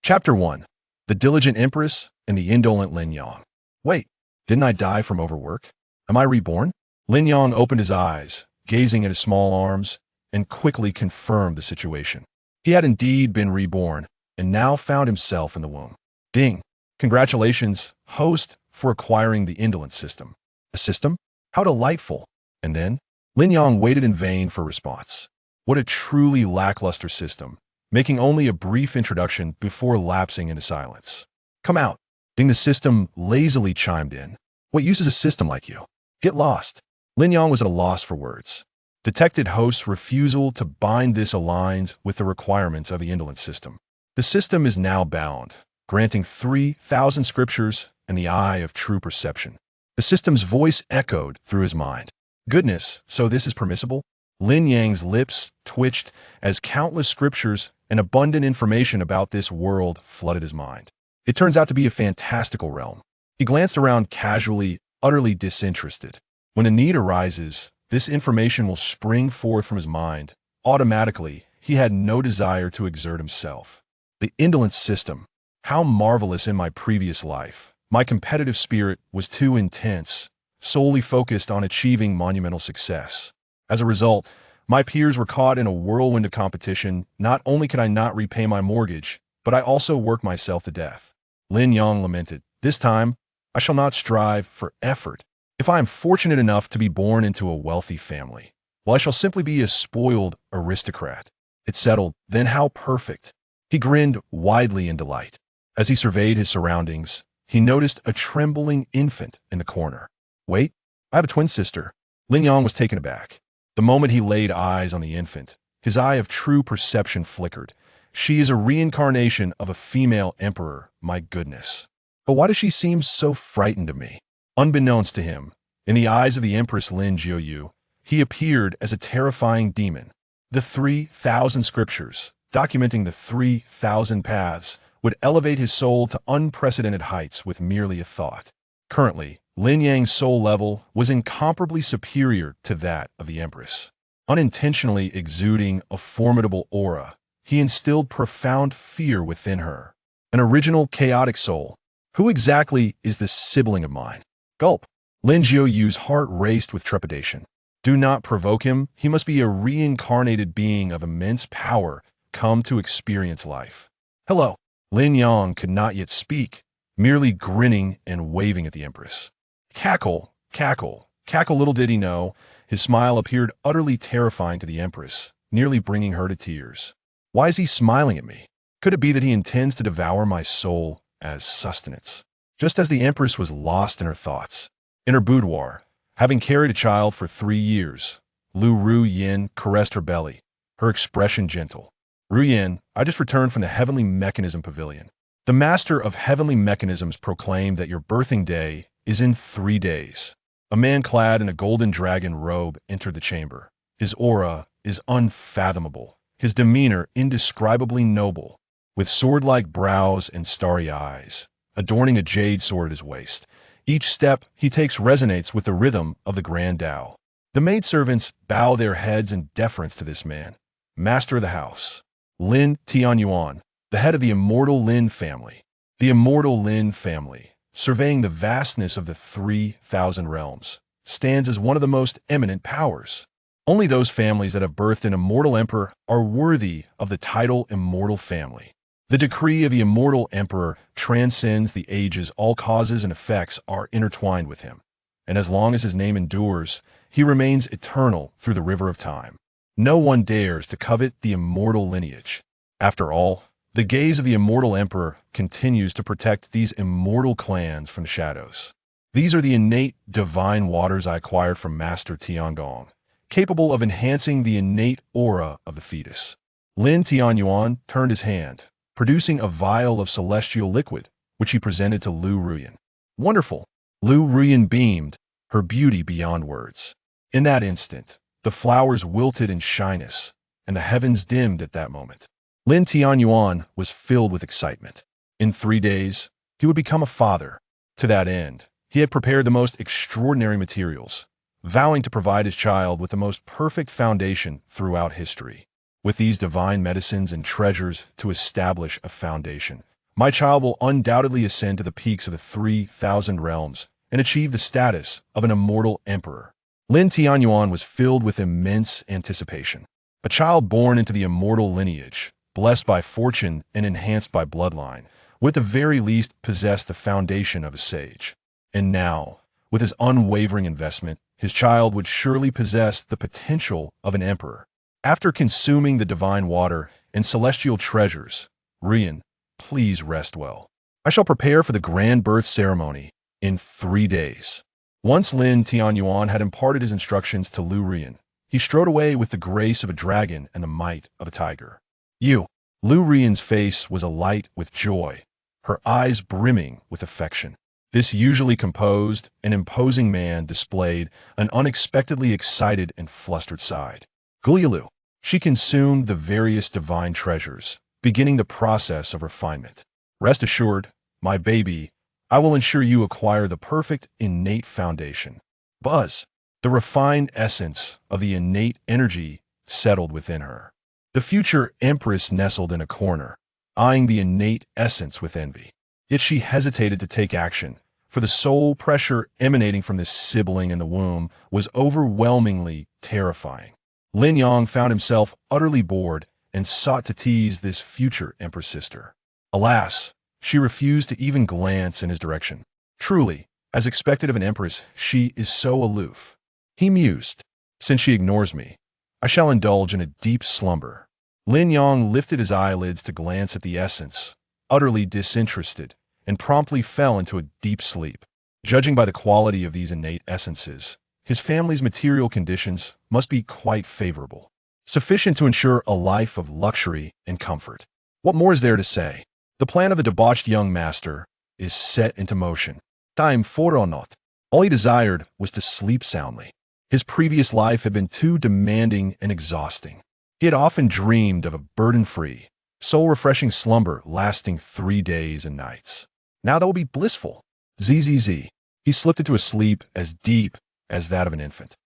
Chapter 1. The Diligent Empress and the Indolent Lin Yang. Wait, didn't I die from overwork? Am I reborn? Lin Yang opened his eyes, gazing at his small arms, and quickly confirmed the situation. He had indeed been reborn, and now found himself in the womb. Ding! Congratulations, host, for acquiring the indolent system. A system? How delightful! And then, Lin Yang waited in vain for response. What a truly lackluster system, making only a brief introduction before lapsing into silence. Come out. Ding, the system lazily chimed in. What use is a system like you? Get lost. Lin Yang was at a loss for words. Detected host's refusal to bind this aligns with the requirements of the indolent system. The system is now bound, granting 3,000 scriptures and the eye of true perception. The system's voice echoed through his mind. Goodness, so this is permissible? Lin Yang's lips twitched as countless scriptures and abundant information about this world flooded his mind. It turns out to be a fantastical realm. He glanced around casually, utterly disinterested. When a need arises, this information will spring forth from his mind. Automatically, he had no desire to exert himself. The indolent system. How marvelous in my previous life. My competitive spirit was too intense, solely focused on achieving monumental success. As a result, my peers were caught in a whirlwind of competition. Not only could I not repay my mortgage, but I also worked myself to death. Lin Yang lamented, this time, I shall not strive for effort. If I am fortunate enough to be born into a wealthy family, well, I shall simply be a spoiled aristocrat. It settled, then how perfect. He grinned widely in delight. As he surveyed his surroundings, he noticed a trembling infant in the corner. Wait, I have a twin sister. Lin Yang was taken aback. The moment he laid eyes on the infant, his eye of true perception flickered. She is a reincarnation of a female emperor, my goodness. But why does she seem so frightened of me? Unbeknownst to him, in the eyes of the Empress Lin Jiuyu, he appeared as a terrifying demon. The 3,000 scriptures, documenting the 3,000 paths, would elevate his soul to unprecedented heights with merely a thought. Currently, Lin Yang's soul level was incomparably superior to that of the Empress. Unintentionally exuding a formidable aura, he instilled profound fear within her. An original chaotic soul. Who exactly is this sibling of mine? Gulp. Lin Jiuyu's heart raced with trepidation. Do not provoke him. He must be a reincarnated being of immense power, come to experience life. Hello. Lin Yang could not yet speak, merely grinning and waving at the Empress. Cackle, cackle, cackle. Little did he know, his smile appeared utterly terrifying to the Empress, nearly bringing her to tears. Why is he smiling at me? Could it be that he intends to devour my soul as sustenance? Just as the Empress was lost in her thoughts, in her boudoir, having carried a child for 3 years, Lu Ru Yin caressed her belly, her expression gentle. Ru Yin, I just returned from the Heavenly Mechanism Pavilion. The Master of Heavenly Mechanisms proclaimed that your birthing day is in 3 days. A man clad in a golden dragon robe entered the chamber. His aura is unfathomable, his demeanor indescribably noble, with sword-like brows and starry eyes, adorning a jade sword at his waist. Each step he takes resonates with the rhythm of the Grand Tao. The maidservants bow their heads in deference to this man, master of the house. Lin Tianyuan, the head of the Immortal Lin family. The Immortal Lin family, surveying the vastness of the 3,000 realms, stands as one of the most eminent powers. Only those families that have birthed an immortal emperor are worthy of the title Immortal Family. The decree of the Immortal Emperor transcends the ages. All causes and effects are intertwined with him, and as long as his name endures, he remains eternal through the river of time. No one dares to covet the immortal lineage. After all, the gaze of the Immortal Emperor continues to protect these immortal clans from the shadows. These are the innate divine waters I acquired from Master Tiangong, capable of enhancing the innate aura of the fetus. Lin Tianyuan turned his hand, producing a vial of celestial liquid, which he presented to Lu Ruyan. Wonderful! Lu Ruyan beamed, her beauty beyond words. In that instant, the flowers wilted in shyness, and the heavens dimmed at that moment. Lin Tianyuan was filled with excitement. In 3 days, he would become a father. To that end, he had prepared the most extraordinary materials, vowing to provide his child with the most perfect foundation throughout history. With these divine medicines and treasures to establish a foundation, My child will undoubtedly ascend to the peaks of the 3,000 realms and achieve the status of an immortal emperor. Lin Tianyuan was filled with immense anticipation. A child born into the immortal lineage, blessed by fortune and enhanced by bloodline, would at the very least possess the foundation of a sage. And now, with his unwavering investment, his child would surely possess the potential of an emperor. After consuming the divine water and celestial treasures, Rian, please rest well. I shall prepare for the grand birth ceremony in 3 days. Once Lin Tianyuan had imparted his instructions to Lu Rian, he strode away with the grace of a dragon and the might of a tiger. Lu Rian's face was alight with joy, her eyes brimming with affection. This usually composed and imposing man displayed an unexpectedly excited and flustered side. Gulyalu. She consumed the various divine treasures, beginning the process of refinement. Rest assured, my baby, I will ensure you acquire the perfect innate foundation. Buzz. The refined essence of the innate energy settled within her. The future Empress nestled in a corner, eyeing the innate essence with envy. Yet she hesitated to take action, for the soul pressure emanating from this sibling in the womb was overwhelmingly terrifying. Lin Yang found himself utterly bored and sought to tease this future Empress sister. Alas, she refused to even glance in his direction. Truly, as expected of an Empress, she is so aloof. He mused. Since she ignores me, I shall indulge in a deep slumber. Lin Yang lifted his eyelids to glance at the essence, utterly disinterested, and promptly fell into a deep sleep. Judging by the quality of these innate essences, his family's material conditions must be quite favorable, sufficient to ensure a life of luxury and comfort. What more is there to say? The plan of the debauched young master is set into motion. Time for or not. All he desired was to sleep soundly. His previous life had been too demanding and exhausting. He had often dreamed of a burden-free, soul-refreshing slumber lasting 3 days and nights. Now that will be blissful. Zzz. He slipped into a sleep as deep as that of an infant.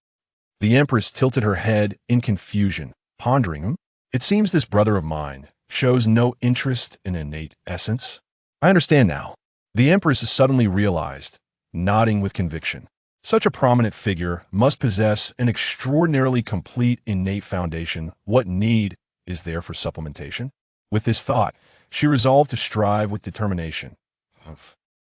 The Empress tilted her head in confusion, pondering him. It seems this brother of mine shows no interest in innate essence. I understand now. The Empress suddenly realized, nodding with conviction. Such a prominent figure must possess an extraordinarily complete innate foundation. What need is there for supplementation? With this thought, she resolved to strive with determination.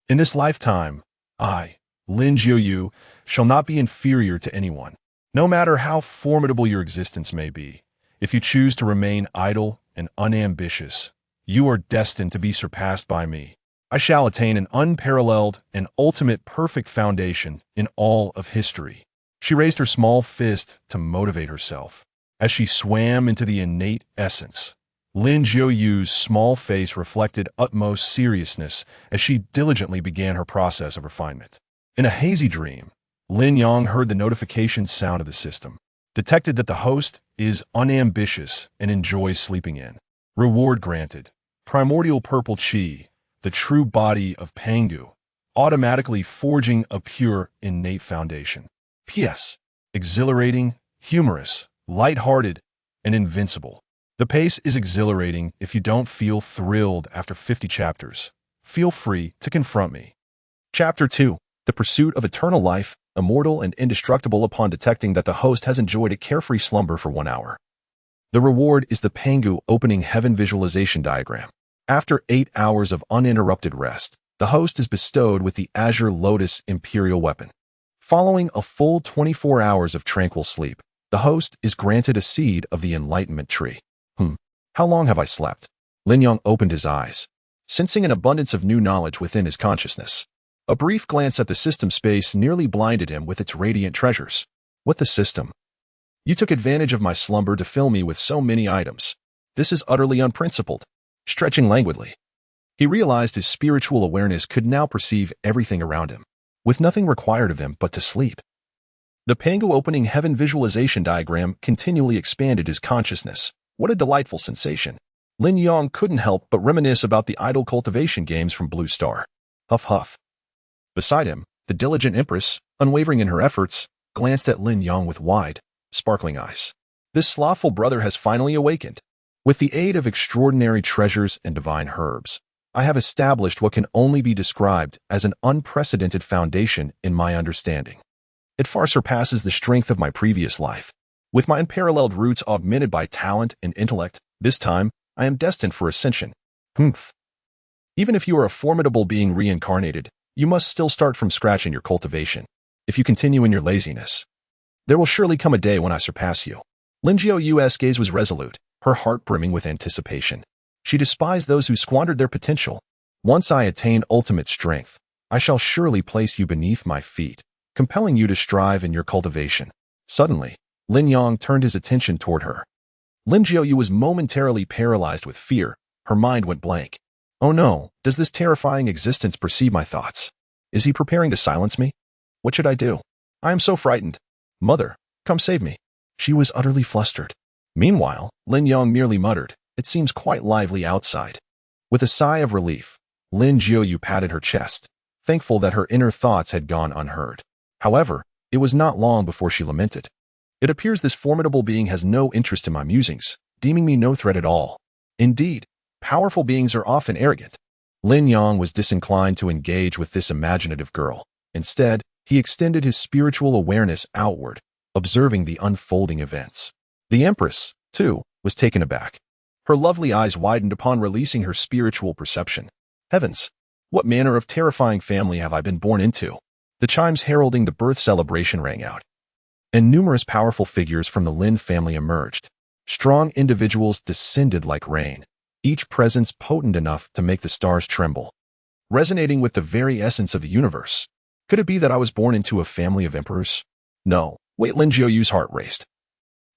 In this lifetime, I, Lin Jiuyu, shall not be inferior to anyone. No matter how formidable your existence may be, if you choose to remain idle and unambitious, you are destined to be surpassed by me. I shall attain an unparalleled and ultimate perfect foundation in all of history. She raised her small fist to motivate herself. As she swam into the innate essence, Lin Jiuyu's small face reflected utmost seriousness as she diligently began her process of refinement. In a hazy dream, Lin Yang heard the notification sound of the system, detected that the host is unambitious and enjoys sleeping in. Reward granted. Primordial Purple Qi, the true body of Pangu, automatically forging a pure innate foundation. P.S. Exhilarating, humorous, light-hearted, and invincible. The pace is exhilarating if you don't feel thrilled after 50 chapters. Feel free to confront me. Chapter 2. The Pursuit of Eternal Life, immortal and indestructible upon detecting that the host has enjoyed a carefree slumber for 1 hour. The reward is the Pangu opening heaven visualization diagram. After 8 hours of uninterrupted rest, the host is bestowed with the Azure Lotus Imperial Weapon. Following a full 24 hours of tranquil sleep, the host is granted a seed of the Enlightenment Tree. How long have I slept? Lin Yang opened his eyes, sensing an abundance of new knowledge within his consciousness. A brief glance at the system space nearly blinded him with its radiant treasures. What the system? You took advantage of my slumber to fill me with so many items. This is utterly unprincipled. Stretching languidly, he realized his spiritual awareness could now perceive everything around him, with nothing required of him but to sleep. The Pangu opening heaven visualization diagram continually expanded his consciousness. What a delightful sensation. Lin Yang couldn't help but reminisce about the idle cultivation games from Blue Star. Huff huff. Beside him, the diligent Empress, unwavering in her efforts, glanced at Lin Yang with wide, sparkling eyes. This slothful brother has finally awakened. With the aid of extraordinary treasures and divine herbs, I have established what can only be described as an unprecedented foundation in my understanding. It far surpasses the strength of my previous life. With my unparalleled roots augmented by talent and intellect, this time, I am destined for ascension. Humph. Even if you are a formidable being reincarnated, you must still start from scratch in your cultivation. If you continue in your laziness, there will surely come a day when I surpass you. Lin Jiu's gaze was resolute, her heart brimming with anticipation. She despised those who squandered their potential. Once I attain ultimate strength, I shall surely place you beneath my feet, compelling you to strive in your cultivation. Suddenly, Lin Yang turned his attention toward her. Lin Jiu was momentarily paralyzed with fear. Her mind went blank. Oh no, does this terrifying existence perceive my thoughts? Is he preparing to silence me? What should I do? I am so frightened. Mother, come save me. She was utterly flustered. Meanwhile, Lin Yang merely muttered, "It seems quite lively outside." With a sigh of relief, Lin Jiu patted her chest, thankful that her inner thoughts had gone unheard. However, it was not long before she lamented. It appears this formidable being has no interest in my musings, deeming me no threat at all. Indeed, powerful beings are often arrogant. Lin Yang was disinclined to engage with this imaginative girl. Instead, he extended his spiritual awareness outward, observing the unfolding events. The Empress, too, was taken aback. Her lovely eyes widened upon releasing her spiritual perception. Heavens, what manner of terrifying family have I been born into? The chimes heralding the birth celebration rang out, and numerous powerful figures from the Lin family emerged. Strong individuals descended like rain, each presence potent enough to make the stars tremble, resonating with the very essence of the universe. Could it be that I was born into a family of emperors? No. Wait, Lin Jiu's heart raced.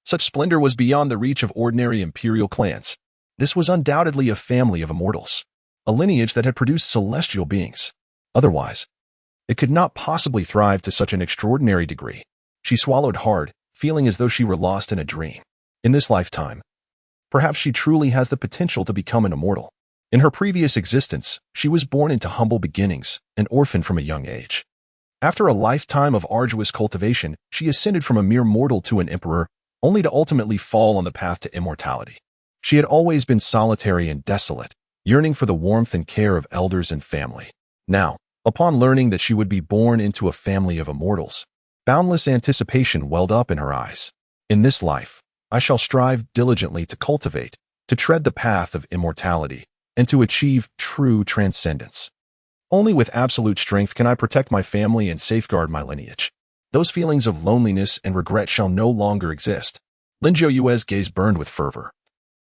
Such splendor was beyond the reach of ordinary imperial clans. This was undoubtedly a family of immortals, a lineage that had produced celestial beings. Otherwise, it could not possibly thrive to such an extraordinary degree. She swallowed hard, feeling as though she were lost in a dream. In this lifetime, perhaps she truly has the potential to become an immortal. In her previous existence, she was born into humble beginnings, an orphan from a young age. After a lifetime of arduous cultivation, she ascended from a mere mortal to an emperor, only to ultimately fall on the path to immortality. She had always been solitary and desolate, yearning for the warmth and care of elders and family. Now, upon learning that she would be born into a family of immortals, boundless anticipation welled up in her eyes. In this life, I shall strive diligently to cultivate, to tread the path of immortality, and to achieve true transcendence. Only with absolute strength can I protect my family and safeguard my lineage. Those feelings of loneliness and regret shall no longer exist. Lin Jiu's gaze burned with fervor,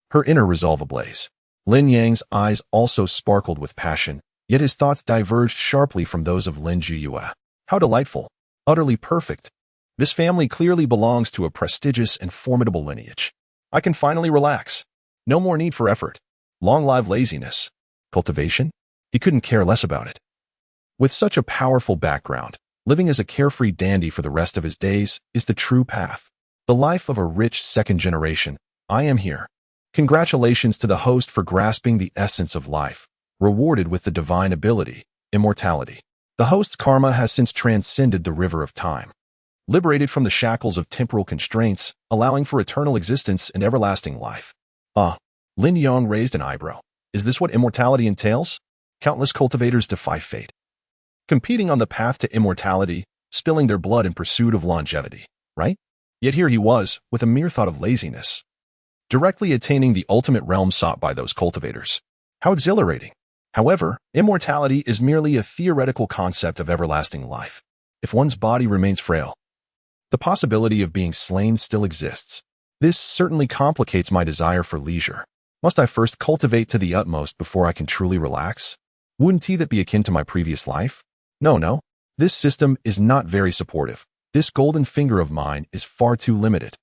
her inner resolve ablaze. Lin Yang's eyes also sparkled with passion, yet his thoughts diverged sharply from those of Lin Jiu. How delightful, utterly perfect. This family clearly belongs to a prestigious and formidable lineage. I can finally relax. No more need for effort. Long live laziness. Cultivation? He couldn't care less about it. With such a powerful background, living as a carefree dandy for the rest of his days is the true path. The life of a rich second generation. I am here. Congratulations to the host for grasping the essence of life, rewarded with the divine ability, immortality. The host's karma has since transcended the river of time, liberated from the shackles of temporal constraints, allowing for eternal existence and everlasting life. Lin Yang raised an eyebrow. Is this what immortality entails? Countless cultivators defy fate, competing on the path to immortality, spilling their blood in pursuit of longevity, right? Yet here he was, with a mere thought of laziness, directly attaining the ultimate realm sought by those cultivators. How exhilarating! However, immortality is merely a theoretical concept of everlasting life. If one's body remains frail, the possibility of being slain still exists. This certainly complicates my desire for leisure. Must I first cultivate to the utmost before I can truly relax? Wouldn't that be akin to my previous life? No. This system is not very supportive. This golden finger of mine is far too limited.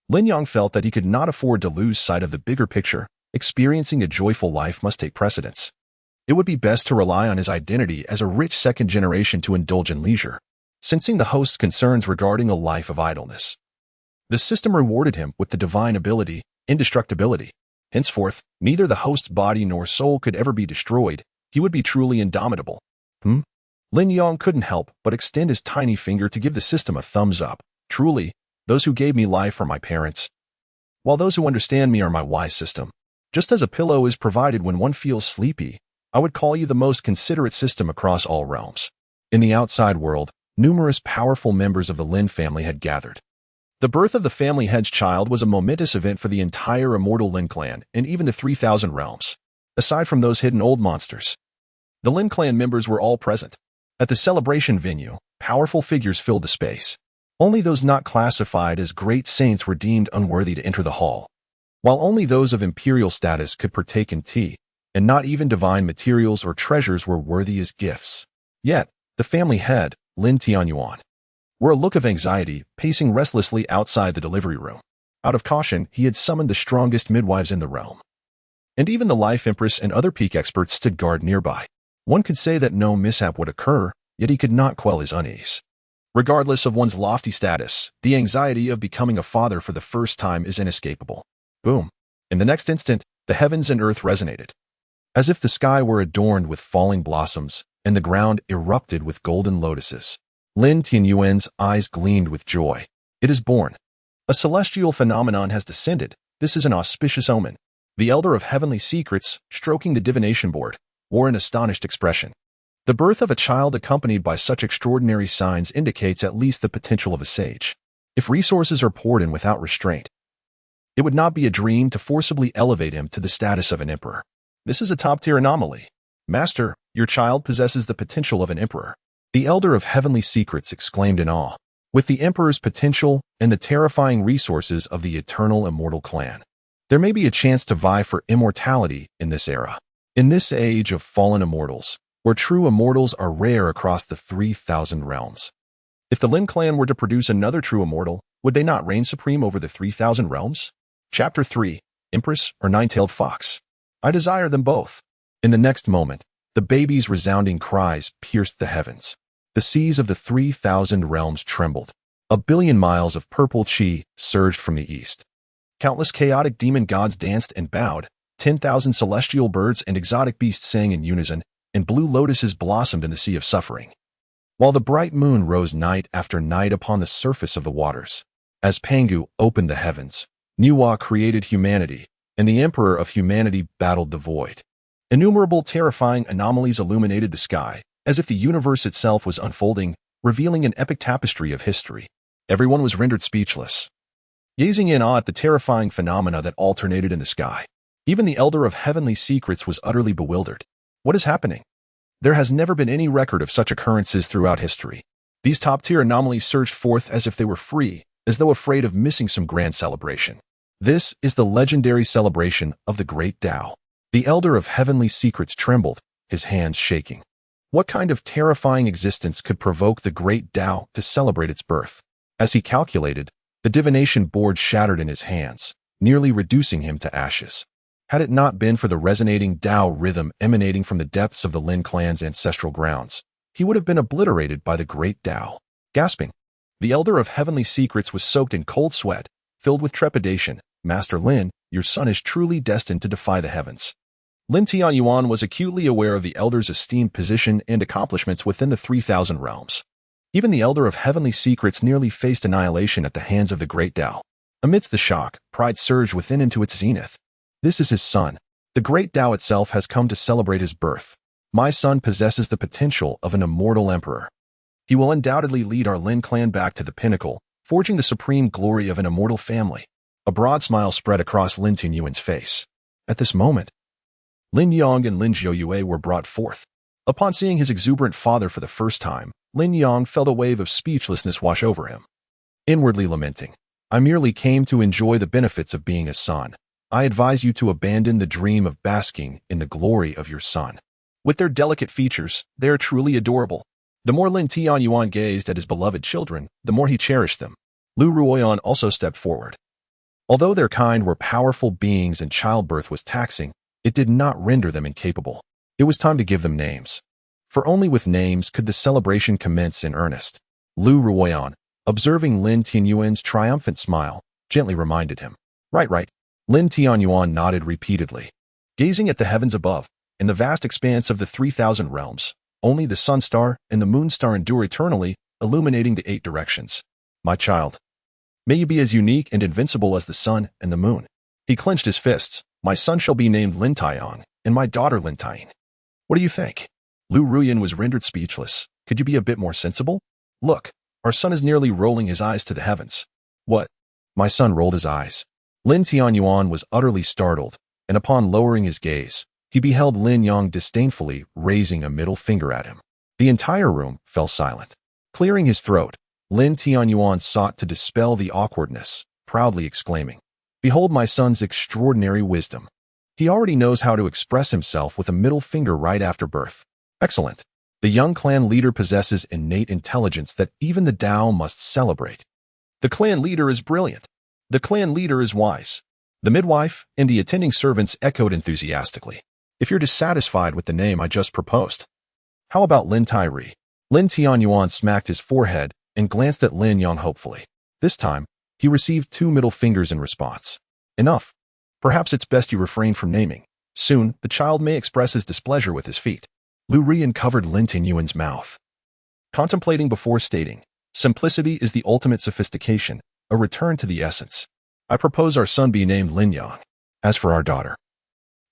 Lin Yang felt that he could not afford to lose sight of the bigger picture. Experiencing a joyful life must take precedence. It would be best to rely on his identity as a rich second generation to indulge in leisure, sensing the host's concerns regarding a life of idleness. The system rewarded him with the divine ability, indestructibility. Henceforth, neither the host's body nor soul could ever be destroyed. He would be truly indomitable. Lin Yang couldn't help but extend his tiny finger to give the system a thumbs up. Truly, those who gave me life are my parents, while those who understand me are my wise system. Just as a pillow is provided when one feels sleepy, I would call you the most considerate system across all realms. In the outside world, numerous powerful members of the Lin family had gathered. The birth of the family head's child was a momentous event for the entire immortal Lin clan and even the 3,000 realms. Aside from those hidden old monsters, the Lin clan members were all present. At the celebration venue, powerful figures filled the space. Only those not classified as great saints were deemed unworthy to enter the hall, while only those of imperial status could partake in tea, and not even divine materials or treasures were worthy as gifts. Yet, the family head, Lin Tianyuan, wore a look of anxiety, pacing restlessly outside the delivery room. Out of caution, he had summoned the strongest midwives in the realm. And even the Life Empress and other peak experts stood guard nearby. One could say that no mishap would occur, yet he could not quell his unease. Regardless of one's lofty status, the anxiety of becoming a father for the first time is inescapable. Boom. In the next instant, the heavens and earth resonated. As if the sky were adorned with falling blossoms, and the ground erupted with golden lotuses. Lin Tianyuan's eyes gleamed with joy. It is born. A celestial phenomenon has descended. This is an auspicious omen. The Elder of Heavenly Secrets, stroking the divination board, wore an astonished expression. The birth of a child accompanied by such extraordinary signs indicates at least the potential of a sage. If resources are poured in without restraint, it would not be a dream to forcibly elevate him to the status of an emperor. This is a top-tier anomaly. Master, your child possesses the potential of an emperor. The Elder of Heavenly Secrets exclaimed in awe. With the emperor's potential and the terrifying resources of the eternal immortal clan, there may be a chance to vie for immortality in this era. In this age of fallen immortals, where true immortals are rare across the 3,000 realms. If the Lin clan were to produce another true immortal, would they not reign supreme over the 3,000 realms? Chapter 3, Empress or Nine-Tailed Fox? I desire them both. In the next moment, the baby's resounding cries pierced the heavens. The seas of the 3,000 realms trembled. 1 billion miles of purple qi surged from the east. Countless chaotic demon gods danced and bowed. 10,000 celestial birds and exotic beasts sang in unison, and blue lotuses blossomed in the sea of suffering. While the bright moon rose night after night upon the surface of the waters. As Pangu opened the heavens, Nuwa created humanity, and the Emperor of humanity battled the void. Innumerable terrifying anomalies illuminated the sky, as if the universe itself was unfolding, revealing an epic tapestry of history. Everyone was rendered speechless, gazing in awe at the terrifying phenomena that alternated in the sky. Even the Elder of Heavenly Secrets was utterly bewildered. What is happening? There has never been any record of such occurrences throughout history. These top-tier anomalies surged forth as if they were free, as though afraid of missing some grand celebration. This is the legendary celebration of the Great Tao. The Elder of Heavenly Secrets trembled, his hands shaking. What kind of terrifying existence could provoke the Great Tao to celebrate its birth? As he calculated, the divination board shattered in his hands, nearly reducing him to ashes. Had it not been for the resonating Tao rhythm emanating from the depths of the Lin clan's ancestral grounds, he would have been obliterated by the Great Tao. Gasping, the Elder of Heavenly Secrets was soaked in cold sweat, filled with trepidation. Master Lin, your son is truly destined to defy the heavens. Lin Tianyuan was acutely aware of the Elder's esteemed position and accomplishments within the 3,000 realms. Even the Elder of Heavenly Secrets nearly faced annihilation at the hands of the Great Tao. Amidst the shock, pride surged within into its zenith. This is his son. The Great Tao itself has come to celebrate his birth. My son possesses the potential of an immortal emperor. He will undoubtedly lead our Lin clan back to the pinnacle, forging the supreme glory of an immortal family. A broad smile spread across Lin Tianyuan's face. At this moment, Lin Yang and Lin Zhouyu were brought forth. Upon seeing his exuberant father for the first time, Lin Yang felt a wave of speechlessness wash over him. Inwardly lamenting, I merely came to enjoy the benefits of being a son. I advise you to abandon the dream of basking in the glory of your son. With their delicate features, they are truly adorable. The more Lin Tianyuan gazed at his beloved children, the more he cherished them. Lu Ruoyan also stepped forward. Although their kind were powerful beings and childbirth was taxing, it did not render them incapable. It was time to give them names. For only with names could the celebration commence in earnest. Lu Ruoyan, observing Lin Tianyuan's triumphant smile, gently reminded him. Right. Lin Tianyuan nodded repeatedly. Gazing at the heavens above, in the vast expanse of the 3,000 realms, only the sun star and the moon star endure eternally, illuminating the 8 directions. My child, may you be as unique and invincible as the sun and the moon. He clenched his fists. My son shall be named Lin Taiyang, and my daughter Lin Taiying. What do you think? Lu Ruyan was rendered speechless. Could you be a bit more sensible? Look, our son is nearly rolling his eyes to the heavens. What? My son rolled his eyes. Lin Tianyuan was utterly startled, and upon lowering his gaze, he beheld Lin Yang disdainfully raising a middle finger at him. The entire room fell silent. Clearing his throat, Lin Tianyuan sought to dispel the awkwardness, proudly exclaiming, "Behold my son's extraordinary wisdom. He already knows how to express himself with a middle finger right after birth. Excellent. The young clan leader possesses innate intelligence that even the Tao must celebrate. The clan leader is brilliant. The clan leader is wise." The midwife and the attending servants echoed enthusiastically. "If you're dissatisfied with the name I just proposed, how about Lin Tairi?" Lin Tianyuan smacked his forehead and glanced at Lin Yang hopefully. This time, he received 2 middle fingers in response. "Enough. Perhaps it's best you refrain from naming. Soon, the child may express his displeasure with his feet." Lu Rian covered Lin Tianyuan's mouth, contemplating before stating, "Simplicity is the ultimate sophistication, a return to the essence. I propose our son be named Lin Yang. As for our daughter,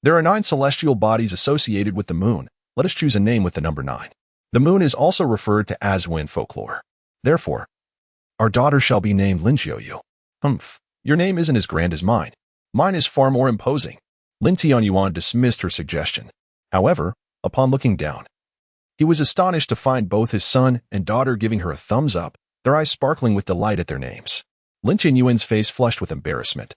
there are 9 celestial bodies associated with the moon. Let us choose a name with the number 9. The moon is also referred to as Wen folklore. Therefore, our daughter shall be named Lin Xiaoyu." "Humph, your name isn't as grand as mine. Mine is far more imposing." Lin Tianyuan dismissed her suggestion. However, upon looking down, he was astonished to find both his son and daughter giving her a thumbs up, their eyes sparkling with delight at their names. Lin Tianyuan's face flushed with embarrassment,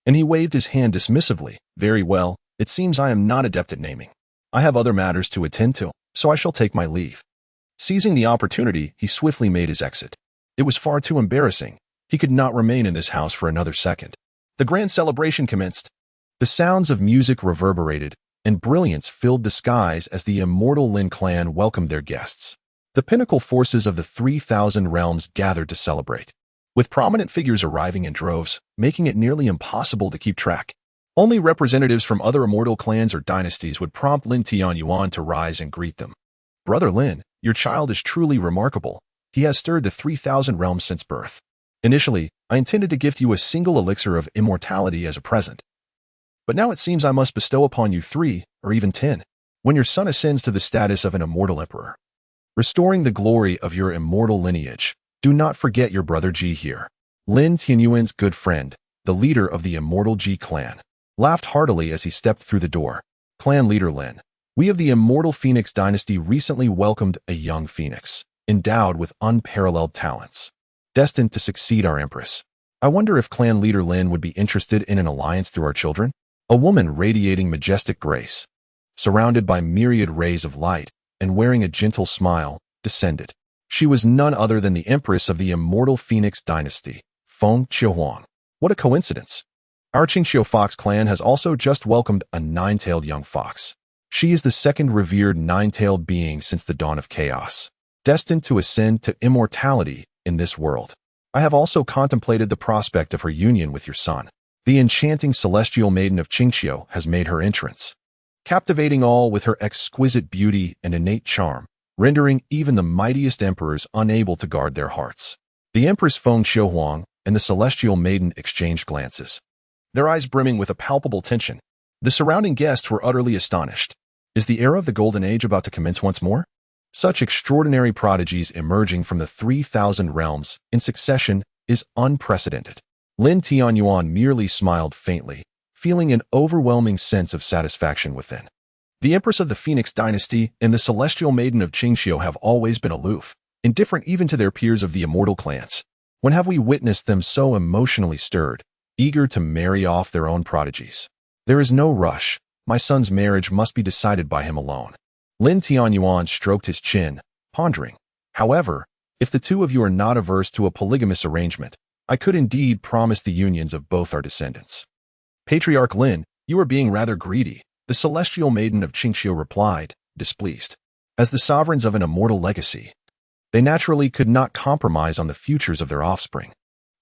and he waved his hand dismissively. "Very well, it seems I am not adept at naming. I have other matters to attend to, so I shall take my leave." Seizing the opportunity, he swiftly made his exit. It was far too embarrassing. He could not remain in this house for another second. The grand celebration commenced. The sounds of music reverberated, and brilliance filled the skies as the immortal Lin clan welcomed their guests. The pinnacle forces of the 3,000 realms gathered to celebrate, with prominent figures arriving in droves, making it nearly impossible to keep track. Only representatives from other immortal clans or dynasties would prompt Lin Tianyuan to rise and greet them. "Brother Lin, your child is truly remarkable. He has stirred the 3,000 realms since birth. Initially, I intended to gift you a single elixir of immortality as a present. But now it seems I must bestow upon you 3, or even 10, when your son ascends to the status of an immortal emperor, restoring the glory of your immortal lineage. Do not forget your brother Ji here." Lin Tianyuan's good friend, the leader of the immortal Ji clan, laughed heartily as he stepped through the door. "Clan leader Lin, we of the immortal Phoenix dynasty recently welcomed a young phoenix, endowed with unparalleled talents, destined to succeed our Empress. I wonder if clan leader Lin would be interested in an alliance through our children?" A woman radiating majestic grace, surrounded by myriad rays of light and wearing a gentle smile, descended. She was none other than the Empress of the immortal Phoenix dynasty, Feng Qiuhuang. What a coincidence. Our Qingxiu Fox clan has also just welcomed a 9-tailed young fox. She is the second revered 9-tailed being since the dawn of chaos, destined to ascend to immortality in this world. I have also contemplated the prospect of her union with your son. The enchanting celestial maiden of Qingxiu has made her entrance, captivating all with her exquisite beauty and innate charm, rendering even the mightiest emperors unable to guard their hearts. The Empress Feng Qiuhuang and the celestial maiden exchanged glances, their eyes brimming with a palpable tension. The surrounding guests were utterly astonished. Is the era of the Golden Age about to commence once more? Such extraordinary prodigies emerging from the 3,000 realms in succession is unprecedented. Lin Tianyuan merely smiled faintly, feeling an overwhelming sense of satisfaction within. The Empress of the Phoenix dynasty and the celestial maiden of Qingxiu have always been aloof, indifferent even to their peers of the immortal clans. When have we witnessed them so emotionally stirred, eager to marry off their own prodigies? There is no rush. My son's marriage must be decided by him alone. Lin Tianyuan stroked his chin, pondering. However, if the two of you are not averse to a polygamous arrangement, I could indeed promise the unions of both our descendants. Patriarch Lin, you are being rather greedy, the celestial maiden of Qingxiu replied, displeased. As the sovereigns of an immortal legacy, they naturally could not compromise on the futures of their offspring.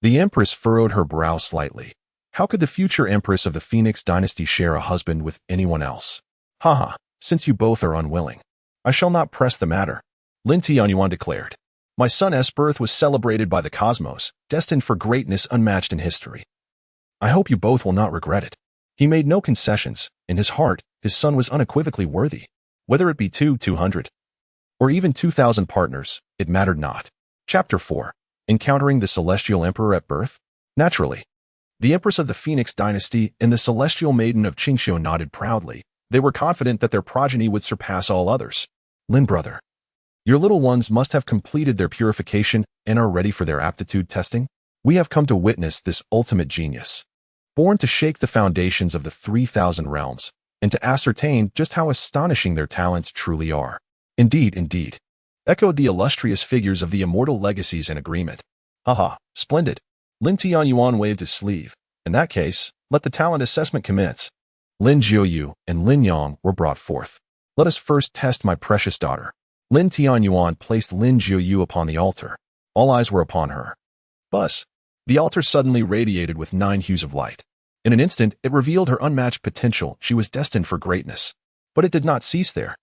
The Empress furrowed her brow slightly. How could the future Empress of the Phoenix dynasty share a husband with anyone else? Haha, since you both are unwilling, I shall not press the matter, Lin Tianyuan declared. My son's birth was celebrated by the cosmos, destined for greatness unmatched in history. I hope you both will not regret it. He made no concessions. In his heart, his son was unequivocally worthy. Whether it be 200, or even 2,000 partners, it mattered not. Chapter 4. Encountering the Celestial Emperor at Birth? Naturally, the Empress of the Phoenix Dynasty and the Celestial Maiden of Qingxiu nodded proudly. They were confident that their progeny would surpass all others. Lin brother, your little ones must have completed their purification and are ready for their aptitude testing. We have come to witness this ultimate genius, born to shake the foundations of the 3,000 realms, and to ascertain just how astonishing their talents truly are. Indeed, indeed, echoed the illustrious figures of the immortal legacies in agreement. Haha, splendid. Lin Tianyuan waved his sleeve. In that case, let the talent assessment commence. Lin Jiuyu and Lin Yang were brought forth. Let us first test my precious daughter. Lin Tianyuan placed Lin Jiuyu upon the altar. All eyes were upon her. Buzz. The altar suddenly radiated with 9 hues of light. In an instant, it revealed her unmatched potential. She was destined for greatness. But it did not cease there.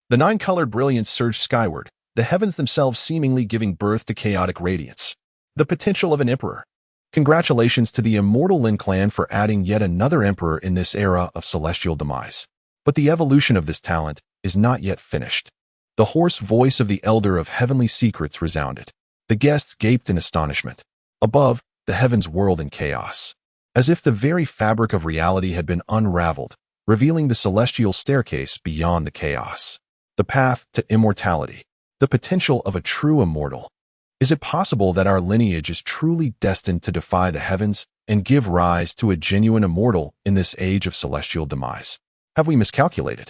The 9-colored brilliance surged skyward, the heavens themselves seemingly giving birth to chaotic radiance. The potential of an emperor. Congratulations to the immortal Lin clan for adding yet another emperor in this era of celestial demise. But the evolution of this talent is not yet finished. The hoarse voice of the Elder of Heavenly Secrets resounded. The guests gaped in astonishment. Above, the heavens whirled in chaos, as if the very fabric of reality had been unraveled, revealing the celestial staircase beyond the chaos. The path to immortality. The potential of a true immortal. Is it possible that our lineage is truly destined to defy the heavens and give rise to a genuine immortal in this age of celestial demise? Have we miscalculated?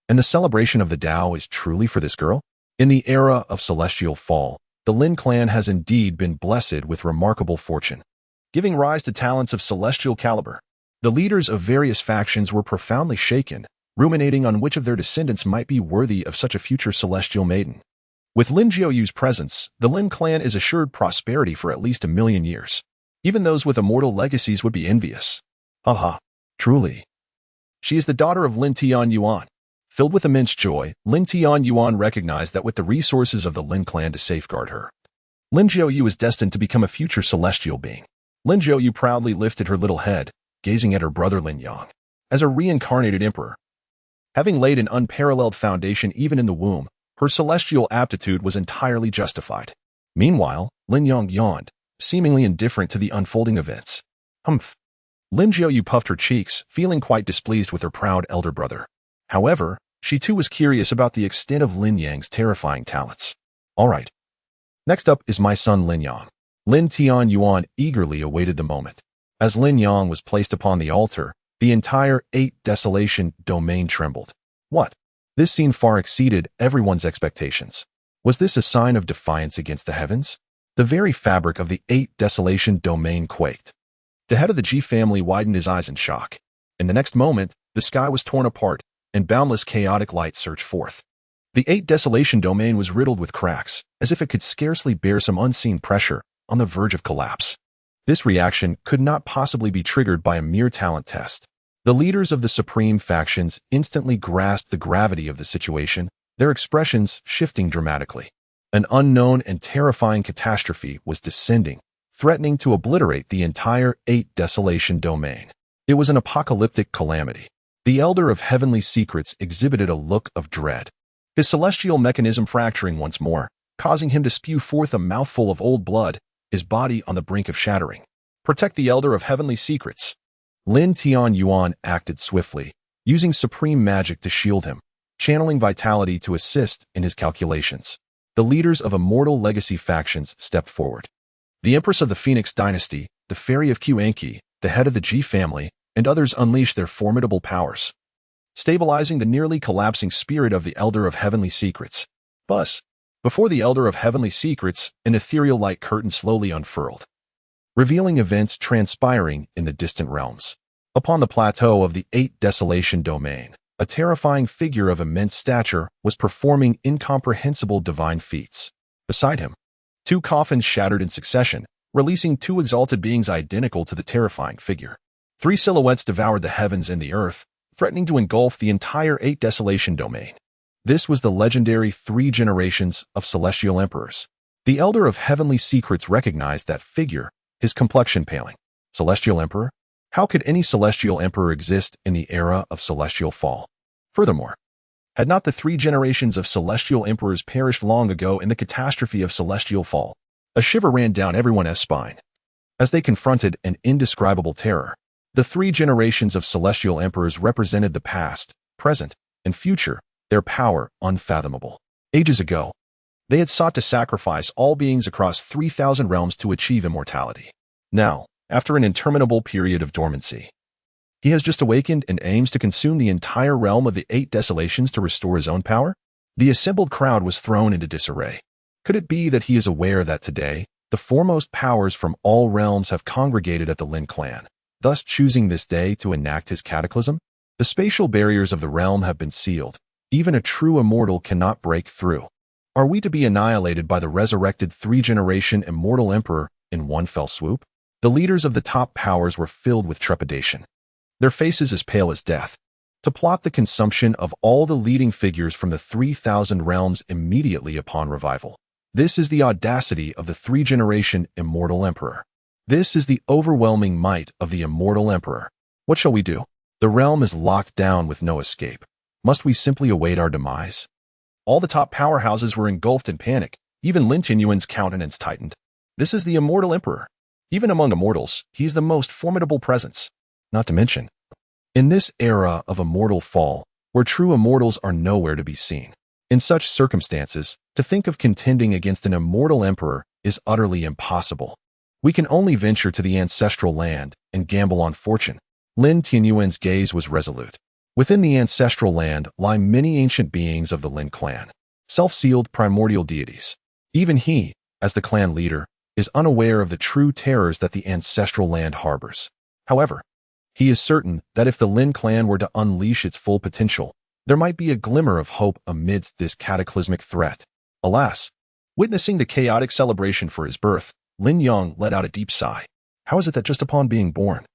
And the celebration of the Tao is truly for this girl? In the era of celestial fall, the Lin clan has indeed been blessed with remarkable fortune, giving rise to talents of celestial caliber. The leaders of various factions were profoundly shaken, ruminating on which of their descendants might be worthy of such a future celestial maiden. With Lin Jiuyu's presence, the Lin clan is assured prosperity for at least 1,000,000 years. Even those with immortal legacies would be envious. Haha, truly. She is the daughter of Lin Tianyuan. Filled with immense joy, Lin Tianyuan recognized that with the resources of the Lin clan to safeguard her, Lin Jiuyu is destined to become a future celestial being. Lin Jiuyu proudly lifted her little head, gazing at her brother Lin Yang. As a reincarnated emperor, having laid an unparalleled foundation even in the womb, her celestial aptitude was entirely justified. Meanwhile, Lin Yang yawned, seemingly indifferent to the unfolding events. Humph. Lin Jiuyu puffed her cheeks, feeling quite displeased with her proud elder brother. However, she too was curious about the extent of Lin Yang's terrifying talents. All right. Next up is my son Lin Yang. Lin Tianyuan eagerly awaited the moment. As Lin Yang was placed upon the altar, the entire 8 Desolation domain trembled. What? This scene far exceeded everyone's expectations. Was this a sign of defiance against the heavens? The very fabric of the 8 Desolation domain quaked. The head of the G family widened his eyes in shock. In the next moment, the sky was torn apart, and boundless chaotic light surged forth. The 8 Desolation domain was riddled with cracks, as if it could scarcely bear some unseen pressure, on the verge of collapse. This reaction could not possibly be triggered by a mere talent test. The leaders of the supreme factions instantly grasped the gravity of the situation, their expressions shifting dramatically. An unknown and terrifying catastrophe was descending, threatening to obliterate the entire 8 Desolation domain. It was an apocalyptic calamity. The Elder of Heavenly Secrets exhibited a look of dread, his celestial mechanism fracturing once more, causing him to spew forth a mouthful of old blood, his body on the brink of shattering. Protect the Elder of Heavenly Secrets. Lin Tianyuan acted swiftly, using supreme magic to shield him, channeling vitality to assist in his calculations. The leaders of immortal legacy factions stepped forward. The Empress of the Phoenix Dynasty, the Fairy of Qi, the head of the G family, and others unleashed their formidable powers, stabilizing the nearly collapsing spirit of the Elder of Heavenly Secrets. Buzz. Before the Elder of Heavenly Secrets, an ethereal light curtain slowly unfurled, revealing events transpiring in the distant realms. Upon the plateau of the 8 Desolation domain, a terrifying figure of immense stature was performing incomprehensible divine feats. Beside him, 2 coffins shattered in succession, releasing 2 exalted beings identical to the terrifying figure. 3 silhouettes devoured the heavens and the earth, threatening to engulf the entire 8 Desolation domain. This was the legendary 3 generations of celestial emperors. The Elder of Heavenly Secrets recognized that figure, his complexion paling. Celestial Emperor? How could any celestial emperor exist in the era of celestial fall? Furthermore, Had not the 3 generations of celestial emperors perished long ago in the catastrophe of celestial fall? A shiver ran down everyone's spine as they confronted an indescribable terror. The 3 generations of celestial emperors represented the past, present, and future, their power unfathomable. Ages ago, they had sought to sacrifice all beings across 3,000 realms to achieve immortality. Now, after an interminable period of dormancy, he has just awakened and aims to consume the entire realm of the 8 desolations to restore his own power? The assembled crowd was thrown into disarray. Could it be that he is aware that today, the foremost powers from all realms have congregated at the Lin clan, thus choosing this day to enact his cataclysm? The spatial barriers of the realm have been sealed. Even a true immortal cannot break through. Are we to be annihilated by the resurrected 3-generation Immortal Emperor in one fell swoop? The leaders of the top powers were filled with trepidation, their faces as pale as death, to plot the consumption of all the leading figures from the 3,000 realms immediately upon revival. This is the audacity of the 3-generation Immortal Emperor. This is the overwhelming might of the Immortal Emperor. What shall we do? The realm is locked down with no escape. Must we simply await our demise? All the top powerhouses were engulfed in panic. Even Lin Yan's countenance tightened. This is the Immortal Emperor. Even among immortals, he is the most formidable presence. Not to mention, in this era of immortal fall, where true immortals are nowhere to be seen. In such circumstances, to think of contending against an immortal emperor is utterly impossible. We can only venture to the ancestral land and gamble on fortune. Lin Yan's gaze was resolute. Within the ancestral land lie many ancient beings of the Lin clan, self-sealed primordial deities. Even he, as the clan leader, is unaware of the true terrors that the ancestral land harbors. However, he is certain that if the Lin clan were to unleash its full potential, there might be a glimmer of hope amidst this cataclysmic threat. Alas, witnessing the chaotic celebration for his birth, Lin Yang let out a deep sigh. How is it that just upon being born,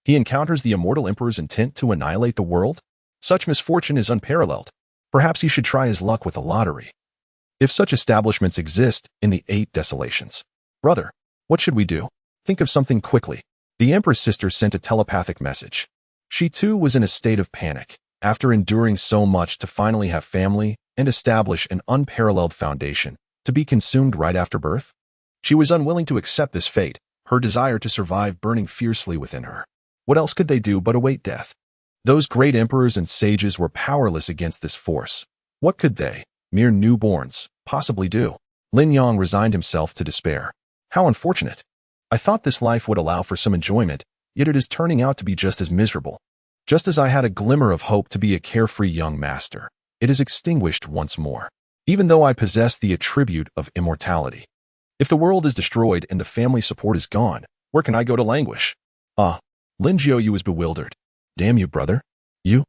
he encounters the Immortal Emperor's intent to annihilate the world? Such misfortune is unparalleled. Perhaps he should try his luck with a lottery. If such establishments exist in the 8 desolations. Brother, what should we do? Think of something quickly. The Empress sister sent a telepathic message. She too was in a state of panic, after enduring so much to finally have family and establish an unparalleled foundation, to be consumed right after birth. She was unwilling to accept this fate, her desire to survive burning fiercely within her. What else could they do but await death? Those great emperors and sages were powerless against this force. What could they, mere newborns, possibly do? Lin Yang resigned himself to despair. How unfortunate. I thought this life would allow for some enjoyment, yet it is turning out to be just as miserable. Just as I had a glimmer of hope to be a carefree young master, it is extinguished once more. Even though I possess the attribute of immortality. If the world is destroyed and the family support is gone, where can I go to languish? Lin Jiu was bewildered. Damn you, brother. You.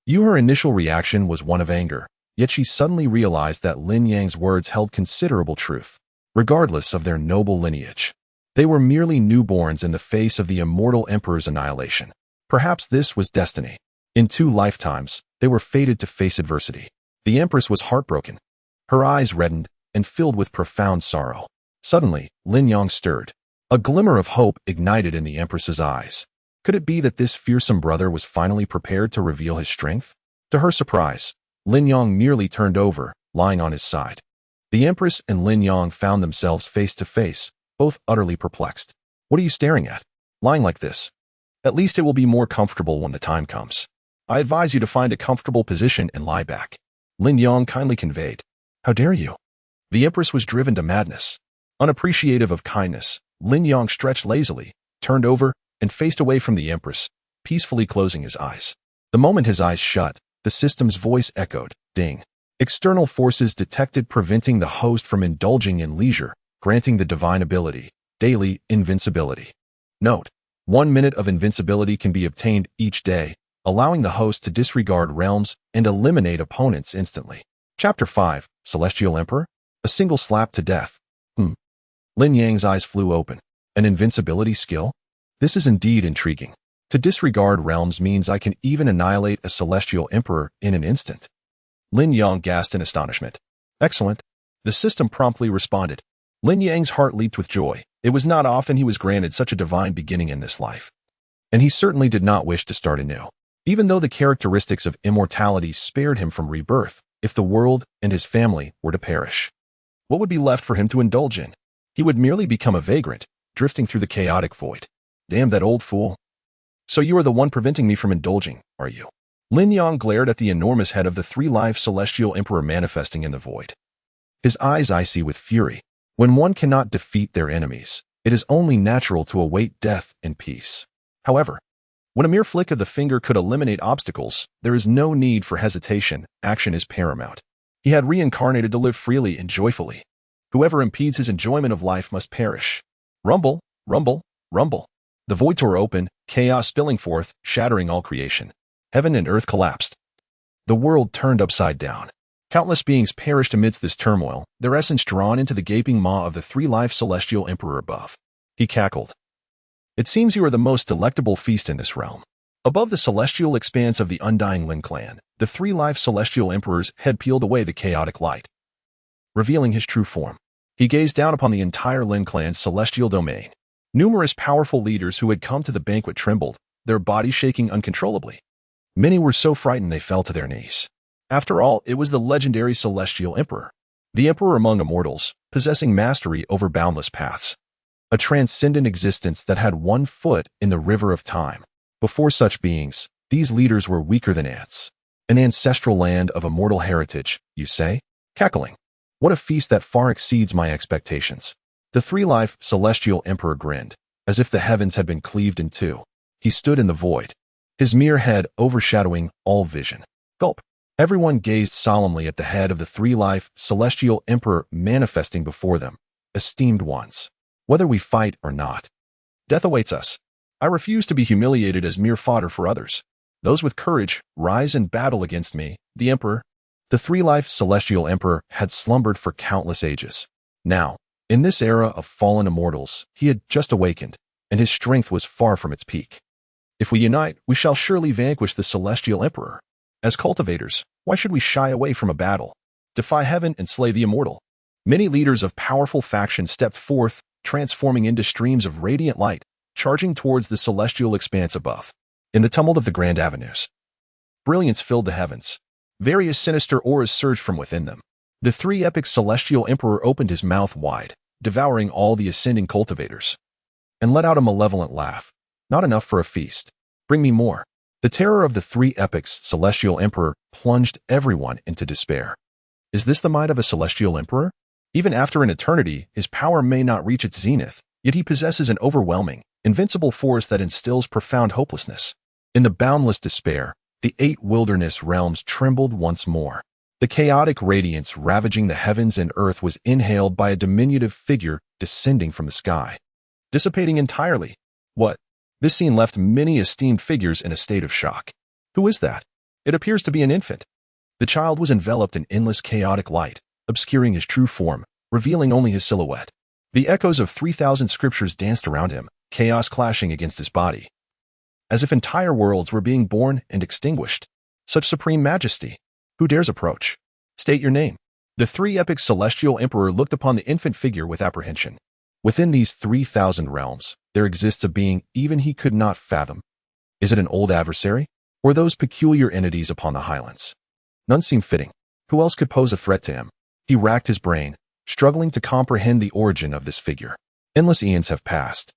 Her initial reaction was one of anger, yet she suddenly realized that Lin Yang's words held considerable truth. Regardless of their noble lineage, they were merely newborns in the face of the Immortal Emperor's annihilation. Perhaps this was destiny. In 2 lifetimes, they were fated to face adversity. The Empress was heartbroken. Her eyes reddened and filled with profound sorrow. Suddenly, Lin Yang stirred. A glimmer of hope ignited in the Empress's eyes. Could it be that this fearsome brother was finally prepared to reveal his strength? To her surprise, Lin Yang merely turned over, lying on his side. The Empress and Lin Yang found themselves face to face, both utterly perplexed. What are you staring at? Lying like this? At least it will be more comfortable when the time comes. I advise you to find a comfortable position and lie back. Lin Yang kindly conveyed. How dare you? The Empress was driven to madness. Unappreciative of kindness, Lin Yang stretched lazily, turned over, and faced away from the Empress, peacefully closing his eyes. The moment his eyes shut, the system's voice echoed, ding. External forces detected preventing the host from indulging in leisure, granting the divine ability, daily invincibility. Note, 1 minute of invincibility can be obtained each day, allowing the host to disregard realms and eliminate opponents instantly. Chapter 5, Celestial Emperor? A single slap to death. Lin Yang's eyes flew open. An invincibility skill? This is indeed intriguing. To disregard realms means I can even annihilate a celestial emperor in an instant. Lin Yang gasped in astonishment. Excellent. The system promptly responded. Lin Yang's heart leaped with joy. It was not often he was granted such a divine beginning in this life. And he certainly did not wish to start anew. Even though the characteristics of immortality spared him from rebirth, if the world and his family were to perish, what would be left for him to indulge in? He would merely become a vagrant, drifting through the chaotic void. Damn that old fool. So you are the one preventing me from indulging, are you? Lin Yang glared at the enormous head of the three-life celestial emperor manifesting in the void. His eyes icy with fury. When one cannot defeat their enemies, it is only natural to await death in peace. However, when a mere flick of the finger could eliminate obstacles, there is no need for hesitation. Action is paramount. He had reincarnated to live freely and joyfully. Whoever impedes his enjoyment of life must perish. Rumble, rumble, rumble. The void tore open, chaos spilling forth, shattering all creation. Heaven and earth collapsed. The world turned upside down. Countless beings perished amidst this turmoil, their essence drawn into the gaping maw of the three-life celestial emperor above. He cackled. It seems you are the most delectable feast in this realm. Above the celestial expanse of the undying Lin clan, the three-life celestial emperor's head peeled away the chaotic light, revealing his true form. He gazed down upon the entire Lin clan's celestial domain. Numerous powerful leaders who had come to the banquet trembled, their bodies shaking uncontrollably. Many were so frightened they fell to their knees. After all, it was the legendary celestial emperor, the emperor among immortals, possessing mastery over boundless paths. A transcendent existence that had 1 foot in the river of time. Before such beings, these leaders were weaker than ants. An ancestral land of immortal heritage, you say? Cackling. What a feast that far exceeds my expectations. The three-life celestial emperor grinned, as if the heavens had been cleaved in two. He stood in the void, his mere head overshadowing all vision. Gulp. Everyone gazed solemnly at the head of the three-life celestial emperor manifesting before them. Esteemed ones, whether we fight or not, death awaits us. I refuse to be humiliated as mere fodder for others. Those with courage, rise and battle against me, the emperor. The three-life celestial emperor had slumbered for countless ages. Now, in this era of fallen immortals, he had just awakened, and his strength was far from its peak. If we unite, we shall surely vanquish the celestial emperor. As cultivators, why should we shy away from a battle, defy heaven and slay the immortal? Many leaders of powerful factions stepped forth, transforming into streams of radiant light, charging towards the celestial expanse above. In the tumult of the grand avenues, brilliance filled the heavens. Various sinister auras surged from within them. The three-epic celestial emperor opened his mouth wide, devouring all the ascending cultivators, and let out a malevolent laugh. Not enough for a feast. Bring me more. The terror of the three epics celestial emperor plunged everyone into despair. Is this the might of a celestial emperor? Even after an eternity, his power may not reach its zenith, yet he possesses an overwhelming, invincible force that instills profound hopelessness. In the boundless despair, the 8 wilderness realms trembled once more. The chaotic radiance ravaging the heavens and earth was inhaled by a diminutive figure descending from the sky, dissipating entirely. What? This scene left many esteemed figures in a state of shock. Who is that? It appears to be an infant. The child was enveloped in endless chaotic light, obscuring his true form, revealing only his silhouette. The echoes of 3,000 scriptures danced around him, chaos clashing against his body, as if entire worlds were being born and extinguished. Such supreme majesty. Who dares approach? State your name. The three-epic celestial emperor looked upon the infant figure with apprehension. Within these 3,000 realms, there exists a being even he could not fathom. Is it an old adversary? Or those peculiar entities upon the highlands? None seemed fitting. Who else could pose a threat to him? He racked his brain, struggling to comprehend the origin of this figure. Endless eons have passed.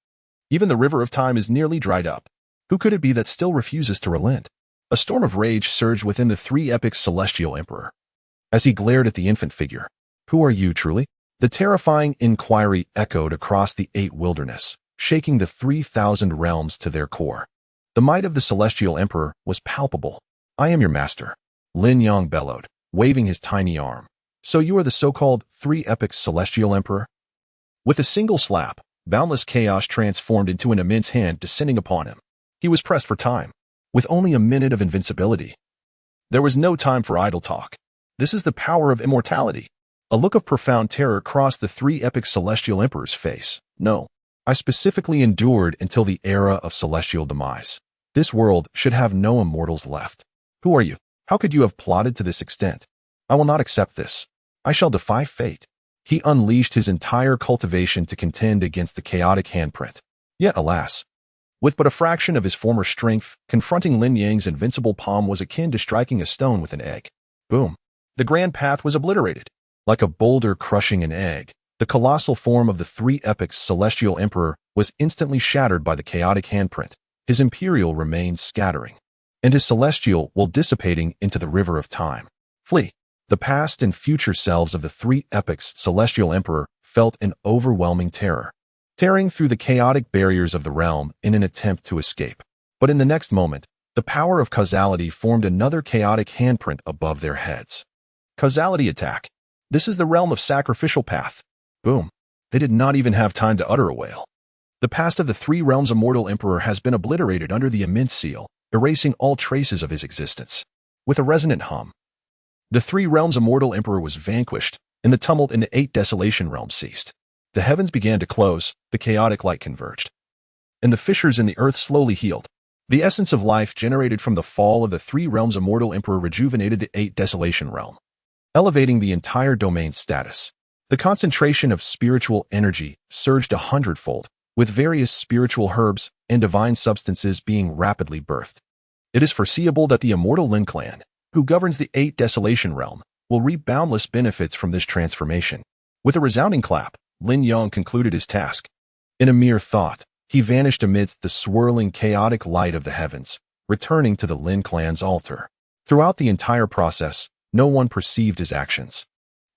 Even the river of time is nearly dried up. Who could it be that still refuses to relent? A storm of rage surged within the three-epic celestial emperor, as he glared at the infant figure. Who are you, truly? The terrifying inquiry echoed across the 8 wilderness, shaking the 3,000 realms to their core. The might of the celestial emperor was palpable. I am your master, Lin Yang bellowed, waving his tiny arm. So you are the so-called three-epic celestial emperor? With a single slap, boundless chaos transformed into an immense hand descending upon him. He was pressed for time, with only a minute of invincibility. There was no time for idle talk. This is the power of immortality. A look of profound terror crossed the three-epic celestial emperor's face. No, I specifically endured until the era of celestial demise. This world should have no immortals left. Who are you? How could you have plotted to this extent? I will not accept this. I shall defy fate. He unleashed his entire cultivation to contend against the chaotic handprint. Yet, alas, With but a fraction of his former strength, confronting Lin Yang's invincible palm was akin to striking a stone with an egg. Boom. The grand path was obliterated. Like a boulder crushing an egg, the colossal form of the three epochs celestial emperor was instantly shattered by the chaotic handprint. His imperial remained scattering, and his celestial will dissipating into the river of time. Flee. The past and future selves of the three epochs celestial emperor felt an overwhelming terror, tearing through the chaotic barriers of the realm in an attempt to escape. But in the next moment, the power of causality formed another chaotic handprint above their heads. Causality attack. This is the realm of sacrificial path. Boom. They did not even have time to utter a wail. The past of the three realms Immortal Emperor has been obliterated under the immense seal, erasing all traces of his existence. With a resonant hum, the three realms Immortal Emperor was vanquished, and the tumult in the eight desolation realms ceased. The heavens began to close, the chaotic light converged, and the fissures in the earth slowly healed. The essence of life generated from the fall of the three realms Immortal Emperor rejuvenated the eight desolation realm, elevating the entire domain's status. The concentration of spiritual energy surged 100-fold, with various spiritual herbs and divine substances being rapidly birthed. It is foreseeable that the immortal Lin clan, who governs the eight desolation realm, will reap boundless benefits from this transformation. With a resounding clap, Lin Yang concluded his task. In a mere thought, he vanished amidst the swirling chaotic light of the heavens, returning to the Lin clan's altar. Throughout the entire process, no one perceived his actions.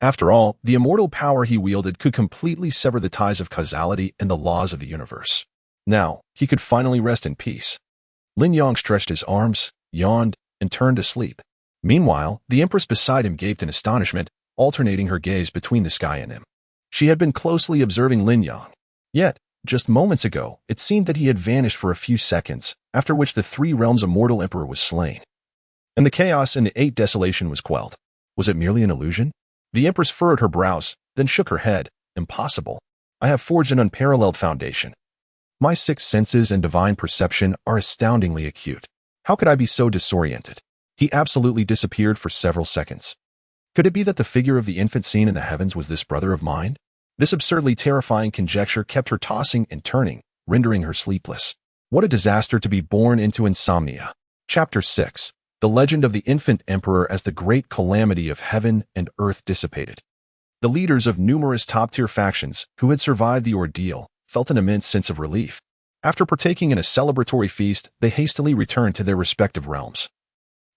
After all, the immortal power he wielded could completely sever the ties of causality and the laws of the universe. Now, he could finally rest in peace. Lin Yang stretched his arms, yawned, and turned to sleep. Meanwhile, the Empress beside him gaped in astonishment, alternating her gaze between the sky and him. She had been closely observing Lin Yang. Yet, just moments ago, it seemed that he had vanished for a few seconds, after which the three realms Immortal Emperor was slain, and the chaos in the eight desolation was quelled. Was it merely an illusion? The Empress furrowed her brows, then shook her head. Impossible. I have forged an unparalleled foundation. My sixth senses and divine perception are astoundingly acute. How could I be so disoriented? He absolutely disappeared for several seconds. Could it be that the figure of the infant seen in the heavens was this brother of mine? This absurdly terrifying conjecture kept her tossing and turning, rendering her sleepless. What a disaster to be born into insomnia. Chapter 6. The legend of the infant emperor as the great calamity of heaven and earth dissipated. The leaders of numerous top-tier factions who had survived the ordeal felt an immense sense of relief. After partaking in a celebratory feast, they hastily returned to their respective realms,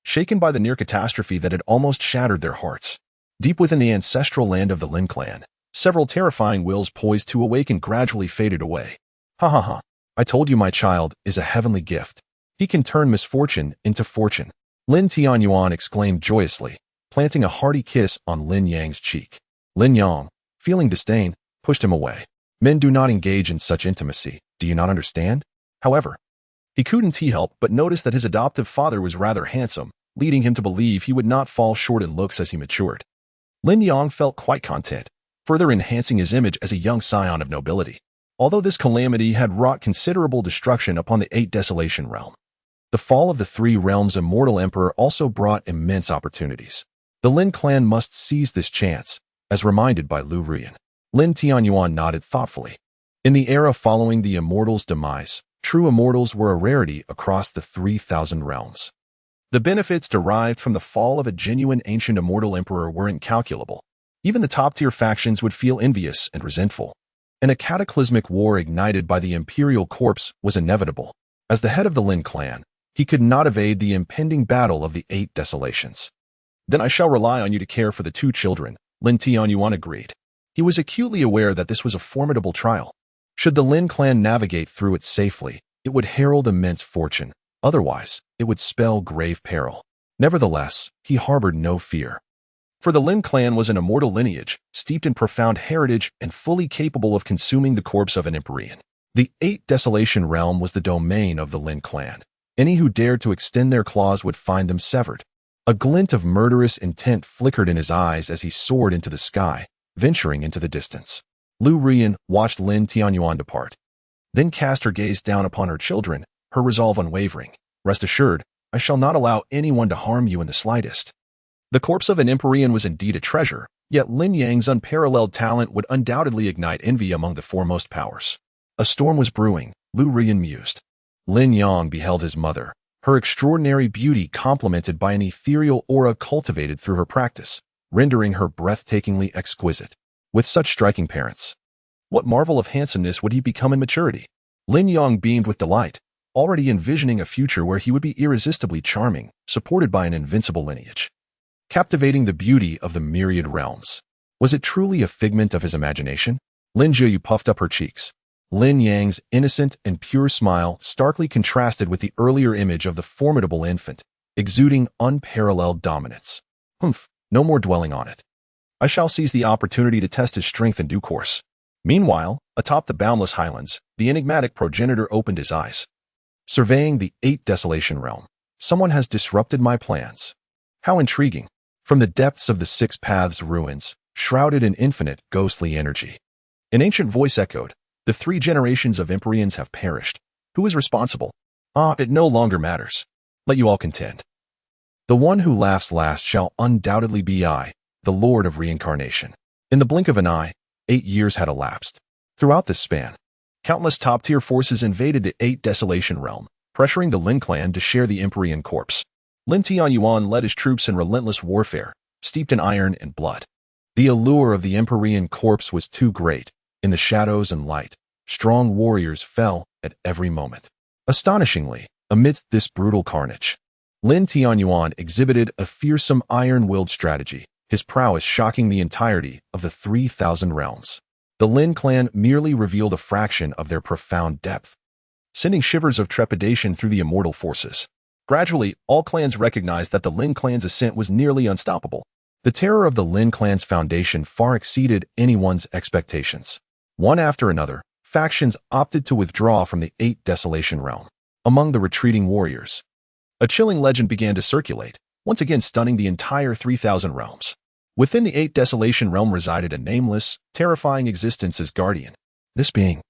shaken by the near catastrophe that had almost shattered their hearts. Deep within the ancestral land of the Lin clan, several terrifying wills poised to awaken gradually faded away. Ha ha ha. I told you my child is a heavenly gift. He can turn misfortune into fortune. Lin Tianyuan exclaimed joyously, planting a hearty kiss on Lin Yang's cheek. Lin Yang, feeling disdain, pushed him away. Men do not engage in such intimacy, do you not understand? However, he couldn't help but notice that his adoptive father was rather handsome, leading him to believe he would not fall short in looks as he matured. Lin Yang felt quite content, further enhancing his image as a young scion of nobility. Although this calamity had wrought considerable destruction upon the eight desolation realm, the fall of the three realms Immortal Emperor also brought immense opportunities. The Lin clan must seize this chance, as reminded by Lu Rian. Lin Tianyuan nodded thoughtfully. In the era following the Immortals' demise, true immortals were a rarity across the 3,000 realms. The benefits derived from the fall of a genuine ancient Immortal Emperor were incalculable. Even the top-tier factions would feel envious and resentful, and a cataclysmic war ignited by the imperial corpse was inevitable. As the head of the Lin clan, he could not evade the impending battle of the eight desolations. Then I shall rely on you to care for the two children, Lin Tianyuan agreed. He was acutely aware that this was a formidable trial. Should the Lin clan navigate through it safely, it would herald immense fortune. Otherwise, it would spell grave peril. Nevertheless, he harbored no fear. For the Lin clan was an immortal lineage, steeped in profound heritage and fully capable of consuming the corpse of an Empyrean. The eight desolation realm was the domain of the Lin clan. Any who dared to extend their claws would find them severed. A glint of murderous intent flickered in his eyes as he soared into the sky, venturing into the distance. Lu Rian watched Lin Tianyuan depart, then cast her gaze down upon her children, her resolve unwavering. Rest assured, I shall not allow anyone to harm you in the slightest. The corpse of an Empyrean was indeed a treasure, yet Lin Yang's unparalleled talent would undoubtedly ignite envy among the foremost powers. A storm was brewing, Lu Rian mused. Lin Yang beheld his mother, her extraordinary beauty complemented by an ethereal aura cultivated through her practice, rendering her breathtakingly exquisite. With such striking parents, what marvel of handsomeness would he become in maturity? Lin Yang beamed with delight, already envisioning a future where he would be irresistibly charming, supported by an invincible lineage. Captivating the beauty of the myriad realms. Was it truly a figment of his imagination? Lin Jiu puffed up her cheeks. Lin Yang's innocent and pure smile starkly contrasted with the earlier image of the formidable infant, exuding unparalleled dominance. Humph, no more dwelling on it. I shall seize the opportunity to test his strength in due course. Meanwhile, atop the boundless highlands, the enigmatic progenitor opened his eyes. Surveying the 8 Desolation realm, someone has disrupted my plans. How intriguing. From the depths of the 6 Paths ruins, shrouded in infinite, ghostly energy. An ancient voice echoed, the 3 generations of Empyreans have perished. Who is responsible? It no longer matters. Let you all contend. The one who laughs last shall undoubtedly be I, the Lord of Reincarnation. In the blink of an eye, 8 years had elapsed. Throughout this span, countless top-tier forces invaded the 8 Desolation realm, pressuring the Lin clan to share the Empyrean corpse. Lin Tianyuan led his troops in relentless warfare, steeped in iron and blood. The allure of the Empyrean corpse was too great. In the shadows and light, strong warriors fell at every moment. Astonishingly, amidst this brutal carnage, Lin Tianyuan exhibited a fearsome iron-willed strategy, his prowess shocking the entirety of the 3,000 realms. The Lin clan merely revealed a fraction of their profound depth, sending shivers of trepidation through the immortal forces. Gradually, all clans recognized that the Lin clan's ascent was nearly unstoppable. The terror of the Lin clan's foundation far exceeded anyone's expectations. One after another, factions opted to withdraw from the 8 Desolation realm. Among the retreating warriors, a chilling legend began to circulate, once again stunning the entire 3,000 realms. Within the 8 Desolation realm resided a nameless, terrifying existence as guardian. This being,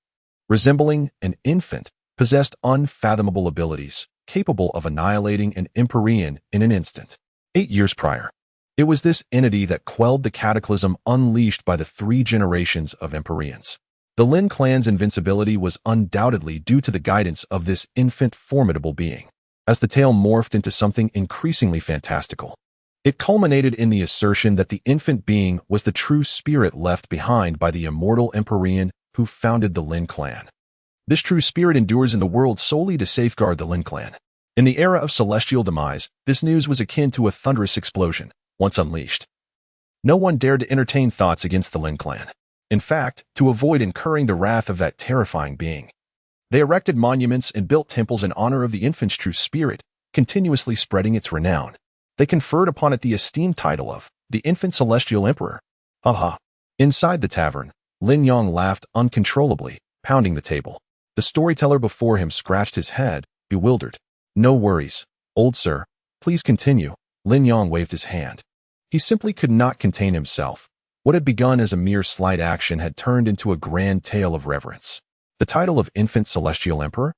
resembling an infant, possessed unfathomable abilities, capable of annihilating an Empyrean in an instant. 8 years prior, it was this entity that quelled the cataclysm unleashed by the 3 generations of Empyreans. The Lin clan's invincibility was undoubtedly due to the guidance of this infant formidable being. As the tale morphed into something increasingly fantastical, it culminated in the assertion that the infant being was the true spirit left behind by the immortal Empyrean who founded the Lin clan. This true spirit endures in the world solely to safeguard the Lin clan. In the era of celestial demise, this news was akin to a thunderous explosion. Once unleashed, no one dared to entertain thoughts against the Lin clan. In fact, to avoid incurring the wrath of that terrifying being, they erected monuments and built temples in honor of the infant's true spirit, continuously spreading its renown. They conferred upon it the esteemed title of the Infant Celestial Emperor. Ha. Inside the tavern, Lin Yang laughed uncontrollably, pounding the table. The storyteller before him scratched his head, bewildered. No worries, old sir. Please continue. Lin Yang waved his hand. He simply could not contain himself. What had begun as a mere slight action had turned into a grand tale of reverence. The title of Infant Celestial Emperor?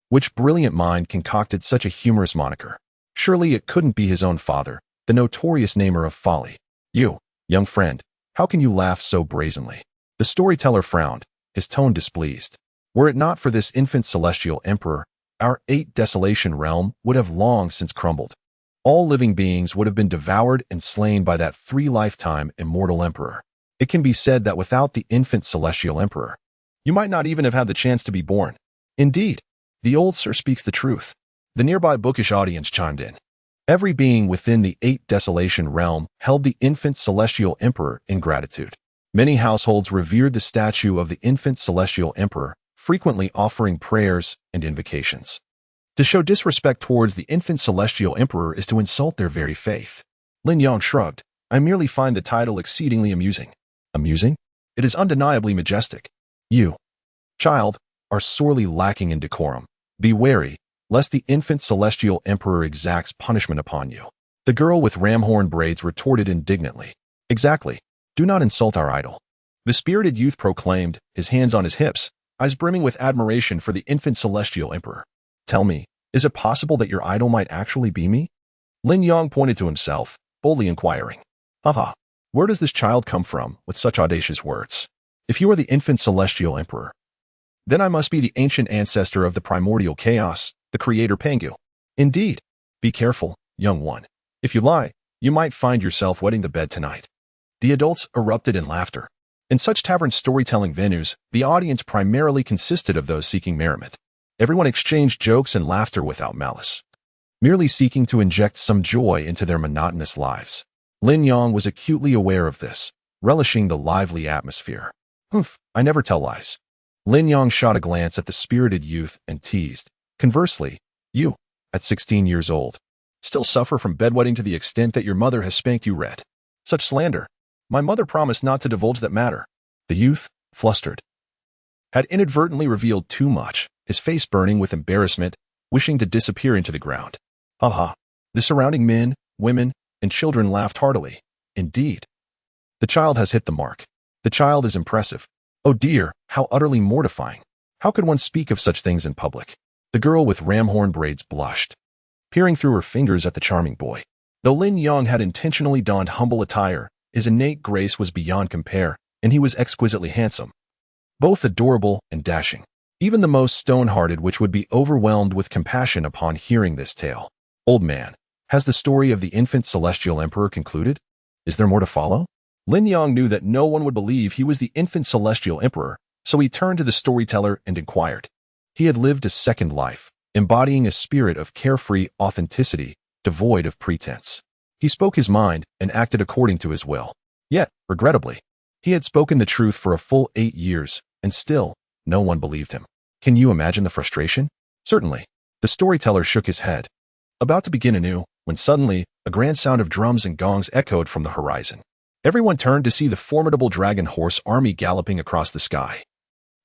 Which brilliant mind concocted such a humorous moniker? Surely it couldn't be his own father, the notorious namer of folly. You, young friend, how can you laugh so brazenly? The storyteller frowned, his tone displeased. Were it not for this Infant Celestial Emperor, our 8 Desolation realm would have long since crumbled. All living beings would have been devoured and slain by that 3-lifetime Immortal Emperor. It can be said that without the Infant Celestial Emperor, you might not even have had the chance to be born. Indeed, the old sir speaks the truth. The nearby bookish audience chimed in. Every being within the 8 Desolation realm held the Infant Celestial Emperor in gratitude. Many households revered the statue of the Infant Celestial Emperor, frequently offering prayers and invocations. To show disrespect towards the Infant Celestial Emperor is to insult their very faith. Lin Yang shrugged. I merely find the title exceedingly amusing. Amusing? It is undeniably majestic. You, child, are sorely lacking in decorum. Be wary, lest the Infant Celestial Emperor exacts punishment upon you. The girl with ramhorn braids retorted indignantly. Exactly. Do not insult our idol. The spirited youth proclaimed, his hands on his hips, eyes brimming with admiration for the Infant Celestial Emperor. Tell me, is it possible that your idol might actually be me? Lin Yang pointed to himself, boldly inquiring. Haha, where does this child come from with such audacious words? If you are the Infant Celestial Emperor, Then I must be the ancient ancestor of the primordial chaos, the creator Pangu. Indeed. Be careful, young one. If you lie, you might find yourself wetting the bed tonight. The adults erupted in laughter. In such tavern storytelling venues, the audience primarily consisted of those seeking merriment. Everyone exchanged jokes and laughter without malice, merely seeking to inject some joy into their monotonous lives. Lin Yang was acutely aware of this, relishing the lively atmosphere. Humph, I never tell lies. Lin Yang shot a glance at the spirited youth and teased. Conversely, you, at 16 years old, still suffer from bedwetting to the extent that your mother has spanked you red. Such slander. My mother promised not to divulge that matter. The youth, flustered, had inadvertently revealed too much, his face burning with embarrassment, wishing to disappear into the ground. Ha. The surrounding men, women, and children laughed heartily. Indeed. The child has hit the mark. The child is impressive. Oh dear, how utterly mortifying. How could one speak of such things in public? The girl with ramhorn braids blushed, peering through her fingers at the charming boy. Though Lin Yang had intentionally donned humble attire, his innate grace was beyond compare, and he was exquisitely handsome. Both adorable and dashing. Even the most stone-hearted which would be overwhelmed with compassion upon hearing this tale. Old man, has the story of the infant celestial emperor concluded? Is there more to follow? Lin Yang knew that no one would believe he was the infant celestial emperor, so he turned to the storyteller and inquired. He had lived a second life, embodying a spirit of carefree authenticity, devoid of pretense. He spoke his mind and acted according to his will. Yet, regrettably, he had spoken the truth for a full 8 years, and still, no one believed him. Can you imagine the frustration? Certainly. The storyteller shook his head, about to begin anew, when suddenly, a grand sound of drums and gongs echoed from the horizon. Everyone turned to see the formidable dragon horse army galloping across the sky,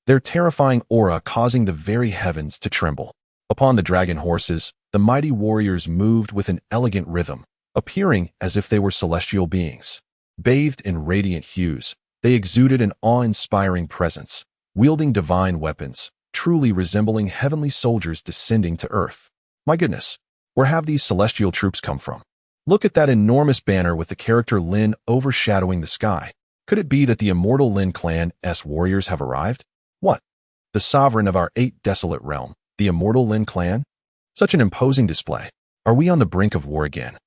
their terrifying aura causing the very heavens to tremble. Upon the dragon horses, the mighty warriors moved with an elegant rhythm, appearing as if they were celestial beings. Bathed in radiant hues, they exuded an awe-inspiring presence, wielding divine weapons, truly resembling heavenly soldiers descending to earth. My goodness, where have these celestial troops come from? Look at that enormous banner with the character Lin overshadowing the sky. Could it be that the immortal Lin clan's warriors have arrived? What? The sovereign of our 8 desolate realm, the immortal Lin clan? Such an imposing display. Are we on the brink of war again?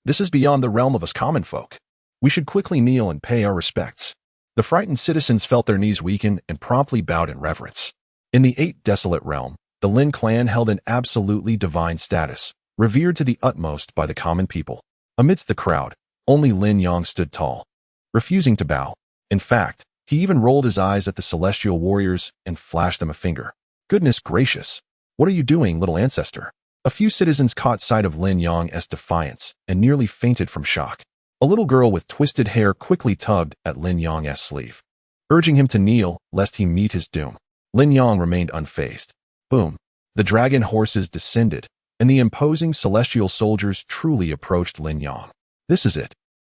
This is beyond the realm of us common folk. We should quickly kneel and pay our respects. The frightened citizens felt their knees weaken and promptly bowed in reverence. In the 8 desolate realm, the Lin clan held an absolutely divine status, revered to the utmost by the common people. Amidst the crowd, only Lin Yang stood tall, refusing to bow. In fact, he even rolled his eyes at the celestial warriors and flashed them a finger. Goodness gracious! What are you doing, little ancestor? A few citizens caught sight of Lin Yang's defiance and nearly fainted from shock. A little girl with twisted hair quickly tugged at Lin Yang's sleeve, urging him to kneel lest he meet his doom. Lin Yang remained unfazed. Boom! The dragon horses descended, and the imposing celestial soldiers truly approached Lin Yang. This is it.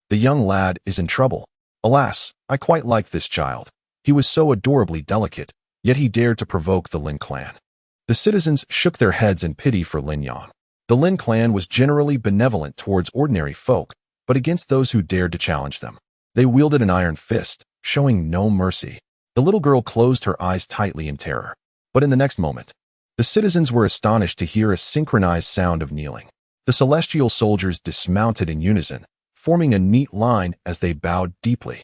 The young lad is in trouble. Alas, I quite liked this child. He was so adorably delicate, yet he dared to provoke the Lin clan. The citizens shook their heads in pity for Lin Yang. The Lin clan was generally benevolent towards ordinary folk, but against those who dared to challenge them, they wielded an iron fist, showing no mercy. The little girl closed her eyes tightly in terror. But in the next moment, the citizens were astonished to hear a synchronized sound of kneeling. The celestial soldiers dismounted in unison, forming a neat line as they bowed deeply.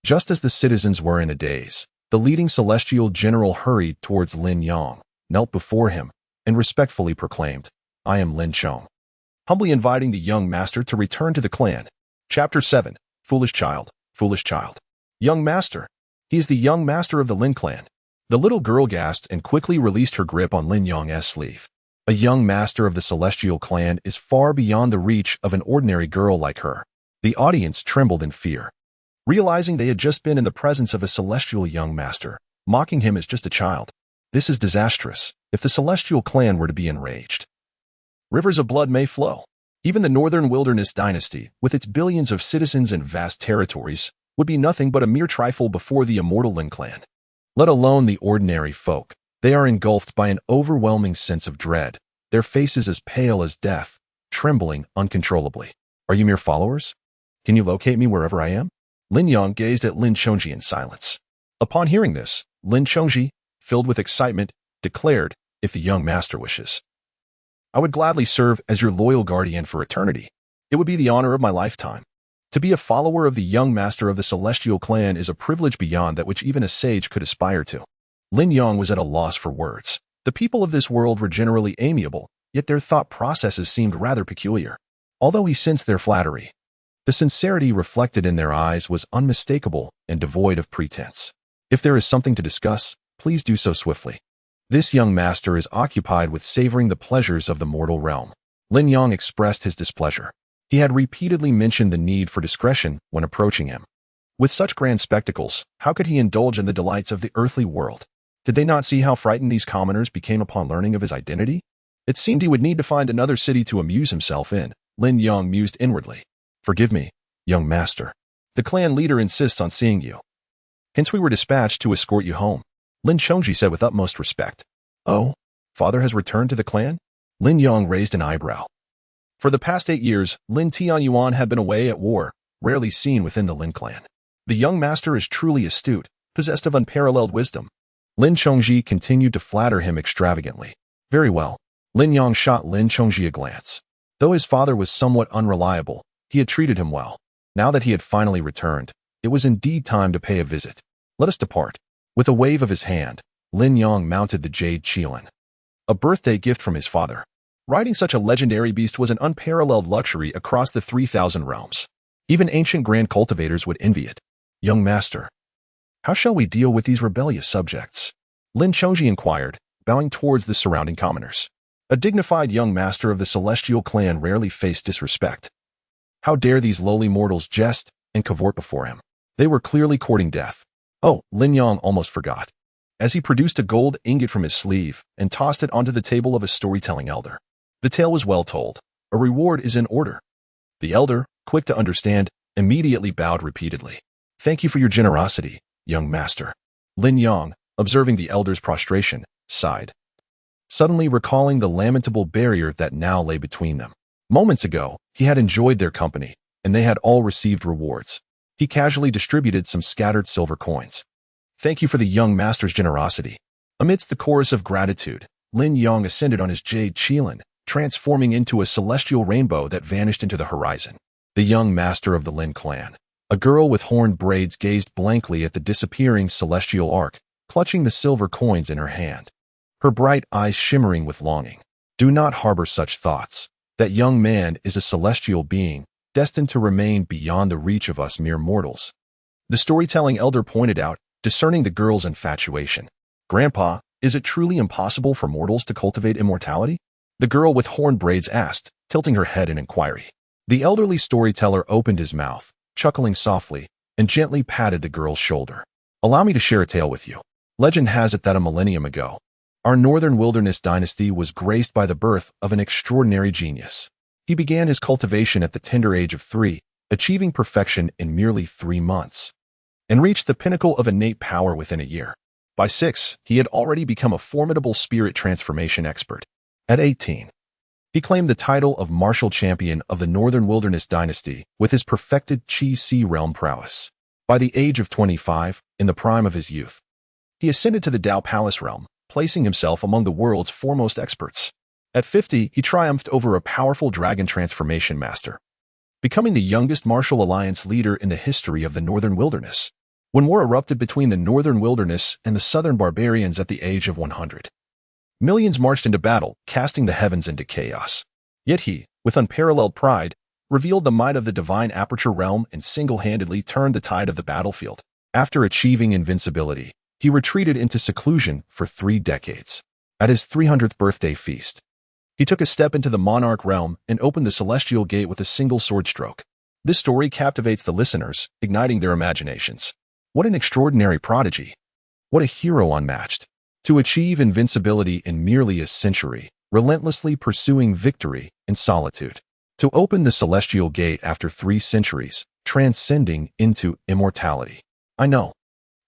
Just as the citizens were in a daze, the leading celestial general hurried towards Lin Yang, knelt before him, and respectfully proclaimed, I am Lin Chong, humbly inviting the young master to return to the clan. Chapter 7. Foolish Child, Foolish Child. Young Master. He is the young master of the Lin clan. The little girl gasped and quickly released her grip on Lin Yang's sleeve. A young master of the celestial clan is far beyond the reach of an ordinary girl like her. The audience trembled in fear, realizing they had just been in the presence of a celestial young master, mocking him as just a child. This is disastrous, if the celestial clan were to be enraged. Rivers of blood may flow. Even the Northern Wilderness dynasty, with its billions of citizens and vast territories, would be nothing but a mere trifle before the immortal Lin clan. Let alone the ordinary folk. They are engulfed by an overwhelming sense of dread, their faces as pale as death, trembling uncontrollably. Are you mere followers? Can you locate me wherever I am? Lin Yang gazed at Lin Chongji in silence. Upon hearing this, Lin Chongji, filled with excitement, declared, "If the young master wishes, I would gladly serve as your loyal guardian for eternity. It would be the honor of my lifetime. To be a follower of the young master of the Celestial Clan is a privilege beyond that which even a sage could aspire to." Lin Yang was at a loss for words. The people of this world were generally amiable, yet their thought processes seemed rather peculiar. Although he sensed their flattery, the sincerity reflected in their eyes was unmistakable and devoid of pretense. "If there is something to discuss, please do so swiftly. This young master is occupied with savoring the pleasures of the mortal realm." Lin Yang expressed his displeasure. He had repeatedly mentioned the need for discretion when approaching him. With such grand spectacles, how could he indulge in the delights of the earthly world? Did they not see how frightened these commoners became upon learning of his identity? It seemed he would need to find another city to amuse himself in. Lin Yang mused inwardly. "Forgive me, young master. The clan leader insists on seeing you. Hence we were dispatched to escort you home," Lin Chongji said with utmost respect. "Oh, father has returned to the clan?" Lin Yang raised an eyebrow. For the past 8 years, Lin Tianyuan had been away at war, rarely seen within the Lin clan. The young master is truly astute, possessed of unparalleled wisdom. Lin Chongji continued to flatter him extravagantly. "Very well." Lin Yang shot Lin Chongji a glance. Though his father was somewhat unreliable, he had treated him well. Now that he had finally returned, it was indeed time to pay a visit. "Let us depart." With a wave of his hand, Lin Yang mounted the jade Qilin, a birthday gift from his father. Riding such a legendary beast was an unparalleled luxury across the 3,000 realms. Even ancient grand cultivators would envy it. "Young master, how shall we deal with these rebellious subjects?" Lin Chongji inquired, bowing towards the surrounding commoners. A dignified young master of the Celestial Clan rarely faced disrespect. How dare these lowly mortals jest and cavort before him? They were clearly courting death. "Oh," Lin Yang almost forgot, as he produced a gold ingot from his sleeve and tossed it onto the table of a storytelling elder. The tale was well told. A reward is in order. The elder, quick to understand, immediately bowed repeatedly. "Thank you for your generosity, young master." Lin Yang, observing the elder's prostration, sighed, suddenly recalling the lamentable barrier that now lay between them. Moments ago, he had enjoyed their company, and they had all received rewards. He casually distributed some scattered silver coins. "Thank you for the young master's generosity." Amidst the chorus of gratitude, Lin Yang ascended on his jade Qilin, transforming into a celestial rainbow that vanished into the horizon. The young master of the Lin clan, a girl with horned braids, gazed blankly at the disappearing celestial arc, clutching the silver coins in her hand, her bright eyes shimmering with longing. "Do not harbor such thoughts. That young man is a celestial being, destined to remain beyond the reach of us mere mortals," the storytelling elder pointed out, discerning the girl's infatuation. "Grandpa, is it truly impossible for mortals to cultivate immortality?" the girl with horned braids asked, tilting her head in inquiry. The elderly storyteller opened his mouth, chuckling softly, and gently patted the girl's shoulder. "Allow me to share a tale with you. Legend has it that a millennium ago, our northern wilderness dynasty was graced by the birth of an extraordinary genius. He began his cultivation at the tender age of 3, achieving perfection in merely 3 months, and reached the pinnacle of innate power within a year. By 6, he had already become a formidable spirit transformation expert. At 18, he claimed the title of martial champion of the Northern Wilderness Dynasty with his perfected Qi Sea realm prowess. By the age of 25, in the prime of his youth, he ascended to the Dao Palace realm, placing himself among the world's foremost experts. At 50, he triumphed over a powerful dragon transformation master, becoming the youngest martial alliance leader in the history of the Northern Wilderness. When war erupted between the Northern Wilderness and the Southern barbarians at the age of 100, millions marched into battle, casting the heavens into chaos. Yet he, with unparalleled pride, revealed the might of the divine aperture realm and single-handedly turned the tide of the battlefield. After achieving invincibility, he retreated into seclusion for 3 decades. At his 300th birthday feast, he took a step into the monarch realm and opened the celestial gate with a single sword stroke. This story captivates the listeners, igniting their imaginations. What an extraordinary prodigy! What a hero unmatched! To achieve invincibility in merely a century, relentlessly pursuing victory in solitude. To open the celestial gate after 3 centuries, transcending into immortality. I know.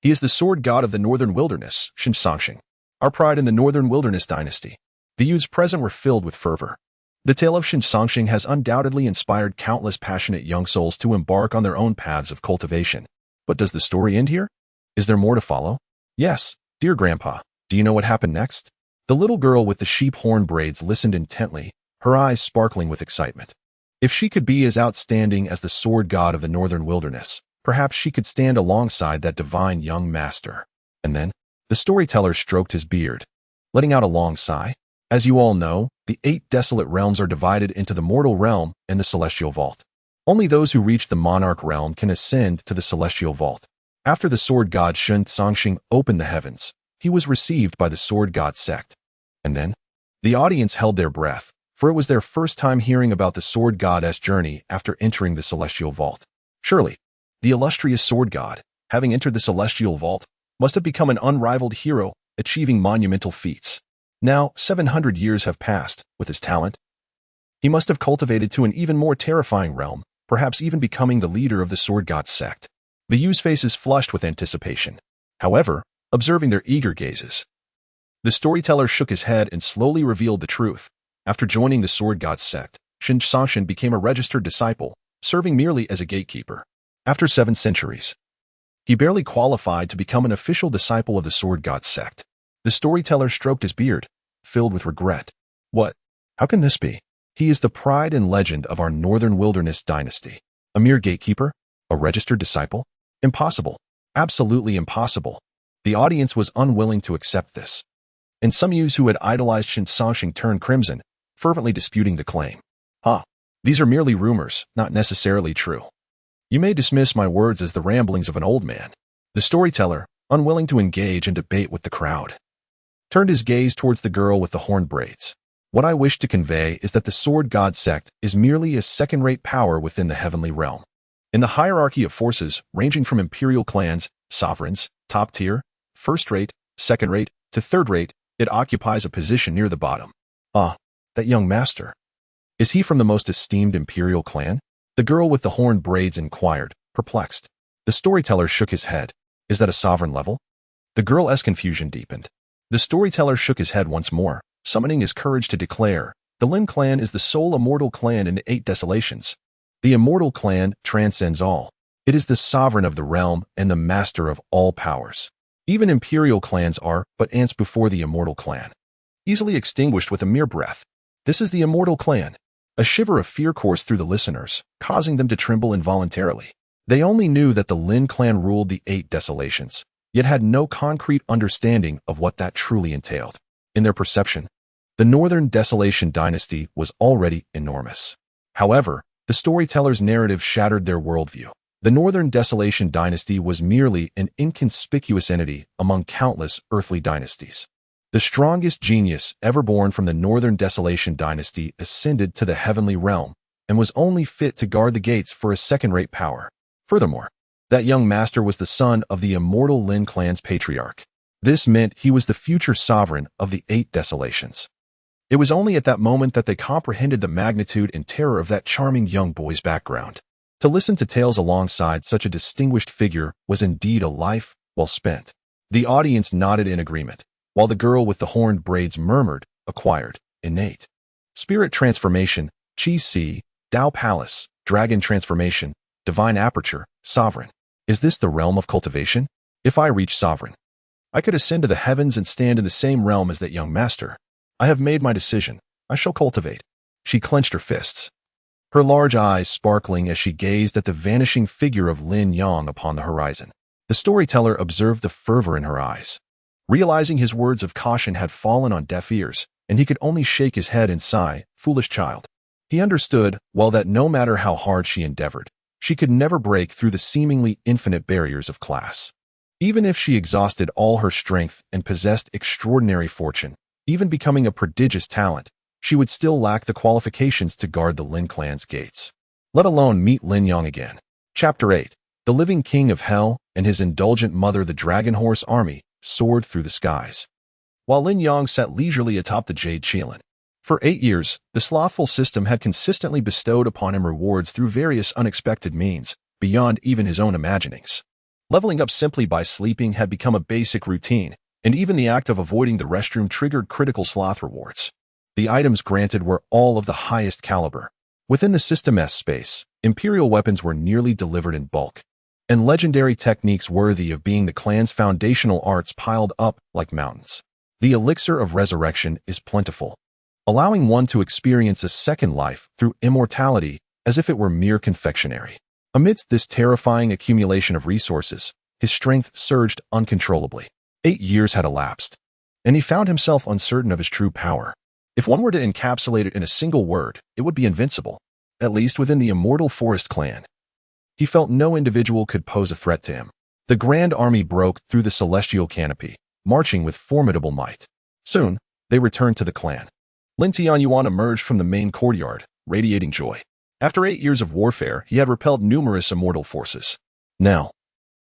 He is the sword god of the Northern Wilderness, Shinsangshin, our pride in the Northern Wilderness dynasty. The youths present were filled with fervor. The tale of Shinsangshin has undoubtedly inspired countless passionate young souls to embark on their own paths of cultivation. But does the story end here? Is there more to follow? Yes, dear Grandpa. Do you know what happened next? The little girl with the sheep horn braids listened intently, her eyes sparkling with excitement. If she could be as outstanding as the sword god of the northern wilderness, perhaps she could stand alongside that divine young master. And then, the storyteller stroked his beard, letting out a long sigh. As you all know, the 8 desolate realms are divided into the mortal realm and the celestial vault. Only those who reach the monarch realm can ascend to the celestial vault. After the sword god Shun Tsangxing opened the heavens, he was received by the sword god sect. And then, the audience held their breath, for it was their first time hearing about the sword god's journey after entering the celestial vault. Surely, the illustrious sword god, having entered the celestial vault, must have become an unrivaled hero, achieving monumental feats. Now, 700 years have passed. With his talent, he must have cultivated to an even more terrifying realm, perhaps even becoming the leader of the sword god sect. The youth's faces flushed with anticipation. However, observing their eager gazes, the storyteller shook his head and slowly revealed the truth. After joining the sword god sect, Shin Sangshan became a registered disciple, serving merely as a gatekeeper. After 7 centuries, he barely qualified to become an official disciple of the sword god sect. The storyteller stroked his beard, filled with regret. What? How can this be? He is the pride and legend of our northern wilderness dynasty. A mere gatekeeper? A registered disciple? Impossible. Absolutely impossible. The audience was unwilling to accept this, and some youths who had idolized Shin Sangshan turned crimson, fervently disputing the claim. These are merely rumors, not necessarily true. You may dismiss my words as the ramblings of an old man. The storyteller, unwilling to engage in debate with the crowd, turned his gaze towards the girl with the horned braids. What I wish to convey is that the sword god sect is merely a second-rate power within the heavenly realm. In the hierarchy of forces ranging from imperial clans, sovereigns, top tier, first-rate, second-rate, to third-rate, it occupies a position near the bottom. That young master. Is he from the most esteemed imperial clan? The girl with the horned braids inquired, perplexed. The storyteller shook his head. Is that a sovereign level? The girl's confusion deepened. The storyteller shook his head once more, summoning his courage to declare, the Lin clan is the sole immortal clan in the 8 desolations. The immortal clan transcends all. It is the sovereign of the realm and the master of all powers. Even imperial clans are but ants before the immortal clan, easily extinguished with a mere breath. This is the immortal clan. A shiver of fear coursed through the listeners, causing them to tremble involuntarily. They only knew that the Lin clan ruled the 8 desolations, yet had no concrete understanding of what that truly entailed. In their perception, the Northern Desolation dynasty was already enormous. However, the storyteller's narrative shattered their worldview. The Northern Desolation dynasty was merely an inconspicuous entity among countless earthly dynasties. The strongest genius ever born from the Northern Desolation dynasty ascended to the heavenly realm and was only fit to guard the gates for a second-rate power. Furthermore, that young master was the son of the immortal Lin clan's patriarch. This meant he was the future sovereign of the 8 desolations. It was only at that moment that they comprehended the magnitude and terror of that charming young boy's background. To listen to tales alongside such a distinguished figure was indeed a life well spent. The audience nodded in agreement, while the girl with the horned braids murmured, acquired, innate. Spirit transformation, Qi Si, Tao Palace, Dragon transformation, Divine aperture, sovereign. Is this the realm of cultivation? If I reach sovereign, I could ascend to the heavens and stand in the same realm as that young master. I have made my decision. I shall cultivate. She clenched her fists, her large eyes sparkling as she gazed at the vanishing figure of Lin Yang upon the horizon. The storyteller observed the fervor in her eyes, realizing his words of caution had fallen on deaf ears, and he could only shake his head and sigh, foolish child. He understood, well, that no matter how hard she endeavored, she could never break through the seemingly infinite barriers of class. Even if she exhausted all her strength and possessed extraordinary fortune, even becoming a prodigious talent, she would still lack the qualifications to guard the Lin clan's gates, let alone meet Lin Yang again. Chapter 8. The living king of hell and his indulgent mother the dragon horse army soared through the skies, while Lin Yang sat leisurely atop the jade Qilin. For 8 years, the slothful system had consistently bestowed upon him rewards through various unexpected means, beyond even his own imaginings. Leveling up simply by sleeping had become a basic routine, and even the act of avoiding the restroom triggered critical sloth rewards. The items granted were all of the highest caliber. Within the system's space, imperial weapons were nearly delivered in bulk, and legendary techniques worthy of being the clan's foundational arts piled up like mountains. The elixir of resurrection is plentiful, allowing one to experience a second life through immortality as if it were mere confectionery. Amidst this terrifying accumulation of resources, his strength surged uncontrollably. 8 years had elapsed, and he found himself uncertain of his true power. If one were to encapsulate it in a single word, it would be invincible, at least within the Immortal Forest clan. He felt no individual could pose a threat to him. The grand army broke through the celestial canopy, marching with formidable might. Soon, they returned to the clan. Lin Tianyuan emerged from the main courtyard, radiating joy. After 8 years of warfare, he had repelled numerous immortal forces. Now,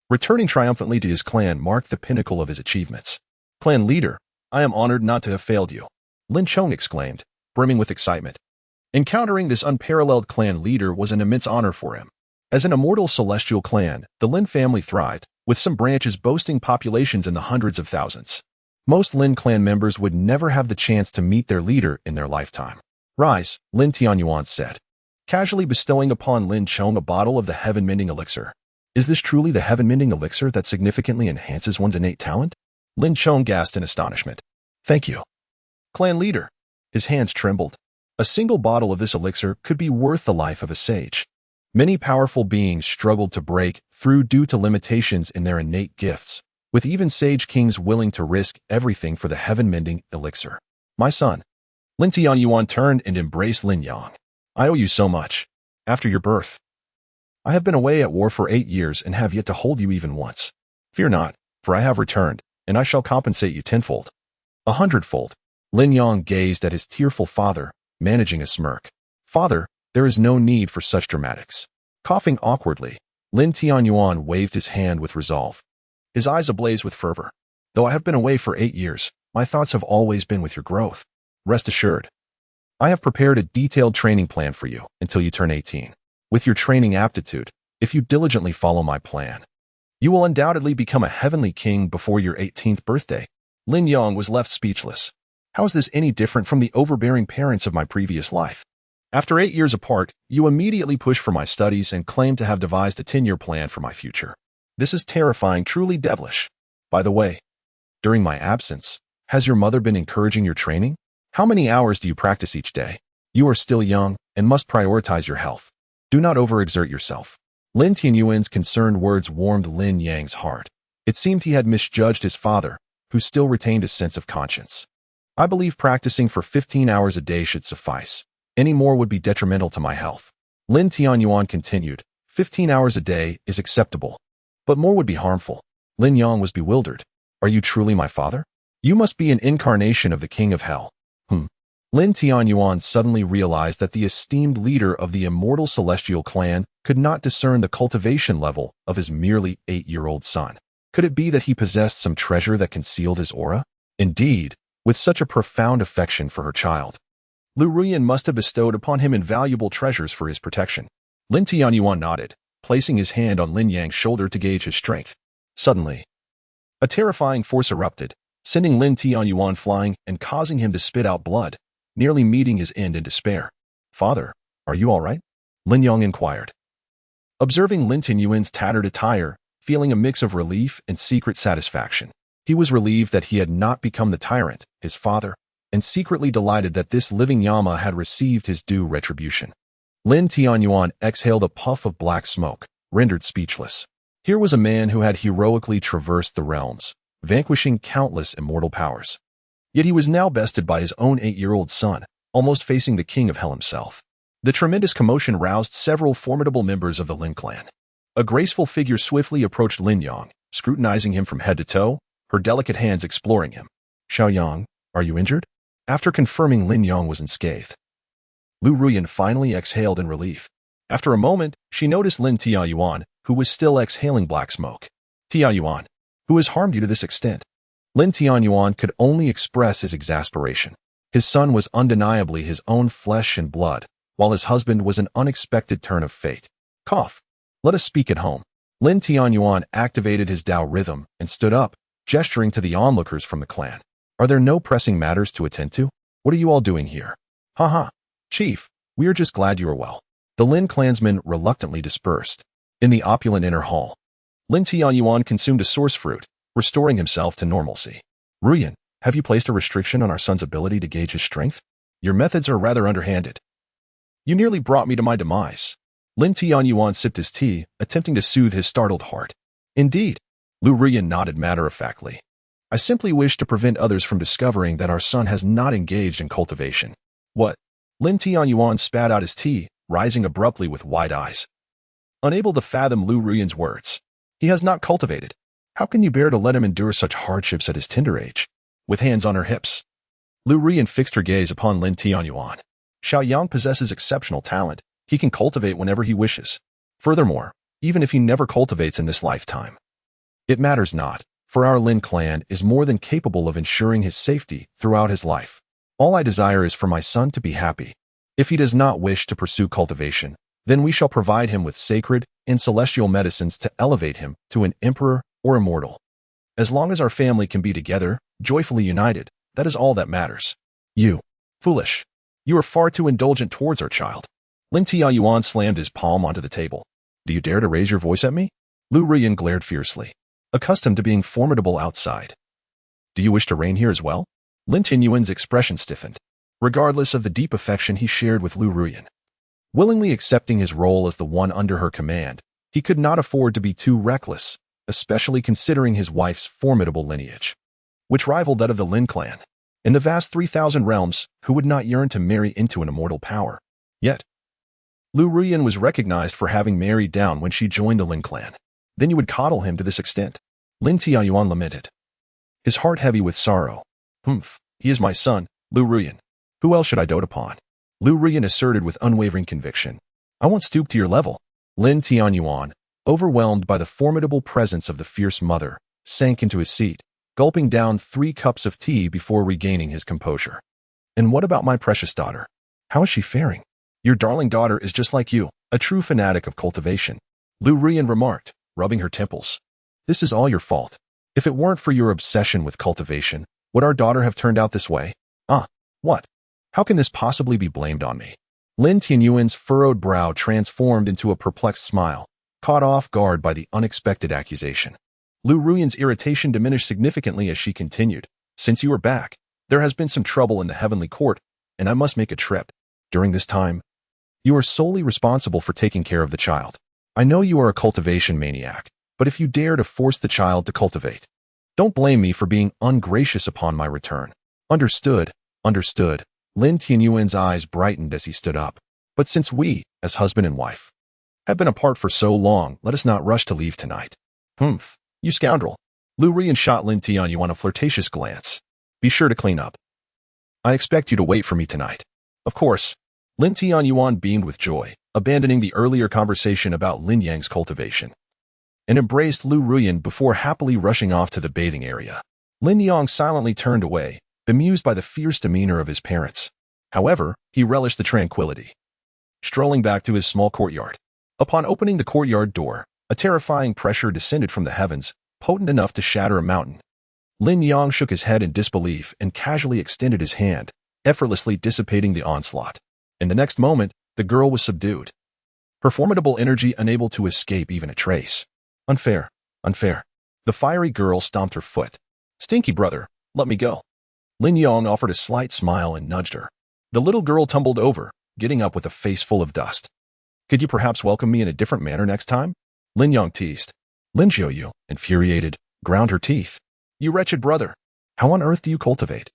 returning triumphantly to his clan marked the pinnacle of his achievements. Clan leader, I am honored not to have failed you, Lin Chong exclaimed, brimming with excitement. Encountering this unparalleled clan leader was an immense honor for him. As an immortal celestial clan, the Lin family thrived, with some branches boasting populations in the hundreds of thousands. Most Lin clan members would never have the chance to meet their leader in their lifetime. Rise, Lin Tianyuan said, casually bestowing upon Lin Chong a bottle of the heaven-mending elixir. Is this truly the heaven-mending elixir that significantly enhances one's innate talent? Lin Chong gasped in astonishment. Thank you, clan leader. His hands trembled. A single bottle of this elixir could be worth the life of a sage. Many powerful beings struggled to break through due to limitations in their innate gifts, with even sage kings willing to risk everything for the heaven-mending elixir. My son. Lin Tianyuan turned and embraced Lin Yang. I owe you so much. After your birth, I have been away at war for 8 years and have yet to hold you even once. Fear not, for I have returned, and I shall compensate you tenfold. 100-fold. Lin Yang gazed at his tearful father, managing a smirk. Father, there is no need for such dramatics. Coughing awkwardly, Lin Tianyuan waved his hand with resolve, his eyes ablaze with fervor. Though I have been away for 8 years, my thoughts have always been with your growth. Rest assured, I have prepared a detailed training plan for you until you turn 18. With your training aptitude, if you diligently follow my plan, you will undoubtedly become a heavenly king before your 18th birthday. Lin Yang was left speechless. How is this any different from the overbearing parents of my previous life? After 8 years apart, you immediately push for my studies and claim to have devised a 10-year plan for my future. This is terrifying, truly devilish. By the way, during my absence, has your mother been encouraging your training? How many hours do you practice each day? You are still young and must prioritize your health. Do not overexert yourself. Lin Tianyuan's concerned words warmed Lin Yang's heart. It seemed he had misjudged his father, who still retained a sense of conscience. I believe practicing for 15 hours a day should suffice. Any more would be detrimental to my health. Lin Tianyuan continued, 15 hours a day is acceptable, but more would be harmful. Lin Yang was bewildered. Are you truly my father? You must be an incarnation of the king of hell. Lin Tianyuan suddenly realized that the esteemed leader of the immortal celestial clan could not discern the cultivation level of his merely 8-year-old son. Could it be that he possessed some treasure that concealed his aura? Indeed, with such a profound affection for her child, Lu Ruyan must have bestowed upon him invaluable treasures for his protection. Lin Tianyuan nodded, placing his hand on Lin Yang's shoulder to gauge his strength. Suddenly, a terrifying force erupted, sending Lin Tianyuan flying and causing him to spit out blood, nearly meeting his end in despair. Father, are you all right? Lin Yang inquired. Observing Lin Tianyuan's tattered attire, feeling a mix of relief and secret satisfaction, he was relieved that he had not become the tyrant, his father, and secretly delighted that this living Yama had received his due retribution. Lin Tianyuan exhaled a puff of black smoke, rendered speechless. Here was a man who had heroically traversed the realms, vanquishing countless immortal powers. Yet he was now bested by his own 8-year-old son, almost facing the king of hell himself. The tremendous commotion roused several formidable members of the Lin clan. A graceful figure swiftly approached Lin Yang, scrutinizing him from head to toe, her delicate hands exploring him. Xiaoyang, are you injured? After confirming Lin Yang was unscathed, Lu Ruyan finally exhaled in relief. After a moment, she noticed Lin Tianyuan, who was still exhaling black smoke. Tianyuan, who has harmed you to this extent? Lin Tianyuan could only express his exasperation. His son was undeniably his own flesh and blood, while his husband was an unexpected turn of fate. Cough. Let us speak at home. Lin Tianyuan activated his Tao rhythm and stood up, gesturing to the onlookers from the clan. Are there no pressing matters to attend to? What are you all doing here? Haha. Chief, we are just glad you are well. The Lin clansmen reluctantly dispersed. In the opulent inner hall, Lin Tianyuan consumed a source fruit, restoring himself to normalcy. Ruyan, Have you placed a restriction on our son's ability to gauge his strength? Your methods are rather underhanded. You nearly brought me to my demise. Lin Tianyuan sipped his tea, attempting to soothe his startled heart. Indeed. Lu Ruyan nodded matter-of-factly. I simply wish to prevent others from discovering that our son has not engaged in cultivation. What? Lin Tianyuan spat out his tea, rising abruptly with wide eyes. Unable to fathom Lu Ruyan's words. He has not cultivated. How can you bear to let him endure such hardships at his tender age? With hands on her hips. Lu Ruyan fixed her gaze upon Lin Tianyuan. Xiaoyang possesses exceptional talent. He can cultivate whenever he wishes. Furthermore, even if he never cultivates in this lifetime, it matters not, for our Lin clan is more than capable of ensuring his safety throughout his life. All I desire is for my son to be happy. If he does not wish to pursue cultivation, then we shall provide him with sacred and celestial medicines to elevate him to an emperor or immortal. As long as our family can be together, joyfully united, that is all that matters. You, foolish. You are far too indulgent towards our child. Lin Tianyuan slammed his palm onto the table. Do you dare to raise your voice at me? Lu Ruyan glared fiercely, accustomed to being formidable outside. Do you wish to reign here as well? Lin Tianyuan's expression stiffened, regardless of the deep affection he shared with Lu Ruyan. Willingly accepting his role as the one under her command, he could not afford to be too reckless, especially considering his wife's formidable lineage, which rivaled that of the Lin clan. In the vast 3,000 realms, who would not yearn to marry into an immortal power? Yet, Lu Ruyan was recognized for having married down when she joined the Lin clan. Then you would coddle him to this extent? Lin Tianyuan lamented, his heart heavy with sorrow. He is my son, Lu Ruyan. Who else should I dote upon? Lu Ruyan asserted with unwavering conviction. I won't stoop to your level. Lin Tianyuan, overwhelmed by the formidable presence of the fierce mother, sank into his seat, gulping down 3 cups of tea before regaining his composure. And what about my precious daughter? How is she faring? Your darling daughter is just like you, a true fanatic of cultivation. Lu Ruyan remarked, rubbing her temples. This is all your fault. If it weren't for your obsession with cultivation, would our daughter have turned out this way? What? How can this possibly be blamed on me? Lin Tianyuan's furrowed brow transformed into a perplexed smile, caught off guard by the unexpected accusation. Lu Ruyan's irritation diminished significantly as she continued. Since you are back, there has been some trouble in the heavenly court, and I must make a trip. During this time, you are solely responsible for taking care of the child. I know you are a cultivation maniac, but if you dare to force the child to cultivate, don't blame me for being ungracious upon my return. Understood. Lin Tianyuan's eyes brightened as he stood up. But since we, as husband and wife, have been apart for so long, let us not rush to leave tonight. You scoundrel. Lu Ruyan shot Lin Tianyuan a flirtatious glance. Be sure to clean up. I expect you to wait for me tonight. Of course. Lin Tianyuan beamed with joy, abandoning the earlier conversation about Lin Yang's cultivation, and embraced Lu Ruyan before happily rushing off to the bathing area. Lin Yang silently turned away, bemused by the fierce demeanor of his parents. However, he relished the tranquility. Strolling back to his small courtyard. Upon opening the courtyard door, a terrifying pressure descended from the heavens, potent enough to shatter a mountain. Lin Yang shook his head in disbelief and casually extended his hand, effortlessly dissipating the onslaught. In the next moment, the girl was subdued, her formidable energy unable to escape even a trace. Unfair. The fiery girl stomped her foot. Stinky brother, let me go. Lin Yang offered a slight smile and nudged her. The little girl tumbled over, getting up with a face full of dust. Could you perhaps welcome me in a different manner next time? Lin Yang teased. Lin Jiuyu, infuriated, ground her teeth. You wretched brother. How on earth do you cultivate?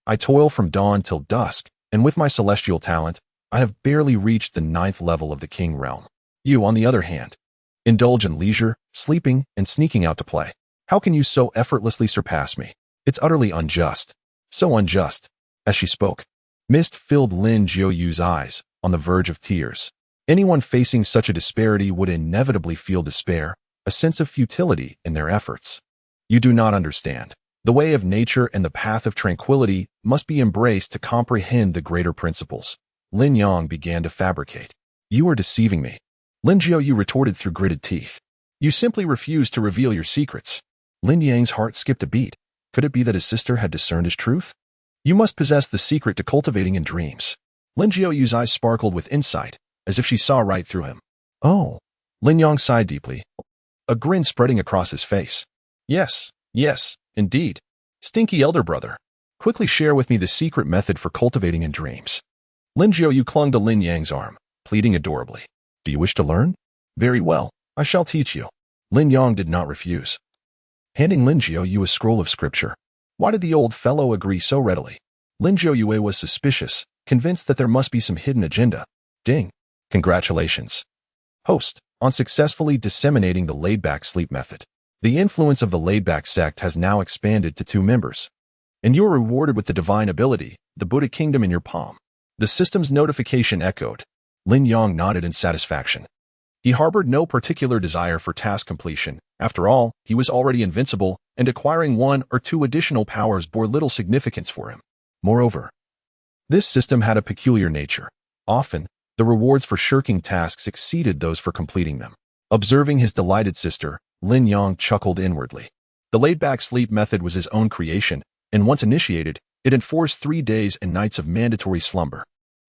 I toil from dawn till dusk, and with my celestial talent, I have barely reached the 9th level of the king realm. You, on the other hand, indulge in leisure, sleeping, and sneaking out to play. How can you so effortlessly surpass me? It's utterly unjust. So unjust. As she spoke, mist filled Lin Jiuyu's eyes, on the verge of tears. Anyone facing such a disparity would inevitably feel despair, a sense of futility in their efforts. You do not understand. The way of nature and the path of tranquility must be embraced to comprehend the greater principles. Lin Yang began to fabricate. You are deceiving me. Lin Jiuyu retorted through gritted teeth. You simply refuse to reveal your secrets. Lin Yang's heart skipped a beat. Could it be that his sister had discerned his truth? You must possess the secret to cultivating in dreams. Lin Jiuyu's eyes sparkled with insight, as if she saw right through him. Oh. Lin Yang sighed deeply, a grin spreading across his face. Yes, indeed. Stinky elder brother. Quickly share with me the secret method for cultivating in dreams. Lin Jiu clung to Lin Yang's arm, pleading adorably. Do you wish to learn? Very well, I shall teach you. Lin Yang did not refuse, handing Lin Jiu a scroll of scripture. Why did the old fellow agree so readily? Lin Jiu was suspicious, convinced that there must be some hidden agenda. Ding. Congratulations, host, on successfully disseminating the laid-back sleep method. The influence of the laid-back sect has now expanded to 2 members, and you are rewarded with the divine ability, the Buddha Kingdom, in your palm. The system's notification echoed. Lin Yang nodded in satisfaction. He harbored no particular desire for task completion. After all, he was already invincible, and acquiring 1 or 2 additional powers bore little significance for him. Moreover, this system had a peculiar nature. Often, the rewards for shirking tasks exceeded those for completing them. Observing his delighted sister, Lin Yang chuckled inwardly. The laid-back sleep method was his own creation, and once initiated, it enforced 3 days and nights of mandatory slumber.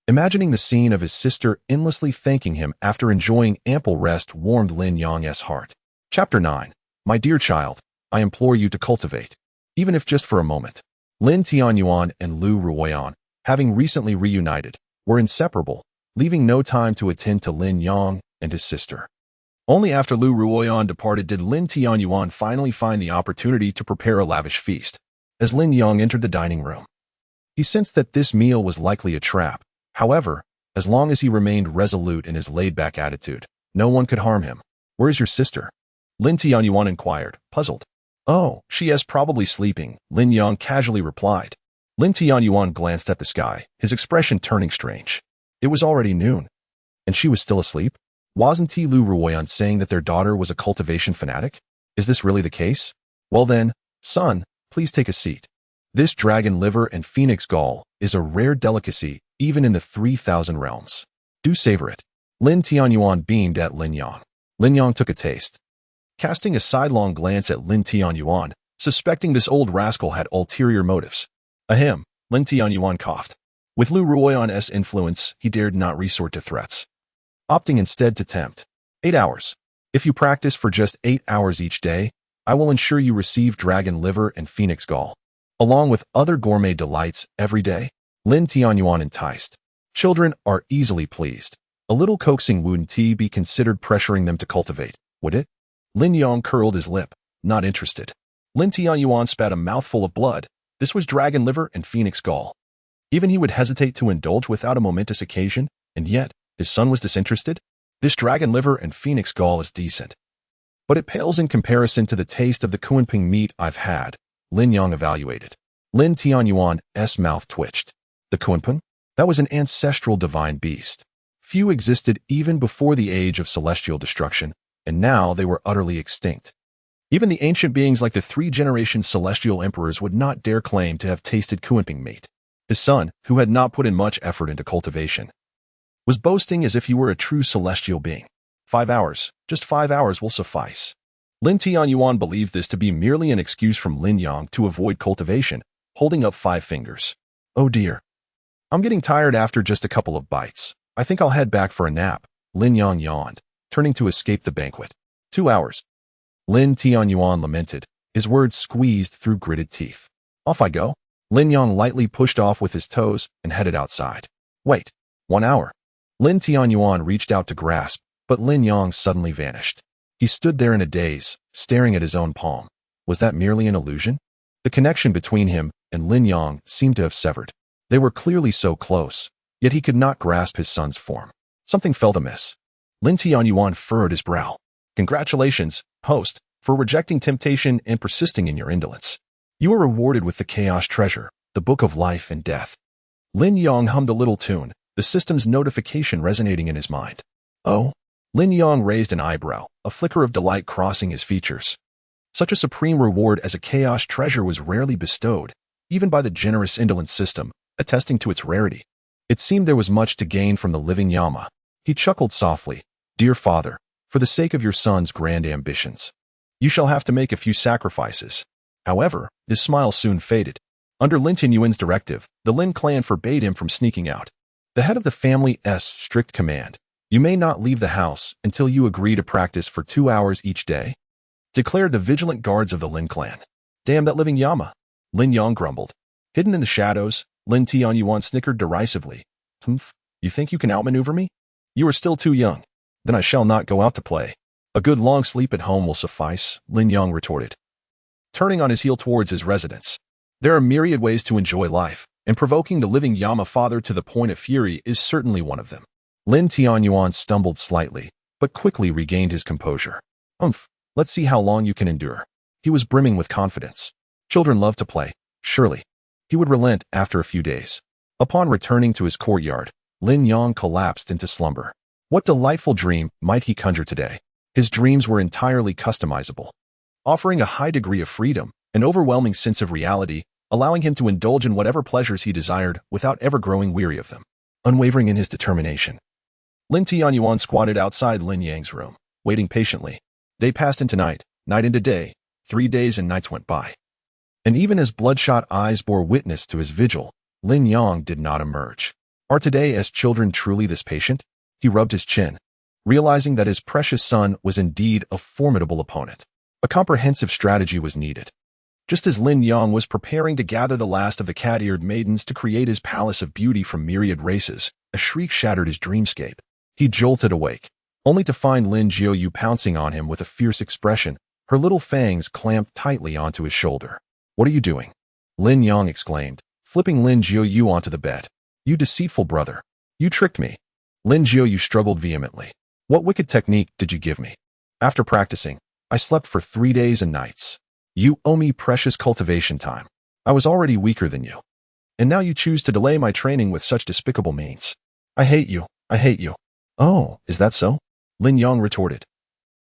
Imagining the scene of his sister endlessly thanking him after enjoying ample rest warmed Lin Yang's heart. Chapter 9. My dear child, I implore you to cultivate, even if just for a moment. Lin Tianyuan and Lu Ruoyan, having recently reunited, were inseparable, leaving no time to attend to Lin Yang and his sister. Only after Lu Ruoyan departed did Lin Tianyuan finally find the opportunity to prepare a lavish feast. As Lin Yang entered the dining room, he sensed that this meal was likely a trap. However, as long as he remained resolute in his laid-back attitude, no one could harm him. Where is your sister? Lin Tianyuan inquired, puzzled. Oh, she is probably sleeping, Lin Yang casually replied. Lin Tianyuan glanced at the sky, his expression turning strange. It was already noon, and she was still asleep? Wasn't Lu Ruoyan saying that their daughter was a cultivation fanatic? Is this really the case? Well then, son, please take a seat. This dragon liver and phoenix gall is a rare delicacy even in the 3,000 realms. Do savor it. Lin Tianyuan beamed at Lin Yang. Lin Yang took a taste, casting a sidelong glance at Lin Tianyuan, suspecting this old rascal had ulterior motives. Ahem, Lin Tianyuan coughed. With Lu Ruoyan's influence, he dared not resort to threats, opting instead to tempt. 8 hours. If you practice for just 8 hours each day, I will ensure you receive dragon liver and phoenix gall, along with other gourmet delights every day. Lin Tianyuan enticed. Children are easily pleased. A little coaxing wouldn't be considered pressuring them to cultivate, would it? Lin Yang curled his lip, not interested. Lin Tianyuan spat a mouthful of blood. This was dragon liver and phoenix gall. Even he would hesitate to indulge without a momentous occasion, and yet, his son was disinterested? This dragon liver and phoenix gall is decent, but it pales in comparison to the taste of the kunping meat I've had, Lin Yang evaluated. Lin Tianyuan's mouth twitched. The kunping? That was an ancestral divine beast. Few existed even before the age of celestial destruction, and now they were utterly extinct. Even the ancient beings like the 3-generation celestial emperors would not dare claim to have tasted kunping meat. His son, who had not put in much effort into cultivation, was boasting as if he were a true celestial being. 5 hours, just 5 hours will suffice. Lin Tianyuan believed this to be merely an excuse from Lin Yang to avoid cultivation, holding up 5 fingers. Oh dear. I'm getting tired after just a couple of bites. I think I'll head back for a nap. Lin Yang yawned, turning to escape the banquet. 2 hours. Lin Tianyuan lamented, his words squeezed through gritted teeth. Off I go. Lin Yang lightly pushed off with his toes and headed outside. Wait. 1 hour. Lin Tianyuan reached out to grasp, but Lin Yang suddenly vanished. He stood there in a daze, staring at his own palm. Was that merely an illusion? The connection between him and Lin Yang seemed to have severed. They were clearly so close, yet he could not grasp his son's form. Something felt amiss. Lin Tianyuan furrowed his brow. Congratulations, host, for rejecting temptation and persisting in your indolence. You are rewarded with the Chaos Treasure, the Book of Life and Death. Lin Yang hummed a little tune, the system's notification resonating in his mind. Oh? Lin Yang raised an eyebrow, a flicker of delight crossing his features. Such a supreme reward as a Chaos Treasure was rarely bestowed, even by the generous indolent system, attesting to its rarity. It seemed there was much to gain from the living Yama. He chuckled softly. Dear father, for the sake of your son's grand ambitions, you shall have to make a few sacrifices. However, his smile soon faded. Under Lin Tianyuan's directive, the Lin clan forbade him from sneaking out. The head of the family's strict command. You may not leave the house until you agree to practice for 2 hours each day, declared the vigilant guards of the Lin clan. Damn that living Yama, Lin Yang grumbled. Hidden in the shadows, Lin Tianyuan snickered derisively. Humph, you think you can outmaneuver me? You are still too young. Then I shall not go out to play. A good long sleep at home will suffice, Lin Yang retorted, turning on his heel towards his residence. There are myriad ways to enjoy life, and provoking the living Yama father to the point of fury is certainly one of them. Lin Tianyuan stumbled slightly, but quickly regained his composure. Umph, let's see how long you can endure. He was brimming with confidence. Children love to play, surely. He would relent after a few days. Upon returning to his courtyard, Lin Yang collapsed into slumber. What delightful dream might he conjure today? His dreams were entirely customizable, offering a high degree of freedom, an overwhelming sense of reality, allowing him to indulge in whatever pleasures he desired without ever growing weary of them. Unwavering in his determination, Lin Tianyuan squatted outside Lin Yang's room, waiting patiently. Day passed into night, night into day. 3 days and nights went by. And even as bloodshot eyes bore witness to his vigil, Lin Yang did not emerge. Are today as children truly this patient? He rubbed his chin, realizing that his precious son was indeed a formidable opponent. A comprehensive strategy was needed. Just as Lin Yang was preparing to gather the last of the cat-eared maidens to create his palace of beauty from myriad races, a shriek shattered his dreamscape. He jolted awake, only to find Lin Jiuyu pouncing on him with a fierce expression, her little fangs clamped tightly onto his shoulder. What are you doing? Lin Yang exclaimed, flipping Lin Jiuyu onto the bed. You deceitful brother. You tricked me. Lin Jiuyu struggled vehemently. What wicked technique did you give me? After practicing, I slept for 3 days and nights. You owe me precious cultivation time. I was already weaker than you. And now you choose to delay my training with such despicable means. I hate you. I hate you. Oh, is that so? Lin Yang retorted,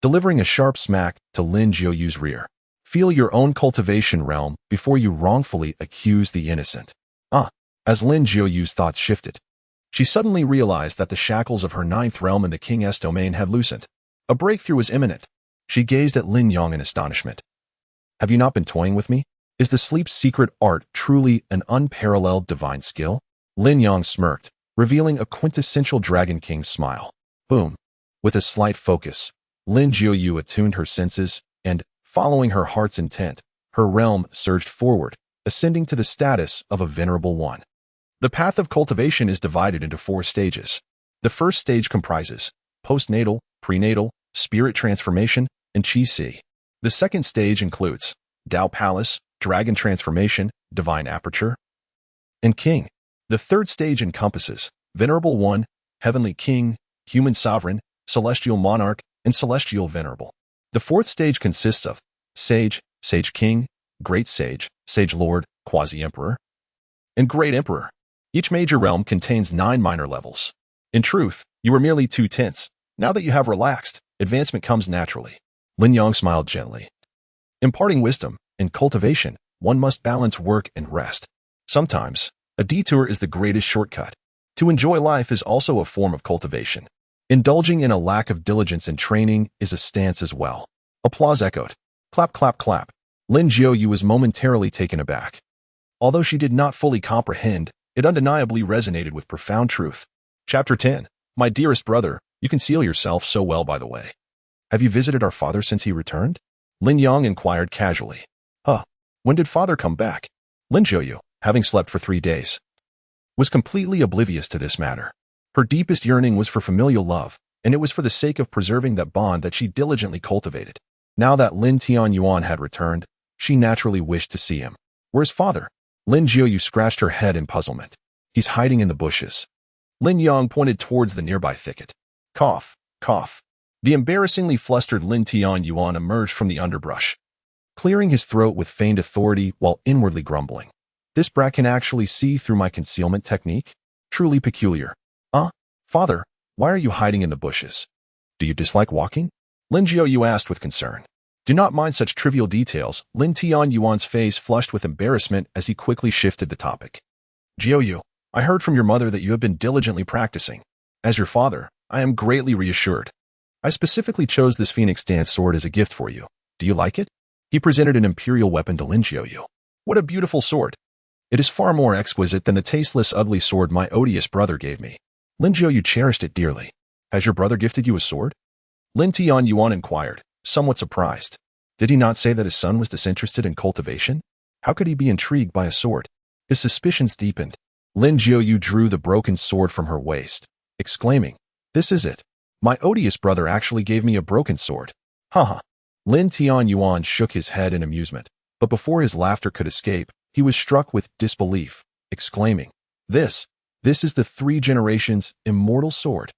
delivering a sharp smack to Lin Jiuyu's rear. Feel your own cultivation realm before you wrongfully accuse the innocent. As Lin Jiuyu's thoughts shifted, she suddenly realized that the shackles of her 9th realm in the King's domain had loosened. A breakthrough was imminent. She gazed at Lin Yang in astonishment. Have you not been toying with me? Is the sleep's secret art truly an unparalleled divine skill? Lin Yang smirked, revealing a quintessential Dragon King smile. Boom. With a slight focus, Lin Jiuyu attuned her senses, and, following her heart's intent, her realm surged forward, ascending to the status of a venerable one. The path of cultivation is divided into 4 stages. The first stage comprises postnatal, prenatal, spirit transformation, and Qi. The second stage includes Tao Palace, Dragon Transformation, Divine Aperture, and King. The third stage encompasses Venerable One, Heavenly King, Human Sovereign, Celestial Monarch, and Celestial Venerable. The fourth stage consists of Sage, Sage King, Great Sage, Sage Lord, Quasi-Emperor, and Great Emperor. Each major realm contains 9 minor levels. In truth, you are merely 2/10. Now that you have relaxed, advancement comes naturally. Lin Yang smiled gently. Imparting wisdom, in cultivation, one must balance work and rest. Sometimes, a detour is the greatest shortcut. To enjoy life is also a form of cultivation. Indulging in a lack of diligence in training is a stance as well. Applause echoed. Clap, clap, clap. Lin Jiuyu was momentarily taken aback. Although she did not fully comprehend, it undeniably resonated with profound truth. Chapter 10. My dearest brother, you conceal yourself so well, by the way. Have you visited our father since he returned? Lin Yang inquired casually. When did father come back? Lin Jiuyu, having slept for 3 days, was completely oblivious to this matter. Her deepest yearning was for familial love, and it was for the sake of preserving that bond that she diligently cultivated. Now that Lin Tianyuan had returned, she naturally wished to see him. Where's father? Lin Jiuyu scratched her head in puzzlement. He's hiding in the bushes. Lin Yang pointed towards the nearby thicket. Cough, cough. The embarrassingly flustered Lin Tianyuan emerged from the underbrush, clearing his throat with feigned authority while inwardly grumbling. This brat can actually see through my concealment technique? Truly peculiar. Father, why are you hiding in the bushes? Do you dislike walking? Lin Jiuyu asked with concern. Do not mind such trivial details. Lin Tianyuan's face flushed with embarrassment as he quickly shifted the topic. Jiuyu, I heard from your mother that you have been diligently practicing. As your father, I am greatly reassured. I specifically chose this phoenix dance sword as a gift for you. Do you like it? He presented an imperial weapon to Lin Jiuyu. What a beautiful sword. It is far more exquisite than the tasteless, ugly sword my odious brother gave me. Lin Jiuyu cherished it dearly. Has your brother gifted you a sword? Lin Tianyuan inquired, somewhat surprised. Did he not say that his son was disinterested in cultivation? How could he be intrigued by a sword? His suspicions deepened. Lin Jiuyu drew the broken sword from her waist, exclaiming, "This is it. My odious brother actually gave me a broken sword." Haha. Lin Tianyuan shook his head in amusement, but before his laughter could escape, he was struck with disbelief, exclaiming, This is the 3 generations immortal sword."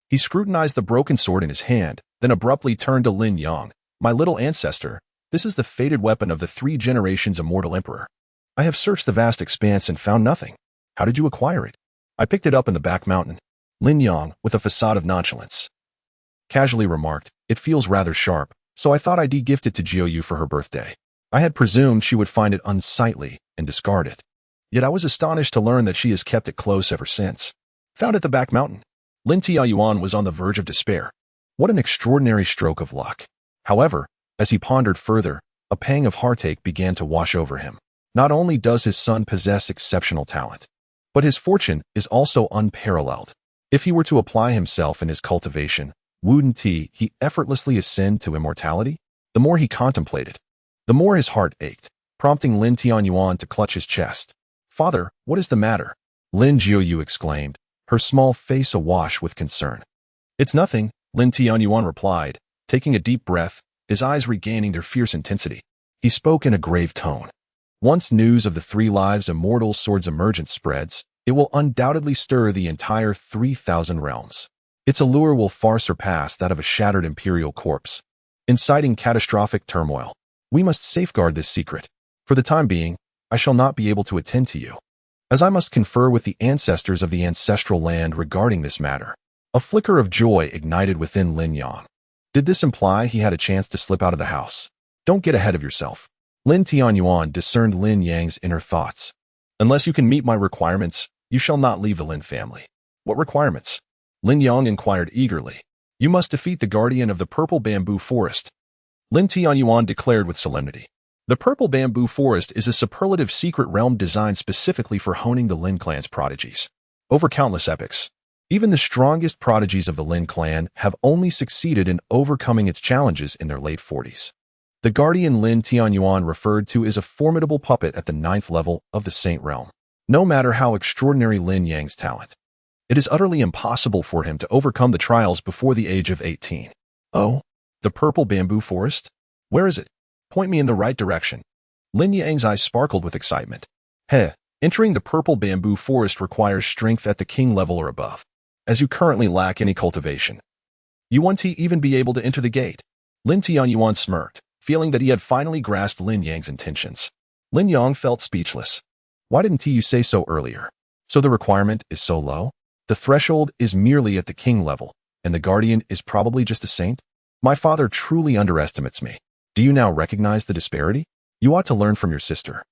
He scrutinized the broken sword in his hand, then abruptly turned to Lin Yang. "My little ancestor, this is the fated weapon of the 3 generations Immortal Emperor. I have searched the vast expanse and found nothing. How did you acquire it?" "I picked it up in the back mountain." Lin Yang, with a facade of nonchalance, casually remarked, "It feels rather sharp, so I thought I'd gift it to Jiuyu for her birthday. I had presumed she would find it unsightly and discard it. Yet I was astonished to learn that she has kept it close ever since." "Found at the back mountain." Lin Tianyuan was on the verge of despair. What an extraordinary stroke of luck. However, as he pondered further, a pang of heartache began to wash over him. Not only does his son possess exceptional talent, but his fortune is also unparalleled. If he were to apply himself in his cultivation, wouldn't he effortlessly ascend to immortality? The more he contemplated, the more his heart ached, prompting Lin Tianyuan to clutch his chest. "Father, what is the matter?" Lin Jiuyu exclaimed, her small face awash with concern. "It's nothing," Lin Tianyuan replied, taking a deep breath, his eyes regaining their fierce intensity. He spoke in a grave tone. "Once news of the 3 lives immortal sword's emergence spreads, it will undoubtedly stir the entire 3,000 realms. Its allure will far surpass that of a shattered imperial corpse, inciting catastrophic turmoil. We must safeguard this secret. For the time being, I shall not be able to attend to you, as I must confer with the ancestors of the ancestral land regarding this matter." A flicker of joy ignited within Lin Yang. Did this imply he had a chance to slip out of the house? "Don't get ahead of yourself." Lin Tianyuan discerned Lin Yang's inner thoughts. "Unless you can meet my requirements, you shall not leave the Lin family." "What requirements?" Lin Yang inquired eagerly. "You must defeat the guardian of the Purple Bamboo Forest," Lin Tianyuan declared with solemnity. "The Purple Bamboo Forest is a superlative secret realm designed specifically for honing the Lin clan's prodigies. Over countless epochs, even the strongest prodigies of the Lin clan have only succeeded in overcoming its challenges in their late 40s. The guardian Lin Tianyuan referred to is a formidable puppet at the 9th level of the Saint Realm. No matter how extraordinary Lin Yang's talent, it is utterly impossible for him to overcome the trials before the age of 18. "Oh, the Purple Bamboo Forest? Where is it? Point me in the right direction." Lin Yang's eyes sparkled with excitement. Entering the Purple Bamboo Forest requires strength at the king level or above, as you currently lack any cultivation. You won't even be able to enter the gate." Lin Tianyuan smirked, feeling that he had finally grasped Lin Yang's intentions. Lin Yang felt speechless. "Why didn't you say so earlier?" "So the requirement is so low? The threshold is merely at the king level, and the guardian is probably just a saint? My father truly underestimates me. Do you now recognize the disparity? You ought to learn from your sister.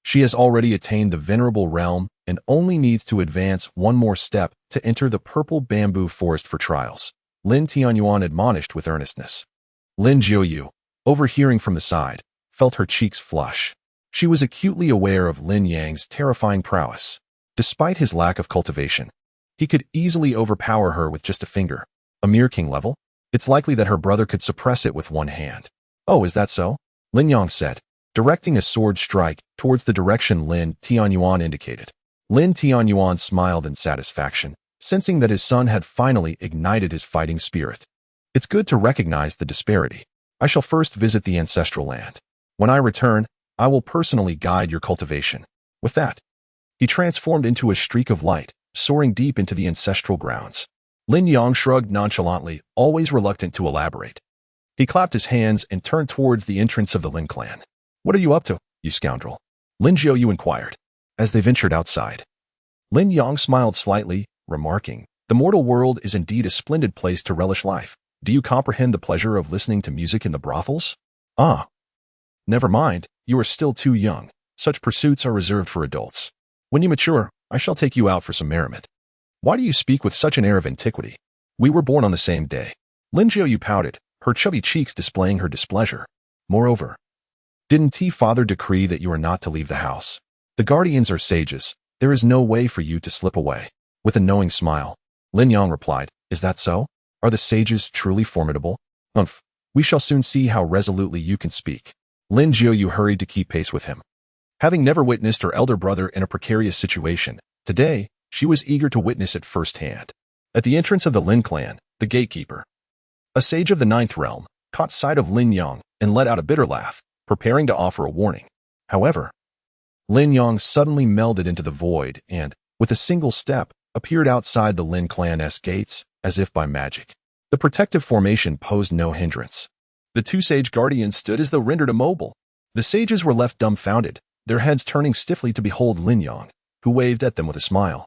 She has already attained the venerable realm and only needs to advance one more step to enter the Purple Bamboo Forest for trials," Lin Tianyuan admonished with earnestness. Lin Jiuyu, overhearing from the side, felt her cheeks flush. She was acutely aware of Lin Yang's terrifying prowess. Despite his lack of cultivation, he could easily overpower her with just a finger. A mere king level? It's likely that her brother could suppress it with one hand. "Oh, is that so?" Lin Yang said, directing a sword strike towards the direction Lin Tianyuan indicated. Lin Tianyuan smiled in satisfaction, sensing that his son had finally ignited his fighting spirit. "It's good to recognize the disparity. I shall first visit the ancestral land. When I return, I will personally guide your cultivation." With that, he transformed into a streak of light, soaring deep into the ancestral grounds. Lin Yang shrugged nonchalantly, always reluctant to elaborate. He clapped his hands and turned towards the entrance of the Lin clan. "What are you up to, you scoundrel?" Lin Jiuyu inquired, as they ventured outside. Lin Yang smiled slightly, remarking, "The mortal world is indeed a splendid place to relish life. Do you comprehend the pleasure of listening to music in the brothels?" "Ah. Never mind, you are still too young. Such pursuits are reserved for adults. When you mature, I shall take you out for some merriment." "Why do you speak with such an air of antiquity? We were born on the same day." Lin Jiuyu pouted, her chubby cheeks displaying her displeasure. "Moreover, didn't father decree that you are not to leave the house? The guardians are sages. There is no way for you to slip away." With a knowing smile, Lin Yang replied, "Is that so? Are the sages truly formidable?" "Umph. We shall soon see how resolutely you can speak." Lin Jiuyu hurried to keep pace with him. Having never witnessed her elder brother in a precarious situation, today, she was eager to witness it firsthand. At the entrance of the Lin clan, the gatekeeper, a sage of the Ninth Realm, caught sight of Lin Yang and let out a bitter laugh, preparing to offer a warning. However, Lin Yang suddenly melded into the void and, with a single step, appeared outside the Lin clan's gates, as if by magic. The protective formation posed no hindrance. The two sage guardians stood as though rendered immobile. The sages were left dumbfounded, their heads turning stiffly to behold Lin Yang, who waved at them with a smile.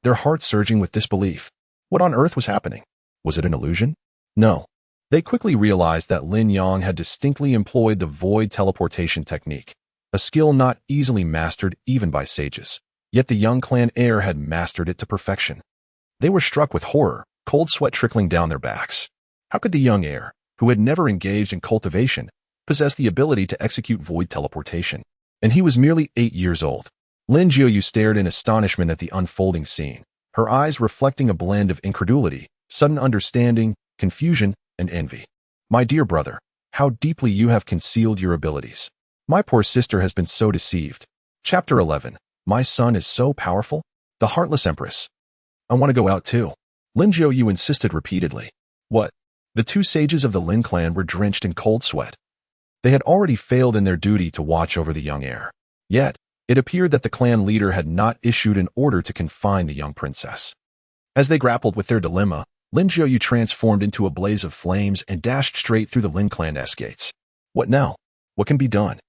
Their hearts surging with disbelief. What on earth was happening? Was it an illusion? No. They quickly realized that Lin Yang had distinctly employed the void teleportation technique, a skill not easily mastered even by sages. Yet the young clan heir had mastered it to perfection. They were struck with horror, cold sweat trickling down their backs. How could the young heir, who had never engaged in cultivation, possess the ability to execute void teleportation? And he was merely 8 years old. Lin Jiuyu stared in astonishment at the unfolding scene, her eyes reflecting a blend of incredulity, sudden understanding, confusion, and envy. My dear brother, how deeply you have concealed your abilities. My poor sister has been so deceived. Chapter 11. My son is so powerful? The Heartless Empress. I want to go out too. Lin Jiuyu insisted repeatedly. What? The two sages of the Lin clan were drenched in cold sweat. They had already failed in their duty to watch over the young heir. Yet, it appeared that the clan leader had not issued an order to confine the young princess. As they grappled with their dilemma, Lin Jiuyu transformed into a blaze of flames and dashed straight through the Lin clan's gates. What now? What can be done?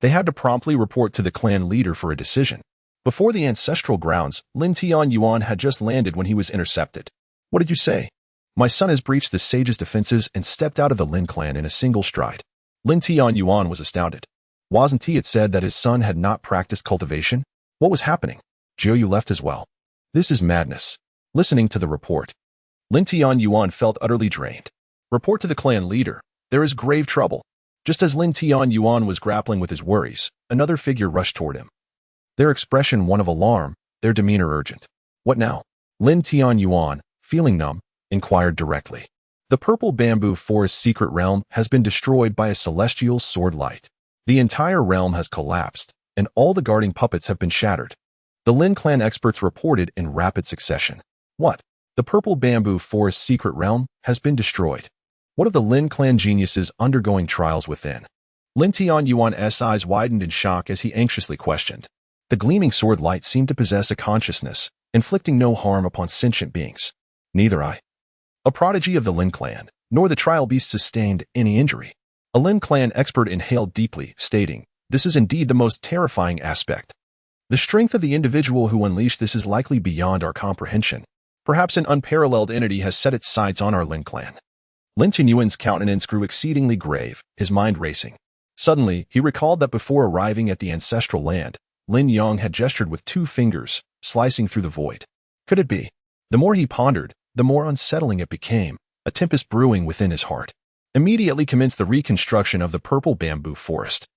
They had to promptly report to the clan leader for a decision. Before the ancestral grounds, Lin Tianyuan had just landed when he was intercepted. What did you say? My son has breached the sage's defenses and stepped out of the Lin clan in a single stride. Lin Tianyuan was astounded. Wasn't he said that his son had not practiced cultivation? What was happening? Jiuyu left as well. This is madness. Listening to the report, Lin Tianyuan felt utterly drained. Report to the clan leader. There is grave trouble. Just as Lin Tianyuan was grappling with his worries, another figure rushed toward him. Their expression one of alarm, their demeanor urgent. What now? Lin Tianyuan, feeling numb, inquired directly. The purple bamboo forest secret realm has been destroyed by a celestial sword light. The entire realm has collapsed, and all the guarding puppets have been shattered. The Lin clan experts reported in rapid succession. What? The purple bamboo forest secret realm has been destroyed. What of the Lin clan geniuses undergoing trials within? Lin Tianyuan's eyes widened in shock as he anxiously questioned. The gleaming sword light seemed to possess a consciousness, inflicting no harm upon sentient beings. Neither a prodigy of the Lin clan, nor the trial beast sustained any injury. A Lin clan expert inhaled deeply, stating, this is indeed the most terrifying aspect. The strength of the individual who unleashed this is likely beyond our comprehension. Perhaps an unparalleled entity has set its sights on our Lin clan. Lin Tianyuan's countenance grew exceedingly grave, his mind racing. Suddenly, he recalled that before arriving at the ancestral land, Lin Yang had gestured with 2 fingers, slicing through the void. Could it be? The more he pondered, the more unsettling it became, a tempest brewing within his heart. Immediately commenced the reconstruction of the purple bamboo forest.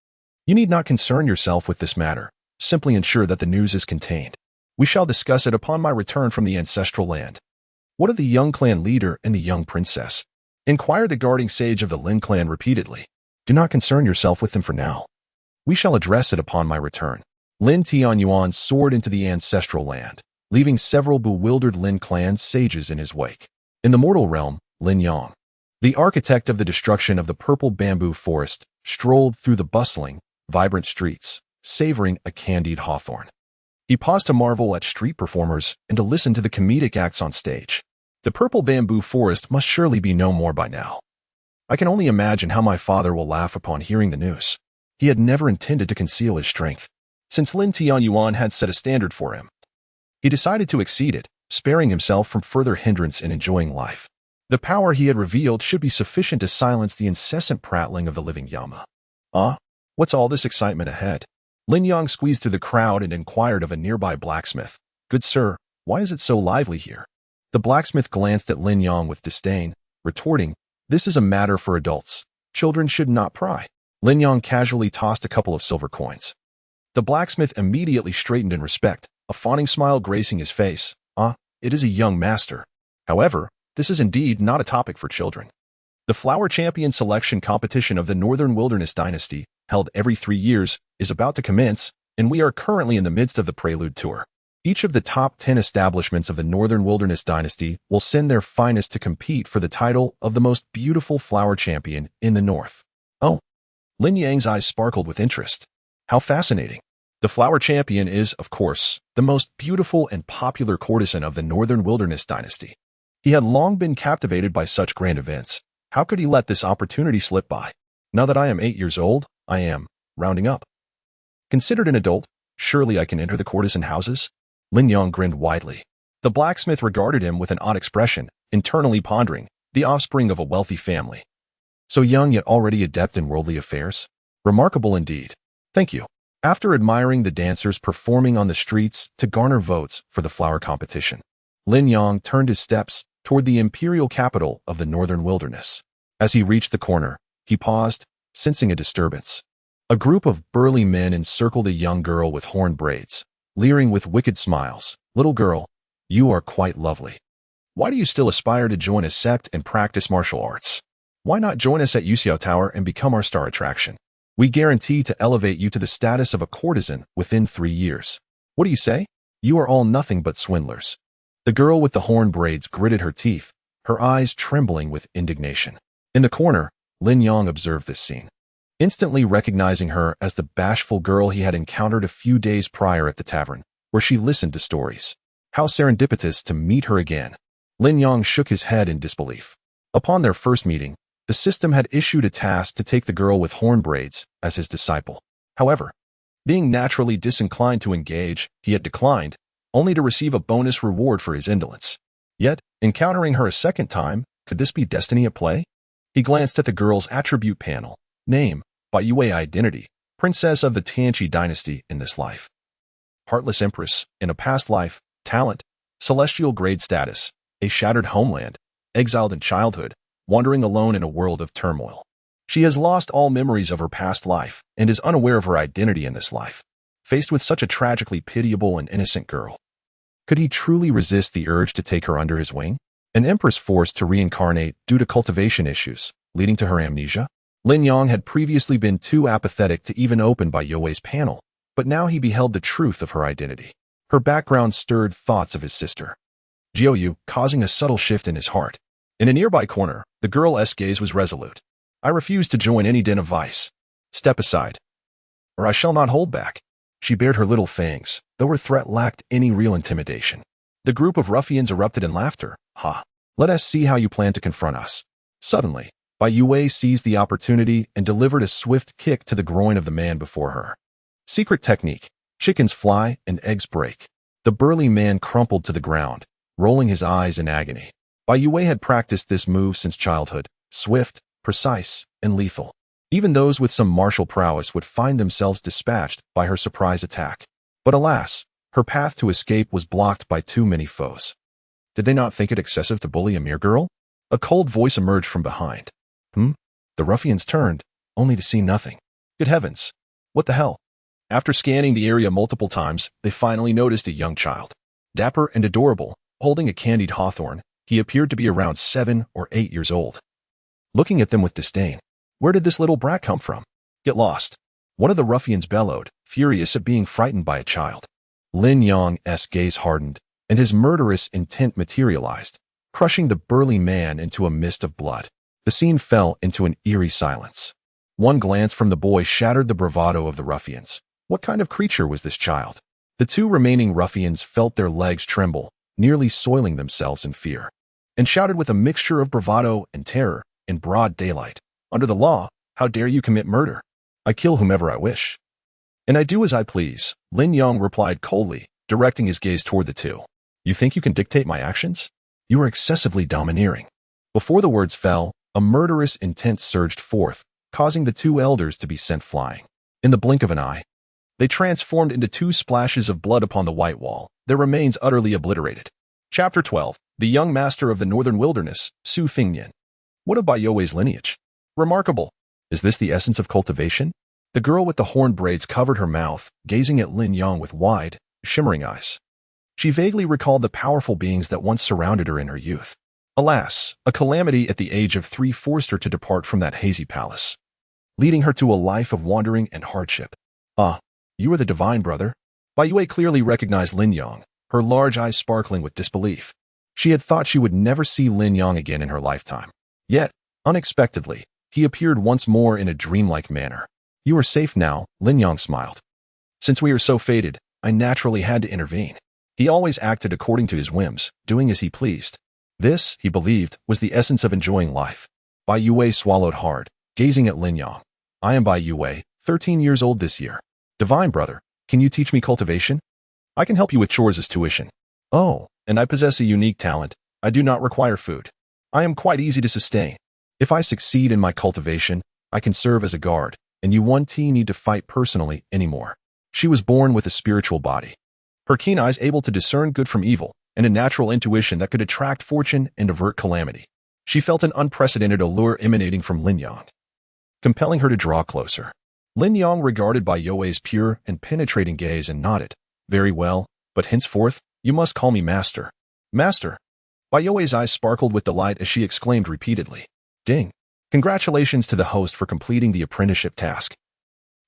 You need not concern yourself with this matter. Simply ensure that the news is contained. We shall discuss it upon my return from the ancestral land. What of the young clan leader and the young princess? Inquired the guarding sage of the Lin clan repeatedly. Do not concern yourself with them for now. We shall address it upon my return. Lin Tianyuan soared into the ancestral land, leaving several bewildered Lin clan sages in his wake. In the mortal realm, Lin Yang, the architect of the destruction of the purple bamboo forest, strolled through the bustling, vibrant streets, savoring a candied hawthorn. He paused to marvel at street performers and to listen to the comedic acts on stage. The purple bamboo forest must surely be no more by now. I can only imagine how my father will laugh upon hearing the news. He had never intended to conceal his strength, since Lin Tianyuan had set a standard for him. He decided to exceed it, sparing himself from further hindrance in enjoying life. The power he had revealed should be sufficient to silence the incessant prattling of the living Yama. What's all this excitement ahead? Lin Yang squeezed through the crowd and inquired of a nearby blacksmith. Good sir, why is it so lively here? The blacksmith glanced at Lin Yang with disdain, retorting, this is a matter for adults. Children should not pry. Lin Yang casually tossed a couple of silver coins. The blacksmith immediately straightened in respect, a fawning smile gracing his face. It is a young master. However, this is indeed not a topic for children. The Flower Champion Selection Competition of the Northern Wilderness Dynasty, held every 3 years, is about to commence, and we are currently in the midst of the Prelude Tour. Each of the top 10 establishments of the Northern Wilderness Dynasty will send their finest to compete for the title of the most beautiful flower champion in the North. Oh, Lin Yang's eyes sparkled with interest. How fascinating. The flower champion is, of course, the most beautiful and popular courtesan of the Northern Wilderness Dynasty. He had long been captivated by such grand events. How could he let this opportunity slip by? Now that I am 8 years old, I am, rounding up. Considered an adult, surely I can enter the courtesan houses? Lin Yang grinned widely. The blacksmith regarded him with an odd expression, internally pondering, the offspring of a wealthy family. So young yet already adept in worldly affairs? Remarkable indeed. Thank you. After admiring the dancers performing on the streets to garner votes for the flower competition, Lin Yang turned his steps toward the imperial capital of the Northern Wilderness. As he reached the corner, he paused, sensing a disturbance. A group of burly men encircled a young girl with horn braids, leering with wicked smiles. Little girl, you are quite lovely. Why do you still aspire to join a sect and practice martial arts? Why not join us at Yuxiao Tower and become our star attraction? We guarantee to elevate you to the status of a courtesan within 3 years. What do you say? You are all nothing but swindlers. The girl with the horn braids gritted her teeth, her eyes trembling with indignation. In the corner, Lin Yang observed this scene, instantly recognizing her as the bashful girl he had encountered a few days prior at the tavern, where she listened to stories. How serendipitous to meet her again. Lin Yang shook his head in disbelief. Upon their first meeting, the system had issued a task to take the girl with horn braids as his disciple. However, being naturally disinclined to engage, he had declined, only to receive a bonus reward for his indolence. Yet, encountering her a second time, could this be destiny at play? He glanced at the girl's attribute panel. Name, by Yue identity, princess of the Tianqi dynasty in this life. Heartless empress, in a past life, talent, celestial grade status, a shattered homeland, exiled in childhood, wandering alone in a world of turmoil. She has lost all memories of her past life and is unaware of her identity in this life. Faced with such a tragically pitiable and innocent girl, could he truly resist the urge to take her under his wing? An empress forced to reincarnate due to cultivation issues, leading to her amnesia? Lin Yang had previously been too apathetic to even open by Yue's panel, but now he beheld the truth of her identity. Her background stirred thoughts of his sister, Jiuyu, causing a subtle shift in his heart. In a nearby corner, the girl's gaze was resolute. I refuse to join any den of vice. Step aside, or I shall not hold back. She bared her little fangs, though her threat lacked any real intimidation. The group of ruffians erupted in laughter. Ha! Let us see how you plan to confront us. Suddenly, Bai Yue seized the opportunity and delivered a swift kick to the groin of the man before her. Secret technique: chickens fly and eggs break. The burly man crumpled to the ground, rolling his eyes in agony. Bai Yue had practiced this move since childhood, swift, precise, and lethal. Even those with some martial prowess would find themselves dispatched by her surprise attack. But alas, her path to escape was blocked by too many foes. Did they not think it excessive to bully a mere girl? A cold voice emerged from behind. The ruffians turned, only to see nothing. Good heavens! What the hell? After scanning the area multiple times, they finally noticed a young child. Dapper and adorable, holding a candied hawthorn, he appeared to be around 7 or 8 years old. Looking at them with disdain, where did this little brat come from? Get lost! One of the ruffians bellowed, furious at being frightened by a child. Lin Yang's gaze hardened, and his murderous intent materialized, crushing the burly man into a mist of blood. The scene fell into an eerie silence. One glance from the boy shattered the bravado of the ruffians. What kind of creature was this child? The 2 remaining ruffians felt their legs tremble, nearly soiling themselves in fear, and shouted with a mixture of bravado and terror, in broad daylight. Under the law, how dare you commit murder? I kill whomever I wish. And I do as I please, Lin Yang replied coldly, directing his gaze toward the 2. You think you can dictate my actions? You are excessively domineering. Before the words fell, a murderous intent surged forth, causing the 2 elders to be sent flying. In the blink of an eye, they transformed into 2 splashes of blood upon the white wall, their remains utterly obliterated. Chapter 12. The Young Master of the Northern Wilderness, Su Fingnian. What of Bai Yue's lineage? Remarkable. Is this the essence of cultivation? The girl with the horn braids covered her mouth, gazing at Lin Yang with wide, shimmering eyes. She vaguely recalled the powerful beings that once surrounded her in her youth. Alas, a calamity at the age of 3 forced her to depart from that hazy palace, leading her to a life of wandering and hardship. Ah, You are the divine brother? Bai Yue clearly recognized Lin Yang, her large eyes sparkling with disbelief. She had thought she would never see Lin Yang again in her lifetime. Yet, unexpectedly, he appeared once more in a dreamlike manner. You are safe now, Lin Yang smiled. Since we are so fated, I naturally had to intervene. He always acted according to his whims, doing as he pleased. This, he believed, was the essence of enjoying life. Bai Yue swallowed hard, gazing at Lin Yang. I am Bai Yue, 13 years old this year. Divine brother, can you teach me cultivation? I can help you with chores as tuition. Oh, and I possess a unique talent. I do not require food. I am quite easy to sustain. If I succeed in my cultivation, I can serve as a guard, and you won't need to fight personally anymore. She was born with a spiritual body. Her keen eyes able to discern good from evil, and a natural intuition that could attract fortune and avert calamity. She felt an unprecedented allure emanating from Lin Yang, compelling her to draw closer. Lin Yang regarded Bai Yue's pure and penetrating gaze and nodded. Very well, but henceforth, you must call me master. Master! Bai Yue's eyes sparkled with delight as she exclaimed repeatedly. Ding! Congratulations to the host for completing the apprenticeship task.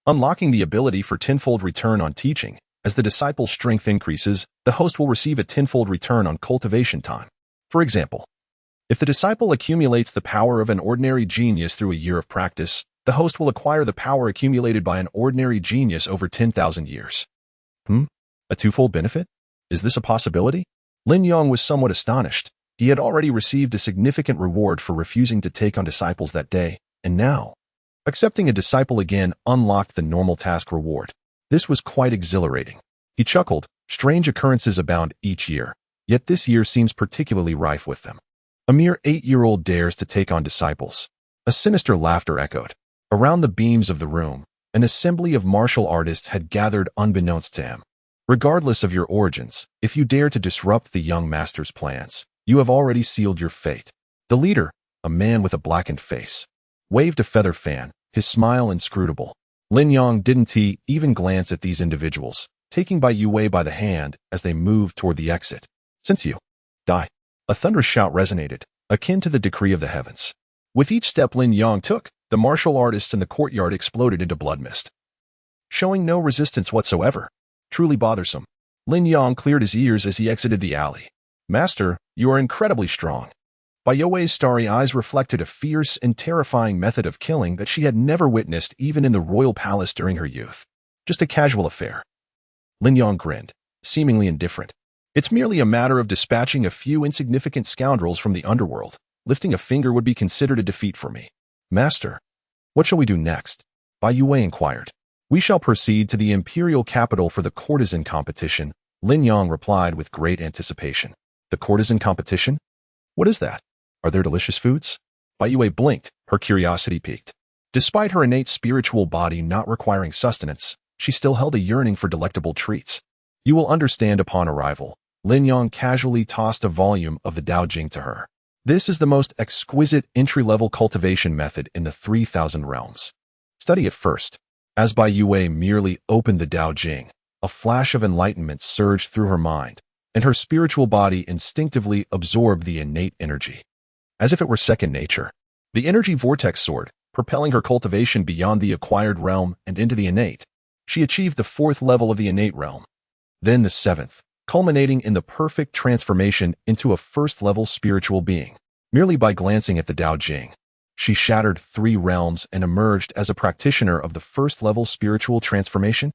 Unlocking the ability for tenfold return on teaching. As the disciple's strength increases, the host will receive a tenfold return on cultivation time. For example, if the disciple accumulates the power of an ordinary genius through a year of practice, the host will acquire the power accumulated by an ordinary genius over 10,000 years. A twofold benefit? Is this a possibility? Lin Yang was somewhat astonished. He had already received a significant reward for refusing to take on disciples that day, and now, accepting a disciple again unlocked the normal task reward. This was quite exhilarating. He chuckled. Strange occurrences abound each year, yet this year seems particularly rife with them. A mere 8-year-old dares to take on disciples. A sinister laughter echoed. Around the beams of the room, an assembly of martial artists had gathered unbeknownst to him. Regardless of your origins, if you dare to disrupt the young master's plans, you have already sealed your fate. The leader, a man with a blackened face, waved a feather fan, his smile inscrutable. Lin Yang didn't even glance at these individuals, taking Bai Yue by the hand as they moved toward the exit. Since you die, a thunderous shout resonated, akin to the decree of the heavens. With each step Lin Yang took, the martial artists in the courtyard exploded into blood mist. Showing no resistance whatsoever. Truly bothersome. Lin Yang cleared his ears as he exited the alley. Master, you are incredibly strong. Bai Yue's starry eyes reflected a fierce and terrifying method of killing that she had never witnessed even in the royal palace during her youth. Just a casual affair. Lin Yang grinned, seemingly indifferent. It's merely a matter of dispatching a few insignificant scoundrels from the underworld. Lifting a finger would be considered a defeat for me. Master, what shall we do next? Bai Yue inquired. We shall proceed to the imperial capital for the courtesan competition, Lin Yang replied with great anticipation. The courtesan competition? What is that? Are there delicious foods? Bai Yue blinked, her curiosity piqued. Despite her innate spiritual body not requiring sustenance, she still held a yearning for delectable treats. You will understand upon arrival. Lin Yang casually tossed a volume of the Dao Jing to her. This is the most exquisite entry-level cultivation method in the 3,000 realms. Study it first. As Bai Yue merely opened the Dao Jing, a flash of enlightenment surged through her mind, and her spiritual body instinctively absorbed the innate energy. As if it were second nature, the energy vortex soared, propelling her cultivation beyond the acquired realm and into the innate. She achieved the 4th level of the innate realm, then the 7th, culminating in the perfect transformation into a 1st-level spiritual being. Merely by glancing at the Dao Jing, she shattered 3 realms and emerged as a practitioner of the 1st-level spiritual transformation.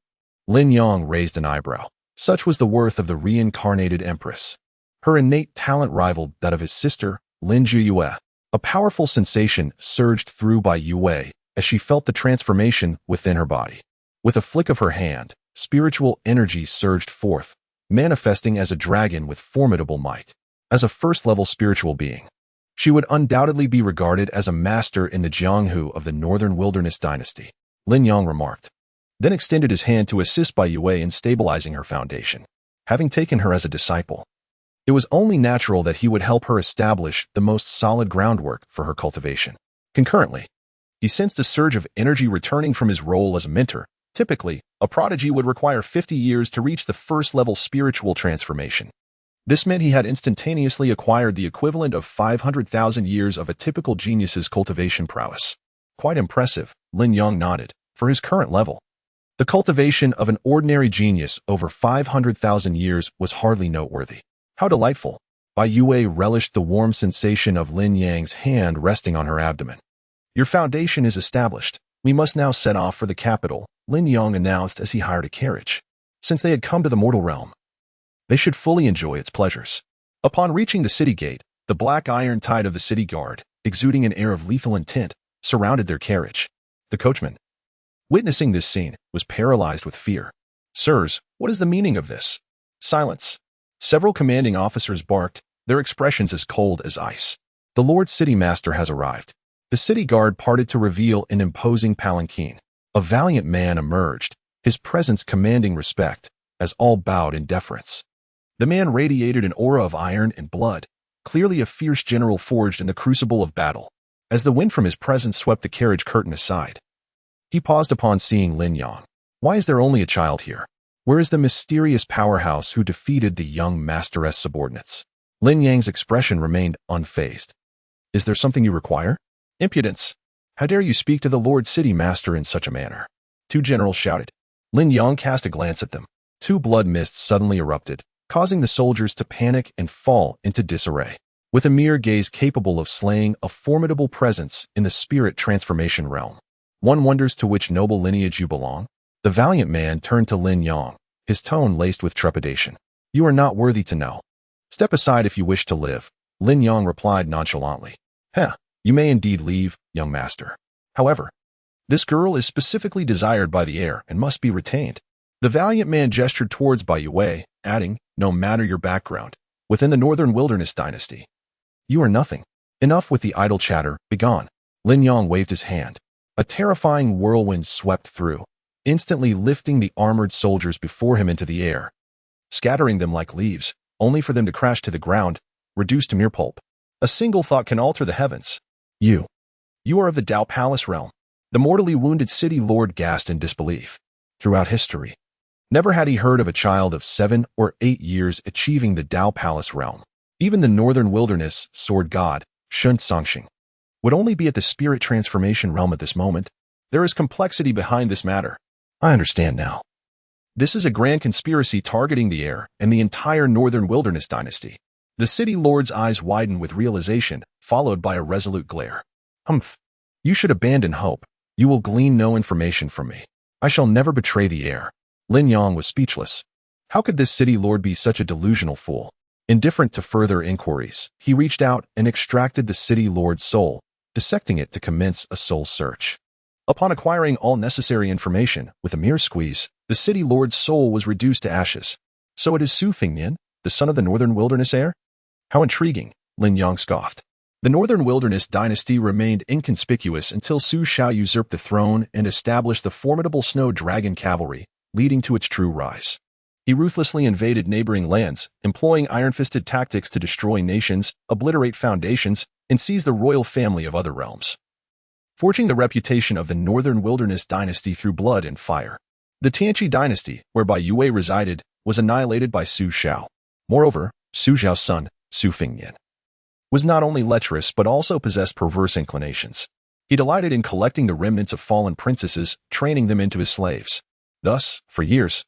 Lin Yang raised an eyebrow. Such was the worth of the reincarnated Empress. Her innate talent rivaled that of his sister, Lin Yue. A powerful sensation surged through Bai Yue as she felt the transformation within her body. With a flick of her hand, spiritual energy surged forth, manifesting as a dragon with formidable might. As a 1st-level spiritual being, she would undoubtedly be regarded as a master in the Jianghu of the Northern Wilderness Dynasty, Lin Yang remarked, then extended his hand to assist Bai Yue in stabilizing her foundation. Having taken her as a disciple, it was only natural that he would help her establish the most solid groundwork for her cultivation. Concurrently, he sensed a surge of energy returning from his role as a mentor. Typically, a prodigy would require 50 years to reach the 1st-level spiritual transformation. This meant he had instantaneously acquired the equivalent of 500,000 years of a typical genius's cultivation prowess. Quite impressive, Lin Yang nodded. For his current level, The cultivation of an ordinary genius over 500,000 years was hardly noteworthy. How delightful! Bai Yue relished the warm sensation of Lin Yang's hand resting on her abdomen. Your foundation is established. We must now set off for the capital, Lin Yang announced as he hired a carriage. Since they had come to the mortal realm, they should fully enjoy its pleasures. Upon reaching the city gate, the black iron tide of the city guard, exuding an air of lethal intent, surrounded their carriage. The coachman, witnessing this scene, was paralyzed with fear. Sirs, what is the meaning of this? Silence. Several commanding officers barked, their expressions as cold as ice. The Lord City Master has arrived. The city guard parted to reveal an imposing palanquin. A valiant man emerged, his presence commanding respect, as all bowed in deference. The man radiated an aura of iron and blood, clearly a fierce general forged in the crucible of battle. As the wind from his presence swept the carriage curtain aside, he paused upon seeing Lin Yang. Why is there only a child here? Where is the mysterious powerhouse who defeated the young masteress subordinates? Lin Yang's expression remained unfazed. Is there something you require? Impudence! How dare you speak to the Lord City Master in such a manner? Two generals shouted. Lin Yang cast a glance at them. Two blood mists suddenly erupted, causing the soldiers to panic and fall into disarray. With a mere gaze capable of slaying a formidable presence in the spirit transformation realm. One wonders to which noble lineage you belong. The valiant man turned to Lin Yang, his tone laced with trepidation. You are not worthy to know. Step aside if you wish to live, Lin Yang replied nonchalantly. Heh. You may indeed leave, young master. However, this girl is specifically desired by the heir and must be retained. The valiant man gestured towards Bai Yue, adding, no matter your background, within the Northern Wilderness dynasty, you are nothing. Enough with the idle chatter, begone. Lin Yang waved his hand. A terrifying whirlwind swept through, instantly lifting the armored soldiers before him into the air, scattering them like leaves, only for them to crash to the ground, reduced to mere pulp. A single thought can alter the heavens. You are of the Dao Palace realm. The mortally wounded city lord gasped in disbelief. Throughout history, never had he heard of a child of 7 or 8 years achieving the Dao Palace realm. Even the Northern Wilderness sword god, Shun Songxing, would only be at the spirit transformation realm at this moment. There is complexity behind this matter. I understand now. This is a grand conspiracy targeting the heir and the entire Northern Wilderness dynasty. The city lord's eyes widened with realization, followed by a resolute glare. Humph. You should abandon hope. You will glean no information from me. I shall never betray the heir. Lin Yang was speechless. How could this city lord be such a delusional fool? Indifferent to further inquiries, he reached out and extracted the city lord's soul, dissecting it to commence a soul search. Upon acquiring all necessary information, with a mere squeeze, the city lord's soul was reduced to ashes. So it is Su Fengnian, the son of the Northern Wilderness heir? How intriguing, Lin Yang scoffed. The Northern Wilderness dynasty remained inconspicuous until Su Shao usurped the throne and established the formidable Snow Dragon cavalry, leading to its true rise. He ruthlessly invaded neighboring lands, employing iron-fisted tactics to destroy nations, obliterate foundations, and seize the royal family of other realms, forging the reputation of the Northern Wilderness dynasty through blood and fire. The Tianqi dynasty, where Bai Yue resided, was annihilated by Su Shao. Moreover, Su Zhao's son, Su Fengnian, was not only lecherous but also possessed perverse inclinations. He delighted in collecting the remnants of fallen princesses, training them into his slaves. Thus, for years,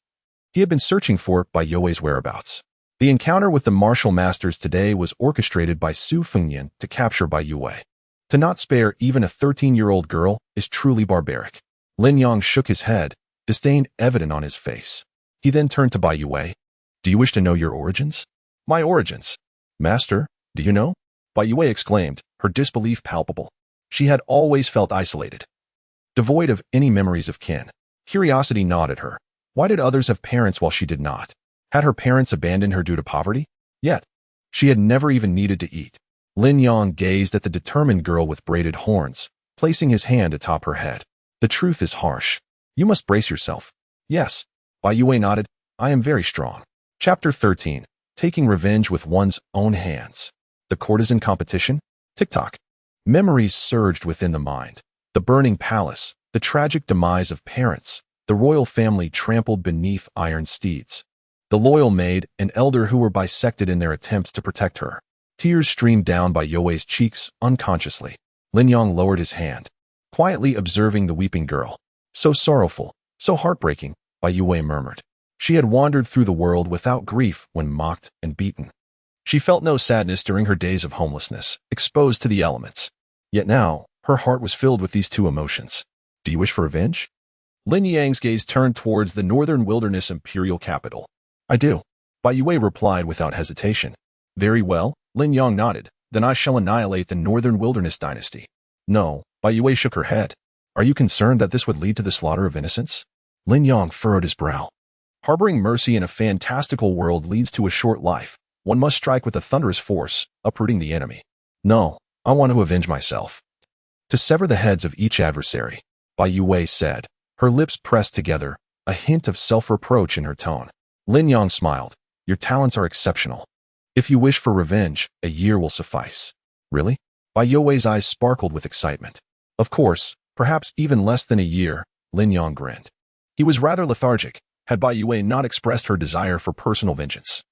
he had been searching for Bai Yue's whereabouts. The encounter with the martial masters today was orchestrated by Su Fengnian to capture Bai Yue. To not spare even a 13-year-old girl is truly barbaric. Lin Yang shook his head, disdain evident on his face. He then turned to Bai Yue. Do you wish to know your origins? My origins? Master, do you know? Bai Yue exclaimed, her disbelief palpable. She had always felt isolated, devoid of any memories of kin. Curiosity gnawed at her. Why did others have parents while she did not? Had her parents abandoned her due to poverty? Yet, she had never even needed to eat. Lin Yang gazed at the determined girl with braided horns, placing his hand atop her head. The truth is harsh. You must brace yourself. Yes. Bai Yue nodded. I am very strong. Chapter 13. Taking revenge with one's own hands. The courtesan competition? Tick-tock. Memories surged within the mind. The burning palace, the tragic demise of parents, the royal family trampled beneath iron steeds, the loyal maid and elder who were bisected in their attempts to protect her. Tears streamed down Bai Yue's cheeks unconsciously. Lin Yang lowered his hand, quietly observing the weeping girl. So sorrowful, So heartbreaking, Bai Yue murmured. She had wandered through the world without grief when mocked and beaten. She felt no sadness during her days of homelessness, exposed to the elements. Yet now, her heart was filled with these two emotions. Do you wish for revenge? Lin Yang's gaze turned towards the northern wilderness imperial capital. I do. Bai Yue replied without hesitation. Very well, Lin Yang nodded. Then I shall annihilate the northern wilderness dynasty. No, Bai Yue shook her head. Are you concerned that this would lead to the slaughter of innocents? Lin Yang furrowed his brow. Harboring mercy in a fantastical world leads to a short life. One must strike with a thunderous force, uprooting the enemy. No, I want to avenge myself. To sever the heads of each adversary, Bai Yue said, her lips pressed together, a hint of self-reproach in her tone. Lin Yang smiled. Your talents are exceptional. If you wish for revenge, a year will suffice. Really? Bai Yue's eyes sparkled with excitement. Of course, perhaps even less than a year, Lin Yang grinned. He was rather lethargic, had Bai Yue not expressed her desire for personal vengeance.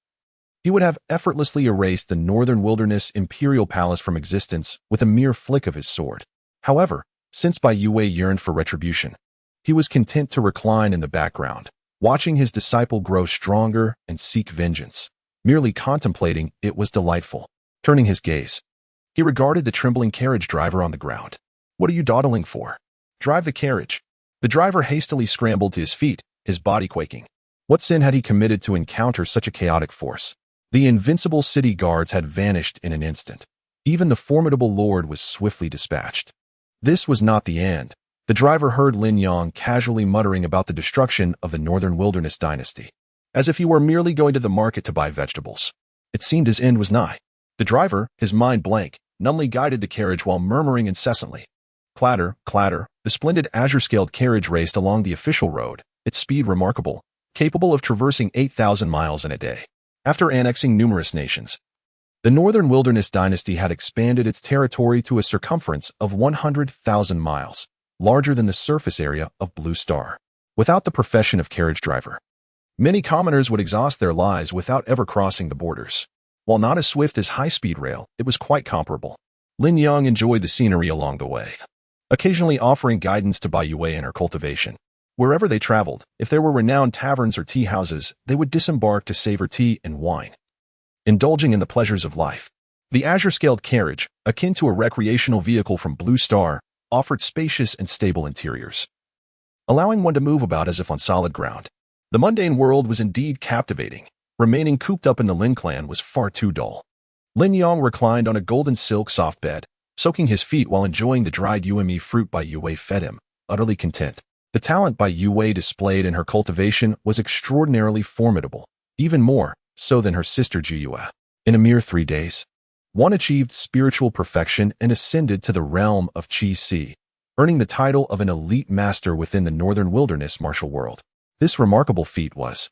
He would have effortlessly erased the northern wilderness imperial palace from existence with a mere flick of his sword. However, since Bai Yue yearned for retribution, he was content to recline in the background, watching his disciple grow stronger and seek vengeance. Merely contemplating it was delightful. Turning his gaze, he regarded the trembling carriage driver on the ground. What are you dawdling for? Drive the carriage. The driver hastily scrambled to his feet, his body quaking. What sin had he committed to encounter such a chaotic force? The invincible city guards had vanished in an instant. Even the formidable lord was swiftly dispatched. This was not the end. The driver heard Lin Yang casually muttering about the destruction of the northern wilderness dynasty, as if he were merely going to the market to buy vegetables. It seemed his end was nigh. The driver, his mind blank, numbly guided the carriage while murmuring incessantly. Clatter, clatter, the splendid azure-scaled carriage raced along the official road, its speed remarkable, capable of traversing 8,000 miles in a day. After annexing numerous nations, the northern wilderness dynasty had expanded its territory to a circumference of 100,000 miles, larger than the surface area of Blue Star. Without the profession of carriage driver, many commoners would exhaust their lives without ever crossing the borders. While not as swift as high-speed rail, it was quite comparable. Lin Yang enjoyed the scenery along the way, occasionally offering guidance to Bai Yue in her cultivation. Wherever they traveled, if there were renowned taverns or tea houses, they would disembark to savor tea and wine, indulging in the pleasures of life. The azure-scaled carriage, akin to a recreational vehicle from Blue Star, offered spacious and stable interiors, allowing one to move about as if on solid ground. The mundane world was indeed captivating. Remaining cooped up in the Lin clan was far too dull. Lin Yang reclined on a golden silk soft bed, soaking his feet while enjoying the dried Yuemi fruit Bai Yue fed him, utterly content. The talent Bai Yue displayed in her cultivation was extraordinarily formidable, even more so than her sister Jiyue. In a mere 3 days, one achieved spiritual perfection and ascended to the realm of Qi Si, earning the title of an elite master within the northern wilderness martial world. This remarkable feat was,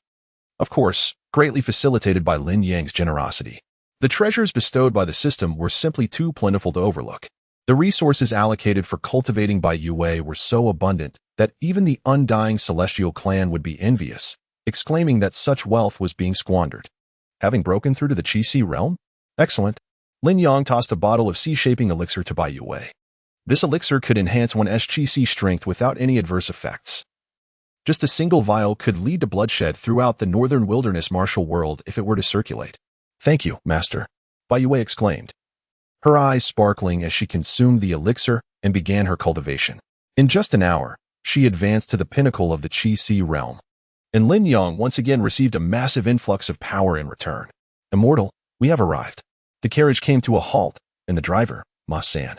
of course, greatly facilitated by Lin Yang's generosity. The treasures bestowed by the system were simply too plentiful to overlook. The resources allocated for cultivating Bai Yue were so abundant that even the undying celestial clan would be envious, exclaiming that such wealth was being squandered. Having broken through to the Qi Si realm? Excellent. Lin Yang tossed a bottle of sea-shaping elixir to Bai Yue. This elixir could enhance one's Qi Si strength without any adverse effects. Just a single vial could lead to bloodshed throughout the northern wilderness martial world if it were to circulate. Thank you, master, Bai Yue exclaimed, her eyes sparkling as she consumed the elixir and began her cultivation. In just an hour, she advanced to the pinnacle of the Qi Si realm, and Lin Yang once again received a massive influx of power in return. Immortal, we have arrived. The carriage came to a halt, and the driver, Ma San,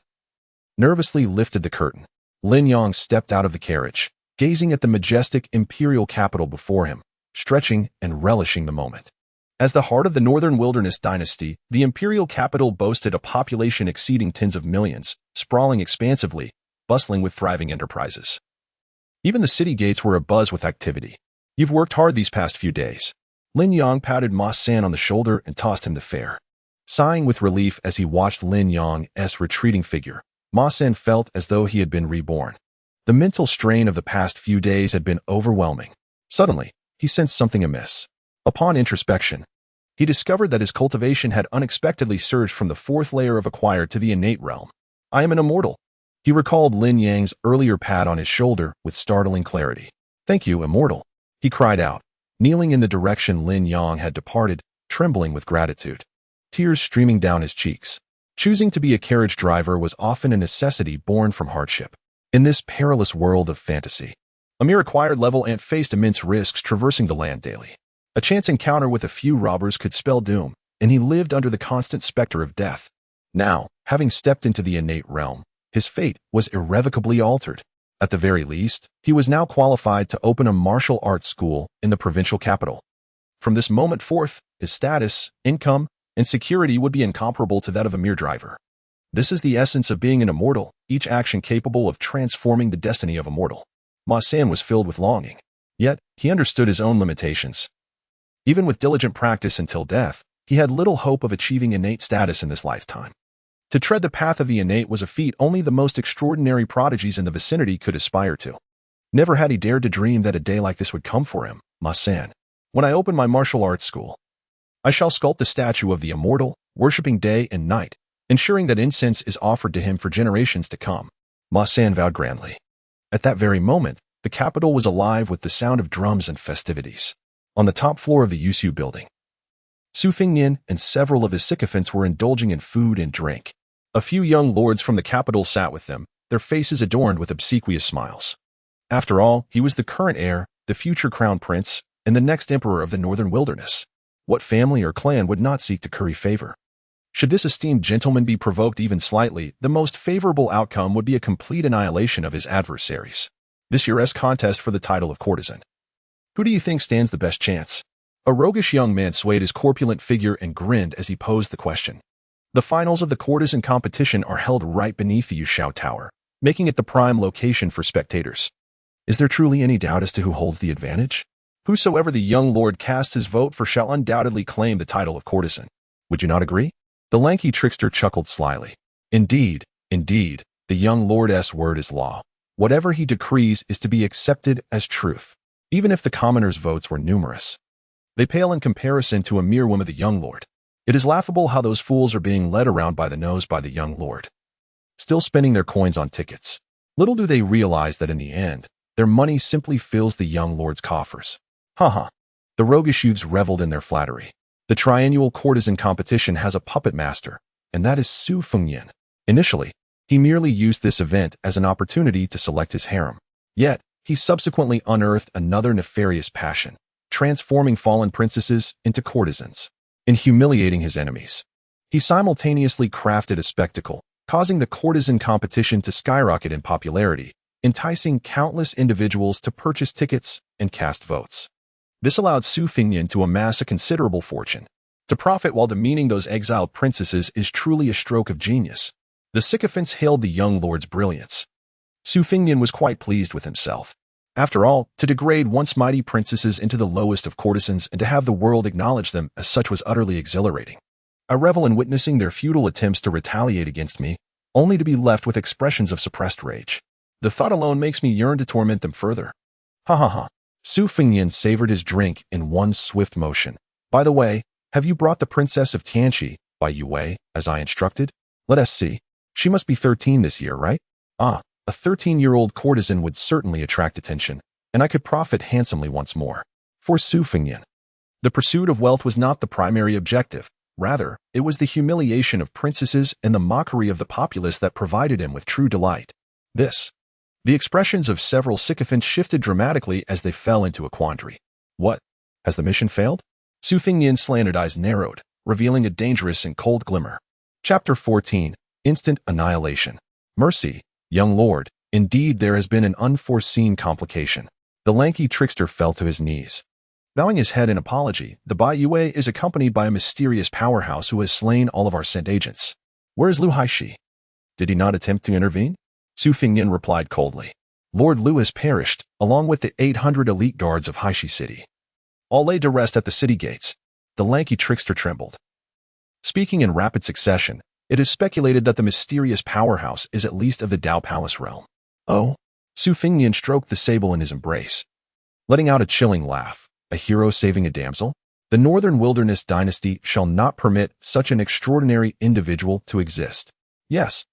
nervously lifted the curtain. Lin Yang stepped out of the carriage, gazing at the majestic imperial capital before him, stretching and relishing the moment. As the heart of the northern wilderness dynasty, the imperial capital boasted a population exceeding tens of millions, sprawling expansively, bustling with thriving enterprises. Even the city gates were abuzz with activity. You've worked hard these past few days. Lin Yang patted Ma San on the shoulder and tossed him the fare. Sighing with relief as he watched Lin Yang's retreating figure, Ma San felt as though he had been reborn. The mental strain of the past few days had been overwhelming. Suddenly, he sensed something amiss. Upon introspection, he discovered that his cultivation had unexpectedly surged from the 4th layer of acquired to the innate realm. I am an immortal. He recalled Lin Yang's earlier pat on his shoulder with startling clarity. Thank you, Immortal, he cried out, kneeling in the direction Lin Yang had departed, trembling with gratitude, tears streaming down his cheeks. Choosing to be a carriage driver was often a necessity born from hardship. In this perilous world of fantasy, a mere acquired level ant faced immense risks traversing the land daily. A chance encounter with a few robbers could spell doom, and he lived under the constant specter of death. Now, having stepped into the innate realm, his fate was irrevocably altered. At the very least, he was now qualified to open a martial arts school in the provincial capital. From this moment forth, his status, income, and security would be incomparable to that of a mere driver. This is the essence of being an immortal, each action capable of transforming the destiny of a mortal. Ma San was filled with longing. Yet, he understood his own limitations. Even with diligent practice until death, he had little hope of achieving innate status in this lifetime. To tread the path of the innate was a feat only the most extraordinary prodigies in the vicinity could aspire to. Never had he dared to dream that a day like this would come for him, Ma San. When I open my martial arts school, I shall sculpt the statue of the immortal, worshipping day and night, ensuring that incense is offered to him for generations to come. Ma San vowed grandly. At that very moment, the capital was alive with the sound of drums and festivities. On the top floor of the Yusu building, Su Fengnian and several of his sycophants were indulging in food and drink. A few young lords from the capital sat with them, their faces adorned with obsequious smiles. After all, he was the current heir, the future crown prince, and the next emperor of the northern wilderness. What family or clan would not seek to curry favor? Should this esteemed gentleman be provoked even slightly, the most favorable outcome would be a complete annihilation of his adversaries. This year's contest for the title of courtesan. Who do you think stands the best chance? A roguish young man swayed his corpulent figure and grinned as he posed the question. The finals of the courtesan competition are held right beneath the Yushao Tower, making it the prime location for spectators. Is there truly any doubt as to who holds the advantage? Whosoever the young lord casts his vote for shall undoubtedly claim the title of courtesan. Would you not agree? The lanky trickster chuckled slyly. Indeed, the young lord's word is law. Whatever he decrees is to be accepted as truth, even if the commoners' votes were numerous. They pale in comparison to a mere whim of the young lord. It is laughable how those fools are being led around by the nose by the young lord, still spending their coins on tickets. Little do they realize that in the end, their money simply fills the young lord's coffers. Ha. The roguish youths reveled in their flattery. The triennial courtesan competition has a puppet master, and that is Su Fengnian. Initially, he merely used this event as an opportunity to select his harem. Yet, he subsequently unearthed another nefarious passion, transforming fallen princesses into courtesans, and humiliating his enemies. He simultaneously crafted a spectacle, causing the courtesan competition to skyrocket in popularity, enticing countless individuals to purchase tickets and cast votes. This allowed Su Fengnian to amass a considerable fortune. To profit while demeaning those exiled princesses is truly a stroke of genius. The sycophants hailed the young lord's brilliance. Su Fengnian was quite pleased with himself. After all, to degrade once mighty princesses into the lowest of courtesans and to have the world acknowledge them as such was utterly exhilarating. I revel in witnessing their futile attempts to retaliate against me, only to be left with expressions of suppressed rage. The thought alone makes me yearn to torment them further. Ha. Su Fengnian savored his drink in one swift motion. By the way, have you brought the Princess of Tianqi by Yue, as I instructed? Let us see. She must be 13 this year, right? Ah, a 13-year-old courtesan would certainly attract attention, and I could profit handsomely once more. For Su Fengnian, the pursuit of wealth was not the primary objective. Rather, it was the humiliation of princesses and the mockery of the populace that provided him with true delight. The expressions of several sycophants shifted dramatically as they fell into a quandary. What? Has the mission failed? Su Fengnian's slanted eyes narrowed, revealing a dangerous and cold glimmer. Chapter 14. Instant Annihilation. Mercy, young lord. Indeed, there has been an unforeseen complication. The lanky trickster fell to his knees. Bowing his head in apology, the Bai Yue is accompanied by a mysterious powerhouse who has slain all of our scent agents. Where is Lu Haishi? Did he not attempt to intervene? Su Fengnian replied coldly. Lord Lu has perished, along with the 800 elite guards of Haishi City. All laid to rest at the city gates. The lanky trickster trembled. Speaking in rapid succession, it is speculated that the mysterious powerhouse is at least of the Dao Palace realm. Oh? Su Fengnian stroked the sable in his embrace, letting out a chilling laugh. A hero saving a damsel? The Northern Wilderness dynasty shall not permit such an extraordinary individual to exist. Yes,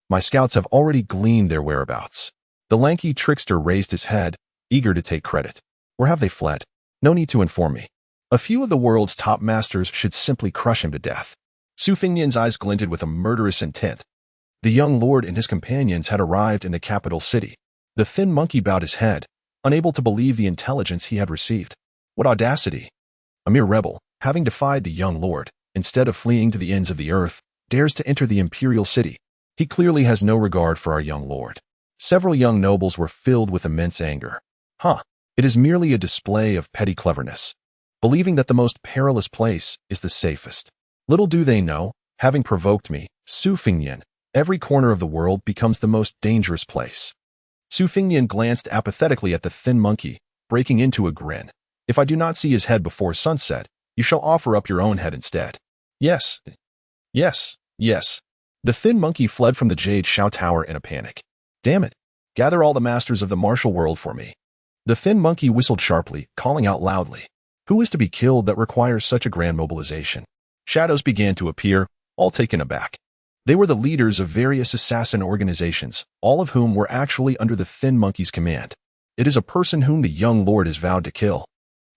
my scouts have already gleaned their whereabouts. The lanky trickster raised his head, eager to take credit. Or have they fled? No need to inform me. A few of the world's top masters should simply crush him to death. Su Fingnian's eyes glinted with a murderous intent. The young lord and his companions had arrived in the capital city. The thin monkey bowed his head, unable to believe the intelligence he had received. What audacity! A mere rebel, having defied the young lord, instead of fleeing to the ends of the earth, dares to enter the imperial city. He clearly has no regard for our young lord. Several young nobles were filled with immense anger. It is merely a display of petty cleverness, believing that the most perilous place is the safest. Little do they know, having provoked me, Su Fingnian, every corner of the world becomes the most dangerous place. Su Fingnian glanced apathetically at the thin monkey, breaking into a grin. If I do not see his head before sunset, you shall offer up your own head instead. Yes. Yes. Yes. The thin monkey fled from the Jade Shao Tower in a panic. Damn it. Gather all the masters of the martial world for me. The thin monkey whistled sharply, calling out loudly. Who is to be killed that requires such a grand mobilization? Shadows began to appear, all taken aback. They were the leaders of various assassin organizations, all of whom were actually under the thin monkey's command. It is a person whom the young lord is vowed to kill.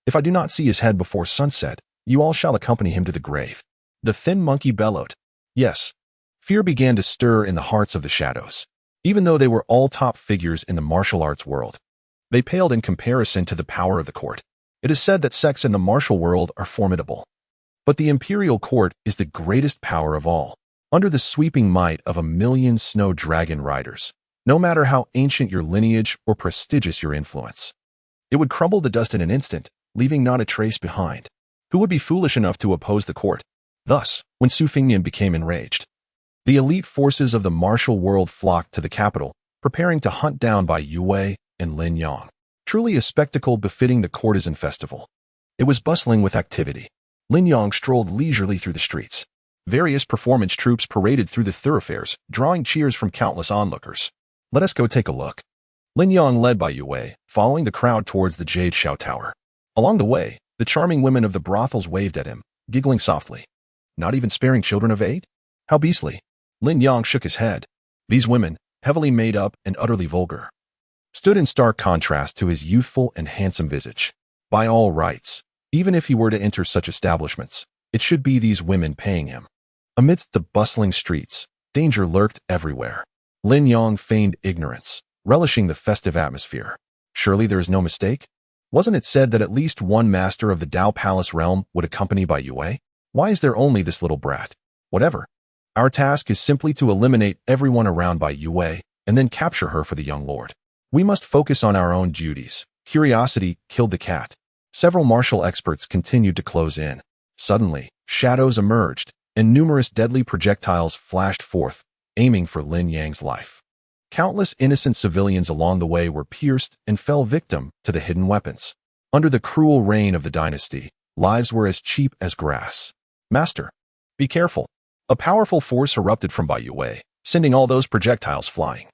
If I do not see his head before sunset, you all shall accompany him to the grave. The thin monkey bellowed. Yes. Fear began to stir in the hearts of the shadows. Even though they were all top figures in the martial arts world, they paled in comparison to the power of the court. It is said that sects in the martial world are formidable. But the imperial court is the greatest power of all. Under the sweeping might of 1,000,000 snow dragon riders, no matter how ancient your lineage or prestigious your influence, it would crumble to dust in an instant, leaving not a trace behind. Who would be foolish enough to oppose the court? Thus, when Su Fingnian became enraged, the elite forces of the martial world flocked to the capital, preparing to hunt down by Yue and Lin Yang. Truly a spectacle befitting the courtesan festival. It was bustling with activity. Lin Yang strolled leisurely through the streets. Various performance troupes paraded through the thoroughfares, drawing cheers from countless onlookers. Let us go take a look. Lin Yang led by Yue, following the crowd towards the Jade Shao Tower. Along the way, the charming women of the brothels waved at him, giggling softly. Not even sparing children of 8? How beastly. Lin Yang shook his head. These women, heavily made up and utterly vulgar, stood in stark contrast to his youthful and handsome visage. By all rights, even if he were to enter such establishments, it should be these women paying him. Amidst the bustling streets, danger lurked everywhere. Lin Yang feigned ignorance, relishing the festive atmosphere. Surely there is no mistake? Wasn't it said that at least one master of the Dao Palace realm would accompany by Yue? Why is there only this little brat? Whatever. Our task is simply to eliminate everyone around by Yue and then capture her for the young lord. We must focus on our own duties. Curiosity killed the cat. Several martial experts continued to close in. Suddenly, shadows emerged, and numerous deadly projectiles flashed forth, aiming for Lin Yang's life. Countless innocent civilians along the way were pierced and fell victim to the hidden weapons. Under the cruel reign of the dynasty, lives were as cheap as grass. Master, be careful. A powerful force erupted from Bai Yue, sending all those projectiles flying.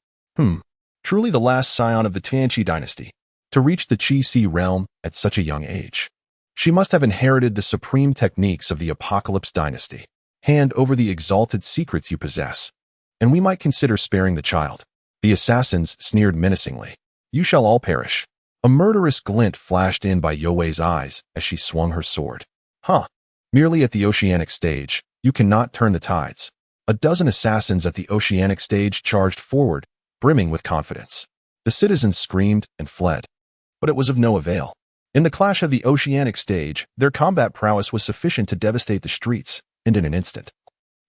Truly the last scion of the Tianqi dynasty, to reach the Qi realm at such a young age. She must have inherited the supreme techniques of the Apocalypse dynasty. Hand over the exalted secrets you possess, and we might consider sparing the child. The assassins sneered menacingly. You shall all perish. A murderous glint flashed in by Yue's eyes as she swung her sword. Merely at the oceanic stage, you cannot turn the tides. A dozen assassins at the oceanic stage charged forward, brimming with confidence. The citizens screamed and fled, but it was of no avail. In the clash of the oceanic stage, their combat prowess was sufficient to devastate the streets, and in an instant,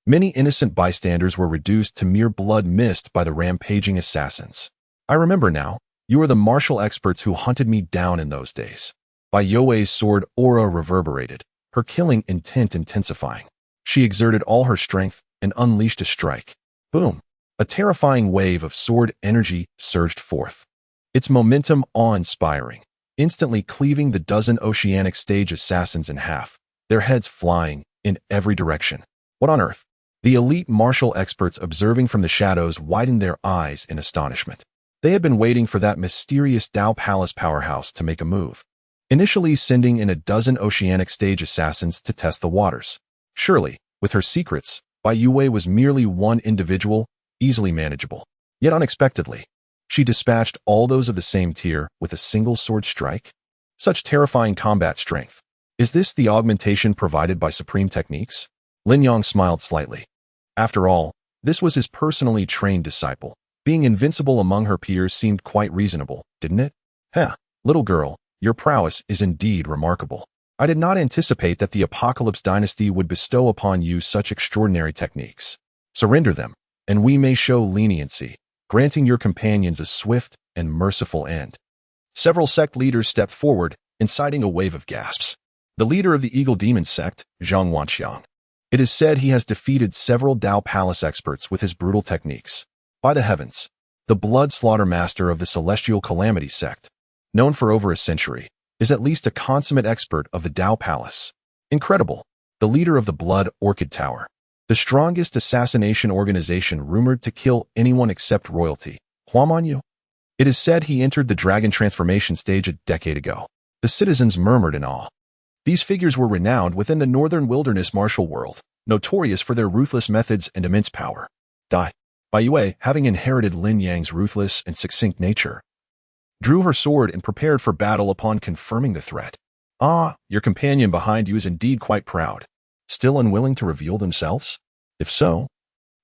many innocent bystanders were reduced to mere blood mist by the rampaging assassins. I remember now, you are the martial experts who hunted me down in those days. By Yue's sword aura reverberated, her killing intent intensifying. She exerted all her strength and unleashed a strike. Boom! A terrifying wave of sword energy surged forth. Its momentum awe-inspiring, instantly cleaving the dozen oceanic stage assassins in half, their heads flying in every direction. What on earth? The elite martial experts observing from the shadows widened their eyes in astonishment. They had been waiting for that mysterious Dao Palace powerhouse to make a move, initially sending in a dozen oceanic stage assassins to test the waters. Surely, with her secrets, Bai Yue was merely one individual, easily manageable. Yet unexpectedly, She dispatched all those of the same tier with a single sword strike? Such terrifying combat strength. Is this the augmentation provided by supreme techniques? Lin Yang smiled slightly. After all, this was his personally trained disciple. Being invincible among her peers seemed quite reasonable, didn't it? Heh, little girl, your prowess is indeed remarkable. I did not anticipate that the Apocalypse Dynasty would bestow upon you such extraordinary techniques. Surrender them, and we may show leniency, granting your companions a swift and merciful end. Several sect leaders stepped forward, inciting a wave of gasps. The leader of the Eagle Demon sect, Zhang Wanxiang. It is said he has defeated several Dao Palace experts with his brutal techniques. By the heavens, the Blood Slaughter Master of the Celestial Calamity sect, known for over a century, is at least a consummate expert of the Dao Palace. Incredible. The leader of the Blood Orchid Tower, the strongest assassination organization rumored to kill anyone except royalty, Huamanyu. It is said he entered the dragon transformation stage a decade ago. The citizens murmured in awe. These figures were renowned within the northern wilderness martial world, notorious for their ruthless methods and immense power. Bai Yue, having inherited Lin Yang's ruthless and succinct nature, drew her sword and prepared for battle upon confirming the threat. Ah, your companion behind you is indeed quite proud. Still unwilling to reveal themselves? If so,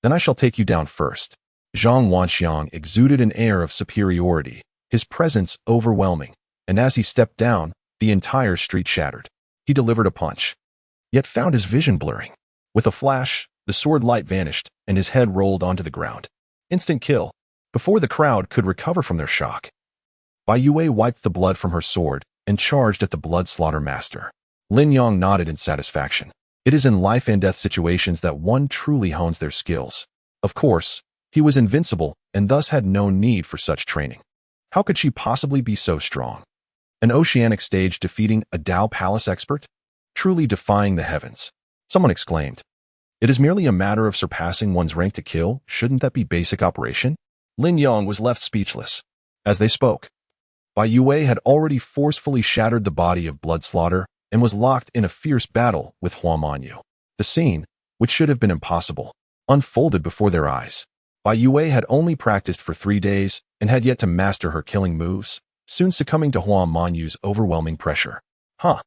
then I shall take you down first. Zhang Wanxiang exuded an air of superiority, his presence overwhelming, and as he stepped down, the entire street shattered. He delivered a punch, yet found his vision blurring. With a flash, the sword light vanished, and his head rolled onto the ground. Instant kill. Before the crowd could recover from their shock, Bai Yue wiped the blood from her sword and charged at the Blood Slaughter Master. Lin Yang nodded in satisfaction. It is in life and death situations that one truly hones their skills. Of course, he was invincible and thus had no need for such training. How could she possibly be so strong? An oceanic stage defeating a Dao Palace expert? Truly defying the heavens. Someone exclaimed. It is merely a matter of surpassing one's rank to kill. Shouldn't that be basic operation? Lin Yang was left speechless. As they spoke, Bai Yue had already forcefully shattered the body of Blood Slaughter and was locked in a fierce battle with Huamanyu. The scene, which should have been impossible, unfolded before their eyes. Bai Yue had only practiced for 3 days and had yet to master her killing moves, soon succumbing to Huamanyu's overwhelming pressure. Huh.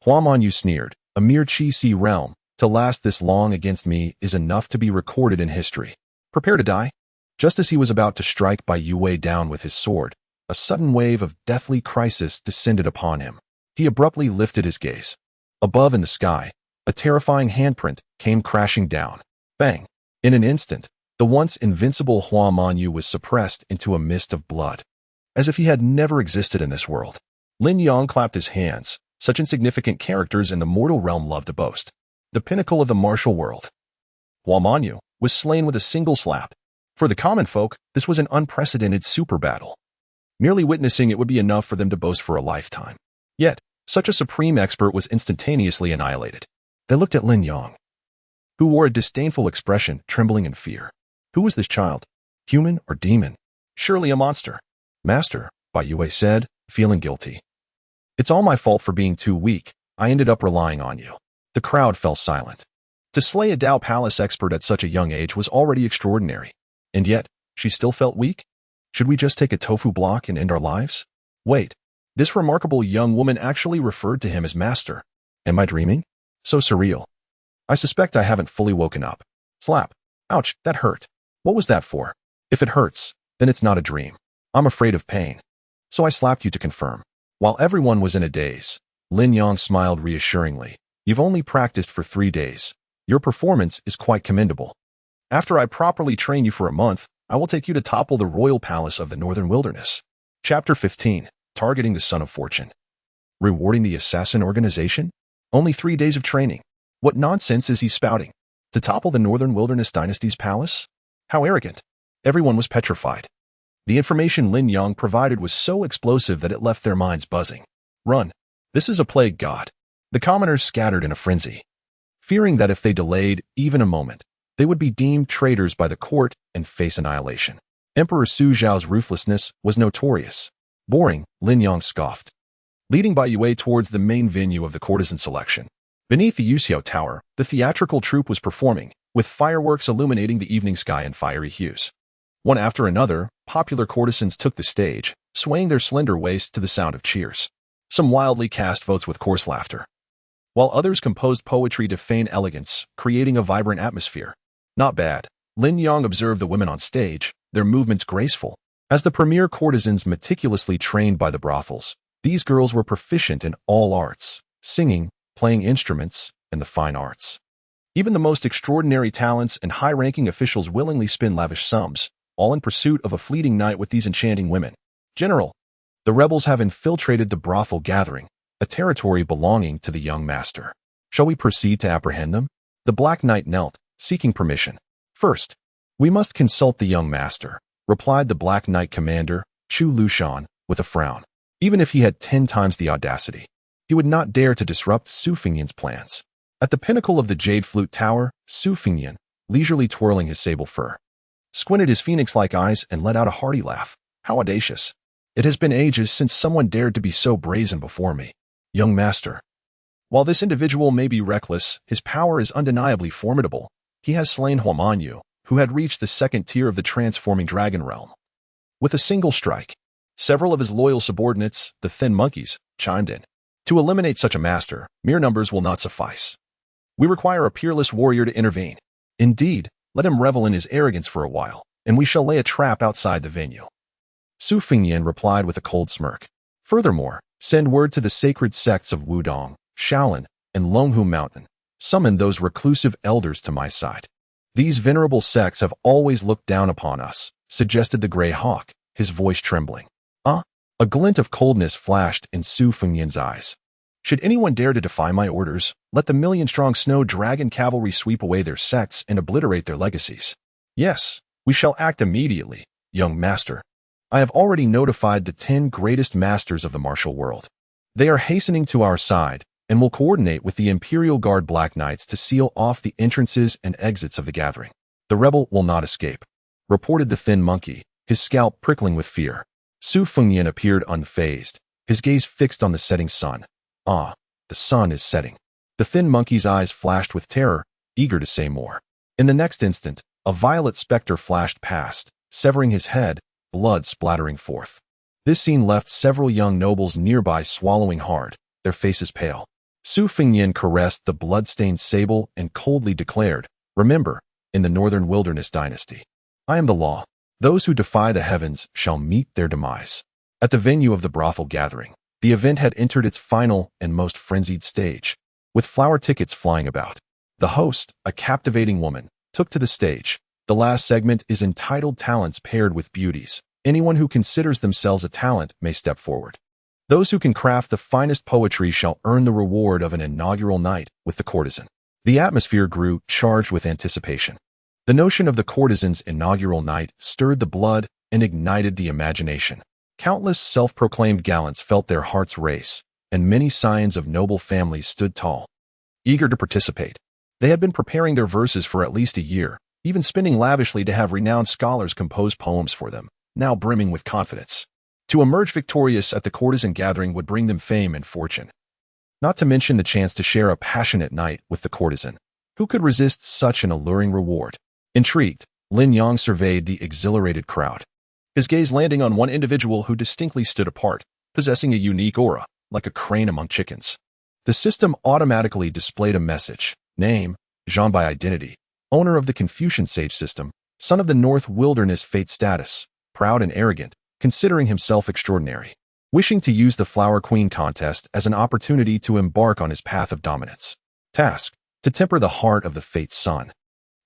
Huamanyu sneered, a mere Qi realm, to last this long against me is enough to be recorded in history. Prepare to die. Just as he was about to strike Bai Yue down with his sword, a sudden wave of deathly crisis descended upon him. He abruptly lifted his gaze. Above in the sky, a terrifying handprint came crashing down. Bang! In an instant, the once invincible Huamanyu was suppressed into a mist of blood, as if he had never existed in this world. Lin Yang clapped his hands. Such insignificant characters in the mortal realm love to boast. The pinnacle of the martial world. Huamanyu was slain with a single slap. For the common folk, this was an unprecedented super battle. Merely witnessing it would be enough for them to boast for a lifetime. Yet, such a supreme expert was instantaneously annihilated. They looked at Lin Yang, who wore a disdainful expression, trembling in fear. Who was this child? Human or demon? Surely a monster. Master, Bai Yue said, feeling guilty. It's all my fault for being too weak. I ended up relying on you. The crowd fell silent. To slay a Dao Palace expert at such a young age was already extraordinary. And yet, she still felt weak? Should we just take a tofu block and end our lives? Wait, this remarkable young woman actually referred to him as master. Am I dreaming? So surreal. I suspect I haven't fully woken up. Slap. Ouch, that hurt. What was that for? If it hurts, then it's not a dream. I'm afraid of pain. So I slapped you to confirm. While everyone was in a daze, Lin Yang smiled reassuringly. You've only practiced for 3 days. Your performance is quite commendable. After I properly train you for a month, I will take you to topple the royal palace of the northern wilderness. Chapter 15. Targeting the Son of Fortune. Rewarding the assassin organization? Only 3 days of training. What nonsense is he spouting? To topple the northern wilderness dynasty's palace? How arrogant. Everyone was petrified. The information Lin Yang provided was so explosive that it left their minds buzzing. Run. This is a plague god. The commoners scattered in a frenzy, fearing that if they delayed even a moment, they would be deemed traitors by the court and face annihilation. Emperor Su Zhao's ruthlessness was notorious. Boring, Lin Yang scoffed. Leading Bai Yue towards the main venue of the courtesan selection. Beneath the Yuxiao Tower, the theatrical troupe was performing, with fireworks illuminating the evening sky in fiery hues. One after another, popular courtesans took the stage, swaying their slender waists to the sound of cheers. Some wildly cast votes with coarse laughter, while others composed poetry to feign elegance, creating a vibrant atmosphere. Not bad. Lin Yang observed the women on stage, their movements graceful. As the premier courtesans meticulously trained by the brothels, these girls were proficient in all arts, singing, playing instruments, and the fine arts. Even the most extraordinary talents and high-ranking officials willingly spend lavish sums, all in pursuit of a fleeting night with these enchanting women. General, the rebels have infiltrated the brothel gathering, a territory belonging to the young master. Shall we proceed to apprehend them? The Black Knight knelt, seeking permission. First, we must consult the young master, replied the Black Knight commander, Chu Lushan, with a frown. Even if he had 10 times the audacity, he would not dare to disrupt Su Fengyan's plans. At the pinnacle of the Jade Flute Tower, Su Fengyan, leisurely twirling his sable fur, squinted his phoenix-like eyes and let out a hearty laugh. How audacious. It has been ages since someone dared to be so brazen before me. Young master. While this individual may be reckless, his power is undeniably formidable. He has slain Huamanyu, who had reached the second tier of the transforming dragon realm. With a single strike, several of his loyal subordinates, the thin monkeys, chimed in. To eliminate such a master, mere numbers will not suffice. We require a peerless warrior to intervene. Indeed, let him revel in his arrogance for a while, and we shall lay a trap outside the venue. Su Fengyan replied with a cold smirk. Furthermore, send word to the sacred sects of Wudong, Shaolin, and Longhu Mountain. Summon those reclusive elders to my side. These venerable sects have always looked down upon us, suggested the Grey Hawk, his voice trembling. A glint of coldness flashed in Su Fengyan's eyes. Should anyone dare to defy my orders, let the million-strong snow dragon cavalry sweep away their sects and obliterate their legacies. Yes, we shall act immediately, young master. I have already notified the 10 greatest masters of the martial world. They are hastening to our side, and will coordinate with the Imperial Guard Black Knights to seal off the entrances and exits of the gathering. The rebel will not escape, reported the thin monkey, his scalp prickling with fear. Su Fengyan appeared unfazed, his gaze fixed on the setting sun. The sun is setting. The thin monkey's eyes flashed with terror, eager to say more. In the next instant, a violet specter flashed past, severing his head, blood splattering forth. This scene left several young nobles nearby swallowing hard, their faces pale. Su Fengyan caressed the blood-stained sable and coldly declared, remember, in the Northern Wilderness Dynasty, I am the law. Those who defy the heavens shall meet their demise. At the venue of the brothel gathering, the event had entered its final and most frenzied stage, with flower tickets flying about. The host, a captivating woman, took to the stage. The last segment is entitled Talents Paired with Beauties. Anyone who considers themselves a talent may step forward. Those who can craft the finest poetry shall earn the reward of an inaugural night with the courtesan. The atmosphere grew charged with anticipation. The notion of the courtesan's inaugural night stirred the blood and ignited the imagination. Countless self-proclaimed gallants felt their hearts race, and many scions of noble families stood tall, eager to participate. They had been preparing their verses for at least a year, even spending lavishly to have renowned scholars compose poems for them, now brimming with confidence. To emerge victorious at the courtesan gathering would bring them fame and fortune. Not to mention the chance to share a passionate night with the courtesan. Who could resist such an alluring reward? Intrigued, Lin Yang surveyed the exhilarated crowd, his gaze landing on one individual who distinctly stood apart, possessing a unique aura, like a crane among chickens. The system automatically displayed a message. Name, Zhan by identity, owner of the Confucian Sage system, son of the North Wilderness Fate status, proud and arrogant, considering himself extraordinary, wishing to use the Flower Queen contest as an opportunity to embark on his path of dominance. Task, to temper the heart of the Fate's son,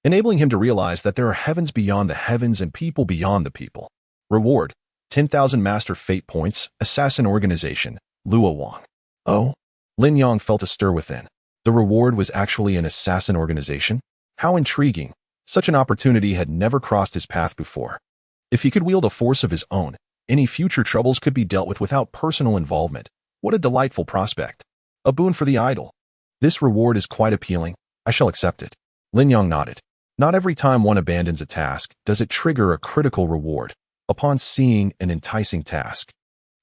enabling him to realize that there are heavens beyond the heavens and people beyond the people. Reward, 10,000 Master Fate points, Assassin Organization, Luo Wang. Oh, Lin Yang felt a stir within. The reward was actually an assassin organization? How intriguing. Such an opportunity had never crossed his path before. If he could wield a force of his own, any future troubles could be dealt with without personal involvement. What a delightful prospect. A boon for the idle. This reward is quite appealing. I shall accept it. Lin Yang nodded. Not every time one abandons a task does it trigger a critical reward. Upon seeing an enticing task,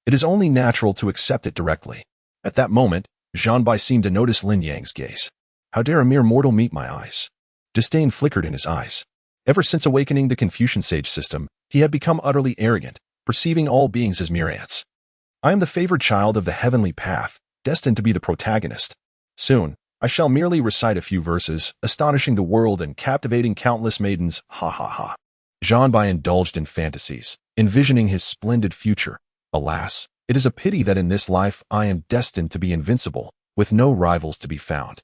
it is only natural to accept it directly. At that moment, Zhanbai seemed to notice Lin Yang's gaze. How dare a mere mortal meet my eyes? Disdain flickered in his eyes. Ever since awakening the Confucian Sage system, He had become utterly arrogant, perceiving all beings as mere ants. I am the favored child of the heavenly path, destined to be the protagonist. Soon, I shall merely recite a few verses, astonishing the world and captivating countless maidens, ha ha ha. Zhanbai indulged in fantasies, envisioning his splendid future. Alas, it is a pity that in this life I am destined to be invincible, with no rivals to be found.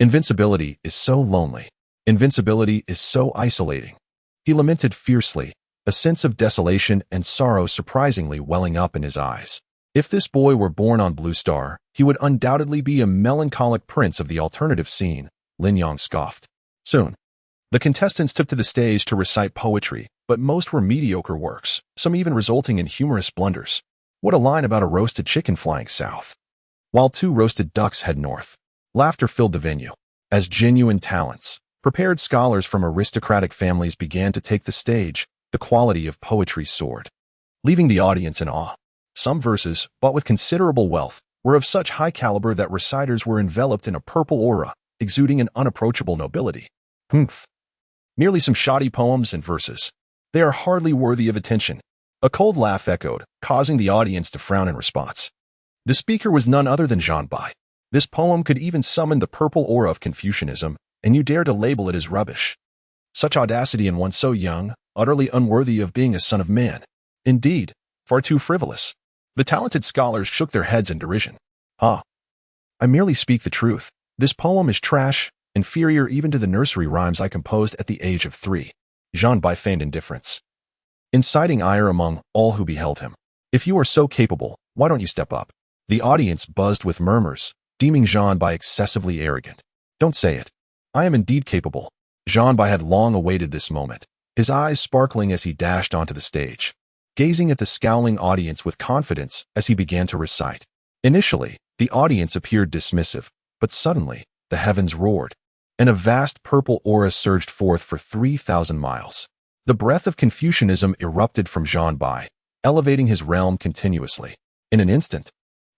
Invincibility is so lonely. Invincibility is so isolating. He lamented fiercely, a sense of desolation and sorrow surprisingly welling up in his eyes. If this boy were born on Blue Star, he would undoubtedly be a melancholic prince of the alternative scene, Lin Yang scoffed. Soon, the contestants took to the stage to recite poetry, but most were mediocre works, some even resulting in humorous blunders. What a line about a roasted chicken flying south, while 2 roasted ducks head north. Laughter filled the venue. As genuine talents, prepared scholars from aristocratic families began to take the stage, the quality of poetry soared, leaving the audience in awe. Some verses, bought with considerable wealth, were of such high caliber that reciters were enveloped in a purple aura, exuding an unapproachable nobility. Humph. Merely some shoddy poems and verses. They are hardly worthy of attention. A cold laugh echoed, causing the audience to frown in response. The speaker was none other than Zhanbai. This poem could even summon the purple aura of Confucianism, and you dare to label it as rubbish. Such audacity in one so young, utterly unworthy of being a son of man. Indeed, far too frivolous. The talented scholars shook their heads in derision. Ah, I merely speak the truth. This poem is trash, inferior even to the nursery rhymes I composed at the age of 3. Zhanbai feigned indifference, inciting ire among all who beheld him. If you are so capable, why don't you step up? The audience buzzed with murmurs, deeming Zhanbai excessively arrogant. Don't say it. I am indeed capable. Zhanbai had long awaited this moment, his eyes sparkling as he dashed onto the stage, gazing at the scowling audience with confidence as he began to recite. Initially, the audience appeared dismissive, but suddenly, the heavens roared, and a vast purple aura surged forth for 3,000 miles. The breath of Confucianism erupted from Zhanbai, elevating his realm continuously. In an instant,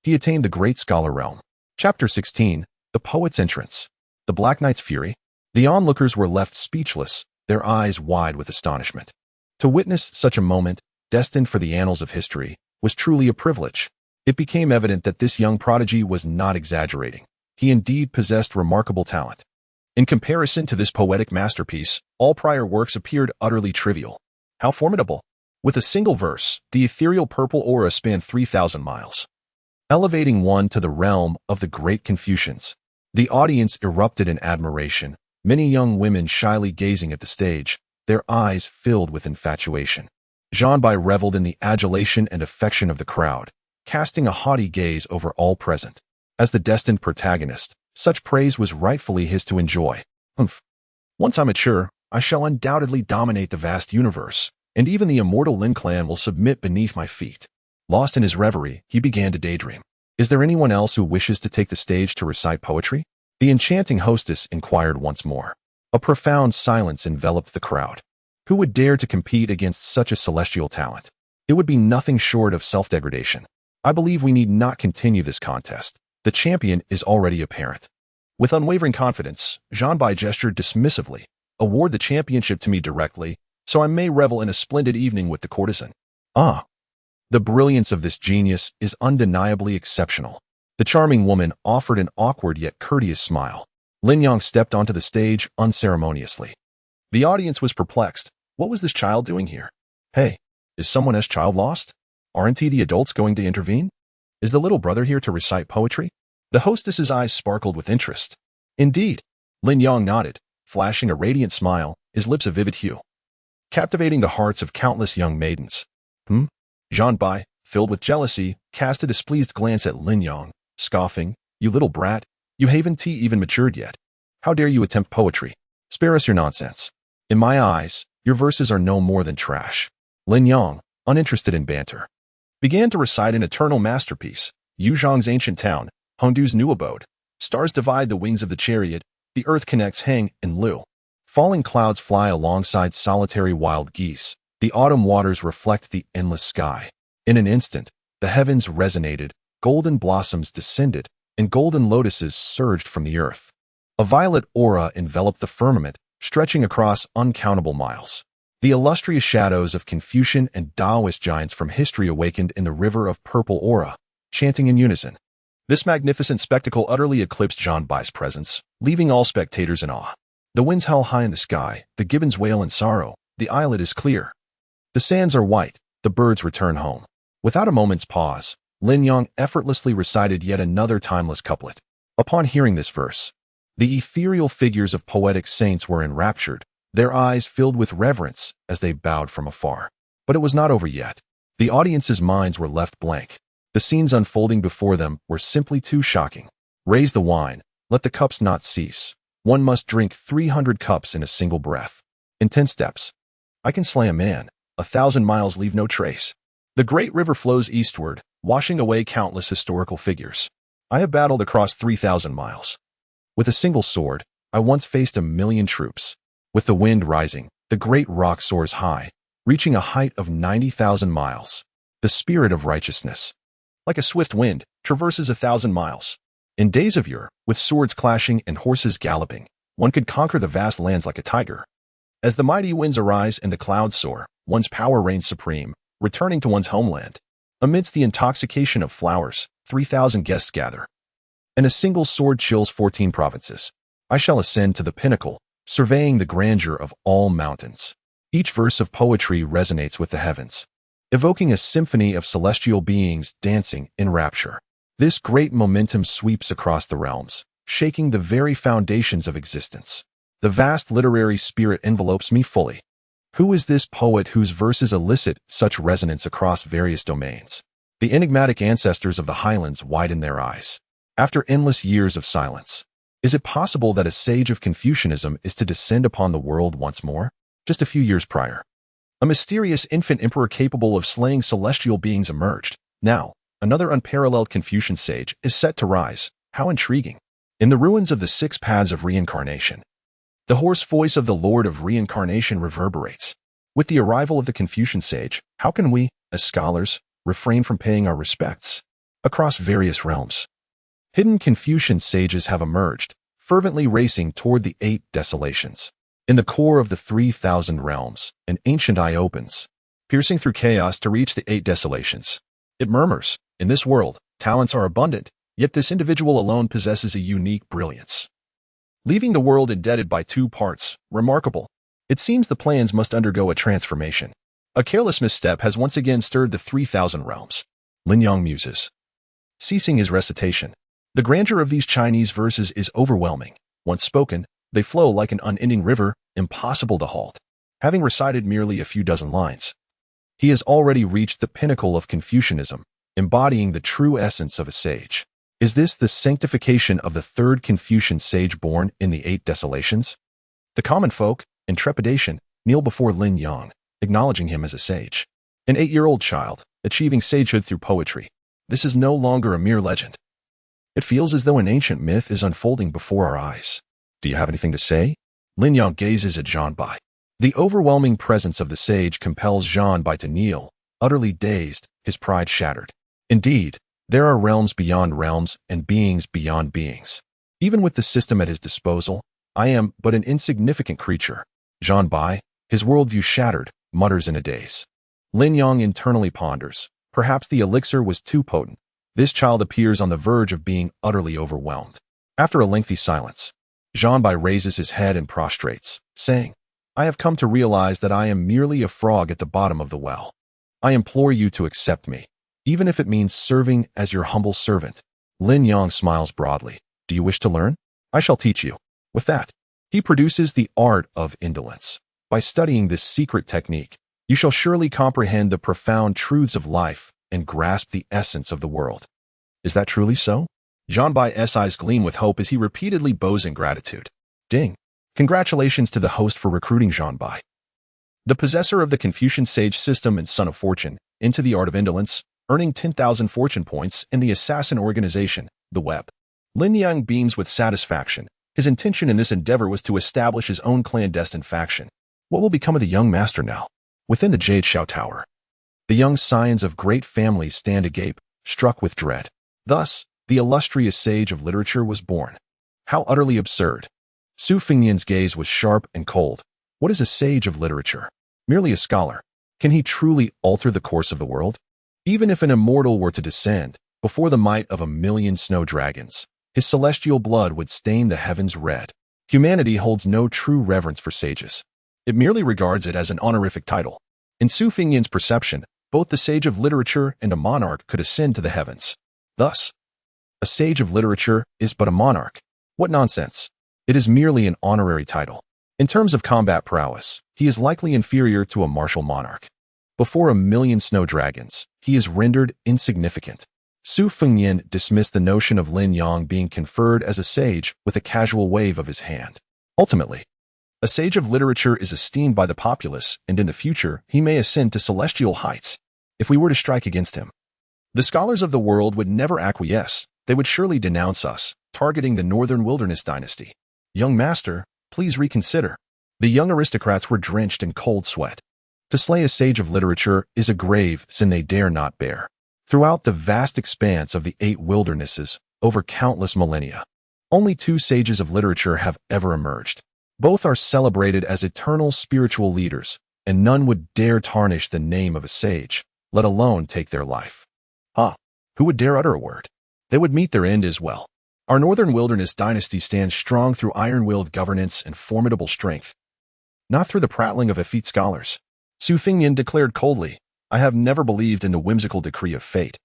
he attained the great scholar realm. Chapter 16, The Poet's Entrance. The Black Knight's Fury. The onlookers were left speechless, their eyes wide with astonishment. To witness such a moment, destined for the annals of history, was truly a privilege. It became evident that this young prodigy was not exaggerating. He indeed possessed remarkable talent. In comparison to this poetic masterpiece, all prior works appeared utterly trivial. How formidable! With a single verse, the ethereal purple aura spanned 3,000 miles, elevating one to the realm of the great Confucians. The audience erupted in admiration, many young women shyly gazing at the stage, their eyes filled with infatuation. Zhanbai reveled in the adulation and affection of the crowd, casting a haughty gaze over all present. As the destined protagonist, such praise was rightfully his to enjoy. Humph. Once I'm mature, I shall undoubtedly dominate the vast universe, and even the immortal Lin clan will submit beneath my feet. Lost in his reverie, he began to daydream. Is there anyone else who wishes to take the stage to recite poetry? The enchanting hostess inquired once more. A profound silence enveloped the crowd. Who would dare to compete against such a celestial talent? It would be nothing short of self-degradation. I believe we need not continue this contest. The champion is already apparent. With unwavering confidence, Zhanbai gestured dismissively. Award the championship to me directly, so I may revel in a splendid evening with the courtesan. Ah! The brilliance of this genius is undeniably exceptional. The charming woman offered an awkward yet courteous smile. Lin Yang stepped onto the stage unceremoniously. The audience was perplexed. What was this child doing here? Hey, is someone's child lost? Aren't the adults going to intervene? Is the little brother here to recite poetry? The hostess's eyes sparkled with interest. Indeed. Lin Yang nodded, flashing a radiant smile, his lips a vivid hue, captivating the hearts of countless young maidens. Zhanbai, filled with jealousy, cast a displeased glance at Lin Yang, scoffing, You little brat, you haven't even matured yet. How dare you attempt poetry? Spare us your nonsense. In my eyes, your verses are no more than trash. Lin Yang, uninterested in banter, began to recite an eternal masterpiece, Yuzhang's ancient town, Hongdu's new abode. Stars divide the wings of the chariot, the earth connects Heng and Liu. Falling clouds fly alongside solitary wild geese. The autumn waters reflect the endless sky. In an instant, the heavens resonated, golden blossoms descended, and golden lotuses surged from the earth. A violet aura enveloped the firmament, stretching across uncountable miles. The illustrious shadows of Confucian and Taoist giants from history awakened in the river of purple aura, chanting in unison. This magnificent spectacle utterly eclipsed Zhanbai's presence, leaving all spectators in awe. The winds howl high in the sky, the gibbons wail in sorrow, the islet is clear. The sands are white, the birds return home. Without a moment's pause, Lin Yang effortlessly recited yet another timeless couplet. Upon hearing this verse, the ethereal figures of poetic saints were enraptured, their eyes filled with reverence as they bowed from afar. But it was not over yet. The audience's minds were left blank. The scenes unfolding before them were simply too shocking. Raise the wine, let the cups not cease. One must drink 300 cups in a single breath. In 10 steps, I can slay a man, 1,000 miles leave no trace. The great river flows eastward, washing away countless historical figures. I have battled across 3,000 miles. With a single sword, I once faced 1,000,000 troops. With the wind rising, the great rock soars high, reaching a height of 90,000 miles. The spirit of righteousness, like a swift wind, traverses 1,000 miles. In days of yore, with swords clashing and horses galloping, one could conquer the vast lands like a tiger. As the mighty winds arise and the clouds soar, one's power reigns supreme, returning to one's homeland. Amidst the intoxication of flowers, 3,000 guests gather, and a single sword chills 14 provinces. I shall ascend to the pinnacle, surveying the grandeur of all mountains. Each verse of poetry resonates with the heavens, evoking a symphony of celestial beings dancing in rapture. This great momentum sweeps across the realms, shaking the very foundations of existence. The vast literary spirit envelopes me fully. Who is this poet whose verses elicit such resonance across various domains? The enigmatic ancestors of the highlands widen their eyes. After endless years of silence, is it possible that a sage of Confucianism is to descend upon the world once more? Just a few years prior, a mysterious infant emperor capable of slaying celestial beings emerged. Now, another unparalleled Confucian sage is set to rise. How intriguing. In the ruins of the 6 paths of reincarnation, the hoarse voice of the Lord of Reincarnation reverberates. With the arrival of the Confucian sage, how can we, as scholars, refrain from paying our respects? Across various realms, hidden Confucian sages have emerged, fervently racing toward the 8 desolations. In the core of the 3,000 realms, an ancient eye opens, piercing through chaos to reach the 8 desolations. It murmurs, in this world, talents are abundant, yet this individual alone possesses a unique brilliance, leaving the world indebted by 2 parts. Remarkable. It seems the plans must undergo a transformation. A careless misstep has once again stirred the 3,000 realms. Lin Yang muses, ceasing his recitation. The grandeur of these Chinese verses is overwhelming. Once spoken, they flow like an unending river, impossible to halt. Having recited merely a few dozen lines, he has already reached the pinnacle of Confucianism, embodying the true essence of a sage. Is this the sanctification of the 3rd Confucian sage born in the 8 desolations? The common folk, in trepidation, kneel before Lin Yang, acknowledging him as a sage. An 8-year-old child, achieving sagehood through poetry. This is no longer a mere legend. It feels as though an ancient myth is unfolding before our eyes. Do you have anything to say? Lin Yang gazes at Zhanbai. The overwhelming presence of the sage compels Zhanbai to kneel, utterly dazed, his pride shattered. Indeed, there are realms beyond realms and beings beyond beings. Even with the system at his disposal, I am but an insignificant creature. Zhanbai, his worldview shattered, mutters in a daze. Lin Yang internally ponders. Perhaps the elixir was too potent. This child appears on the verge of being utterly overwhelmed. After a lengthy silence, Zhanbai raises his head and prostrates, saying, I have come to realize that I am merely a frog at the bottom of the well. I implore you to accept me, even if it means serving as your humble servant. Lin Yang smiles broadly. Do you wish to learn? I shall teach you. With that, he produces the art of indolence. By studying this secret technique, you shall surely comprehend the profound truths of life and grasp the essence of the world. Is that truly so? Zhanbai's eyes gleam with hope as he repeatedly bows in gratitude. Ding. Congratulations to the host for recruiting Zhanbai, the possessor of the Confucian sage system and son of fortune, into the art of indolence, earning 10,000 fortune points in the assassin organization, the Web. Lin Yang beams with satisfaction. His intention in this endeavor was to establish his own clandestine faction. What will become of the young master now? Within the Jade Shao Tower, the young scions of great families stand agape, struck with dread. Thus, the illustrious sage of literature was born. How utterly absurd. Su Fengnian's gaze was sharp and cold. What is a sage of literature? Merely a scholar. Can he truly alter the course of the world? Even if an immortal were to descend before the might of 1,000,000 snow dragons, his celestial blood would stain the heavens red. Humanity holds no true reverence for sages. It merely regards it as an honorific title. In Su Fengyan's perception, both the sage of literature and a monarch could ascend to the heavens. Thus, a sage of literature is but a monarch. What nonsense! It is merely an honorary title. In terms of combat prowess, he is likely inferior to a martial monarch. Before 1,000,000 snow dragons, he is rendered insignificant. Su Fengyan dismissed the notion of Lin Yang being conferred as a sage with a casual wave of his hand. Ultimately, a sage of literature is esteemed by the populace, and in the future, he may ascend to celestial heights if we were to strike against him. The scholars of the world would never acquiesce. They would surely denounce us, targeting the Northern Wilderness dynasty. Young master, please reconsider. The young aristocrats were drenched in cold sweat. To slay a sage of literature is a grave sin they dare not bear. Throughout the vast expanse of the 8 wildernesses, over countless millennia, only 2 sages of literature have ever emerged. Both are celebrated as eternal spiritual leaders, and none would dare tarnish the name of a sage, let alone take their life. Who would dare utter a word? They would meet their end as well. Our Northern Wilderness dynasty stands strong through iron-willed governance and formidable strength, not through the prattling of effete scholars. Su Fengyan declared coldly, I have never believed in the whimsical decree of fate.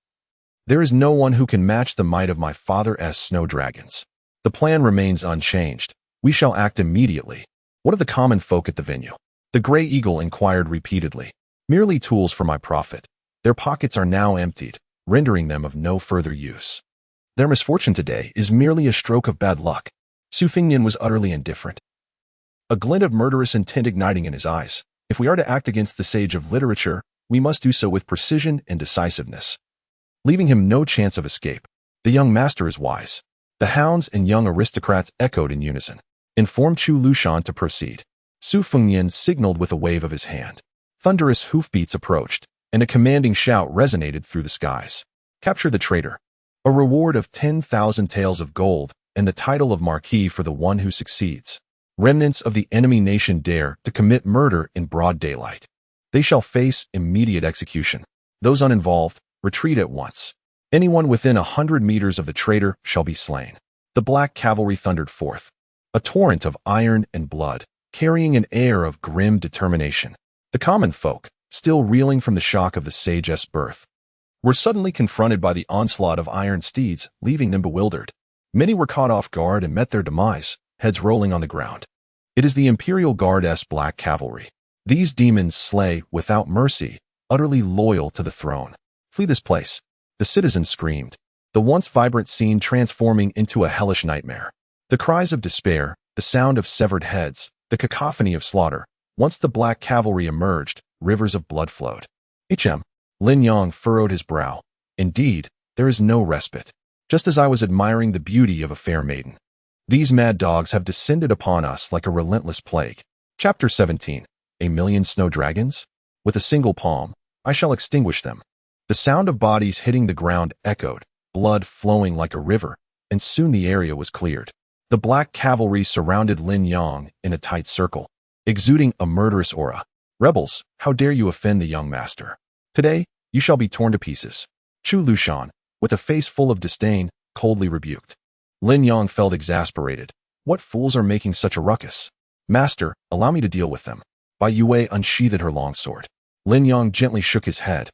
There is no one who can match the might of my father's snow dragons. The plan remains unchanged. We shall act immediately. What of the common folk at the venue? The Grey Eagle inquired repeatedly. Merely tools for my profit. Their pockets are now emptied, rendering them of no further use. Their misfortune today is merely a stroke of bad luck. Su Fengyan was utterly indifferent, a glint of murderous intent igniting in his eyes. If we are to act against the sage of literature, we must do so with precision and decisiveness, leaving him no chance of escape. The young master is wise. The hounds and young aristocrats echoed in unison. Inform Chu Lushan to proceed. Su Fengyan signaled with a wave of his hand. Thunderous hoofbeats approached, and a commanding shout resonated through the skies. Capture the traitor. A reward of 10,000 taels of gold, and the title of Marquis for the one who succeeds. Remnants of the enemy nation dare to commit murder in broad daylight. They shall face immediate execution. Those uninvolved, retreat at once. Anyone within 100 meters of the traitor shall be slain. The black cavalry thundered forth, a torrent of iron and blood, carrying an air of grim determination. The common folk, still reeling from the shock of the sage's birth, were suddenly confronted by the onslaught of iron steeds, leaving them bewildered. Many were caught off guard and met their demise, heads rolling on the ground. It is the Imperial Guard's black cavalry. These demons slay without mercy, utterly loyal to the throne. Flee this place. The citizens screamed, the once vibrant scene transforming into a hellish nightmare. The cries of despair, the sound of severed heads, the cacophony of slaughter. Once the black cavalry emerged, rivers of blood flowed. Lin Yang furrowed his brow. Indeed, there is no respite. Just as I was admiring the beauty of a fair maiden, these mad dogs have descended upon us like a relentless plague. Chapter 17. 1,000,000 snow dragons? With a single palm, I shall extinguish them. The sound of bodies hitting the ground echoed, blood flowing like a river, and soon the area was cleared. The black cavalry surrounded Lin Yang in a tight circle, exuding a murderous aura. Rebels, how dare you offend the young master? Today, you shall be torn to pieces. Chu Lushan, with a face full of disdain, coldly rebuked. Lin Yang felt exasperated. What fools are making such a ruckus? Master, allow me to deal with them. Bai Yue unsheathed her longsword. Lin Yang gently shook his head.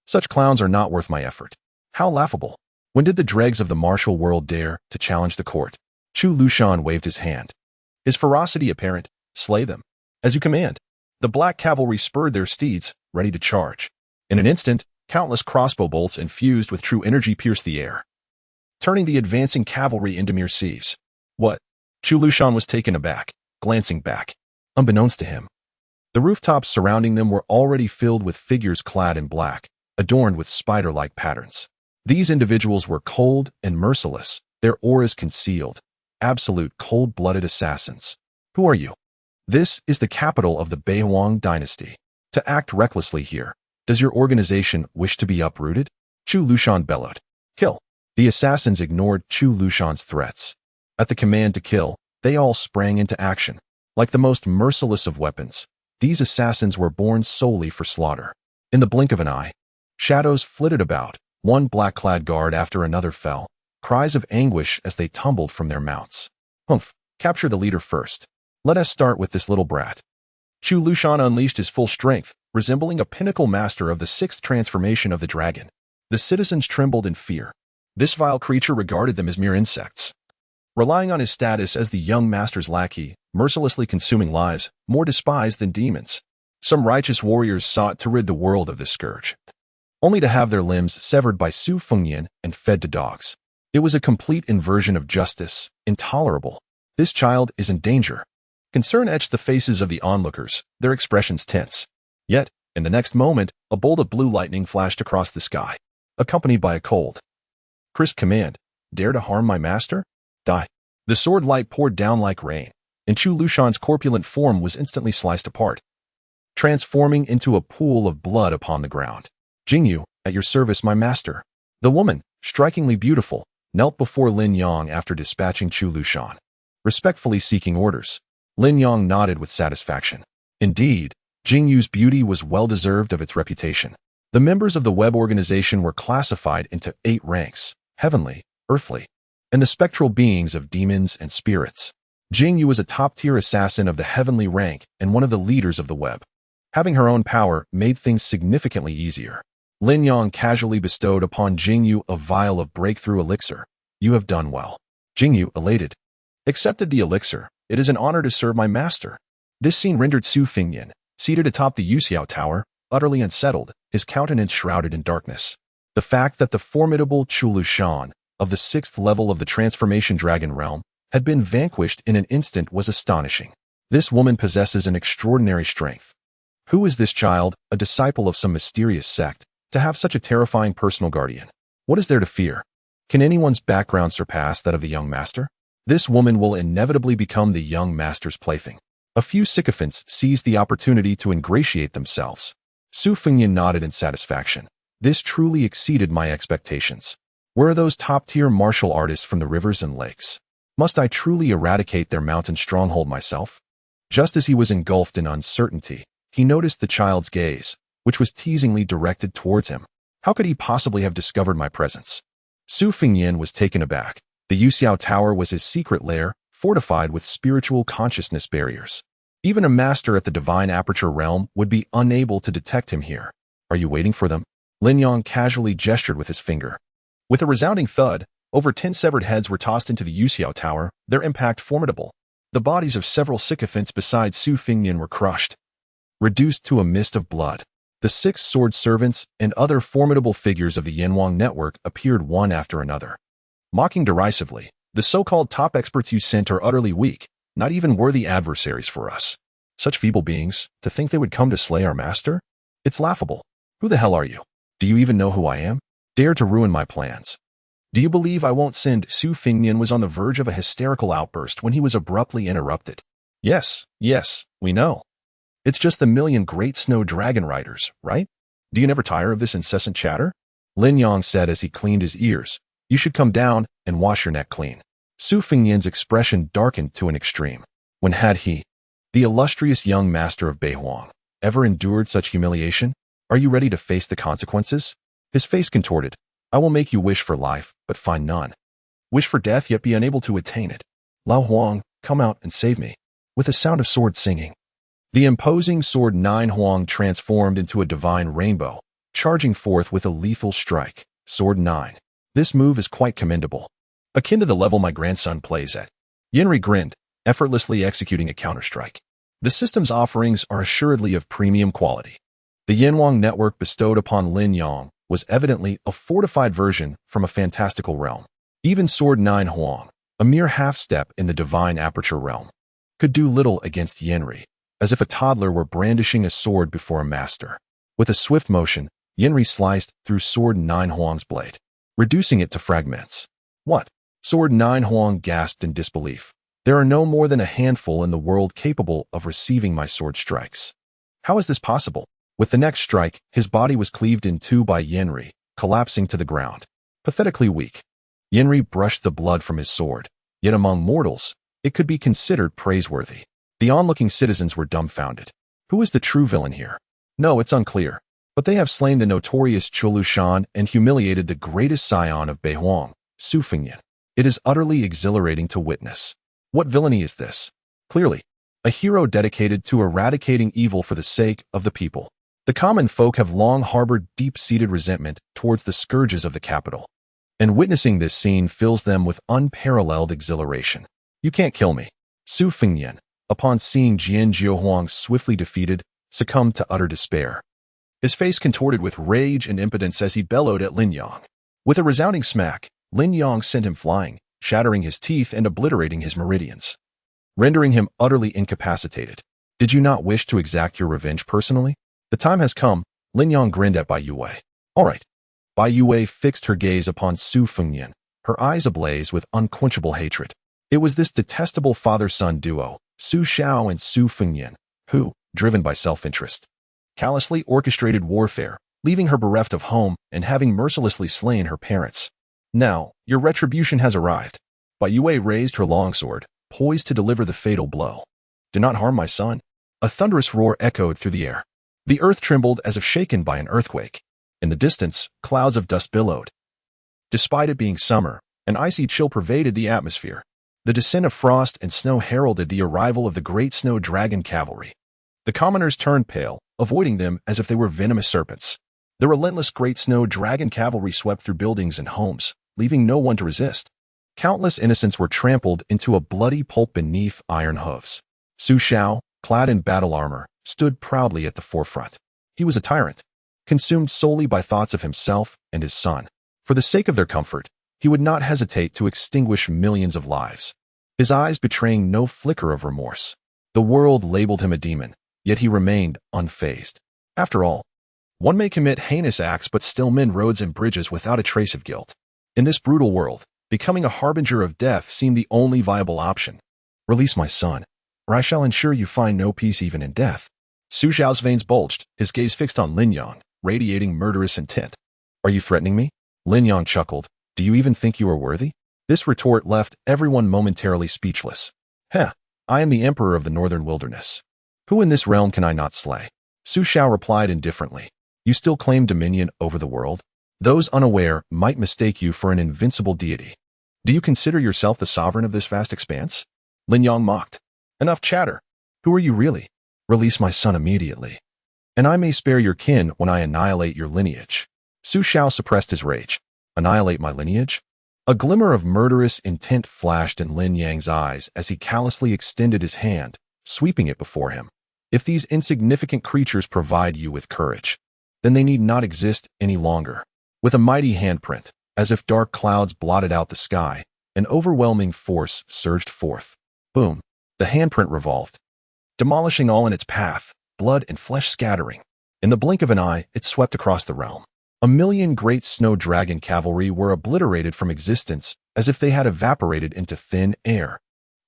Such clowns are not worth my effort. How laughable. When did the dregs of the martial world dare to challenge the court? Chu Lushan waved his hand. His ferocity apparent. Slay them. As you command. The black cavalry spurred their steeds, ready to charge. In an instant, countless crossbow bolts infused with true energy pierced the air, turning the advancing cavalry into mere sieves. What? Chu Lushan was taken aback, glancing back. Unbeknownst to him, the rooftops surrounding them were already filled with figures clad in black, adorned with spider-like patterns. These individuals were cold and merciless, their auras concealed, absolute cold-blooded assassins. Who are you? This is the capital of the Beihuang dynasty. To act recklessly here, does your organization wish to be uprooted? Chu Lushan bellowed. Kill. The assassins ignored Chu Lushan's threats. At the command to kill, they all sprang into action. Like the most merciless of weapons, These assassins were born solely for slaughter. In the blink of an eye, shadows flitted about, one black-clad guard after another fell, cries of anguish as they tumbled from their mounts. Humph, capture the leader first. Let us start with this little brat. Chu Lushan unleashed his full strength, resembling a pinnacle master of the sixth transformation of the dragon. The citizens trembled in fear. This vile creature regarded them as mere insects. Relying on his status as the young master's lackey, mercilessly consuming lives, more despised than demons, some righteous warriors sought to rid the world of this scourge, only to have their limbs severed by Su Fengyan and fed to dogs. It was a complete inversion of justice, intolerable. This child is in danger. Concern etched the faces of the onlookers, their expressions tense. Yet, in the next moment, a bolt of blue lightning flashed across the sky, accompanied by a cold, crisp command. Dare to harm my master? Die. The sword light poured down like rain, and Chu Lushan's corpulent form was instantly sliced apart, transforming into a pool of blood upon the ground. Jingyu, at your service, my master. The woman, strikingly beautiful, knelt before Lin Yang after dispatching Chu Lushan, respectfully seeking orders. Lin Yang nodded with satisfaction. Indeed, Jingyu's beauty was well-deserved of its reputation. The members of the web organization were classified into 8 ranks: heavenly, earthly, and the spectral beings of demons and spirits. Jingyu was a top-tier assassin of the heavenly rank and one of the leaders of the web. Having her own power made things significantly easier. Lin Yang casually bestowed upon Jingyu a vial of breakthrough elixir. You have done well. Jingyu, elated, accepted the elixir. It is an honor to serve my master. This scene rendered Su Fengyan, seated atop the Yuxiao Tower, utterly unsettled, his countenance shrouded in darkness. The fact that the formidable Chu Lushan, of the 6th level of the Transformation Dragon realm, had been vanquished in an instant was astonishing. This woman possesses an extraordinary strength. Who is this child, a disciple of some mysterious sect, to have such a terrifying personal guardian? What is there to fear? Can anyone's background surpass that of the young master? This woman will inevitably become the young master's plaything. A few sycophants seized the opportunity to ingratiate themselves. Su Fengyan nodded in satisfaction. This truly exceeded my expectations. Where are those top-tier martial artists from the rivers and lakes? Must I truly eradicate their mountain stronghold myself? Just as he was engulfed in uncertainty, he noticed the child's gaze, which was teasingly directed towards him. How could he possibly have discovered my presence? Su Fengyan was taken aback. The Yuxiao Tower was his secret lair, fortified with spiritual consciousness barriers. Even a master at the Divine Aperture realm would be unable to detect him here. Are you waiting for them? Lin Yang casually gestured with his finger. With a resounding thud, over 10 severed heads were tossed into the Yuxiao Tower, their impact formidable. The bodies of several sycophants beside Su Fengyan were crushed, reduced to a mist of blood. The 6 sword servants and other formidable figures of the Yanwang network appeared one after another. Mocking derisively, the so-called top experts you sent are utterly weak, not even worthy adversaries for us. Such feeble beings, to think they would come to slay our master? It's laughable. Who the hell are you? Do you even know who I am? Dare to ruin my plans. Do you believe I won't send? Su Fengyan was on the verge of a hysterical outburst when he was abruptly interrupted. Yes, we know. It's just the million great snow dragon riders, right? Do you never tire of this incessant chatter? Lin Yang said as he cleaned his ears. You should come down and wash your neck clean. Su Fengyan's expression darkened to an extreme. When had he, the illustrious young master of Beihuang, ever endured such humiliation? Are you ready to face the consequences? His face contorted. I will make you wish for life, but find none. Wish for death, yet be unable to attain it. Lao Huang, come out and save me. With a sound of sword singing, the imposing sword 9 Huang transformed into a divine rainbow, charging forth with a lethal strike. Sword 9. This move is quite commendable. Akin to the level my grandson plays at. Yenri grinned, effortlessly executing a counterstrike. The system's offerings are assuredly of premium quality. The Yanwang network bestowed upon Lin Yang was evidently a fortified version from a fantastical realm. Even Sword 9 Huang, a mere half-step in the Divine Aperture realm, could do little against Yenri, as if a toddler were brandishing a sword before a master. With a swift motion, Yenri sliced through Sword 9 Huang's blade, reducing it to fragments. What? Sword 9 Huang gasped in disbelief. There are no more than a handful in the world capable of receiving my sword strikes. How is this possible? With the next strike, his body was cleaved in two by Yenri, collapsing to the ground. Pathetically weak. Yenri brushed the blood from his sword, yet among mortals, it could be considered praiseworthy. The onlooking citizens were dumbfounded. Who is the true villain here? No, it's unclear. But they have slain the notorious Chulu Shan and humiliated the greatest scion of Beihuang, Su Fengyan. It is utterly exhilarating to witness. What villainy is this? Clearly, a hero dedicated to eradicating evil for the sake of the people. The common folk have long harbored deep-seated resentment towards the scourges of the capital, and witnessing this scene fills them with unparalleled exhilaration. You can't kill me. Su Fengyan, upon seeing Jian Jiohuang swiftly defeated, succumbed to utter despair. His face contorted with rage and impotence as he bellowed at Lin Yang. With a resounding smack, Lin Yang sent him flying, shattering his teeth and obliterating his meridians, rendering him utterly incapacitated. Did you not wish to exact your revenge personally? The time has come, Lin Yang grinned at Bai Yue. All right. Bai Yue fixed her gaze upon Su Fengyan, her eyes ablaze with unquenchable hatred. It was this detestable father-son duo, Su Xiao and Su Fengyan, who, driven by self-interest, callously orchestrated warfare, leaving her bereft of home and having mercilessly slain her parents. Now, your retribution has arrived. Bai Yue raised her longsword, poised to deliver the fatal blow. Do not harm my son. A thunderous roar echoed through the air. The earth trembled as if shaken by an earthquake. In the distance, clouds of dust billowed. Despite it being summer, an icy chill pervaded the atmosphere. The descent of frost and snow heralded the arrival of the great snow dragon cavalry. The commoners turned pale, avoiding them as if they were venomous serpents. The relentless great snow dragon cavalry swept through buildings and homes, leaving no one to resist. Countless innocents were trampled into a bloody pulp beneath iron hooves. Su Xiao, clad in battle armor, stood proudly at the forefront. He was a tyrant, consumed solely by thoughts of himself and his son. For the sake of their comfort, he would not hesitate to extinguish millions of lives, his eyes betraying no flicker of remorse. The world labeled him a demon, yet he remained unfazed. After all, one may commit heinous acts but still mend roads and bridges without a trace of guilt. In this brutal world, becoming a harbinger of death seemed the only viable option. Release my son, or I shall ensure you find no peace even in death. Su Xiao's veins bulged, his gaze fixed on Lin Yang, radiating murderous intent. Are you threatening me? Lin Yang chuckled. Do you even think you are worthy? This retort left everyone momentarily speechless. Heh, I am the emperor of the northern wilderness. Who in this realm can I not slay? Su Xiao replied indifferently. You still claim dominion over the world? Those unaware might mistake you for an invincible deity. Do you consider yourself the sovereign of this vast expanse? Lin Yang mocked. Enough chatter. Who are you really? Release my son immediately, and I may spare your kin when I annihilate your lineage. Su Xiao suppressed his rage. Annihilate my lineage? A glimmer of murderous intent flashed in Lin Yang's eyes as he callously extended his hand, sweeping it before him. If these insignificant creatures provide you with courage, then they need not exist any longer. With a mighty handprint, as if dark clouds blotted out the sky, an overwhelming force surged forth. Boom! The handprint revolved, demolishing all in its path, blood and flesh scattering. In the blink of an eye, it swept across the realm. 1,000,000 great snow dragon cavalry were obliterated from existence as if they had evaporated into thin air,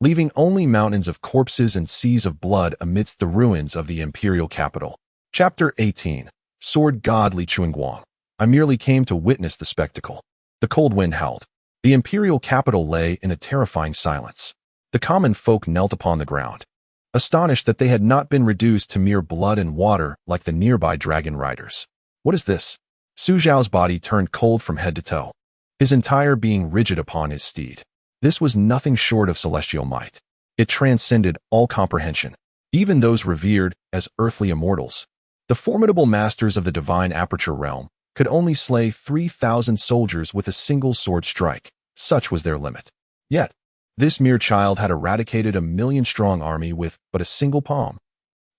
leaving only mountains of corpses and seas of blood amidst the ruins of the imperial capital. Chapter 18. Sword God Li Chuanguang. I merely came to witness the spectacle. The cold wind howled. The imperial capital lay in a terrifying silence. The common folk knelt upon the ground, astonished that they had not been reduced to mere blood and water like the nearby dragon riders. What is this? Su Xiao's body turned cold from head to toe, his entire being rigid upon his steed. This was nothing short of celestial might. It transcended all comprehension, even those revered as earthly immortals. The formidable masters of the divine aperture realm could only slay 3,000 soldiers with a single sword strike. Such was their limit. Yet, this mere child had eradicated 1,000,000-strong army with but a single palm.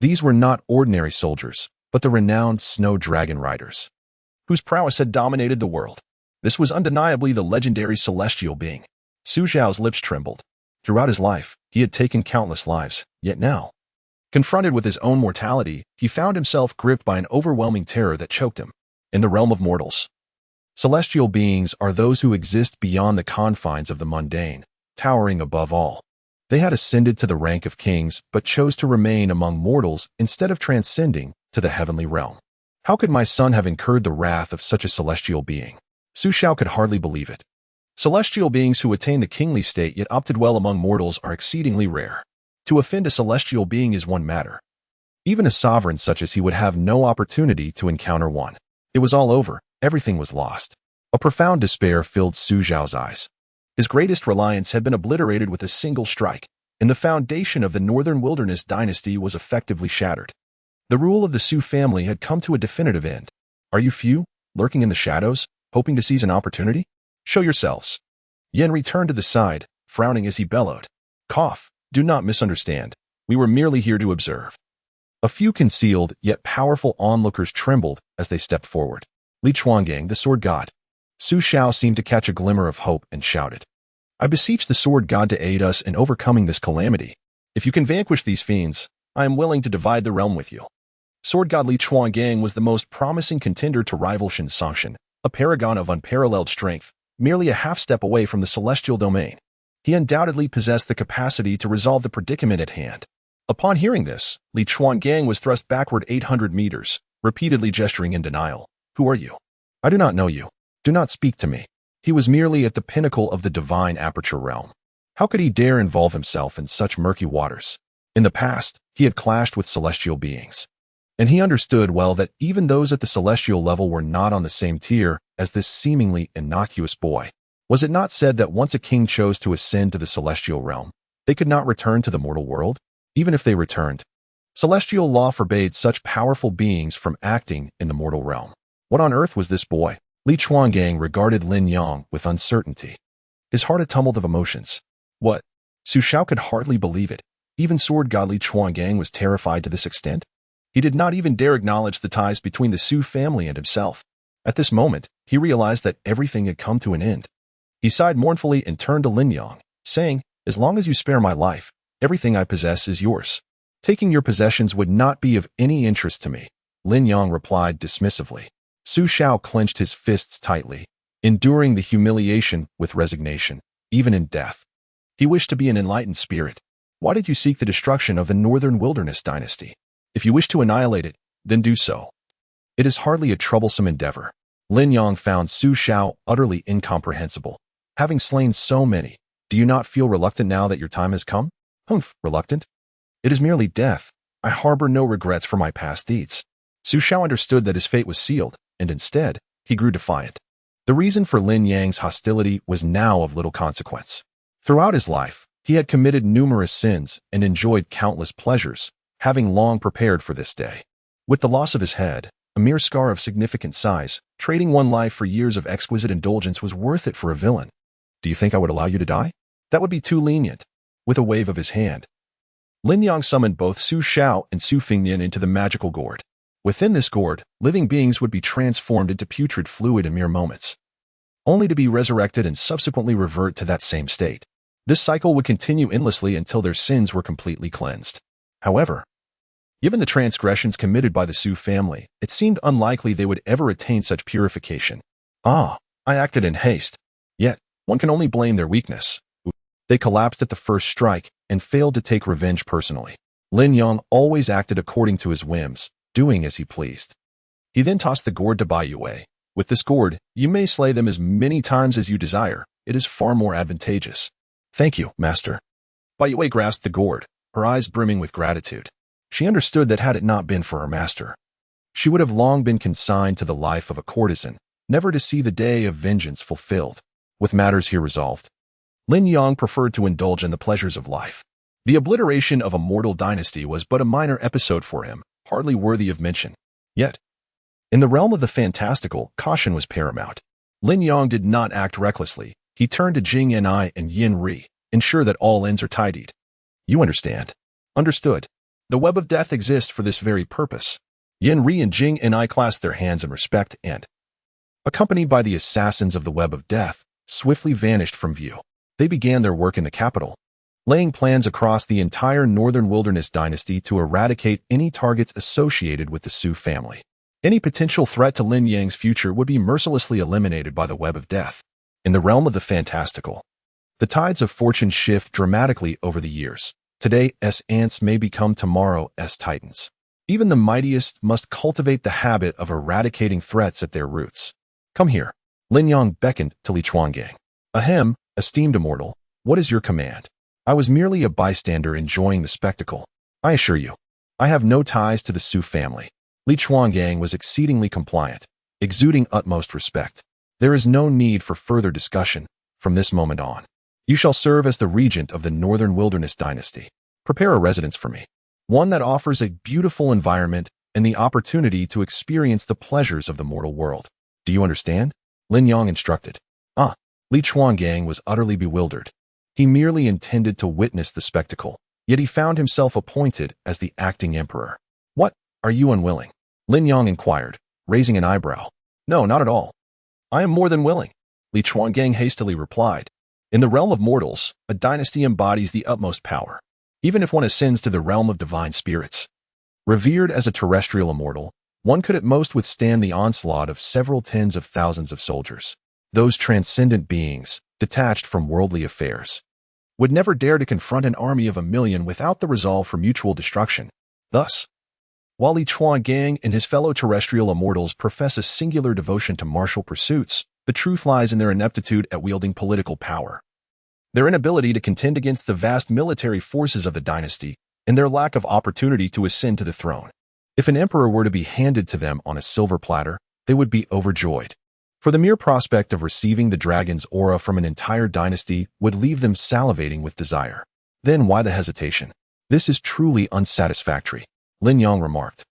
These were not ordinary soldiers, but the renowned snow dragon riders, whose prowess had dominated the world. This was undeniably the legendary celestial being. Su Xiao's lips trembled. Throughout his life, he had taken countless lives, yet now, confronted with his own mortality, he found himself gripped by an overwhelming terror that choked him. In the realm of mortals, celestial beings are those who exist beyond the confines of the mundane, towering above all. They had ascended to the rank of kings, but chose to remain among mortals instead of transcending to the heavenly realm. How could my son have incurred the wrath of such a celestial being? Su Xiao could hardly believe it. Celestial beings who attain the kingly state yet opted well among mortals are exceedingly rare. To offend a celestial being is one matter. Even a sovereign such as he would have no opportunity to encounter one. It was all over. Everything was lost. A profound despair filled Su Xiao's eyes. His greatest reliance had been obliterated with a single strike, and the foundation of the Northern Wilderness dynasty was effectively shattered. The rule of the Su family had come to a definitive end. Are you few, lurking in the shadows, hoping to seize an opportunity? Show yourselves. Yin returned to the side, frowning as he bellowed. Cough, do not misunderstand. We were merely here to observe. A few concealed yet powerful onlookers trembled as they stepped forward. Li Chuangang, the sword god. Su Xiao seemed to catch a glimmer of hope and shouted, I beseech the sword god to aid us in overcoming this calamity. If you can vanquish these fiends, I am willing to divide the realm with you. Sword god Li Chuangang was the most promising contender to rival Shen Songshan, a paragon of unparalleled strength, merely a half-step away from the celestial domain. He undoubtedly possessed the capacity to resolve the predicament at hand. Upon hearing this, Li Chuangang was thrust backward 800 meters, repeatedly gesturing in denial. Who are you? I do not know you. Do not speak to me. He was merely at the pinnacle of the divine aperture realm. How could he dare involve himself in such murky waters? In the past, he had clashed with celestial beings. And he understood well that even those at the celestial level were not on the same tier as this seemingly innocuous boy. Was it not said that once a king chose to ascend to the celestial realm, they could not return to the mortal world? Even if they returned, celestial law forbade such powerful beings from acting in the mortal realm. What on earth was this boy? Li Chuangang regarded Lin Yang with uncertainty. His heart a tumult of emotions. What? Su Xiao could hardly believe it. Even sword god Li Chuangang was terrified to this extent. He did not even dare acknowledge the ties between the Su family and himself. At this moment, he realized that everything had come to an end. He sighed mournfully and turned to Lin Yang, saying, As long as you spare my life, everything I possess is yours. Taking your possessions would not be of any interest to me, Lin Yang replied dismissively. Su Xiao clenched his fists tightly, enduring the humiliation with resignation, even in death. He wished to be an enlightened spirit. Why did you seek the destruction of the Northern Wilderness dynasty? If you wish to annihilate it, then do so. It is hardly a troublesome endeavor. Lin Yang found Su Xiao utterly incomprehensible. Having slain so many, do you not feel reluctant now that your time has come? Humph, reluctant? It is merely death. I harbor no regrets for my past deeds. Su Xiao understood that his fate was sealed, and instead, he grew defiant. The reason for Lin Yang's hostility was now of little consequence. Throughout his life, he had committed numerous sins and enjoyed countless pleasures, having long prepared for this day. With the loss of his head, a mere scar of significant size, trading one life for years of exquisite indulgence was worth it for a villain. Do you think I would allow you to die? That would be too lenient. With a wave of his hand, Lin Yang summoned both Su Xiao and Su Fingnian into the magical gourd. Within this gourd, living beings would be transformed into putrid fluid in mere moments, only to be resurrected and subsequently revert to that same state. This cycle would continue endlessly until their sins were completely cleansed. However, given the transgressions committed by the Su family, it seemed unlikely they would ever attain such purification. I acted in haste. Yet, one can only blame their weakness. They collapsed at the first strike and failed to take revenge personally. Lin Yang always acted according to his whims, doing as he pleased. He then tossed the gourd to Bai Yue. With this gourd, you may slay them as many times as you desire. It is far more advantageous. Thank you, master. Bai Yue grasped the gourd, her eyes brimming with gratitude. She understood that had it not been for her master, she would have long been consigned to the life of a courtesan, never to see the day of vengeance fulfilled. With matters here resolved, Lin Yang preferred to indulge in the pleasures of life. The obliteration of a mortal dynasty was but a minor episode for him, hardly worthy of mention. Yet, in the realm of the fantastical, caution was paramount. Lin Yang did not act recklessly. He turned to Jing Yan'ai and Yin Ri, ensure that all ends are tidied. You understand. Understood. The web of death exists for this very purpose. Yin Ri and Jing Yan'ai clasped their hands in respect and, accompanied by the assassins of the web of death, swiftly vanished from view. They began their work in the capital, laying plans across the entire Northern Wilderness dynasty to eradicate any targets associated with the Su family. Any potential threat to Lin Yang's future would be mercilessly eliminated by the web of death. In the realm of the fantastical, the tides of fortune shift dramatically over the years. Today's ants may become tomorrow's titans. Even the mightiest must cultivate the habit of eradicating threats at their roots. Come here. Lin Yang beckoned to Li Chuangang. Ahem, esteemed immortal, what is your command? I was merely a bystander enjoying the spectacle. I assure you, I have no ties to the Su family. Li Chuangang was exceedingly compliant, exuding utmost respect. There is no need for further discussion from this moment on. You shall serve as the regent of the Northern Wilderness Dynasty. Prepare a residence for me, one that offers a beautiful environment and the opportunity to experience the pleasures of the mortal world. Do you understand? Lin Yang instructed. Li Chuangang was utterly bewildered. He merely intended to witness the spectacle, yet he found himself appointed as the acting emperor. What? Are you unwilling? Lin Yang inquired, raising an eyebrow. No, not at all. I am more than willing, Li Chuangang hastily replied. In the realm of mortals, a dynasty embodies the utmost power, even if one ascends to the realm of divine spirits. Revered as a terrestrial immortal, one could at most withstand the onslaught of several tens of thousands of soldiers. Those transcendent beings, detached from worldly affairs, would never dare to confront an army of 1,000,000 without the resolve for mutual destruction. Thus, while Li Chuangang and his fellow terrestrial immortals profess a singular devotion to martial pursuits, the truth lies in their ineptitude at wielding political power. Their inability to contend against the vast military forces of the dynasty, and their lack of opportunity to ascend to the throne. If an emperor were to be handed to them on a silver platter, they would be overjoyed. For the mere prospect of receiving the dragon's aura from an entire dynasty would leave them salivating with desire. Then why the hesitation? This is truly unsatisfactory, Lin Yang remarked,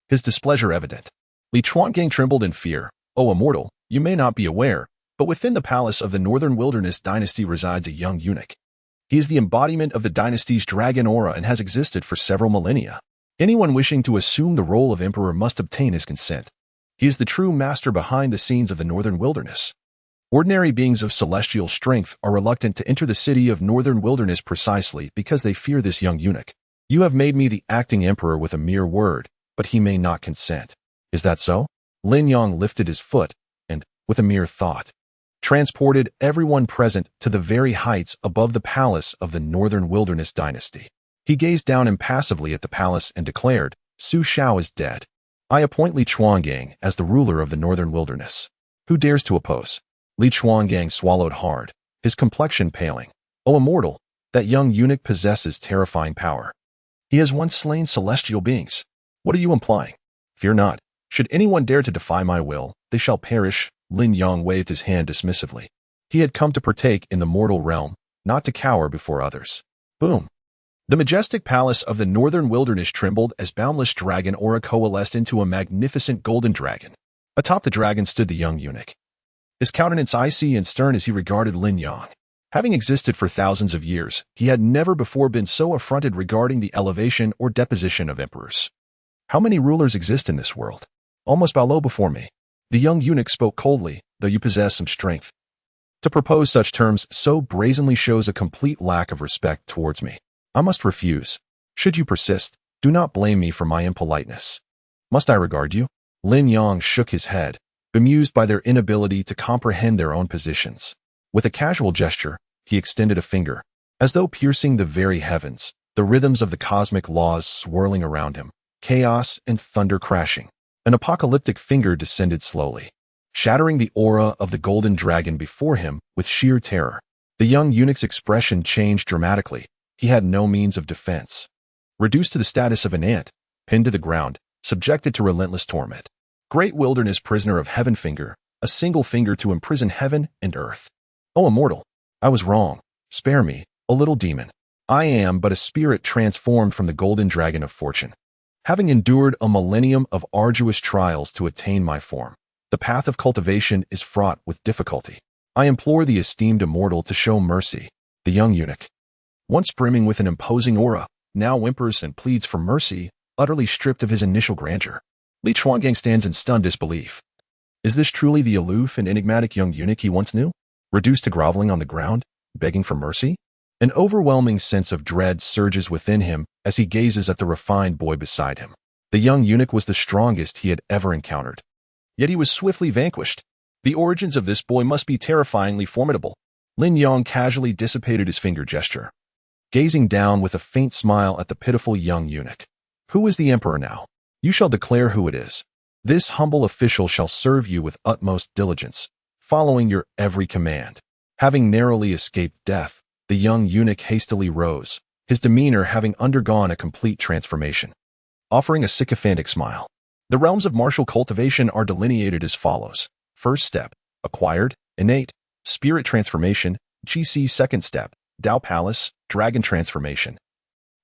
his displeasure evident. Li Chuangang trembled in fear. O immortal, you may not be aware, but within the palace of the Northern Wilderness Dynasty resides a young eunuch. He is the embodiment of the dynasty's dragon aura and has existed for several millennia. Anyone wishing to assume the role of emperor must obtain his consent. He is the true master behind the scenes of the Northern Wilderness. Ordinary beings of celestial strength are reluctant to enter the city of Northern Wilderness precisely because they fear this young eunuch. You have made me the acting emperor with a mere word, but he may not consent. Is that so? Lin Yang lifted his foot and, with a mere thought, transported everyone present to the very heights above the palace of the Northern Wilderness Dynasty. He gazed down impassively at the palace and declared, Su Shao is dead. I appoint Li Chuangang as the ruler of the Northern Wilderness. Who dares to oppose? Li Chuangang swallowed hard, his complexion paling. O immortal, that young eunuch possesses terrifying power. He has once slain celestial beings. What are you implying? Fear not. Should anyone dare to defy my will, they shall perish. Lin Yang waved his hand dismissively. He had come to partake in the mortal realm, not to cower before others. Boom. The majestic palace of the Northern Wilderness trembled as boundless dragon aura coalesced into a magnificent golden dragon. Atop the dragon stood the young eunuch, his countenance icy and stern as he regarded Lin Yang. Having existed for thousands of years, he had never before been so affronted regarding the elevation or deposition of emperors. How many rulers exist in this world? Almost bow low before me. The young eunuch spoke coldly, though you possess some strength. To propose such terms so brazenly shows a complete lack of respect towards me. I must refuse. Should you persist, do not blame me for my impoliteness. Must I regard you? Lin Yang shook his head, bemused by their inability to comprehend their own positions. With a casual gesture, he extended a finger, as though piercing the very heavens, the rhythms of the cosmic laws swirling around him, chaos and thunder crashing. An apocalyptic finger descended slowly, shattering the aura of the golden dragon before him with sheer terror. The young eunuch's expression changed dramatically. He had no means of defense. Reduced to the status of an ant, pinned to the ground, subjected to relentless torment. Great wilderness prisoner of heaven finger, a single finger to imprison heaven and earth. O immortal, I was wrong. Spare me, a little demon. I am but a spirit transformed from the golden dragon of fortune. Having endured a millennium of arduous trials to attain my form, the path of cultivation is fraught with difficulty. I implore the esteemed immortal to show mercy. The young eunuch, once brimming with an imposing aura, now whimpers and pleads for mercy, utterly stripped of his initial grandeur. Li Chuangang stands in stunned disbelief. Is this truly the aloof and enigmatic young eunuch he once knew? Reduced to groveling on the ground, begging for mercy? An overwhelming sense of dread surges within him as he gazes at the refined boy beside him. The young eunuch was the strongest he had ever encountered. Yet he was swiftly vanquished. The origins of this boy must be terrifyingly formidable. Lin Yang casually dissipated his finger gesture, gazing down with a faint smile at the pitiful young eunuch. Who is the emperor now? You shall declare who it is. This humble official shall serve you with utmost diligence, following your every command. Having narrowly escaped death, the young eunuch hastily rose, his demeanor having undergone a complete transformation. offering a sycophantic smile. The realms of martial cultivation are delineated as follows. First step, acquired, innate, spirit transformation, GC. Second step, Tao Palace, dragon transformation.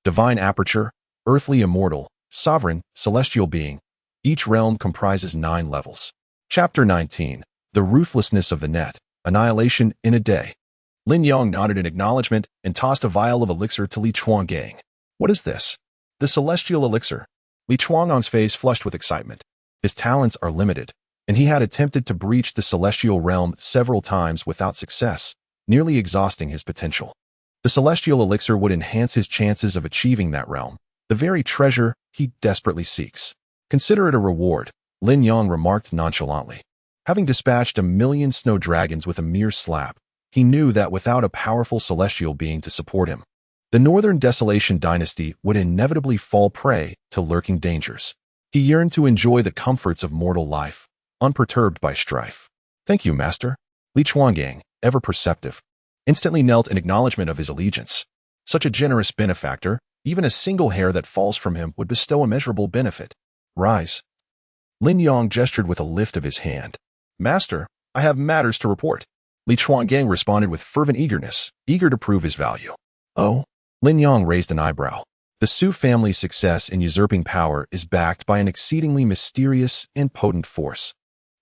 Divine aperture, earthly immortal, sovereign, celestial being. Each realm comprises 9 levels. Chapter 19. The Ruthlessness of the Net, Annihilation in a Day. Lin Yang nodded in acknowledgement and tossed a vial of elixir to Li Chuangang. What is this? The celestial elixir. Li Chuangang's face flushed with excitement. His talents are limited, and he had attempted to breach the celestial realm several times without success, nearly exhausting his potential. The celestial elixir would enhance his chances of achieving that realm, the very treasure he desperately seeks. Consider it a reward, Lin Yang remarked nonchalantly. Having dispatched 1,000,000 snow dragons with a mere slap, he knew that without a powerful celestial being to support him, the Northern Desolation dynasty would inevitably fall prey to lurking dangers. He yearned to enjoy the comforts of mortal life, unperturbed by strife. Thank you, master. Li Chuangang, ever perceptive, instantly knelt in acknowledgement of his allegiance. Such a generous benefactor, even a single hair that falls from him would bestow immeasurable benefit. Rise. Lin Yang gestured with a lift of his hand. Master, I have matters to report. Li Chuangang responded with fervent eagerness, eager to prove his value. Oh? Lin Yang raised an eyebrow. The Su family's success in usurping power is backed by an exceedingly mysterious and potent force.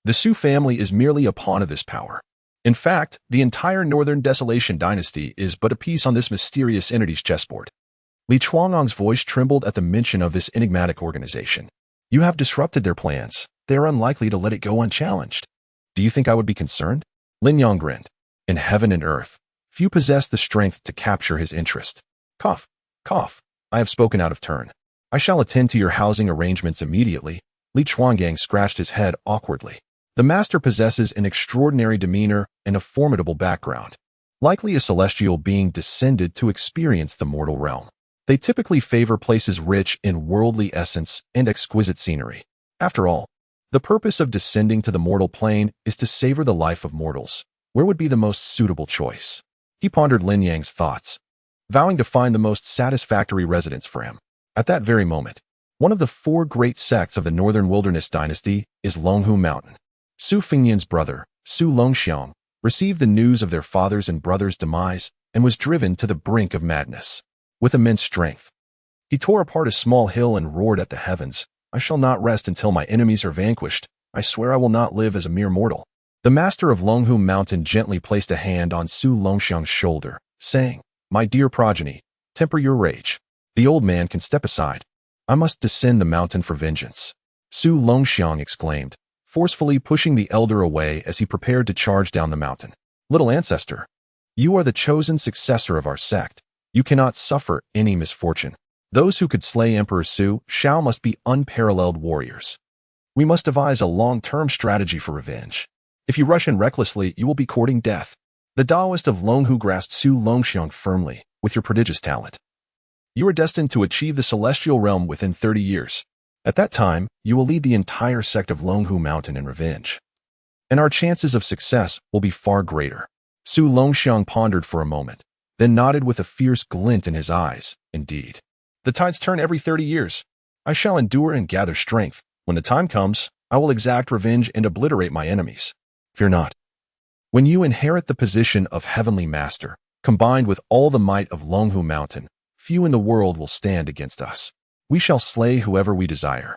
The Su family is merely a pawn of this power. In fact, the entire Northern Desolation dynasty is but a piece on this mysterious entity's chessboard. Li Chuangang's voice trembled at the mention of this enigmatic organization. You have disrupted their plans. They are unlikely to let it go unchallenged. Do you think I would be concerned? Lin Yang grinned. In heaven and earth, few possess the strength to capture his interest. Cough, cough. I have spoken out of turn. I shall attend to your housing arrangements immediately. Li Chuangang scratched his head awkwardly. The master possesses an extraordinary demeanor and a formidable background. Likely a celestial being descended to experience the mortal realm. They typically favor places rich in worldly essence and exquisite scenery. After all, the purpose of descending to the mortal plane is to savor the life of mortals. Where would be the most suitable choice? He pondered Lin Yang's thoughts, vowing to find the most satisfactory residence for him. At that very moment, one of the 4 great sects of the Northern Wilderness dynasty is Longhu Mountain. Su Fengyan's brother, Su Longxiang, received the news of their father's and brother's demise and was driven to the brink of madness. With immense strength, he tore apart a small hill and roared at the heavens, I shall not rest until my enemies are vanquished. I swear I will not live as a mere mortal. The master of Longhu Mountain gently placed a hand on Su Longxiang's shoulder, saying, My dear progeny, temper your rage. The old man can step aside. I must descend the mountain for vengeance. Su Longxiang exclaimed, forcefully pushing the elder away as he prepared to charge down the mountain. Little ancestor, you are the chosen successor of our sect. You cannot suffer any misfortune. Those who could slay Emperor Su Shao must be unparalleled warriors. We must devise a long-term strategy for revenge. If you rush in recklessly, you will be courting death. The Taoist of Longhu grasped Su Longxiang firmly, with your prodigious talent. You are destined to achieve the celestial realm within 30 years. At that time, you will lead the entire sect of Longhu Mountain in revenge. And our chances of success will be far greater. Su Longxiang pondered for a moment, then nodded with a fierce glint in his eyes. Indeed. The tides turn every 30 years. I shall endure and gather strength. When the time comes, I will exact revenge and obliterate my enemies. Fear not. When you inherit the position of Heavenly Master, combined with all the might of Longhu Mountain, few in the world will stand against us. We shall slay whoever we desire.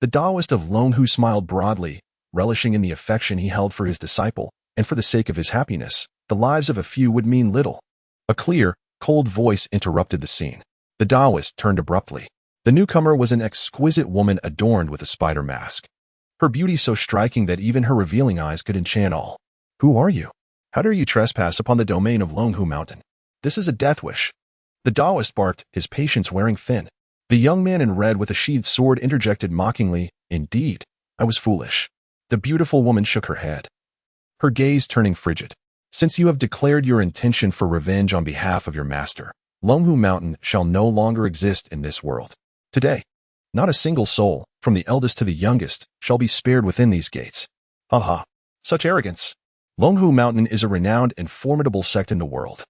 The Taoist of Longhu smiled broadly, relishing in the affection he held for his disciple, and for the sake of his happiness, the lives of a few would mean little. A clear, cold voice interrupted the scene. The Taoist turned abruptly. The newcomer was an exquisite woman adorned with a spider mask. Her beauty so striking that even her revealing eyes could enchant all. Who are you? How dare you trespass upon the domain of Longhu Mountain? This is a death wish. The Taoist barked, his patience wearing thin. The young man in red with a sheathed sword interjected mockingly, Indeed, I was foolish. The beautiful woman shook her head, her gaze turning frigid. Since you have declared your intention for revenge on behalf of your master, Longhu Mountain shall no longer exist in this world. Today, not a single soul, from the eldest to the youngest, shall be spared within these gates. Ha ha. Such arrogance. Longhu Mountain is a renowned and formidable sect in the world.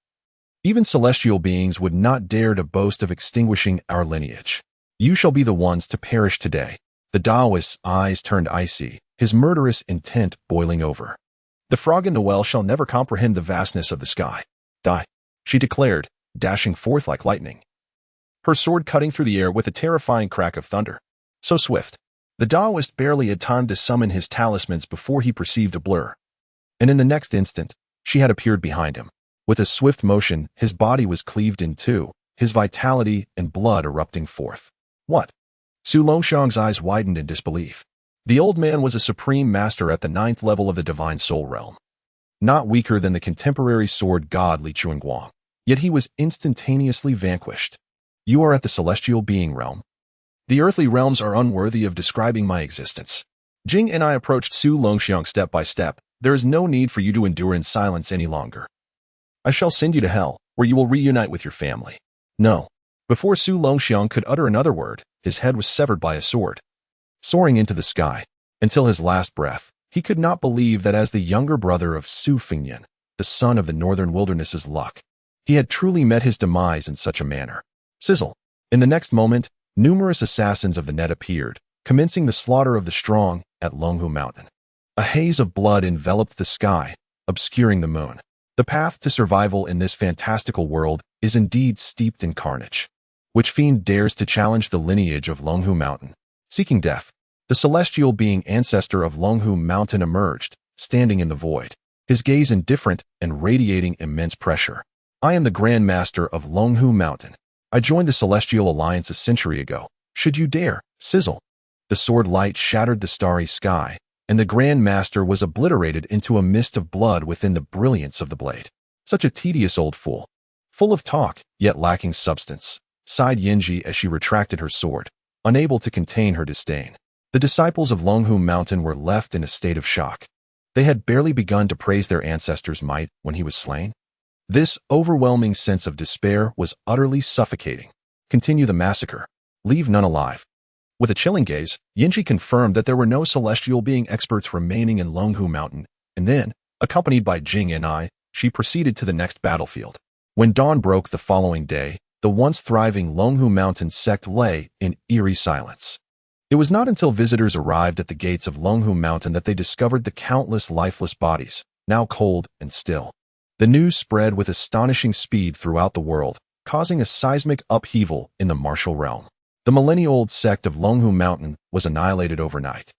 Even celestial beings would not dare to boast of extinguishing our lineage. You shall be the ones to perish today. The Taoist's eyes turned icy, his murderous intent boiling over. The frog in the well shall never comprehend the vastness of the sky. Die, she declared, dashing forth like lightning, her sword cutting through the air with a terrifying crack of thunder. So swift, the Taoist barely had time to summon his talismans before he perceived a blur. And in the next instant, she had appeared behind him. With a swift motion, his body was cleaved in two, his vitality and blood erupting forth. What? Su Longxiang's eyes widened in disbelief. The old man was a supreme master at the 9th level of the divine soul realm. Not weaker than the contemporary sword god Li Chuanguang, yet he was instantaneously vanquished. You are at the celestial being realm. The earthly realms are unworthy of describing my existence. Jing and I approached Su Longxiang step by step. There is no need for you to endure in silence any longer. I shall send you to hell, where you will reunite with your family. No. Before Su Longxiang could utter another word, his head was severed by a sword. Soaring into the sky, until his last breath, he could not believe that as the younger brother of Su Fengyan, the son of the northern wilderness's luck, he had truly met his demise in such a manner. Sizzle. In the next moment, numerous assassins of the net appeared, commencing the slaughter of the strong at Longhu Mountain. A haze of blood enveloped the sky, obscuring the moon. The path to survival in this fantastical world is indeed steeped in carnage. Which fiend dares to challenge the lineage of Longhu Mountain? Seeking death, the celestial being ancestor of Longhu Mountain emerged, standing in the void, his gaze indifferent and radiating immense pressure. I am the Grand Master of Longhu Mountain. I joined the Celestial Alliance a century ago. Should you dare, sizzle. The sword light shattered the starry sky, and the Grand Master was obliterated into a mist of blood within the brilliance of the blade. Such a tedious old fool. Full of talk, yet lacking substance, sighed Yinji as she retracted her sword, unable to contain her disdain. The disciples of Longhu Mountain were left in a state of shock. They had barely begun to praise their ancestor's might when he was slain. This overwhelming sense of despair was utterly suffocating. Continue the massacre. Leave none alive. With a chilling gaze, Yinji confirmed that there were no celestial being experts remaining in Longhu Mountain, and then, accompanied by Jing and I, she proceeded to the next battlefield. When dawn broke the following day, the once thriving Longhu Mountain sect lay in eerie silence. It was not until visitors arrived at the gates of Longhu Mountain that they discovered the countless lifeless bodies, now cold and still. The news spread with astonishing speed throughout the world, causing a seismic upheaval in the martial realm. The millennia-old sect of Longhu Mountain was annihilated overnight,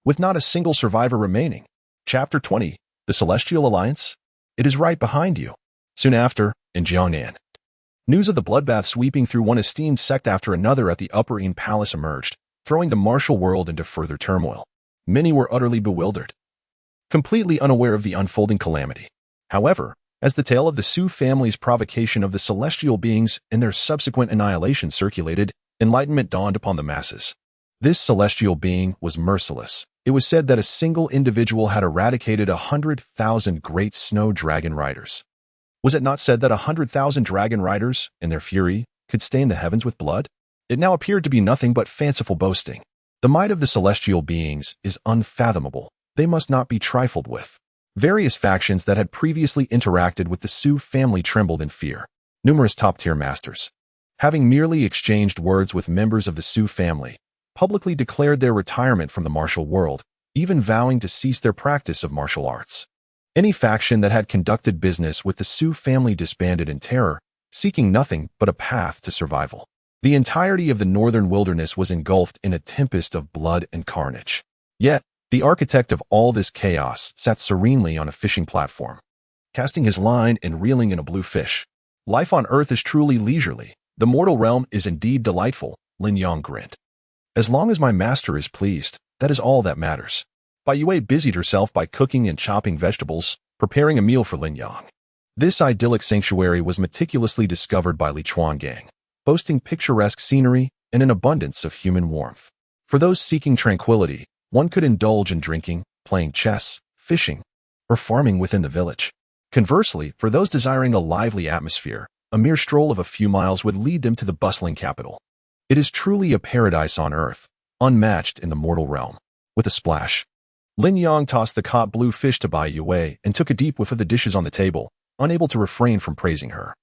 with not a single survivor remaining. Chapter 20, The Celestial Alliance? It is right behind you. Soon after, in Jiangnan, news of the bloodbath sweeping through one esteemed sect after another at the Upper Yin Palace emerged, throwing the martial world into further turmoil. Many were utterly bewildered, completely unaware of the unfolding calamity. However, as the tale of the Su family's provocation of the celestial beings and their subsequent annihilation circulated, enlightenment dawned upon the masses. This celestial being was merciless. It was said that a single individual had eradicated 100,000 great snow dragon riders. Was it not said that 100,000 dragon riders, in their fury, could stain the heavens with blood? It now appeared to be nothing but fanciful boasting. The might of the celestial beings is unfathomable. They must not be trifled with. Various factions that had previously interacted with the Su family trembled in fear. Numerous top-tier masters, having merely exchanged words with members of the Su family, publicly declared their retirement from the martial world, even vowing to cease their practice of martial arts. Any faction that had conducted business with the Su family disbanded in terror, seeking nothing but a path to survival. The entirety of the northern wilderness was engulfed in a tempest of blood and carnage. Yet, the architect of all this chaos sat serenely on a fishing platform, casting his line and reeling in a blue fish. Life on Earth is truly leisurely. The mortal realm is indeed delightful, Lin Yang grinned. As long as my master is pleased, that is all that matters. Bai Yue busied herself by cooking and chopping vegetables, preparing a meal for Lin Yang. This idyllic sanctuary was meticulously discovered by Li Chuangang, boasting picturesque scenery and an abundance of human warmth. For those seeking tranquility, one could indulge in drinking, playing chess, fishing, or farming within the village. Conversely, for those desiring a lively atmosphere, a mere stroll of a few miles would lead them to the bustling capital. It is truly a paradise on Earth, unmatched in the mortal realm. With a splash, Lin Yang tossed the caught blue fish to Bai Yue and took a deep whiff of the dishes on the table, unable to refrain from praising her.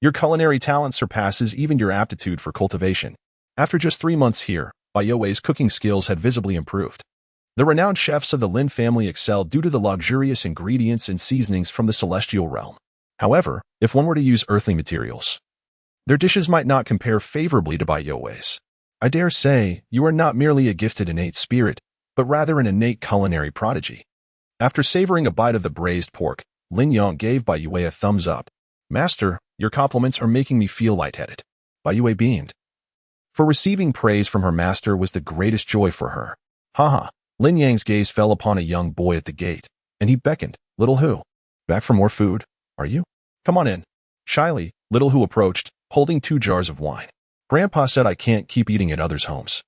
Your culinary talent surpasses even your aptitude for cultivation. After just 3 months here, Baiyowe's cooking skills had visibly improved. The renowned chefs of the Lin family excelled due to the luxurious ingredients and seasonings from the celestial realm. However, if one were to use earthly materials, their dishes might not compare favorably to Baiyowe's. I dare say, you are not merely a gifted innate spirit, but rather an innate culinary prodigy. After savoring a bite of the braised pork, Lin Yang gave Baiyowe a thumbs up. Master, your compliments are making me feel lightheaded. Baiyowe beamed. For receiving praise from her master was the greatest joy for her. Haha. Lin Yang's gaze fell upon a young boy at the gate, and he beckoned. Little Hu. Back for more food, are you? Come on in. Shyly, Little Hu approached, holding 2 jars of wine. Grandpa said I can't keep eating at others' homes.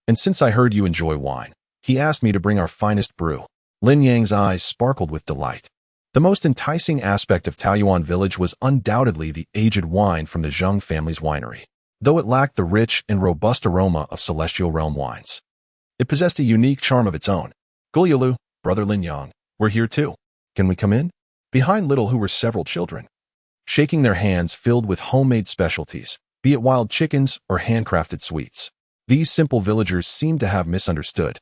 And since I heard you enjoy wine, he asked me to bring our finest brew. Lin Yang's eyes sparkled with delight. The most enticing aspect of Taoyuan village was undoubtedly the aged wine from the Zheng family's winery. Though it lacked the rich and robust aroma of celestial realm wines, it possessed a unique charm of its own. Gulyalu, brother Lin Yang, we're here too. Can we come in? Behind Little Hu were several children, shaking their hands filled with homemade specialties, be it wild chickens or handcrafted sweets. These simple villagers seemed to have misunderstood,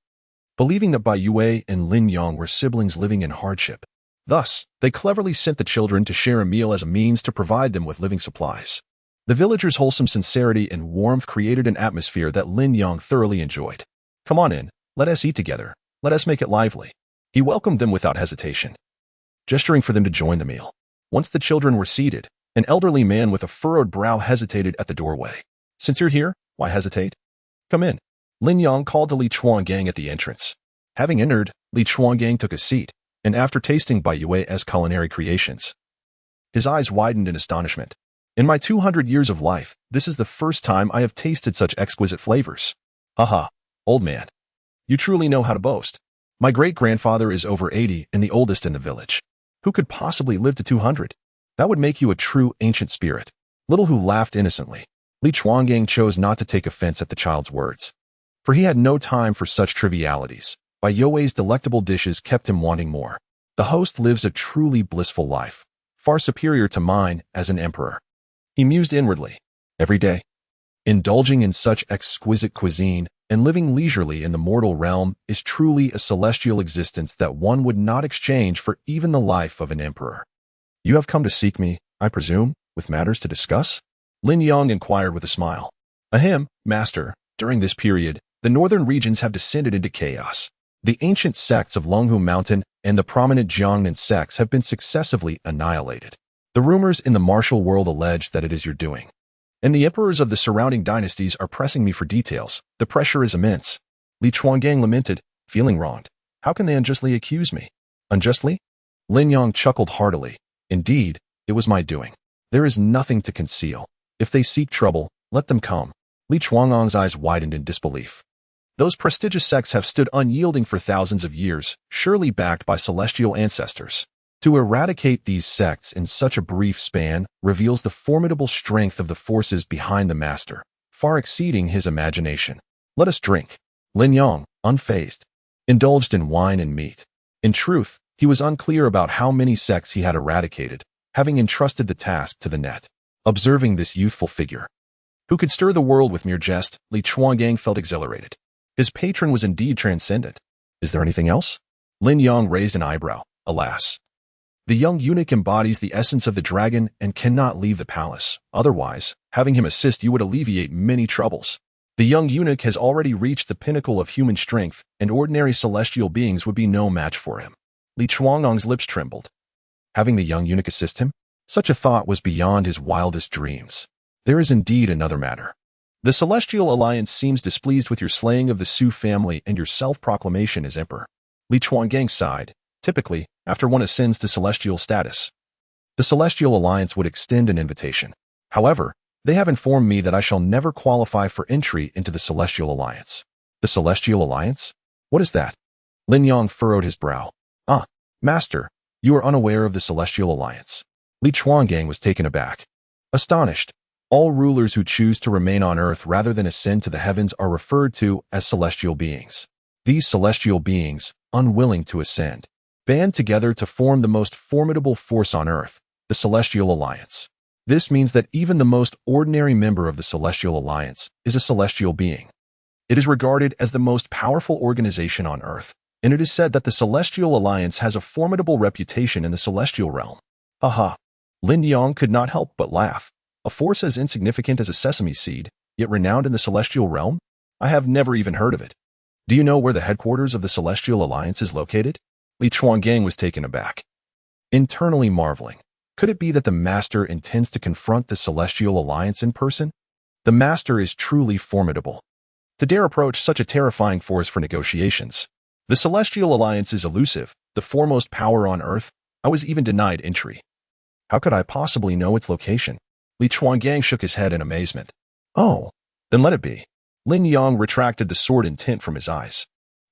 believing that Baiyowe and Lin Yang were siblings living in hardship. Thus, they cleverly sent the children to share a meal as a means to provide them with living supplies. The villagers' wholesome sincerity and warmth created an atmosphere that Lin Yang thoroughly enjoyed. Come on in, let us eat together, let us make it lively. He welcomed them without hesitation, gesturing for them to join the meal. Once the children were seated, an elderly man with a furrowed brow hesitated at the doorway. Since you're here, why hesitate? Come in. Lin Yang called to Li Chuangang at the entrance. Having entered, Li Chuangang took a seat, and after tasting Baiyowe's culinary creations, his eyes widened in astonishment. In my 200 years of life, this is the first time I have tasted such exquisite flavors. Haha, old man. You truly know how to boast. My great-grandfather is over 80 and the oldest in the village. Who could possibly live to 200? That would make you a true ancient spirit. Little Hu laughed innocently. Li Chuangang chose not to take offense at the child's words, for he had no time for such trivialities. Baiyowe's delectable dishes kept him wanting more. The host lives a truly blissful life, far superior to mine as an emperor. He mused inwardly. Every day, indulging in such exquisite cuisine and living leisurely in the mortal realm is truly a celestial existence that one would not exchange for even the life of an emperor. You have come to seek me, I presume, with matters to discuss? Lin Yang inquired with a smile. Ahem, master. During this period, the northern regions have descended into chaos. The ancient sects of Longhu Mountain and the prominent Jiangnan sects have been successively annihilated. The rumors in the martial world allege that it is your doing, and the emperors of the surrounding dynasties are pressing me for details. The pressure is immense. Li Chuangang lamented, feeling wronged. How can they unjustly accuse me? Unjustly? Lin Yang chuckled heartily. Indeed, it was my doing. There is nothing to conceal. If they seek trouble, let them come. Li Chuanggang's eyes widened in disbelief. Those prestigious sects have stood unyielding for thousands of years, surely backed by celestial ancestors. To eradicate these sects in such a brief span reveals the formidable strength of the forces behind the master, far exceeding his imagination. Let us drink. Lin Yang, unfazed, indulged in wine and meat. In truth, he was unclear about how many sects he had eradicated, having entrusted the task to the net. Observing this youthful figure, who could stir the world with mere jest, Li Chuangang felt exhilarated. His patron was indeed transcendent. Is there anything else? Lin Yang raised an eyebrow. Alas. The young eunuch embodies the essence of the dragon and cannot leave the palace. Otherwise, having him assist you would alleviate many troubles. The young eunuch has already reached the pinnacle of human strength, and ordinary celestial beings would be no match for him. Li Chuanggang's lips trembled. Having the young eunuch assist him? Such a thought was beyond his wildest dreams. There is indeed another matter. The Celestial Alliance seems displeased with your slaying of the Su family and your self-proclamation as emperor. Li Chuangang sighed. Typically, after one ascends to celestial status, the Celestial Alliance would extend an invitation. However, they have informed me that I shall never qualify for entry into the Celestial Alliance. The Celestial Alliance? What is that? Lin Yang furrowed his brow. Ah, master, you are unaware of the Celestial Alliance. Li Chuangang was taken aback. Astonished, all rulers who choose to remain on earth rather than ascend to the heavens are referred to as celestial beings. These celestial beings, unwilling to ascend, band together to form the most formidable force on earth, the Celestial Alliance. This means that even the most ordinary member of the Celestial Alliance is a celestial being. It is regarded as the most powerful organization on Earth, and it is said that the Celestial Alliance has a formidable reputation in the celestial realm. Haha. Lin Yang could not help but laugh. A force as insignificant as a sesame seed, yet renowned in the celestial realm? I have never even heard of it. Do you know where the headquarters of the Celestial Alliance is located? Li Chuangang was taken aback, internally marveling. Could it be that the Master intends to confront the Celestial Alliance in person? The Master is truly formidable. To dare approach such a terrifying force for negotiations. The Celestial Alliance is elusive, the foremost power on Earth. I was even denied entry. How could I possibly know its location? Li Chuangang shook his head in amazement. Oh, then let it be. Lin Yang retracted the sword intent from his eyes.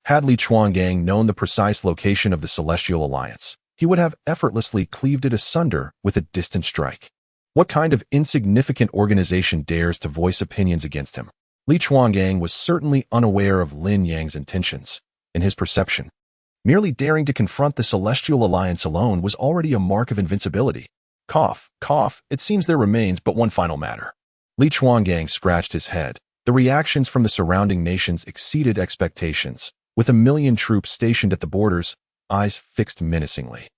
Had Li Chuangang known the precise location of the Celestial Alliance, he would have effortlessly cleaved it asunder with a distant strike. What kind of insignificant organization dares to voice opinions against him? Li Chuangang was certainly unaware of Lin Yang's intentions. In his perception, merely daring to confront the Celestial Alliance alone was already a mark of invincibility. Cough, cough, it seems there remains but one final matter. Li Chuangang scratched his head. The reactions from the surrounding nations exceeded expectations, with 1,000,000 troops stationed at the borders, eyes fixed menacingly.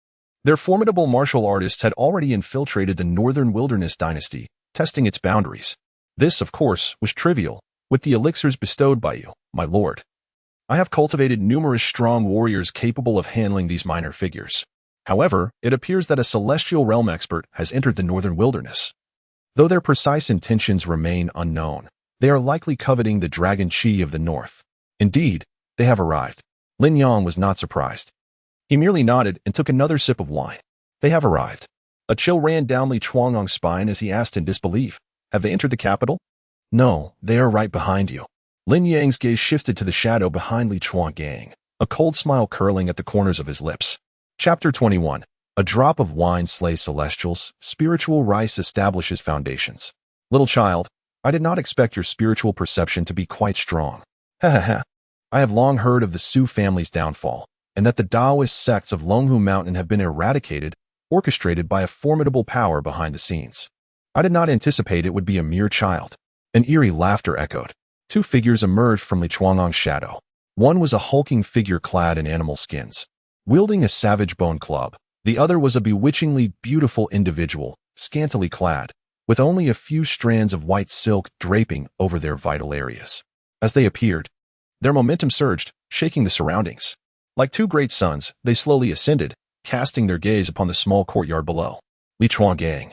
Their formidable martial artists had already infiltrated the Northern Wilderness dynasty, testing its boundaries. This, of course, was trivial, with the elixirs bestowed by you, my lord. I have cultivated numerous strong warriors capable of handling these minor figures. However, it appears that a celestial realm expert has entered the Northern Wilderness. Though their precise intentions remain unknown, they are likely coveting the Dragon Qi of the North. Indeed, they have arrived. Lin Yang was not surprised. He merely nodded and took another sip of wine. They have arrived. A chill ran down Li Chuangang's spine as he asked in disbelief, have they entered the capital? No, they are right behind you. Lin Yang's gaze shifted to the shadow behind Li Chuangang, a cold smile curling at the corners of his lips. Chapter 21. A drop of wine slays celestials, spiritual rice establishes foundations. Little child, I did not expect your spiritual perception to be quite strong. Ha ha ha. I have long heard of the Su family's downfall, and that the Taoist sects of Longhu Mountain have been eradicated, orchestrated by a formidable power behind the scenes. I did not anticipate it would be a mere child. An eerie laughter echoed. Two figures emerged from Li Chuangang's shadow. One was a hulking figure clad in animal skins, wielding a savage bone club. The other was a bewitchingly beautiful individual, scantily clad, with only a few strands of white silk draping over their vital areas. As they appeared, their momentum surged, shaking the surroundings. Like two great suns, they slowly ascended, casting their gaze upon the small courtyard below. Li Chuangang,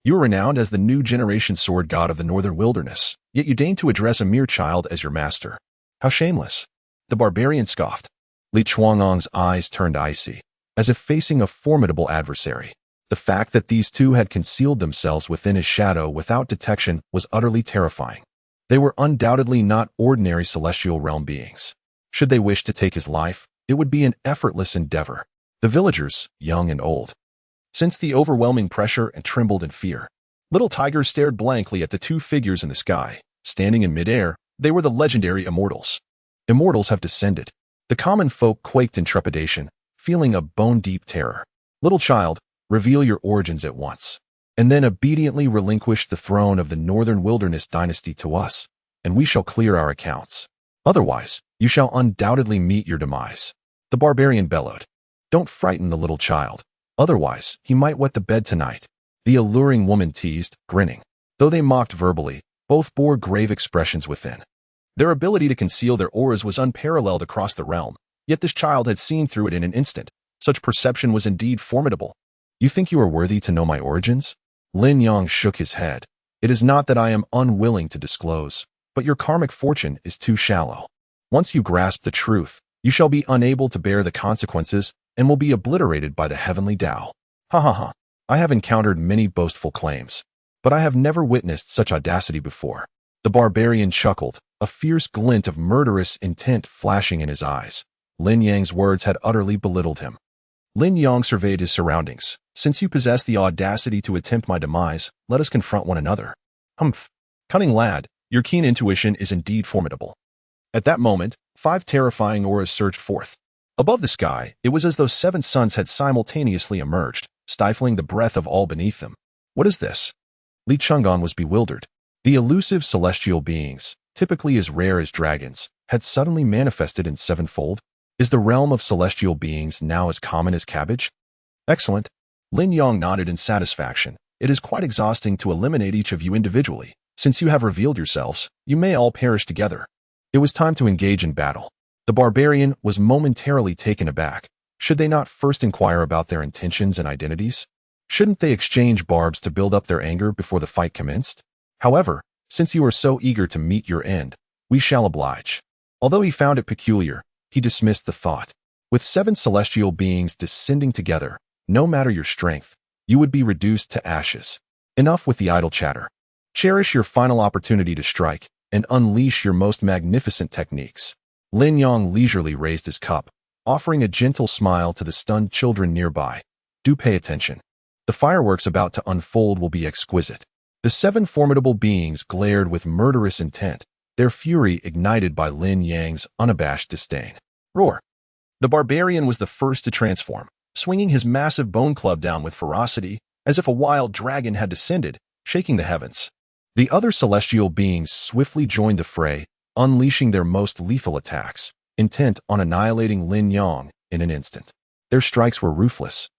you are renowned as the new generation sword god of the Northern Wilderness, yet you deign to address a mere child as your master. How shameless. The barbarian scoffed. Li Chuangang's eyes turned icy, as if facing a formidable adversary. The fact that these two had concealed themselves within his shadow without detection was utterly terrifying. They were undoubtedly not ordinary celestial realm beings. Should they wish to take his life, it would be an effortless endeavor. The villagers, young and old, sensed the overwhelming pressure and trembled in fear. Little Tiger stared blankly at the two figures in the sky. Standing in midair, they were the legendary Immortals. Immortals have descended. The common folk quaked in trepidation, feeling a bone-deep terror. Little child, reveal your origins at once, and then obediently relinquish the throne of the Northern Wilderness dynasty to us, and we shall clear our accounts. Otherwise, you shall undoubtedly meet your demise. The barbarian bellowed. Don't frighten the little child. Otherwise, he might wet the bed tonight. The alluring woman teased, grinning. Though they mocked verbally, both bore grave expressions within. Their ability to conceal their auras was unparalleled across the realm, yet this child had seen through it in an instant. Such perception was indeed formidable. You think you are worthy to know my origins? Lin Yang shook his head. It is not that I am unwilling to disclose, but your karmic fortune is too shallow. Once you grasp the truth, you shall be unable to bear the consequences and will be obliterated by the heavenly Tao. Ha ha ha. I have encountered many boastful claims, but I have never witnessed such audacity before. The barbarian chuckled, a fierce glint of murderous intent flashing in his eyes. Lin Yang's words had utterly belittled him. Lin Yang surveyed his surroundings. Since you possess the audacity to attempt my demise, let us confront one another. Humph. Cunning lad, your keen intuition is indeed formidable. At that moment, 5 terrifying auras surged forth. Above the sky, it was as though 7 suns had simultaneously emerged, stifling the breath of all beneath them. What is this? Li Chungan was bewildered. The elusive celestial beings, typically as rare as dragons, had suddenly manifested in sevenfold. Is the realm of celestial beings now as common as cabbage? Excellent. Lin Yang nodded in satisfaction. It is quite exhausting to eliminate each of you individually. Since you have revealed yourselves, you may all perish together. It was time to engage in battle. The barbarian was momentarily taken aback. Should they not first inquire about their intentions and identities? Shouldn't they exchange barbs to build up their anger before the fight commenced? However, since you are so eager to meet your end, we shall oblige. Although he found it peculiar, he dismissed the thought. With 7 celestial beings descending together, no matter your strength, you would be reduced to ashes. Enough with the idle chatter. Cherish your final opportunity to strike and unleash your most magnificent techniques. Lin Yang leisurely raised his cup, offering a gentle smile to the stunned children nearby. Do pay attention. The fireworks about to unfold will be exquisite. The 7 formidable beings glared with murderous intent, their fury ignited by Lin Yang's unabashed disdain. Roar! The barbarian was the first to transform, swinging his massive bone club down with ferocity, as if a wild dragon had descended, shaking the heavens. The other celestial beings swiftly joined the fray, unleashing their most lethal attacks, intent on annihilating Lin Yang in an instant. Their strikes were ruthless,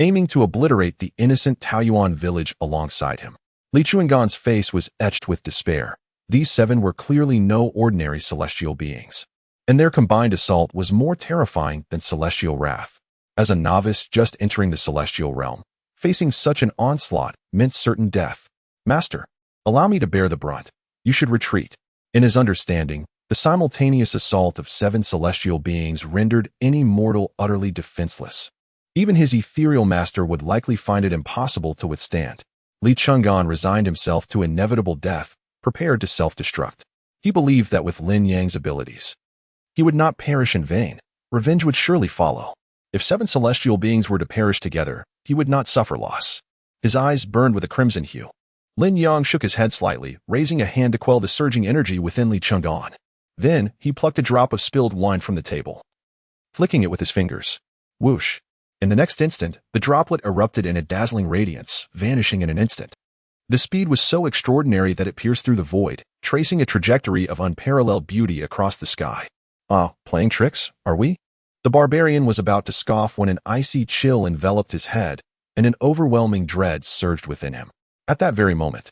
aiming to obliterate the innocent Taoyuan village alongside him. Li Chungan's face was etched with despair. These 7 were clearly no ordinary celestial beings, and their combined assault was more terrifying than celestial wrath. As a novice just entering the celestial realm, facing such an onslaught meant certain death. Master, allow me to bear the brunt. You should retreat. In his understanding, the simultaneous assault of 7 celestial beings rendered any mortal utterly defenseless. Even his ethereal master would likely find it impossible to withstand. Li Chungan resigned himself to inevitable death, prepared to self-destruct. He believed that with Lin Yang's abilities, he would not perish in vain. Revenge would surely follow. If 7 celestial beings were to perish together, he would not suffer loss. His eyes burned with a crimson hue. Lin Yang shook his head slightly, raising a hand to quell the surging energy within Li Chungan. Then, he plucked a drop of spilled wine from the table, flicking it with his fingers. Whoosh! In the next instant, the droplet erupted in a dazzling radiance, vanishing in an instant. The speed was so extraordinary that it pierced through the void, tracing a trajectory of unparalleled beauty across the sky. Playing tricks, are we? The barbarian was about to scoff when an icy chill enveloped his head, and an overwhelming dread surged within him. At that very moment,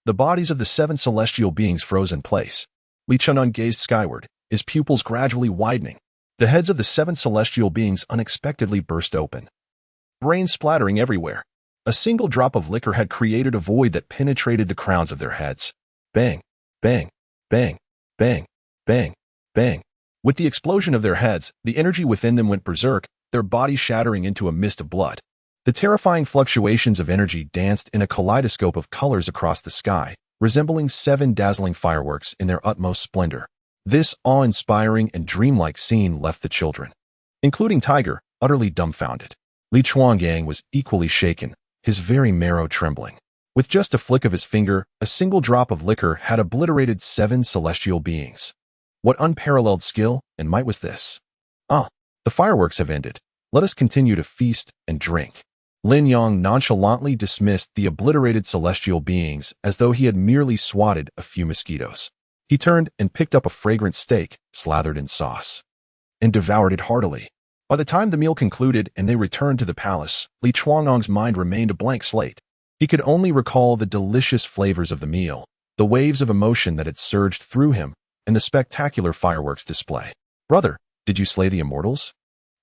the bodies of the 7 celestial beings froze in place. Li Chungan gazed skyward, his pupils gradually widening. The heads of the 7 celestial beings unexpectedly burst open, brains splattering everywhere. A single drop of liquor had created a void that penetrated the crowns of their heads. Bang, bang, bang, bang, bang, bang. With the explosion of their heads, the energy within them went berserk, their bodies shattering into a mist of blood. The terrifying fluctuations of energy danced in a kaleidoscope of colors across the sky, resembling 7 dazzling fireworks in their utmost splendor. This awe-inspiring and dreamlike scene left the children, including Tiger, utterly dumbfounded. Li Chungan was equally shaken, his very marrow trembling. With just a flick of his finger, a single drop of liquor had obliterated 7 celestial beings. What unparalleled skill and might was this? The fireworks have ended. Let us continue to feast and drink. Lin Yang nonchalantly dismissed the obliterated celestial beings as though he had merely swatted a few mosquitoes. He turned and picked up a fragrant steak, slathered in sauce, and devoured it heartily. By the time the meal concluded and they returned to the palace, Li Chungan's mind remained a blank slate. He could only recall the delicious flavors of the meal, the waves of emotion that had surged through him, and the spectacular fireworks display. Brother, did you slay the immortals?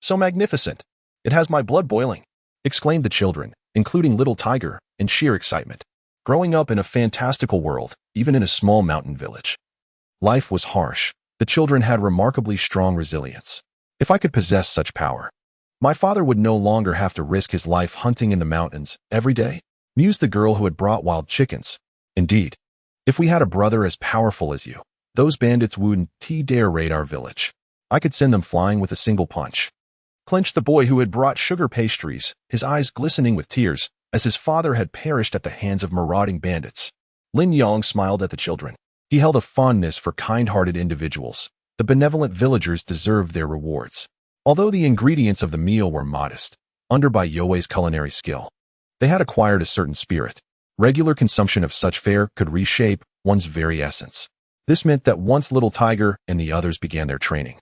So magnificent! It has my blood boiling, exclaimed the children, including little Tiger, in sheer excitement. Growing up in a fantastical world, even in a small mountain village, life was harsh. The children had remarkably strong resilience. If I could possess such power, my father would no longer have to risk his life hunting in the mountains every day, mused the girl who had brought wild chickens. Indeed, if we had a brother as powerful as you, those bandits wouldn't dare raid our village. I could send them flying with a single punch. Clenched the boy who had brought sugar pastries, his eyes glistening with tears, as his father had perished at the hands of marauding bandits. Lin Yang smiled at the children. He held a fondness for kind-hearted individuals. The benevolent villagers deserved their rewards. Although the ingredients of the meal were modest, under by Yoei's culinary skill, they had acquired a certain spirit. Regular consumption of such fare could reshape one's very essence. This meant that once little Tiger and the others began their training,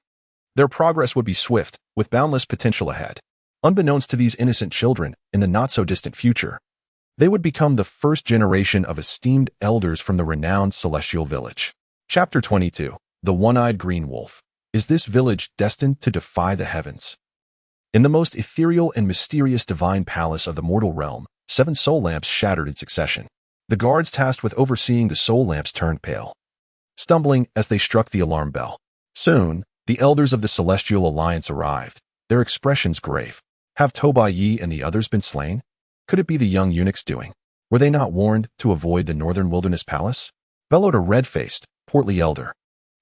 their progress would be swift, with boundless potential ahead. Unbeknownst to these innocent children, in the not-so-distant future, they would become the first generation of esteemed elders from the renowned celestial village. Chapter 22. The One-Eyed Green Wolf. Is this village destined to defy the heavens? In the most ethereal and mysterious divine palace of the mortal realm, 7 soul lamps shattered in succession. The guards tasked with overseeing the soul lamps turned pale, stumbling as they struck the alarm bell. Soon, the elders of the Celestial Alliance arrived, their expressions grave. Have Toba Yi and the others been slain? Could it be the young eunuch's doing? Were they not warned to avoid the northern wilderness palace? Bellowed a red-faced, portly elder.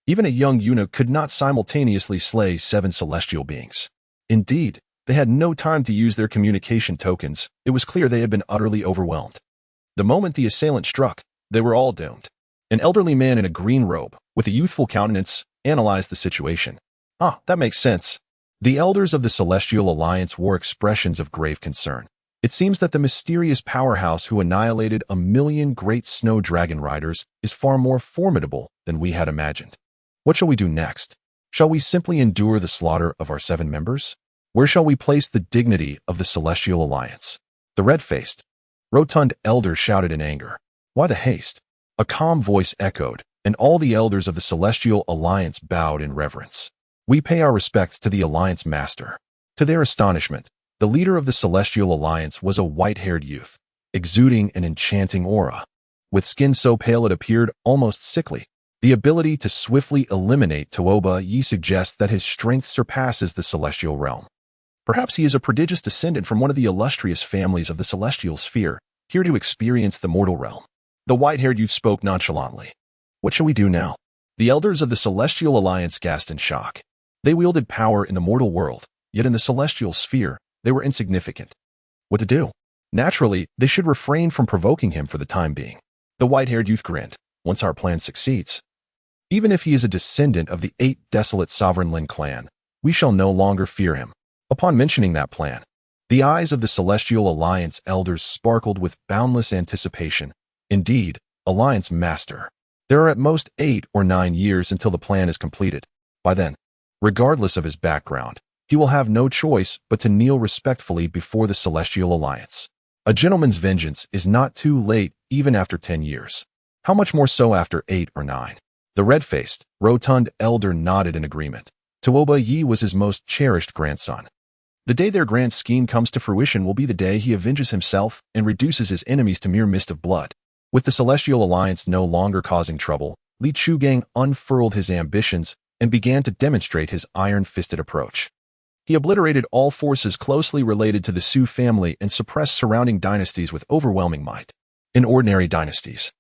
Even a young eunuch could not simultaneously slay 7 celestial beings. Indeed, they had no time to use their communication tokens. It was clear they had been utterly overwhelmed. The moment the assailant struck, they were all doomed. An elderly man in a green robe, with a youthful countenance, analyzed the situation. Ah, that makes sense. The elders of the Celestial Alliance wore expressions of grave concern. It seems that the mysterious powerhouse who annihilated 1,000,000 great snow dragon riders is far more formidable than we had imagined. What shall we do next? Shall we simply endure the slaughter of our 7 members? Where shall we place the dignity of the Celestial Alliance? The red-faced, rotund elder shouted in anger. Why the haste? A calm voice echoed, and all the elders of the Celestial Alliance bowed in reverence. We pay our respects to the Alliance Master. To their astonishment, the leader of the Celestial Alliance was a white-haired youth, exuding an enchanting aura. With skin so pale it appeared almost sickly. The ability to swiftly eliminate Toba Yi suggests that his strength surpasses the celestial realm. Perhaps he is a prodigious descendant from one of the illustrious families of the celestial sphere, here to experience the mortal realm. The white-haired youth spoke nonchalantly. What shall we do now? The elders of the Celestial Alliance gasped in shock. They wielded power in the mortal world, yet in the celestial sphere, they were insignificant. What to do? Naturally, they should refrain from provoking him for the time being. The white-haired youth grinned. Once our plan succeeds, even if he is a descendant of the 8 desolate sovereign Lin clan, we shall no longer fear him. Upon mentioning that plan, the eyes of the Celestial Alliance elders sparkled with boundless anticipation. Indeed, Alliance Master, there are at most 8 or 9 years until the plan is completed. By then, regardless of his background, he will have no choice but to kneel respectfully before the Celestial Alliance. A gentleman's vengeance is not too late even after 10 years. How much more so after 8 or 9? The red-faced, rotund elder nodded in agreement. Toba Yi was his most cherished grandson. The day their grand scheme comes to fruition will be the day he avenges himself and reduces his enemies to mere mist of blood. With the Celestial Alliance no longer causing trouble, Li Chugang unfurled his ambitions and began to demonstrate his iron-fisted approach. He obliterated all forces closely related to the Su family and suppressed surrounding dynasties with overwhelming might. In ordinary dynasties,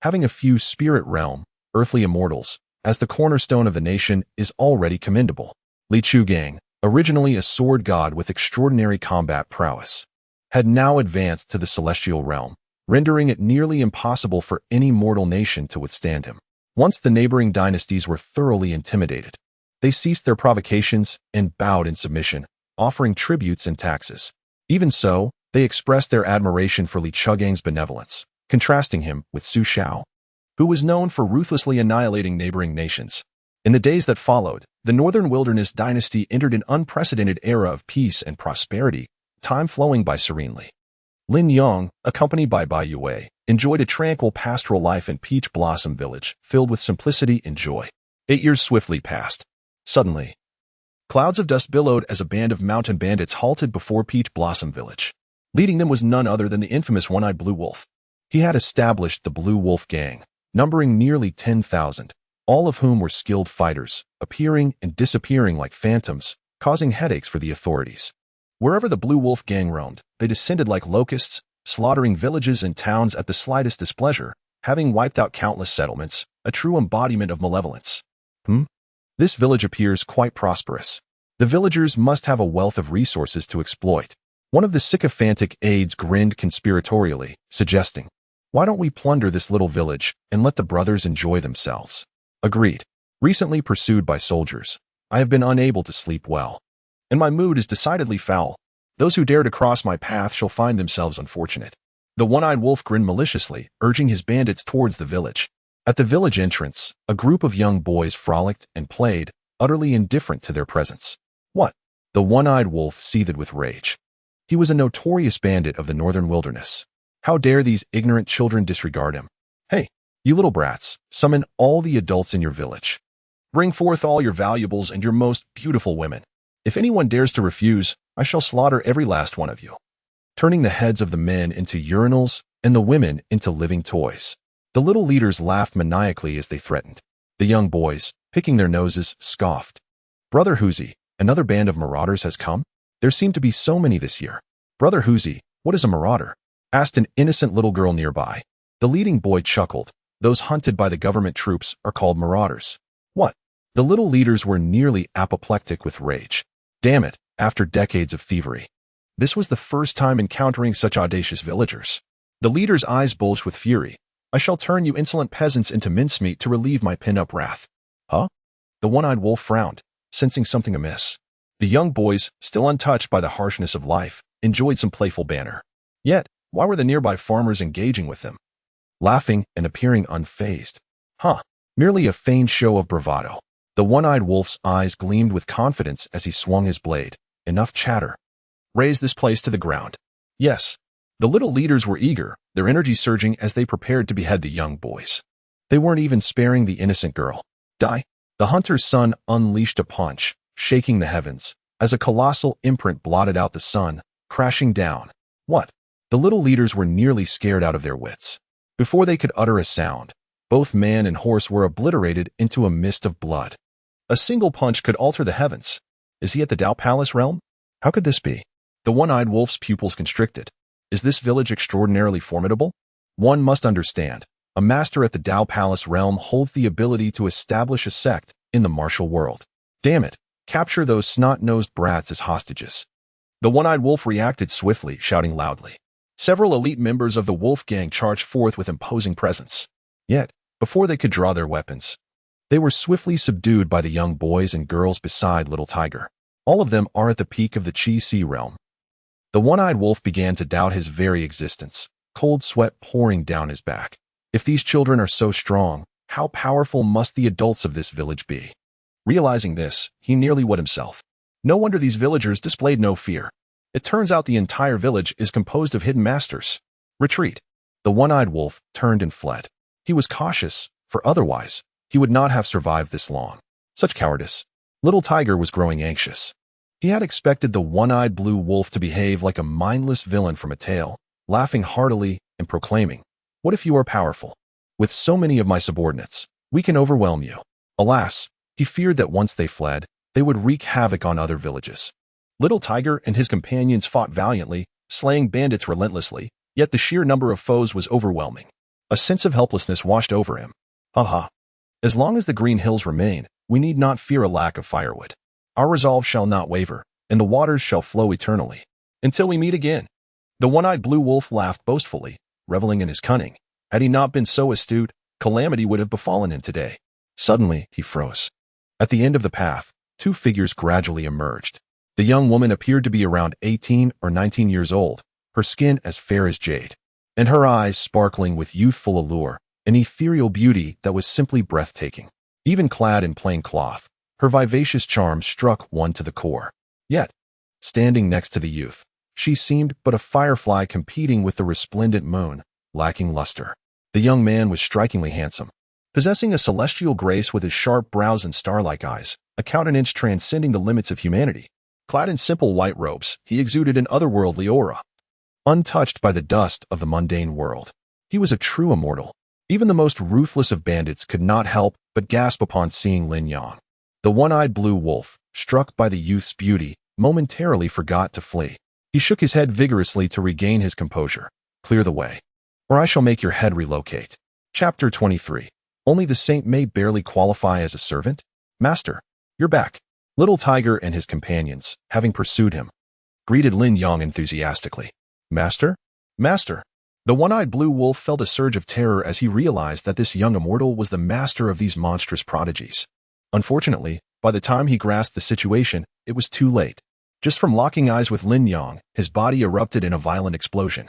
having a few spirit realm, earthly immortals, as the cornerstone of the nation is already commendable. Li Chugang, originally a sword god with extraordinary combat prowess, had now advanced to the celestial realm, rendering it nearly impossible for any mortal nation to withstand him. Once the neighboring dynasties were thoroughly intimidated, they ceased their provocations and bowed in submission, offering tributes and taxes. Even so, they expressed their admiration for Li Chugang's benevolence, contrasting him with Su Shao, who was known for ruthlessly annihilating neighboring nations. In the days that followed, the Northern Wilderness dynasty entered an unprecedented era of peace and prosperity, time flowing by serenely. Lin Yang, accompanied by Bai Yue, enjoyed a tranquil pastoral life in Peach Blossom Village, filled with simplicity and joy. 8 years swiftly passed. Suddenly, clouds of dust billowed as a band of mountain bandits halted before Peach Blossom Village. Leading them was none other than the infamous One-Eyed Blue Wolf. He had established the Blue Wolf Gang, numbering nearly 10,000, all of whom were skilled fighters, appearing and disappearing like phantoms, causing headaches for the authorities. Wherever the Blue Wolf Gang roamed, they descended like locusts, slaughtering villages and towns at the slightest displeasure, having wiped out countless settlements, a true embodiment of malevolence. This village appears quite prosperous. The villagers must have a wealth of resources to exploit. One of the sycophantic aides grinned conspiratorially, suggesting, "Why don't we plunder this little village and let the brothers enjoy themselves?" Agreed. Recently pursued by soldiers, I have been unable to sleep well, and my mood is decidedly foul. Those who dare to cross my path shall find themselves unfortunate. The one-eyed wolf grinned maliciously, urging his bandits towards the village. At the village entrance, a group of young boys frolicked and played, utterly indifferent to their presence. What? The one-eyed wolf seethed with rage. He was a notorious bandit of the northern wilderness. How dare these ignorant children disregard him? Hey, you little brats, summon all the adults in your village. Bring forth all your valuables and your most beautiful women. If anyone dares to refuse, I shall slaughter every last one of you. Turning the heads of the men into urinals and the women into living toys. The little leaders laughed maniacally as they threatened. The young boys, picking their noses, scoffed. Brother Huzi, another band of marauders has come? There seem to be so many this year. Brother Huzi, what is a marauder? Asked an innocent little girl nearby. The leading boy chuckled. Those hunted by the government troops are called marauders. What? The little leaders were nearly apoplectic with rage. Damn it, after decades of thievery. This was the first time encountering such audacious villagers. The leader's eyes bulged with fury. I shall turn you insolent peasants into mincemeat to relieve my pin-up wrath. Huh? The one-eyed wolf frowned, sensing something amiss. The young boys, still untouched by the harshness of life, enjoyed some playful banter. Yet, why were the nearby farmers engaging with them? Laughing and appearing unfazed. Merely a feigned show of bravado. The one-eyed wolf's eyes gleamed with confidence as he swung his blade. Enough chatter. Raise this place to the ground. Yes. The little leaders were eager, their energy surging as they prepared to behead the young boys. They weren't even sparing the innocent girl. Die. The hunter's son unleashed a punch, shaking the heavens, as a colossal imprint blotted out the sun, crashing down. What? The little leaders were nearly scared out of their wits. Before they could utter a sound, both man and horse were obliterated into a mist of blood. A single punch could alter the heavens. Is he at the Dao Palace realm? How could this be? The one-eyed wolf's pupils constricted. Is this village extraordinarily formidable? One must understand. A master at the Dao Palace realm holds the ability to establish a sect in the martial world. Damn it, capture those snot-nosed brats as hostages. The one-eyed wolf reacted swiftly, shouting loudly. Several elite members of the wolf gang charged forth with imposing presence. Yet, before they could draw their weapons, they were swiftly subdued by the young boys and girls beside Little Tiger. All of them are at the peak of the Qi Sea realm. The one-eyed wolf began to doubt his very existence, cold sweat pouring down his back. If these children are so strong, how powerful must the adults of this village be? Realizing this, he nearly wet himself. No wonder these villagers displayed no fear. It turns out the entire village is composed of hidden masters. Retreat. The one-eyed wolf turned and fled. He was cautious, for otherwise, he would not have survived this long. Such cowardice. Little Tiger was growing anxious. He had expected the one-eyed blue wolf to behave like a mindless villain from a tale, laughing heartily and proclaiming, "What if you are powerful? With so many of my subordinates, we can overwhelm you." Alas, he feared that once they fled, they would wreak havoc on other villages. Little Tiger and his companions fought valiantly, slaying bandits relentlessly, yet the sheer number of foes was overwhelming. A sense of helplessness washed over him. As long as the green hills remain, we need not fear a lack of firewood. Our resolve shall not waver, and the waters shall flow eternally. Until we meet again. The one-eyed blue wolf laughed boastfully, reveling in his cunning. Had he not been so astute, calamity would have befallen him today. Suddenly, he froze. At the end of the path, two figures gradually emerged. The young woman appeared to be around 18 or 19 years old, her skin as fair as jade, and her eyes sparkling with youthful allure, an ethereal beauty that was simply breathtaking. Even clad in plain cloth, her vivacious charm struck one to the core. Yet, standing next to the youth, she seemed but a firefly competing with the resplendent moon, lacking luster. The young man was strikingly handsome, possessing a celestial grace with his sharp brows and star-like eyes, a countenance transcending the limits of humanity. Clad in simple white robes, he exuded an otherworldly aura. Untouched by the dust of the mundane world, he was a true immortal. Even the most ruthless of bandits could not help but gasp upon seeing Lin Yang. The one-eyed blue wolf, struck by the youth's beauty, momentarily forgot to flee. He shook his head vigorously to regain his composure. Clear the way, or I shall make your head relocate. Chapter 23. Only the saint may barely qualify as a servant? Master, you're back. Little Tiger and his companions, having pursued him, greeted Lin Yang enthusiastically. Master? Master! The one-eyed blue wolf felt a surge of terror as he realized that this young immortal was the master of these monstrous prodigies. Unfortunately, by the time he grasped the situation, it was too late. Just from locking eyes with Lin Yang, his body erupted in a violent explosion.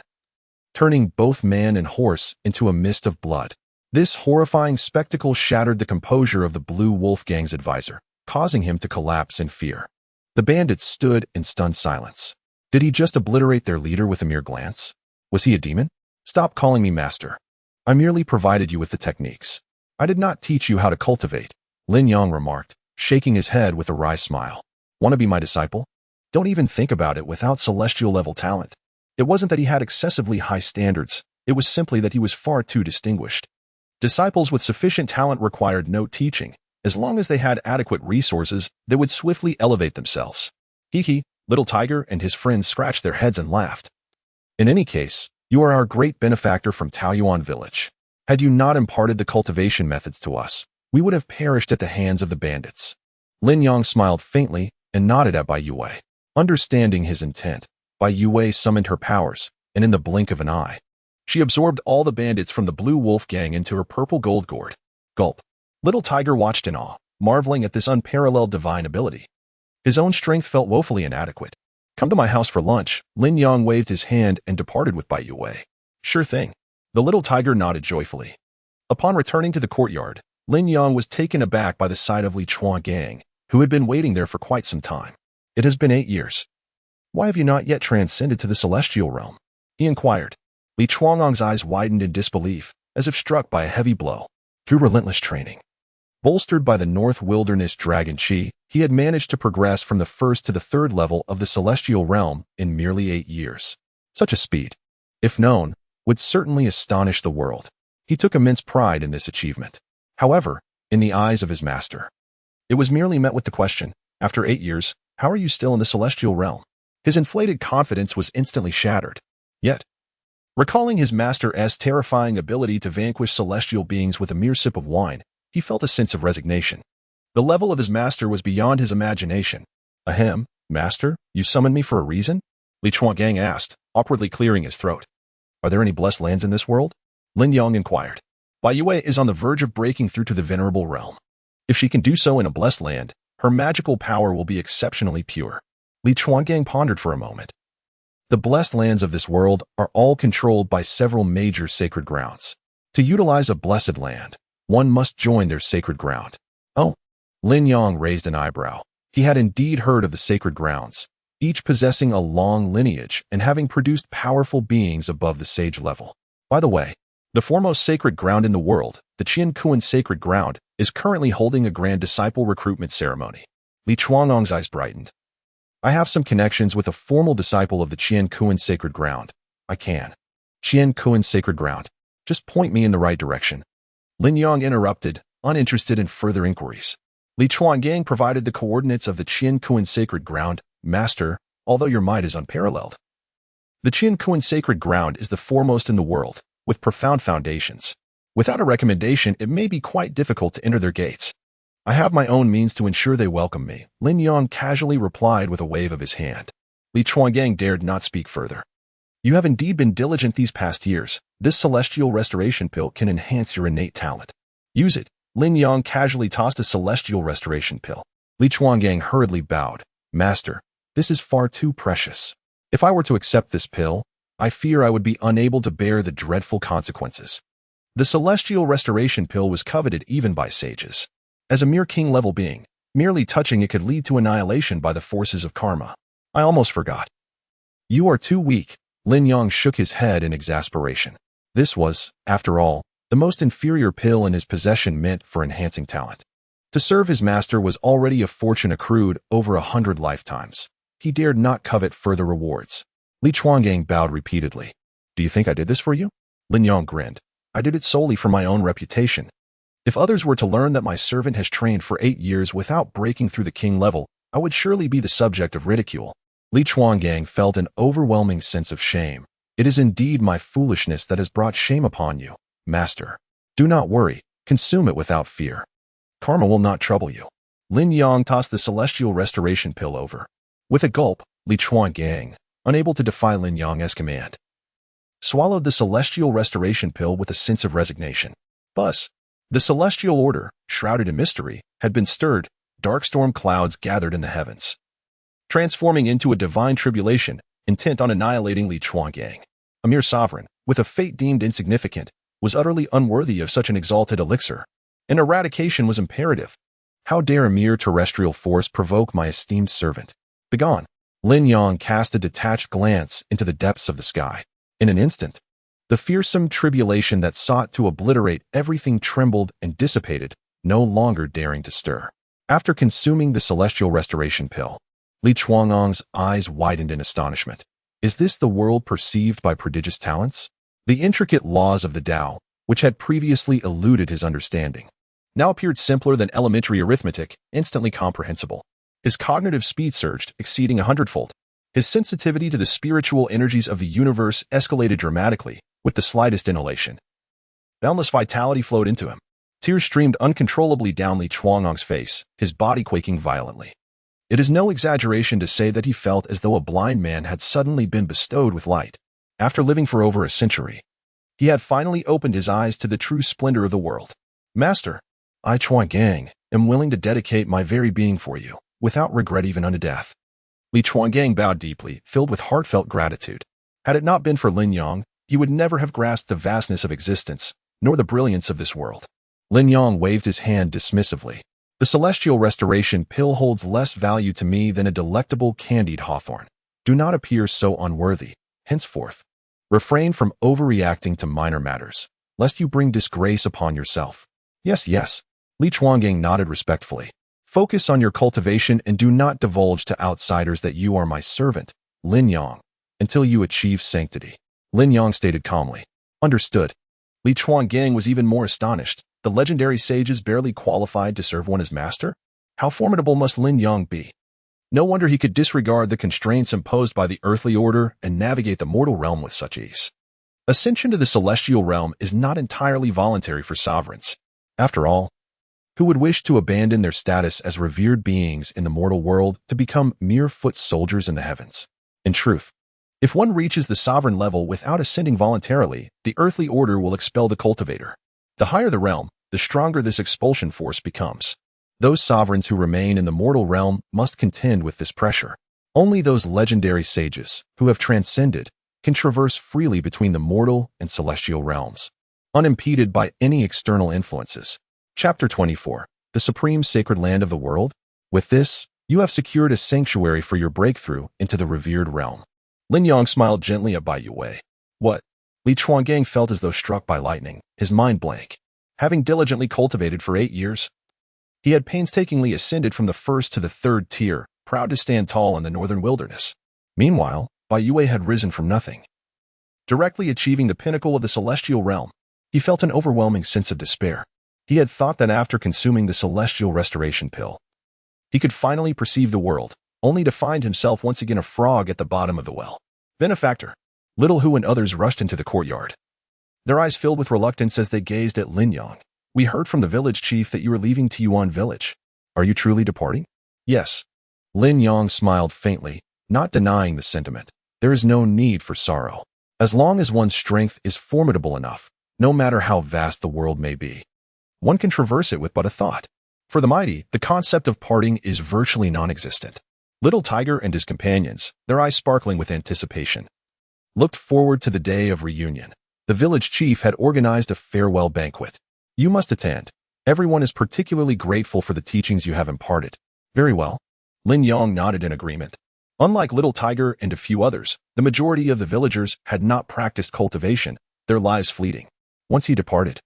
turning both man and horse into a mist of blood. This horrifying spectacle shattered the composure of the Blue Wolf Gang's advisor, causing him to collapse in fear. The bandits stood in stunned silence. Did he just obliterate their leader with a mere glance? Was he a demon? Stop calling me master. I merely provided you with the techniques. I did not teach you how to cultivate, Lin Yang remarked, shaking his head with a wry smile. Want to be my disciple? Don't even think about it without celestial-level talent. It wasn't that he had excessively high standards, it was simply that he was far too distinguished. Disciples with sufficient talent required no teaching. As long as they had adequate resources, they would swiftly elevate themselves. Hee, Little Tiger and his friends scratched their heads and laughed. In any case, you are our great benefactor from Taoyuan village. Had you not imparted the cultivation methods to us, we would have perished at the hands of the bandits. Lin Yang smiled faintly and nodded at Bai Yue. Understanding his intent, Bai Yue summoned her powers, and in the blink of an eye, she absorbed all the bandits from the Blue Wolf Gang into her purple gold gourd. Gulp. Little Tiger watched in awe, marveling at this unparalleled divine ability. His own strength felt woefully inadequate. Come to my house for lunch. Lin Yang waved his hand and departed with Bai Yue. Sure thing. The Little Tiger nodded joyfully. Upon returning to the courtyard, Lin Yang was taken aback by the sight of Li Gang, who had been waiting there for quite some time. It has been 8 years. Why have you not yet transcended to the celestial realm? He inquired. Li Chuang's eyes widened in disbelief, as if struck by a heavy blow. Through relentless training, bolstered by the North Wilderness Dragon Qi, he had managed to progress from the first to the third level of the celestial realm in merely 8 years. Such a speed, if known, would certainly astonish the world. He took immense pride in this achievement. However, in the eyes of his master, it was merely met with the question, after 8 years, how are you still in the celestial realm? His inflated confidence was instantly shattered. Yet, recalling his master's terrifying ability to vanquish celestial beings with a mere sip of wine, he felt a sense of resignation. The level of his master was beyond his imagination. Ahem, master, you summoned me for a reason? Li Chuang asked, awkwardly clearing his throat. Are there any blessed lands in this world? Lin Yang inquired. Bai Yue is on the verge of breaking through to the venerable realm. If she can do so in a blessed land, her magical power will be exceptionally pure. Li Chuang pondered for a moment. The blessed lands of this world are all controlled by several major sacred grounds. To utilize a blessed land, one must join their sacred ground. Oh, Lin Yang raised an eyebrow. He had indeed heard of the sacred grounds, each possessing a long lineage and having produced powerful beings above the sage level. By the way, the foremost sacred ground in the world, the Qiankuan Sacred Ground, is currently holding a grand disciple recruitment ceremony. Li Chuang's eyes brightened. I have some connections with a formal disciple of the Qiankuan Sacred Ground. I can. Qiankuan Sacred Ground. Just point me in the right direction. Lin Yang interrupted, uninterested in further inquiries. Li Chuang provided the coordinates of the Qiankuan Sacred Ground, Master, although your might is unparalleled. The Qiankuan Sacred Ground is the foremost in the world, with profound foundations. Without a recommendation, it may be quite difficult to enter their gates. I have my own means to ensure they welcome me, Lin Yang casually replied with a wave of his hand. Li Chuang dared not speak further. You have indeed been diligent these past years. This celestial restoration pill can enhance your innate talent. Use it. Lin Yang casually tossed a celestial restoration pill. Li Chuang hurriedly bowed. Master, this is far too precious. If I were to accept this pill, I fear I would be unable to bear the dreadful consequences. The celestial restoration pill was coveted even by sages. As a mere king-level being, merely touching it could lead to annihilation by the forces of karma. I almost forgot. You are too weak. Lin Yang shook his head in exasperation. This was, after all, the most inferior pill in his possession meant for enhancing talent. To serve his master was already a fortune accrued over 100 lifetimes. He dared not covet further rewards. Li Chuang bowed repeatedly. Do you think I did this for you? Lin Yang grinned. I did it solely for my own reputation. If others were to learn that my servant has trained for 8 years without breaking through the king level, I would surely be the subject of ridicule. Li Chuang felt an overwhelming sense of shame. It is indeed my foolishness that has brought shame upon you, Master. Do not worry, consume it without fear. Karma will not trouble you. Lin Yang tossed the celestial restoration pill over. With a gulp, Li Chuang, unable to defy Lin Yang's command, swallowed the celestial restoration pill with a sense of resignation. Buzz. The celestial order, shrouded in mystery, had been stirred. Dark storm clouds gathered in the heavens, transforming into a divine tribulation, intent on annihilating Li Chuang. A mere sovereign, with a fate deemed insignificant, was utterly unworthy of such an exalted elixir, and eradication was imperative. How dare a mere terrestrial force provoke my esteemed servant? Begone! Lin Yang cast a detached glance into the depths of the sky. In an instant, the fearsome tribulation that sought to obliterate everything trembled and dissipated, no longer daring to stir. After consuming the celestial restoration pill, Li Chuangong's eyes widened in astonishment. Is this the world perceived by prodigious talents? The intricate laws of the Tao, which had previously eluded his understanding, now appeared simpler than elementary arithmetic, instantly comprehensible. His cognitive speed surged, exceeding 100-fold. His sensitivity to the spiritual energies of the universe escalated dramatically, with the slightest inhalation. Boundless vitality flowed into him. Tears streamed uncontrollably down Li Chuangong's face, his body quaking violently. It is no exaggeration to say that he felt as though a blind man had suddenly been bestowed with light. After living for over a century, he had finally opened his eyes to the true splendor of the world. Master, I Chuanggang am willing to dedicate my very being for you, without regret even unto death. Li Chuanggang bowed deeply, filled with heartfelt gratitude. Had it not been for Lin Yang, he would never have grasped the vastness of existence, nor the brilliance of this world. Lin Yang waved his hand dismissively. The celestial restoration pill holds less value to me than a delectable candied hawthorn. Do not appear so unworthy. Henceforth, refrain from overreacting to minor matters, lest you bring disgrace upon yourself. Yes, yes. Li Chuanggang nodded respectfully. Focus on your cultivation and do not divulge to outsiders that you are my servant, Lin Yang, until you achieve sanctity. Lin Yang stated calmly. Understood. Li Chuanggang was even more astonished. The legendary sages barely qualified to serve one as master? How formidable must Lin Yang be? No wonder he could disregard the constraints imposed by the earthly order and navigate the mortal realm with such ease. Ascension to the celestial realm is not entirely voluntary for sovereigns. After all, who would wish to abandon their status as revered beings in the mortal world to become mere foot soldiers in the heavens? In truth, if one reaches the sovereign level without ascending voluntarily, the earthly order will expel the cultivator. The higher the realm, the stronger this expulsion force becomes. Those sovereigns who remain in the mortal realm must contend with this pressure. Only those legendary sages, who have transcended, can traverse freely between the mortal and celestial realms, unimpeded by any external influences. Chapter 24. The Supreme Sacred Land of the World. With this, you have secured a sanctuary for your breakthrough into the revered realm. Lin Yang smiled gently at Bai Yue. What? Li Chuanggang felt as though struck by lightning, his mind blank. Having diligently cultivated for 8 years, he had painstakingly ascended from the first to the third tier, proud to stand tall in the northern wilderness. Meanwhile, Bai Yue had risen from nothing. Directly achieving the pinnacle of the celestial realm, he felt an overwhelming sense of despair. He had thought that after consuming the celestial restoration pill, he could finally perceive the world, only to find himself once again a frog at the bottom of the well. Benefactor, Little Hu and others rushed into the courtyard. Their eyes filled with reluctance as they gazed at Lin Yang. We heard from the village chief that you are leaving Tiyuan village. Are you truly departing? Yes. Lin Yang smiled faintly, not denying the sentiment. There is no need for sorrow. As long as one's strength is formidable enough, no matter how vast the world may be, one can traverse it with but a thought. For the mighty, the concept of parting is virtually non-existent. Little Tiger and his companions, their eyes sparkling with anticipation, looked forward to the day of reunion. The village chief had organized a farewell banquet. You must attend. Everyone is particularly grateful for the teachings you have imparted. Very well. Lin Yang nodded in agreement. Unlike Little Tiger and a few others, the majority of the villagers had not practiced cultivation, their lives fleeting. Once he departed,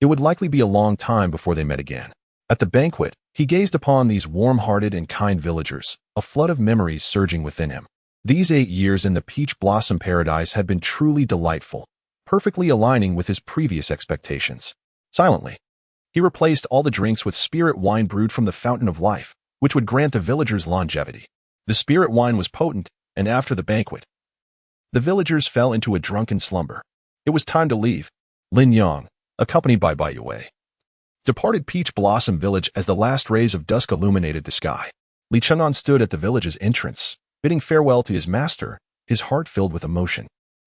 it would likely be a long time before they met again. At the banquet, he gazed upon these warm-hearted and kind villagers, a flood of memories surging within him. These 8 years in the peach blossom paradise had been truly delightful, perfectly aligning with his previous expectations. Silently, he replaced all the drinks with spirit wine brewed from the fountain of life, which would grant the villagers longevity. The spirit wine was potent, and after the banquet, the villagers fell into a drunken slumber. It was time to leave. Lin Yang, accompanied by Bai Yue, departed Peach Blossom Village as the last rays of dusk illuminated the sky. Li Chang'an stood at the village's entrance, bidding farewell to his master, his heart filled with emotion.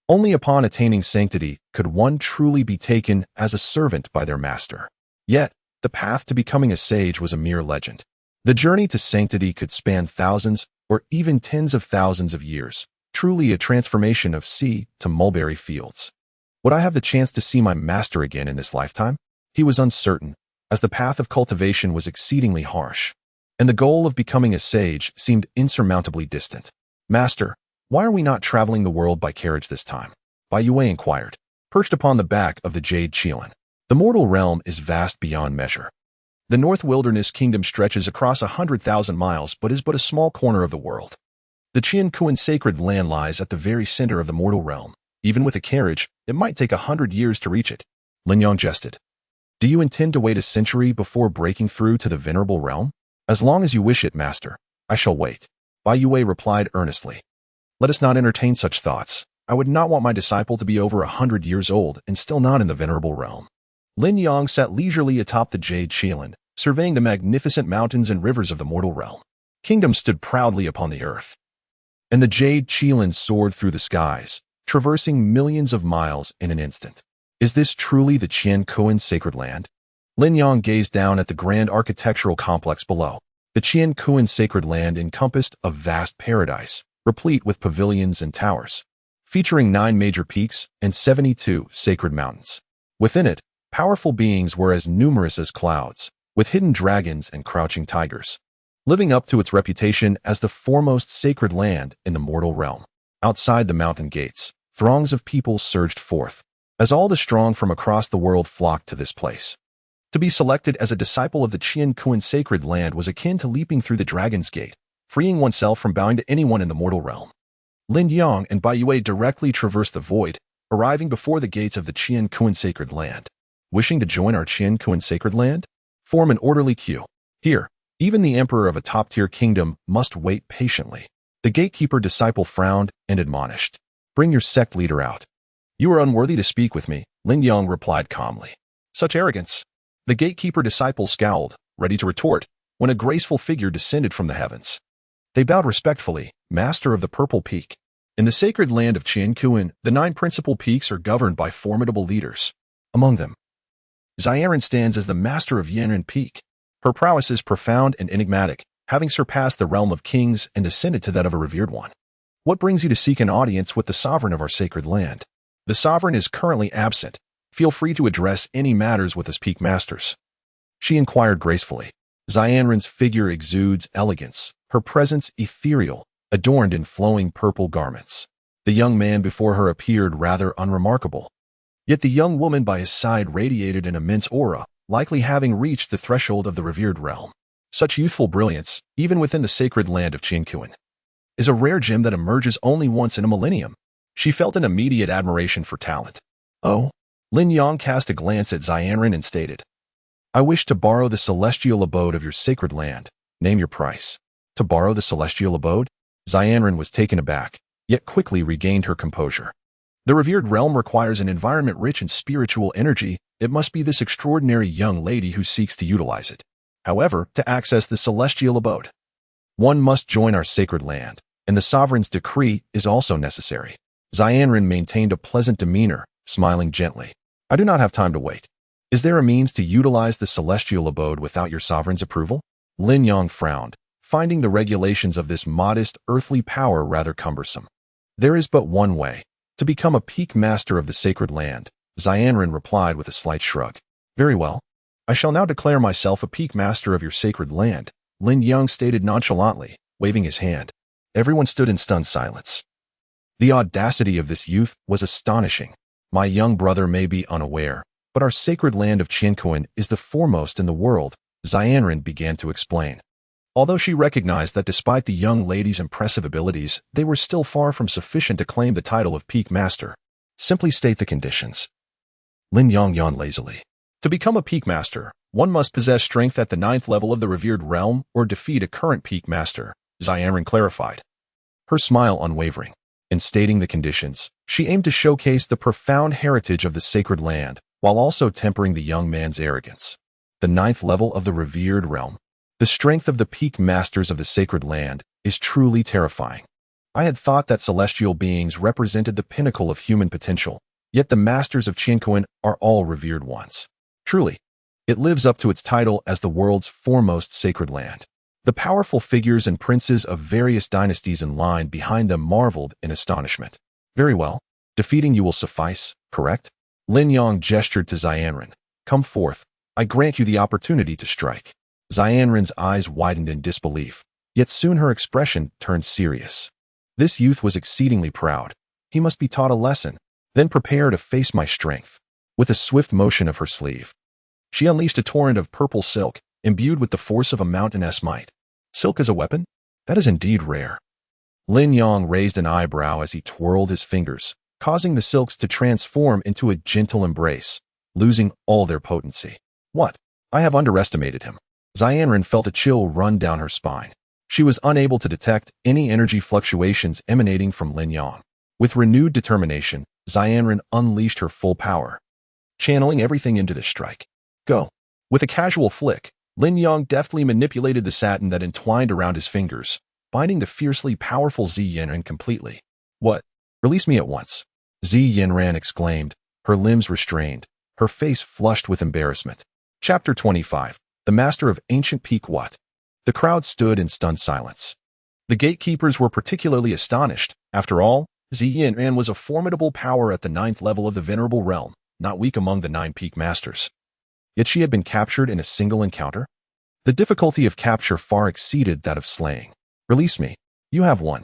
Only upon attaining sanctity could one truly be taken as a servant by their master. Yet, the path to becoming a sage was a mere legend. The journey to sanctity could span thousands or even tens of thousands of years, truly a transformation of sea to mulberry fields. Would I have the chance to see my master again in this lifetime? He was uncertain, as the path of cultivation was exceedingly harsh, and the goal of becoming a sage seemed insurmountably distant. Master, why are we not traveling the world by carriage this time? Bai Yue inquired, perched upon the back of the jade Qilin. The mortal realm is vast beyond measure. The North Wilderness Kingdom stretches across 100,000 miles but is but a small corner of the world. The Qianquan sacred land lies at the very center of the mortal realm. Even with a carriage, it might take 100 years to reach it. Lin Yang jested. Do you intend to wait a century before breaking through to the venerable realm? As long as you wish it, master, I shall wait. Bai Yue replied earnestly. Let us not entertain such thoughts. I would not want my disciple to be over 100 years old and still not in the venerable realm. Lin Yang sat leisurely atop the jade Qilin, surveying the magnificent mountains and rivers of the mortal realm. Kingdoms stood proudly upon the earth, and the jade Qilin soared through the skies, traversing millions of miles in an instant. Is this truly the Qianquan sacred land? Lin Yang gazed down at the grand architectural complex below. The Qianquan sacred land encompassed a vast paradise, replete with pavilions and towers, featuring 9 major peaks and 72 sacred mountains. Within it, powerful beings were as numerous as clouds, with hidden dragons and crouching tigers, living up to its reputation as the foremost sacred land in the mortal realm. Outside the mountain gates, throngs of people surged forth, as all the strong from across the world flocked to this place. To be selected as a disciple of the Qianquan sacred land was akin to leaping through the Dragon's Gate, freeing oneself from bowing to anyone in the mortal realm. Lin Yang and Bai Yue directly traversed the void, arriving before the gates of the Qianquan sacred land. Wishing to join our Qianquan sacred land? Form an orderly queue. Here, even the emperor of a top-tier kingdom must wait patiently. The gatekeeper disciple frowned and admonished. Bring your sect leader out. You are unworthy to speak with me, Lin Yang replied calmly. Such arrogance. The gatekeeper disciple scowled, ready to retort, when a graceful figure descended from the heavens. They bowed respectfully, master of the Purple Peak. In the sacred land of Qianquan, the 9 principal peaks are governed by formidable leaders. Among them, Xianren stands as the master of Yanren Peak. Her prowess is profound and enigmatic, having surpassed the realm of kings and ascended to that of a revered one. What brings you to seek an audience with the sovereign of our sacred land? The sovereign is currently absent. Feel free to address any matters with us peak masters. She inquired gracefully. Xianren's figure exudes elegance, her presence ethereal, adorned in flowing purple garments. The young man before her appeared rather unremarkable. Yet the young woman by his side radiated an immense aura, likely having reached the threshold of the revered realm. Such youthful brilliance, even within the sacred land of Qianquan, is a rare gem that emerges only once in a millennium. She felt an immediate admiration for talent. Oh? Lin Yang cast a glance at Xianren and stated, I wish to borrow the celestial abode of your sacred land. Name your price. To borrow the celestial abode? Xianren was taken aback, yet quickly regained her composure. The revered realm requires an environment rich in spiritual energy. It must be this extraordinary young lady who seeks to utilize it. However, to access the celestial abode, one must join our sacred land, and the sovereign's decree is also necessary. Xianren maintained a pleasant demeanor, smiling gently. I do not have time to wait. Is there a means to utilize the celestial abode without your sovereign's approval? Lin Yang frowned, finding the regulations of this modest, earthly power rather cumbersome. There is but one way. To become a peak master of the sacred land, Xianren replied with a slight shrug. Very well. I shall now declare myself a peak master of your sacred land, Lin Yang stated nonchalantly, waving his hand. Everyone stood in stunned silence. The audacity of this youth was astonishing. My young brother may be unaware, but our sacred land of Qianquan is the foremost in the world, Xianren began to explain. Although she recognized that despite the young lady's impressive abilities, they were still far from sufficient to claim the title of peak master. Simply state the conditions. Lin Yang yawned lazily. To become a peak master, one must possess strength at the 9th level of the revered realm or defeat a current peak master, Xianren clarified, her smile unwavering. In stating the conditions, she aimed to showcase the profound heritage of the sacred land, while also tempering the young man's arrogance. The 9th level of the revered realm. The strength of the peak masters of the sacred land is truly terrifying. I had thought that celestial beings represented the pinnacle of human potential, yet the masters of Qianquan are all revered ones. Truly, it lives up to its title as the world's foremost sacred land. The powerful figures and princes of various dynasties in line behind them marveled in astonishment. Very well. Defeating you will suffice, correct? Lin Yang gestured to Xianren. Come forth. I grant you the opportunity to strike. Xianren's eyes widened in disbelief, yet soon her expression turned serious. This youth was exceedingly proud. He must be taught a lesson, then prepare to face my strength. With a swift motion of her sleeve, she unleashed a torrent of purple silk, imbued with the force of a mountainous might. Silk as a weapon? That is indeed rare. Lin Yang raised an eyebrow as he twirled his fingers, causing the silks to transform into a gentle embrace, losing all their potency. What? I have underestimated him. Xianren felt a chill run down her spine. She was unable to detect any energy fluctuations emanating from Lin Yang. With renewed determination, Xianren unleashed her full power, channeling everything into this strike. Go. With a casual flick, Lin Yang deftly manipulated the satin that entwined around his fingers, binding the fiercely powerful Xianren completely. What? Release me at once. Xianren exclaimed, her limbs restrained, her face flushed with embarrassment. Chapter 25. The Master of Ancient Peak. What? The crowd stood in stunned silence. The gatekeepers were particularly astonished. After all, Xianren was a formidable power at the 9th level of the Venerable Realm, not weak among the 9 Peak Masters. Yet she had been captured in a single encounter? The difficulty of capture far exceeded that of slaying. Release me. You have won.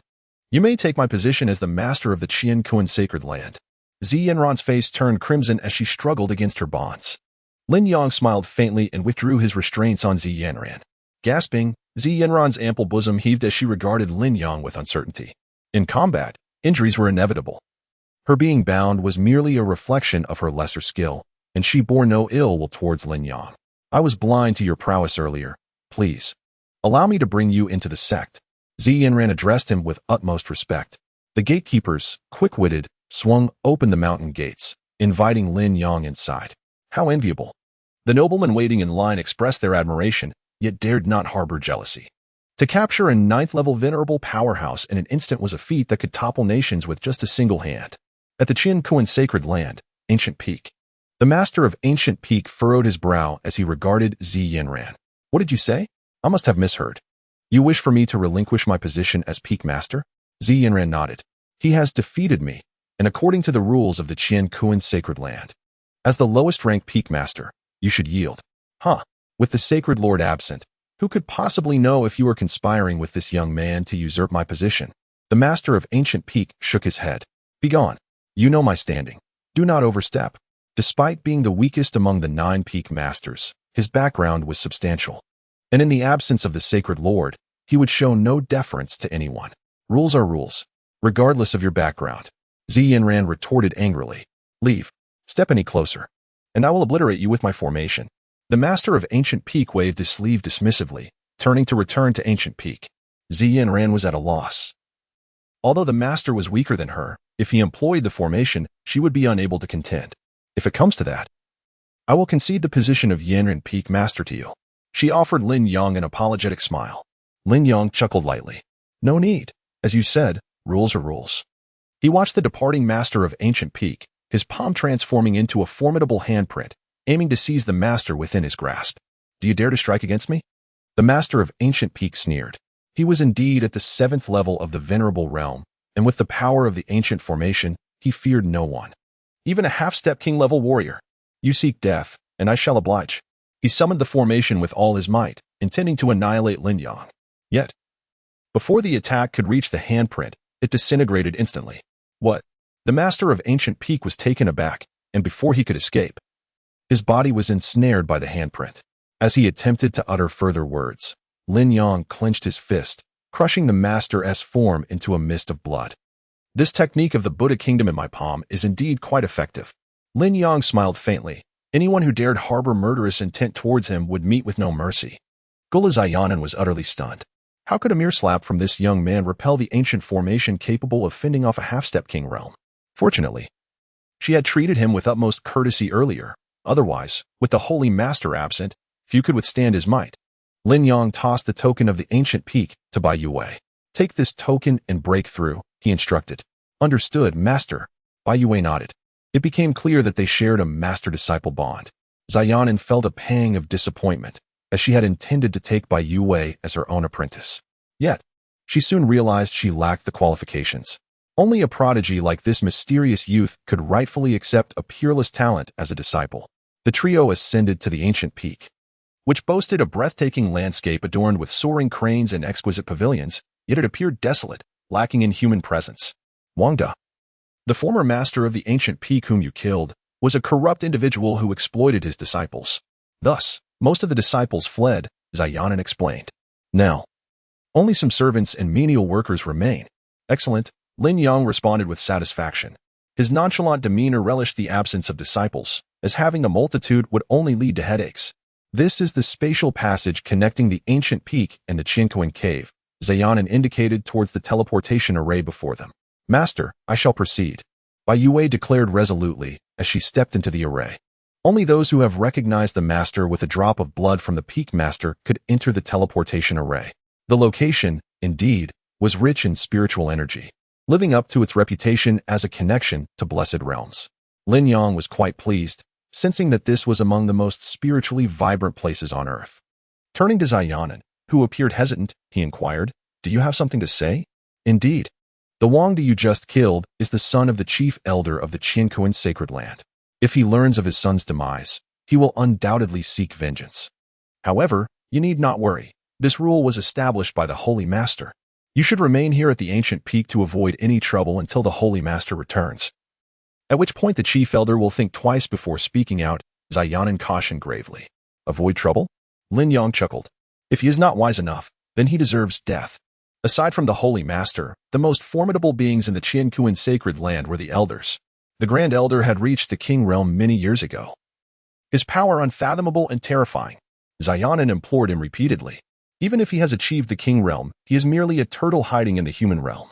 You may take my position as the master of the Qian Sacred Land. Xianren's face turned crimson as she struggled against her bonds. Lin Yang smiled faintly and withdrew his restraints on Xianren. Gasping, Xianren's ample bosom heaved as she regarded Lin Yang with uncertainty. In combat, injuries were inevitable. Her being bound was merely a reflection of her lesser skill, and she bore no ill will towards Lin Yang. I was blind to your prowess earlier. Please, allow me to bring you into the sect. Xianren addressed him with utmost respect. The gatekeepers, quick-witted, swung open the mountain gates, inviting Lin Yang inside. How enviable. The noblemen waiting in line expressed their admiration, yet dared not harbor jealousy. To capture a 9th-level venerable powerhouse in an instant was a feat that could topple nations with just a single hand. At the Qian Sacred Land, Ancient Peak. The master of Ancient Peak furrowed his brow as he regarded Xianren. What did you say? I must have misheard. You wish for me to relinquish my position as Peak Master? Xianren nodded. He has defeated me, and according to the rules of the Qian Sacred Land, as the lowest rank Peak Master, you should yield. Huh. With the Sacred Lord absent, who could possibly know if you were conspiring with this young man to usurp my position? The master of Ancient Peak shook his head. Begone. You know my standing. Do not overstep. Despite being the weakest among the 9 Peak Masters, his background was substantial. And in the absence of the Sacred Lord, he would show no deference to anyone. Rules are rules, regardless of your background. Xianren retorted angrily. Leave. Step any closer, and I will obliterate you with my formation. The master of Ancient Peak waved his sleeve dismissively, turning to return to Ancient Peak. Xianren was at a loss. Although the master was weaker than her, if he employed the formation, she would be unable to contend. If it comes to that, I will concede the position of Yanren Peak Master to you. She offered Lin Yang an apologetic smile. Lin Yang chuckled lightly. No need. As you said, rules are rules. He watched the departing master of Ancient Peak, his palm transforming into a formidable handprint, aiming to seize the master within his grasp. Do you dare to strike against me? The master of Ancient Peak sneered. He was indeed at the 7th level of the Venerable Realm, and with the power of the ancient formation, he feared no one. Even a half-step king-level warrior. You seek death, and I shall oblige. He summoned the formation with all his might, intending to annihilate Lin Yang. Yet, before the attack could reach the handprint, it disintegrated instantly. What? The master of Ancient Peak was taken aback, and before he could escape, his body was ensnared by the handprint. As he attempted to utter further words, Lin Yang clenched his fist, crushing the master's form into a mist of blood. This technique of the Buddha Kingdom in my palm is indeed quite effective. Lin Yang smiled faintly. Anyone who dared harbor murderous intent towards him would meet with no mercy. Gula Xianen was utterly stunned. How could a mere slap from this young man repel the ancient formation capable of fending off a half-step king realm? Fortunately, she had treated him with utmost courtesy earlier. Otherwise, with the Holy Master absent, few could withstand his might. Lin Yang tossed the token of the Ancient Peak to Bai Yue. Take this token and break through, he instructed. Understood, Master. Bai Yue nodded. It became clear that they shared a master-disciple bond. Xianen felt a pang of disappointment, as she had intended to take Bai Yue as her own apprentice. Yet, she soon realized she lacked the qualifications. Only a prodigy like this mysterious youth could rightfully accept a peerless talent as a disciple. The trio ascended to the ancient peak, which boasted a breathtaking landscape adorned with soaring cranes and exquisite pavilions, yet it appeared desolate, lacking in human presence. Wangda, the former master of the ancient peak whom you killed, was a corrupt individual who exploited his disciples. Thus, most of the disciples fled, Ziyanan explained. Now, only some servants and menial workers remain. Excellent, Lin Yang responded with satisfaction. His nonchalant demeanor relished the absence of disciples, as having a multitude would only lead to headaches. This is the spatial passage connecting the ancient peak and the Qiankuan cave, Ziyanan indicated towards the teleportation array before them. Master, I shall proceed. Bai Yue declared resolutely as she stepped into the array. Only those who have recognized the master with a drop of blood from the peak master could enter the teleportation array. The location, indeed, was rich in spiritual energy, living up to its reputation as a connection to blessed realms. Lin Yang was quite pleased, sensing that this was among the most spiritually vibrant places on earth. Turning to Ziyanan, who appeared hesitant, he inquired, "Do you have something to say?" "Indeed. The Wangda you just killed is the son of the chief elder of the Qiankuan sacred land. If he learns of his son's demise, he will undoubtedly seek vengeance. However, you need not worry. This rule was established by the Holy Master. You should remain here at the ancient peak to avoid any trouble until the Holy Master returns. At which point the chief elder will think twice before speaking out," Ziyanan cautioned gravely. "Avoid trouble?" Lin Yang chuckled. "If he is not wise enough, then he deserves death." Aside from the Holy Master, the most formidable beings in the Qiankuan sacred land were the elders. The Grand Elder had reached the King realm many years ago. His power unfathomable and terrifying. Ziyanan implored him repeatedly. Even if he has achieved the King realm, he is merely a turtle hiding in the human realm.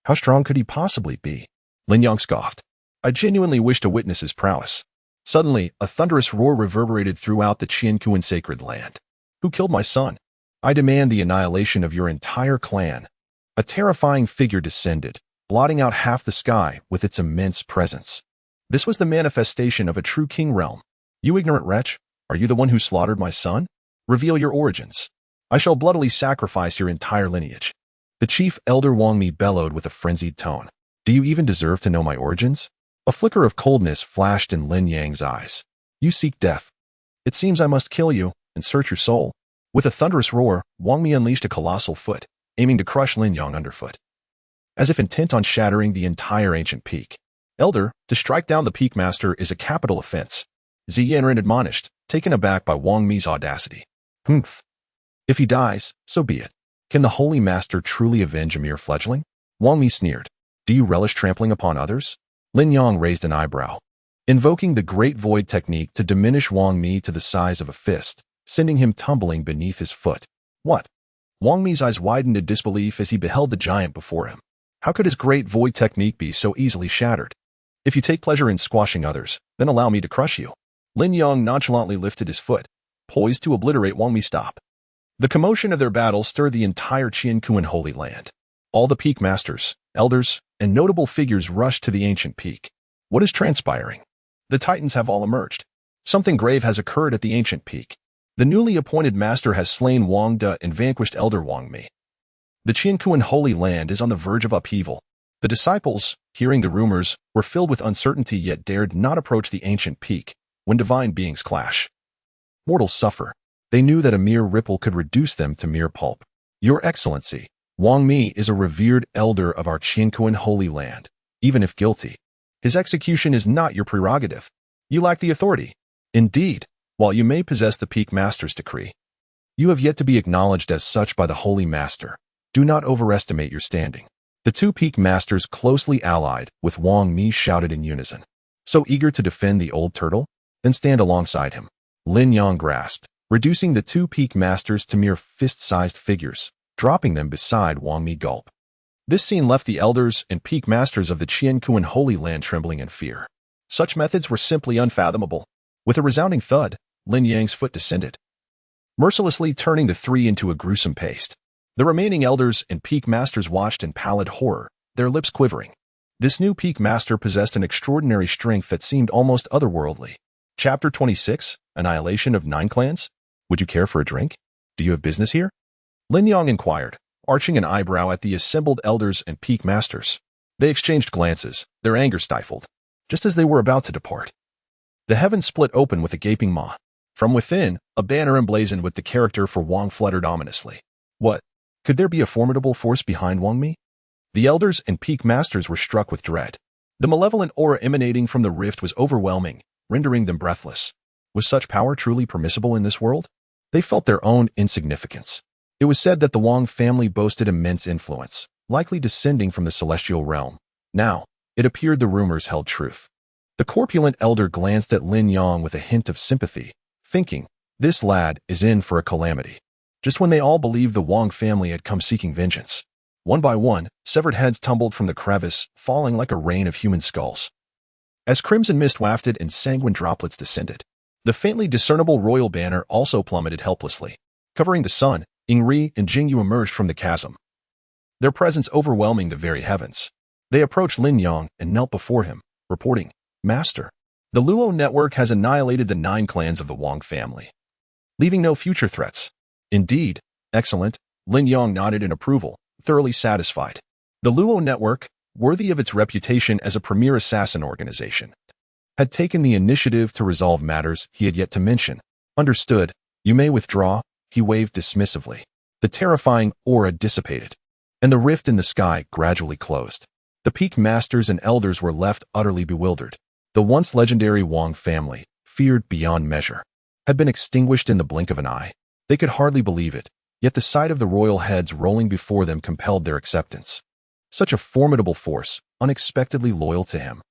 How strong could he possibly be? Lin Yang scoffed. I genuinely wish to witness his prowess. Suddenly, a thunderous roar reverberated throughout the Qiankuan sacred land. Who killed my son? I demand the annihilation of your entire clan. A terrifying figure descended, blotting out half the sky with its immense presence. This was the manifestation of a true king realm. You ignorant wretch, are you the one who slaughtered my son? Reveal your origins. I shall bloodily sacrifice your entire lineage. The chief elder Wang Mi bellowed with a frenzied tone. Do you even deserve to know my origins? A flicker of coldness flashed in Lin Yang's eyes. You seek death. It seems I must kill you and search your soul. With a thunderous roar, Wang Mi unleashed a colossal foot, aiming to crush Lin Yang underfoot. As if intent on shattering the entire ancient peak. Elder, to strike down the peak master is a capital offense. Ziyanan admonished, taken aback by Wang Mi's audacity. Humph. If he dies, so be it. Can the Holy Master truly avenge a mere fledgling? Wang Mi sneered. Do you relish trampling upon others? Lin Yang raised an eyebrow, invoking the Great Void technique to diminish Wang Mi to the size of a fist, sending him tumbling beneath his foot. What? Wang Mi's eyes widened in disbelief as he beheld the giant before him. How could his Great Void technique be so easily shattered? If you take pleasure in squashing others, then allow me to crush you. Lin Yang nonchalantly lifted his foot, poised to obliterate Wang Mi's stop. The commotion of their battle stirred the entire Qiankuan Holy Land. All the peak masters, elders, and notable figures rushed to the ancient peak. What is transpiring? The titans have all emerged. Something grave has occurred at the ancient peak. The newly appointed master has slain Wangda and vanquished Elder Wang Mi. The Qiankuan Holy Land is on the verge of upheaval. The disciples, hearing the rumors, were filled with uncertainty yet dared not approach the ancient peak when divine beings clash. Mortals suffer. They knew that a mere ripple could reduce them to mere pulp. Your Excellency, Wang Mi is a revered elder of our Qiankuan Holy Land, even if guilty. His execution is not your prerogative. You lack the authority. Indeed, while you may possess the Peak Master's decree, you have yet to be acknowledged as such by the Holy Master. Do not overestimate your standing. The two Peak Masters closely allied with Wang Mi shouted in unison. So eager to defend the old turtle? Then stand alongside him. Lin Yang grasped, reducing the two Peak Masters to mere fist-sized figures, dropping them beside Wang Mi gulp. This scene left the elders and Peak Masters of the Qiankuan Holy Land trembling in fear. Such methods were simply unfathomable. With a resounding thud, Lin Yang's foot descended, mercilessly turning the three into a gruesome paste. The remaining elders and Peak Masters watched in pallid horror, their lips quivering. This new Peak Master possessed an extraordinary strength that seemed almost otherworldly. Chapter 26, Annihilation of 9 Clans? Would you care for a drink? Do you have business here? Lin Yang inquired, arching an eyebrow at the assembled elders and Peak Masters. They exchanged glances, their anger stifled, just as they were about to depart. The heavens split open with a gaping maw. From within, a banner emblazoned with the character for Wang fluttered ominously. What? Could there be a formidable force behind Wang Mi? The elders and peak masters were struck with dread. The malevolent aura emanating from the rift was overwhelming, rendering them breathless. Was such power truly permissible in this world? They felt their own insignificance. It was said that the Wang family boasted immense influence, likely descending from the celestial realm. Now, it appeared the rumors held truth. The corpulent elder glanced at Lin Yang with a hint of sympathy, thinking, this lad is in for a calamity. Just when they all believed the Wang family had come seeking vengeance. One by one, severed heads tumbled from the crevice, falling like a rain of human skulls. As crimson mist wafted and sanguine droplets descended, the faintly discernible royal banner also plummeted helplessly. Covering the sun, Ingri and Jingyu emerged from the chasm, their presence overwhelming the very heavens. They approached Lin Yang and knelt before him, reporting, Master, the Luo network has annihilated the 9 clans of the Wang family, leaving no future threats. Indeed, excellent, Lin Yang nodded in approval, thoroughly satisfied. The Luo network, worthy of its reputation as a premier assassin organization, had taken the initiative to resolve matters he had yet to mention. Understood, you may withdraw, he waved dismissively. The terrifying aura dissipated, and the rift in the sky gradually closed. The peak masters and elders were left utterly bewildered. The once legendary Wang family, feared beyond measure, had been extinguished in the blink of an eye. They could hardly believe it, yet the sight of the royal heads rolling before them compelled their acceptance. Such a formidable force, unexpectedly loyal to him.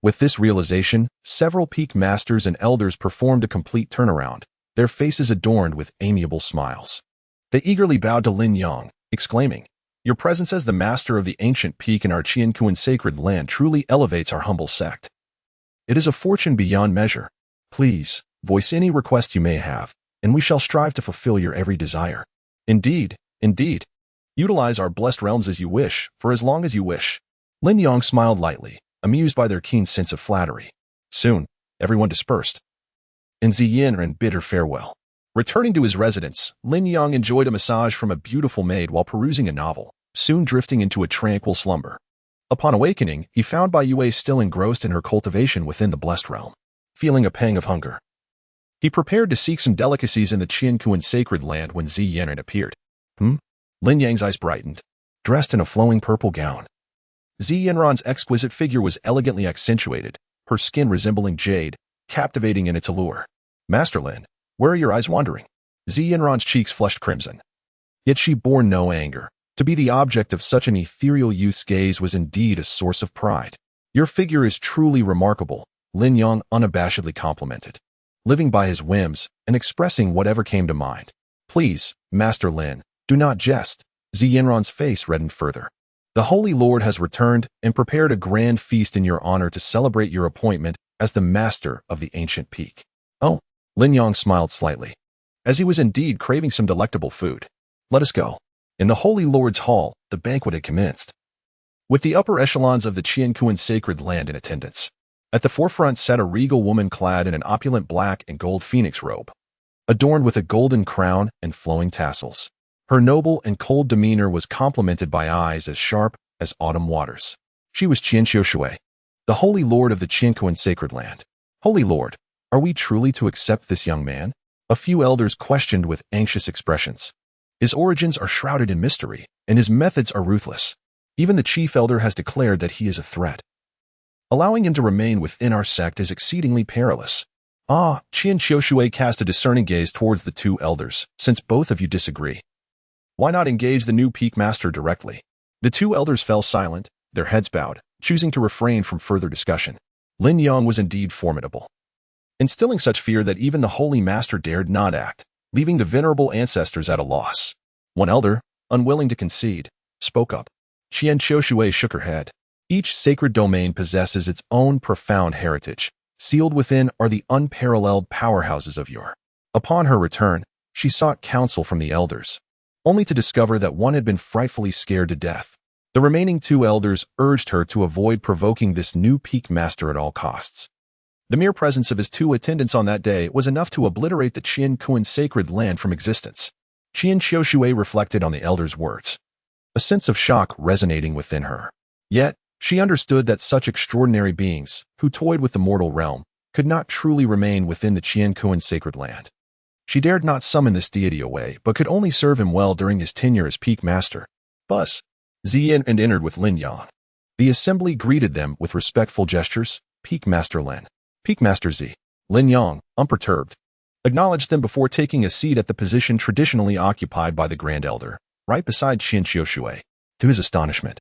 With this realization, several peak masters and elders performed a complete turnaround, their faces adorned with amiable smiles. They eagerly bowed to Lin Yang, exclaiming, Your presence as the master of the ancient peak in our Qiankuan sacred land truly elevates our humble sect. It is a fortune beyond measure. Please, voice any request you may have, and we shall strive to fulfill your every desire. Indeed, indeed. Utilize our blessed realms as you wish, for as long as you wish. Lin Yang smiled lightly, amused by their keen sense of flattery. Soon, everyone dispersed, and Ziyin ran bid her farewell. Returning to his residence, Lin Yang enjoyed a massage from a beautiful maid while perusing a novel, soon drifting into a tranquil slumber. Upon awakening, he found Bai Yue still engrossed in her cultivation within the blessed realm. Feeling a pang of hunger, he prepared to seek some delicacies in the Qiankuan sacred land when Ziyin appeared. Lin Yang's eyes brightened, dressed in a flowing purple gown. Ziyan's exquisite figure was elegantly accentuated, her skin resembling jade, captivating in its allure. Master Lin, where are your eyes wandering? Ziyan's cheeks flushed crimson. Yet she bore no anger. To be the object of such an ethereal youth's gaze was indeed a source of pride. Your figure is truly remarkable, Lin Yang unabashedly complimented, living by his whims and expressing whatever came to mind. Please, Master Lin, do not jest. Ziyan's face reddened further. The Holy Lord has returned and prepared a grand feast in your honor to celebrate your appointment as the master of the ancient peak. Oh, Lin Yang smiled slightly, as he was indeed craving some delectable food. Let us go. In the Holy Lord's hall, the banquet had commenced, with the upper echelons of the Qiankuan sacred land in attendance. At the forefront sat a regal woman clad in an opulent black and gold phoenix robe, adorned with a golden crown and flowing tassels. Her noble and cold demeanor was complemented by eyes as sharp as autumn waters. She was Qian Xiushui, the Holy Lord of the Qiankuan sacred land. Holy Lord, are we truly to accept this young man? A few elders questioned with anxious expressions. His origins are shrouded in mystery, and his methods are ruthless. Even the chief elder has declared that he is a threat. Allowing him to remain within our sect is exceedingly perilous. Qian Xiushui cast a discerning gaze towards the two elders, since both of you disagree. Why not engage the new peak master directly? The two elders fell silent, their heads bowed, choosing to refrain from further discussion. Lin Yang was indeed formidable, instilling such fear that even the holy master dared not act, leaving the venerable ancestors at a loss. One elder, unwilling to concede, spoke up. Qian Xiushui shook her head. Each sacred domain possesses its own profound heritage. Sealed within are the unparalleled powerhouses of yore. Upon her return, she sought counsel from the elders, only to discover that one had been frightfully scared to death. The remaining two elders urged her to avoid provoking this new peak master at all costs. The mere presence of his two attendants on that day was enough to obliterate the Qiankuan sacred land from existence. Qian Xiushui reflected on the elders' words, a sense of shock resonating within her. Yet, She understood that such extraordinary beings, who toyed with the mortal realm, could not truly remain within the Qiankuan sacred land. She dared not summon this deity away, but could only serve him well during his tenure as peak master. Bus. Ziyin and entered with Lin Yang. The assembly greeted them with respectful gestures. Peak Master Lin. Peak Master Z. Lin Yang, unperturbed, acknowledged them before taking a seat at the position traditionally occupied by the Grand Elder, right beside Qian Xiushui. To his astonishment,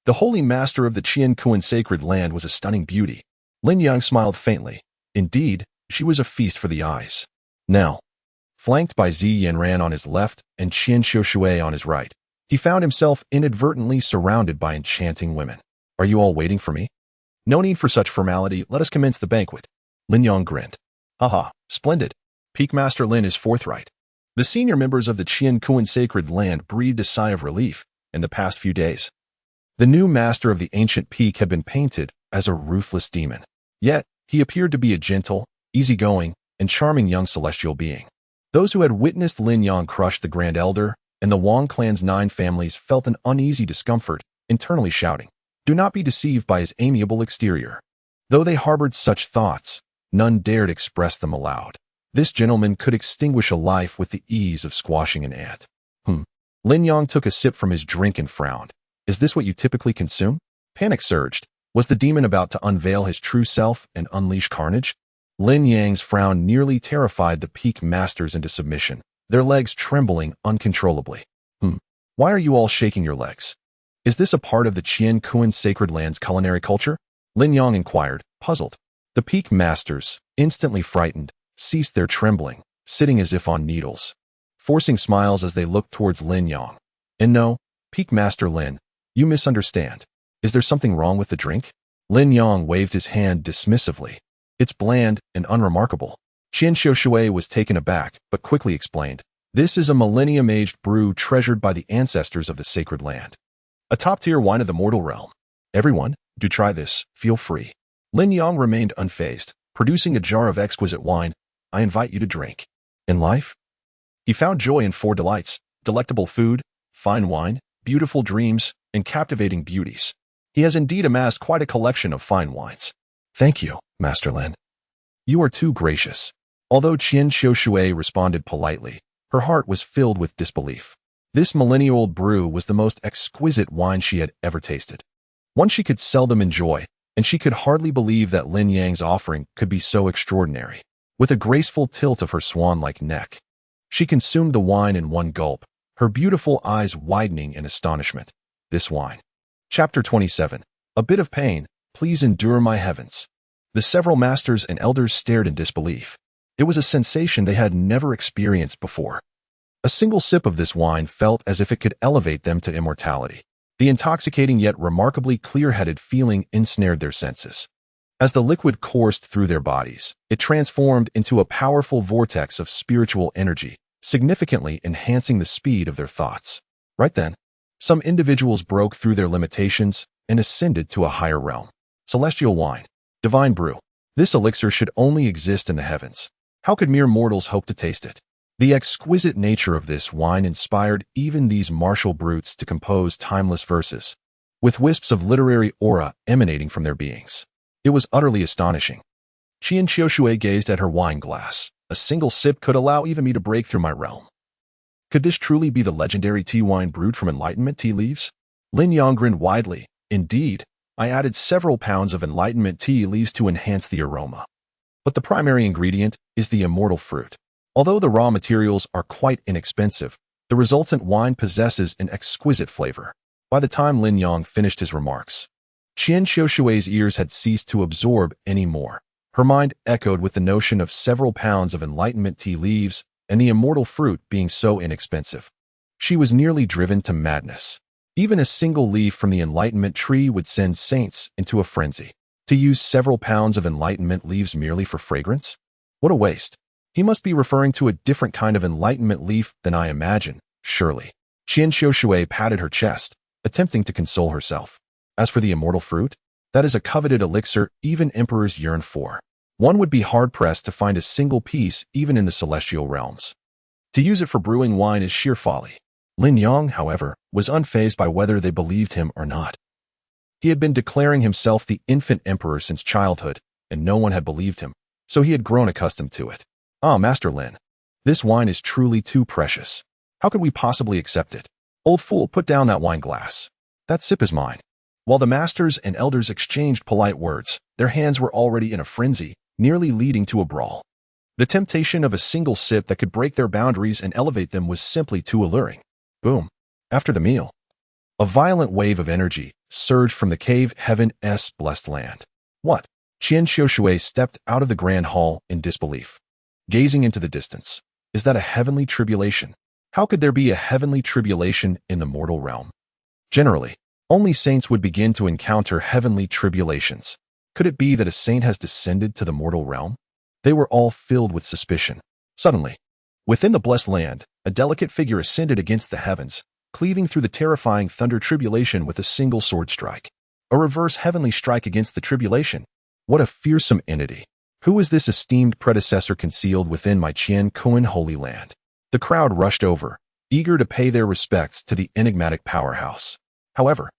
the holy master of the Qiankuan sacred land was a stunning beauty. Lin Yang smiled faintly. Indeed, she was a feast for the eyes. Now, flanked by Ziyin Ran on his left and Qian Xiushui on his right, he found himself inadvertently surrounded by enchanting women. Are you all waiting for me? No need for such formality, let us commence the banquet. Lin Yang grinned. Haha, splendid. Peak Master Lin is forthright. The senior members of the Qiankuan sacred land breathed a sigh of relief. In the past few days, the new master of the ancient peak had been painted as a ruthless demon. Yet, he appeared to be a gentle, easygoing, and charming young celestial being. Those who had witnessed Lin Yang crush the Grand Elder and the Wang clan's 9 families felt an uneasy discomfort, internally shouting, "Do not be deceived by his amiable exterior." Though they harbored such thoughts, none dared express them aloud. This gentleman could extinguish a life with the ease of squashing an ant. Lin Yang took a sip from his drink and frowned. Is this what you typically consume? Panic surged. Was the demon about to unveil his true self and unleash carnage? Lin Yang's frown nearly terrified the peak masters into submission, their legs trembling uncontrollably. Why are you all shaking your legs? Is this a part of the Qiankuan sacred land's culinary culture? Lin Yang inquired, puzzled. The peak masters, instantly frightened, ceased their trembling, sitting as if on needles, forcing smiles as they looked towards Lin Yang. And no, Peak Master Lin, you misunderstand. Is there something wrong with the drink? Lin Yang waved his hand dismissively. It's bland and unremarkable. Qian Xiushui was taken aback, but quickly explained. This is a millennium-aged brew treasured by the ancestors of the sacred land. A top-tier wine of the mortal realm. Everyone, do try this, feel free. Lin Yang remained unfazed, producing a jar of exquisite wine. I invite you to drink. In life, he found joy in 4 delights: delectable food, fine wine, beautiful dreams, and captivating beauties. He has indeed amassed quite a collection of fine wines. Thank you, Master Lin. You are too gracious. Although Qian Xiushui responded politely, her heart was filled with disbelief. This millennial-old brew was the most exquisite wine she had ever tasted. One she could seldom enjoy, and she could hardly believe that Lin Yang's offering could be so extraordinary. With a graceful tilt of her swan-like neck, she consumed the wine in one gulp, her beautiful eyes widening in astonishment. This wine. Chapter 27. A bit of pain, please endure my heavens. The several masters and elders stared in disbelief. It was a sensation they had never experienced before. A single sip of this wine felt as if it could elevate them to immortality. The intoxicating yet remarkably clear-headed feeling ensnared their senses. As the liquid coursed through their bodies, it transformed into a powerful vortex of spiritual energy, significantly enhancing the speed of their thoughts. Right then, some individuals broke through their limitations and ascended to a higher realm. Celestial wine. Divine brew. This elixir should only exist in the heavens. How could mere mortals hope to taste it? The exquisite nature of this wine inspired even these martial brutes to compose timeless verses, with wisps of literary aura emanating from their beings. It was utterly astonishing. Qian Xiushui gazed at her wine glass. A single sip could allow even me to break through my realm. Could this truly be the legendary tea wine brewed from enlightenment tea leaves? Lin Yang grinned widely. Indeed, I added several pounds of enlightenment tea leaves to enhance the aroma. But the primary ingredient is the immortal fruit. Although the raw materials are quite inexpensive, the resultant wine possesses an exquisite flavor. By the time Lin Yang finished his remarks, Qian Xiushui's ears had ceased to absorb any more. Her mind echoed with the notion of several pounds of enlightenment tea leaves and the immortal fruit being so inexpensive. She was nearly driven to madness. Even a single leaf from the enlightenment tree would send saints into a frenzy. To use several pounds of enlightenment leaves merely for fragrance? What a waste. He must be referring to a different kind of enlightenment leaf than I imagine, surely. Qian Xiushui patted her chest, attempting to console herself. As for the immortal fruit, that is a coveted elixir even emperors yearn for. One would be hard-pressed to find a single piece even in the celestial realms. To use it for brewing wine is sheer folly. Lin Yang, however, was unfazed by whether they believed him or not. He had been declaring himself the infant emperor since childhood, and no one had believed him, so he had grown accustomed to it. Ah, Master Lin, this wine is truly too precious. How could we possibly accept it? Old fool, put down that wine glass. That sip is mine. While the masters and elders exchanged polite words, their hands were already in a frenzy, nearly leading to a brawl. The temptation of a single sip that could break their boundaries and elevate them was simply too alluring. Boom. After the meal, a violent wave of energy surged from the cave heaven's blessed land. What? Qian Xiushui stepped out of the grand hall in disbelief, gazing into the distance. Is that a heavenly tribulation? How could there be a heavenly tribulation in the mortal realm? Generally, only saints would begin to encounter heavenly tribulations. Could it be that a saint has descended to the mortal realm? They were all filled with suspicion. Suddenly, within the blessed land, a delicate figure ascended against the heavens, cleaving through the terrifying thunder tribulation with a single sword strike. A reverse heavenly strike against the tribulation. What a fearsome entity. Who is this esteemed predecessor concealed within my Qian Kuan holy land? The crowd rushed over, eager to pay their respects to the enigmatic powerhouse. However,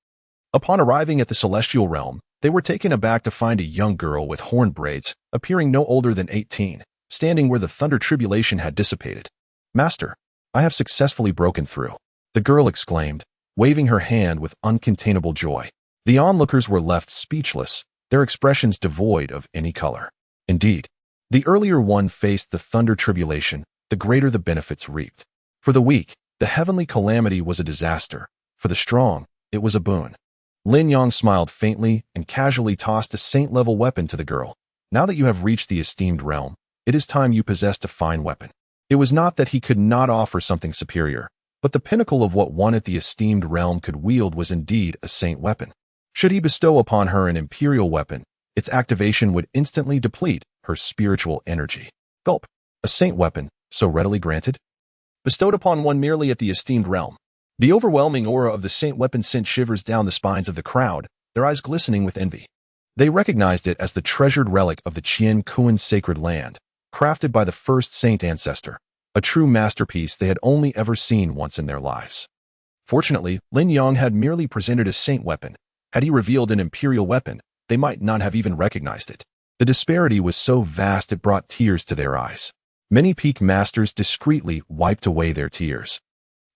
upon arriving at the celestial realm, they were taken aback to find a young girl with horn braids, appearing no older than 18, standing where the thunder tribulation had dissipated. Master, I have successfully broken through, the girl exclaimed, waving her hand with uncontainable joy. The onlookers were left speechless, their expressions devoid of any color. Indeed, the earlier one faced the thunder tribulation, the greater the benefits reaped. For the weak, the heavenly calamity was a disaster. For the strong, it was a boon. Lin Yang smiled faintly and casually tossed a saint-level weapon to the girl. Now that you have reached the esteemed realm, it is time you possessed a fine weapon. It was not that he could not offer something superior, but the pinnacle of what one at the esteemed realm could wield was indeed a saint weapon. Should he bestow upon her an imperial weapon, its activation would instantly deplete her spiritual energy. Gulp. A saint weapon, so readily granted? Bestowed upon one merely at the esteemed realm. The overwhelming aura of the saint weapon sent shivers down the spines of the crowd, their eyes glistening with envy. They recognized it as the treasured relic of the Qian Kuan sacred land, crafted by the first saint ancestor, a true masterpiece they had only ever seen once in their lives. Fortunately, Lin Yang had merely presented a saint weapon. Had he revealed an imperial weapon, they might not have even recognized it. The disparity was so vast it brought tears to their eyes. Many peak masters discreetly wiped away their tears,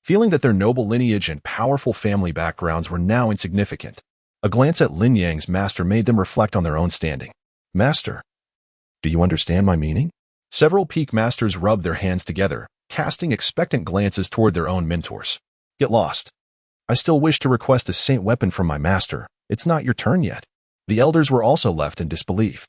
feeling that their noble lineage and powerful family backgrounds were now insignificant. A glance at Lin Yang's master made them reflect on their own standing. Master, do you understand my meaning? Several peak masters rubbed their hands together, casting expectant glances toward their own mentors. Get lost. I still wish to request a saint weapon from my master. It's not your turn yet. The elders were also left in disbelief,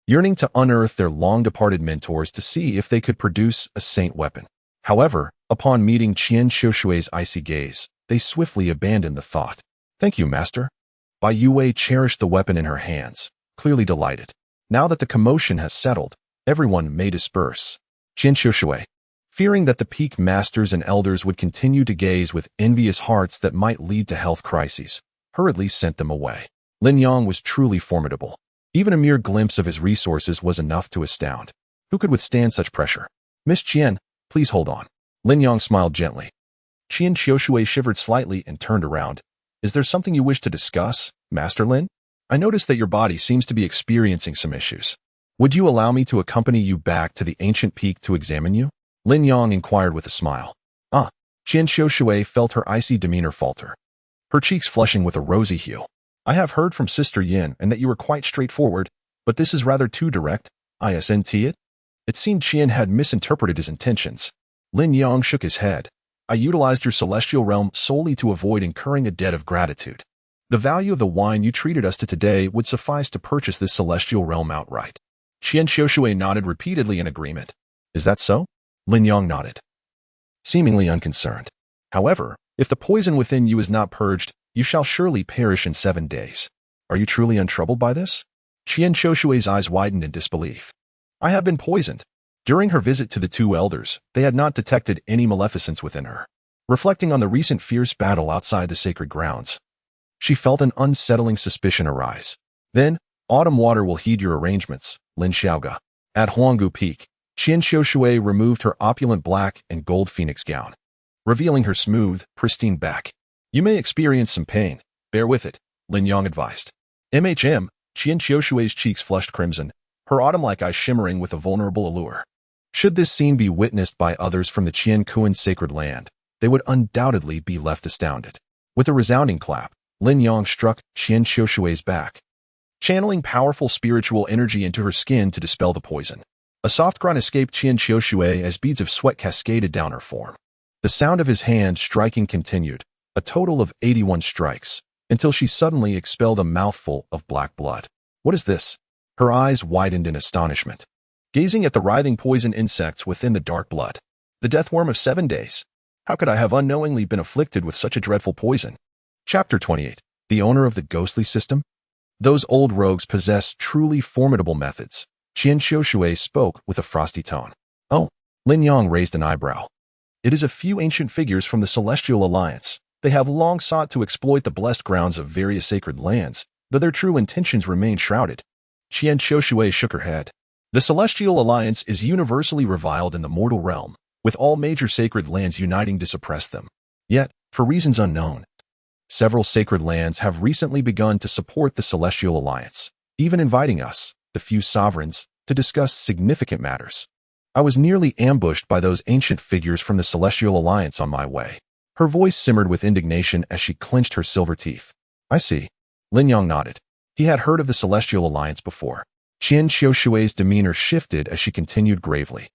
yearning to unearth their long-departed mentors to see if they could produce a saint weapon. However, upon meeting Qian Xiushui's icy gaze, they swiftly abandoned the thought. Thank you, master. Bai Yue cherished the weapon in her hands, clearly delighted. Now that the commotion has settled, everyone may disperse. Qian Xiushui, fearing that the peak masters and elders would continue to gaze with envious hearts that might lead to health crises, hurriedly sent them away. Lin Yang was truly formidable. Even a mere glimpse of his resources was enough to astound. Who could withstand such pressure? Miss Qian, please hold on. Lin Yang smiled gently. Qian Xiushui shivered slightly and turned around. Is there something you wish to discuss, Master Lin? I notice that your body seems to be experiencing some issues. Would you allow me to accompany you back to the ancient peak to examine you? Lin Yang inquired with a smile. Ah, Qian Xiushui felt her icy demeanor falter, her cheeks flushing with a rosy hue. I have heard from Sister Yin and that you were quite straightforward, but this is rather too direct. Isn't it? It seemed Qian had misinterpreted his intentions. Lin Yang shook his head. I utilized your celestial realm solely to avoid incurring a debt of gratitude. The value of the wine you treated us to today would suffice to purchase this celestial realm outright. Qian Xiushui nodded repeatedly in agreement. Is that so? Lin Yang nodded, seemingly unconcerned. However, if the poison within you is not purged, you shall surely perish in 7 days. Are you truly untroubled by this? Qian Xiushui's eyes widened in disbelief. I have been poisoned. During her visit to the two elders, they had not detected any maleficence within her. Reflecting on the recent fierce battle outside the sacred grounds, she felt an unsettling suspicion arise. Then, autumn water will heed your arrangements, Lin Xiaoga. At Huanggu Peak, Qian Xiushui removed her opulent black and gold phoenix gown, revealing her smooth, pristine back. You may experience some pain. Bear with it. Lin Yang advised. MHM, Qian Qiushui's cheeks flushed crimson, her autumn-like eyes shimmering with a vulnerable allure. Should this scene be witnessed by others from the Qian Kuan sacred land, they would undoubtedly be left astounded. With a resounding clap, Lin Yang struck Qian Qiushui's back, channeling powerful spiritual energy into her skin to dispel the poison. A soft grunt escaped Qian Qiushui as beads of sweat cascaded down her form. The sound of his hand striking continued, a total of 81 strikes, until she suddenly expelled a mouthful of black blood. What is this? Her eyes widened in astonishment, gazing at the writhing poison insects within the dark blood. The death worm of 7 days. How could I have unknowingly been afflicted with such a dreadful poison? Chapter 28. The owner of the ghostly system? Those old rogues possess truly formidable methods. Qian Qiushui spoke with a frosty tone. Oh, Lin Yang raised an eyebrow. It is a few ancient figures from the Celestial Alliance. They have long sought to exploit the blessed grounds of various sacred lands, though their true intentions remain shrouded. Qian Qiushui shook her head. The Celestial Alliance is universally reviled in the mortal realm, with all major sacred lands uniting to suppress them. Yet, for reasons unknown, several sacred lands have recently begun to support the Celestial Alliance, even inviting us, the few sovereigns, to discuss significant matters. I was nearly ambushed by those ancient figures from the Celestial Alliance on my way. Her voice simmered with indignation as she clenched her silver teeth. I see. Lin Yang nodded. He had heard of the Celestial Alliance before. Qian Qiushui's demeanor shifted as she continued gravely.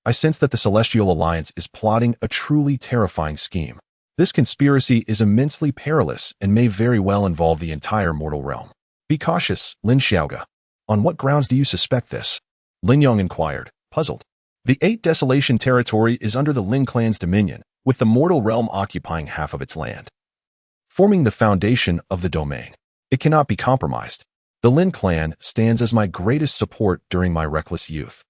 I sense that the Celestial Alliance is plotting a truly terrifying scheme. This conspiracy is immensely perilous and may very well involve the entire mortal realm. Be cautious, Lin Xiaoga. On what grounds do you suspect this? Lin Yang inquired, puzzled. The 8 Desolation territory is under the Lin clan's dominion, with the mortal realm occupying half of its land, forming the foundation of the domain. It cannot be compromised. The Lin clan stands as my greatest support during my reckless youth.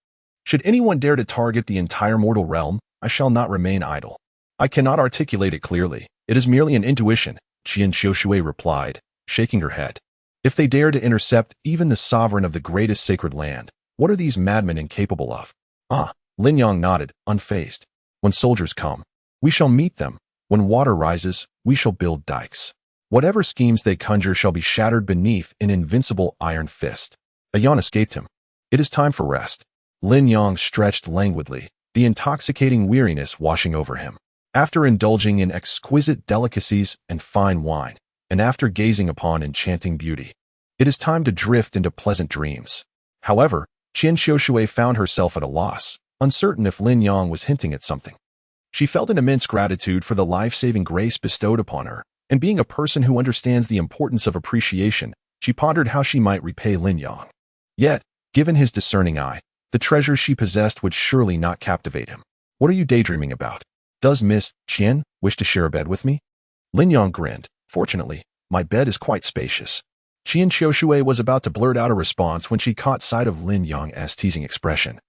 Should anyone dare to target the entire mortal realm, I shall not remain idle. I cannot articulate it clearly. It is merely an intuition, Qian Qiushui replied, shaking her head. If they dare to intercept even the sovereign of the greatest sacred land, what are these madmen incapable of? Ah, Lin Yang nodded, unfazed. When soldiers come, we shall meet them. When water rises, we shall build dikes. Whatever schemes they conjure shall be shattered beneath an invincible iron fist. A yawn escaped him. It is time for rest. Lin Yang stretched languidly, the intoxicating weariness washing over him. After indulging in exquisite delicacies and fine wine, and after gazing upon enchanting beauty, it is time to drift into pleasant dreams. However, Qian Qiushui found herself at a loss, uncertain if Lin Yang was hinting at something. She felt an immense gratitude for the life-saving grace bestowed upon her, and being a person who understands the importance of appreciation, she pondered how she might repay Lin Yang. Yet, given his discerning eye, the treasure she possessed would surely not captivate him. What are you daydreaming about? Does Miss Qian wish to share a bed with me? Lin Yang grinned. Fortunately, my bed is quite spacious. Qian Qiushui was about to blurt out a response when she caught sight of Lin Yang's teasing expression.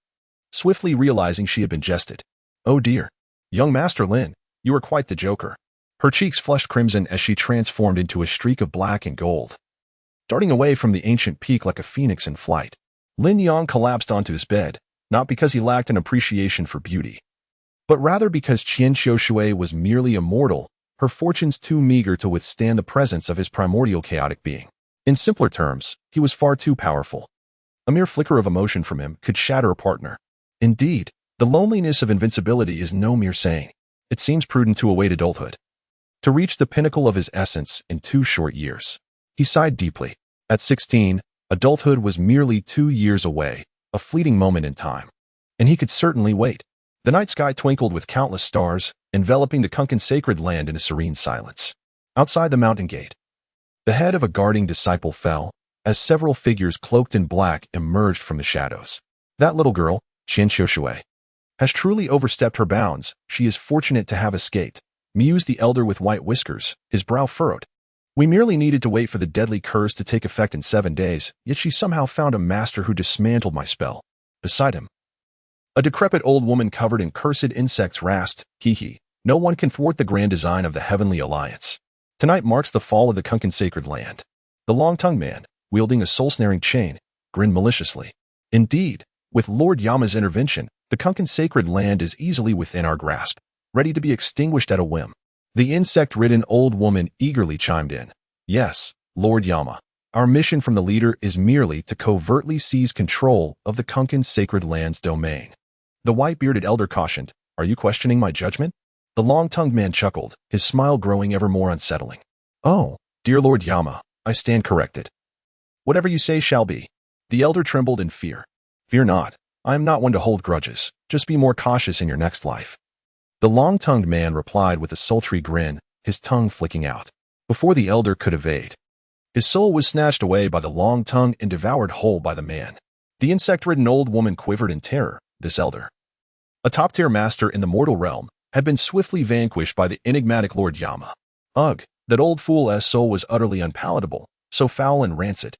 Swiftly realizing she had been jested. Oh dear. Young Master Lin, you are quite the joker. Her cheeks flushed crimson as she transformed into a streak of black and gold. Darting away from the ancient peak like a phoenix in flight, Lin Yang collapsed onto his bed, not because he lacked an appreciation for beauty, but rather because Qian Qiushui was merely immortal, her fortunes too meager to withstand the presence of his primordial chaotic being. In simpler terms, he was far too powerful. A mere flicker of emotion from him could shatter a partner. Indeed, the loneliness of invincibility is no mere saying. It seems prudent to await adulthood, to reach the pinnacle of his essence in 2 short years. He sighed deeply. At 16, adulthood was merely 2 years away, a fleeting moment in time. And he could certainly wait. The night sky twinkled with countless stars, enveloping the Kunkan sacred land in a serene silence. Outside the mountain gate, the head of a guarding disciple fell, as several figures cloaked in black emerged from the shadows. That little girl, Qian Qiushui, has truly overstepped her bounds. She is fortunate to have escaped, mused the elder with white whiskers, his brow furrowed. We merely needed to wait for the deadly curse to take effect in 7 days, yet she somehow found a master who dismantled my spell. Beside him, a decrepit old woman covered in cursed insects rasped, hee. No one can thwart the grand design of the Heavenly Alliance. Tonight marks the fall of the Kunkan sacred land. The long-tongued man, wielding a soul-snaring chain, grinned maliciously. Indeed, with Lord Yama's intervention, the Kunkan sacred land is easily within our grasp, ready to be extinguished at a whim. The insect-ridden old woman eagerly chimed in. Yes, Lord Yama. Our mission from the leader is merely to covertly seize control of the Kunkin's sacred land's domain. The white-bearded elder cautioned, "Are you questioning my judgment?" The long-tongued man chuckled, his smile growing ever more unsettling. "Oh, dear Lord Yama, I stand corrected. Whatever you say shall be." The elder trembled in fear. "Fear not. I am not one to hold grudges. Just be more cautious in your next life." The long-tongued man replied with a sultry grin, his tongue flicking out. Before the elder could evade, his soul was snatched away by the long tongue and devoured whole by the man. The insect-ridden old woman quivered in terror. This elder, a top-tier master in the mortal realm, had been swiftly vanquished by the enigmatic Lord Yama. Ugh, that old fool's soul was utterly unpalatable, so foul and rancid.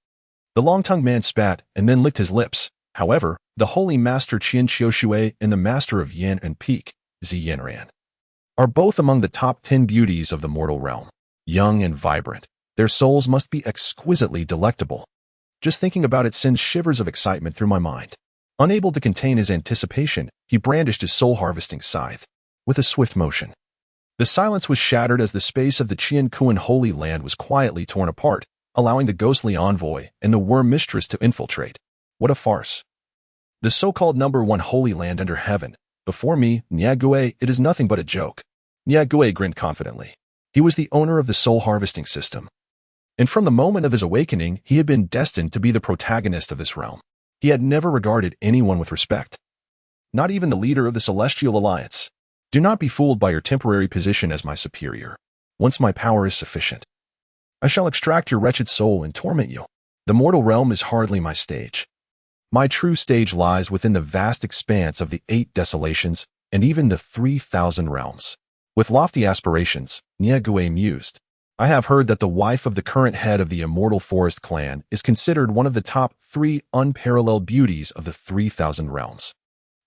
The long-tongued man spat and then licked his lips. However, the holy master Qian Qiushue and the master of Yin and Peak, Zi Yanran, are both among the top 10 beauties of the mortal realm. Young and vibrant, their souls must be exquisitely delectable. Just thinking about it sends shivers of excitement through my mind. Unable to contain his anticipation, he brandished his soul-harvesting scythe. With a swift motion, the silence was shattered as the space of the Qian Kuan Holy Land was quietly torn apart, allowing the ghostly envoy and the worm mistress to infiltrate. What a farce. The so-called #1 Holy Land under heaven. Before me, Nyague, it is nothing but a joke. Nyague grinned confidently. He was the owner of the soul-harvesting system. And from the moment of his awakening, he had been destined to be the protagonist of this realm. He had never regarded anyone with respect. Not even the leader of the Celestial Alliance. Do not be fooled by your temporary position as my superior. Once my power is sufficient, I shall extract your wretched soul and torment you. The mortal realm is hardly my stage. My true stage lies within the vast expanse of the 8 desolations and even the 3,000 realms. With lofty aspirations, Nyague mused. I have heard that the wife of the current head of the Immortal Forest clan is considered one of the top 3 unparalleled beauties of the 3,000 realms.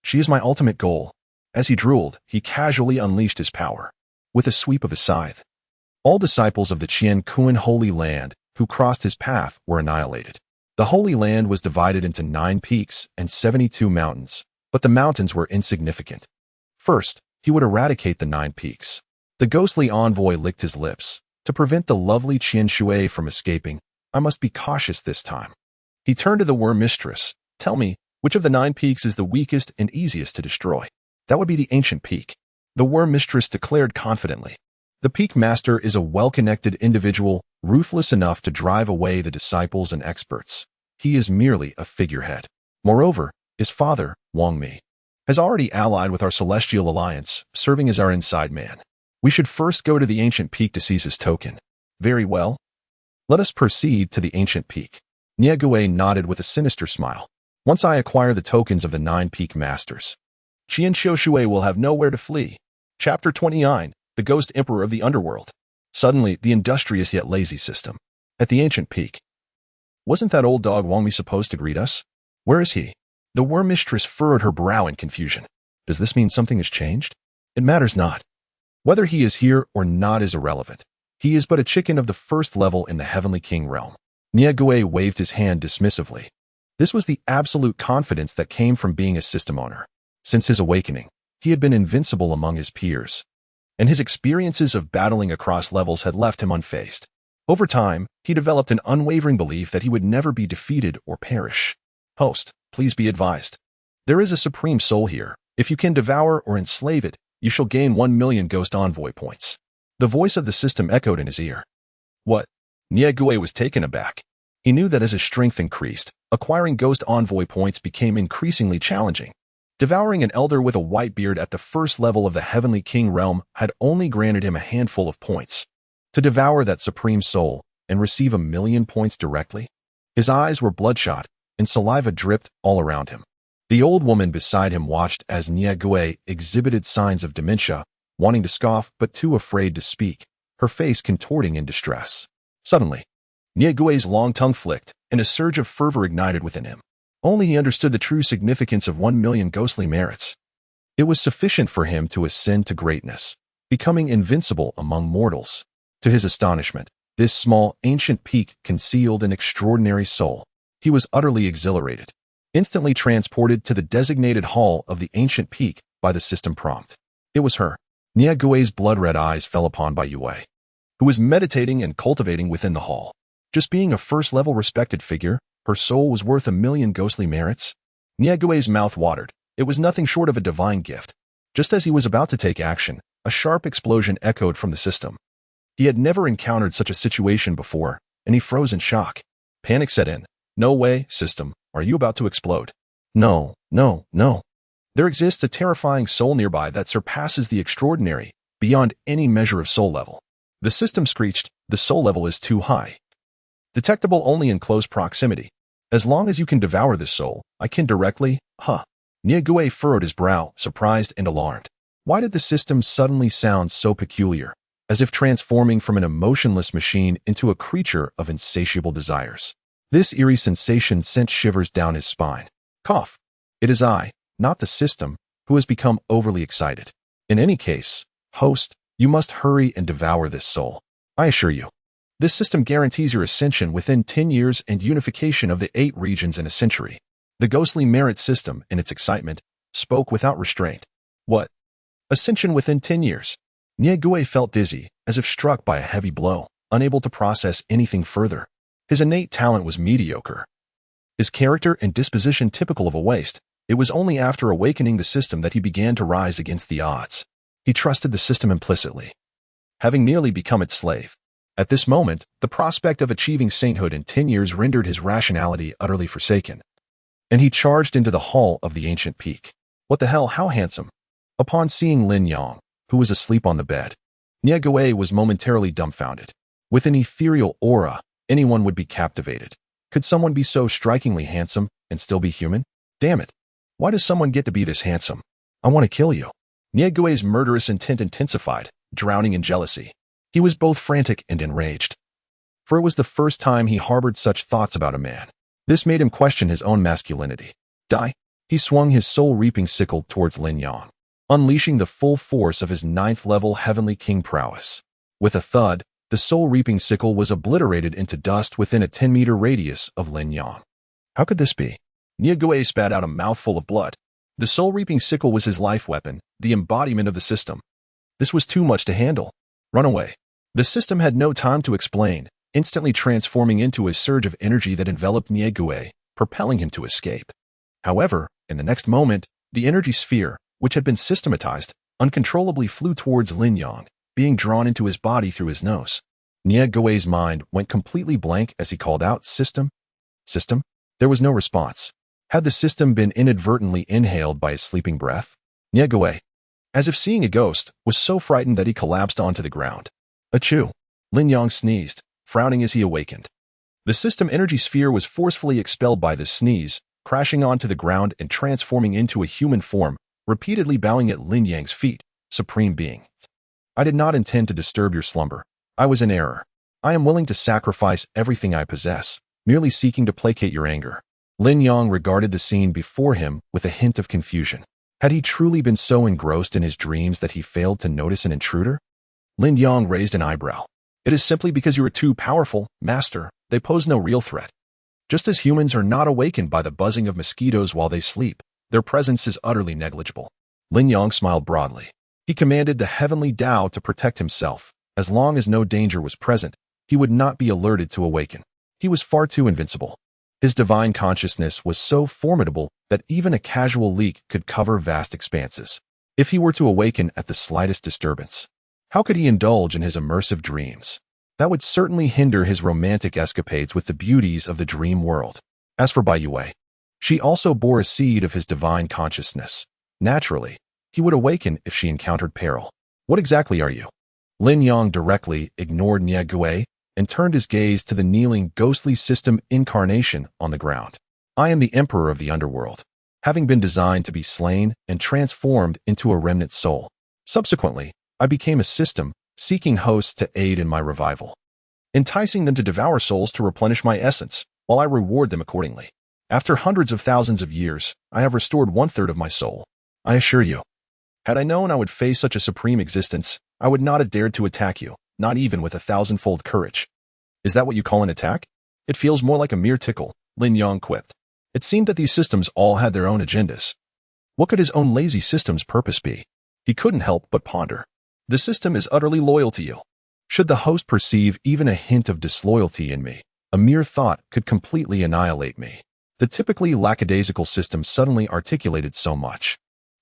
She is my ultimate goal. As he drooled, he casually unleashed his power. With a sweep of his scythe, all disciples of the Qian Kuan Holy Land who crossed his path were annihilated. The Holy Land was divided into 9 peaks and 72 mountains, but the mountains were insignificant. First, he would eradicate the 9 peaks. The ghostly envoy licked his lips. To prevent the lovely Qian Shui from escaping, I must be cautious this time. He turned to the worm mistress. Tell me, which of the 9 peaks is the weakest and easiest to destroy? That would be the ancient peak. The worm mistress declared confidently. The peak master is a well-connected individual, ruthless enough to drive away the disciples and experts. He is merely a figurehead. Moreover, his father, Wang Mi, has already allied with our Celestial Alliance, serving as our inside man. We should first go to the ancient peak to seize his token. Very well. Let us proceed to the ancient peak. Nyague nodded with a sinister smile. Once I acquire the tokens of the 9 peak masters, Qian Qiushue will have nowhere to flee. Chapter 29, The Ghost Emperor of the Underworld. Suddenly, the industrious yet lazy system. At the ancient peak. Wasn't that old dog Wang Mi supposed to greet us? Where is he? The worm mistress furrowed her brow in confusion. Does this mean something has changed? It matters not. Whether he is here or not is irrelevant. He is but a chicken of the first level in the Heavenly King realm. Nyague waved his hand dismissively. This was the absolute confidence that came from being a system owner. Since his awakening, he had been invincible among his peers, and his experiences of battling across levels had left him unfazed. Over time, he developed an unwavering belief that he would never be defeated or perish. Host, please be advised. There is a supreme soul here. If you can devour or enslave it, you shall gain 1 million Ghost Envoy points. The voice of the system echoed in his ear. What? Nyague was taken aback. He knew that as his strength increased, acquiring Ghost Envoy points became increasingly challenging. Devouring an elder with a white beard at the first level of the Heavenly King realm had only granted him a handful of points. To devour that supreme soul and receive 1 million points directly? His eyes were bloodshot, and saliva dripped all around him. The old woman beside him watched as Nyague exhibited signs of dementia, wanting to scoff but too afraid to speak, her face contorting in distress. Suddenly, Nyague's long tongue flicked, and a surge of fervor ignited within him. Only he understood the true significance of 1 million ghostly merits. It was sufficient for him to ascend to greatness, becoming invincible among mortals. To his astonishment, this small, ancient peak concealed an extraordinary soul. He was utterly exhilarated, instantly transported to the designated hall of the ancient peak by the system prompt. It was her. Nyague's blood-red eyes fell upon Yue, who was meditating and cultivating within the hall. Just being a first-level respected figure, her soul was worth 1,000,000 ghostly merits? Niegue's mouth watered. It was nothing short of a divine gift. Just as he was about to take action, a sharp explosion echoed from the system. He had never encountered such a situation before, and he froze in shock. Panic set in. No way, system, are you about to explode? No, no, no. There exists a terrifying soul nearby that surpasses the extraordinary, beyond any measure of soul level. The system screeched, the soul level is too high. Detectable only in close proximity. As long as you can devour this soul, I can directly, Niegue furrowed his brow, surprised and alarmed. Why did the system suddenly sound so peculiar, as if transforming from an emotionless machine into a creature of insatiable desires? This eerie sensation sent shivers down his spine. Cough. It is I, not the system, who has become overly excited. In any case, host, you must hurry and devour this soul. I assure you. This system guarantees your ascension within 10 years and unification of the 8 regions in a century. The ghostly merit system, in its excitement, spoke without restraint. What? Ascension within 10 years? Niegue felt dizzy, as if struck by a heavy blow, unable to process anything further. His innate talent was mediocre. His character and disposition typical of a waste. It was only after awakening the system that he began to rise against the odds. He trusted the system implicitly, having nearly become its slave. At this moment, the prospect of achieving sainthood in 10 years rendered his rationality utterly forsaken. And he charged into the hall of the ancient peak. What the hell, how handsome! Upon seeing Lin Yang, who was asleep on the bed, Niegue was momentarily dumbfounded. With an ethereal aura, anyone would be captivated. Could someone be so strikingly handsome and still be human? Damn it! Why does someone get to be this handsome? I want to kill you. Niegue's murderous intent intensified, drowning in jealousy. He was both frantic and enraged, for it was the first time he harbored such thoughts about a man. This made him question his own masculinity. Die! He swung his soul-reaping sickle towards Lin Yang, unleashing the full force of his 9th-level heavenly king prowess. With a thud, the soul-reaping sickle was obliterated into dust within a 10-meter radius of Lin Yang. How could this be? Niegue spat out a mouthful of blood. The soul-reaping sickle was his life weapon, the embodiment of the system. This was too much to handle. Run away. The system had no time to explain, instantly transforming into a surge of energy that enveloped Niegue, propelling him to escape. However, in the next moment, the energy sphere, which had been systematized, uncontrollably flew towards Lin Yang, being drawn into his body through his nose. Niegue's mind went completely blank as he called out, System? System? There was no response. Had the system been inadvertently inhaled by his sleeping breath? Niegue, as if seeing a ghost, was so frightened that he collapsed onto the ground. Achoo! Lin Yang sneezed, frowning as he awakened. The system energy sphere was forcefully expelled by this sneeze, crashing onto the ground and transforming into a human form, repeatedly bowing at Lin Yang's feet. Supreme Being. I did not intend to disturb your slumber. I was in error. I am willing to sacrifice everything I possess, merely seeking to placate your anger. Lin Yang regarded the scene before him with a hint of confusion. Had he truly been so engrossed in his dreams that he failed to notice an intruder? Lin Yang raised an eyebrow. It is simply because you are too powerful, master. They pose no real threat. Just as humans are not awakened by the buzzing of mosquitoes while they sleep, their presence is utterly negligible. Lin Yang smiled broadly. He commanded the heavenly Tao to protect himself. As long as no danger was present, he would not be alerted to awaken. He was far too invincible. His divine consciousness was so formidable that even a casual leak could cover vast expanses. If he were to awaken at the slightest disturbance, how could he indulge in his immersive dreams? That would certainly hinder his romantic escapades with the beauties of the dream world. As for Baiyue, she also bore a seed of his divine consciousness. Naturally, he would awaken if she encountered peril. What exactly are you? Lin Yang directly ignored Niegue and turned his gaze to the kneeling ghostly system incarnation on the ground. I am the Emperor of the underworld, having been designed to be slain and transformed into a remnant soul. Subsequently, I became a system, seeking hosts to aid in my revival, enticing them to devour souls to replenish my essence, while I reward them accordingly. After hundreds of thousands of years, I have restored 1/3 of my soul. I assure you, had I known I would face such a supreme existence, I would not have dared to attack you, not even with 1,000-fold courage. Is that what you call an attack? It feels more like a mere tickle, Lin Yang quipped. It seemed that these systems all had their own agendas. What could his own lazy system's purpose be? He couldn't help but ponder. The system is utterly loyal to you. Should the host perceive even a hint of disloyalty in me, A mere thought could completely annihilate me. The typically lackadaisical system suddenly articulated so much,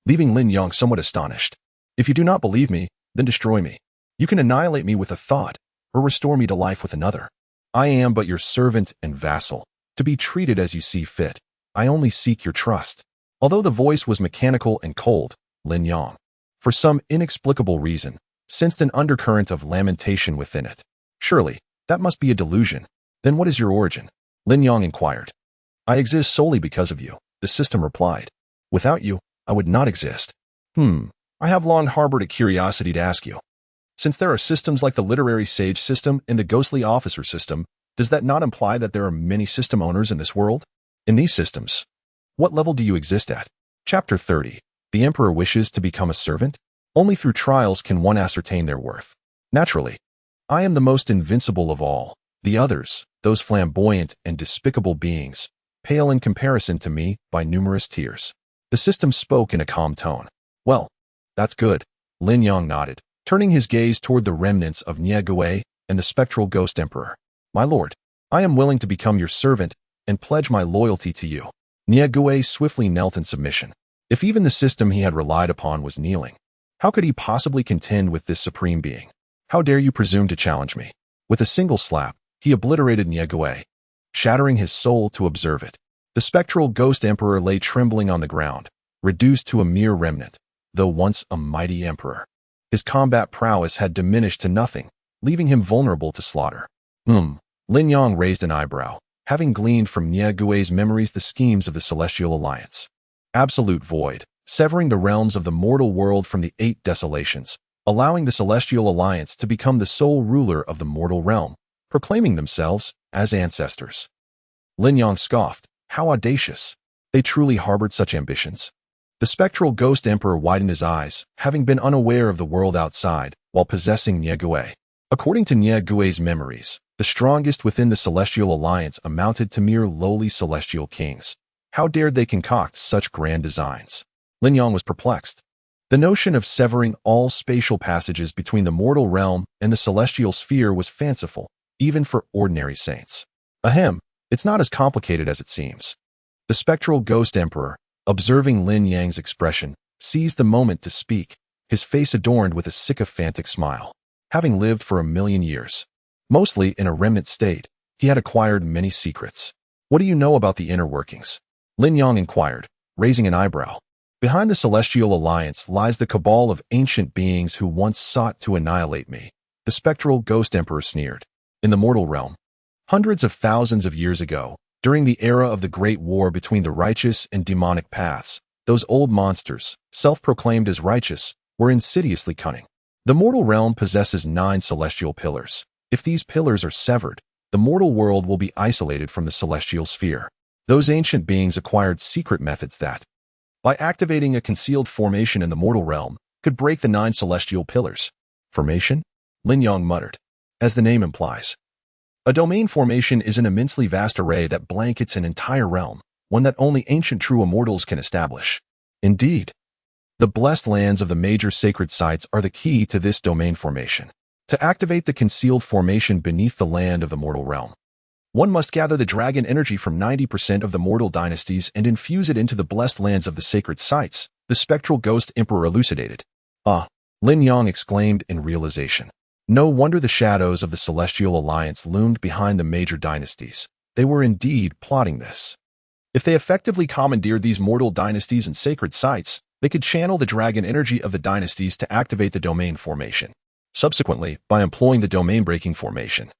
leaving Lin Yang somewhat astonished. If you do not believe me, then destroy me. You can annihilate me with a thought, or restore me to life with another. I am but your servant and vassal, to be treated as you see fit. I only seek your trust. Although the voice was mechanical and cold, Lin Yang, for some inexplicable reason, sensed an undercurrent of lamentation within it. Surely, that must be a delusion. Then what is your origin? Lin Yang inquired. I exist solely because of you, the system replied. Without you, I would not exist. I have long harbored a curiosity to ask you. Since there are systems like the literary sage system and the ghostly officer system, does that not imply that there are many system owners in this world? In these systems, what level do you exist at? Chapter 30. The Emperor wishes to become a servant? Only through trials can one ascertain their worth. Naturally, I am the most invincible of all. The others, those flamboyant and despicable beings, pale in comparison to me by numerous tears. The system spoke in a calm tone. Well, that's good. Lin Yang nodded, turning his gaze toward the remnants of Nye and the spectral ghost emperor. My lord, I am willing to become your servant and pledge my loyalty to you. Nye swiftly knelt in submission. If even the system he had relied upon was kneeling, how could he possibly contend with this supreme being? How dare you presume to challenge me? With a single slap, he obliterated Nye, shattering his soul to observe it. The spectral ghost emperor lay trembling on the ground, reduced to a mere remnant, though once a mighty emperor. His combat prowess had diminished to nothing, leaving him vulnerable to slaughter. Lin Yang raised an eyebrow, having gleaned from Nye memories the schemes of the Celestial Alliance. Absolute void, severing the realms of the mortal world from the 8 desolations, allowing the Celestial Alliance to become the sole ruler of the mortal realm, proclaiming themselves as ancestors. Lin Yang scoffed. How audacious! They truly harbored such ambitions. The spectral ghost emperor widened his eyes, having been unaware of the world outside, while possessing Nye. According to Nyegue's memories, the strongest within the Celestial Alliance amounted to mere lowly celestial kings. How dared they concoct such grand designs? Lin Yang was perplexed. The notion of severing all spatial passages between the mortal realm and the celestial sphere was fanciful, even for ordinary saints. Ahem, it's not as complicated as it seems. The spectral ghost emperor, observing Lin Yang's expression, seized the moment to speak, his face adorned with a sycophantic smile. Having lived for 1,000,000 years, mostly in a remnant state, he had acquired many secrets. What do you know about the inner workings? Lin Yang inquired, raising an eyebrow. Behind the Celestial Alliance lies the cabal of ancient beings who once sought to annihilate me. The spectral ghost emperor sneered. In the mortal realm, hundreds of thousands of years ago, during the era of the Great War between the righteous and demonic paths, those old monsters, self-proclaimed as righteous, were insidiously cunning. The mortal realm possesses 9 celestial pillars. If these pillars are severed, the mortal world will be isolated from the celestial sphere. Those ancient beings acquired secret methods that, by activating a concealed formation in the mortal realm, could break the 9 celestial pillars. Formation? Lin Yang muttered. As the name implies, a domain formation is an immensely vast array that blankets an entire realm, one that only ancient true immortals can establish. Indeed, the blessed lands of the major sacred sites are the key to this domain formation. To activate the concealed formation beneath the land of the mortal realm, one must gather the dragon energy from 90% of the mortal dynasties and infuse it into the blessed lands of the sacred sites, the spectral ghost emperor elucidated. Ah, Lin Yang exclaimed in realization. No wonder the shadows of the Celestial Alliance loomed behind the major dynasties. They were indeed plotting this. If they effectively commandeered these mortal dynasties and sacred sites, they could channel the dragon energy of the dynasties to activate the domain formation. Subsequently, by employing the domain-breaking formation,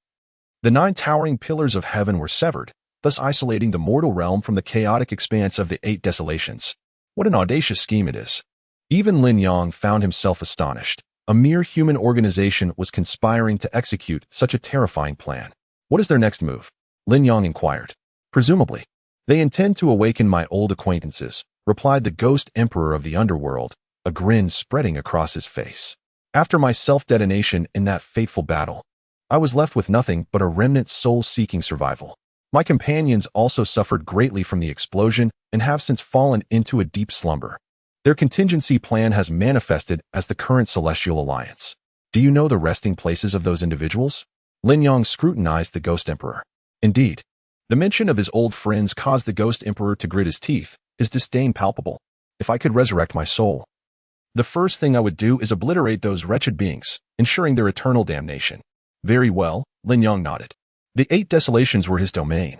the 9 towering pillars of heaven were severed, thus isolating the mortal realm from the chaotic expanse of the 8 desolations. What an audacious scheme it is. Even Lin Yang found himself astonished. A mere human organization was conspiring to execute such a terrifying plan. What is their next move? Lin Yang inquired. Presumably, they intend to awaken my old acquaintances, replied the ghost emperor of the underworld, a grin spreading across his face. After my self-detonation in that fateful battle, I was left with nothing but a remnant soul seeking survival. My companions also suffered greatly from the explosion and have since fallen into a deep slumber. Their contingency plan has manifested as the current Celestial Alliance. Do you know the resting places of those individuals? Lin Yang scrutinized the ghost emperor. Indeed, the mention of his old friends caused the Ghost Emperor to grit his teeth, his disdain palpable. If I could resurrect my soul, the first thing I would do is obliterate those wretched beings, ensuring their eternal damnation. Very well, Lin Yang nodded. The 8 desolations were his domain,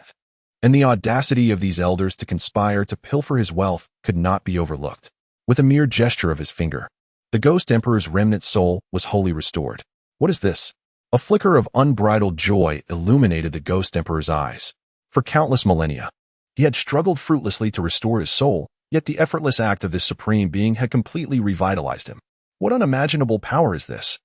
and the audacity of these elders to conspire to pilfer his wealth could not be overlooked. With a mere gesture of his finger, the Ghost Emperor's remnant soul was wholly restored. What is this? A flicker of unbridled joy illuminated the Ghost Emperor's eyes. For countless millennia, he had struggled fruitlessly to restore his soul, yet the effortless act of this supreme being had completely revitalized him. What unimaginable power is this?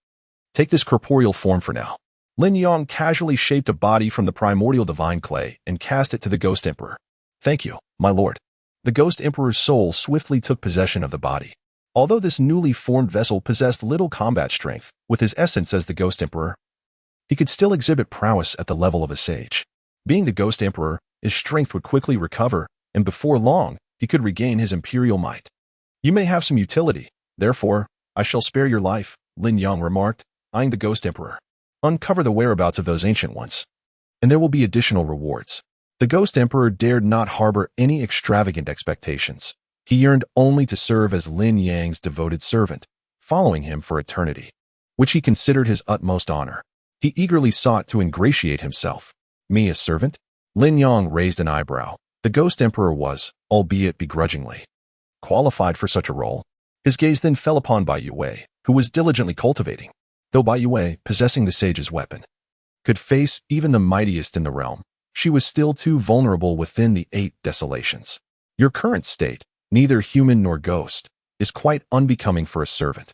Take this corporeal form for now. Lin Yang casually shaped a body from the primordial divine clay and cast it to the Ghost Emperor. Thank you, my lord. The Ghost Emperor's soul swiftly took possession of the body. Although this newly formed vessel possessed little combat strength, with his essence as the Ghost Emperor, he could still exhibit prowess at the level of a sage. Being the Ghost Emperor, his strength would quickly recover, and before long, he could regain his imperial might. You may have some utility, therefore, I shall spare your life, Lin Yang remarked, eyeing the Ghost Emperor. Uncover the whereabouts of those ancient ones, and there will be additional rewards. The Ghost Emperor dared not harbor any extravagant expectations. He yearned only to serve as Lin Yang's devoted servant, following him for eternity, which he considered his utmost honor. He eagerly sought to ingratiate himself. Me a servant? Lin Yang raised an eyebrow. The Ghost Emperor was, albeit begrudgingly, qualified for such a role. His gaze then fell upon Bai Yue, who was diligently cultivating. Though Bai Yue, possessing the sage's weapon, could face even the mightiest in the realm, she was still too vulnerable within the 8 desolations. Your current state, neither human nor ghost, is quite unbecoming for a servant.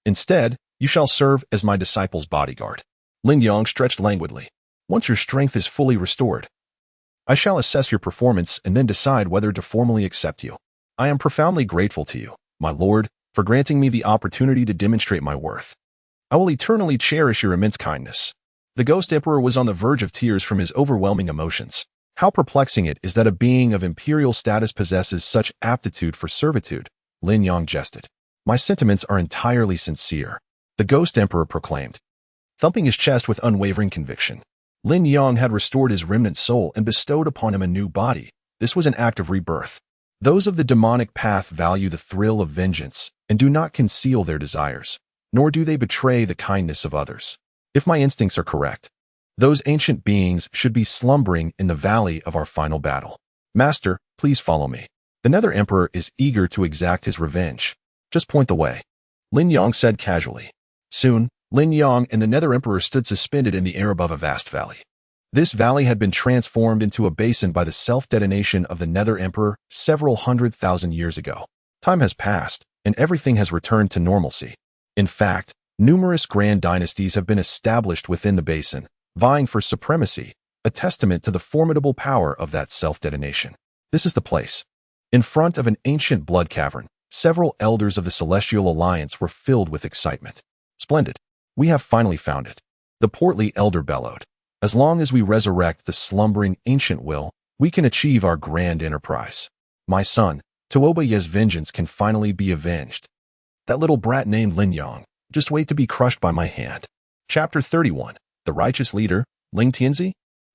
Instead, you shall serve as my disciple's bodyguard. Lin Yang stretched languidly. Once your strength is fully restored, I shall assess your performance and then decide whether to formally accept you. I am profoundly grateful to you, my lord, for granting me the opportunity to demonstrate my worth. I will eternally cherish your immense kindness. The Ghost Emperor was on the verge of tears from his overwhelming emotions. How perplexing it is that a being of imperial status possesses such aptitude for servitude, Lin Yang jested. My sentiments are entirely sincere, the Ghost Emperor proclaimed, thumping his chest with unwavering conviction. Lin Yang had restored his remnant soul and bestowed upon him a new body. This was an act of rebirth. Those of the demonic path value the thrill of vengeance and do not conceal their desires, nor do they betray the kindness of others. If my instincts are correct, those ancient beings should be slumbering in the valley of our final battle. Master, please follow me. The Nether Emperor is eager to exact his revenge. Just point the way, Lin Yang said casually. Soon, Lin Yang and the Nether Emperor stood suspended in the air above a vast valley. This valley had been transformed into a basin by the self-detonation of the Nether Emperor several 100,000 years ago. Time has passed, and everything has returned to normalcy. In fact, numerous grand dynasties have been established within the basin, vying for supremacy, a testament to the formidable power of that self-detonation. This is the place. In front of an ancient blood cavern, several elders of the Celestial Alliance were filled with excitement. Splendid. We have finally found it. The portly elder bellowed. As long as we resurrect the slumbering ancient will, we can achieve our grand enterprise. My son, Tuobaye's vengeance can finally be avenged. That little brat named Lin Yang, just wait to be crushed by my hand. Chapter 31. The Righteous Leader, Ling Tianzi?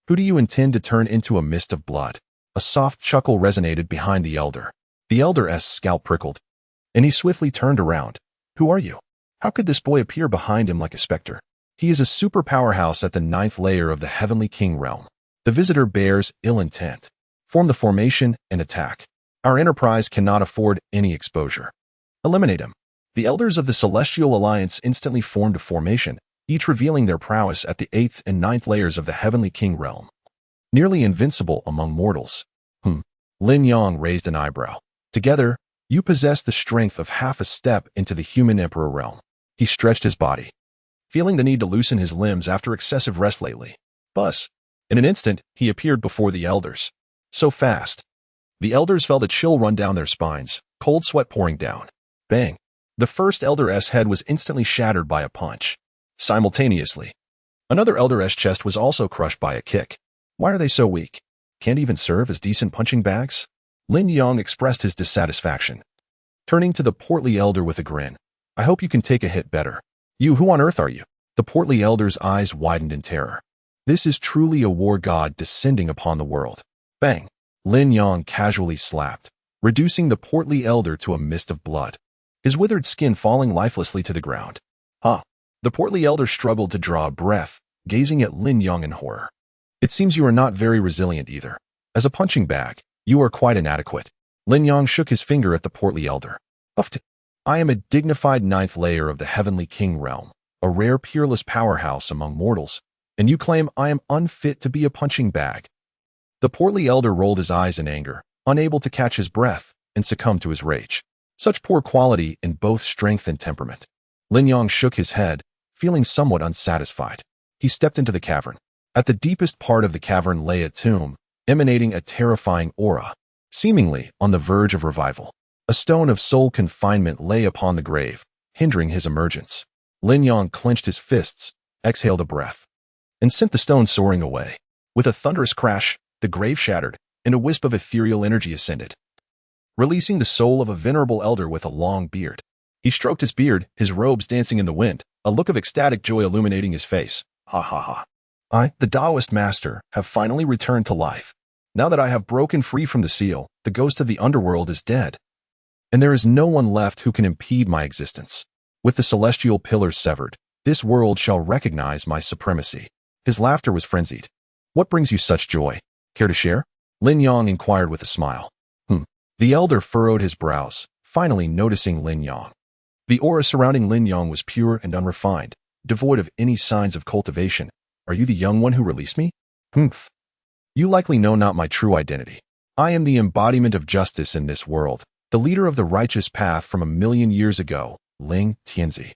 Who do you intend to turn into a mist of blood? A soft chuckle resonated behind the elder. The elder's scalp prickled, and he swiftly turned around. Who are you? How could this boy appear behind him like a specter? He is a super powerhouse at the 9th layer of the Heavenly King realm. The visitor bears ill intent. Form the formation and attack. Our enterprise cannot afford any exposure. Eliminate him. The elders of the Celestial Alliance instantly formed a formation, each revealing their prowess at the 8th and 9th layers of the Heavenly King realm. Nearly invincible among mortals. Lin Yang raised an eyebrow. Together, you possess the strength of half a step into the human emperor realm. He stretched his body, feeling the need to loosen his limbs after excessive rest lately. Buzz. In an instant, he appeared before the elders. So fast. The elders felt a chill run down their spines, cold sweat pouring down. Bang. The first elder's head was instantly shattered by a punch. Simultaneously, another elder's chest was also crushed by a kick. Why are they so weak? Can't even serve as decent punching bags? Lin Yang expressed his dissatisfaction. Turning to the portly elder with a grin. I hope you can take a hit better. You, who on earth are you? The portly elder's eyes widened in terror. This is truly a war god descending upon the world. Bang! Lin Yang casually slapped, reducing the portly elder to a mist of blood, his withered skin falling lifelessly to the ground. Huh. The portly elder struggled to draw a breath, gazing at Lin Yang in horror. It seems you are not very resilient either. As a punching bag, you are quite inadequate. Lin Yang shook his finger at the portly elder. Huffed. I am a dignified ninth layer of the Heavenly King realm, a rare peerless powerhouse among mortals, and you claim I am unfit to be a punching bag. The portly elder rolled his eyes in anger, unable to catch his breath, and succumbed to his rage. Such poor quality in both strength and temperament. Lin Yang shook his head, feeling somewhat unsatisfied. He stepped into the cavern. At the deepest part of the cavern lay a tomb, emanating a terrifying aura, seemingly on the verge of revival. A stone of soul confinement lay upon the grave, hindering his emergence. Lin Yang clenched his fists, exhaled a breath, and sent the stone soaring away. With a thunderous crash, the grave shattered, and a wisp of ethereal energy ascended, releasing the soul of a venerable elder with a long beard. He stroked his beard, his robes dancing in the wind, a look of ecstatic joy illuminating his face. Ha ha ha. I, the Taoist master, have finally returned to life. Now that I have broken free from the seal, the ghost of the underworld is dead, and there is no one left who can impede my existence. With the celestial pillars severed, this world shall recognize my supremacy. His laughter was frenzied. What brings you such joy? Care to share? Lin Yang inquired with a smile. The elder furrowed his brows, finally noticing Lin Yang. The aura surrounding Lin Yang was pure and unrefined, devoid of any signs of cultivation. Are you the young one who released me? Humph. You likely know not my true identity. I am the embodiment of justice in this world, the leader of the righteous path from 1,000,000 years ago, Ling Tianzi.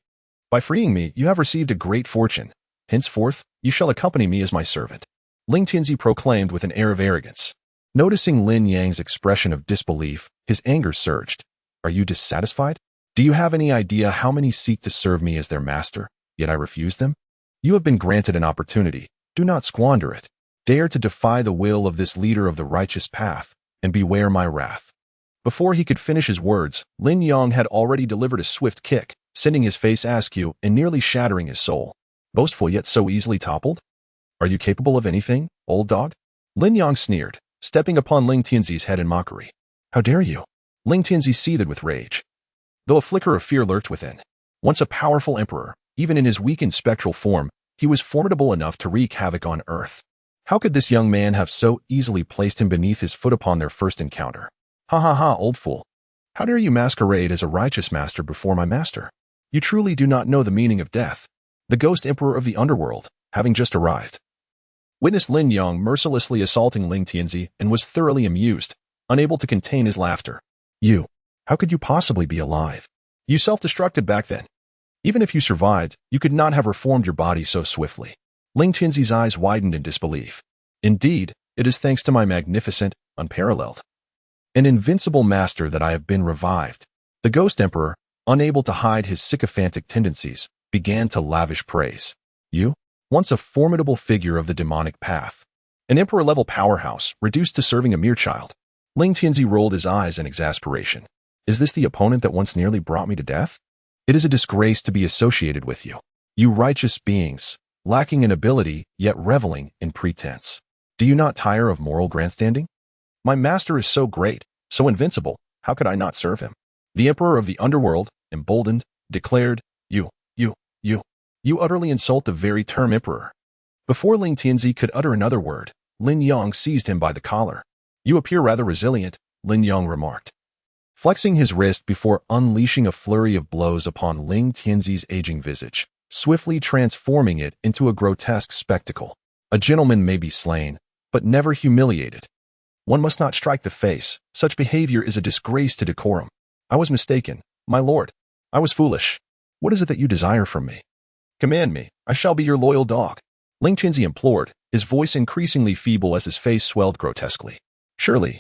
By freeing me, you have received a great fortune. Henceforth, you shall accompany me as my servant. Ling Tianzi proclaimed with an air of arrogance. Noticing Lin Yang's expression of disbelief, his anger surged. Are you dissatisfied? Do you have any idea how many seek to serve me as their master, yet I refuse them? You have been granted an opportunity. Do not squander it. Dare to defy the will of this leader of the righteous path, and beware my wrath. Before he could finish his words, Lin Yang had already delivered a swift kick, sending his face askew and nearly shattering his soul. Boastful yet so easily toppled? Are you capable of anything, old dog? Lin Yang sneered, stepping upon Ling Tianzi's head in mockery. How dare you? Ling Tianzi seethed with rage, though a flicker of fear lurked within. Once a powerful emperor, even in his weakened spectral form, he was formidable enough to wreak havoc on Earth. How could this young man have so easily placed him beneath his foot upon their first encounter? Ha ha ha, old fool. How dare you masquerade as a righteous master before my master? You truly do not know the meaning of death. The ghost emperor of the underworld, having just arrived, witnessed Lin Yang mercilessly assaulting Ling Tianzi and was thoroughly amused, unable to contain his laughter. How could you possibly be alive? You self-destructed back then. Even if you survived, you could not have reformed your body so swiftly. Ling Tianzi's eyes widened in disbelief. Indeed, it is thanks to my magnificent, unparalleled, and invincible master that I have been revived. The ghost emperor, unable to hide his sycophantic tendencies, began to lavish praise. You, once a formidable figure of the demonic path, an emperor-level powerhouse, reduced to serving a mere child. Ling Tianzi rolled his eyes in exasperation. Is this the opponent that once nearly brought me to death? It is a disgrace to be associated with you. You righteous beings, lacking in ability, yet reveling in pretense. Do you not tire of moral grandstanding? My master is so great, so invincible, how could I not serve him? The emperor of the underworld, emboldened, declared, You utterly insult the very term emperor. Before Ling Tianzi could utter another word, Lin Yang seized him by the collar. You appear rather resilient, Lin Yang remarked, flexing his wrist before unleashing a flurry of blows upon Ling Tianzi's aging visage, swiftly transforming it into a grotesque spectacle. A gentleman may be slain, but never humiliated. One must not strike the face. Such behavior is a disgrace to decorum. I was mistaken, my lord. I was foolish. What is it that you desire from me? Command me, I shall be your loyal dog. Ling Tianzi implored, his voice increasingly feeble as his face swelled grotesquely. Surely,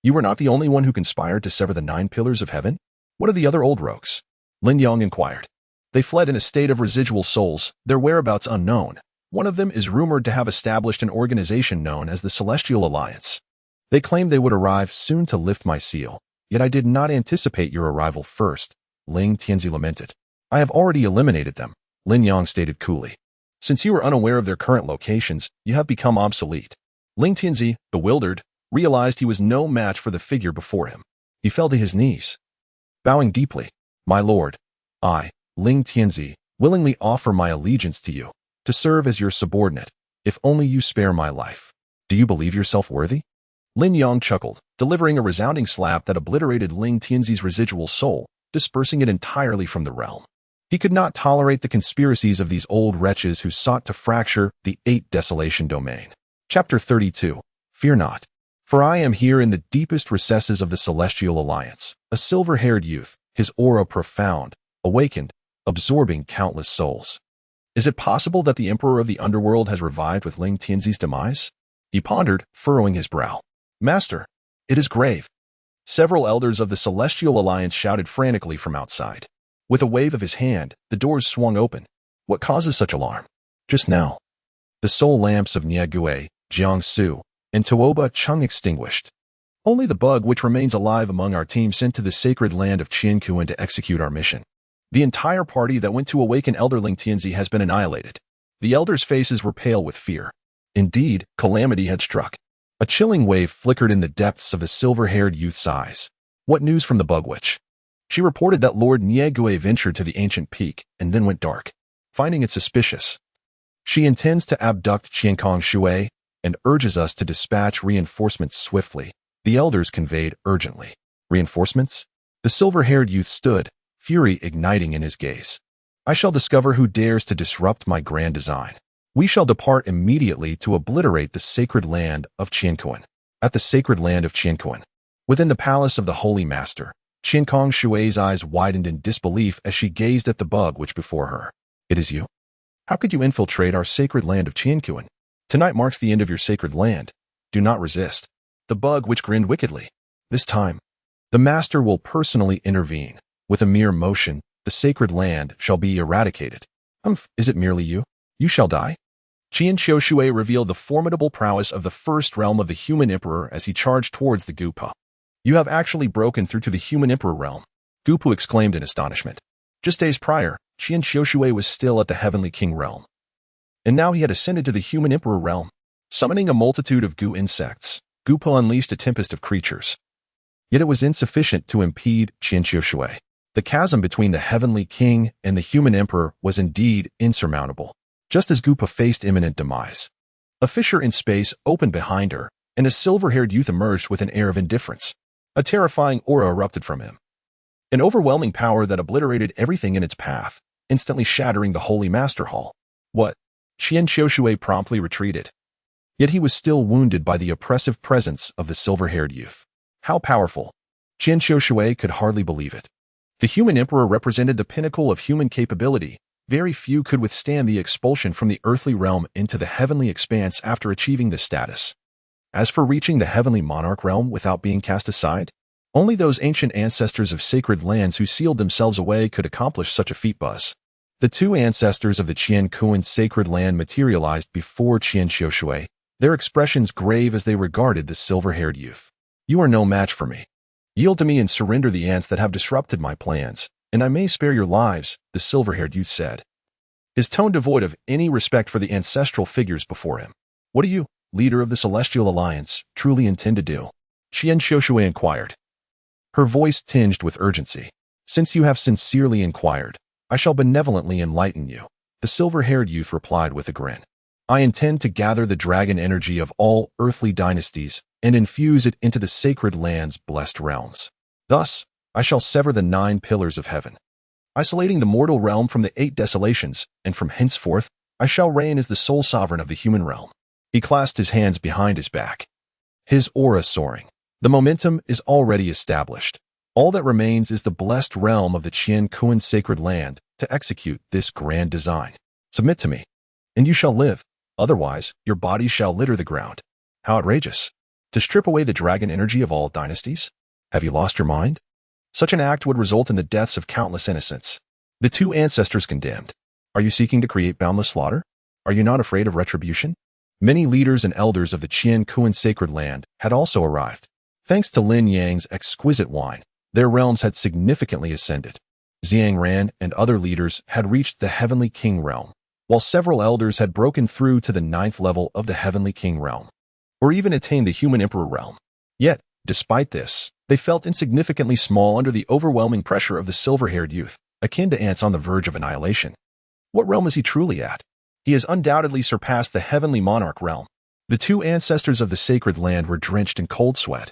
you were not the only one who conspired to sever the 9 pillars of heaven? What are the other old rogues? Lin Yang inquired. They fled in a state of residual souls, their whereabouts unknown. One of them is rumored to have established an organization known as the Celestial Alliance. They claimed they would arrive soon to lift my seal, yet I did not anticipate your arrival first, Ling Tianzi lamented. I have already eliminated them, Lin Yang stated coolly. Since you are unaware of their current locations, you have become obsolete. Ling Tianzi, bewildered, realized he was no match for the figure before him. He fell to his knees. Bowing deeply, "My lord, I, Ling Tianzi, willingly offer my allegiance to you, to serve as your subordinate, if only you spare my life. Do you believe yourself worthy?" Lin Yang chuckled, delivering a resounding slap that obliterated Ling Tianzi's residual soul, dispersing it entirely from the realm. He could not tolerate the conspiracies of these old wretches who sought to fracture the 8 Desolation domain. Chapter 32. Fear not. For I am here in the deepest recesses of the Celestial Alliance, a silver-haired youth, his aura profound, awakened, absorbing countless souls. Is it possible that the Emperor of the Underworld has revived with Ling Tianzi's demise? He pondered, furrowing his brow. Master, it is grave. Several elders of the Celestial Alliance shouted frantically from outside. With a wave of his hand, the doors swung open. What causes such alarm? Just now. The soul lamps of Niegue, Jiangsu, and Tuoba Chung extinguished. Only the bug which remains alive among our team sent to the sacred land of Qiankuan to execute our mission. The entire party that went to awaken Elder Ling Tianzi has been annihilated. The elders' faces were pale with fear. Indeed, calamity had struck. A chilling wave flickered in the depths of the silver-haired youth's eyes. What news from the bug witch? She reported that Lord Niegue ventured to the ancient peak and then went dark, finding it suspicious. She intends to abduct Qiankong Shui and urges us to dispatch reinforcements swiftly, the elders conveyed urgently. Reinforcements? The silver-haired youth stood, fury igniting in his gaze. I shall discover who dares to disrupt my grand design. We shall depart immediately to obliterate the sacred land of Qiankuan. At the sacred land of Qiankuan, within the palace of the Holy Master, Qiankong Shui's eyes widened in disbelief as she gazed at the bug which before her. It is you? How could you infiltrate our sacred land of Qiankuan? Tonight marks the end of your sacred land. Do not resist. The bug which grinned wickedly. This time, the master will personally intervene. With a mere motion, the sacred land shall be eradicated. Is it merely you? You shall die? Qian Qiushui revealed the formidable prowess of the first realm of the human emperor as he charged towards the Gupa. You have actually broken through to the human emperor realm, Gupu exclaimed in astonishment. Just days prior, Qian Qiushui was still at the heavenly king realm. And now he had ascended to the human emperor realm. Summoning a multitude of goo insects, Gupu unleashed a tempest of creatures. Yet it was insufficient to impede Qian Qiushui. The chasm between the heavenly king and the human emperor was indeed insurmountable. Just as Gupa faced imminent demise, a fissure in space opened behind her, and a silver-haired youth emerged with an air of indifference. A terrifying aura erupted from him. An overwhelming power that obliterated everything in its path, instantly shattering the Holy Master Hall. What? Qian Qiushui promptly retreated. Yet he was still wounded by the oppressive presence of the silver-haired youth. How powerful! Qian Qiushui could hardly believe it. The human emperor represented the pinnacle of human capability. Very few could withstand the expulsion from the earthly realm into the heavenly expanse after achieving this status. As for reaching the heavenly monarch realm without being cast aside, only those ancient ancestors of sacred lands who sealed themselves away could accomplish such a feat. The 2 ancestors of the Qiankuan sacred land materialized before Qian Qiushui, their expressions grave as they regarded the silver-haired youth. You are no match for me. Yield to me and surrender the ants that have disrupted my plans, and I may spare your lives, the silver-haired youth said, his tone devoid of any respect for the ancestral figures before him. What do you, leader of the Celestial Alliance, truly intend to do? Qian Qiushui inquired, her voice tinged with urgency. Since you have sincerely inquired, I shall benevolently enlighten you, the silver-haired youth replied with a grin. I intend to gather the dragon energy of all earthly dynasties and infuse it into the sacred land's blessed realms. Thus, I shall sever the 9 pillars of heaven, isolating the mortal realm from the 8 desolations, and from henceforth, I shall reign as the sole sovereign of the human realm. He clasped his hands behind his back, his aura soaring. The momentum is already established. All that remains is the blessed realm of the Qiankuan sacred land to execute this grand design. Submit to me, and you shall live. Otherwise, your body shall litter the ground. How outrageous! To strip away the dragon energy of all dynasties? Have you lost your mind? Such an act would result in the deaths of countless innocents. The 2 ancestors condemned. Are you seeking to create boundless slaughter? Are you not afraid of retribution? Many leaders and elders of the Qiankuan sacred land had also arrived. Thanks to Lin Yang's exquisite wine, their realms had significantly ascended. Xiang Ran and other leaders had reached the heavenly king realm. while several elders had broken through to the 9th level of the Heavenly King realm, or even attained the Human Emperor realm. Yet, despite this, they felt insignificantly small under the overwhelming pressure of the silver-haired youth, akin to ants on the verge of annihilation. What realm is he truly at? He has undoubtedly surpassed the Heavenly Monarch realm. The two ancestors of the sacred land were drenched in cold sweat,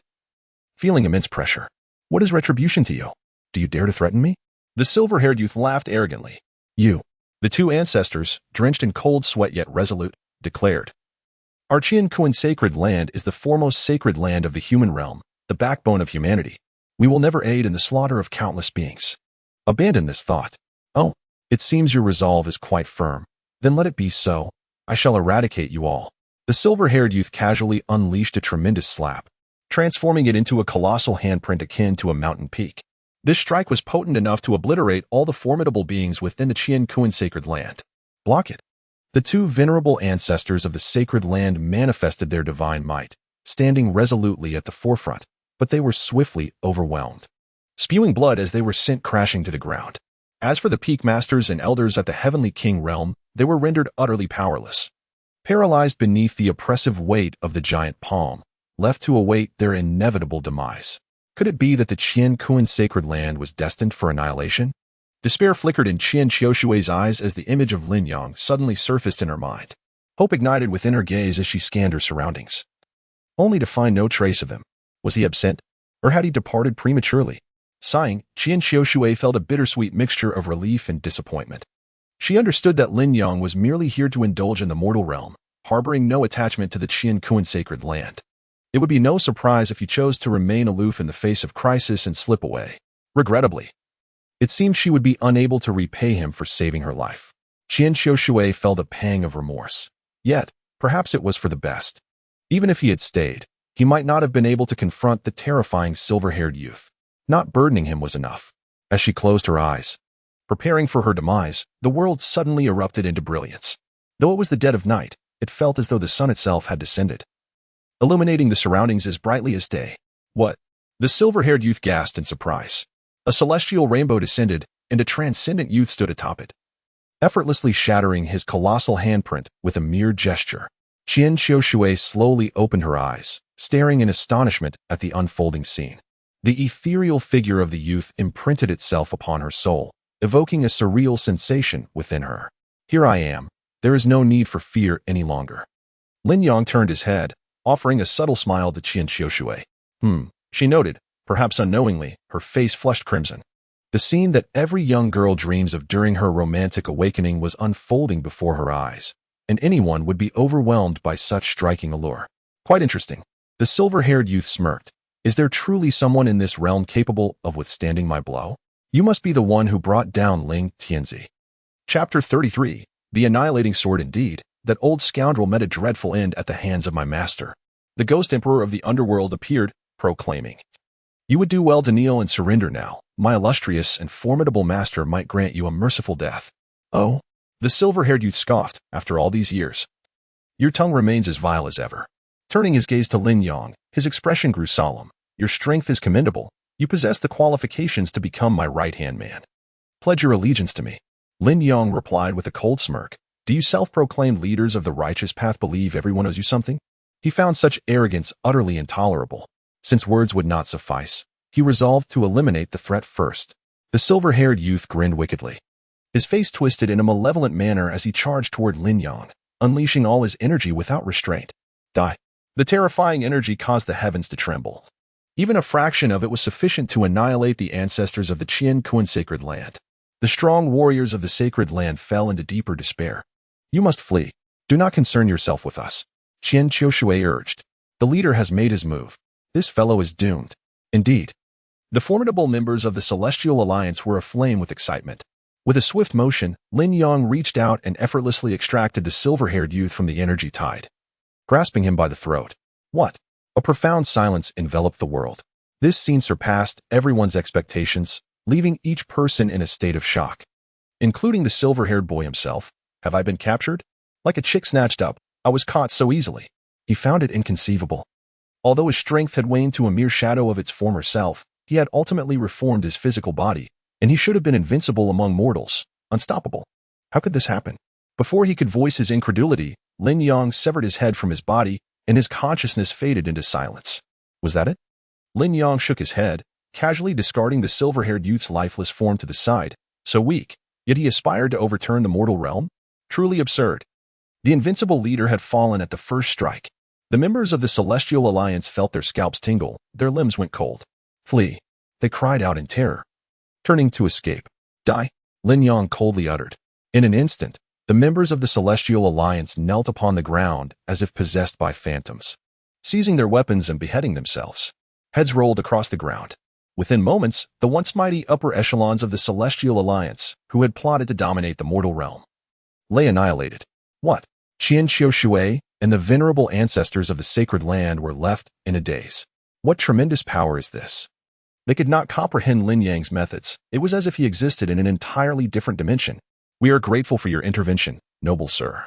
feeling immense pressure. What is retribution to you? Do you dare to threaten me? The silver-haired youth laughed arrogantly. You. The two ancestors, drenched in cold sweat yet resolute, declared. Our Qian sacred land is the foremost sacred land of the human realm, the backbone of humanity. We will never aid in the slaughter of countless beings. Abandon this thought. Oh, it seems your resolve is quite firm. Then let it be so. I shall eradicate you all. The silver-haired youth casually unleashed a tremendous slap, transforming it into a colossal handprint akin to a mountain peak. This strike was potent enough to obliterate all the formidable beings within the Qian sacred land. Block it. The two venerable ancestors of the sacred land manifested their divine might, standing resolutely at the forefront, but they were swiftly overwhelmed, spewing blood as they were sent crashing to the ground. As for the peak masters and elders at the Heavenly King realm, they were rendered utterly powerless, paralyzed beneath the oppressive weight of the giant palm, left to await their inevitable demise. Could it be that the Qian sacred land was destined for annihilation? Despair flickered in Qian Qiushui's eyes as the image of Lin Yang suddenly surfaced in her mind. Hope ignited within her gaze as she scanned her surroundings, only to find no trace of him. Was he absent, or had he departed prematurely? Sighing, Qian Qiushui felt a bittersweet mixture of relief and disappointment. She understood that Lin Yang was merely here to indulge in the mortal realm, harboring no attachment to the Qian sacred land. It would be no surprise if he chose to remain aloof in the face of crisis and slip away. Regrettably, it seemed she would be unable to repay him for saving her life. Qian Qiushui felt a pang of remorse. Yet, perhaps it was for the best. Even if he had stayed, he might not have been able to confront the terrifying silver-haired youth. Not burdening him was enough. As she closed her eyes, preparing for her demise, the world suddenly erupted into brilliance. Though it was the dead of night, it felt as though the sun itself had descended, illuminating the surroundings as brightly as day. What? The silver-haired youth gasped in surprise. A celestial rainbow descended, and a transcendent youth stood atop it, effortlessly shattering his colossal handprint with a mere gesture. Qian Qiushui slowly opened her eyes, staring in astonishment at the unfolding scene. The ethereal figure of the youth imprinted itself upon her soul, evoking a surreal sensation within her. Here I am. There is no need for fear any longer. Lin Yang turned his head, offering a subtle smile to Qian Qiushui. She noted, perhaps unknowingly, her face flushed crimson. The scene that every young girl dreams of during her romantic awakening was unfolding before her eyes, and anyone would be overwhelmed by such striking allure. Quite interesting. The silver-haired youth smirked. Is there truly someone in this realm capable of withstanding my blow? You must be the one who brought down Ling Tianzi. Chapter 33. The Annihilating Sword. Indeed, that old scoundrel met a dreadful end at the hands of my master. The ghost emperor of the underworld appeared, proclaiming, You would do well to kneel and surrender now. My illustrious and formidable master might grant you a merciful death. Oh, the silver-haired youth scoffed. After all these years, your tongue remains as vile as ever. Turning his gaze to Lin Yang, his expression grew solemn. Your strength is commendable. You possess the qualifications to become my right-hand man. Pledge your allegiance to me. Lin Yang replied with a cold smirk. Do you self-proclaimed leaders of the righteous path believe everyone owes you something? He found such arrogance utterly intolerable. Since words would not suffice, he resolved to eliminate the threat first. The silver-haired youth grinned wickedly. His face twisted in a malevolent manner as he charged toward Lin Yang, unleashing all his energy without restraint. Die. The terrifying energy caused the heavens to tremble. Even a fraction of it was sufficient to annihilate the ancestors of the Qian sacred land. The strong warriors of the sacred land fell into deeper despair. You must flee. Do not concern yourself with us, Qian Qiushui urged. The leader has made his move. This fellow is doomed. Indeed. The formidable members of the Celestial Alliance were aflame with excitement. With a swift motion, Lin Yang reached out and effortlessly extracted the silver-haired youth from the energy tide, grasping him by the throat. What? A profound silence enveloped the world. This scene surpassed everyone's expectations, leaving each person in a state of shock, including the silver-haired boy himself. Have I been captured? Like a chick snatched up, I was caught so easily. He found it inconceivable. Although his strength had waned to a mere shadow of its former self, he had ultimately reformed his physical body, and he should have been invincible among mortals, unstoppable. How could this happen? Before he could voice his incredulity, Lin Yang severed his head from his body, and his consciousness faded into silence. Was that it? Lin Yang shook his head, casually discarding the silver-haired youth's lifeless form to the side. So weak, yet he aspired to overturn the mortal realm? Truly absurd. The invincible leader had fallen at the first strike. The members of the Celestial Alliance felt their scalps tingle, their limbs went cold. Flee. They cried out in terror. Turning to escape. Die, Lin Yang coldly uttered. In an instant, the members of the Celestial Alliance knelt upon the ground as if possessed by phantoms, seizing their weapons and beheading themselves. Heads rolled across the ground. Within moments, the once mighty upper echelons of the Celestial Alliance, who had plotted to dominate the mortal realm, lay annihilated. What? Qian Xiushui and the venerable ancestors of the sacred land were left in a daze. What tremendous power is this? They could not comprehend Lin Yang's methods. It was as if he existed in an entirely different dimension. We are grateful for your intervention, noble sir,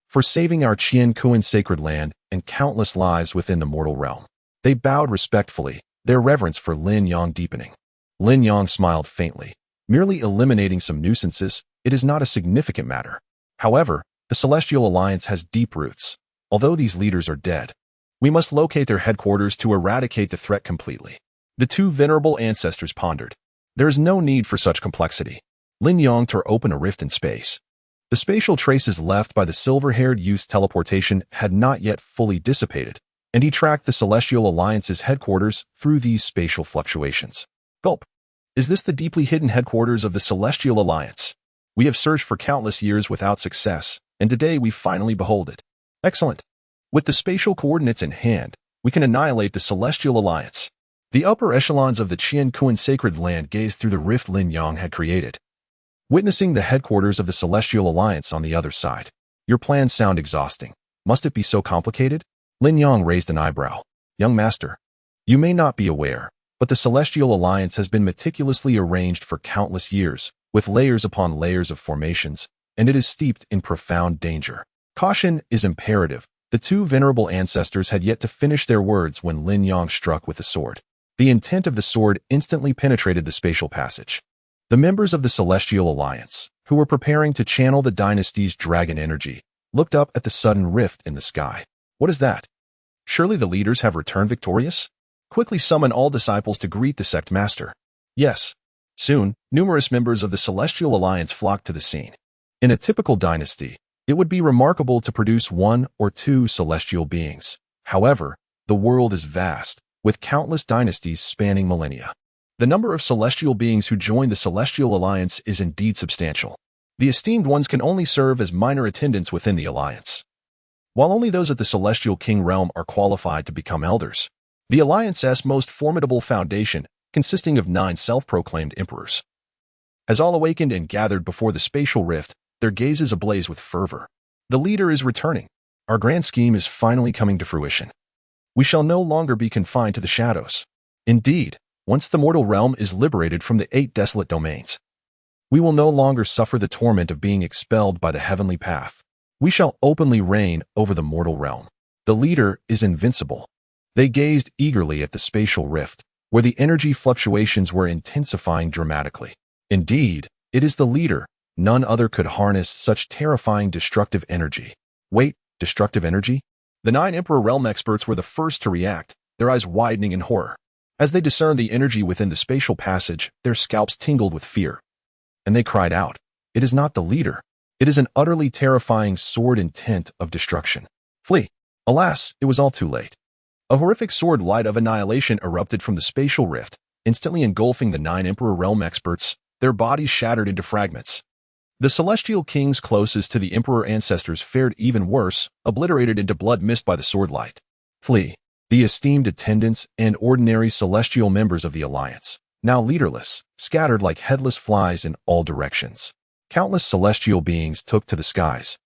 for saving our Qian Kuan sacred land and countless lives within the mortal realm. They bowed respectfully, their reverence for Lin Yang deepening. Lin Yang smiled faintly. Merely eliminating some nuisances, it is not a significant matter. However, the Celestial Alliance has deep roots. Although these leaders are dead, we must locate their headquarters to eradicate the threat completely. The two venerable ancestors pondered. There is no need for such complexity. Lin Yang tore open a rift in space. The spatial traces left by the silver-haired youth's teleportation had not yet fully dissipated, and he tracked the Celestial Alliance's headquarters through these spatial fluctuations. Gulp. Is this the deeply hidden headquarters of the Celestial Alliance? We have searched for countless years without success, and today we finally behold it. Excellent. With the spatial coordinates in hand, we can annihilate the Celestial Alliance. The upper echelons of the Qian Kuan sacred land gazed through the rift Lin Yang had created, witnessing the headquarters of the Celestial Alliance on the other side. Your plans sound exhausting. Must it be so complicated? Lin Yang raised an eyebrow. Young master, you may not be aware, but the Celestial Alliance has been meticulously arranged for countless years, with layers upon layers of formations, and it is steeped in profound danger. Caution is imperative. The two venerable ancestors had yet to finish their words when Lin Yang struck with the sword. The intent of the sword instantly penetrated the spatial passage. The members of the Celestial Alliance, who were preparing to channel the dynasty's dragon energy, looked up at the sudden rift in the sky. What is that? Surely the leaders have returned victorious? Quickly summon all disciples to greet the sect master. Yes. Soon, numerous members of the Celestial Alliance flocked to the scene. In a typical dynasty, it would be remarkable to produce one or two celestial beings. However, the world is vast, with countless dynasties spanning millennia. The number of celestial beings who join the Celestial Alliance is indeed substantial. The esteemed ones can only serve as minor attendants within the alliance, while only those at the Celestial King realm are qualified to become elders. The Alliance's most formidable foundation, consisting of 9 self-proclaimed emperors, has all awakened and gathered before the spatial rift, their gazes ablaze with fervor. The leader is returning. Our grand scheme is finally coming to fruition. We shall no longer be confined to the shadows. Indeed, once the mortal realm is liberated from the 8 desolate domains, we will no longer suffer the torment of being expelled by the heavenly path. We shall openly reign over the mortal realm. The leader is invincible. They gazed eagerly at the spatial rift, where the energy fluctuations were intensifying dramatically. Indeed, it is the leader. None other could harness such terrifying destructive energy. Wait, destructive energy? The 9 Emperor realm experts were the first to react, their eyes widening in horror. As they discerned the energy within the spatial passage, their scalps tingled with fear. And they cried out, "It is not the leader. It is an utterly terrifying sword intent of destruction. Flee." Alas, it was all too late. A horrific sword light of annihilation erupted from the spatial rift, instantly engulfing the 9 Emperor realm experts, their bodies shattered into fragments. The celestial kings closest to the Emperor ancestors fared even worse, obliterated into blood mist by the sword light. Flee. The esteemed attendants and ordinary celestial members of the Alliance, now leaderless, scattered like headless flies in all directions. Countless celestial beings took to the skies,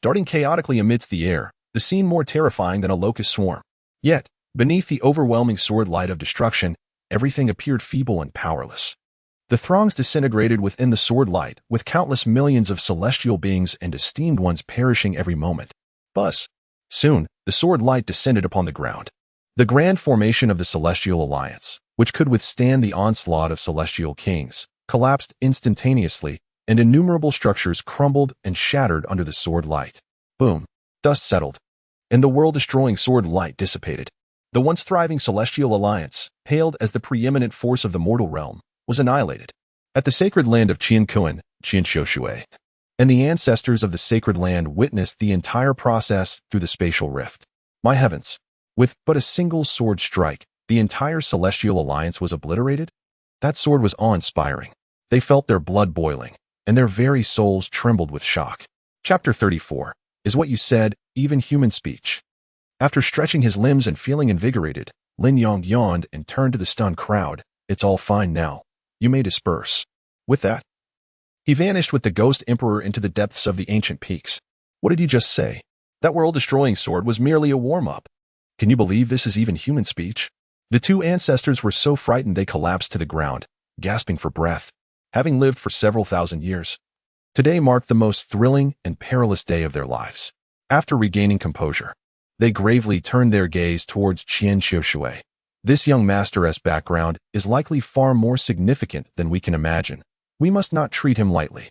darting chaotically amidst the air, the scene more terrifying than a locust swarm. Yet, beneath the overwhelming sword light of destruction, everything appeared feeble and powerless. The throngs disintegrated within the sword light, with countless millions of celestial beings and esteemed ones perishing every moment. Buzz. Soon, the sword light descended upon the ground. The grand formation of the Celestial Alliance, which could withstand the onslaught of celestial kings, collapsed instantaneously, and innumerable structures crumbled and shattered under the sword light. Boom. Dust settled, and the world-destroying sword light dissipated. The once thriving Celestial Alliance, hailed as the preeminent force of the mortal realm, was annihilated. At the sacred land of Qiankuan, Qianxiushui, and the ancestors of the sacred land witnessed the entire process through the spatial rift. My heavens! With but a single sword strike, the entire Celestial Alliance was obliterated? That sword was awe-inspiring. They felt their blood boiling, and their very souls trembled with shock. Chapter 34. Is what you said, even human speech? After stretching his limbs and feeling invigorated, Lin Yang yawned and turned to the stunned crowd. It's all fine now. You may disperse. With that, he vanished with the Ghost Emperor into the depths of the ancient peaks. What did he just say? That world-destroying sword was merely a warm-up. Can you believe this is even human speech? The two ancestors were so frightened they collapsed to the ground, gasping for breath. Having lived for several thousand years, today marked the most thrilling and perilous day of their lives. After regaining composure, they gravely turned their gaze towards Qianxiushui. This young master's background is likely far more significant than we can imagine. We must not treat him lightly.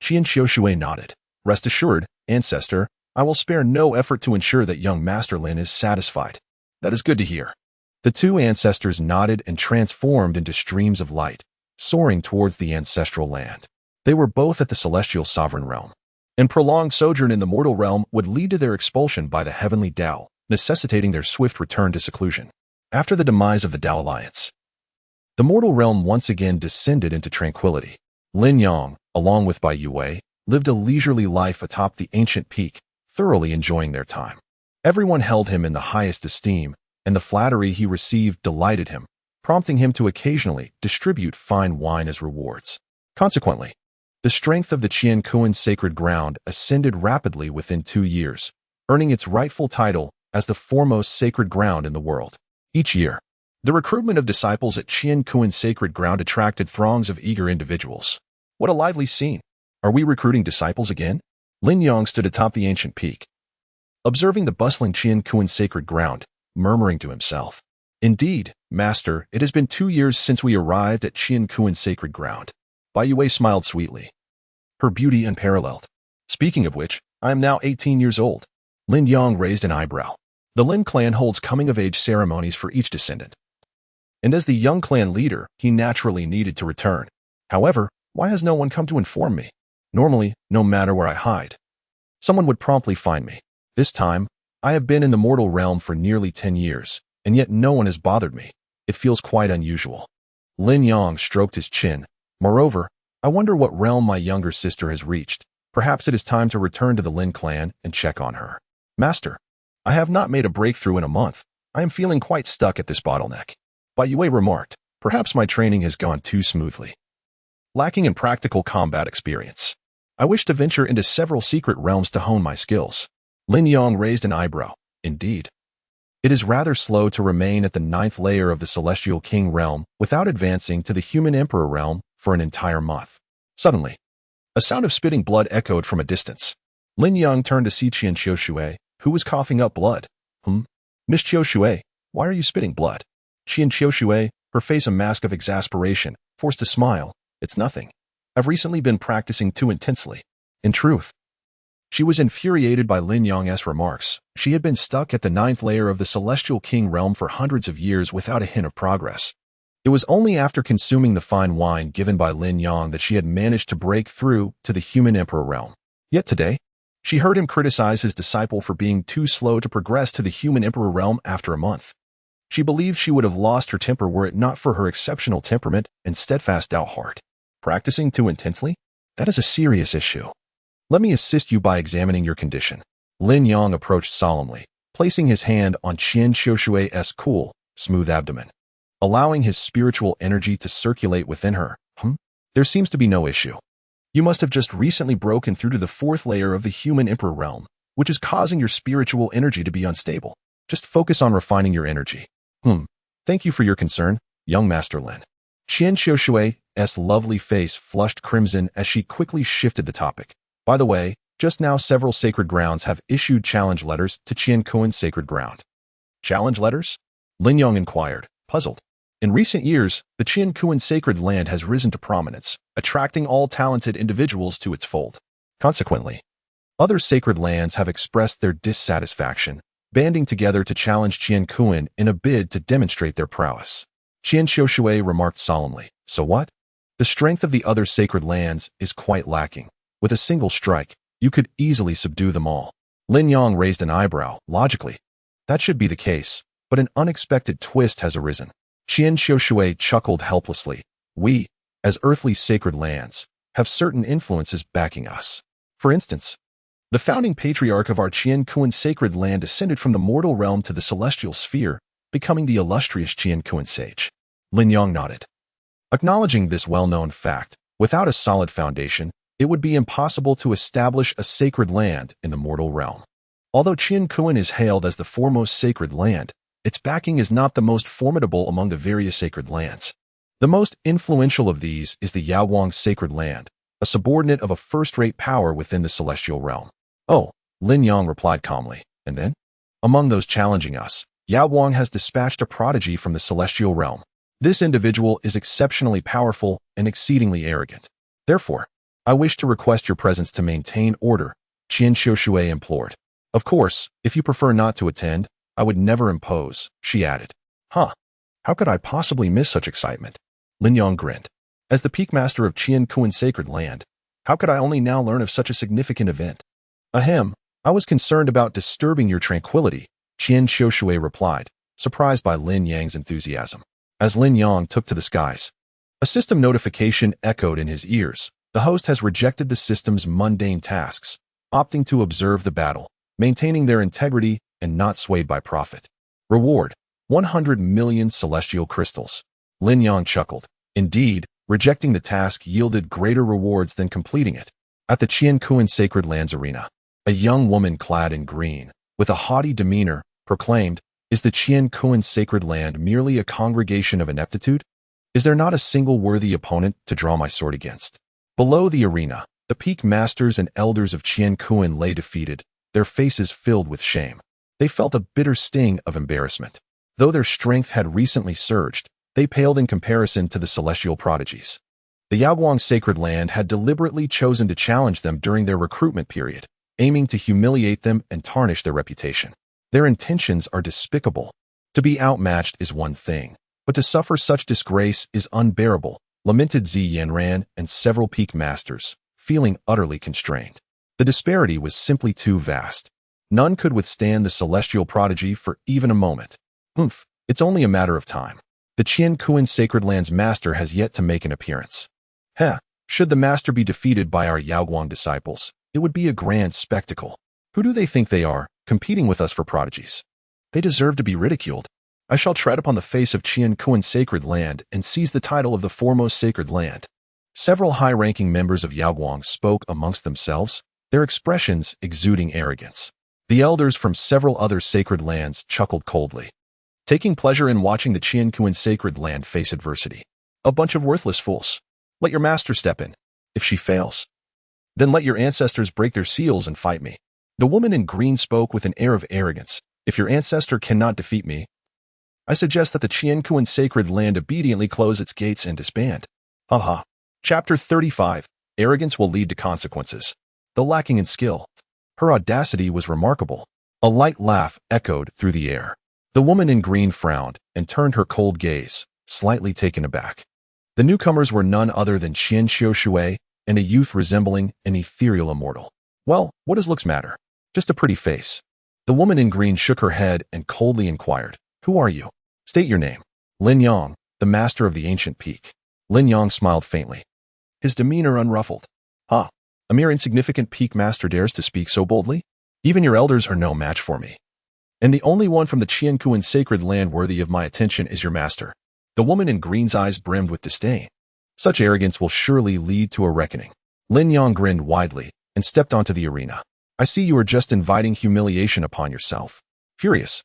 Qianxiushui nodded. Rest assured, ancestor, I will spare no effort to ensure that young Master Lin is satisfied. That is good to hear. The two ancestors nodded and transformed into streams of light, soaring towards the ancestral land. They were both at the celestial sovereign realm, and prolonged sojourn in the mortal realm would lead to their expulsion by the heavenly Tao, necessitating their swift return to seclusion. After the demise of the Tao Alliance, the mortal realm once again descended into tranquility. Lin Yang, along with Bai Yue, lived a leisurely life atop the ancient peak, thoroughly enjoying their time. Everyone held him in the highest esteem, and the flattery he received delighted him, prompting him to occasionally distribute fine wine as rewards. Consequently, the strength of the Qiankuan sacred ground ascended rapidly within 2 years, earning its rightful title as the foremost sacred ground in the world. Each year, the recruitment of disciples at Qiankuan sacred ground attracted throngs of eager individuals. What a lively scene! Are we recruiting disciples again? Lin Yang stood atop the ancient peak, observing the bustling Qiankuan sacred ground, murmuring to himself. Indeed, Master, it has been 2 years since we arrived at Qiankuan sacred ground. Bai Yue smiled sweetly, her beauty unparalleled. Speaking of which, I am now 18 years old. Lin Yang raised an eyebrow. The Lin clan holds coming-of-age ceremonies for each descendant, and as the young clan leader, he naturally needed to return. However, why has no one come to inform me? Normally, no matter where I hide, someone would promptly find me. This time, I have been in the mortal realm for nearly 10 years, and yet no one has bothered me. It feels quite unusual. Lin Yang stroked his chin. Moreover, I wonder what realm my younger sister has reached. Perhaps it is time to return to the Lin clan and check on her. Master, I have not made a breakthrough in a month. I am feeling quite stuck at this bottleneck. Bai Yue remarked, perhaps my training has gone too smoothly. Lacking in practical combat experience, I wish to venture into several secret realms to hone my skills. Lin Yang raised an eyebrow. Indeed, it is rather slow to remain at the 9th layer of the Celestial King realm without advancing to the Human Emperor realm for an entire month. Suddenly, a sound of spitting blood echoed from a distance. Lin Yang turned to see Qianxiushui, who was coughing up blood. Miss Qianxiushui, why are you spitting blood? Qianxiushui, her face a mask of exasperation, forced a smile. It's nothing. I've recently been practicing too intensely. In truth, she was infuriated by Lin Yang's remarks. She had been stuck at the 9th layer of the Celestial King realm for hundreds of years without a hint of progress. It was only after consuming the fine wine given by Lin Yang that she had managed to break through to the Human Emperor realm. Yet today, she heard him criticize his disciple for being too slow to progress to the Human Emperor realm after a month. She believed she would have lost her temper were it not for her exceptional temperament and steadfast Tao heart. Practicing too intensely? That is a serious issue. Let me assist you by examining your condition. Lin Yang approached solemnly, placing his hand on Qianxiushui's cool, smooth abdomen, allowing his spiritual energy to circulate within her. There seems to be no issue. You must have just recently broken through to the 4th layer of the Human Emperor realm, which is causing your spiritual energy to be unstable. Just focus on refining your energy. Thank you for your concern, young Master Lin. Qianxiushui's lovely face flushed crimson as she quickly shifted the topic. By the way, just now several sacred grounds have issued challenge letters to Qiankuan sacred ground. Challenge letters? Lin Yang inquired, puzzled. In recent years, the Qiankuan sacred land has risen to prominence, attracting all talented individuals to its fold. Consequently, other sacred lands have expressed their dissatisfaction, banding together to challenge Qiankuan in a bid to demonstrate their prowess. Qian Xiushui remarked solemnly, "So what? The strength of the other sacred lands is quite lacking. With a single strike, you could easily subdue them all." Lin Yang raised an eyebrow, logically. That should be the case, but an unexpected twist has arisen. Qian Xiushui chuckled helplessly. "We, as earthly sacred lands, have certain influences backing us. For instance, the founding patriarch of our Qiankuan sacred land descended from the mortal realm to the celestial sphere, becoming the illustrious Qiankuan sage." Lin Yang nodded. Acknowledging this well-known fact, without a solid foundation, it would be impossible to establish a sacred land in the mortal realm. Although Qiankuan is hailed as the foremost sacred land, its backing is not the most formidable among the various sacred lands. The most influential of these is the Yaoguang sacred land, a subordinate of a first-rate power within the celestial realm. "Oh," Lin Yang replied calmly, "and then? Among those challenging us, Yaoguang has dispatched a prodigy from the celestial realm. This individual is exceptionally powerful and exceedingly arrogant. Therefore, I wish to request your presence to maintain order," Qian Xiushui implored. "Of course, if you prefer not to attend, I would never impose," she added. "Huh. How could I possibly miss such excitement?" Lin Yang grinned. "As the peak master of Qiankuan sacred land, how could I only now learn of such a significant event?" "Ahem, I was concerned about disturbing your tranquility," Qian Xiushui replied, surprised by Lin Yang's enthusiasm. As Lin Yang took to the skies, a system notification echoed in his ears. The host has rejected the system's mundane tasks, opting to observe the battle, maintaining their integrity and not swayed by profit. Reward: 100 million celestial crystals. Lin Yang chuckled. Indeed, rejecting the task yielded greater rewards than completing it. At the Qiankuan Sacred Lands arena, a young woman clad in green, with a haughty demeanor, proclaimed, "Is the Qiankuan Sacred Land merely a congregation of ineptitude? Is there not a single worthy opponent to draw my sword against?" Below the arena, the peak masters and elders of Qiankuan lay defeated, their faces filled with shame. They felt a bitter sting of embarrassment. Though their strength had recently surged, they paled in comparison to the celestial prodigies. The Yaoguang Sacred Land had deliberately chosen to challenge them during their recruitment period, aiming to humiliate them and tarnish their reputation. Their intentions are despicable. To be outmatched is one thing, but to suffer such disgrace is unbearable, lamented Zi Yanran and several peak masters, feeling utterly constrained. The disparity was simply too vast. None could withstand the celestial prodigy for even a moment. It's only a matter of time. The Qiankuan Sacred Land's master has yet to make an appearance. Should the master be defeated by our Yaoguang disciples, it would be a grand spectacle. Who do they think they are, competing with us for prodigies? They deserve to be ridiculed. I shall tread upon the face of Qiankuan Sacred Land and seize the title of the foremost sacred land. Several high-ranking members of Yaoguang spoke amongst themselves, their expressions exuding arrogance. The elders from several other sacred lands chuckled coldly, taking pleasure in watching the Qiankuan Sacred Land face adversity. A bunch of worthless fools. Let your master step in. If she fails, then let your ancestors break their seals and fight me. The woman in green spoke with an air of arrogance. If your ancestor cannot defeat me, I suggest that the Qiankuan Sacred Land obediently close its gates and disband. Haha. Chapter 35. Arrogance will lead to consequences. Though lacking in skill, her audacity was remarkable. A light laugh echoed through the air. The woman in green frowned and turned her cold gaze, slightly taken aback. The newcomers were none other than Qian Xiushui and a youth resembling an ethereal immortal. Well, what does looks matter? Just a pretty face. The woman in green shook her head and coldly inquired, "Who are you? State your name." "Lin Yang, the master of the ancient peak." Lin Yang smiled faintly, his demeanor unruffled. "Ah, a mere insignificant peak master dares to speak so boldly? Even your elders are no match for me. And the only one from the Qiankuan Sacred Land worthy of my attention is your master." The woman in green's eyes brimmed with disdain. Such arrogance will surely lead to a reckoning. Lin Yang grinned widely and stepped onto the arena. "I see you are just inviting humiliation upon yourself." Furious,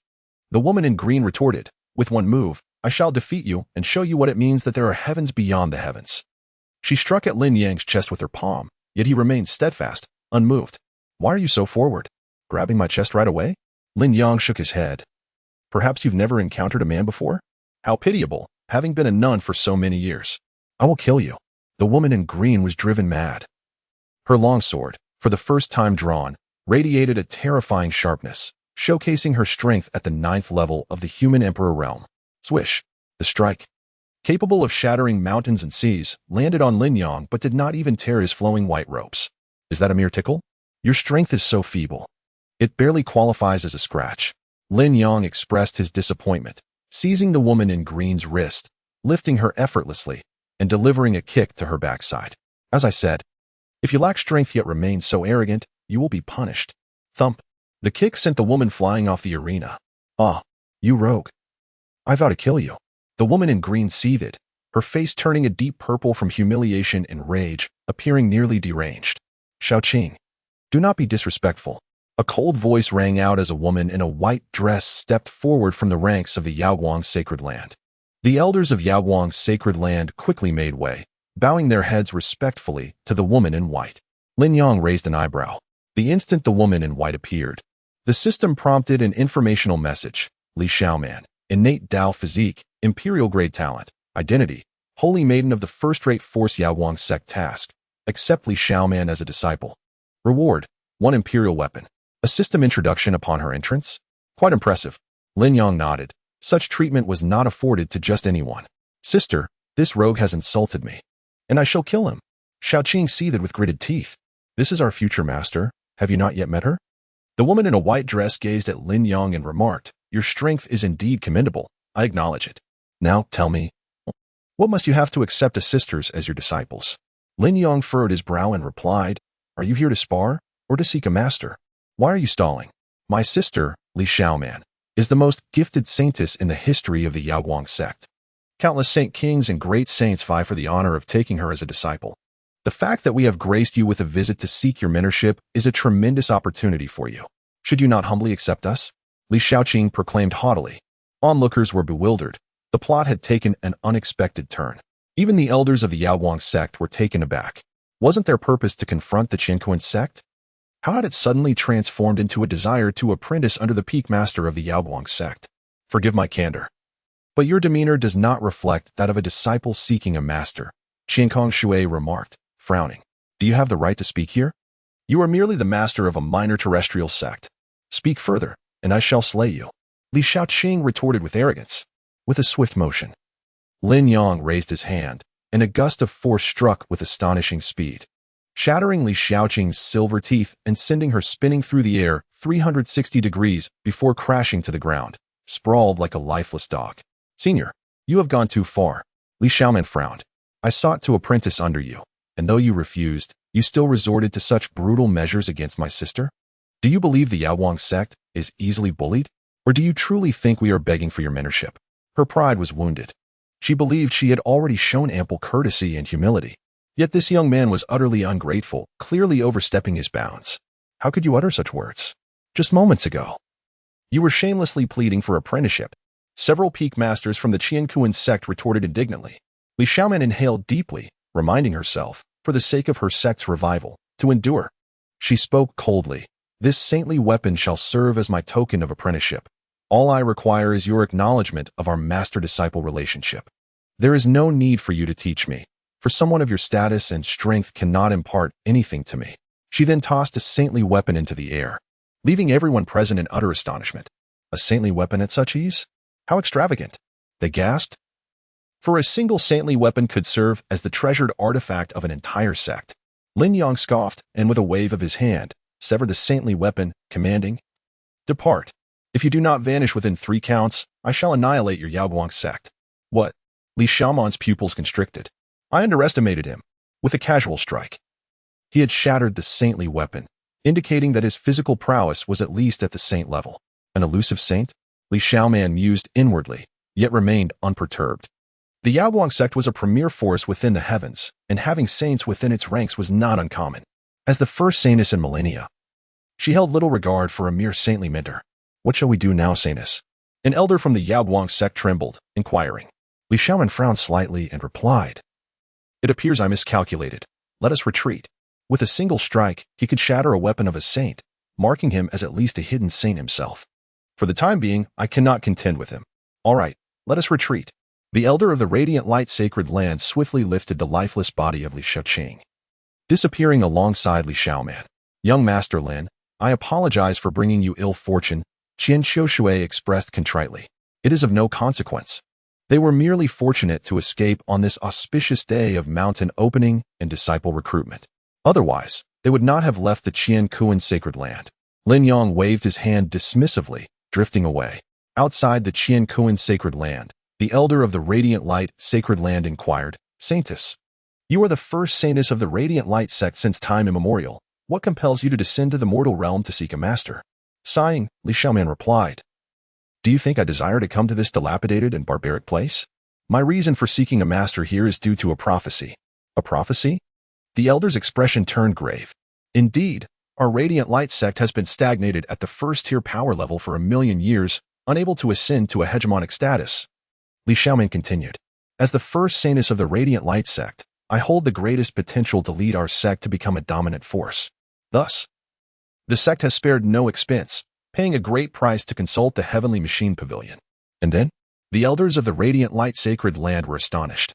the woman in green retorted, "With one move, I shall defeat you and show you what it means that there are heavens beyond the heavens." She struck at Lin Yang's chest with her palm, yet he remained steadfast, unmoved. "Why are you so forward? Grabbing my chest right away?" Lin Yang shook his head. "Perhaps you've never encountered a man before? How pitiable. having been a nun for so many years. I will kill you. The woman in green was driven mad. Her longsword, for the first time drawn, radiated a terrifying sharpness, showcasing her strength at the 9th level of the human emperor realm. Swish. The strike, capable of shattering mountains and seas, landed on Lin Yang but did not even tear his flowing white robes. Is that a mere tickle? Your strength is so feeble. It barely qualifies as a scratch. Lin Yang expressed his disappointment, seizing the woman in green's wrist, lifting her effortlessly, and delivering a kick to her backside. As I said, if you lack strength yet remain so arrogant, you will be punished. Thump. The kick sent the woman flying off the arena. Ah, you rogue. I vow to kill you. The woman in green seethed, her face turning a deep purple from humiliation and rage, appearing nearly deranged. Xiaoqing, do not be disrespectful. A cold voice rang out as a woman in a white dress stepped forward from the ranks of the Yaoguang sacred land. The elders of Yaoguang's sacred land quickly made way, bowing their heads respectfully to the woman in white. Lin Yang raised an eyebrow. The instant the woman in white appeared, the system prompted an informational message. Li Xiaoman, innate Dao physique, imperial grade talent, identity, holy maiden of the first-rate force Yaoguang sect task. Accept Li Xiaoman as a disciple. Reward, 1 imperial weapon. A system introduction upon her entrance? Quite impressive. Lin Yang nodded. Such treatment was not afforded to just anyone. Sister, this rogue has insulted me, and I shall kill him. Xiaoqing seethed with gritted teeth. This is our future master. Have you not yet met her? The woman in a white dress gazed at Lin Yang and remarked, your strength is indeed commendable. I acknowledge it. Now tell me, what must you have to accept a sisters as your disciples? Lin Yang furrowed his brow and replied, are you here to spar, or to seek a master? Why are you stalling? My sister, Li Xiaoman, is the most gifted saintess in the history of the Yaoguang sect. Countless saint kings and great saints vie for the honor of taking her as a disciple. The fact that we have graced you with a visit to seek your mentorship is a tremendous opportunity for you. Should you not humbly accept us? Li Xiaoqing proclaimed haughtily. Onlookers were bewildered. The plot had taken an unexpected turn. Even the elders of the Yaoguang sect were taken aback. Wasn't their purpose to confront the Qianquan sect? How had it suddenly transformed into a desire to apprentice under the peak master of the Yaoguang sect? Forgive my candor, but your demeanor does not reflect that of a disciple seeking a master, Qiankong Shui remarked, frowning. Do you have the right to speak here? You are merely the master of a minor terrestrial sect. Speak further, and I shall slay you. Li Xiaoqing retorted with arrogance. With a swift motion, Lin Yang raised his hand, and a gust of force struck with astonishing speed, shattering Li Xiaoqing's silver teeth and sending her spinning through the air 360 degrees before crashing to the ground, sprawled like a lifeless dog. Senior, you have gone too far. Li Xiaoman frowned. I sought to apprentice under you, and though you refused, you still resorted to such brutal measures against my sister? Do you believe the Yaoguang sect is easily bullied? Or do you truly think we are begging for your mentorship? Her pride was wounded. She believed she had already shown ample courtesy and humility. Yet this young man was utterly ungrateful, clearly overstepping his bounds. How could you utter such words? Just moments ago, you were shamelessly pleading for apprenticeship. Several peak masters from the Qianquan sect retorted indignantly. Li Xiaoman inhaled deeply, reminding herself, for the sake of her sect's revival, to endure. She spoke coldly. This saintly weapon shall serve as my token of apprenticeship. All I require is your acknowledgement of our master-disciple relationship. There is no need for you to teach me, for someone of your status and strength cannot impart anything to me. She then tossed a saintly weapon into the air, leaving everyone present in utter astonishment. A saintly weapon at such ease? How extravagant! They gasped. For a single saintly weapon could serve as the treasured artifact of an entire sect. Lin Yang scoffed, and with a wave of his hand, severed the saintly weapon, commanding, depart. If you do not vanish within 3 counts, I shall annihilate your Yaoguang sect. What? Li Xiaoman's pupils constricted. I underestimated him. With a casual strike, he had shattered the saintly weapon, indicating that his physical prowess was at least at the saint level. An elusive saint? Li Xiaoman mused inwardly, yet remained unperturbed. The Yaoguang sect was a premier force within the heavens, and having saints within its ranks was not uncommon. As the first saintess in millennia, she held little regard for a mere saintly mentor. What shall we do now, saintess? An elder from the Yaoguang sect trembled, inquiring. Li Xiaoman frowned slightly and replied, it appears I miscalculated. Let us retreat. With a single strike, he could shatter a weapon of a saint, marking him as at least a hidden saint himself. For the time being, I cannot contend with him. All right, let us retreat. The elder of the radiant light sacred land swiftly lifted the lifeless body of Li Xiaoqing, disappearing alongside Li Xiaoman. Young Master Lin, I apologize for bringing you ill fortune, Qian Qiushui expressed contritely. It is of no consequence. They were merely fortunate to escape on this auspicious day of mountain opening and disciple recruitment. Otherwise, they would not have left the Qian Kuan sacred land. Lin Yang waved his hand dismissively, drifting away. Outside the Qian Kuan sacred land, the elder of the Radiant Light sacred land inquired, Saintess, you are the first saintess of the Radiant Light sect since time immemorial. What compels you to descend to the mortal realm to seek a master? Sighing, Li Xiaoman replied, do you think I desire to come to this dilapidated and barbaric place? My reason for seeking a master here is due to a prophecy. A prophecy? The elder's expression turned grave. Indeed, our Radiant Light sect has been stagnated at the first-tier power level for 1,000,000 years, unable to ascend to a hegemonic status. Li Xiaoman continued, as the first saintess of the Radiant Light sect, I hold the greatest potential to lead our sect to become a dominant force. Thus, the sect has spared no expense, paying a great price to consult the Heavenly Machine Pavilion. And then, the elders of the Radiant Light Sacred Land were astonished.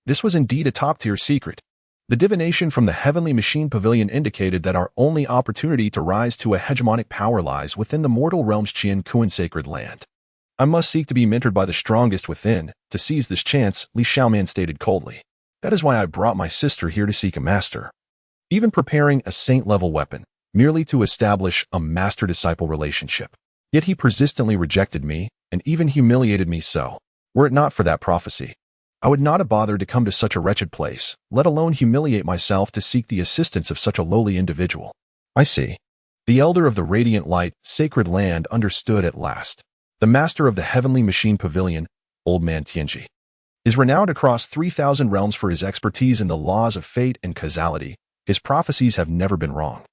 This was indeed a top-tier secret. The divination from the Heavenly Machine Pavilion indicated that our only opportunity to rise to a hegemonic power lies within the mortal realm's Qian Kuan Sacred Land. I must seek to be mentored by the strongest within. To seize this chance, Li Xiaoman stated coldly. That is why I brought my sister here to seek a master. Even preparing a saint-level weapon, merely to establish a master-disciple relationship. Yet he persistently rejected me, and even humiliated me so. Were it not for that prophecy, I would not have bothered to come to such a wretched place, let alone humiliate myself to seek the assistance of such a lowly individual. I see. The elder of the Radiant Light, Sacred Land understood at last. The master of the Heavenly Machine Pavilion, Old Man Tianji, is renowned across 3,000 realms for his expertise in the laws of fate and causality. His prophecies have never been wrong.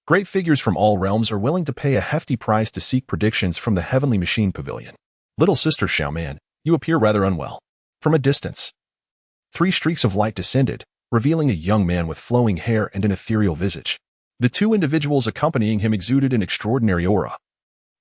Great figures from all realms are willing to pay a hefty price to seek predictions from the Heavenly Machine Pavilion. Little Sister Xiaoman, you appear rather unwell. From a distance, 3 streaks of light descended, revealing a young man with flowing hair and an ethereal visage. The 2 individuals accompanying him exuded an extraordinary aura,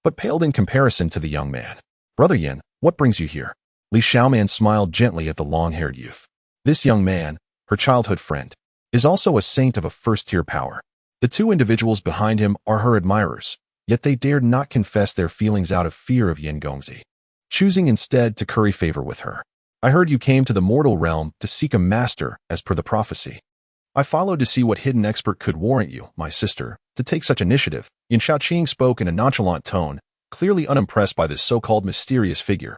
but paled in comparison to the young man. Brother Yin, what brings you here? Li Xiaoman smiled gently at the long-haired youth. This young man, her childhood friend, is also a saint of a first-tier power. The 2 individuals behind him are her admirers, yet they dared not confess their feelings out of fear of Yin Gongzi, choosing instead to curry favor with her. I heard you came to the mortal realm to seek a master, as per the prophecy. I followed to see what hidden expert could warrant you, my sister, to take such initiative. Yin Xiaoqing spoke in a nonchalant tone, clearly unimpressed by this so-called mysterious figure.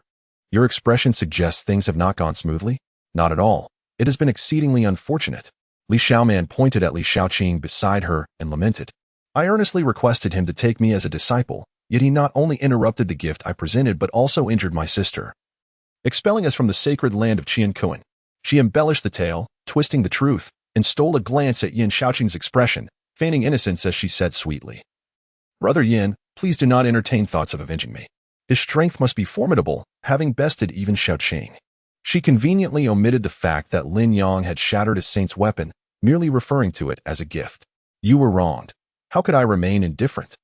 Your expression suggests things have not gone smoothly? Not at all. It has been exceedingly unfortunate. Li Xiaoman pointed at Li Xiaoqing beside her and lamented. I earnestly requested him to take me as a disciple, yet he not only interrupted the gift I presented but also injured my sister, expelling us from the sacred land of Qian Kuan. She embellished the tale, twisting the truth, and stole a glance at Yin Xiaoqing's expression, feigning innocence as she said sweetly, Brother Yin, please do not entertain thoughts of avenging me. His strength must be formidable, having bested even Xiaoqing. She conveniently omitted the fact that Lin Yang had shattered a saint's weapon, merely referring to it as a gift. You were wronged. How could I remain indifferent?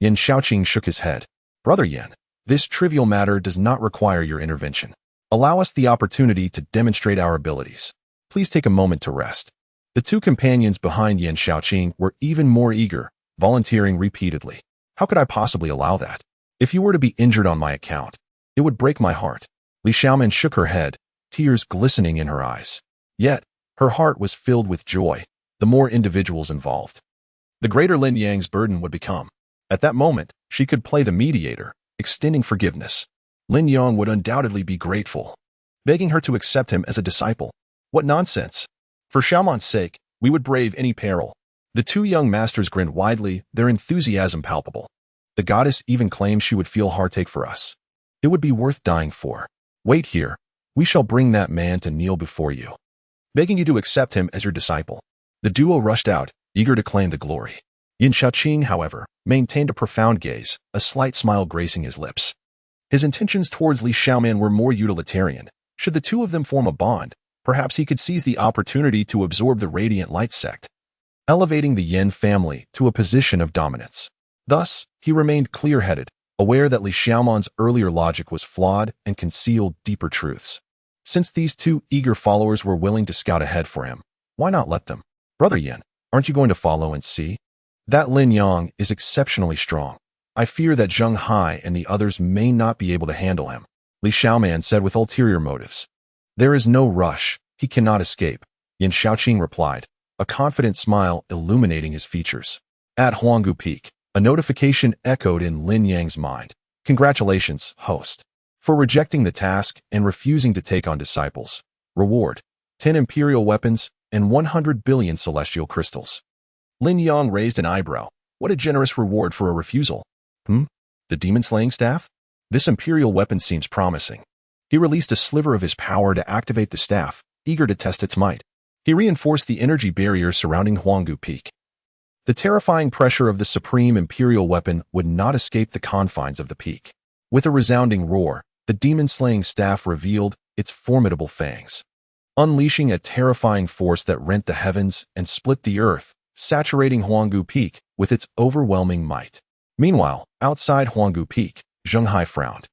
Yin Xiaoqing shook his head. Brother Yin, this trivial matter does not require your intervention. Allow us the opportunity to demonstrate our abilities. Please take a moment to rest. The 2 companions behind Yin Xiaoqing were even more eager, volunteering repeatedly. How could I possibly allow that? If you were to be injured on my account, it would break my heart. Li Xiaoman shook her head, tears glistening in her eyes. Yet, her heart was filled with joy. The more individuals involved, the greater Lin Yang's burden would become. At that moment, she could play the mediator, extending forgiveness. Lin Yang would undoubtedly be grateful, begging her to accept him as a disciple. What nonsense! For Xiaoman's sake, we would brave any peril. The 2 young masters grinned widely, their enthusiasm palpable. The goddess even claimed she would feel heartache for us. It would be worth dying for. Wait here. We shall bring that man to kneel before you, begging you to accept him as your disciple. The duo rushed out, eager to claim the glory. Yin Xiaoqing, however, maintained a profound gaze, a slight smile gracing his lips. His intentions towards Li Xiaoman were more utilitarian. Should the 2 of them form a bond, perhaps he could seize the opportunity to absorb the Radiant Light sect, elevating the Yin family to a position of dominance. Thus, he remained clear-headed, aware that Li Xiaoman's earlier logic was flawed and concealed deeper truths. Since these two eager followers were willing to scout ahead for him, why not let them? Brother Yin, aren't you going to follow and see? That Lin Yang is exceptionally strong. I fear that Zheng Hai and the others may not be able to handle him, Li Xiaoman said with ulterior motives. There is no rush. He cannot escape, Yin Shaoqing replied, a confident smile illuminating his features. At Huanggu Peak, a notification echoed in Lin Yang's mind. Congratulations, host, for rejecting the task and refusing to take on disciples. Reward: 10 imperial weapons and 100 billion celestial crystals. Lin Yang raised an eyebrow. What a generous reward for a refusal. The demon-slaying staff? This imperial weapon seems promising. He released a sliver of his power to activate the staff, eager to test its might. He reinforced the energy barrier surrounding Huanggu Peak. The terrifying pressure of the supreme imperial weapon would not escape the confines of the peak. With a resounding roar, the demon-slaying staff revealed its formidable fangs, unleashing a terrifying force that rent the heavens and split the earth, saturating Huanggu Peak with its overwhelming might. Meanwhile, outside Huanggu Peak, Zheng Hai frowned.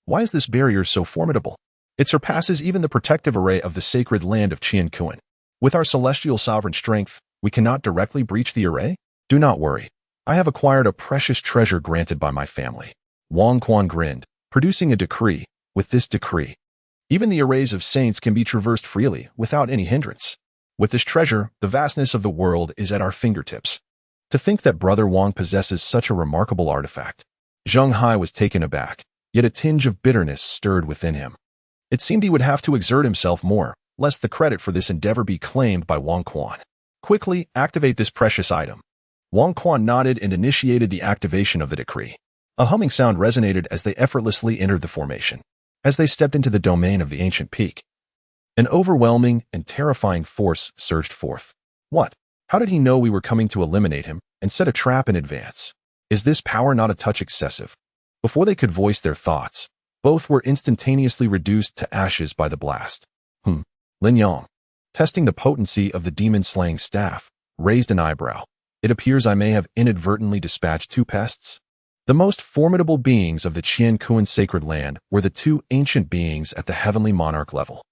Why is this barrier so formidable? It surpasses even the protective array of the sacred land of Qiankuan. With our celestial sovereign strength, we cannot directly breach the array? Do not worry. I have acquired a precious treasure granted by my family. Wang Quan grinned, producing a decree. With this decree, even the arrays of saints can be traversed freely without any hindrance. With this treasure, the vastness of the world is at our fingertips. To think that Brother Wang possesses such a remarkable artifact. Zheng Hai was taken aback, yet a tinge of bitterness stirred within him. It seemed he would have to exert himself more, lest the credit for this endeavor be claimed by Wang Quan. Quickly activate this precious item. Wang Quan nodded and initiated the activation of the decree. A humming sound resonated as they effortlessly entered the formation. As they stepped into the domain of the ancient peak, an overwhelming and terrifying force surged forth. What? How did he know we were coming to eliminate him and set a trap in advance? Is this power not a touch excessive? Before they could voice their thoughts, both were instantaneously reduced to ashes by the blast. Lin Yang, testing the potency of the demon-slaying staff, raised an eyebrow. It appears I may have inadvertently dispatched two pests. The most formidable beings of the Qiankuan sacred land were the two ancient beings at the heavenly monarch level.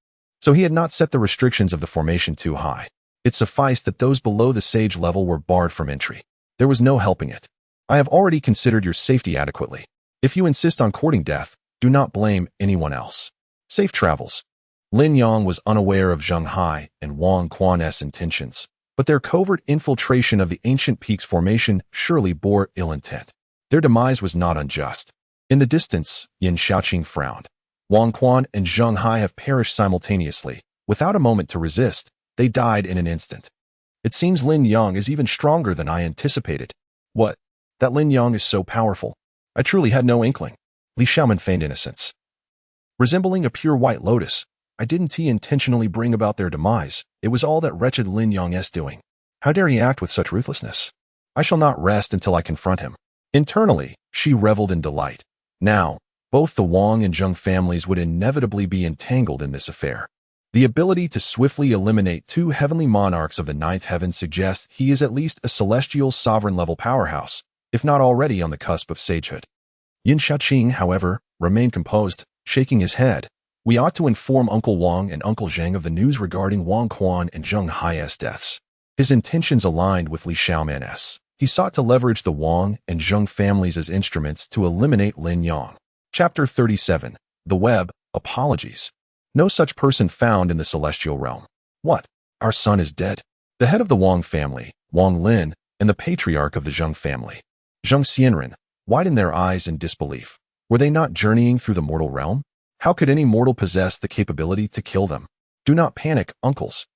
So he had not set the restrictions of the formation too high. It sufficed that those below the sage level were barred from entry. There was no helping it. I have already considered your safety adequately. If you insist on courting death, do not blame anyone else. Safe travels. Lin Yang was unaware of Zheng Hai and Wang Quan's intentions, but their covert infiltration of the ancient peak's formation surely bore ill intent. Their demise was not unjust. In the distance, Yin Shaoqing frowned. Wang Quan and Zheng Hai have perished simultaneously. Without a moment to resist, they died in an instant. It seems Lin Yang is even stronger than I anticipated. What? That Lin Yang is so powerful. I truly had no inkling. Li Xiaoman feigned innocence. Resembling a pure white lotus, I didn't intentionally bring about their demise. It was all that wretched Lin Yang's doing. How dare he act with such ruthlessness? I shall not rest until I confront him. Internally, she reveled in delight. Now, both the Wang and Zheng families would inevitably be entangled in this affair. The ability to swiftly eliminate two heavenly monarchs of the ninth heaven suggests he is at least a celestial sovereign-level powerhouse, if not already on the cusp of sagehood. Yin Shaoqing, however, remained composed, shaking his head. We ought to inform Uncle Wang and Uncle Zheng of the news regarding Wang Quan and Zheng Hai's deaths. His intentions aligned with Li Xiaoman's. He sought to leverage the Wang and Zheng families as instruments to eliminate Lin Yang. Chapter 37. The Web. Apologies. No such person found in the celestial realm. What? Our son is dead? The head of the Wang family, Wang Lin, and the patriarch of the Zheng family, Zheng Xianren, widened their eyes in disbelief. Were they not journeying through the mortal realm? How could any mortal possess the capability to kill them? Do not panic, uncles.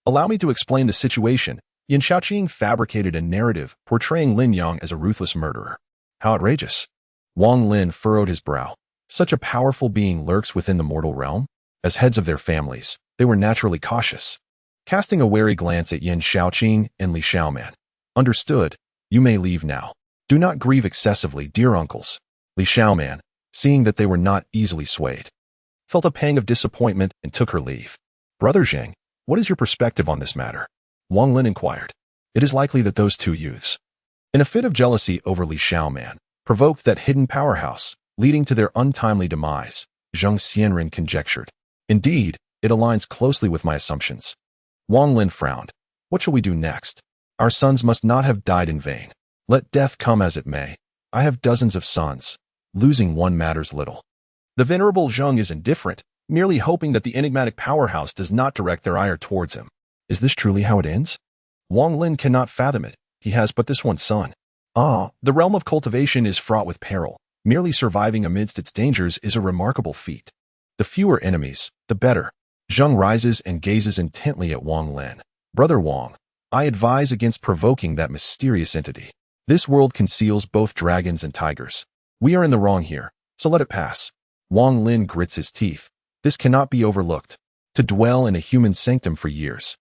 Allow me to explain the situation. Yin Shaoqing fabricated a narrative portraying Lin Yang as a ruthless murderer. How outrageous. Wang Lin furrowed his brow. Such a powerful being lurks within the mortal realm? As heads of their families, they were naturally cautious. Casting a wary glance at Yin Shaoqing and Li Xiaoman. Understood. You may leave now. Do not grieve excessively, dear uncles. Li Xiaoman, seeing that they were not easily swayed, felt a pang of disappointment and took her leave. Brother Zheng, what is your perspective on this matter? Wang Lin inquired. It is likely that those two youths, in a fit of jealousy over Li Xiaoman, provoked that hidden powerhouse, leading to their untimely demise, Zheng Xianren conjectured. Indeed, It aligns closely with my assumptions. Wang Lin frowned. What shall we do next? Our sons must not have died in vain. Let death come as it may. I have dozens of sons. Losing one matters little. The venerable Zheng is indifferent, merely hoping that the enigmatic powerhouse does not direct their ire towards him. Is this truly how it ends? Wang Lin cannot fathom it. He has but this one son. The realm of cultivation is fraught with peril. Merely surviving amidst its dangers is a remarkable feat. The fewer enemies, the better. Zheng rises and gazes intently at Wang Lin. Brother Wang, I advise against provoking that mysterious entity. This world conceals both dragons and tigers. We are in the wrong here, so let it pass. Wang Lin grits his teeth. This cannot be overlooked. To dwell in a human sanctum for years.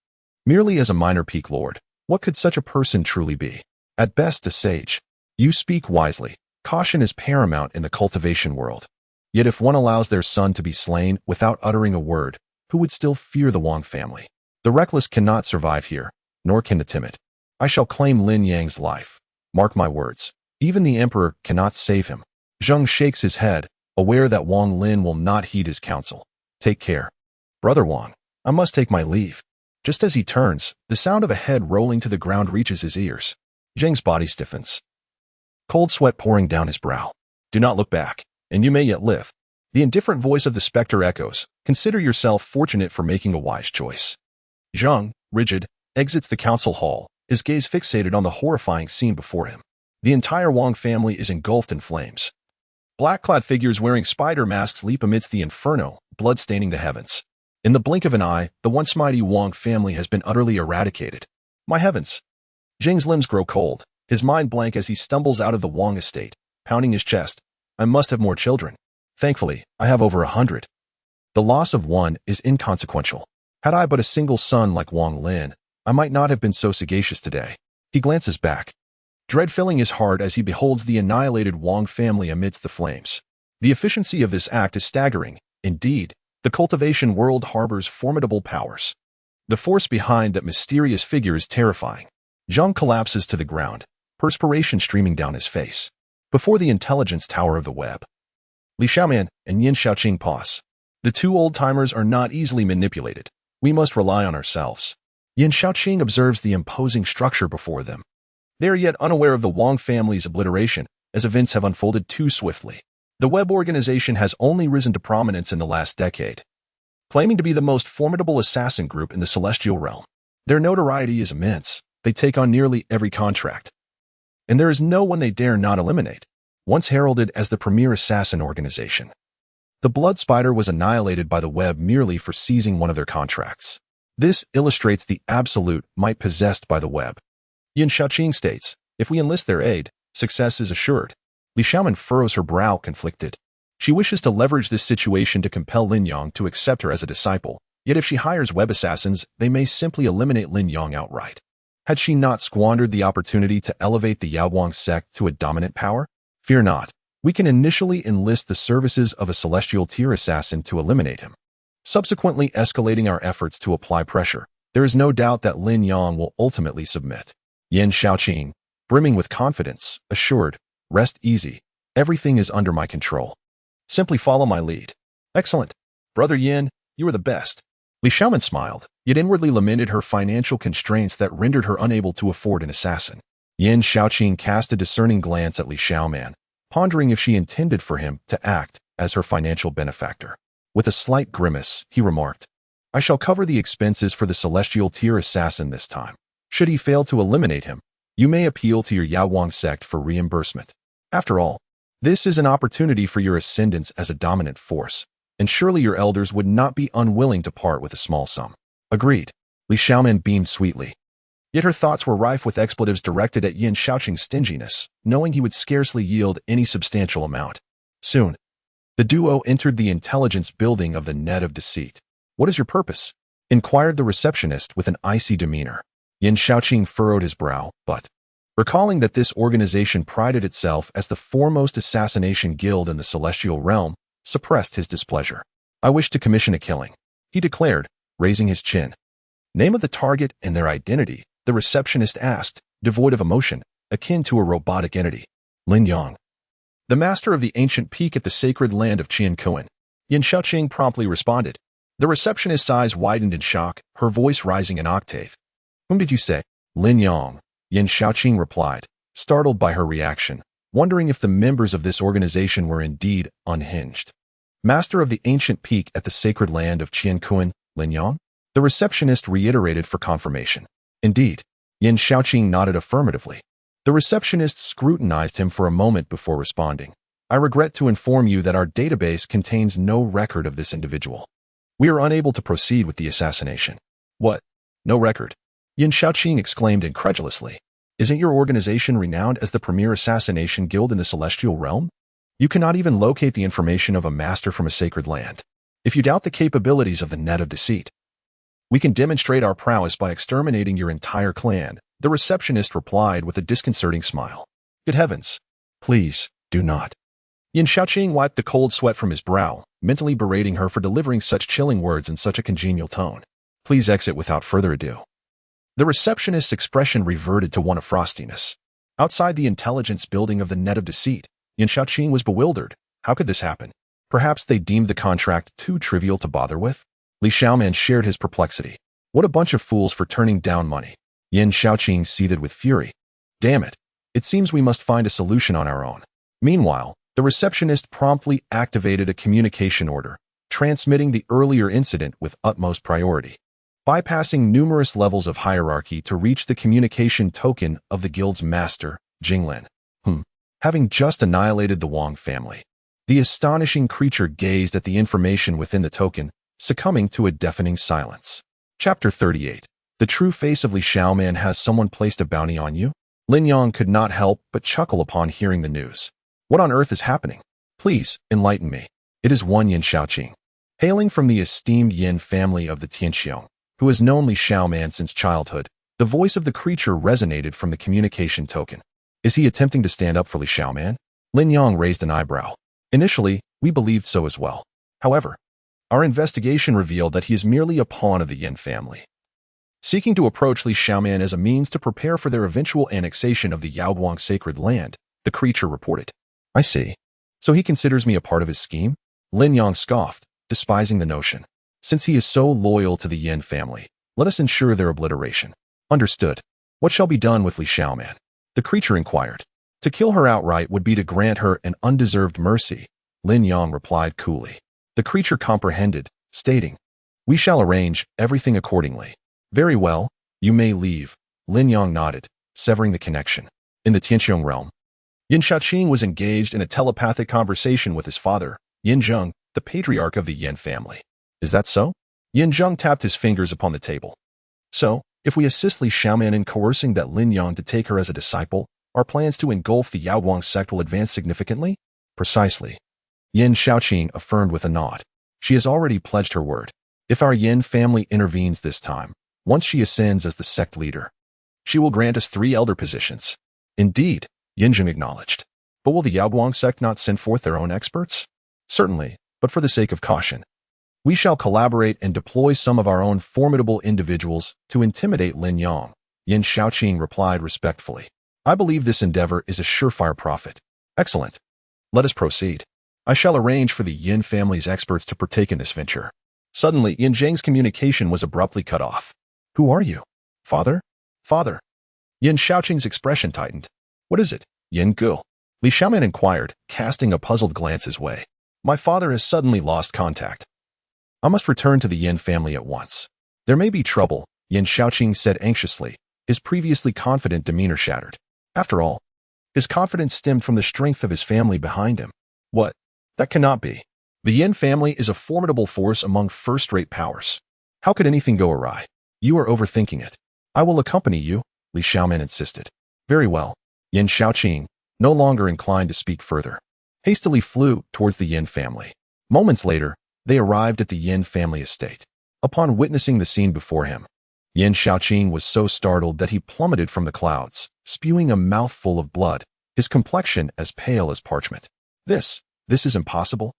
Merely as a minor peak lord, what could such a person truly be? At best a sage. You speak wisely. Caution is paramount in the cultivation world. Yet if one allows their son to be slain without uttering a word, who would still fear the Wang family? The reckless cannot survive here, nor can the timid. I shall claim Lin Yang's life. Mark my words. Even the emperor cannot save him. Zheng shakes his head, aware that Wang Lin will not heed his counsel. Take care. Brother Wang, I must take my leave. Just as he turns, the sound of a head rolling to the ground reaches his ears. Zheng's body stiffens. Cold sweat pouring down his brow. Do not look back, and you may yet live. The indifferent voice of the specter echoes. Consider yourself fortunate for making a wise choice. Zheng, rigid, exits the council hall, his gaze fixated on the horrifying scene before him. The entire Wang family is engulfed in flames. Black-clad figures wearing spider masks leap amidst the inferno, blood staining the heavens. In the blink of an eye, the once mighty Wang family has been utterly eradicated. My heavens! Zheng's limbs grow cold, his mind blank as he stumbles out of the Wang estate, pounding his chest. I must have more children. Thankfully, I have over 100. The loss of one is inconsequential. Had I but a single son like Wang Lin, I might not have been so sagacious today. He glances back. Dread filling his heart as he beholds the annihilated Wang family amidst the flames. The efficiency of this act is staggering. Indeed, the cultivation world harbors formidable powers. The force behind that mysterious figure is terrifying. Zheng collapses to the ground, perspiration streaming down his face. Before the intelligence tower of the web, Li Xiaoman and Yin Xiaoqing pause. The two old-timers are not easily manipulated. We must rely on ourselves. Yin Xiaoqing observes the imposing structure before them. They are yet unaware of the Wang family's obliteration, as events have unfolded too swiftly. The web organization has only risen to prominence in the last decade, claiming to be the most formidable assassin group in the celestial realm. Their notoriety is immense. They take on nearly every contract. And there is no one they dare not eliminate. Once heralded as the premier assassin organization, the Blood Spider was annihilated by the web merely for seizing one of their contracts. This illustrates the absolute might possessed by the web. Yin Xiaoqing states, if we enlist their aid, success is assured. Li Xiaoman furrows her brow, conflicted. She wishes to leverage this situation to compel Lin Yang to accept her as a disciple, yet if she hires web assassins, they may simply eliminate Lin Yang outright. Had she not squandered the opportunity to elevate the Yaoguang sect to a dominant power? Fear not. We can initially enlist the services of a celestial tier assassin to eliminate him, subsequently escalating our efforts to apply pressure. There is no doubt that Lin Yang will ultimately submit. Yin Xiaoqing, brimming with confidence, assured, rest easy. Everything is under my control. Simply follow my lead. Excellent. Brother Yin, you are the best. Li Xiaoman smiled, yet inwardly lamented her financial constraints that rendered her unable to afford an assassin. Yin Xiaoqing cast a discerning glance at Li Xiaoman, pondering if she intended for him to act as her financial benefactor. With a slight grimace, he remarked, I shall cover the expenses for the celestial tier assassin this time. Should he fail to eliminate him, you may appeal to your Yaoguang sect for reimbursement. After all, this is an opportunity for your ascendance as a dominant force, and surely your elders would not be unwilling to part with a small sum. Agreed. Li Xiaoman beamed sweetly. Yet her thoughts were rife with expletives directed at Yin Xiaoqing's stinginess, knowing he would scarcely yield any substantial amount. Soon, the duo entered the intelligence building of the Net of Deceit. What is your purpose? Inquired the receptionist with an icy demeanor. Yin Xiaoqing furrowed his brow, but, recalling that this organization prided itself as the foremost assassination guild in the celestial realm, suppressed his displeasure. I wish to commission a killing, he declared, raising his chin. Name of the target and their identity, the receptionist asked, devoid of emotion, akin to a robotic entity. Lin Yang, the master of the ancient peak at the sacred land of Qian Kuan. Yin Xiaoqing promptly responded. The receptionist's eyes widened in shock, her voice rising an octave. Whom did you say? Lin Yang, Yin Shaoqing replied, startled by her reaction, wondering if the members of this organization were indeed unhinged. Master of the ancient peak at the sacred land of Qiankuan, Lin Yang? The receptionist reiterated for confirmation. Indeed. Yin Shaoqing nodded affirmatively. The receptionist scrutinized him for a moment before responding. I regret to inform you that our database contains no record of this individual. We are unable to proceed with the assassination. What? No record? Yin Shaoqing exclaimed incredulously. Isn't your organization renowned as the premier assassination guild in the celestial realm? You cannot even locate the information of a master from a sacred land. If you doubt the capabilities of the net of deceit, we can demonstrate our prowess by exterminating your entire clan, the receptionist replied with a disconcerting smile. Good heavens. Please, do not. Yin Shaoqing wiped the cold sweat from his brow, mentally berating her for delivering such chilling words in such a congenial tone. Please exit without further ado. The receptionist's expression reverted to one of frostiness. Outside the intelligence building of the net of deceit, Yin Shaoqing was bewildered. How could this happen? Perhaps they deemed the contract too trivial to bother with? Li Xiaoman shared his perplexity. What a bunch of fools for turning down money. Yin Shaoqing seethed with fury. Damn it. It seems we must find a solution on our own. Meanwhile, the receptionist promptly activated a communication order, transmitting the earlier incident with utmost priority, bypassing numerous levels of hierarchy to reach the communication token of the guild's master, Jinglin. Having just annihilated the Wang family, the astonishing creature gazed at the information within the token, succumbing to a deafening silence. Chapter 38. The true face of Li Xiaoman. Has someone placed a bounty on you? Lin Yang could not help but chuckle upon hearing the news. What on earth is happening? Please, enlighten me. It is one Yin Shaoqing, hailing from the esteemed Yin family of the Tianxiong, who has known Li Xiaoman since childhood. The voice of the creature resonated from the communication token. Is he attempting to stand up for Li Xiaoman? Lin Yang raised an eyebrow. Initially, we believed so as well. However, our investigation revealed that he is merely a pawn of the Yin family, seeking to approach Li Xiaoman as a means to prepare for their eventual annexation of the Yaoguang sacred land, the creature reported. I see. So he considers me a part of his scheme? Lin Yang scoffed, despising the notion. Since he is so loyal to the Yin family, let us ensure their obliteration. Understood. What shall be done with Li Xiaoman? The creature inquired. To kill her outright would be to grant her an undeserved mercy, Lin Yang replied coolly. The creature comprehended, stating, we shall arrange everything accordingly. Very well, you may leave, Lin Yang nodded, severing the connection. In the Tianxiong realm, Yin Shaoqing was engaged in a telepathic conversation with his father, Yin Zheng, the patriarch of the Yin family. Is that so? Yin Zheng tapped his fingers upon the table. So, if we assist Li Xiaoman in coercing that Lin Yang to take her as a disciple, our plans to engulf the Yaoguang sect will advance significantly? Precisely. Yin Shaoqing affirmed with a nod. She has already pledged her word. If our Yin family intervenes this time, once she ascends as the sect leader, she will grant us 3 elder positions. Indeed, Yin Zheng acknowledged. But will the Yaoguang sect not send forth their own experts? Certainly, but for the sake of caution, we shall collaborate and deploy some of our own formidable individuals to intimidate Lin Yang, Yin Shaoqing replied respectfully. I believe this endeavor is a surefire profit. Excellent. Let us proceed. I shall arrange for the Yin family's experts to partake in this venture. Suddenly, Yin Zheng's communication was abruptly cut off. Who are you? Father? Father. Yin Shaoqing's expression tightened. What is it, Yin Gu? Li Xiaoman inquired, casting a puzzled glance his way. My father has suddenly lost contact. I must return to the Yin family at once. There may be trouble, Yin Shaoqing said anxiously, his previously confident demeanor shattered. After all, his confidence stemmed from the strength of his family behind him. What? That cannot be. The Yin family is a formidable force among first-rate powers. How could anything go awry? You are overthinking it. I will accompany you, Li Xiaoman insisted. Very well. Yin Shaoqing, no longer inclined to speak further, hastily flew towards the Yin family. Moments later, they arrived at the Yin family estate. Upon witnessing the scene before him, Yin Shaoqing was so startled that he plummeted from the clouds, spewing a mouthful of blood, his complexion as pale as parchment. This is impossible.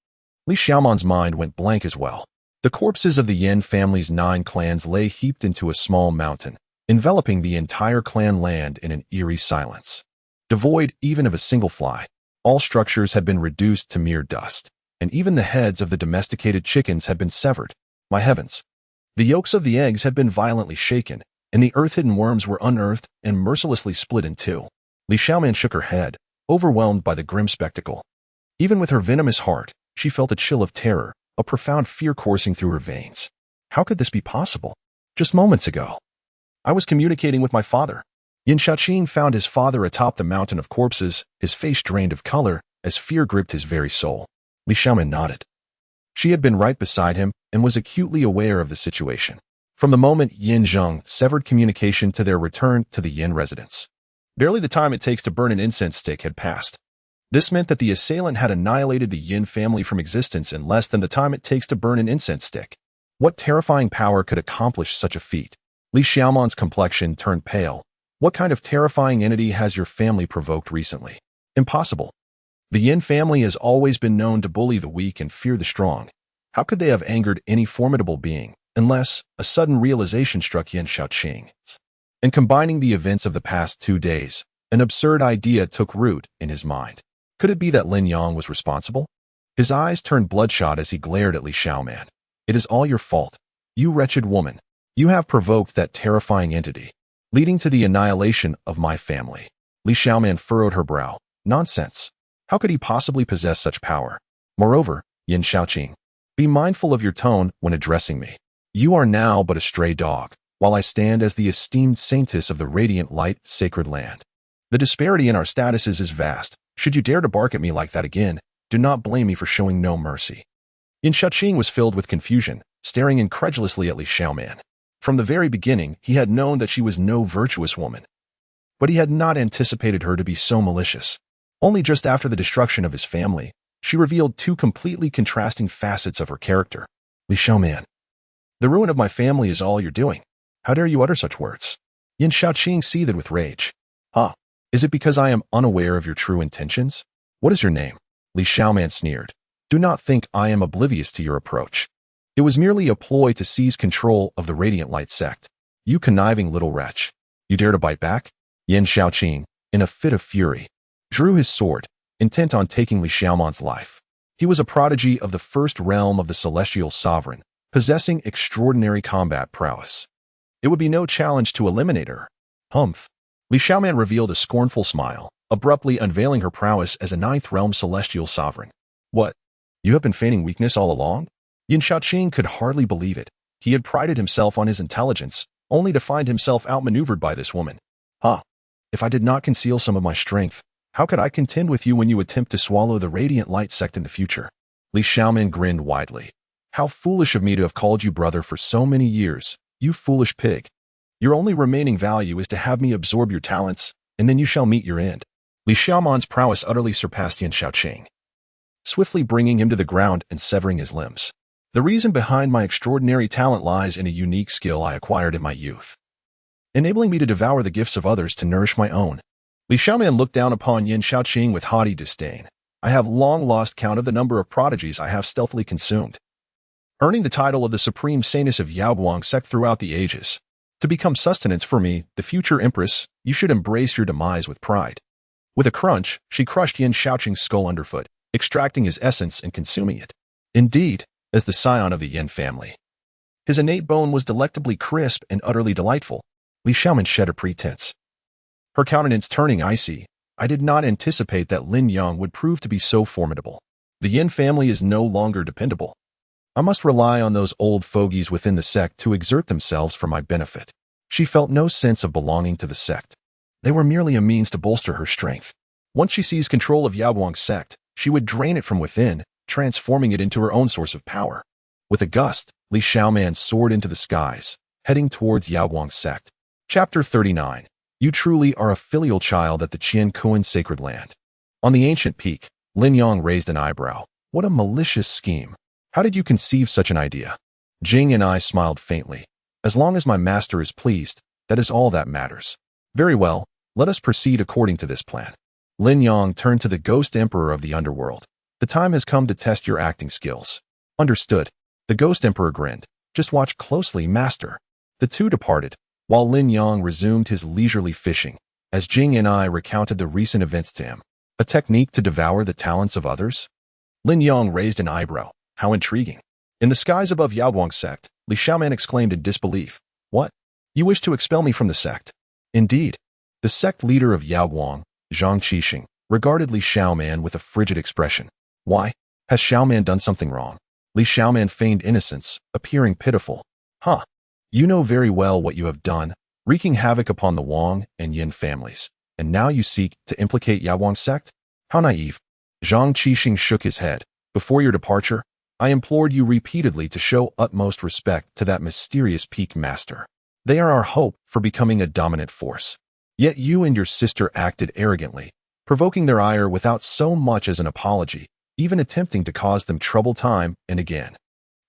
Li Xiaoman's mind went blank as well. The corpses of the Yin family's 9 clans lay heaped into a small mountain, enveloping the entire clan land in an eerie silence. Devoid even of a single fly, all structures had been reduced to mere dust, and even the heads of the domesticated chickens had been severed. My heavens! The yolks of the eggs had been violently shaken, and the earth-hidden worms were unearthed and mercilessly split in two. Li Xiaoman shook her head, overwhelmed by the grim spectacle. Even with her venomous heart, she felt a chill of terror, a profound fear coursing through her veins. How could this be possible? Just moments ago, I was communicating with my father. Yin Shaoqing found his father atop the mountain of corpses, his face drained of color, as fear gripped his very soul. Li Xiaoman nodded. She had been right beside him and was acutely aware of the situation. From the moment Yin Zheng severed communication to their return to the Yin residence, barely the time it takes to burn an incense stick had passed. This meant that the assailant had annihilated the Yin family from existence in less than the time it takes to burn an incense stick. What terrifying power could accomplish such a feat? Li Xiaoman's complexion turned pale. What kind of terrifying entity has your family provoked recently? Impossible. The Yin family has always been known to bully the weak and fear the strong. How could they have angered any formidable being, unless a sudden realization struck Yin Shaoqing? And combining the events of the past 2 days, an absurd idea took root in his mind. Could it be that Lin Yang was responsible? His eyes turned bloodshot as he glared at Li Xiaoman. It is all your fault. You wretched woman. You have provoked that terrifying entity, leading to the annihilation of my family. Li Xiaoman furrowed her brow. Nonsense. How could he possibly possess such power? Moreover, Yin Shaoqing, be mindful of your tone when addressing me. You are now but a stray dog, while I stand as the esteemed saintess of the radiant light sacred land. The disparity in our statuses is vast. Should you dare to bark at me like that again, do not blame me for showing no mercy. Yin Shaoqing was filled with confusion, staring incredulously at Li Xiaoman. From the very beginning, he had known that she was no virtuous woman, but he had not anticipated her to be so malicious. Only just after the destruction of his family, she revealed 2 completely contrasting facets of her character. Li Xiaoman, the ruin of my family is all you're doing. How dare you utter such words? Yin Shaoqing seethed with rage. Huh? Is it because I am unaware of your true intentions? What is your name? Li Xiaoman sneered. Do not think I am oblivious to your approach. It was merely a ploy to seize control of the Radiant Light sect. You conniving little wretch. You dare to bite back? Yin Shaoqing, in a fit of fury, drew his sword, intent on taking Li Xiaoman's life. He was a prodigy of the first realm of the Celestial Sovereign, possessing extraordinary combat prowess. It would be no challenge to eliminate her. Humph. Li Xiaoman revealed a scornful smile, abruptly unveiling her prowess as a 9th realm Celestial Sovereign. What? You have been feigning weakness all along? Yin Shaoqing could hardly believe it. He had prided himself on his intelligence, only to find himself outmaneuvered by this woman. Huh. If I did not conceal some of my strength, how could I contend with you when you attempt to swallow the Radiant Light sect in the future? Li Xiaoman grinned widely. How foolish of me to have called you brother for so many years, you foolish pig. Your only remaining value is to have me absorb your talents, and then you shall meet your end. Li Xiaoman's prowess utterly surpassed Yin Shaoqing, swiftly bringing him to the ground and severing his limbs. The reason behind my extraordinary talent lies in a unique skill I acquired in my youth, enabling me to devour the gifts of others to nourish my own. Li Xiaoman looked down upon Yin Shaoqing with haughty disdain. I have long lost count of the number of prodigies I have stealthily consumed, earning the title of the supreme saintess of Yaoguang sect throughout the ages. To become sustenance for me, the future Empress, you should embrace your demise with pride. With a crunch, she crushed Yin Shaoqing's skull underfoot, extracting his essence and consuming it. Indeed, as the scion of the Yin family, his innate bone was delectably crisp and utterly delightful. Li Xiaoman shed a pretense, her countenance turning icy. I did not anticipate that Lin Yang would prove to be so formidable. The Yin family is no longer dependable. I must rely on those old fogies within the sect to exert themselves for my benefit. She felt no sense of belonging to the sect. They were merely a means to bolster her strength. Once she seized control of Yaoguang's sect, she would drain it from within, transforming it into her own source of power. With a gust, Li Xiaoman soared into the skies, heading towards Yaoguang's sect. Chapter 39. You truly are a filial child at the Qian Kuan sacred land. On the ancient peak, Lin Yang raised an eyebrow. What a malicious scheme. How did you conceive such an idea? Jing and I smiled faintly. As long as my master is pleased, that is all that matters. Very well, let us proceed according to this plan. Lin Yang turned to the Ghost Emperor of the underworld. The time has come to test your acting skills. Understood. The Ghost Emperor grinned. Just watch closely, master. The two departed, while Lin Yang resumed his leisurely fishing, as Jing and I recounted the recent events to him. A technique to devour the talents of others? Lin Yang raised an eyebrow. How intriguing. In the skies above Yaoguang's sect, Li Xiaoman exclaimed in disbelief. What? You wish to expel me from the sect? Indeed. The sect leader of Yaoguang, Zhang Qixing, regarded Li Xiaoman with a frigid expression. Why? Has Xiaoman done something wrong? Li Xiaoman feigned innocence, appearing pitiful. Huh. You know very well what you have done, wreaking havoc upon the Wang and Yin families, and now you seek to implicate Yaoguang's sect? How naive. Zhang Qixing shook his head. Before your departure, I implored you repeatedly to show utmost respect to that mysterious peak master. They are our hope for becoming a dominant force. Yet you and your sister acted arrogantly, provoking their ire without so much as an apology, even attempting to cause them trouble time and again.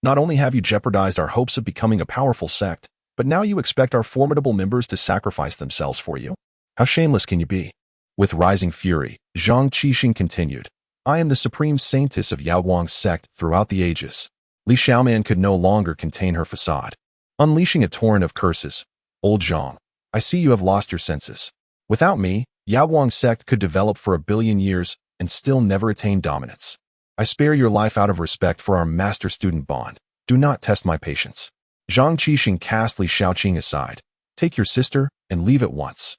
Not only have you jeopardized our hopes of becoming a powerful sect, but now you expect our formidable members to sacrifice themselves for you? How shameless can you be? With rising fury, Zhang Qixing continued, I am the supreme saintess of Yaoguang's sect throughout the ages. Li Xiaoman could no longer contain her facade. Unleashing a torrent of curses, old Zhang, I see you have lost your senses. Without me, Yaoguang's sect could develop for 1 billion years and still never attain dominance. I spare your life out of respect for our master-student bond. Do not test my patience. Zhang Qixing cast Li Xiaoqing aside. Take your sister and leave at once.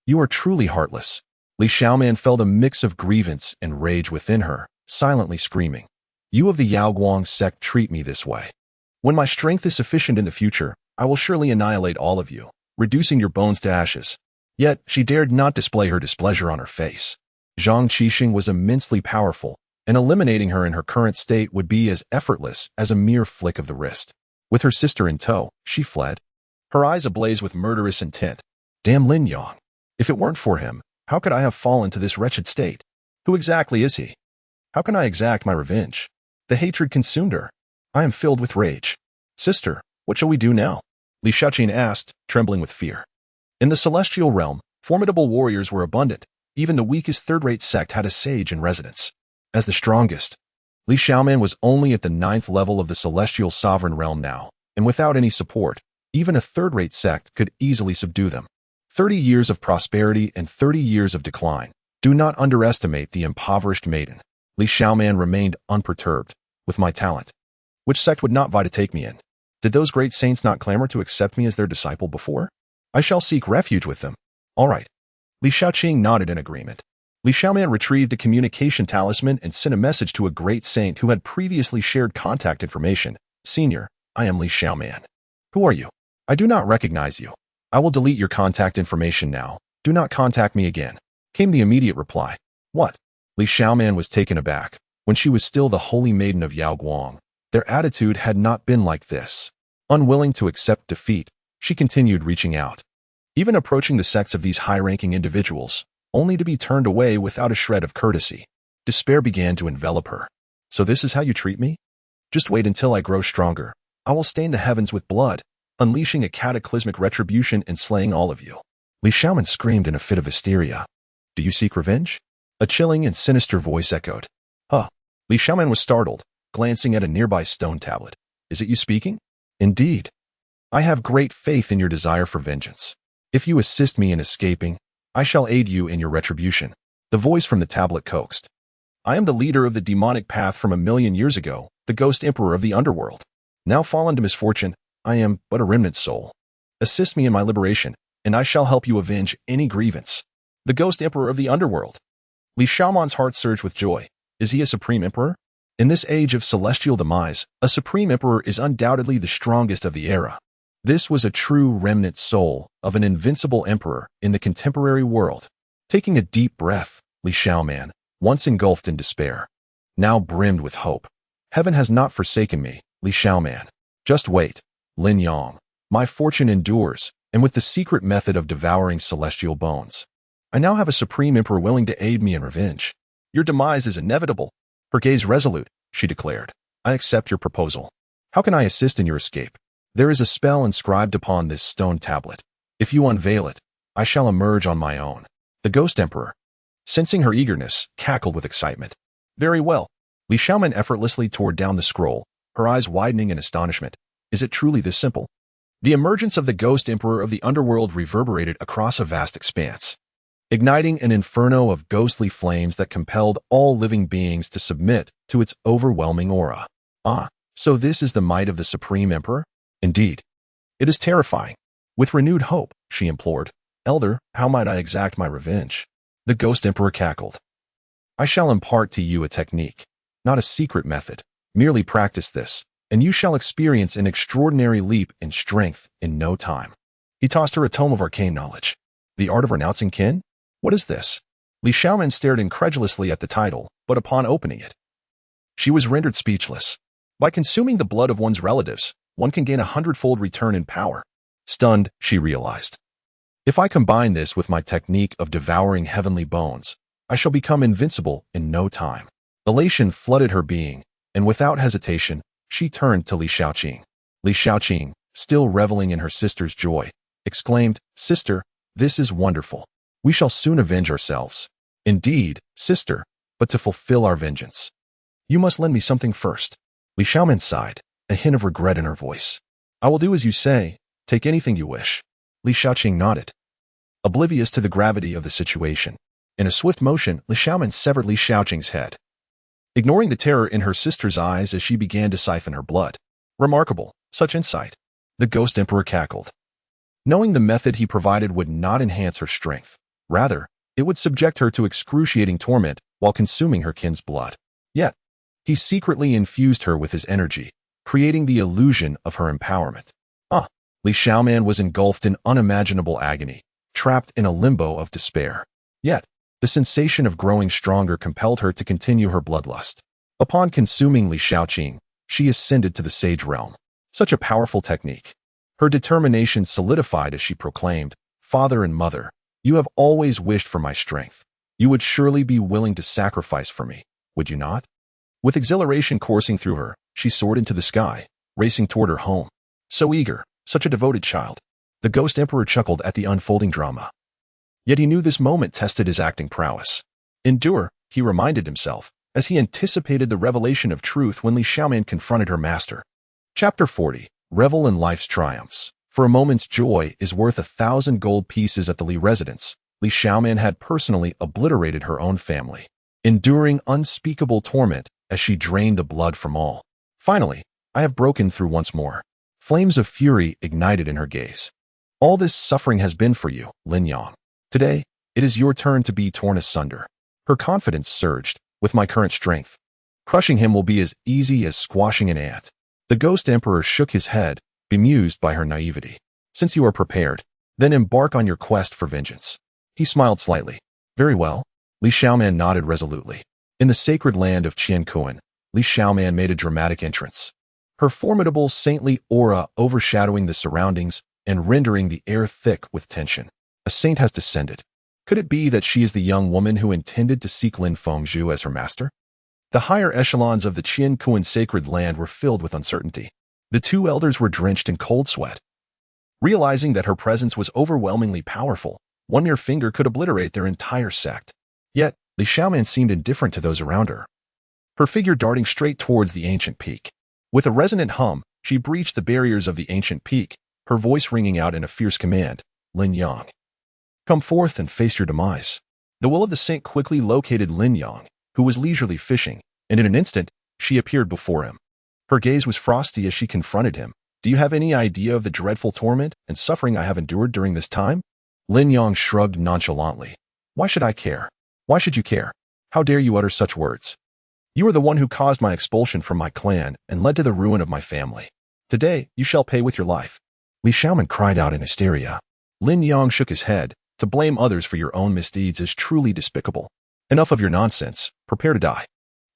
You are truly heartless. Li Xiaoman felt a mix of grievance and rage within her, silently screaming. You of the Yaoguang sect treat me this way. When my strength is sufficient in the future, I will surely annihilate all of you, reducing your bones to ashes. Yet, she dared not display her displeasure on her face. Zhang Qixing was immensely powerful, and eliminating her in her current state would be as effortless as a mere flick of the wrist. With her sister in tow, she fled, her eyes ablaze with murderous intent. Damn Lin Yang. If it weren't for him, how could I have fallen to this wretched state? Who exactly is he? How can I exact my revenge? The hatred consumed her. I am filled with rage. Sister, what shall we do now? Li Xiaoqing asked, trembling with fear. In the celestial realm, formidable warriors were abundant. Even the weakest third-rate sect had a sage in residence. As the strongest, Li Xiaoman was only at the 9th level of the celestial sovereign realm now, and without any support, even a third-rate sect could easily subdue them. 30 years of prosperity and 30 years of decline. Do not underestimate the impoverished maiden. Li Xiaoman remained unperturbed. With my talent, which sect would not vie to take me in? Did those great saints not clamor to accept me as their disciple before? I shall seek refuge with them. All right. Li Xiaoqing nodded in agreement. Li Xiaoman retrieved a communication talisman and sent a message to a great saint who had previously shared contact information. Senior, I am Li Xiaoman. Who are you? I do not recognize you. I will delete your contact information now. Do not contact me again. Came the immediate reply. What? Li Xiaoman was taken aback. When she was still the holy maiden of Yaoguang, their attitude had not been like this. Unwilling to accept defeat, she continued reaching out, even approaching the sects of these high-ranking individuals, only to be turned away without a shred of courtesy. Despair began to envelop her. So this is how you treat me? Just wait until I grow stronger. I will stain the heavens with blood, unleashing a cataclysmic retribution and slaying all of you. Li Xiaoman screamed in a fit of hysteria. Do you seek revenge? A chilling and sinister voice echoed. Huh. Li Xiaoman was startled, glancing at a nearby stone tablet. Is it you speaking? Indeed. I have great faith in your desire for vengeance. If you assist me in escaping, I shall aid you in your retribution. The voice from the tablet coaxed. I am the leader of the demonic path from 1,000,000 years ago, the Ghost Emperor of the underworld. Now fallen to misfortune, I am but a remnant soul. Assist me in my liberation, and I shall help you avenge any grievance. The Ghost Emperor of the underworld. Li Xiaoman's heart surged with joy. Is he a supreme emperor? In this age of celestial demise, a supreme emperor is undoubtedly the strongest of the era. This was a true remnant soul of an invincible emperor in the contemporary world. Taking a deep breath, Li Xiaoman, once engulfed in despair, now brimmed with hope. Heaven has not forsaken me, Li Xiaoman. Just wait, Lin Yang. My fortune endures, and with the secret method of devouring celestial bones, I now have a supreme emperor willing to aid me in revenge. Your demise is inevitable. Her gaze resolute, she declared. I accept your proposal. How can I assist in your escape? There is a spell inscribed upon this stone tablet. If you unveil it, I shall emerge on my own. The Ghost Emperor, sensing her eagerness, cackled with excitement. Very well. Li Xiaoman effortlessly tore down the scroll, her eyes widening in astonishment. Is it truly this simple? The emergence of the Ghost Emperor of the underworld reverberated across a vast expanse, igniting an inferno of ghostly flames that compelled all living beings to submit to its overwhelming aura. Ah, So this is the might of the Supreme Emperor? Indeed. It is terrifying. With renewed hope, she implored, Elder, how might I exact my revenge? The Ghost Emperor cackled. I shall impart to you a technique, not a secret method. Merely practice this, and you shall experience an extraordinary leap in strength in no time. He tossed her a tome of arcane knowledge. The art of renouncing kin? What is this? Li Xiaoman stared incredulously at the title, but upon opening it, she was rendered speechless. By consuming the blood of one's relatives, one can gain 100-fold return in power. Stunned, she realized. If I combine this with my technique of devouring heavenly bones, I shall become invincible in no time. Elation flooded her being, and without hesitation, she turned to Li Xiaoqing. Li Xiaoqing, still reveling in her sister's joy, exclaimed, Sister, this is wonderful. We shall soon avenge ourselves. Indeed, sister, but to fulfill our vengeance, you must lend me something first. Li Xiaoman sighed, a hint of regret in her voice. I will do as you say. Take anything you wish. Li Xiaoqing nodded, oblivious to the gravity of the situation. In a swift motion, Li Xiaoman severed Li Xiaoqing's head, ignoring the terror in her sister's eyes as she began to siphon her blood. Remarkable, such insight. The Ghost Emperor cackled. Knowing the method he provided would not enhance her strength. Rather, it would subject her to excruciating torment while consuming her kin's blood. Yet, he secretly infused her with his energy, creating the illusion of her empowerment. Li Xiaoman was engulfed in unimaginable agony, trapped in a limbo of despair. Yet, the sensation of growing stronger compelled her to continue her bloodlust. Upon consuming Li Xiaoqing, she ascended to the sage realm. Such a powerful technique. Her determination solidified as she proclaimed, Father and Mother, you have always wished for my strength. You would surely be willing to sacrifice for me, would you not? With exhilaration coursing through her, she soared into the sky, racing toward her home. So eager, such a devoted child. The Ghost Emperor chuckled at the unfolding drama. Yet he knew this moment tested his acting prowess. Endure, he reminded himself, as he anticipated the revelation of truth when Li Xiaoman confronted her master. Chapter 40. Revel in Life's Triumphs. For a moment's joy is worth 1,000 gold pieces at the Li residence. Li Xiaoman had personally obliterated her own family, enduring unspeakable torment as she drained the blood from all. Finally, I have broken through once more. Flames of fury ignited in her gaze. All this suffering has been for you, Lin Yang. Today, it is your turn to be torn asunder. Her confidence surged. With my current strength, crushing him will be as easy as squashing an ant. The Ghost Emperor shook his head, bemused by her naivety. Since you are prepared, then embark on your quest for vengeance. He smiled slightly. Very well. Li Xiaoman nodded resolutely. In the sacred land of Qiankuan, Li Xiaoman made a dramatic entrance. Her formidable saintly aura overshadowing the surroundings and rendering the air thick with tension. A saint has descended. Could it be that she is the young woman who intended to seek Lin Fengzhu as her master? The higher echelons of the Qiankuan sacred land were filled with uncertainty. The two elders were drenched in cold sweat. Realizing that her presence was overwhelmingly powerful, one mere finger could obliterate their entire sect. Yet, Li Xiaoman seemed indifferent to those around her, her figure darting straight towards the ancient peak. With a resonant hum, she breached the barriers of the ancient peak, her voice ringing out in a fierce command, Lin Yang. Come forth and face your demise. The will of the saint quickly located Lin Yang, who was leisurely fishing, and in an instant, she appeared before him. Her gaze was frosty as she confronted him. Do you have any idea of the dreadful torment and suffering I have endured during this time? Lin Yang shrugged nonchalantly. Why should I care? Why should you care? How dare you utter such words? You are the one who caused my expulsion from my clan and led to the ruin of my family. Today, you shall pay with your life. Li Xiaoman cried out in hysteria. Lin Yang shook his head. To blame others for your own misdeeds is truly despicable. Enough of your nonsense. Prepare to die.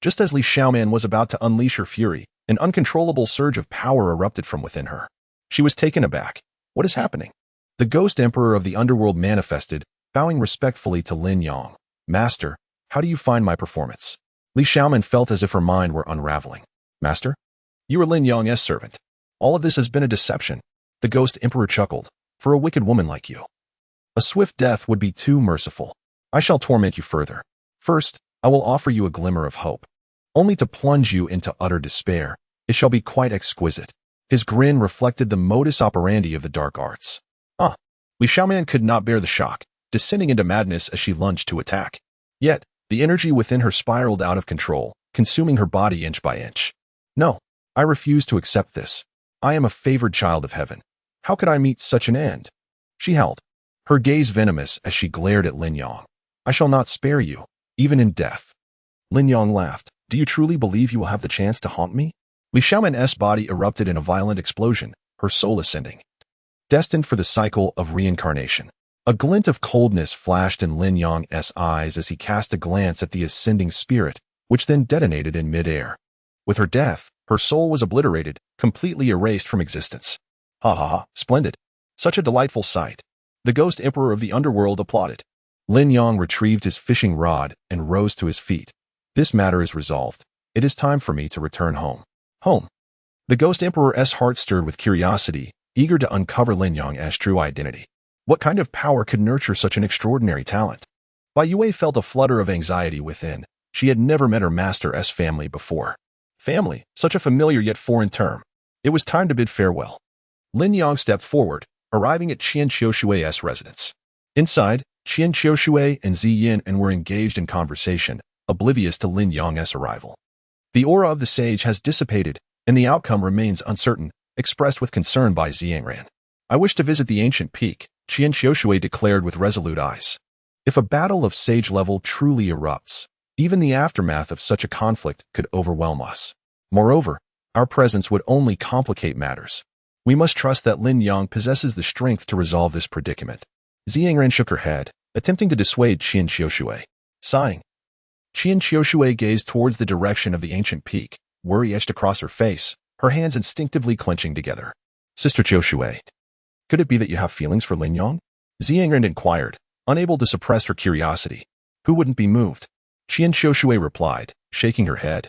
Just as Li Xiaoman was about to unleash her fury, an uncontrollable surge of power erupted from within her. She was taken aback. What is happening? The Ghost Emperor of the underworld manifested, bowing respectfully to Lin Yang. Master, how do you find my performance? Li Xiaoman felt as if her mind were unraveling. Master? You are Lin Yang's servant. All of this has been a deception. The Ghost Emperor chuckled. For a wicked woman like you, a swift death would be too merciful. I shall torment you further. First, I will offer you a glimmer of hope, only to plunge you into utter despair. It shall be quite exquisite. His grin reflected the modus operandi of the dark arts. Li Xiaoman could not bear the shock, descending into madness as she lunged to attack. Yet, the energy within her spiraled out of control, consuming her body inch by inch. No, I refuse to accept this. I am a favored child of heaven. How could I meet such an end? She held, her gaze venomous as she glared at Lin Yang. I shall not spare you, even in death. Lin Yang laughed. Do you truly believe you will have the chance to haunt me? Li Xiaoman's body erupted in a violent explosion, her soul ascending, destined for the cycle of reincarnation. A glint of coldness flashed in Lin Yang's eyes as he cast a glance at the ascending spirit, which then detonated in midair. With her death, her soul was obliterated, completely erased from existence. Ha ha ha, splendid. Such a delightful sight. The ghost emperor of the underworld applauded. Lin Yang retrieved his fishing rod and rose to his feet. This matter is resolved. It is time for me to return home. Home. The ghost emperor's heart stirred with curiosity, eager to uncover Lin Yang's true identity. What kind of power could nurture such an extraordinary talent? Bai Yue felt a flutter of anxiety within. She had never met her master's family before. Family, such a familiar yet foreign term. It was time to bid farewell. Lin Yang stepped forward, arriving at Qian Qiushui's residence. Inside, Qian Qiushui and Ziyin were engaged in conversation, oblivious to Lin Yang's arrival. The aura of the sage has dissipated, and the outcome remains uncertain, expressed with concern by Ziyin. I wish to visit the ancient peak, Qian Qiushui declared with resolute eyes. If a battle of sage level truly erupts, even the aftermath of such a conflict could overwhelm us. Moreover, our presence would only complicate matters. We must trust that Lin Yang possesses the strength to resolve this predicament. Ziyin shook her head, attempting to dissuade Qian Qiushui. Sighing, Qian Qiushui gazed towards the direction of the ancient peak, worry etched across her face, her hands instinctively clenching together. Sister Qiushui, could it be that you have feelings for Lin Yang? Ziyin inquired, unable to suppress her curiosity. Who wouldn't be moved? Qian Qiushui replied, shaking her head.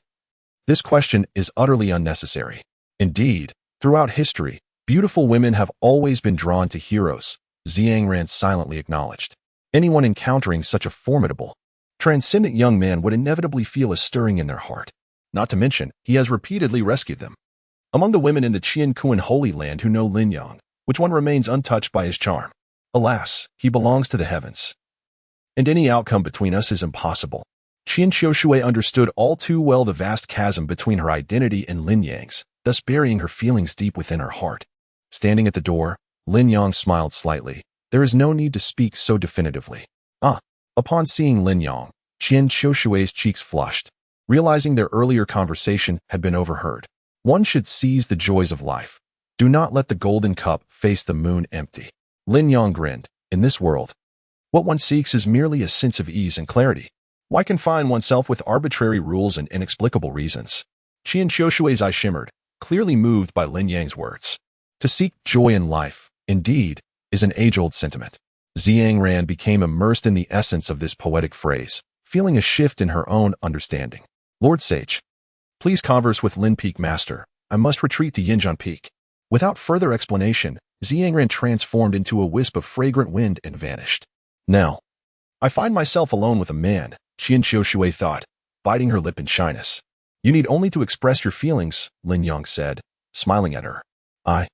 This question is utterly unnecessary. Indeed, throughout history, beautiful women have always been drawn to heroes, Ziyin silently acknowledged. Anyone encountering such a formidable, transcendent young man would inevitably feel a stirring in their heart. Not to mention, he has repeatedly rescued them. Among the women in the Qian Kuan Holy Land who know Lin Yang, which one remains untouched by his charm? Alas, he belongs to the heavens. And any outcome between us is impossible. Qian Qiushui understood all too well the vast chasm between her identity and Lin Yang's, thus burying her feelings deep within her heart. Standing at the door, Lin Yang smiled slightly. There is no need to speak so definitively. Upon seeing Lin Yang, Qian Qiushui's cheeks flushed, realizing their earlier conversation had been overheard. One should seize the joys of life. Do not let the golden cup face the moon empty. Lin Yang grinned. In this world, what one seeks is merely a sense of ease and clarity. Why confine oneself with arbitrary rules and inexplicable reasons? Qian Qiushui's eye shimmered, clearly moved by Lin Yang's words. To seek joy in life, indeed, is an age-old sentiment. Ziyin became immersed in the essence of this poetic phrase, feeling a shift in her own understanding. Lord Sage, please converse with Lin Peak Master. I must retreat to Yinjian Peak. Without further explanation, Ziyin transformed into a wisp of fragrant wind and vanished. Now, I find myself alone with a man, Qian Qiushui thought, biting her lip in shyness. You need only to express your feelings, Lin Yang said, smiling at her. I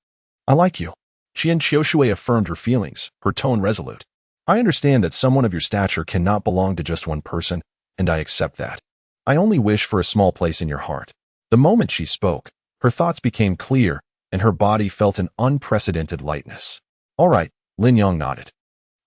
like you. Qian Qiushui affirmed her feelings, her tone resolute. I understand that someone of your stature cannot belong to just one person, and I accept that. I only wish for a small place in your heart. The moment she spoke, her thoughts became clear, and her body felt an unprecedented lightness. All right, Lin Yang nodded.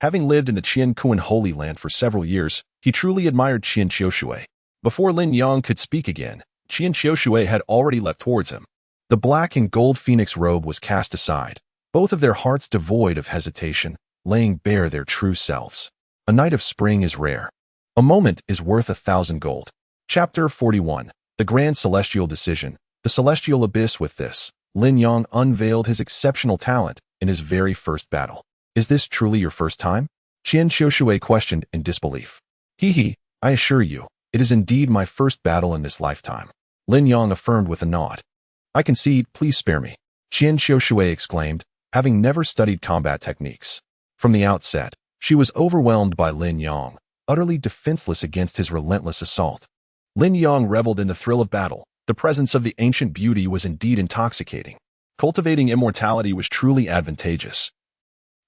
Having lived in the Qian Kuan Holy Land for several years, he truly admired Qian Qiushui. Before Lin Yang could speak again, Qian Qiushui had already leapt towards him. The black and gold phoenix robe was cast aside, both of their hearts devoid of hesitation, laying bare their true selves. A night of spring is rare. A moment is worth 1,000 gold. Chapter 41. The Grand Celestial Decision. The Celestial Abyss. With this, Lin Yang unveiled his exceptional talent in his very first battle. Is this truly your first time? Qian Qiushui questioned in disbelief. I assure you, it is indeed my first battle in this lifetime. Lin Yang affirmed with a nod. I concede, please spare me. Qian Qiushui exclaimed, having never studied combat techniques. From the outset, she was overwhelmed by Lin Yang, utterly defenseless against his relentless assault. Lin Yang reveled in the thrill of battle. The presence of the ancient beauty was indeed intoxicating. Cultivating immortality was truly advantageous.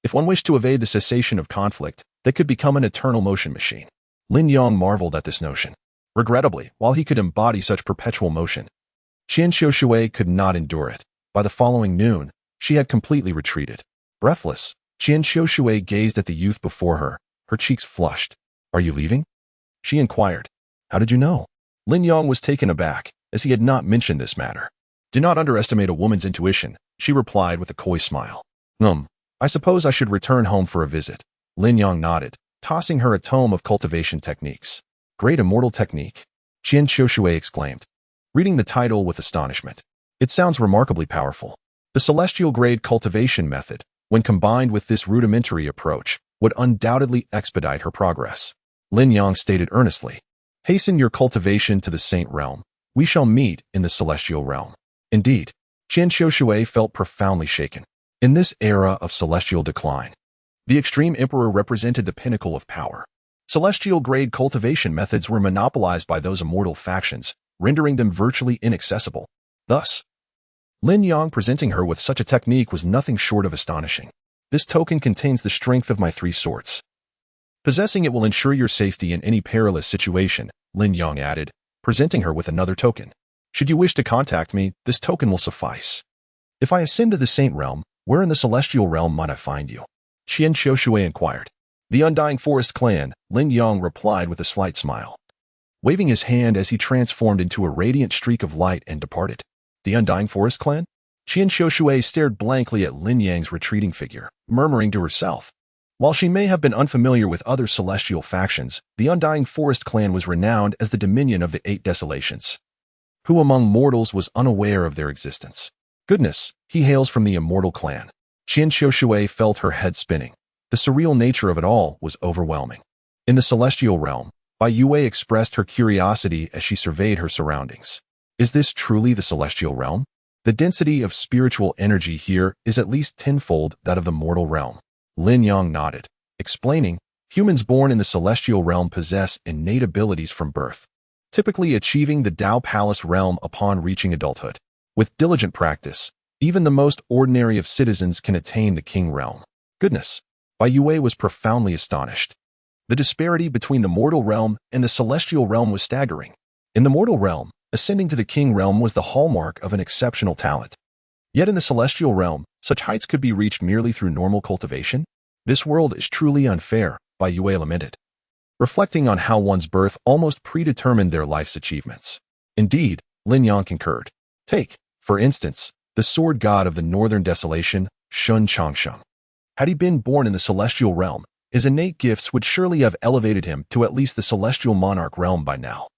If one wished to evade the cessation of conflict, they could become an eternal motion machine. Lin Yang marveled at this notion. Regrettably, while he could embody such perpetual motion, Qian Xiushui could not endure it. By the following noon, she had completely retreated. Breathless, Qian Xiushui gazed at the youth before her, her cheeks flushed. "Are you leaving?" she inquired. "How did you know?" Lin Yang was taken aback, as he had not mentioned this matter. "Do not underestimate a woman's intuition," she replied with a coy smile. I suppose I should return home for a visit." Lin Yang nodded, tossing her a tome of cultivation techniques. "Great immortal technique," Qian Xiushui exclaimed, reading the title with astonishment. "It sounds remarkably powerful. The celestial grade cultivation method, when combined with this rudimentary approach, would undoubtedly expedite her progress." Lin Yang stated earnestly, "Hasten your cultivation to the Saint Realm. We shall meet in the Celestial Realm." Indeed, Qian Xiushui felt profoundly shaken. In this era of celestial decline, the Extreme Emperor represented the pinnacle of power. Celestial-grade cultivation methods were monopolized by those immortal factions, rendering them virtually inaccessible. Thus, Lin Yang presenting her with such a technique was nothing short of astonishing. "This token contains the strength of my 3 swords. Possessing it will ensure your safety in any perilous situation," Lin Yang added, presenting her with another token. "Should you wish to contact me, this token will suffice. If I ascend to the Saint Realm, where in the Celestial Realm might I find you?" Qian Xiushui inquired. "The Undying Forest Clan," Lin Yang replied with a slight smile, waving his hand as he transformed into a radiant streak of light and departed. "The Undying Forest Clan?" Qian Xiushui stared blankly at Lin Yang's retreating figure, murmuring to herself. While she may have been unfamiliar with other celestial factions, the Undying Forest Clan was renowned as the dominion of the 8 Desolations. Who among mortals was unaware of their existence? Goodness, he hails from the Immortal Clan. Qian Xiushui felt her head spinning. The surreal nature of it all was overwhelming. In the Celestial Realm, Bai Yue expressed her curiosity as she surveyed her surroundings. Is this truly the Celestial Realm? The density of spiritual energy here is at least tenfold that of the mortal realm. Lin Yang nodded, explaining, "Humans born in the Celestial Realm possess innate abilities from birth, typically achieving the Dao Palace realm upon reaching adulthood. With diligent practice, even the most ordinary of citizens can attain the King Realm." Goodness, Bai Yue was profoundly astonished. The disparity between the mortal realm and the celestial realm was staggering. In the mortal realm, ascending to the King Realm was the hallmark of an exceptional talent. Yet in the celestial realm, such heights could be reached merely through normal cultivation. "This world is truly unfair," Bai Yue lamented, reflecting on how one's birth almost predetermined their life's achievements. Indeed, Lin Yang concurred. Take, for instance, the sword god of the northern desolation, Shun Changsheng. Had he been born in the celestial realm, his innate gifts would surely have elevated him to at least the celestial monarch realm by now.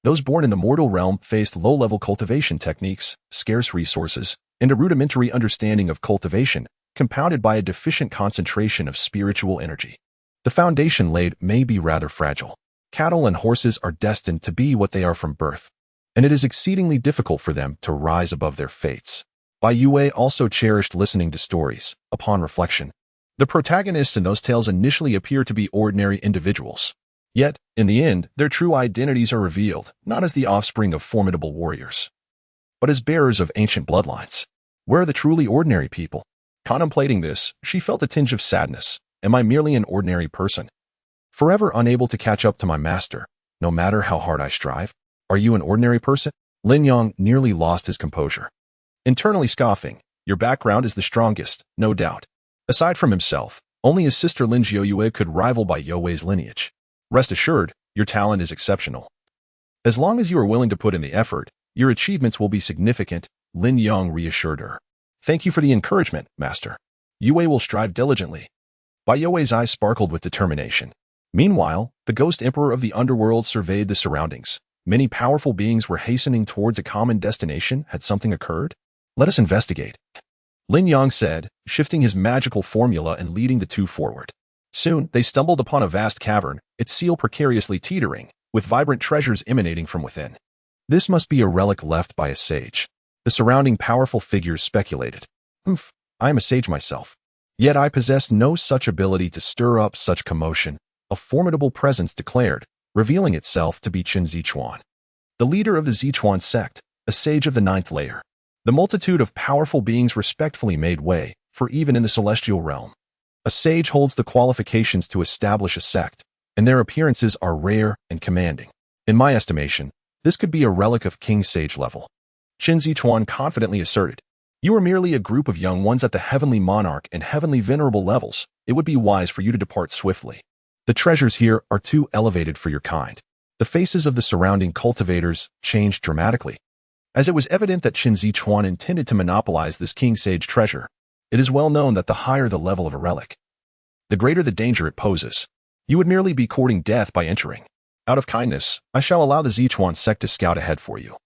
Those born in the mortal realm faced low-level cultivation techniques, scarce resources, and a rudimentary understanding of cultivation, compounded by a deficient concentration of spiritual energy. The foundation laid may be rather fragile. Cattle and horses are destined to be what they are from birth, and it is exceedingly difficult for them to rise above their fates. Bai Yue also cherished listening to stories. Upon reflection, the protagonists in those tales initially appear to be ordinary individuals. Yet, in the end, their true identities are revealed, not as the offspring of formidable warriors, but as bearers of ancient bloodlines. Where are the truly ordinary people? Contemplating this, she felt a tinge of sadness. Am I merely an ordinary person, forever unable to catch up to my master, no matter how hard I strive? Are you an ordinary person? Lin Yang nearly lost his composure, internally scoffing. Your background is the strongest, no doubt. Aside from himself, only his sister Lin Jiuyue could rival Bai Yue's lineage. Rest assured, your talent is exceptional. As long as you are willing to put in the effort, your achievements will be significant, Lin Yang reassured her. Thank you for the encouragement, master. Yue will strive diligently. Bai Yue's eyes sparkled with determination. Meanwhile, the Ghost Emperor of the Underworld surveyed the surroundings. Many powerful beings were hastening towards a common destination. Had something occurred? Let us investigate, Lin Yang said, shifting his magical formula and leading the two forward. Soon, they stumbled upon a vast cavern, its seal precariously teetering, with vibrant treasures emanating from within. This must be a relic left by a sage. The surrounding powerful figures speculated. I am a sage myself. Yet I possess no such ability to stir up such commotion, a formidable presence declared, revealing itself to be Chen Zichuan, the leader of the Zichuan sect, a sage of the 9th layer. The multitude of powerful beings respectfully made way, for even in the celestial realm, a sage holds the qualifications to establish a sect, and their appearances are rare and commanding. In my estimation, this could be a relic of King Sage level. Qin Zichuan confidently asserted. You are merely a group of young ones at the Heavenly Monarch and Heavenly Venerable levels. It would be wise for you to depart swiftly. The treasures here are too elevated for your kind. The faces of the surrounding cultivators changed dramatically, as it was evident that Qin Zichuan intended to monopolize this King Sage treasure. It is well known that the higher the level of a relic, the greater the danger it poses. You would merely be courting death by entering. Out of kindness, I shall allow the Zichuan sect to scout ahead for you.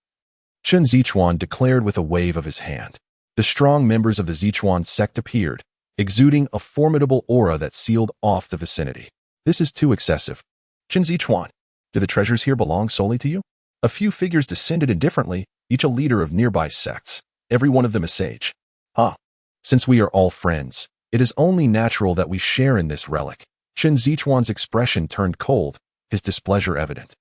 Qin Zichuan declared with a wave of his hand. The strong members of the Zichuan sect appeared, exuding a formidable aura that sealed off the vicinity. This is too excessive. Qin Zichuan, do the treasures here belong solely to you? A few figures descended indifferently, each a leader of nearby sects, every one of them a sage. Since we are all friends, it is only natural that we share in this relic. Qin Zichuan's expression turned cold, his displeasure evident.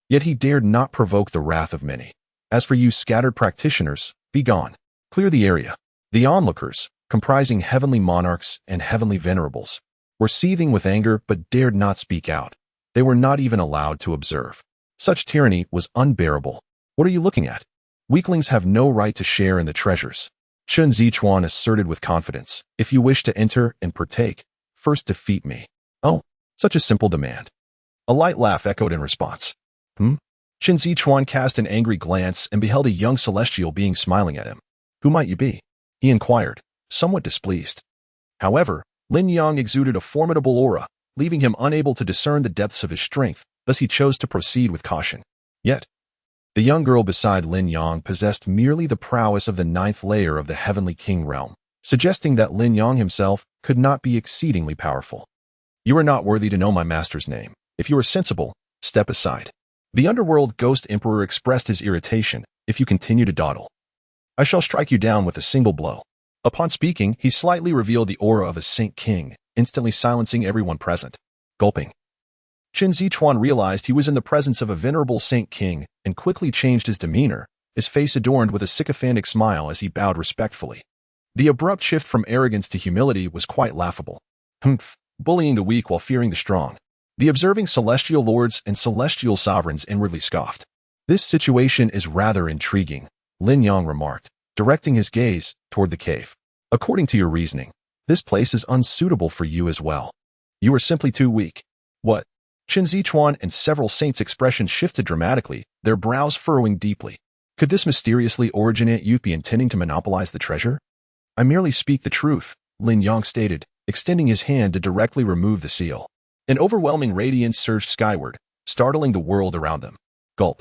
Yet he dared not provoke the wrath of many. As for you scattered practitioners, be gone. Clear the area. The onlookers, comprising heavenly monarchs and heavenly venerables, were seething with anger but dared not speak out. They were not even allowed to observe. Such tyranny was unbearable. What are you looking at? Weaklings have no right to share in the treasures. Qin Zichuan asserted with confidence. If you wish to enter and partake, first defeat me. Oh, such a simple demand. A light laugh echoed in response. Qin Zichuan cast an angry glance and beheld a young celestial being smiling at him. Who might you be? He inquired, somewhat displeased. However, Lin Yang exuded a formidable aura, leaving him unable to discern the depths of his strength, thus he chose to proceed with caution. Yet, the young girl beside Lin Yang possessed merely the prowess of the 9th layer of the Heavenly King realm, suggesting that Lin Yang himself could not be exceedingly powerful. You are not worthy to know my master's name. If you are sensible, step aside. The underworld Ghost Emperor expressed his irritation. If you continue to dawdle, I shall strike you down with a single blow. Upon speaking, he slightly revealed the aura of a Saint King, instantly silencing everyone present. Gulping. Qin Zichuan realized he was in the presence of a venerable Saint King and quickly changed his demeanor, his face adorned with a sycophantic smile as he bowed respectfully. The abrupt shift from arrogance to humility was quite laughable. Bullying the weak while fearing the strong. The observing celestial lords and celestial sovereigns inwardly scoffed. This situation is rather intriguing, Lin Yang remarked, directing his gaze toward the cave. According to your reasoning, this place is unsuitable for you as well. You are simply too weak. What? Qin Zichuan and several saints' expressions shifted dramatically, their brows furrowing deeply. Could this mysteriously originate youth be intending to monopolize the treasure? I merely speak the truth, Lin Yang stated, extending his hand to directly remove the seal. An overwhelming radiance surged skyward, startling the world around them. Gulp.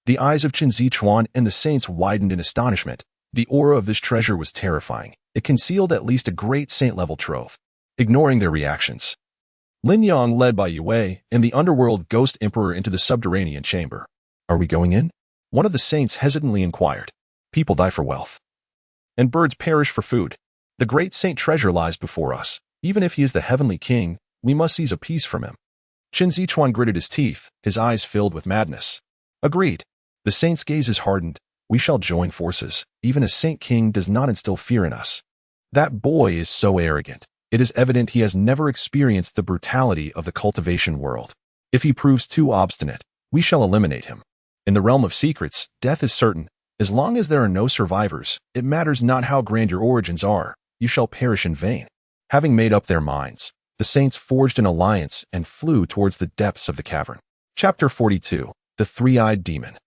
The eyes of Qin Zichuan and the saints widened in astonishment. The aura of this treasure was terrifying. It concealed at least a great saint-level trove. Ignoring their reactions, Lin Yang led by Yue and the underworld Ghost Emperor into the subterranean chamber. Are we going in? One of the saints hesitantly inquired. People die for wealth, and birds perish for food. The great saint treasure lies before us. Even if he is the heavenly king, we must seize a piece from him. Qin Zichuan gritted his teeth, his eyes filled with madness. Agreed. The saint's gaze is hardened. We shall join forces. Even a saint king does not instill fear in us. That boy is so arrogant. It is evident he has never experienced the brutality of the cultivation world. If he proves too obstinate, we shall eliminate him. In the realm of secrets, death is certain. As long as there are no survivors, it matters not how grand your origins are, you shall perish in vain. Having made up their minds, the saints forged an alliance and flew towards the depths of the cavern. Chapter 42. The Three-Eyed Demon.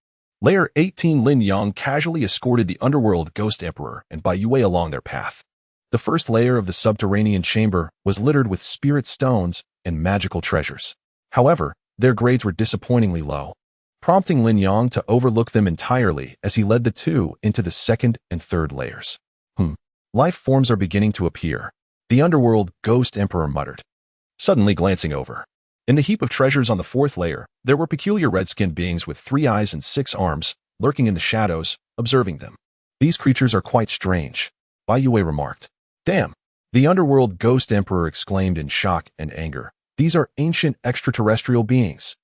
Layer 18. Lin Yang casually escorted the underworld Ghost Emperor and Bai Yue along their path. The first layer of the subterranean chamber was littered with spirit stones and magical treasures. However, their grades were disappointingly low, prompting Lin Yang to overlook them entirely as he led the two into the second and third layers. Life forms are beginning to appear, the underworld Ghost Emperor muttered, suddenly glancing over. In the heap of treasures on the fourth layer, there were peculiar red-skinned beings with 3 eyes and 6 arms, lurking in the shadows, observing them. These creatures are quite strange, Bai Yue remarked. Damn! The underworld Ghost Emperor exclaimed in shock and anger. These are ancient extraterrestrial beings.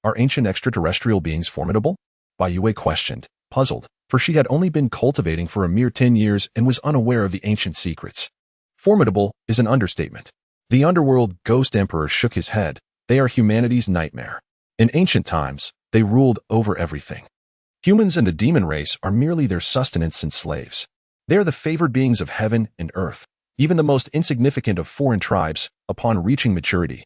Are ancient extraterrestrial beings formidable? Bai Yue questioned, puzzled, for she had only been cultivating for a mere 10 years and was unaware of the ancient secrets. Formidable is an understatement. The underworld Ghost Emperor shook his head. They are humanity's nightmare. In ancient times, they ruled over everything. Humans and the demon race are merely their sustenance and slaves. They are the favored beings of heaven and earth, even the most insignificant of foreign tribes, upon reaching maturity,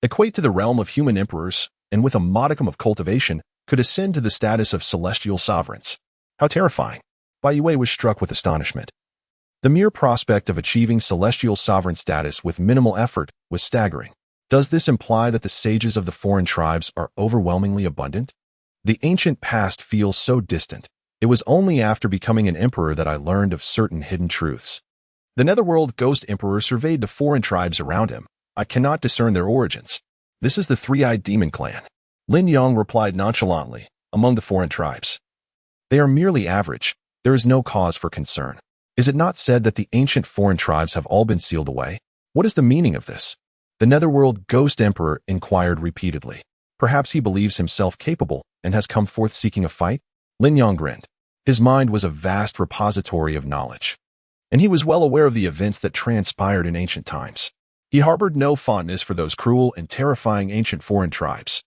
equate to the realm of human emperors, and with a modicum of cultivation, could ascend to the status of celestial sovereigns. How terrifying! Bai Yue was struck with astonishment. The mere prospect of achieving celestial sovereign status with minimal effort was staggering. Does this imply that the sages of the foreign tribes are overwhelmingly abundant? The ancient past feels so distant. It was only after becoming an emperor that I learned of certain hidden truths. The Netherworld Ghost Emperor surveyed the foreign tribes around him. I cannot discern their origins. This is the three-eyed demon clan. Lin Yang replied nonchalantly, among the foreign tribes. They are merely average. There is no cause for concern. Is it not said that the ancient foreign tribes have all been sealed away? What is the meaning of this? The Netherworld Ghost Emperor inquired repeatedly. Perhaps he believes himself capable and has come forth seeking a fight? Lin Yang grinned. His mind was a vast repository of knowledge, and he was well aware of the events that transpired in ancient times. He harbored no fondness for those cruel and terrifying ancient foreign tribes.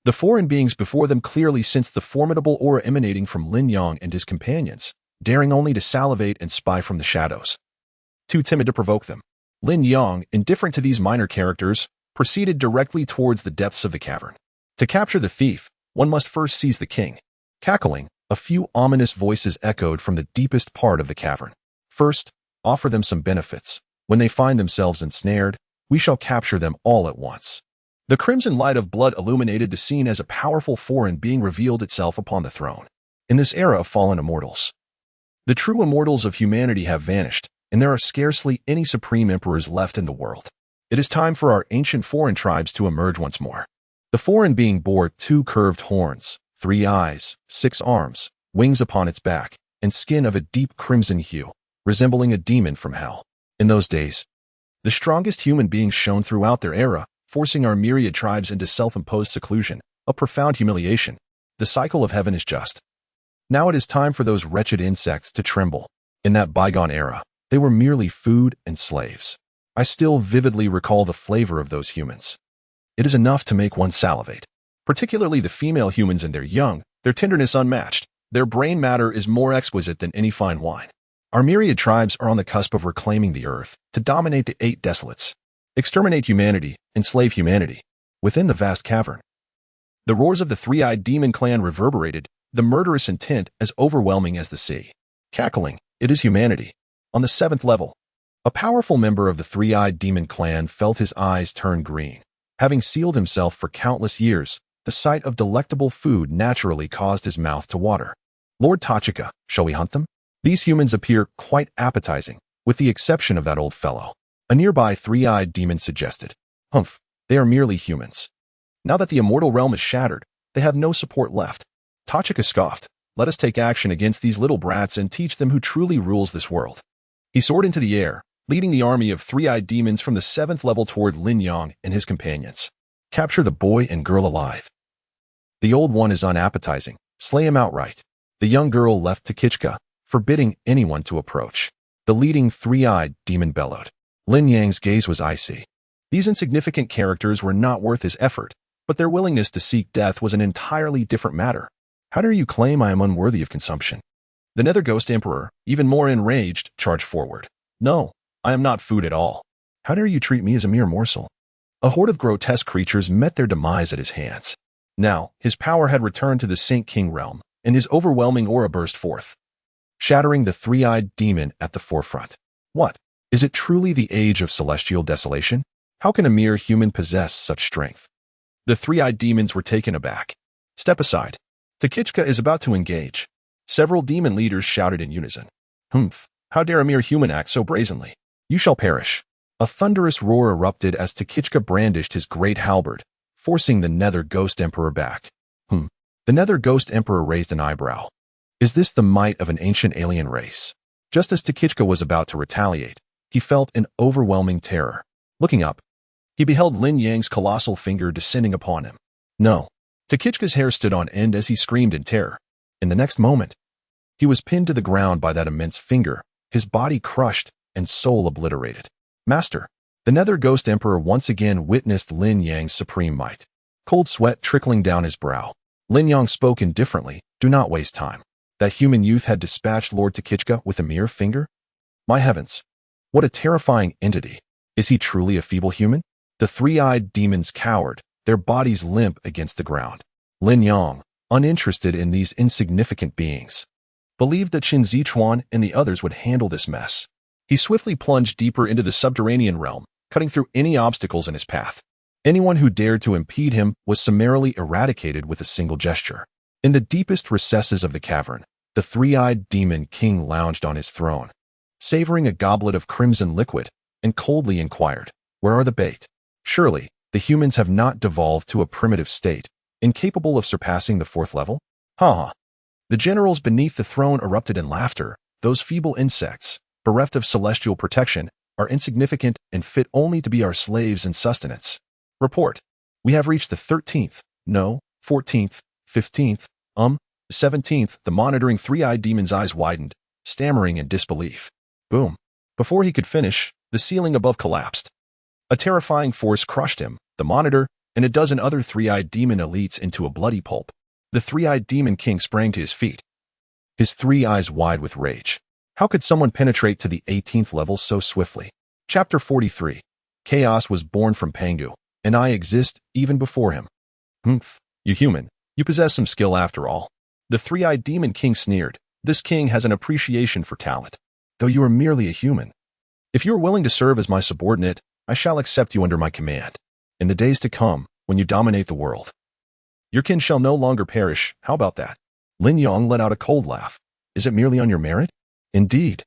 The foreign beings before them clearly sensed the formidable aura emanating from Lin Yang and his companions, daring only to salivate and spy from the shadows. Too timid to provoke them, Lin Yang, indifferent to these minor characters, proceeded directly towards the depths of the cavern. To capture the thief, one must first seize the king. Cackling, a few ominous voices echoed from the deepest part of the cavern. First, offer them some benefits. When they find themselves ensnared, we shall capture them all at once. The crimson light of blood illuminated the scene as a powerful foreign being revealed itself upon the throne. In this era of fallen immortals, the true immortals of humanity have vanished, and there are scarcely any supreme emperors left in the world. It is time for our ancient foreign tribes to emerge once more. The foreign being bore 2 curved horns, 3 eyes, 6 arms, wings upon its back, and skin of a deep crimson hue, resembling a demon from hell. In those days, the strongest human beings shone throughout their era, forcing our myriad tribes into self-imposed seclusion, a profound humiliation. The cycle of heaven is just. Now it is time for those wretched insects to tremble. In that bygone era, they were merely food and slaves. I still vividly recall the flavor of those humans. It is enough to make one salivate. Particularly the female humans and their young, their tenderness unmatched. Their brain matter is more exquisite than any fine wine. Our myriad tribes are on the cusp of reclaiming the earth to dominate the 8 desolates, exterminate humanity, enslave humanity. Within the vast cavern, the roars of the three-eyed demon clan reverberated, the murderous intent as overwhelming as the sea. Cackling, it is humanity. On the 7th level, a powerful member of the three-eyed demon clan felt his eyes turn green. Having sealed himself for countless years, the sight of delectable food naturally caused his mouth to water. Lord Tachika, shall we hunt them? These humans appear quite appetizing, with the exception of that old fellow. A nearby three-eyed demon suggested. Humph, they are merely humans. Now that the immortal realm is shattered, they have no support left. Tachika scoffed. Let us take action against these little brats and teach them who truly rules this world. He soared into the air, leading the army of three-eyed demons from the 7th level toward Lin Yang and his companions. Capture the boy and girl alive. The old one is unappetizing. Slay him outright. The young girl left to Kichka, forbidding anyone to approach. The leading three-eyed demon bellowed. Lin Yang's gaze was icy. These insignificant characters were not worth his effort, but their willingness to seek death was an entirely different matter. How dare you claim I am unworthy of consumption? The Nether Ghost Emperor, even more enraged, charged forward. No, I am not food at all. How dare you treat me as a mere morsel? A horde of grotesque creatures met their demise at his hands. Now, his power had returned to the Saint King realm, and his overwhelming aura burst forth, shattering the three-eyed demon at the forefront. What? Is it truly the age of celestial desolation? How can a mere human possess such strength? The three-eyed demons were taken aback. Step aside. Takichka is about to engage. Several demon leaders shouted in unison. Humph, how dare a mere human act so brazenly? You shall perish. A thunderous roar erupted as Takichka brandished his great halberd, forcing the Nether Ghost Emperor back. The Nether Ghost Emperor raised an eyebrow. Is this the might of an ancient alien race? Just as Takichka was about to retaliate, he felt an overwhelming terror. Looking up, he beheld Lin Yang's colossal finger descending upon him. No. Takichka's hair stood on end as he screamed in terror. In the next moment, he was pinned to the ground by that immense finger, his body crushed and soul obliterated. Master, the Nether Ghost Emperor once again witnessed Lin Yang's supreme might. Cold sweat trickling down his brow, Lin Yang spoke indifferently, Do not waste time. That human youth had dispatched Lord Takichka with a mere finger? My heavens! What a terrifying entity. Is he truly a feeble human? The three-eyed demons cowered, their bodies limp against the ground. Lin Yang, uninterested in these insignificant beings, believed that Qin Zichuan and the others would handle this mess. He swiftly plunged deeper into the subterranean realm, cutting through any obstacles in his path. Anyone who dared to impede him was summarily eradicated with a single gesture. In the deepest recesses of the cavern, the three-eyed demon king lounged on his throne, savoring a goblet of crimson liquid, and coldly inquired, "Where are the bait?" Surely, the humans have not devolved to a primitive state, incapable of surpassing the fourth level? Ha! The generals beneath the throne erupted in laughter. Those feeble insects, bereft of celestial protection, are insignificant and fit only to be our slaves and sustenance. Report. We have reached the 13th, no, 14th, 15th, 17th. The monitoring three-eyed demon's eyes widened, stammering in disbelief. Boom. Before he could finish, the ceiling above collapsed. A terrifying force crushed him, the monitor, and a dozen other three-eyed demon elites into a bloody pulp. The three-eyed demon king sprang to his feet, his three eyes wide with rage. How could someone penetrate to the 18th level so swiftly? Chapter 43. Chaos was born from Pangu, and I exist even before him. Humph, you human, you possess some skill after all. The three-eyed demon king sneered. This king has an appreciation for talent, though you are merely a human. If you are willing to serve as my subordinate, I shall accept you under my command. In the days to come, when you dominate the world, your kin shall no longer perish. How about that? Lin Yang let out a cold laugh. Is it merely on your merit? Indeed.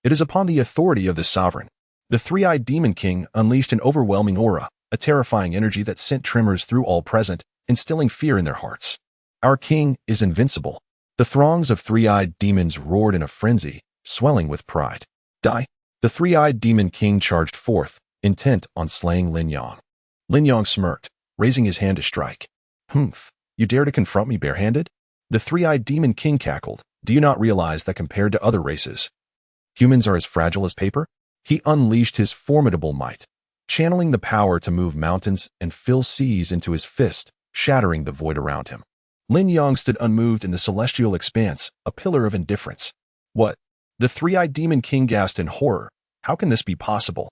It is upon the authority of the sovereign. The three-eyed demon king unleashed an overwhelming aura, a terrifying energy that sent tremors through all present, instilling fear in their hearts. Our king is invincible. The throngs of three-eyed demons roared in a frenzy, swelling with pride. Die! The three-eyed demon king charged forth, intent on slaying Lin Yang. Lin Yang smirked, raising his hand to strike. Humph, you dare to confront me barehanded? The three-eyed demon king cackled. Do you not realize that compared to other races, humans are as fragile as paper? He unleashed his formidable might, channeling the power to move mountains and fill seas into his fist, shattering the void around him. Lin Yang stood unmoved in the celestial expanse, a pillar of indifference. What? The three-eyed demon king gasped in horror. How can this be possible?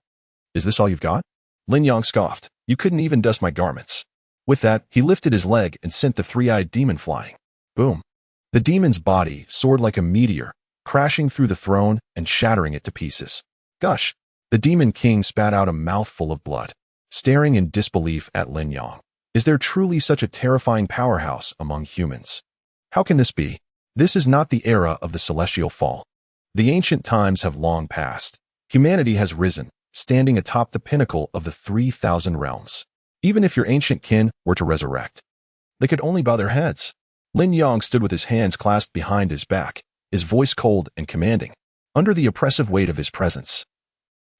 Is this all you've got? Lin Yang scoffed. You couldn't even dust my garments. With that, he lifted his leg and sent the three-eyed demon flying. Boom. The demon's body soared like a meteor, crashing through the throne and shattering it to pieces. Gush! The demon king spat out a mouthful of blood, staring in disbelief at Lin Yang. Is there truly such a terrifying powerhouse among humans? How can this be? This is not the era of the celestial fall. The ancient times have long passed. Humanity has risen, standing atop the pinnacle of the 3,000 realms. Even if your ancient kin were to resurrect, they could only bow their heads. Lin Yang stood with his hands clasped behind his back, his voice cold and commanding, under the oppressive weight of his presence.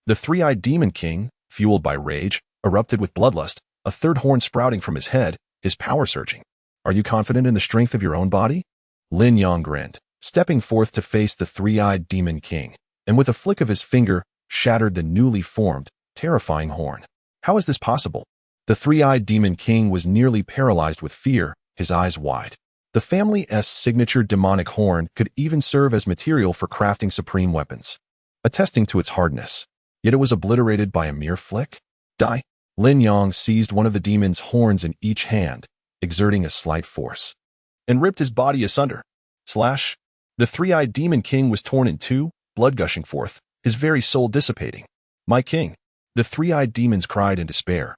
The three-eyed demon king, fueled by rage, erupted with bloodlust, a third horn sprouting from his head, his power surging. Are you confident in the strength of your own body? Lin Yang grinned, stepping forth to face the three-eyed demon king, and with a flick of his finger, shattered the newly formed, terrifying horn. How is this possible? The three-eyed demon king was nearly paralyzed with fear, his eyes wide. The family's signature demonic horn could even serve as material for crafting supreme weapons, attesting to its hardness. Yet it was obliterated by a mere flick. Die! Lin Yang seized one of the demon's horns in each hand, exerting a slight force, and ripped his body asunder. Slash! The three-eyed demon king was torn in two, blood gushing forth, his very soul dissipating. My king! The three-eyed demons cried in despair,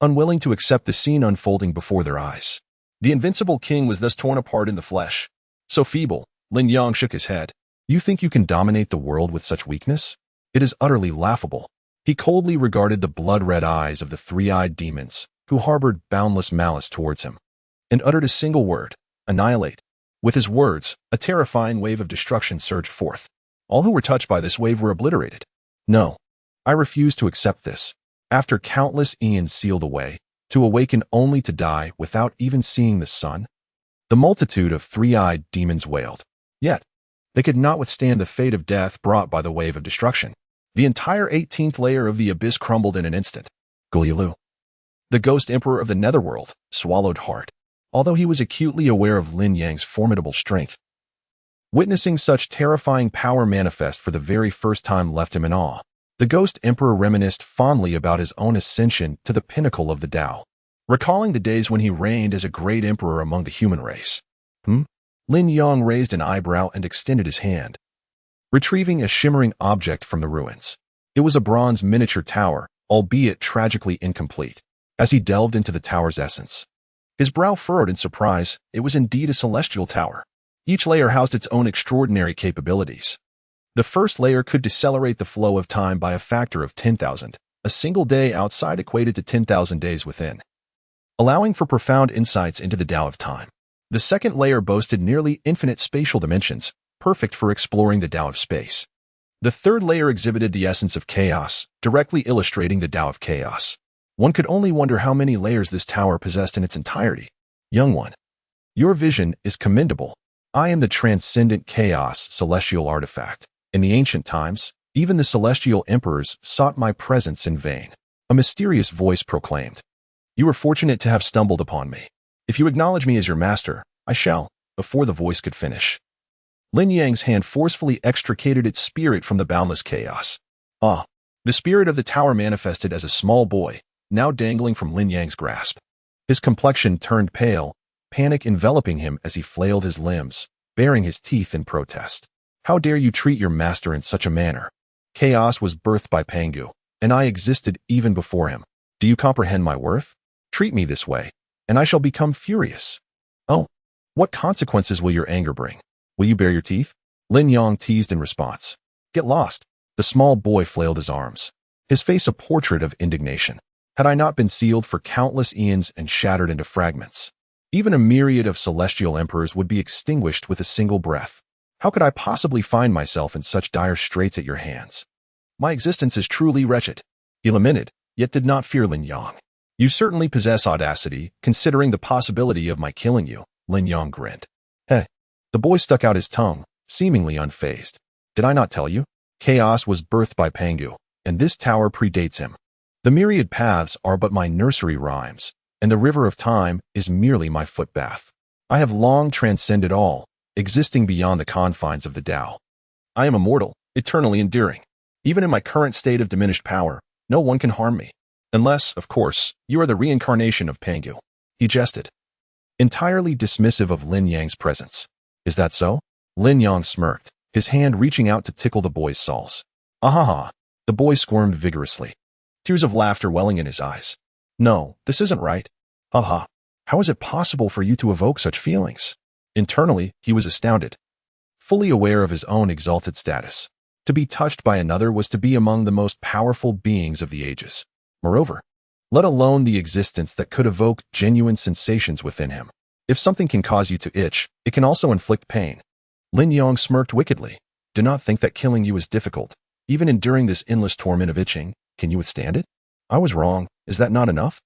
unwilling to accept the scene unfolding before their eyes. The invincible king was thus torn apart in the flesh. So feeble, Lin Yang shook his head. You think you can dominate the world with such weakness? It is utterly laughable. He coldly regarded the blood-red eyes of the three-eyed demons, who harbored boundless malice towards him, and uttered a single word, annihilate. With his words, a terrifying wave of destruction surged forth. All who were touched by this wave were obliterated. No, I refuse to accept this. After countless eons sealed away, to awaken only to die without even seeing the sun? The multitude of three-eyed demons wailed. Yet, they could not withstand the fate of death brought by the wave of destruction. The entire 18th layer of the abyss crumbled in an instant. Gulyalu, the ghost emperor of the netherworld, swallowed hard. although he was acutely aware of Lin Yang's formidable strength. Witnessing such terrifying power manifest for the very first time left him in awe. The Ghost Emperor reminisced fondly about his own ascension to the pinnacle of the Tao, recalling the days when he reigned as a great emperor among the human race. Lin Yang raised an eyebrow and extended his hand, retrieving a shimmering object from the ruins. It was a bronze miniature tower, albeit tragically incomplete. As he delved into the tower's essence, his brow furrowed in surprise. It was indeed a celestial tower. Each layer housed its own extraordinary capabilities. The first layer could decelerate the flow of time by a factor of 10,000. A single day outside equated to 10,000 days within, allowing for profound insights into the Tao of time. The second layer boasted nearly infinite spatial dimensions, perfect for exploring the Tao of space. The third layer exhibited the essence of chaos, directly illustrating the Tao of chaos. One could only wonder how many layers this tower possessed in its entirety. Young one, your vision is commendable. I am the transcendent chaos celestial artifact. In the ancient times, even the celestial emperors sought my presence in vain. A mysterious voice proclaimed. You are fortunate to have stumbled upon me. If you acknowledge me as your master, I shall. Before the voice could finish, Lin Yang's hand forcefully extricated its spirit from the boundless chaos. The spirit of the tower manifested as a small boy, now dangling from Lin Yang's grasp. His complexion turned pale, panic enveloping him as he flailed his limbs, baring his teeth in protest. How dare you treat your master in such a manner? Chaos was birthed by Pangu, and I existed even before him. Do you comprehend my worth? Treat me this way, and I shall become furious. Oh, what consequences will your anger bring? Will you bare your teeth? Lin Yang teased in response. Get lost. The small boy flailed his arms, his face a portrait of indignation. Had I not been sealed for countless eons and shattered into fragments? Even a myriad of celestial emperors would be extinguished with a single breath. How could I possibly find myself in such dire straits at your hands? My existence is truly wretched. He lamented, yet did not fear Lin Yang. You certainly possess audacity, considering the possibility of my killing you, Lin Yang grinned. Hey. The boy stuck out his tongue, seemingly unfazed. Did I not tell you? Chaos was birthed by Pangu, and this tower predates him. The myriad paths are but my nursery rhymes, and the river of time is merely my footbath. I have long transcended all, existing beyond the confines of the Tao. I am immortal, eternally enduring. Even in my current state of diminished power, no one can harm me. Unless, of course, you are the reincarnation of Pangu. He jested, entirely dismissive of Lin Yang's presence. Is that so? Lin Yang smirked, his hand reaching out to tickle the boy's soles. Ahaha. The boy squirmed vigorously, tears of laughter welling in his eyes. No, this isn't right. Haha. How is it possible for you to evoke such feelings? Internally, he was astounded, fully aware of his own exalted status. To be touched by another was to be among the most powerful beings of the ages. Moreover, let alone the existence that could evoke genuine sensations within him. If something can cause you to itch, it can also inflict pain. Lin Yang smirked wickedly. Do not think that killing you is difficult. Even enduring this endless torment of itching, can you withstand it? I was wrong. Is that not enough?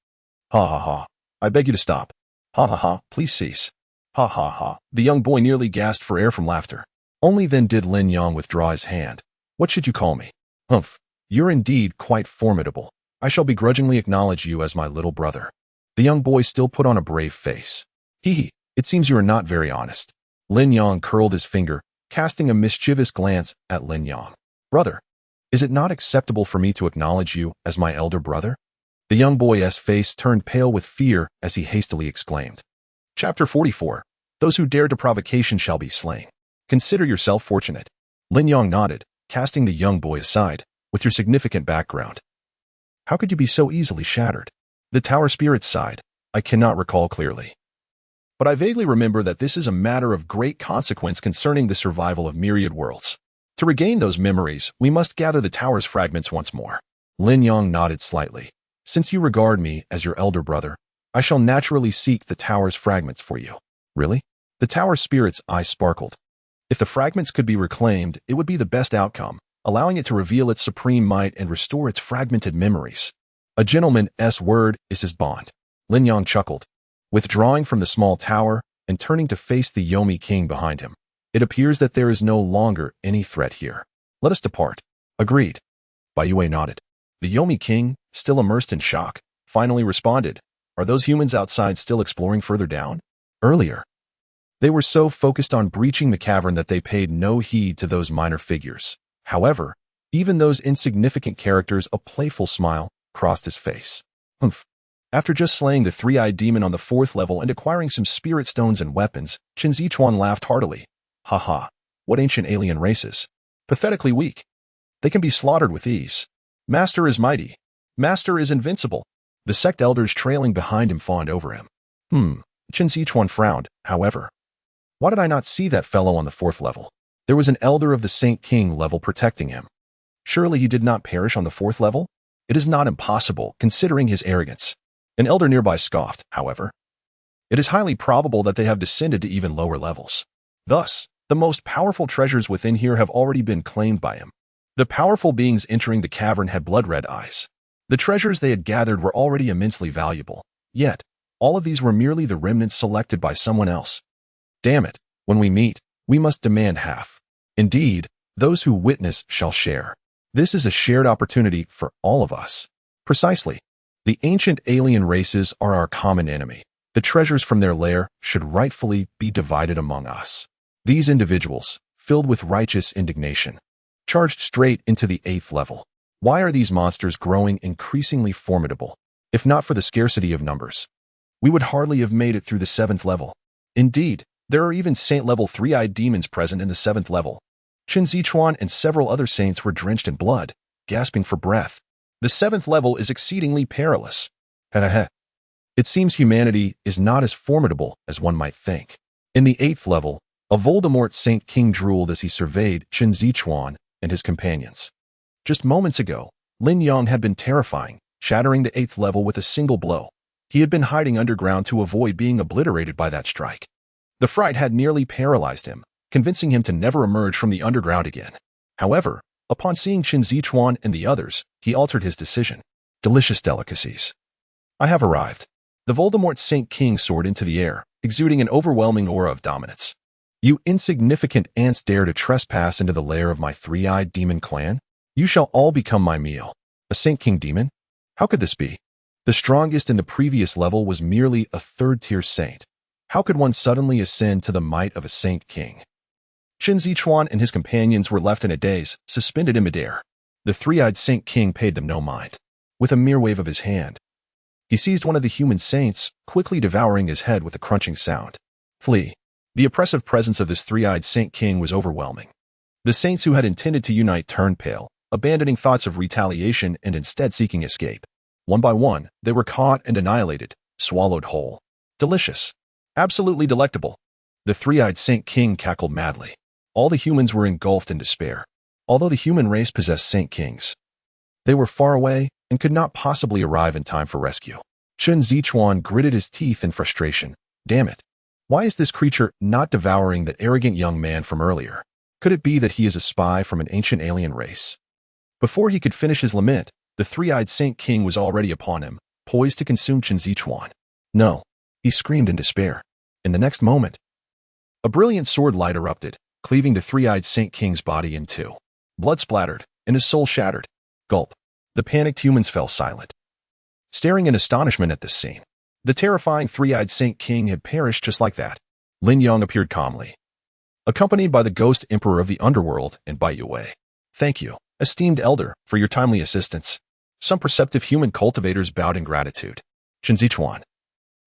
Ha ha ha. I beg you to stop. Ha ha ha. Please cease. Ha ha ha. The young boy nearly gasped for air from laughter. Only then did Lin Yang withdraw his hand. What should you call me? Humph. You're indeed quite formidable. I shall begrudgingly acknowledge you as my little brother. The young boy still put on a brave face. Hee, it seems you are not very honest. Lin Yang curled his finger, casting a mischievous glance at Lin Yang. Brother, is it not acceptable for me to acknowledge you as my elder brother? The young boy's face turned pale with fear as he hastily exclaimed. Chapter 44. Those who dare to provocation shall be slain. Consider yourself fortunate. Lin Yang nodded, casting the young boy aside. With your significant background, how could you be so easily shattered? The tower spirit sighed. I cannot recall clearly, but I vaguely remember that this is a matter of great consequence concerning the survival of myriad worlds. To regain those memories, we must gather the tower's fragments once more. Lin Yang nodded slightly. Since you regard me as your elder brother, I shall naturally seek the tower's fragments for you. Really? The tower spirit's eye sparkled. If the fragments could be reclaimed, it would be the best outcome, allowing it to reveal its supreme might and restore its fragmented memories. A gentleman's word is his bond. Lin Yang chuckled, withdrawing from the small tower and turning to face the Yomi King behind him. It appears that there is no longer any threat here. Let us depart. Agreed. Bayue nodded. The Yomi King, still immersed in shock, finally responded. Are those humans outside still exploring further down? Earlier, they were so focused on breaching the cavern that they paid no heed to those minor figures. However, even those insignificant characters, a playful smile crossed his face. Humph. After just slaying the three-eyed demon on the 4th level and acquiring some spirit stones and weapons, Qin Zichuan laughed heartily. Haha, what ancient alien races. Pathetically weak. They can be slaughtered with ease. Master is mighty. Master is invincible. The sect elders trailing behind him fawned over him. Qin Zichuan frowned, however. Why did I not see that fellow on the 4th level? There was an elder of the Saint King level protecting him. Surely he did not perish on the 4th level? It is not impossible, considering his arrogance. An elder nearby scoffed, however. It is highly probable that they have descended to even lower levels. Thus, the most powerful treasures within here have already been claimed by him. The powerful beings entering the cavern had blood-red eyes. The treasures they had gathered were already immensely valuable. Yet, all of these were merely the remnants selected by someone else. Damn it, when we meet, we must demand half. Indeed, those who witness shall share. This is a shared opportunity for all of us. Precisely. The ancient alien races are our common enemy. The treasures from their lair should rightfully be divided among us. These individuals, filled with righteous indignation, charged straight into the 8th level. Why are these monsters growing increasingly formidable? If not for the scarcity of numbers, we would hardly have made it through the 7th level. Indeed, there are even saint-level 3-eyed demons present in the 7th level. Qin Zichuan and several other saints were drenched in blood, gasping for breath. The 7th level is exceedingly perilous. Heh. It seems humanity is not as formidable as one might think. In the 8th level, a Voldemort Saint King drooled as he surveyed Qin Zichuan and his companions. Just moments ago, Lin Yang had been terrifying, shattering the 8th level with a single blow. He had been hiding underground to avoid being obliterated by that strike. The fright had nearly paralyzed him, convincing him to never emerge from the underground again. However, upon seeing Qin Zichuan and the others, he altered his decision. Delicious delicacies. I have arrived. The Voldemort Saint King soared into the air, exuding an overwhelming aura of dominance. You insignificant ants dare to trespass into the lair of my 3-eyed demon clan? You shall all become my meal. A Saint King demon? How could this be? The strongest in the previous level was merely a 3rd-tier saint. How could one suddenly ascend to the might of a Saint King? Qin Zichuan and his companions were left in a daze, suspended in midair. The 3-eyed Saint King paid them no mind. With a mere wave of his hand, he seized one of the human saints, quickly devouring his head with a crunching sound. Flee. The oppressive presence of this 3-eyed Saint King was overwhelming. The saints who had intended to unite turned pale, abandoning thoughts of retaliation and instead seeking escape. One by one, they were caught and annihilated, swallowed whole. Delicious. Absolutely delectable. The 3-eyed Saint King cackled madly. All the humans were engulfed in despair. Although the human race possessed Saint Kings, they were far away and could not possibly arrive in time for rescue. Qin Zichuan gritted his teeth in frustration. Damn it. Why is this creature not devouring that arrogant young man from earlier? Could it be that he is a spy from an ancient alien race? Before he could finish his lament, the 3-eyed Saint King was already upon him, poised to consume Qin Zichuan. No, he screamed in despair. In the next moment, a brilliant sword light erupted, cleaving the 3-eyed Saint King's body in two. Blood splattered, and his soul shattered. Gulp. The panicked humans fell silent, staring in astonishment at this scene. The terrifying 3-eyed Saint King had perished just like that. Lin Yang appeared calmly, accompanied by the Ghost Emperor of the Underworld and Bai Yue. Thank you, esteemed elder, for your timely assistance. Some perceptive human cultivators bowed in gratitude. Qin Zichuan,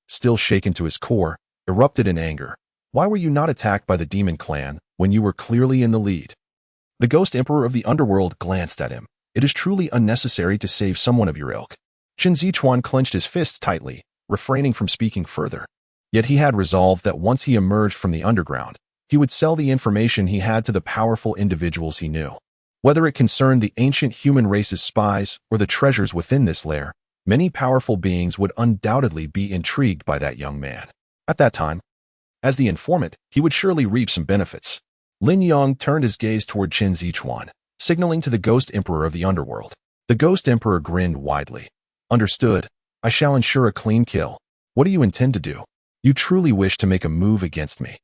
still shaken to his core, erupted in anger. Why were you not attacked by the demon clan when you were clearly in the lead? The Ghost Emperor of the Underworld glanced at him. It is truly unnecessary to save someone of your ilk. Qin Zichuan clenched his fists tightly, refraining from speaking further. Yet he had resolved that once he emerged from the underground, he would sell the information he had to the powerful individuals he knew. Whether it concerned the ancient human race's spies or the treasures within this lair, many powerful beings would undoubtedly be intrigued by that young man. At that time, as the informant, he would surely reap some benefits. Lin Yang turned his gaze toward Qin Zichuan, signaling to the Ghost Emperor of the Underworld. The Ghost Emperor grinned widely. Understood. I shall ensure a clean kill. What do you intend to do? You truly wish to make a move against me?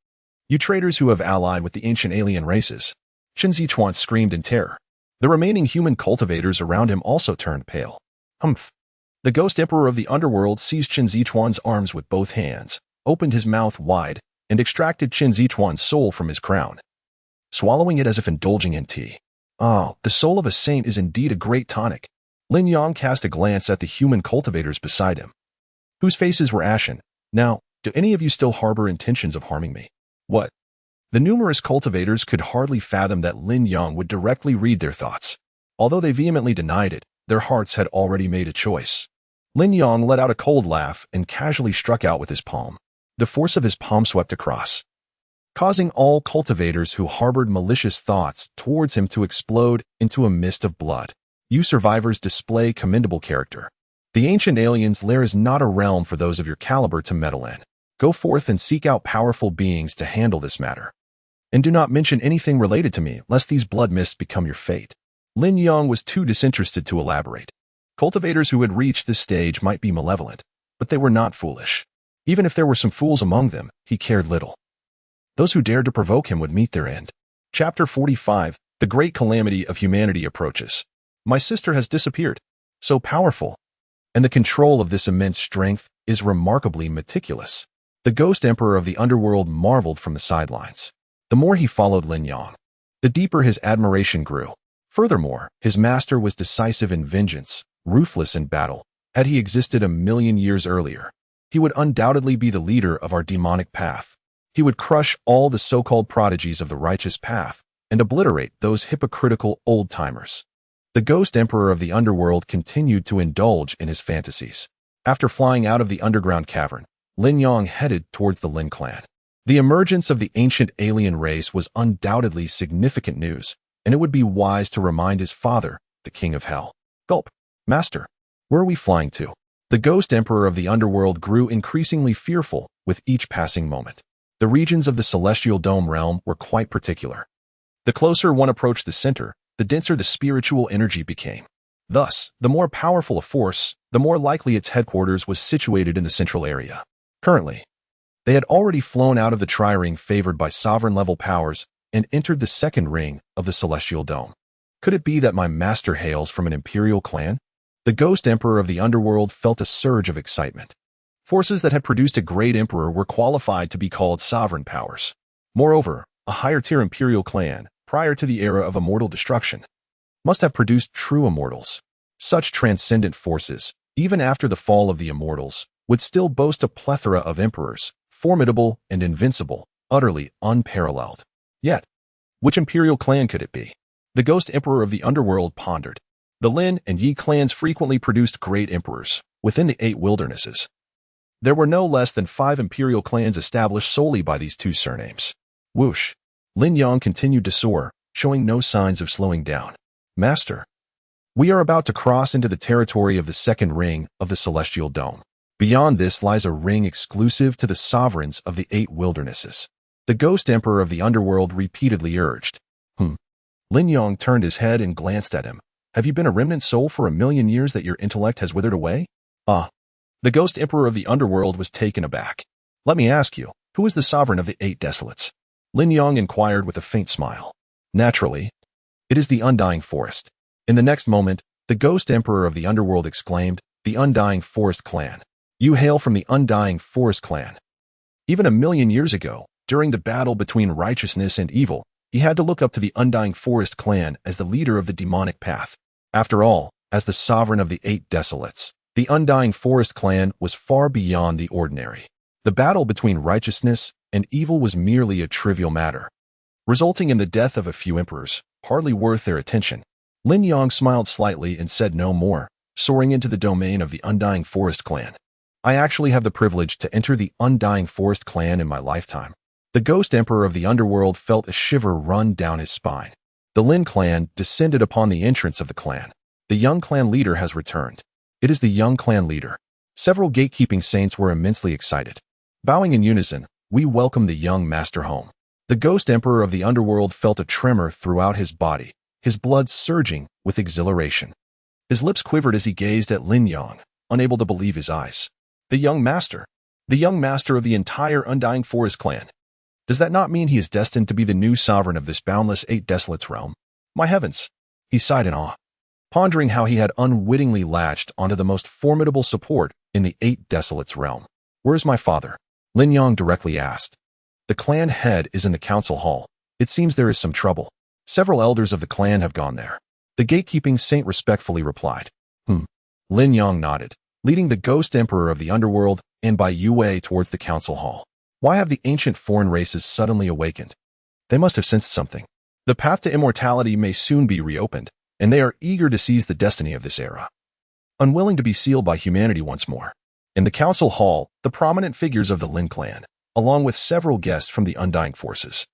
You traitors who have allied with the ancient alien races. Qin Zichuan screamed in terror. The remaining human cultivators around him also turned pale. Humph. The Ghost Emperor of the Underworld seized Qin Zichuan's arms with both hands, opened his mouth wide, and extracted Qin Zichuan's soul from his crown, swallowing it as if indulging in tea. Oh, the soul of a saint is indeed a great tonic. Lin Yang cast a glance at the human cultivators beside him, whose faces were ashen. Now, do any of you still harbor intentions of harming me? What? The numerous cultivators could hardly fathom that Lin Yang would directly read their thoughts. Although they vehemently denied it, their hearts had already made a choice. Lin Yang let out a cold laugh and casually struck out with his palm. The force of his palm swept across, causing all cultivators who harbored malicious thoughts towards him to explode into a mist of blood. You survivors display commendable character. The ancient alien's lair is not a realm for those of your caliber to meddle in. Go forth and seek out powerful beings to handle this matter. And do not mention anything related to me, lest these blood mists become your fate. Lin Yang was too disinterested to elaborate. Cultivators who had reached this stage might be malevolent, but they were not foolish. Even if there were some fools among them, he cared little. Those who dared to provoke him would meet their end. Chapter 45, The Great Calamity of Humanity approaches. My sister has disappeared. So powerful. And the control of this immense strength is remarkably meticulous. The Ghost Emperor of the Underworld marveled from the sidelines. The more he followed Lin Yang, the deeper his admiration grew. Furthermore, his master was decisive in vengeance, ruthless in battle. Had he existed 1,000,000 years earlier, he would undoubtedly be the leader of our demonic path. He would crush all the so-called prodigies of the righteous path and obliterate those hypocritical old-timers. The Ghost Emperor of the Underworld continued to indulge in his fantasies. After flying out of the underground cavern, Lin Yang headed towards the Lin clan. The emergence of the ancient alien race was undoubtedly significant news, and it would be wise to remind his father, the King of Hell. Gulp. Master, where are we flying to? The Ghost Emperor of the Underworld grew increasingly fearful with each passing moment. The regions of the Celestial Dome realm were quite particular. The closer one approached the center, the denser the spiritual energy became. Thus, the more powerful a force, the more likely its headquarters was situated in the central area. Currently, they had already flown out of the tri-ring favored by sovereign-level powers and entered the second ring of the Celestial Dome. Could it be that my master hails from an imperial clan? The Ghost Emperor of the Underworld felt a surge of excitement. Forces that had produced a great emperor were qualified to be called sovereign powers. Moreover, a higher-tier imperial clan, prior to the era of immortal destruction, must have produced true immortals. Such transcendent forces, even after the fall of the immortals, would still boast a plethora of emperors, formidable and invincible, utterly unparalleled. Yet, which imperial clan could it be? The Ghost Emperor of the Underworld pondered. The Lin and Yi clans frequently produced great emperors within the 8 wildernesses. There were no less than 5 imperial clans established solely by these 2 surnames. Whoosh. Lin Yang continued to soar, showing no signs of slowing down. Master, we are about to cross into the territory of the second ring of the Celestial Dome. Beyond this lies a ring exclusive to the sovereigns of the 8 wildernesses. The Ghost Emperor of the Underworld repeatedly urged. Lin Yang turned his head and glanced at him. Have you been a remnant soul for 1,000,000 years that your intellect has withered away? Ah. The Ghost Emperor of the Underworld was taken aback. Let me ask you, who is the sovereign of the 8 desolates? Lin Yang inquired with a faint smile. Naturally, it is the Undying Forest. In the next moment, the Ghost Emperor of the Underworld exclaimed, the Undying Forest clan. You hail from the Undying Forest clan. Even 1,000,000 years ago, during the battle between righteousness and evil, he had to look up to the Undying Forest clan as the leader of the demonic path. After all, as the sovereign of the 8 desolates, the Undying Forest clan was far beyond the ordinary. The battle between righteousness and evil was merely a trivial matter, resulting in the death of a few emperors, hardly worth their attention. Lin Yang smiled slightly and said no more, soaring into the domain of the Undying Forest clan. I actually have the privilege to enter the Undying Forest clan in my lifetime. The Ghost Emperor of the Underworld felt a shiver run down his spine. The Lin clan descended upon the entrance of the clan. The young clan leader has returned. It is the young clan leader. Several gatekeeping saints were immensely excited. Bowing in unison, we welcome the young master home. The Ghost Emperor of the Underworld felt a tremor throughout his body, his blood surging with exhilaration. His lips quivered as he gazed at Lin Yang, unable to believe his eyes. The young master of the entire Undying Forest clan. Does that not mean he is destined to be the new sovereign of this boundless 8 desolates realm? My heavens! He sighed in awe, pondering how he had unwittingly latched onto the most formidable support in the 8 desolates realm. Where is my father? Lin Yang directly asked. The clan head is in the council hall. It seems there is some trouble. Several elders of the clan have gone there. The gatekeeping saint respectfully replied. Lin Yang nodded, leading the ghost emperor of the underworld and by Yue towards the council hall. Why have the ancient foreign races suddenly awakened? They must have sensed something. The path to immortality may soon be reopened, and they are eager to seize the destiny of this era. Unwilling to be sealed by humanity once more. In the council hall, the prominent figures of the Lin clan, along with several guests from the Undying forces,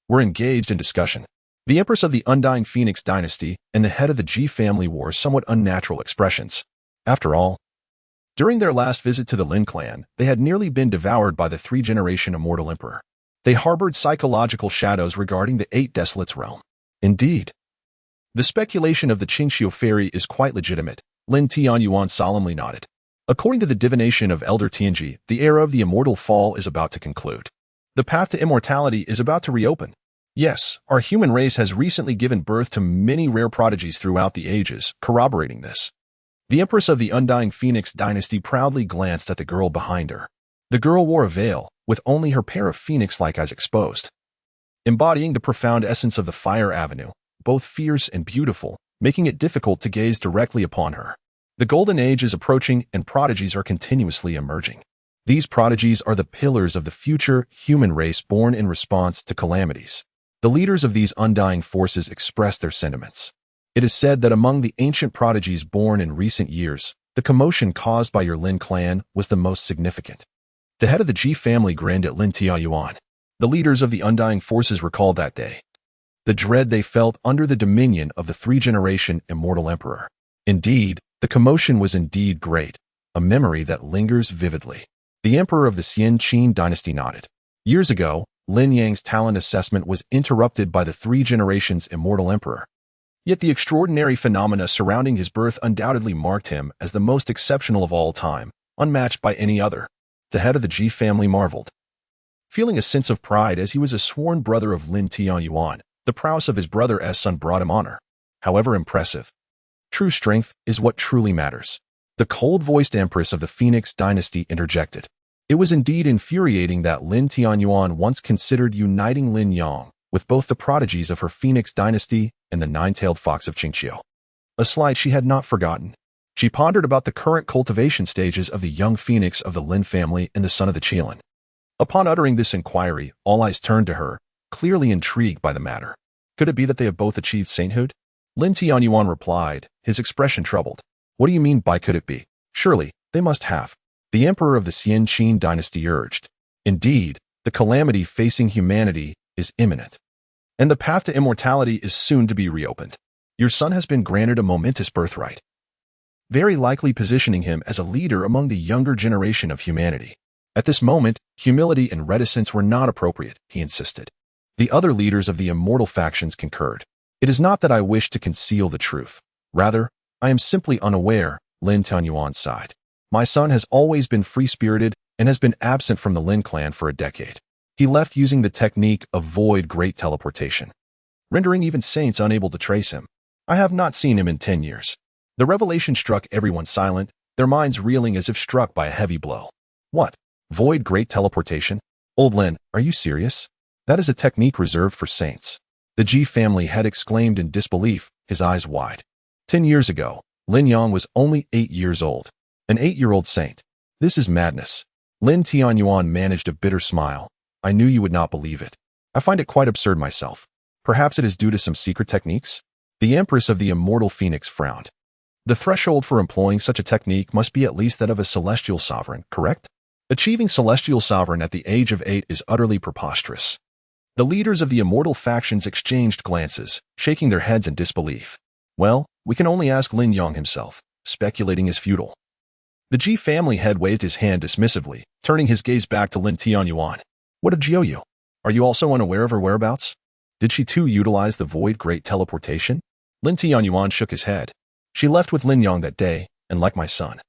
were engaged in discussion. The Empress of the Undying Phoenix dynasty and the head of the Qi family wore somewhat unnatural expressions. After all, during their last visit to the Lin clan, they had nearly been devoured by the three-generation Immortal Emperor. They harbored psychological shadows regarding the Eight Desolates realm. Indeed, the speculation of the Qingxiu fairy is quite legitimate. Lin Tianyuan solemnly nodded. According to the divination of Elder Tianji, the era of the immortal fall is about to conclude. The path to immortality is about to reopen. Yes, our human race has recently given birth to many rare prodigies throughout the ages, corroborating this. The Empress of the Undying Phoenix dynasty proudly glanced at the girl behind her. The girl wore a veil, with only her pair of phoenix-like eyes exposed, embodying the profound essence of the Fire Avenue, both fierce and beautiful, making it difficult to gaze directly upon her. The Golden Age is approaching and prodigies are continuously emerging. These prodigies are the pillars of the future human race born in response to calamities. The leaders of these undying forces express their sentiments. It is said that among the ancient prodigies born in recent years, the commotion caused by your Lin clan was the most significant. The head of the Qi family grinned at Lin Tianyuan. The leaders of the undying forces recalled that day. The dread they felt under the dominion of the three-generation Immortal Emperor. Indeed, the commotion was indeed great, a memory that lingers vividly. The Emperor of the Xian Qin dynasty nodded. Years ago, Lin Yang's talent assessment was interrupted by the three generations Immortal Emperor. Yet the extraordinary phenomena surrounding his birth undoubtedly marked him as the most exceptional of all time, unmatched by any other. The head of the Qi family marveled, feeling a sense of pride as he was a sworn brother of Lin Tianyuan. The prowess of his brother's son brought him honor. However impressive, true strength is what truly matters. The cold-voiced Empress of the Phoenix dynasty interjected. It was indeed infuriating that Lin Tianyuan once considered uniting Lin Yang with both the prodigies of her Phoenix dynasty and the nine-tailed fox of Qingxiu. A slight she had not forgotten. She pondered about the current cultivation stages of the young phoenix of the Lin family and the son of the Qilin. Upon uttering this inquiry, all eyes turned to her, clearly intrigued by the matter. Could it be that they have both achieved sainthood? Lin Tianyuan replied, his expression troubled. What do you mean by could it be? Surely, they must have. The Emperor of the Xian Qin dynasty urged. Indeed, the calamity facing humanity is imminent, and the path to immortality is soon to be reopened. Your son has been granted a momentous birthright, very likely positioning him as a leader among the younger generation of humanity. At this moment, humility and reticence were not appropriate, he insisted. The other leaders of the immortal factions concurred. It is not that I wish to conceal the truth. Rather, I am simply unaware, Lin Tianyuan sighed. My son has always been free-spirited and has been absent from the Lin clan for a decade. He left using the technique of void great teleportation, rendering even saints unable to trace him. I have not seen him in 10 years. The revelation struck everyone silent, their minds reeling as if struck by a heavy blow. What? Void great teleportation? Old Lin, are you serious? That is a technique reserved for saints. The Qi family had exclaimed in disbelief, his eyes wide. 10 years ago, Lin Yang was only 8 years old. An 8-year-old saint. This is madness. Lin Tianyuan managed a bitter smile. I knew you would not believe it. I find it quite absurd myself. Perhaps it is due to some secret techniques? The Empress of the Immortal Phoenix frowned. The threshold for employing such a technique must be at least that of a celestial sovereign, correct? Achieving celestial sovereign at the age of 8 is utterly preposterous. The leaders of the immortal factions exchanged glances, shaking their heads in disbelief. Well, we can only ask Lin Yang himself. Speculating is futile. The Qi family head waved his hand dismissively, turning his gaze back to Lin Tianyuan. What of Jiuyu? Are you also unaware of her whereabouts? Did she too utilize the void great teleportation? Lin Tianyuan shook his head. She left with Lin Yang that day, and like my son,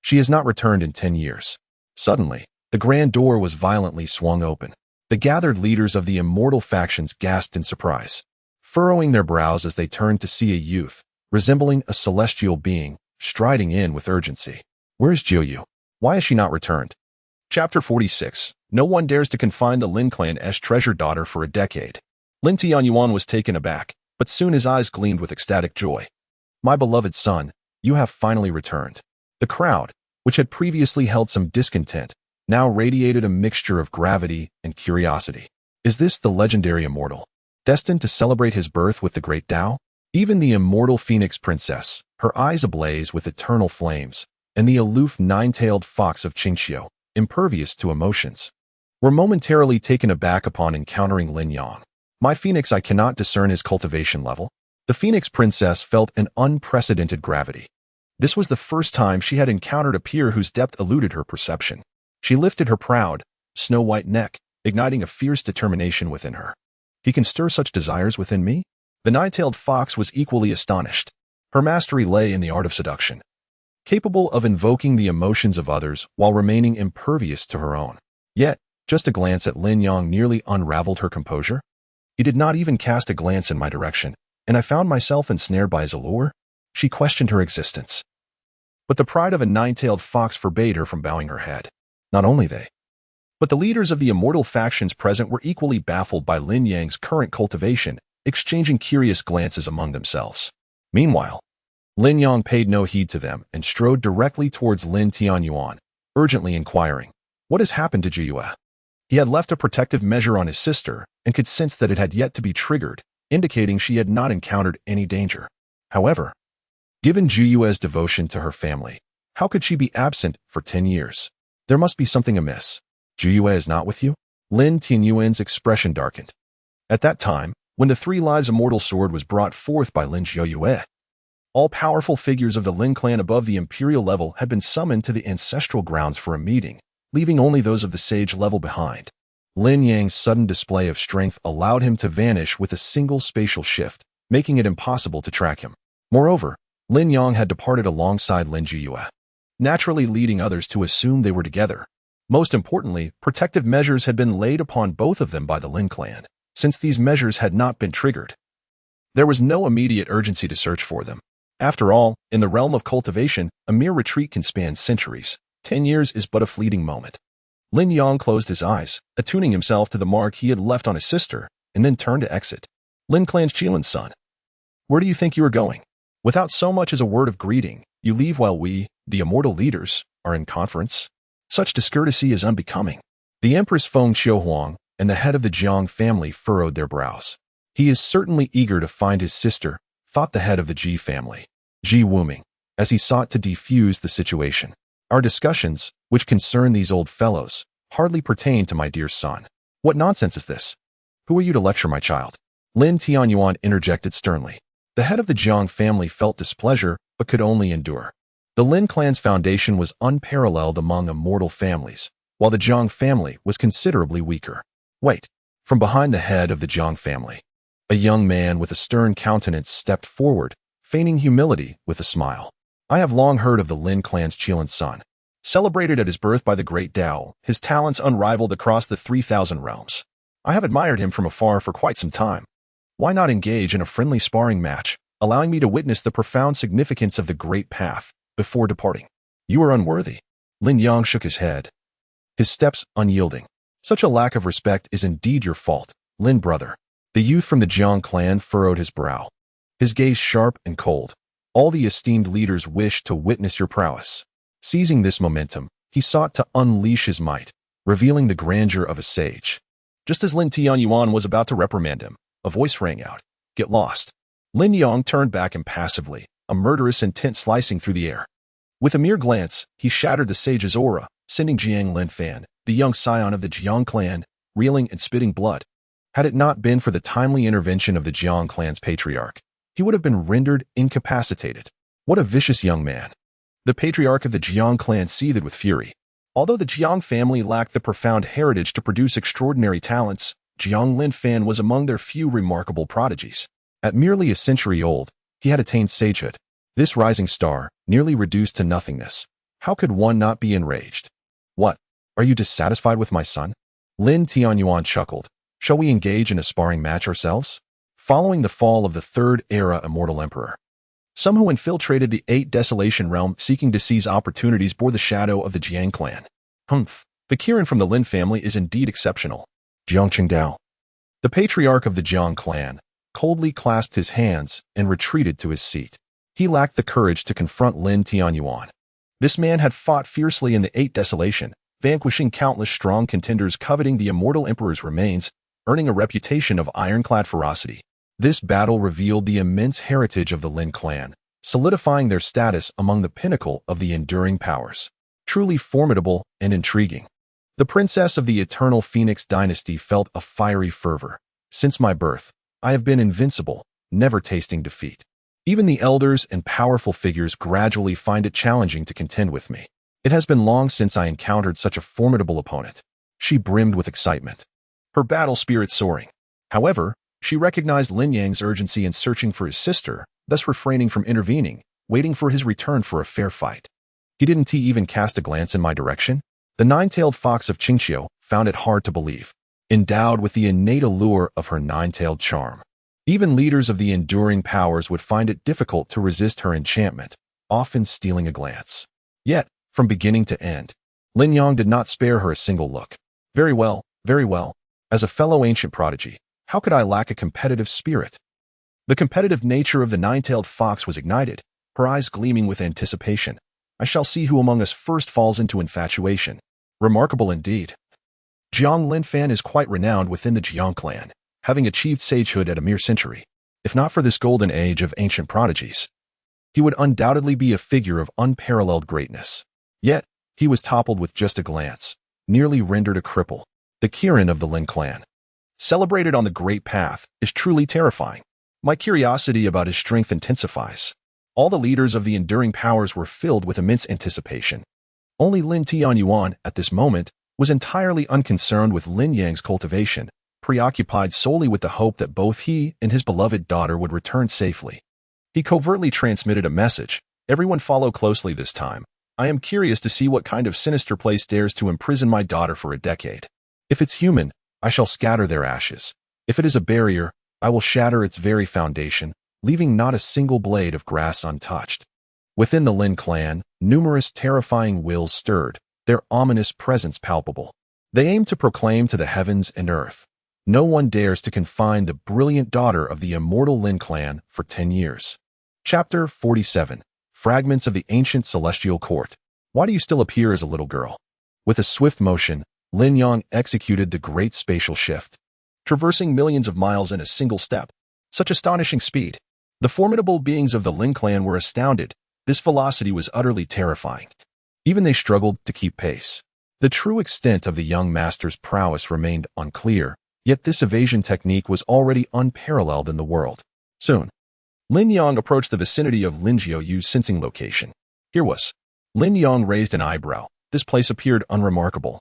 she has not returned in 10 years. Suddenly, the grand door was violently swung open. The gathered leaders of the immortal factions gasped in surprise, furrowing their brows as they turned to see a youth, resembling a celestial being, striding in with urgency. Where's Jiuyu? Why has she not returned? Chapter 46. No one dares to confine the Lin clan as treasured daughter for a decade. Lin Tianyuan was taken aback, but soon his eyes gleamed with ecstatic joy. My beloved son, you have finally returned. The crowd, which had previously held some discontent, now radiated a mixture of gravity and curiosity. Is this the legendary immortal, destined to celebrate his birth with the great Tao? Even the immortal Phoenix Princess, her eyes ablaze with eternal flames, and the aloof nine-tailed fox of Qingxiu, impervious to emotions, were momentarily taken aback upon encountering Lin Yang. My Phoenix, I cannot discern his cultivation level. The Phoenix Princess felt an unprecedented gravity. This was the first time she had encountered a peer whose depth eluded her perception. She lifted her proud, snow-white neck, igniting a fierce determination within her. He can stir such desires within me? The nine-tailed fox was equally astonished. Her mastery lay in the art of seduction, capable of invoking the emotions of others while remaining impervious to her own. Yet, just a glance at Lin Yang nearly unraveled her composure. He did not even cast a glance in my direction, and I found myself ensnared by his allure. She questioned her existence, but the pride of a nine-tailed fox forbade her from bowing her head. Not only they, but the leaders of the immortal factions present were equally baffled by Lin Yang's current cultivation, exchanging curious glances among themselves. Meanwhile, Lin Yang paid no heed to them and strode directly towards Lin Tianyuan, urgently inquiring, "What has happened to Jiyue?" He had left a protective measure on his sister and could sense that it had yet to be triggered, indicating she had not encountered any danger. However, given Jiyue's devotion to her family, how could she be absent for 10 years? There must be something amiss. Jiyue is not with you? Lin Tianyuan's expression darkened. At that time, when the Three Lives Immortal Sword was brought forth by Lin Xiaoyue, all powerful figures of the Lin clan above the imperial level had been summoned to the ancestral grounds for a meeting, leaving only those of the sage level behind. Lin Yang's sudden display of strength allowed him to vanish with a single spatial shift, making it impossible to track him. Moreover, Lin Yang had departed alongside Lin Jiyue, naturally leading others to assume they were together. Most importantly, protective measures had been laid upon both of them by the Lin clan. Since these measures had not been triggered, there was no immediate urgency to search for them. After all, in the realm of cultivation, a mere retreat can span centuries. 10 years is but a fleeting moment. Lin Yang closed his eyes, attuning himself to the mark he had left on his sister, and then turned to exit. Lin clan's Qilin's son. Where do you think you are going? Without so much as a word of greeting, you leave while we, the immortal leaders, are in conference. Such discourtesy is unbecoming. The Empress Feng Xiuhuang and the head of the Jiang family furrowed their brows. He is certainly eager to find his sister, thought the head of the Ji family, Ji Wuming, as he sought to defuse the situation. Our discussions, which concern these old fellows, hardly pertain to my dear son. What nonsense is this? Who are you to lecture my child? Lin Tianyuan interjected sternly. The head of the Jiang family felt displeasure, but could only endure. The Lin clan's foundation was unparalleled among immortal families, while the Jiang family was considerably weaker. Wait. From behind the head of the Jiang family, a young man with a stern countenance stepped forward, feigning humility with a smile. I have long heard of the Lin clan's Qilin's son. Celebrated at his birth by the great Tao, his talents unrivaled across the 3,000 realms. I have admired him from afar for quite some time. Why not engage in a friendly sparring match, allowing me to witness the profound significance of the great path before departing? You are unworthy. Lin Yang shook his head, his steps unyielding. Such a lack of respect is indeed your fault, Lin brother. The youth from the Jiang clan furrowed his brow, his gaze sharp and cold. All the esteemed leaders wish to witness your prowess. Seizing this momentum, he sought to unleash his might, revealing the grandeur of a sage. Just as Lin Tianyuan was about to reprimand him, a voice rang out, "Get lost." Lin Yang turned back impassively, a murderous intent slicing through the air. With a mere glance, he shattered the sage's aura, sending Jiang Linfan, the young scion of the Jiang clan, reeling and spitting blood. Had it not been for the timely intervention of the Jiang clan's patriarch, he would have been rendered incapacitated. What a vicious young man. The patriarch of the Jiang clan seethed with fury. Although the Jiang family lacked the profound heritage to produce extraordinary talents, Jiang Linfan was among their few remarkable prodigies. At merely a century old, he had attained sagehood. This rising star, nearly reduced to nothingness. How could one not be enraged? What? Are you dissatisfied with my son? Lin Tianyuan chuckled. Shall we engage in a sparring match ourselves? Following the fall of the Third Era Immortal Emperor, some who infiltrated the 8 Desolation realm seeking to seize opportunities bore the shadow of the Jiang clan. Humph. The Kirin from the Lin family is indeed exceptional. Jiang Qingdao. The patriarch of the Jiang clan coldly clasped his hands and retreated to his seat. He lacked the courage to confront Lin Tianyuan. This man had fought fiercely in the Eight Desolation, vanquishing countless strong contenders coveting the Immortal Emperor's remains, earning a reputation of ironclad ferocity. This battle revealed the immense heritage of the Lin clan, solidifying their status among the pinnacle of the enduring powers. Truly formidable and intriguing. The princess of the Eternal Phoenix dynasty felt a fiery fervor. Since my birth, I have been invincible, never tasting defeat. Even the elders and powerful figures gradually find it challenging to contend with me. It has been long since I encountered such a formidable opponent. She brimmed with excitement, her battle spirit soaring. However, she recognized Lin Yang's urgency in searching for his sister, thus refraining from intervening, waiting for his return for a fair fight. Didn't he even cast a glance in my direction? The nine-tailed fox of Qingqiu found it hard to believe, endowed with the innate allure of her nine-tailed charm. Even leaders of the enduring powers would find it difficult to resist her enchantment, often stealing a glance. Yet, from beginning to end, Lin Yang did not spare her a single look. Very well, very well. As a fellow ancient prodigy, how could I lack a competitive spirit? The competitive nature of the nine-tailed fox was ignited, her eyes gleaming with anticipation. I shall see who among us first falls into infatuation. Remarkable indeed. Jiang Linfan is quite renowned within the Jiang clan, having achieved sagehood at a mere century. If not for this golden age of ancient prodigies, he would undoubtedly be a figure of unparalleled greatness. Yet, he was toppled with just a glance, nearly rendered a cripple. The Kirin of the Lin clan, celebrated on the Great Path, is truly terrifying. My curiosity about his strength intensifies. All the leaders of the enduring powers were filled with immense anticipation. Only Lin Tianyuan, at this moment, was entirely unconcerned with Lin Yang's cultivation, preoccupied solely with the hope that both he and his beloved daughter would return safely. He covertly transmitted a message. Everyone follow closely this time. I am curious to see what kind of sinister place dares to imprison my daughter for a decade. If it's human, I shall scatter their ashes. If it is a barrier, I will shatter its very foundation, leaving not a single blade of grass untouched. Within the Lin clan, numerous terrifying wills stirred, their ominous presence palpable. They aim to proclaim to the heavens and earth. No one dares to confine the brilliant daughter of the immortal Lin clan for 10 years. Chapter 47. Fragments of the Ancient Celestial Court. Why do you still appear as a little girl? With a swift motion, Lin Yang executed the great spatial shift, traversing millions of miles in a single step. Such astonishing speed. The formidable beings of the Lin clan were astounded. This velocity was utterly terrifying. Even they struggled to keep pace. The true extent of the young master's prowess remained unclear, yet this evasion technique was already unparalleled in the world. Soon, Lin Yang approached the vicinity of Lin Jiuyu's sensing location. Here was. Lin Yang raised an eyebrow. This place appeared unremarkable.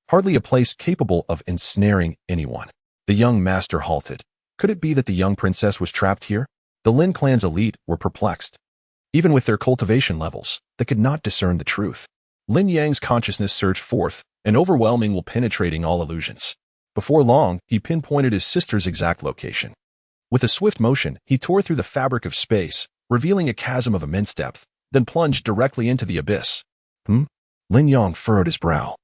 Hardly a place capable of ensnaring anyone. The young master halted. Could it be that the young princess was trapped here? The Lin clan's elite were perplexed. Even with their cultivation levels, they could not discern the truth. Lin Yang's consciousness surged forth, an overwhelming will penetrating all illusions. Before long, he pinpointed his sister's exact location. With a swift motion, he tore through the fabric of space, revealing a chasm of immense depth, then plunged directly into the abyss. Lin Yang furrowed his brow.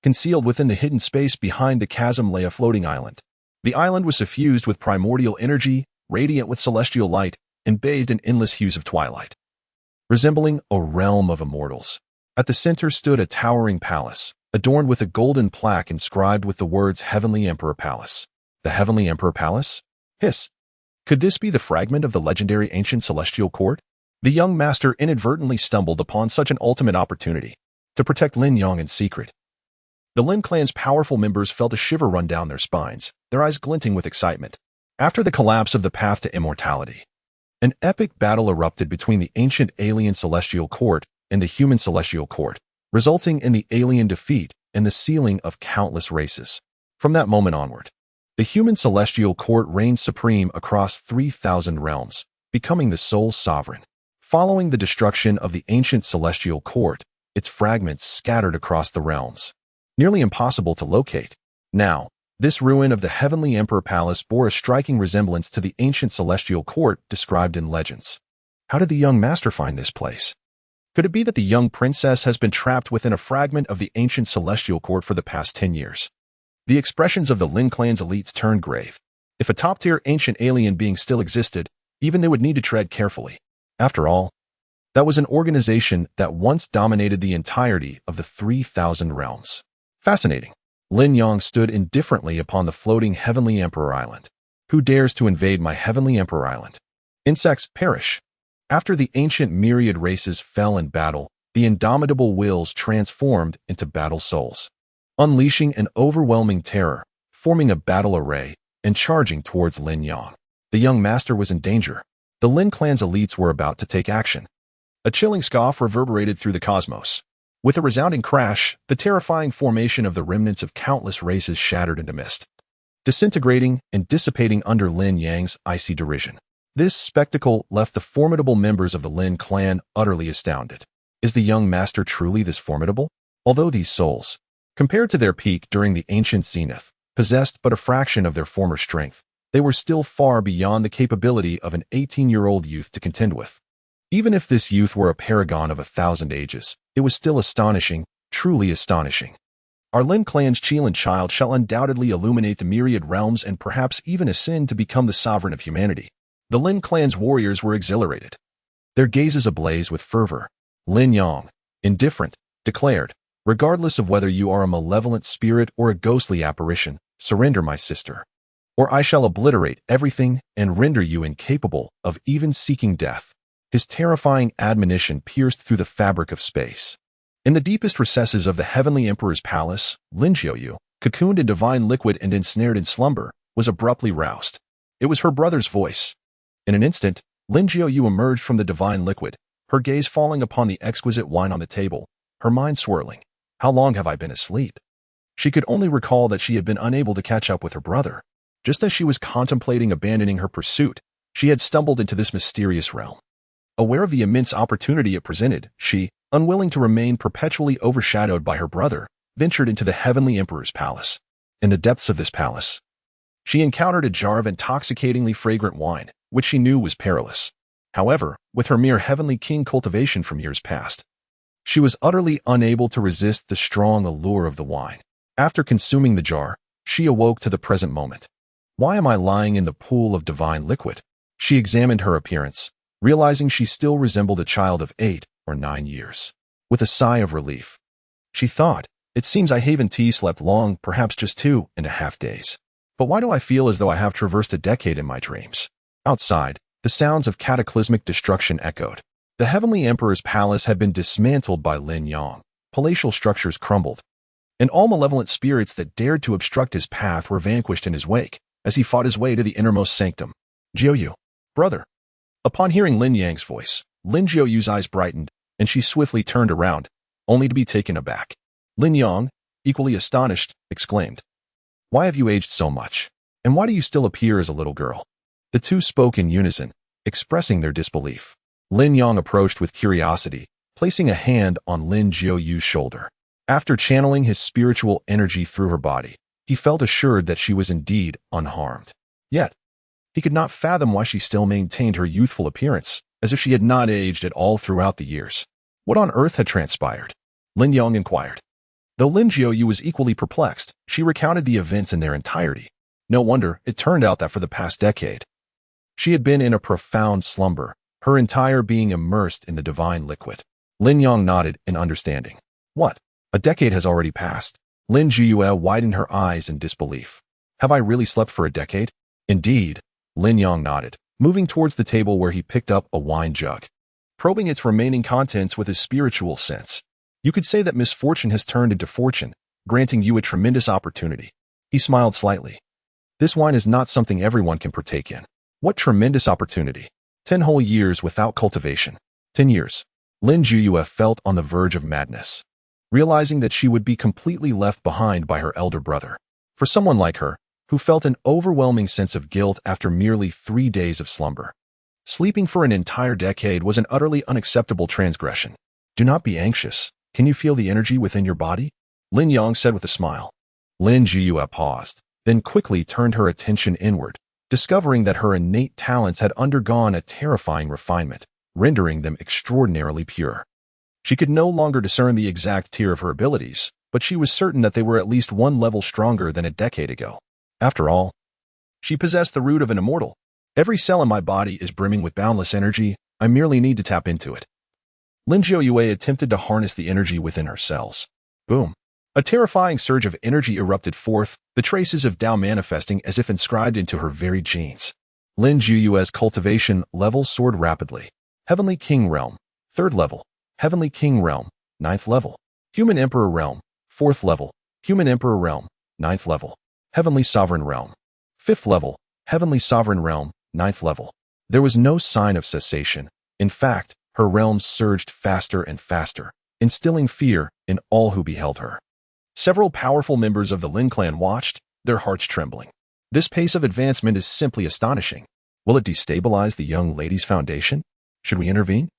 Concealed within the hidden space behind the chasm lay a floating island. The island was suffused with primordial energy, radiant with celestial light, and bathed in endless hues of twilight. Resembling a realm of immortals. At the center stood a towering palace, adorned with a golden plaque inscribed with the words Heavenly Emperor Palace. The Heavenly Emperor Palace? Hiss. Could this be the fragment of the legendary ancient celestial court? The young master inadvertently stumbled upon such an ultimate opportunity to protect Lin Yang in secret. The Lin clan's powerful members felt a shiver run down their spines, their eyes glinting with excitement. After the collapse of the path to immortality, an epic battle erupted between the ancient alien celestial court and the human celestial court, resulting in the alien defeat and the sealing of countless races. From that moment onward, the human celestial court reigned supreme across 3,000 realms, becoming the sole sovereign. Following the destruction of the ancient celestial court, its fragments scattered across the realms. Nearly impossible to locate. Now, this ruin of the Heavenly Emperor Palace bore a striking resemblance to the ancient celestial court described in legends. How did the young master find this place? Could it be that the young princess has been trapped within a fragment of the ancient celestial court for the past 10 years? The expressions of the Lin clan's elites turned grave. If a top-tier ancient alien being still existed, even they would need to tread carefully. After all, that was an organization that once dominated the entirety of the 3,000 realms. Fascinating. Lin Yang stood indifferently upon the floating Heavenly Emperor Island. Who dares to invade my Heavenly Emperor Island? Insects perish. After the ancient myriad races fell in battle, the indomitable wills transformed into battle souls, unleashing an overwhelming terror, forming a battle array, and charging towards Lin Yang. The young master was in danger. The Lin clan's elites were about to take action. A chilling scoff reverberated through the cosmos. With a resounding crash, the terrifying formation of the remnants of countless races shattered into mist, disintegrating and dissipating under Lin Yang's icy derision. This spectacle left the formidable members of the Lin clan utterly astounded. Is the young master truly this formidable? Although these souls, compared to their peak during the ancient zenith, possessed but a fraction of their former strength, they were still far beyond the capability of an 18-year-old youth to contend with. Even if this youth were a paragon of 1,000 ages, it was still astonishing, truly astonishing. Our Lin clan's Qilin child shall undoubtedly illuminate the myriad realms and perhaps even ascend to become the sovereign of humanity. The Lin clan's warriors were exhilarated, their gazes ablaze with fervor. Lin Yang, indifferent, declared, regardless of whether you are a malevolent spirit or a ghostly apparition, surrender, my sister, or I shall obliterate everything and render you incapable of even seeking death. His terrifying admonition pierced through the fabric of space. In the deepest recesses of the Heavenly Emperor's palace, Lin Jiuyu, cocooned in divine liquid and ensnared in slumber, was abruptly roused. It was her brother's voice. In an instant, Lin Jiuyu emerged from the divine liquid, her gaze falling upon the exquisite wine on the table, her mind swirling. How long have I been asleep? She could only recall that she had been unable to catch up with her brother. Just as she was contemplating abandoning her pursuit, she had stumbled into this mysterious realm. Aware of the immense opportunity it presented, she, unwilling to remain perpetually overshadowed by her brother, ventured into the Heavenly Emperor's palace. In the depths of this palace, she encountered a jar of intoxicatingly fragrant wine, which she knew was perilous. However, with her mere Heavenly King cultivation from years past, she was utterly unable to resist the strong allure of the wine. After consuming the jar, she awoke to the present moment. Why am I lying in the pool of divine liquid? She examined her appearance, realizing she still resembled a child of 8 or 9 years. With a sigh of relief, she thought, it seems I haven't slept long, perhaps just 2.5 days. But why do I feel as though I have traversed a decade in my dreams? Outside, the sounds of cataclysmic destruction echoed. The Heavenly Emperor's palace had been dismantled by Lin Yang. Palatial structures crumbled, and all malevolent spirits that dared to obstruct his path were vanquished in his wake as he fought his way to the innermost sanctum. Jiuyu, brother. Upon hearing Lin Yang's voice, Lin Jiuyu's eyes brightened, and she swiftly turned around, only to be taken aback. Lin Yang, equally astonished, exclaimed, "Why have you aged so much? And why do you still appear as a little girl?" The two spoke in unison, expressing their disbelief. Lin Yang approached with curiosity, placing a hand on Lin Jiuyu's shoulder. After channeling his spiritual energy through her body, he felt assured that she was indeed unharmed. Yet, he could not fathom why she still maintained her youthful appearance, as if she had not aged at all throughout the years. What on earth had transpired? Lin Yang inquired. Though Lin Jiuyu was equally perplexed, she recounted the events in their entirety. No wonder it turned out that for the past decade, she had been in a profound slumber, her entire being immersed in the divine liquid. Lin Yang nodded in understanding. What? A decade has already passed. Lin Jiuyu widened her eyes in disbelief. Have I really slept for a decade? Indeed. Lin Yang nodded, moving towards the table where he picked up a wine jug, probing its remaining contents with his spiritual sense. You could say that misfortune has turned into fortune, granting you a tremendous opportunity. He smiled slightly. This wine is not something everyone can partake in. What tremendous opportunity. 10 whole years without cultivation. 10 years. Lin Jiuyu felt on the verge of madness, realizing that she would be completely left behind by her elder brother. For someone like her, who felt an overwhelming sense of guilt after merely 3 days of slumber, sleeping for an entire decade was an utterly unacceptable transgression. Do not be anxious. Can you feel the energy within your body? Lin Yang said with a smile. Lin Jiuyu paused, then quickly turned her attention inward, discovering that her innate talents had undergone a terrifying refinement, rendering them extraordinarily pure. She could no longer discern the exact tier of her abilities, but she was certain that they were at least one level stronger than a decade ago. After all, she possessed the root of an immortal. Every cell in my body is brimming with boundless energy. I merely need to tap into it. Lin Jiuyue attempted to harness the energy within her cells. Boom. A terrifying surge of energy erupted forth, the traces of Tao manifesting as if inscribed into her very genes. Lin Jiuyue's cultivation level soared rapidly. Heavenly King Realm, 3rd level. Heavenly King Realm, 9th level. Human Emperor Realm, 4th level. Human Emperor Realm, 9th level. Heavenly Sovereign Realm, 5th level. Heavenly Sovereign Realm, 9th level. There was no sign of cessation. In fact, her realms surged faster and faster, instilling fear in all who beheld her. Several powerful members of the Lin clan watched, their hearts trembling. This pace of advancement is simply astonishing. Will it destabilize the young lady's foundation? Should we intervene?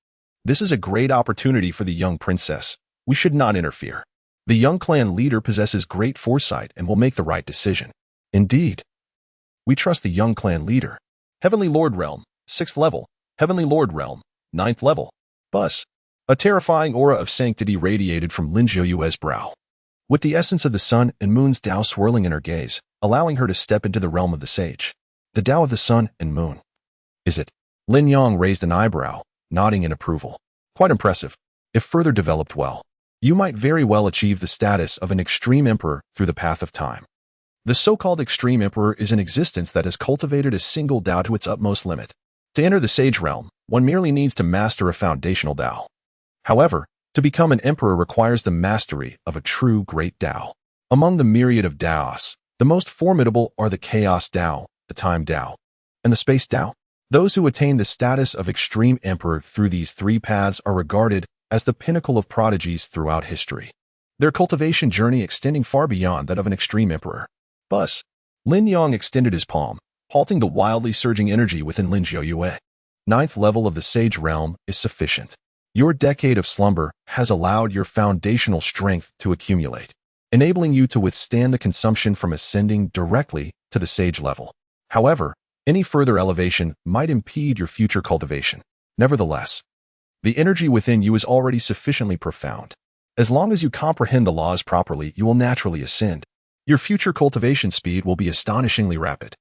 This is a great opportunity for the young princess. We should not interfere. The young clan leader possesses great foresight and will make the right decision. Indeed. We trust the young clan leader. Heavenly Lord Realm, 6th level. Heavenly Lord Realm, 9th level. Buzz. A terrifying aura of sanctity radiated from Lin Jiuyue's brow. With the essence of the sun and moon's Tao swirling in her gaze, allowing her to step into the realm of the sage. The Tao of the sun and moon. Is it? Lin Yang raised an eyebrow, nodding in approval. Quite impressive. If further developed well, you might very well achieve the status of an extreme emperor through the path of time. The so-called extreme emperor is an existence that has cultivated a single Tao to its utmost limit. To enter the sage realm, one merely needs to master a foundational Tao. However, to become an emperor requires the mastery of a true great Tao. Among the myriad of Taos, the most formidable are the chaos Tao, the time Tao, and the space Tao. Those who attain the status of extreme emperor through these 3 paths are regarded as the pinnacle of prodigies throughout history. Their cultivation journey extending far beyond that of an extreme emperor. Buzz. Lin Yang extended his palm, halting the wildly surging energy within Lin Jiuyue. 9th level of the sage realm is sufficient. Your decade of slumber has allowed your foundational strength to accumulate, enabling you to withstand the consumption from ascending directly to the sage level. However, any further elevation might impede your future cultivation. Nevertheless, the energy within you is already sufficiently profound. As long as you comprehend the laws properly, you will naturally ascend. Your future cultivation speed will be astonishingly rapid,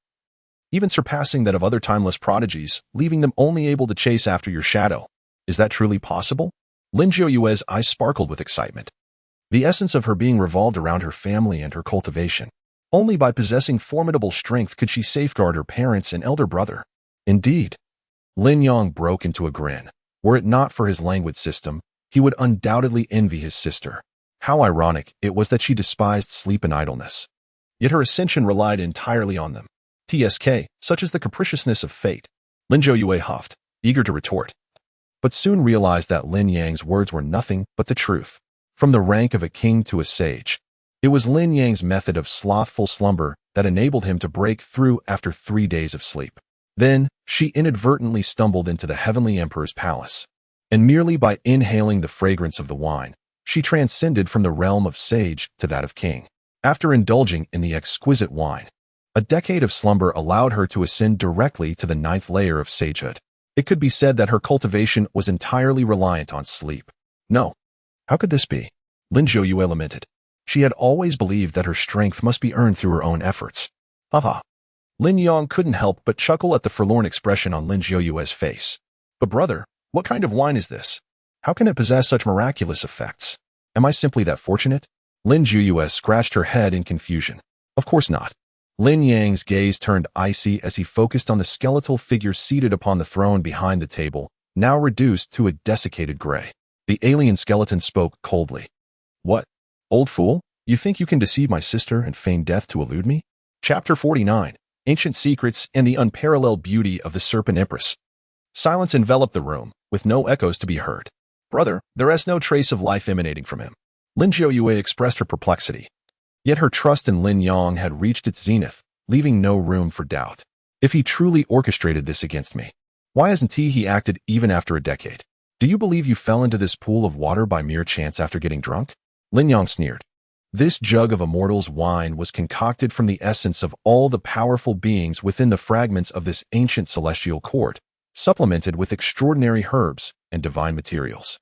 even surpassing that of other timeless prodigies, leaving them only able to chase after your shadow. Is that truly possible? Lin Jiuyue's eyes sparkled with excitement. The essence of her being revolved around her family and her cultivation. Only by possessing formidable strength could she safeguard her parents and elder brother. Indeed. Lin Yang broke into a grin. Were it not for his languid system, he would undoubtedly envy his sister. How ironic it was that she despised sleep and idleness. Yet her ascension relied entirely on them. TSK, such is the capriciousness of fate. Lin Jiuyue huffed, eager to retort, but soon realized that Lin Yang's words were nothing but the truth. From the rank of a king to a sage, it was Lin Yang's method of slothful slumber that enabled him to break through after 3 days of sleep. Then, she inadvertently stumbled into the Heavenly Emperor's palace, and merely by inhaling the fragrance of the wine, she transcended from the realm of sage to that of king. After indulging in the exquisite wine, a decade of slumber allowed her to ascend directly to the 9th layer of sagehood. It could be said that her cultivation was entirely reliant on sleep. No. How could this be? Lin Jiuyue lamented. She had always believed that her strength must be earned through her own efforts. Haha. Lin Yang couldn't help but chuckle at the forlorn expression on Lin Jiuyue's face. But brother, what kind of wine is this? How can it possess such miraculous effects? Am I simply that fortunate? Lin Jiuyue scratched her head in confusion. Of course not. Lin Yang's gaze turned icy as he focused on the skeletal figure seated upon the throne behind the table, now reduced to a desiccated gray. The alien skeleton spoke coldly. What? Old fool, you think you can deceive my sister and feign death to elude me? Chapter 49. Ancient Secrets and the Unparalleled Beauty of the Serpent Empress. Silence enveloped the room, with no echoes to be heard. Brother, there is no trace of life emanating from him. Lin Jiuyue expressed her perplexity. Yet her trust in Lin Yang had reached its zenith, leaving no room for doubt. If he truly orchestrated this against me, why hasn't he acted even after a decade? Do you believe you fell into this pool of water by mere chance after getting drunk? Lin Yang sneered. This jug of immortal's wine was concocted from the essence of all the powerful beings within the fragments of this ancient celestial court, supplemented with extraordinary herbs and divine materials.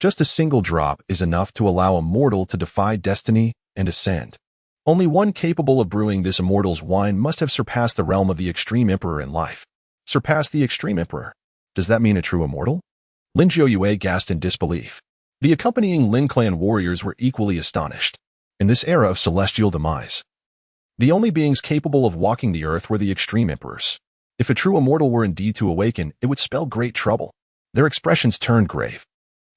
Just a single drop is enough to allow a mortal to defy destiny and ascend. Only one capable of brewing this immortal's wine must have surpassed the realm of the Extreme Emperor in life. Surpassed the Extreme Emperor? Does that mean a true immortal? Lin Jiuyue gasped in disbelief. The accompanying Lin clan warriors were equally astonished. In this era of celestial demise, the only beings capable of walking the earth were the Extreme Emperors. If a true immortal were indeed to awaken, it would spell great trouble. Their expressions turned grave.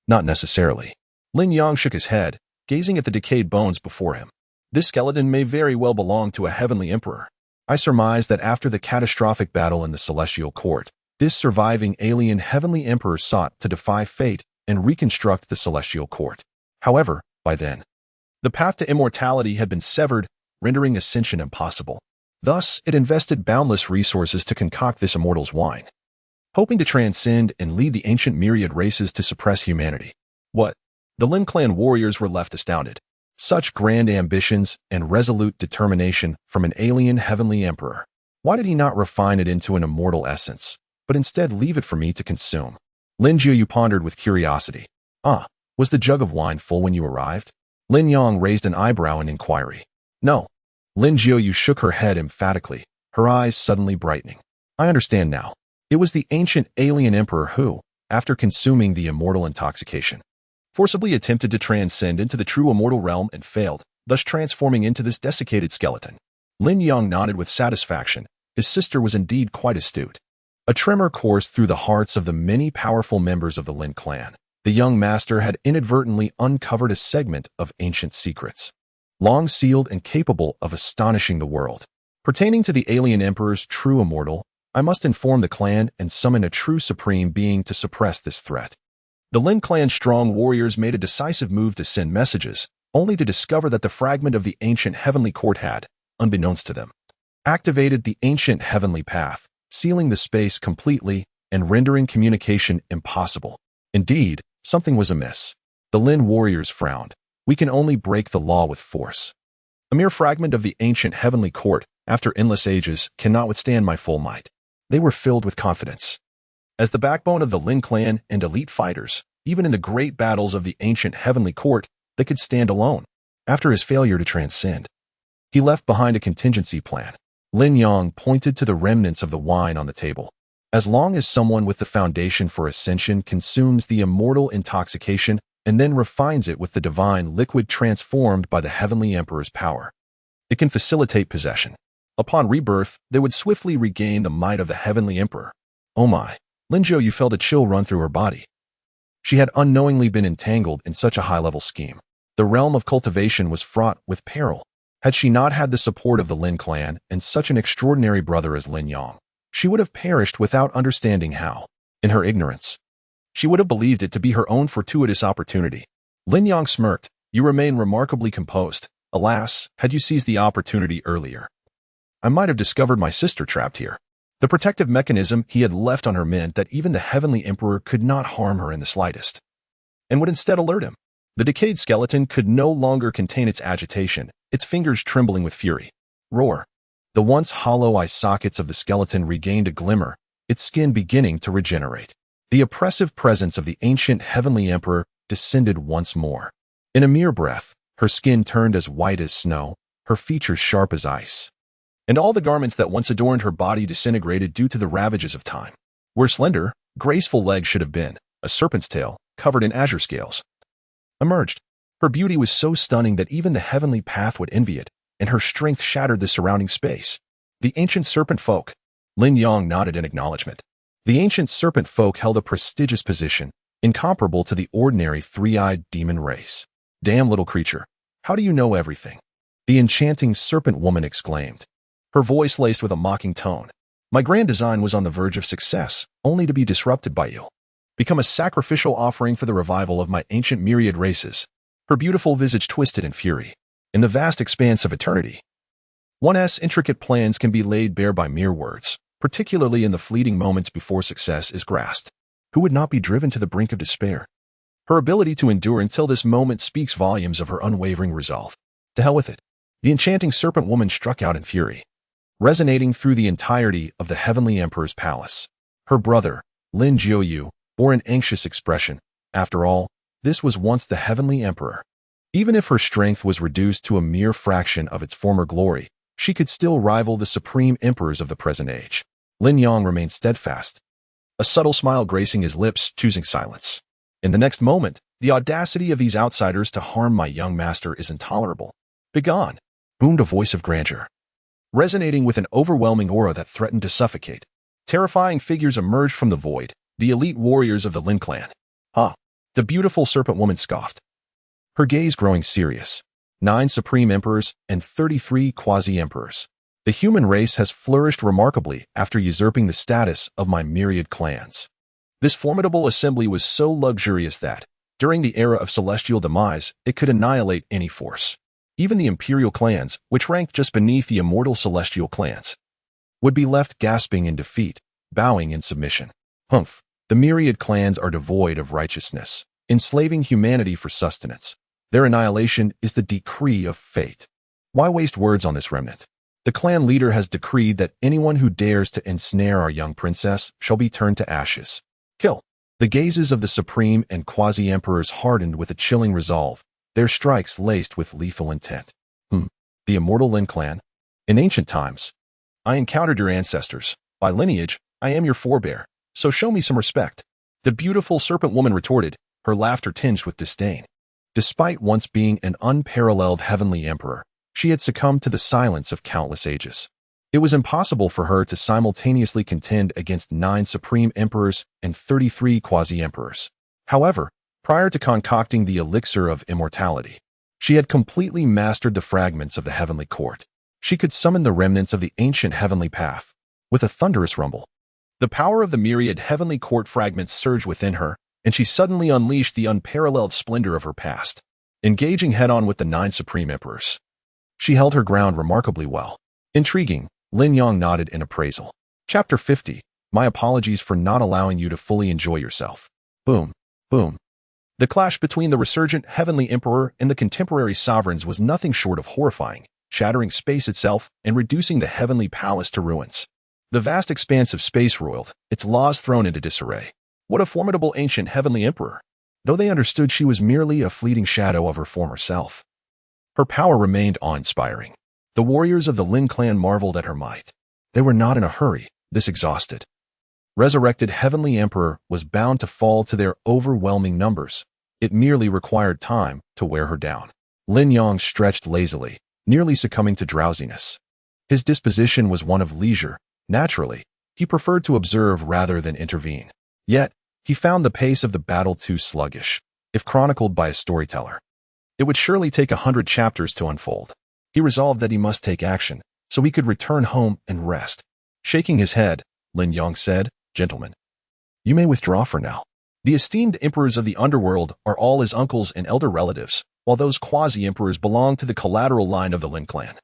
Not necessarily. Lin Yang shook his head, gazing at the decayed bones before him. This skeleton may very well belong to a heavenly emperor. I surmise that after the catastrophic battle in the celestial court, this surviving alien heavenly emperor sought to defy fate and reconstruct the celestial court. However, by then, the path to immortality had been severed, rendering ascension impossible. Thus, it invested boundless resources to concoct this immortal's wine, hoping to transcend and lead the ancient myriad races to suppress humanity. What? The Lin clan warriors were left astounded. Such grand ambitions and resolute determination from an alien heavenly emperor. Why did he not refine it into an immortal essence, but instead leave it for me to consume? Lin Jiuyu pondered with curiosity. Was the jug of wine full when you arrived? Lin Yang raised an eyebrow in inquiry. No. Lin Jiuyu shook her head emphatically, her eyes suddenly brightening. I understand now. It was the ancient alien emperor who, after consuming the immortal intoxication, forcibly attempted to transcend into the true immortal realm and failed, thus transforming into this desiccated skeleton. Lin Yang nodded with satisfaction. His sister was indeed quite astute. A tremor coursed through the hearts of the many powerful members of the Lin clan. The young master had inadvertently uncovered a segment of ancient secrets, long sealed and capable of astonishing the world. Pertaining to the alien emperor's true immortal, I must inform the clan and summon a true supreme being to suppress this threat. The Lin clan's strong warriors made a decisive move to send messages, only to discover that the fragment of the ancient heavenly court had, unbeknownst to them, activated the ancient heavenly path, sealing the space completely and rendering communication impossible. Indeed, something was amiss. The Lin warriors frowned. We can only break the law with force. A mere fragment of the ancient heavenly court, after endless ages, cannot withstand my full might. They were filled with confidence. As the backbone of the Lin clan and elite fighters, even in the great battles of the ancient heavenly court, they could stand alone. After his failure to transcend, he left behind a contingency plan. Lin Yang pointed to the remnants of the wine on the table. As long as someone with the foundation for ascension consumes the immortal intoxication and then refines it with the divine liquid transformed by the heavenly emperor's power, it can facilitate possession. Upon rebirth, they would swiftly regain the might of the heavenly emperor. Oh my! Lin Jiuyu felt a chill run through her body. She had unknowingly been entangled in such a high-level scheme. The realm of cultivation was fraught with peril. Had she not had the support of the Lin clan and such an extraordinary brother as Lin Yang, she would have perished without understanding how. In her ignorance, she would have believed it to be her own fortuitous opportunity. Lin Yang smirked. You remain remarkably composed. Alas, had you seized the opportunity earlier, I might have discovered my sister trapped here. The protective mechanism he had left on her meant that even the heavenly emperor could not harm her in the slightest, and would instead alert him. The decayed skeleton could no longer contain its agitation, its fingers trembling with fury. Roar! The once hollow eye sockets of the skeleton regained a glimmer, its skin beginning to regenerate. The oppressive presence of the ancient heavenly emperor descended once more. In a mere breath, her skin turned as white as snow, her features sharp as ice, and all the garments that once adorned her body disintegrated due to the ravages of time. Where slender, graceful legs should have been, a serpent's tail, covered in azure scales, emerged. Her beauty was so stunning that even the heavenly path would envy it, and her strength shattered the surrounding space. The ancient serpent folk. Lin Yang nodded in acknowledgement. The ancient serpent folk held a prestigious position, incomparable to the ordinary three-eyed demon race. Damn little creature, how do you know everything? The enchanting serpent woman exclaimed, her voice laced with a mocking tone. My grand design was on the verge of success, only to be disrupted by you. Become a sacrificial offering for the revival of my ancient myriad races. Her beautiful visage twisted in fury. In the vast expanse of eternity, one's intricate plans can be laid bare by mere words, particularly in the fleeting moments before success is grasped. Who would not be driven to the brink of despair? Her ability to endure until this moment speaks volumes of her unwavering resolve. To hell with it. The enchanting serpent woman struck out in fury, resonating through the entirety of the heavenly emperor's palace. Her brother, Lin Jiuyu, bore an anxious expression. After all, This was once the Heavenly Emperor. Even if her strength was reduced to a mere fraction of its former glory, she could still rival the supreme emperors of the present age. Lin Yang remained steadfast, a subtle smile gracing his lips, choosing silence. In the next moment, the audacity of these outsiders to harm my young master is intolerable. Begone, boomed a voice of grandeur, resonating with an overwhelming aura that threatened to suffocate. Terrifying figures emerged from the void, the elite warriors of the Lin clan. Huh, the beautiful serpent woman scoffed, her gaze growing serious. 9 supreme emperors and 33 quasi-emperors. The human race has flourished remarkably after usurping the status of my myriad clans. This formidable assembly was so luxurious that, during the era of celestial demise, it could annihilate any force. Even the imperial clans, which ranked just beneath the immortal celestial clans, would be left gasping in defeat, bowing in submission. Humph, the myriad clans are devoid of righteousness, enslaving humanity for sustenance. Their annihilation is the decree of fate. Why waste words on this remnant? The clan leader has decreed that anyone who dares to ensnare our young princess shall be turned to ashes. Kill. The gazes of the supreme and quasi-emperors hardened with a chilling resolve, their strikes laced with lethal intent. The immortal Lin clan. In ancient times, I encountered your ancestors. By lineage, I am your forebear, so show me some respect. The beautiful serpent woman retorted, her laughter tinged with disdain. Despite once being an unparalleled heavenly emperor, she had succumbed to the silence of countless ages. It was impossible for her to simultaneously contend against 9 supreme emperors and 33 quasi-emperors. However, prior to concocting the elixir of immortality, she had completely mastered the fragments of the heavenly court. She could summon the remnants of the ancient heavenly path. With a thunderous rumble, the power of the myriad heavenly court fragments surged within her, and she suddenly unleashed the unparalleled splendor of her past, engaging head-on with the 9 supreme emperors. She held her ground remarkably well. Intriguing, Lin Yang nodded in appraisal. Chapter 50. My apologies for not allowing you to fully enjoy yourself. Boom, boom. The clash between the resurgent heavenly emperor and the contemporary sovereigns was nothing short of horrifying, shattering space itself and reducing the heavenly palace to ruins. The vast expanse of space roiled, its laws thrown into disarray. What a formidable ancient heavenly emperor! Though they understood she was merely a fleeting shadow of her former self, her power remained awe-inspiring. The warriors of the Lin clan marveled at her might. They were not in a hurry. This exhausted, resurrected heavenly emperor was bound to fall to their overwhelming numbers. It merely required time to wear her down. Lin Yang stretched lazily, nearly succumbing to drowsiness. His disposition was one of leisure. Naturally, he preferred to observe rather than intervene. Yet, he found the pace of the battle too sluggish. If chronicled by a storyteller, it would surely take 100 chapters to unfold. He resolved that he must take action, so he could return home and rest. Shaking his head, Lin Yang said, "Gentlemen, you may withdraw for now. The esteemed emperors of the underworld are all his uncles and elder relatives, while those quasi-emperors belong to the collateral line of the Lin clan.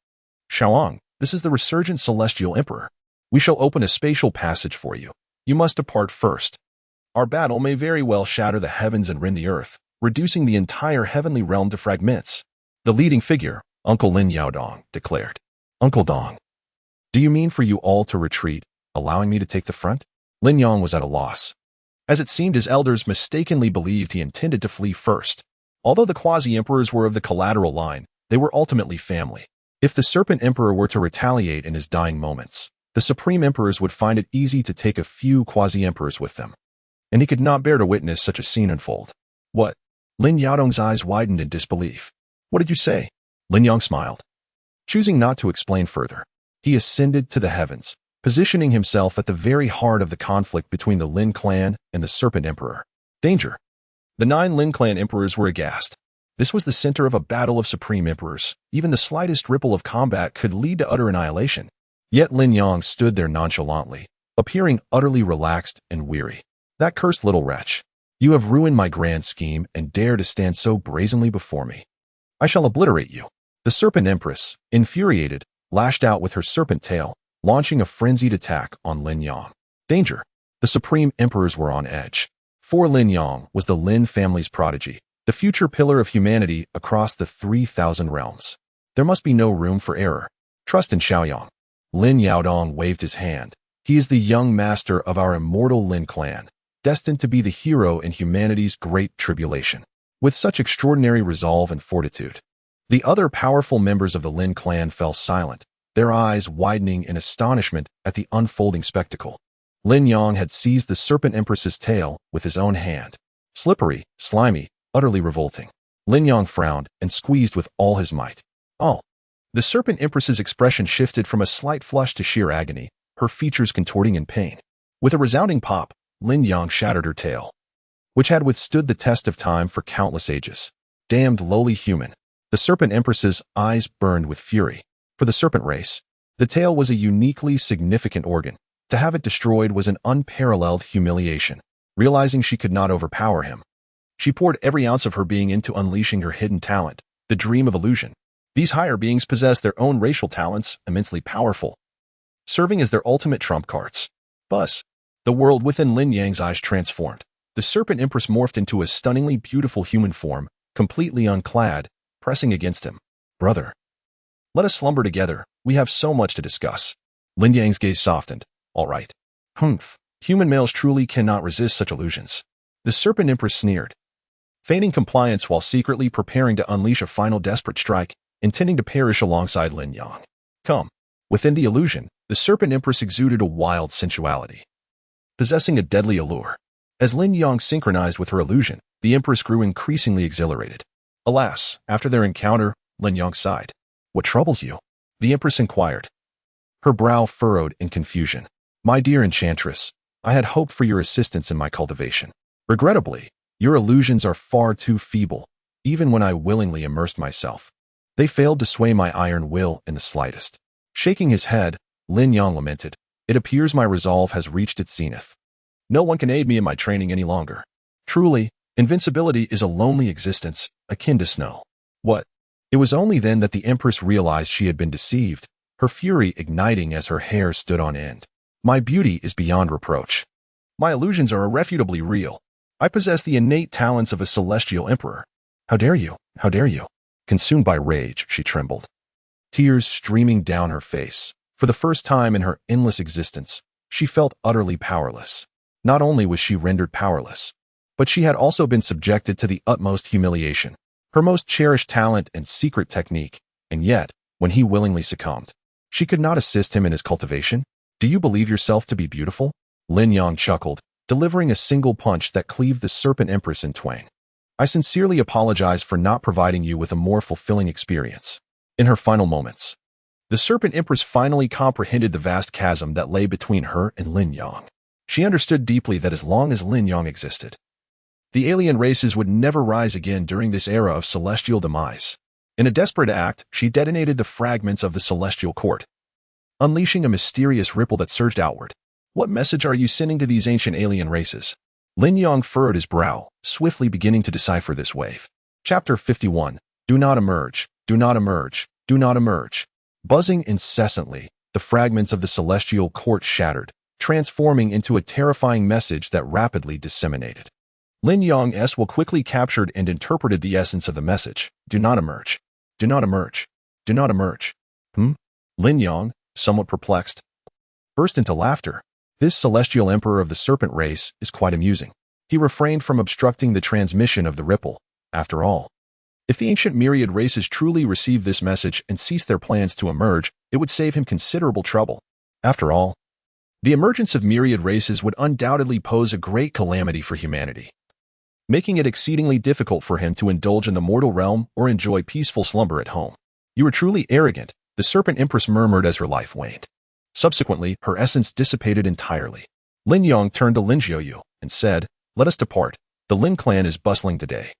Shaoang, this is the resurgent celestial emperor. We shall open a spatial passage for you. You must depart first. Our battle may very well shatter the heavens and rend the earth, reducing the entire heavenly realm to fragments." The leading figure, Uncle Lin Yaodong, declared. "Uncle Dong, do you mean for you all to retreat, allowing me to take the front?" Lin Yang was at a loss, as it seemed his elders mistakenly believed he intended to flee first. Although the quasi-emperors were of the collateral line, they were ultimately family. If the Serpent Emperor were to retaliate in his dying moments, the Supreme Emperors would find it easy to take a few quasi-emperors with them, and he could not bear to witness such a scene unfold. "What?" Lin Yaodong's eyes widened in disbelief. "What did you say?" Lin Yang smiled. Choosing not to explain further, he ascended to the heavens, positioning himself at the very heart of the conflict between the Lin clan and the Serpent Emperor. Danger! The 9 Lin clan emperors were aghast. This was the center of a battle of supreme emperors. Even the slightest ripple of combat could lead to utter annihilation. Yet Lin Yang stood there nonchalantly, appearing utterly relaxed and weary. "That cursed little wretch. You have ruined my grand scheme and dare to stand so brazenly before me. I shall obliterate you." The Serpent Empress, infuriated, lashed out with her serpent tail, launching a frenzied attack on Lin Yang. Danger! The Supreme Emperors were on edge. For Lin Yang was the Lin family's prodigy, the future pillar of humanity across the 3,000 realms. There must be no room for error. Trust in Xiaoyang. Lin Yaodong waved his hand. He is the young master of our immortal Lin clan, destined to be the hero in humanity's great tribulation. with such extraordinary resolve and fortitude. The other powerful members of the Lin clan fell silent, their eyes widening in astonishment at the unfolding spectacle. Lin Yang had seized the Serpent Empress's tail with his own hand. Slippery, slimy, utterly revolting. Lin Yang frowned and squeezed with all his might. Oh! The Serpent Empress's expression shifted from a slight flush to sheer agony, her features contorting in pain. With a resounding pop, Lin Yang shattered her tail, which had withstood the test of time for countless ages. Damned lowly human. The Serpent Empress's eyes burned with fury. For the serpent race, the tail was a uniquely significant organ. To have it destroyed was an unparalleled humiliation. Realizing she could not overpower him, she poured every ounce of her being into unleashing her hidden talent, the dream of illusion. These higher beings possess their own racial talents, immensely powerful, serving as their ultimate trump cards. Buzz. The world within Lin Yang's eyes transformed. The Serpent Empress morphed into a stunningly beautiful human form, completely unclad, pressing against him. Brother. Let us slumber together. We have so much to discuss. Lin Yang's gaze softened. All right. Humph. Human males truly cannot resist such illusions. The Serpent Empress sneered, feigning compliance while secretly preparing to unleash a final desperate strike, intending to perish alongside Lin Yang. Come. Within the illusion, the Serpent Empress exuded a wild sensuality, possessing a deadly allure. As Lin Yang synchronized with her illusion, the Empress grew increasingly exhilarated. Alas, after their encounter, Lin Yang sighed. What troubles you? The Empress inquired, her brow furrowed in confusion. My dear Enchantress, I had hoped for your assistance in my cultivation. Regrettably, your illusions are far too feeble, even when I willingly immersed myself. They failed to sway my iron will in the slightest. Shaking his head, Lin Yang lamented, It appears my resolve has reached its zenith. No one can aid me in my training any longer. Truly, invincibility is a lonely existence, akin to snow. What? It was only then that the Empress realized she had been deceived, her fury igniting as her hair stood on end. My beauty is beyond reproach. My illusions are irrefutably real. I possess the innate talents of a celestial emperor. How dare you? How dare you? Consumed by rage, she trembled, tears streaming down her face. For the first time in her endless existence, she felt utterly powerless. Not only was she rendered powerless, but she had also been subjected to the utmost humiliation. Her most cherished talent and secret technique, and yet, when he willingly succumbed, she could not assist him in his cultivation. Do you believe yourself to be beautiful? Lin Yang chuckled, delivering a single punch that cleaved the Serpent Empress in twain. I sincerely apologize for not providing you with a more fulfilling experience. In her final moments, the Serpent Empress finally comprehended the vast chasm that lay between her and Lin Yang. She understood deeply that as long as Lin Yang existed, the alien races would never rise again during this era of celestial demise. In a desperate act, she detonated the fragments of the celestial court, unleashing a mysterious ripple that surged outward. What message are you sending to these ancient alien races? Lin Yang furrowed his brow, swiftly beginning to decipher this wave. Chapter 51. Do not emerge, do not emerge, do not emerge. Buzzing incessantly, the fragments of the celestial court shattered, transforming into a terrifying message that rapidly disseminated. Lin Yang's will quickly captured and interpreted the essence of the message. Do not emerge. Do not emerge. Do not emerge. Lin Yang, somewhat perplexed, burst into laughter. This celestial emperor of the serpent race is quite amusing. He refrained from obstructing the transmission of the ripple. After all, if the ancient myriad races truly received this message and ceased their plans to emerge, it would save him considerable trouble. After all, the emergence of myriad races would undoubtedly pose a great calamity for humanity, making it exceedingly difficult for him to indulge in the mortal realm or enjoy peaceful slumber at home. You are truly arrogant, the Serpent Empress murmured as her life waned. Subsequently, her essence dissipated entirely. Lin Yang turned to Lin Xiaoyu and said, Let us depart. The Lin clan is bustling today.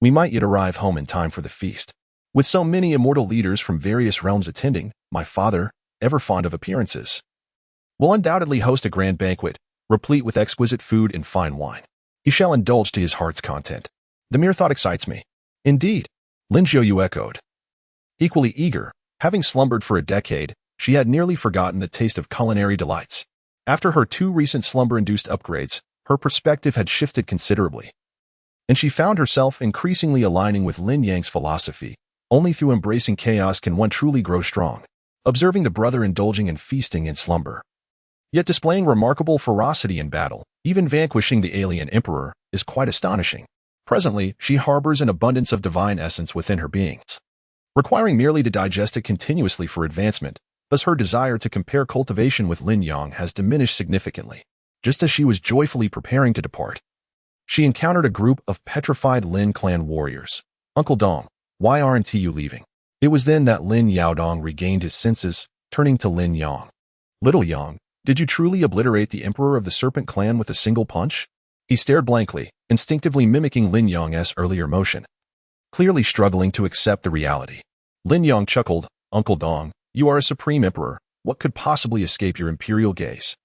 We might yet arrive home in time for the feast. With so many immortal leaders from various realms attending, my father, ever fond of appearances, will undoubtedly host a grand banquet, replete with exquisite food and fine wine. He shall indulge to his heart's content. The mere thought excites me. Indeed, Lin Xiaoyu echoed, equally eager. Having slumbered for a decade, she had nearly forgotten the taste of culinary delights. After her 2 recent slumber-induced upgrades, her perspective had shifted considerably, and she found herself increasingly aligning with Lin Yang's philosophy. Only through embracing chaos can one truly grow strong. Observing the brother indulging in feasting and slumber, yet displaying remarkable ferocity in battle, even vanquishing the alien emperor, is quite astonishing. Presently, she harbors an abundance of divine essence within her being, requiring merely to digest it continuously for advancement. Thus her desire to compare cultivation with Lin Yang has diminished significantly. Just as she was joyfully preparing to depart, she encountered a group of petrified Lin clan warriors. "Uncle Dong, why aren't you leaving?" It was then that Lin Yaodong regained his senses, turning to Lin Yang. "Little Yang, did you truly obliterate the Emperor of the Serpent Clan with a single punch?" He stared blankly, instinctively mimicking Lin Yang's earlier motion, clearly struggling to accept the reality. Lin Yang chuckled. "Uncle Dong, you are a supreme emperor. What could possibly escape your imperial gaze?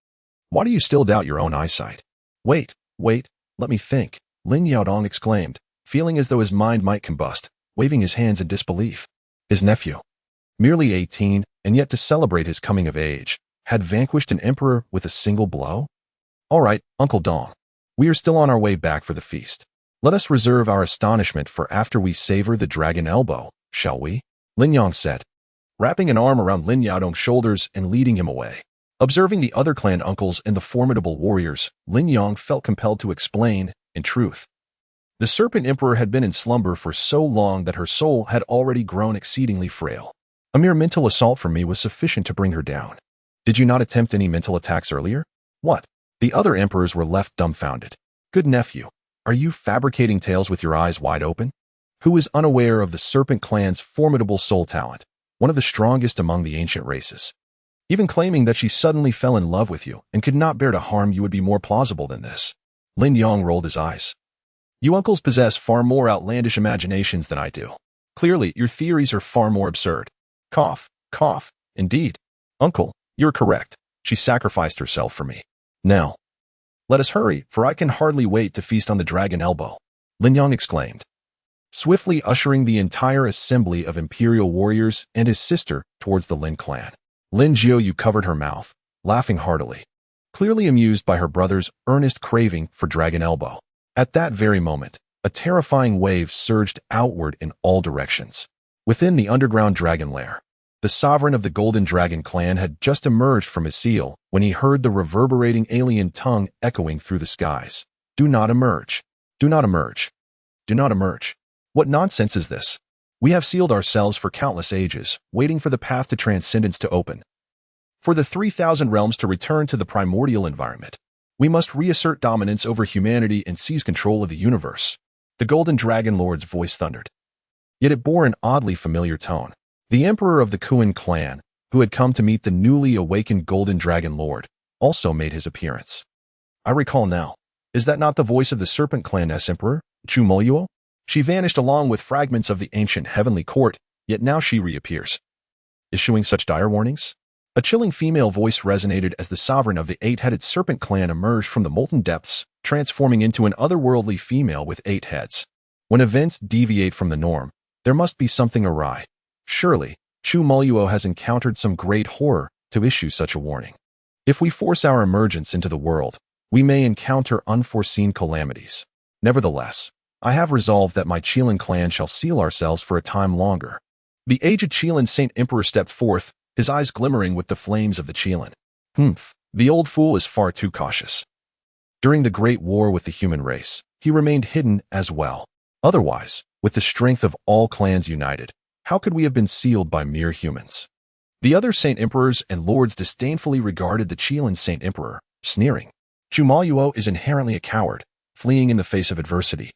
Why do you still doubt your own eyesight?" Wait, let me think," Lin Yaodong exclaimed, feeling as though his mind might combust, waving his hands in disbelief. His nephew, merely 18, and yet to celebrate his coming of age, had vanquished an emperor with a single blow? "All right, Uncle Dong. We are still on our way back for the feast. Let us reserve our astonishment for after we savor the dragon elbow, shall we?" Lin Yang said, wrapping an arm around Lin Yaodong's shoulders and leading him away. Observing the other clan uncles and the formidable warriors, Lin Yang felt compelled to explain, in truth, the Serpent Emperor had been in slumber for so long that her soul had already grown exceedingly frail. A mere mental assault from me was sufficient to bring her down. Did you not attempt any mental attacks earlier? What? The other emperors were left dumbfounded. Good nephew, are you fabricating tales with your eyes wide open? Who is unaware of the Serpent Clan's formidable soul talent, one of the strongest among the ancient races? Even claiming that she suddenly fell in love with you and could not bear to harm you would be more plausible than this. Lin Yang rolled his eyes. You uncles possess far more outlandish imaginations than I do. Clearly, your theories are far more absurd. Cough, cough. Indeed. Uncle, you're correct. She sacrificed herself for me. Now, let us hurry, for I can hardly wait to feast on the dragon elbow, Lin Yang exclaimed, swiftly ushering the entire assembly of imperial warriors and his sister towards the Lin clan. Lin Jiu covered her mouth, laughing heartily, clearly amused by her brother's earnest craving for dragon elbow. At that very moment, a terrifying wave surged outward in all directions. Within the underground dragon lair, the sovereign of the Golden Dragon clan had just emerged from his seal when he heard the reverberating alien tongue echoing through the skies. Do not emerge. Do not emerge. Do not emerge. What nonsense is this? We have sealed ourselves for countless ages, waiting for the path to transcendence to open. For the 3,000 realms to return to the primordial environment, we must reassert dominance over humanity and seize control of the universe. The Golden Dragon Lord's voice thundered. Yet it bore an oddly familiar tone. The Emperor of the Kuan clan, who had come to meet the newly awakened Golden Dragon Lord, also made his appearance. I recall now. Is that not the voice of the Serpent Clan's Emperor, Chu Moluo? She vanished along with fragments of the ancient heavenly court, yet now she reappears, issuing such dire warnings? A chilling female voice resonated as the sovereign of the eight-headed Serpent Clan emerged from the molten depths, transforming into an otherworldly female with 8 heads. When events deviate from the norm, there must be something awry. Surely, Chu Moluo has encountered some great horror to issue such a warning. If we force our emergence into the world, we may encounter unforeseen calamities. Nevertheless, I have resolved that my Qilin clan shall seal ourselves for a time longer. The aged Qilin Saint Emperor stepped forth, his eyes glimmering with the flames of the Qilin. The old fool is far too cautious. During the great war with the human race, he remained hidden as well. Otherwise, with the strength of all clans united, how could we have been sealed by mere humans? The other Saint Emperors and Lords disdainfully regarded the Qilin Saint Emperor, sneering. Chu Moluo is inherently a coward, fleeing in the face of adversity.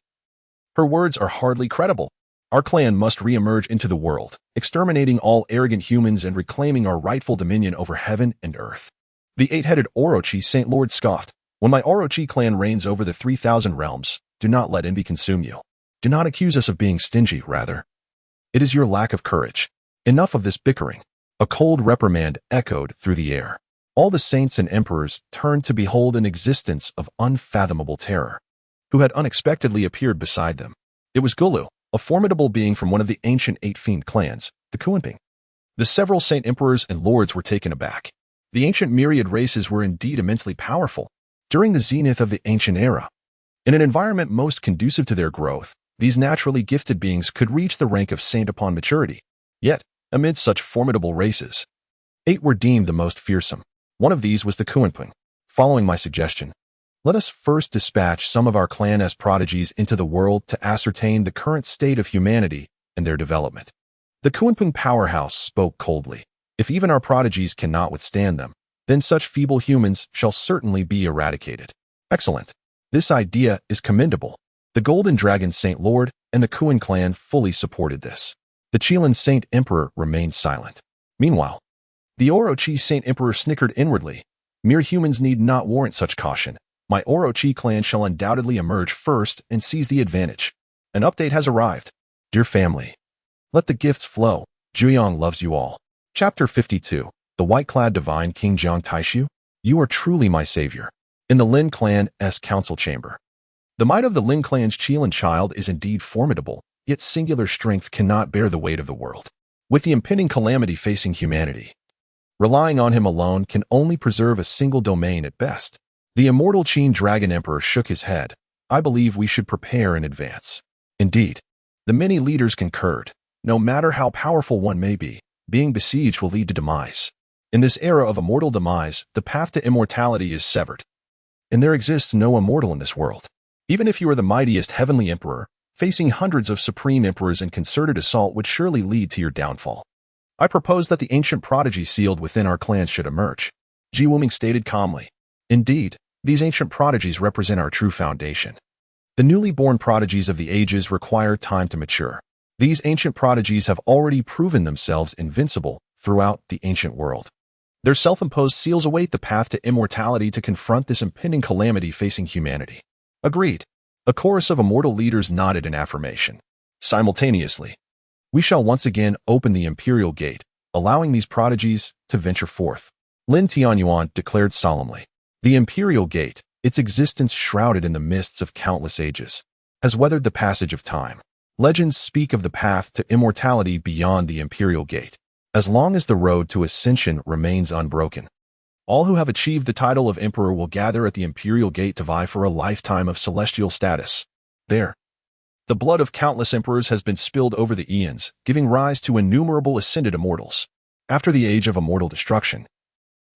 Her words are hardly credible. Our clan must re-emerge into the world, exterminating all arrogant humans and reclaiming our rightful dominion over heaven and earth. The 8-headed Orochi Saint Lord scoffed. When my Orochi clan reigns over the 3,000 realms, do not let envy consume you. Do not accuse us of being stingy, rather. It is your lack of courage. Enough of this bickering. A cold reprimand echoed through the air. All the saints and emperors turned to behold an existence of unfathomable terror, who had unexpectedly appeared beside them. It was Gulu, a formidable being from one of the ancient 8 fiend clans, the Kuanping. The several saint emperors and lords were taken aback. The ancient myriad races were indeed immensely powerful. During the zenith of the ancient era, in an environment most conducive to their growth, these naturally gifted beings could reach the rank of saint upon maturity. Yet, amid such formidable races, 8 were deemed the most fearsome. One of these was the Kuanping. Following my suggestion, Let us first dispatch some of our clan's prodigies into the world to ascertain the current state of humanity and their development. The Kunpeng powerhouse spoke coldly. If even our prodigies cannot withstand them, then such feeble humans shall certainly be eradicated. Excellent. This idea is commendable. The Golden Dragon Saint Lord and the Kuan clan fully supported this. The Qilin Saint Emperor remained silent. Meanwhile, the Orochi Saint Emperor snickered inwardly. Mere humans need not warrant such caution. My Orochi clan shall undoubtedly emerge first and seize the advantage. An update has arrived. Dear family, let the gifts flow. Zhuyang loves you all. Chapter 52. The White-Clad Divine King Jiang Taishu, you are truly my savior. In the Lin clan's council chamber. The might of the Lin clan's Qilin child is indeed formidable, yet singular strength cannot bear the weight of the world. With the impending calamity facing humanity, relying on him alone can only preserve a single domain at best. The immortal Qin Dragon Emperor shook his head. I believe we should prepare in advance. Indeed, the many leaders concurred. No matter how powerful one may be, being besieged will lead to demise. In this era of immortal demise, the path to immortality is severed. And there exists no immortal in this world. Even if you are the mightiest heavenly emperor, facing hundreds of supreme emperors in concerted assault would surely lead to your downfall. I propose that the ancient prodigy sealed within our clans should emerge. Ji Wuming stated calmly. Indeed, these ancient prodigies represent our true foundation. The newly born prodigies of the ages require time to mature. These ancient prodigies have already proven themselves invincible throughout the ancient world. Their self-imposed seals await the path to immortality to confront this impending calamity facing humanity. Agreed. A chorus of immortal leaders nodded in affirmation. Simultaneously, we shall once again open the Imperial Gate, allowing these prodigies to venture forth. Lin Tianyuan declared solemnly. The Imperial Gate, its existence shrouded in the mists of countless ages, has weathered the passage of time. Legends speak of the path to immortality beyond the Imperial Gate. As long as the road to ascension remains unbroken, all who have achieved the title of emperor will gather at the Imperial Gate to vie for a lifetime of celestial status. There, the blood of countless emperors has been spilled over the eons, giving rise to innumerable ascended immortals. After the age of immortal destruction,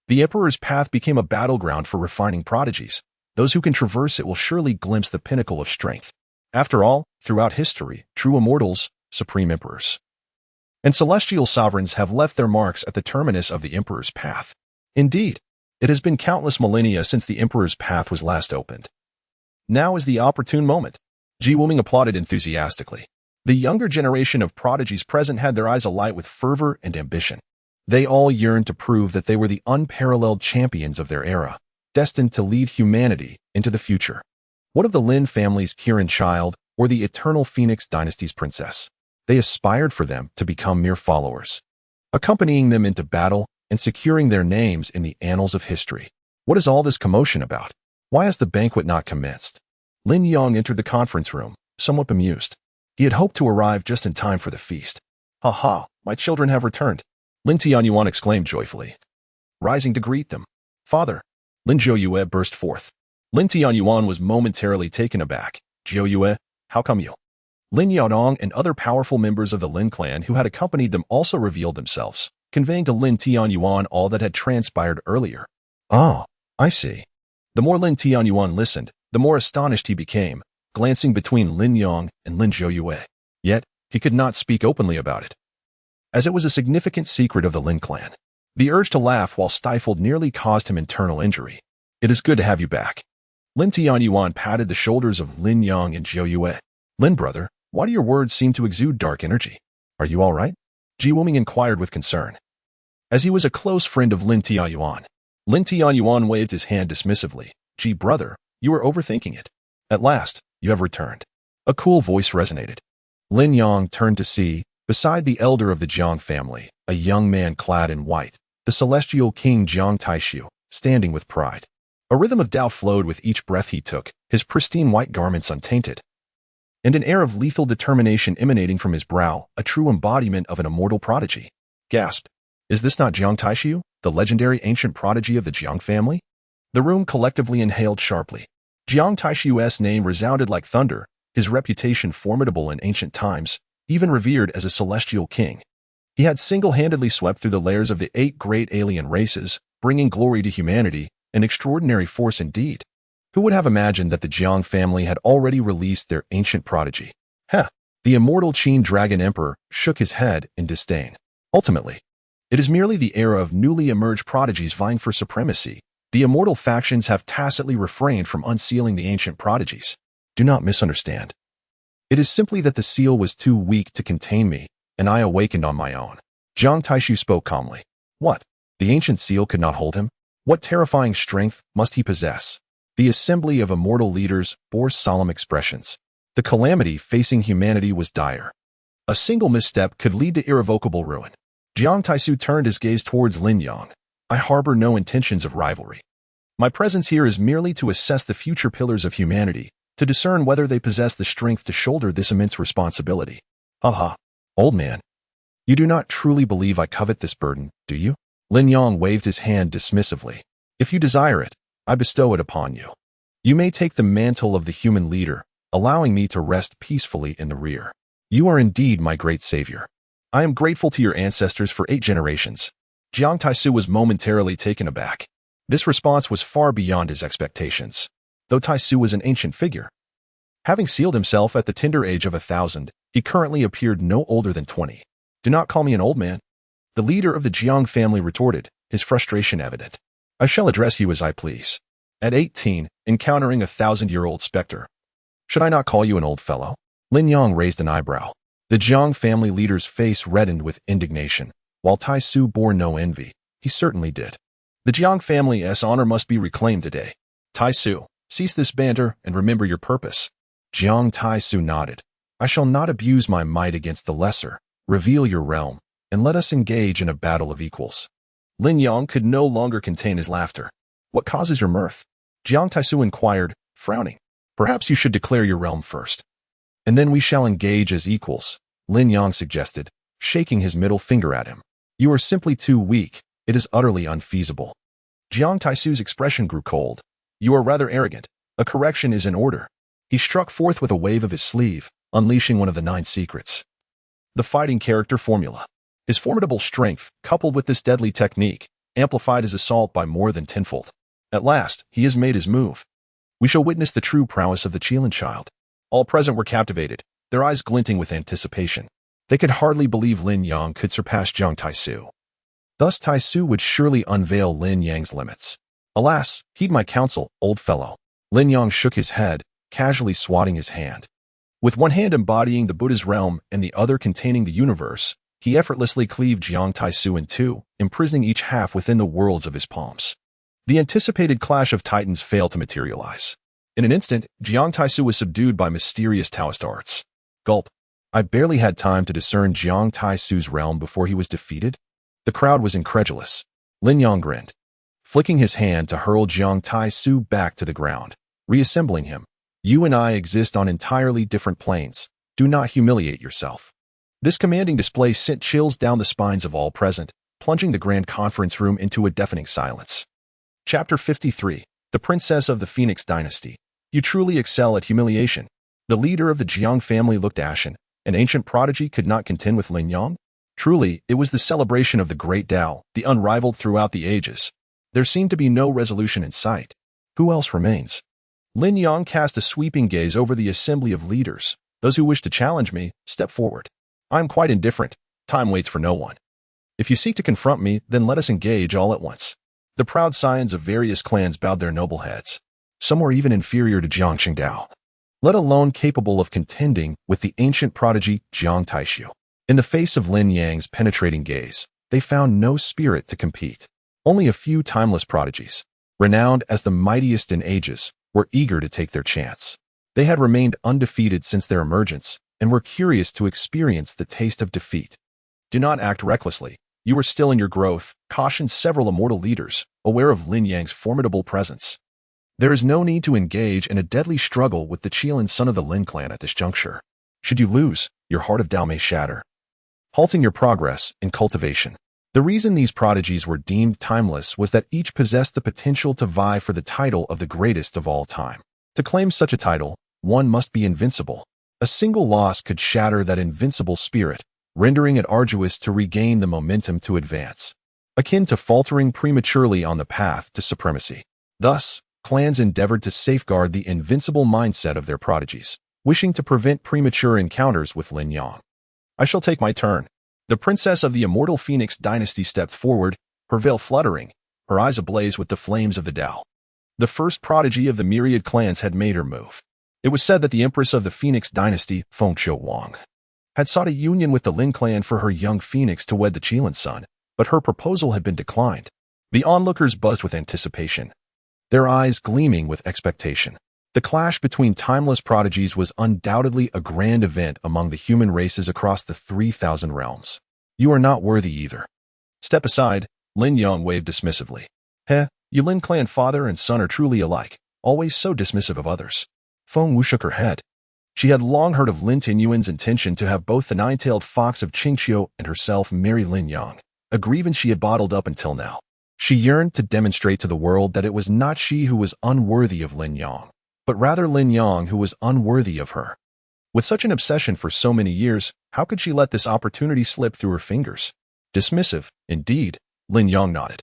the emperor's path became a battleground for refining prodigies. Those who can traverse it will surely glimpse the pinnacle of strength. After all, throughout history, true immortals, supreme emperors, and celestial sovereigns have left their marks at the terminus of the emperor's path. Indeed, it has been countless millennia since the emperor's path was last opened. Now is the opportune moment. Ji Wuming applauded enthusiastically. The younger generation of prodigies present had their eyes alight with fervor and ambition. They all yearned to prove that they were the unparalleled champions of their era, destined to lead humanity into the future. What of the Lin family's Kirin child or the Eternal Phoenix Dynasty's princess? They aspired for them to become mere followers, accompanying them into battle and securing their names in the annals of history. What is all this commotion about? Why has the banquet not commenced? Lin Yang entered the conference room, somewhat bemused. He had hoped to arrive just in time for the feast. Ha ha, my children have returned. Lin Tianyuan exclaimed joyfully, rising to greet them. Father, Lin Zhouyu burst forth. Lin Tianyuan was momentarily taken aback. Zhouyu, how come you? Lin Yaodong and other powerful members of the Lin clan who had accompanied them also revealed themselves, conveying to Lin Tianyuan all that had transpired earlier. Oh, I see. The more Lin Tianyuan listened, the more astonished he became, glancing between Lin Yang and Lin Zhouyu. Yet, he could not speak openly about it, as it was a significant secret of the Lin clan. The urge to laugh while stifled nearly caused him internal injury. It is good to have you back. Lin Tianyuan patted the shoulders of Lin Yang and Zhouyu. Lin brother, why do your words seem to exude dark energy? Are you all right? Ji Wuming inquired with concern. As he was a close friend of Lin Tianyuan waved his hand dismissively. Ji brother, you are overthinking it. At last, you have returned. A cool voice resonated. Lin Yang turned to see, beside the elder of the Jiang family, a young man clad in white, the celestial king Jiang Taishu, standing with pride. A rhythm of Tao flowed with each breath he took, his pristine white garments untainted, and an air of lethal determination emanating from his brow, a true embodiment of an immortal prodigy. Gasped. Is this not Jiang Taishu, the legendary ancient prodigy of the Jiang family? The room collectively inhaled sharply. Jiang Taishu's name resounded like thunder, his reputation formidable in ancient times, even revered as a celestial king. He had single-handedly swept through the layers of the 8 great alien races, bringing glory to humanity, an extraordinary force indeed. Who would have imagined that the Jiang family had already released their ancient prodigy? Heh. The immortal Qin Dragon Emperor shook his head in disdain. Ultimately, it is merely the era of newly emerged prodigies vying for supremacy. The immortal factions have tacitly refrained from unsealing the ancient prodigies. Do not misunderstand. It is simply that the seal was too weak to contain me, and I awakened on my own. Jiang Taishu spoke calmly. What? The ancient seal could not hold him? What terrifying strength must he possess? The assembly of immortal leaders bore solemn expressions. The calamity facing humanity was dire. A single misstep could lead to irrevocable ruin. Jiang Taishu turned his gaze towards Lin Yang. I harbor no intentions of rivalry. My presence here is merely to assess the future pillars of humanity, to discern whether they possess the strength to shoulder this immense responsibility. Haha, old man. You do not truly believe I covet this burden, do you? Lin Yang waved his hand dismissively. If you desire it, I bestow it upon you. You may take the mantle of the human leader, allowing me to rest peacefully in the rear. You are indeed my great savior. I am grateful to your ancestors for 8 generations. Jiang Taishu was momentarily taken aback. This response was far beyond his expectations. Though Taishu was an ancient figure, having sealed himself at the tender age of 1,000, he currently appeared no older than 20. Do not call me an old man. The leader of the Jiang family retorted, his frustration evident. I shall address you as I please. At 18, encountering a 1,000-year-old specter. Should I not call you an old fellow? Lin Yang raised an eyebrow. The Jiang family leader's face reddened with indignation. While Taishu bore no envy, he certainly did. The Jiang family's honor must be reclaimed today. Taishu, cease this banter and remember your purpose. Jiang Taishu nodded. I shall not abuse my might against the lesser. Reveal your realm, and let us engage in a battle of equals. Lin Yang could no longer contain his laughter. What causes your mirth? Jiang Taishu inquired, frowning. Perhaps you should declare your realm first. And then we shall engage as equals, Lin Yang suggested, shaking his middle finger at him. You are simply too weak. It is utterly unfeasible. Jiang Taishu's expression grew cold. You are rather arrogant. A correction is in order. He struck forth with a wave of his sleeve, unleashing one of the 9 secrets. The fighting character formula. His formidable strength, coupled with this deadly technique, amplified his assault by more than tenfold. At last, he has made his move. We shall witness the true prowess of the Qilin child. All present were captivated, their eyes glinting with anticipation. They could hardly believe Lin Yang could surpass Jiang Taishu. Thus Taishu would surely unveil Lin Yang's limits. Alas, heed my counsel, old fellow. Lin Yang shook his head, casually swatting his hand. With one hand embodying the Buddha's realm and the other containing the universe, he effortlessly cleaved Jiang Taishu in 2, imprisoning each half within the worlds of his palms. The anticipated clash of titans failed to materialize. In an instant, Jiang Taishu was subdued by mysterious Taoist arts. Gulp. I barely had time to discern Jiang Taishu's realm before he was defeated. The crowd was incredulous. Lin Yang grinned, flicking his hand to hurl Jiang Taishu back to the ground, reassembling him. You and I exist on entirely different planes. Do not humiliate yourself. This commanding display sent chills down the spines of all present, plunging the grand conference room into a deafening silence. Chapter 53. The Princess of the Phoenix Dynasty. You truly excel at humiliation. The leader of the Jiang family looked ashen. An ancient prodigy could not contend with Lin Yang? Truly, it was the celebration of the great Tao, the unrivaled throughout the ages. There seemed to be no resolution in sight. Who else remains? Lin Yang cast a sweeping gaze over the assembly of leaders. Those who wish to challenge me, step forward. I am quite indifferent. Time waits for no one. If you seek to confront me, then let us engage all at once. The proud scions of various clans bowed their noble heads. Some were even inferior to Jiang Qingdao, let alone capable of contending with the ancient prodigy Jiang Taishu. In the face of Lin Yang's penetrating gaze, they found no spirit to compete. Only a few timeless prodigies, renowned as the mightiest in ages, were eager to take their chance. They had remained undefeated since their emergence and were curious to experience the taste of defeat. Do not act recklessly. You are still in your growth, cautioned several immortal leaders, aware of Lin Yang's formidable presence. There is no need to engage in a deadly struggle with the Qilin son of the Lin clan at this juncture. Should you lose, your heart of Tao may shatter, halting your progress in cultivation. The reason these prodigies were deemed timeless was that each possessed the potential to vie for the title of the greatest of all time. To claim such a title, one must be invincible. A single loss could shatter that invincible spirit, rendering it arduous to regain the momentum to advance, akin to faltering prematurely on the path to supremacy. Thus, clans endeavored to safeguard the invincible mindset of their prodigies, wishing to prevent premature encounters with Lin Yang. I shall take my turn. The princess of the Immortal Phoenix dynasty stepped forward, her veil fluttering, her eyes ablaze with the flames of the Tao. The first prodigy of the myriad clans had made her move. It was said that the Empress of the Phoenix dynasty, Fengqiu Wang, had sought a union with the Lin clan for her young phoenix to wed the Qilin's son, but her proposal had been declined. The onlookers buzzed with anticipation, their eyes gleaming with expectation. The clash between timeless prodigies was undoubtedly a grand event among the human races across the 3,000 realms. You are not worthy either. Step aside, Lin Yang waved dismissively. You Lin clan father and son are truly alike, always so dismissive of others. Feng Wu shook her head. She had long heard of Lin Tinyuan's intention to have both the nine-tailed fox of Qingqiu and herself marry Lin Yang, a grievance she had bottled up until now. She yearned to demonstrate to the world that it was not she who was unworthy of Lin Yang, but rather Lin Yang who was unworthy of her. With such an obsession for so many years, how could she let this opportunity slip through her fingers? Dismissive, indeed, Lin Yang nodded.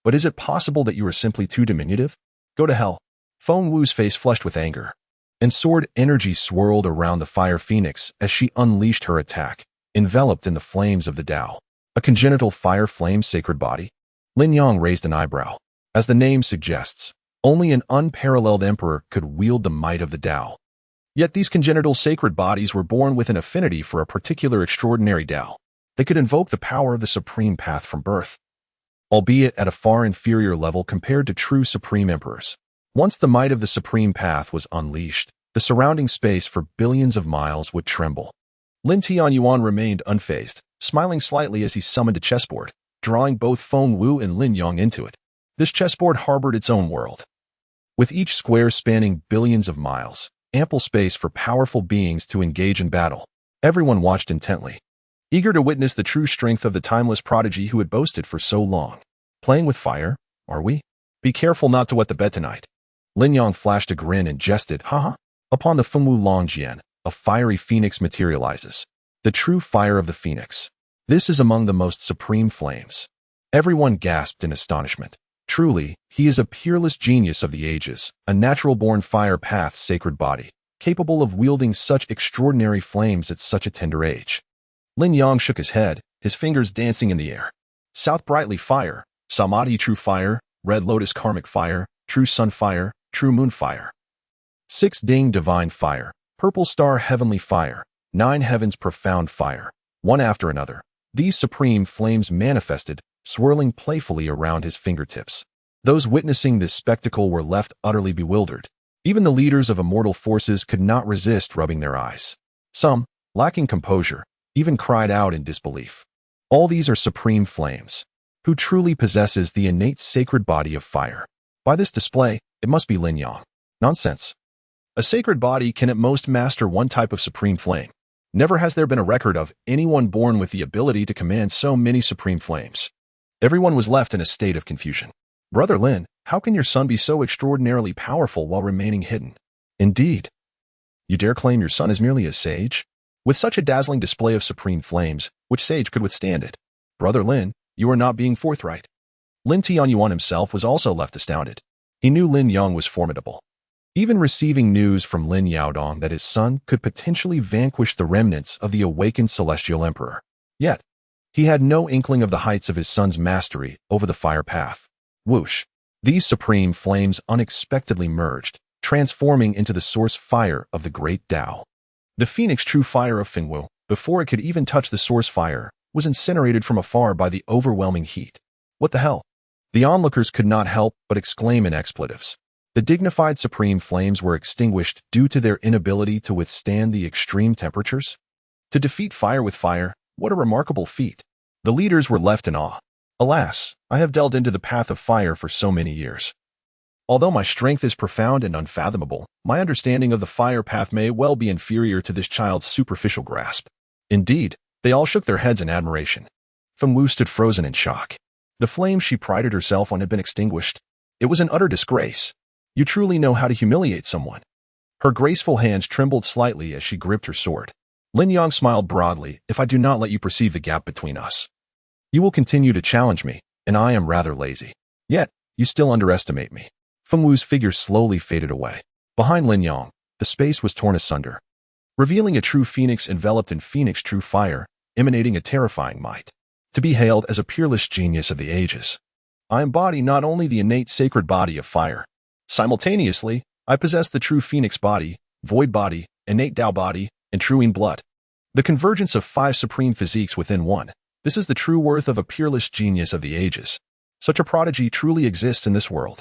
But is it possible that you are simply too diminutive? Go to hell. Feng Wu's face flushed with anger, and sword energy swirled around the fire phoenix as she unleashed her attack, enveloped in the flames of the Tao. A congenital fire flame sacred body? Lin Yang raised an eyebrow. As the name suggests, only an unparalleled emperor could wield the might of the Tao. Yet these congenital sacred bodies were born with an affinity for a particular extraordinary Tao. They could invoke the power of the supreme path from birth, albeit at a far inferior level compared to true supreme emperors. Once the might of the supreme path was unleashed, the surrounding space for billions of miles would tremble. Lin Tianyuan remained unfazed, smiling slightly as he summoned a chessboard, drawing both Feng Wu and Lin Yang into it. This chessboard harbored its own world, with each square spanning billions of miles, ample space for powerful beings to engage in battle. Everyone watched intently, eager to witness the true strength of the timeless prodigy who had boasted for so long. Playing with fire, are we? Be careful not to wet the bed tonight. Lin Yang flashed a grin and jested, haha. Upon the Fengwu Longjian, a fiery phoenix materializes. The true fire of the phoenix. This is among the most supreme flames. Everyone gasped in astonishment. Truly, he is a peerless genius of the ages, a natural-born fire path's sacred body, capable of wielding such extraordinary flames at such a tender age. Lin Yang shook his head, his fingers dancing in the air. South brightly fire, Samadhi true fire, Red Lotus karmic fire, True sun fire, True moon fire. 6 Ding divine fire, Purple star heavenly fire, 9 heavens profound fire. One after another, these supreme flames manifested, swirling playfully around his fingertips. Those witnessing this spectacle were left utterly bewildered. Even the leaders of immortal forces could not resist rubbing their eyes. Some, lacking composure, even cried out in disbelief. All these are supreme flames. Who truly possesses the innate sacred body of fire? By this display, it must be Lin Yang. Nonsense. A sacred body can at most master one type of supreme flame. Never has there been a record of anyone born with the ability to command so many supreme flames. Everyone was left in a state of confusion. Brother Lin, how can your son be so extraordinarily powerful while remaining hidden? Indeed. You dare claim your son is merely a sage? With such a dazzling display of supreme flames, which sage could withstand it? Brother Lin, you are not being forthright. Lin Tianyuan himself was also left astounded. He knew Lin Yang was formidable. Even receiving news from Lin Yaodong that his son could potentially vanquish the remnants of the awakened celestial emperor. Yet, he had no inkling of the heights of his son's mastery over the fire path. Whoosh! These supreme flames unexpectedly merged, transforming into the source fire of the great Tao. The phoenix true fire of Fengwu, before it could even touch the source fire, was incinerated from afar by the overwhelming heat. What the hell? The onlookers could not help but exclaim in expletives. The dignified supreme flames were extinguished due to their inability to withstand the extreme temperatures. To defeat fire with fire, what a remarkable feat. The leaders were left in awe. Alas, I have delved into the path of fire for so many years. Although my strength is profound and unfathomable, my understanding of the fire path may well be inferior to this child's superficial grasp. Indeed, they all shook their heads in admiration. Fengwu stood frozen in shock. The flame she prided herself on had been extinguished. It was an utter disgrace. You truly know how to humiliate someone. Her graceful hands trembled slightly as she gripped her sword. Lin Yang smiled broadly. If I do not let you perceive the gap between us, you will continue to challenge me, and I am rather lazy. Yet, you still underestimate me. Fengwu's figure slowly faded away. Behind Lin Yang, the space was torn asunder, revealing a true phoenix enveloped in phoenix true fire, emanating a terrifying might. To be hailed as a peerless genius of the ages, I embody not only the innate sacred body of fire. Simultaneously, I possess the true phoenix body, void body, innate Tao body, and true Yin blood. The convergence of 5 supreme physiques within one. This is the true worth of a peerless genius of the ages. Such a prodigy truly exists in this world.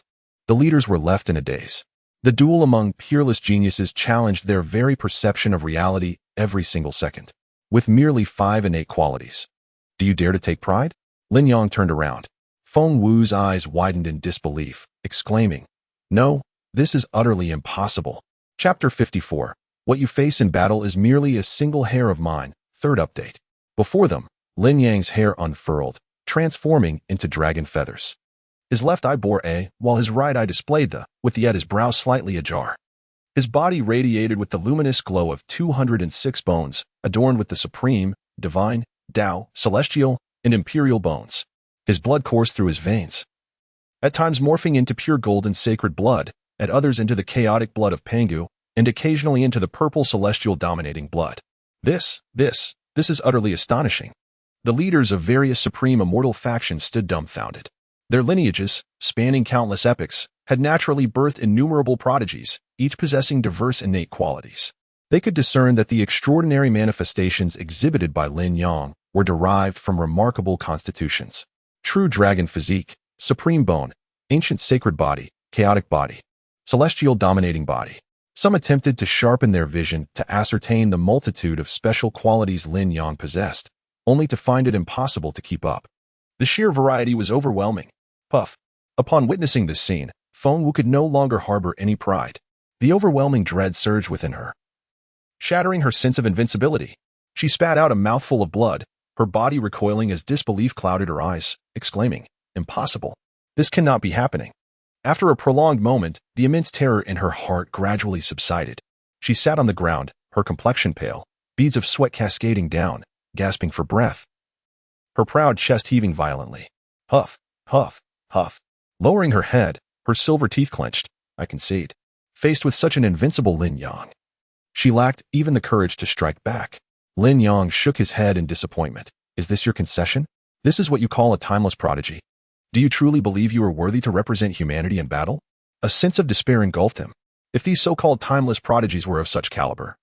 The leaders were left in a daze. The duel among peerless geniuses challenged their very perception of reality every single second, with merely 5 innate qualities. Do you dare to take pride? Lin Yang turned around. Fengwu's eyes widened in disbelief, exclaiming, "No, this is utterly impossible." Chapter 54. What you face in battle is merely a single hair of mine. Third update. Before them, Lin Yang's hair unfurled, transforming into dragon feathers. His left eye bore A, while his right eye displayed the, with yet his brow slightly ajar. His body radiated with the luminous glow of 206 bones, adorned with the supreme, divine, Tao, celestial, and imperial bones. His blood coursed through his veins, at times morphing into pure gold and sacred blood, at others into the chaotic blood of Pangu, and occasionally into the purple celestial dominating blood. This is utterly astonishing. The leaders of various supreme immortal factions stood dumbfounded. Their lineages, spanning countless epochs, had naturally birthed innumerable prodigies, each possessing diverse innate qualities. They could discern that the extraordinary manifestations exhibited by Lin Yang were derived from remarkable constitutions. True dragon physique, supreme bone, ancient sacred body, chaotic body, celestial dominating body. Some attempted to sharpen their vision to ascertain the multitude of special qualities Lin Yang possessed, only to find it impossible to keep up. The sheer variety was overwhelming. Puff. Upon witnessing this scene, Fengwu could no longer harbor any pride. The overwhelming dread surged within her, shattering her sense of invincibility. She spat out a mouthful of blood, her body recoiling as disbelief clouded her eyes, exclaiming, "Impossible. This cannot be happening." After a prolonged moment, the immense terror in her heart gradually subsided. She sat on the ground, her complexion pale, beads of sweat cascading down, gasping for breath, her proud chest heaving violently. Huff, huff, huff. Lowering her head, her silver teeth clenched, "I concede." Faced with such an invincible Lin Yang, she lacked even the courage to strike back. Lin Yang shook his head in disappointment. "Is this your concession? This is what you call a timeless prodigy? Do you truly believe you are worthy to represent humanity in battle?" A sense of despair engulfed him. If these so-called timeless prodigies were of such caliber,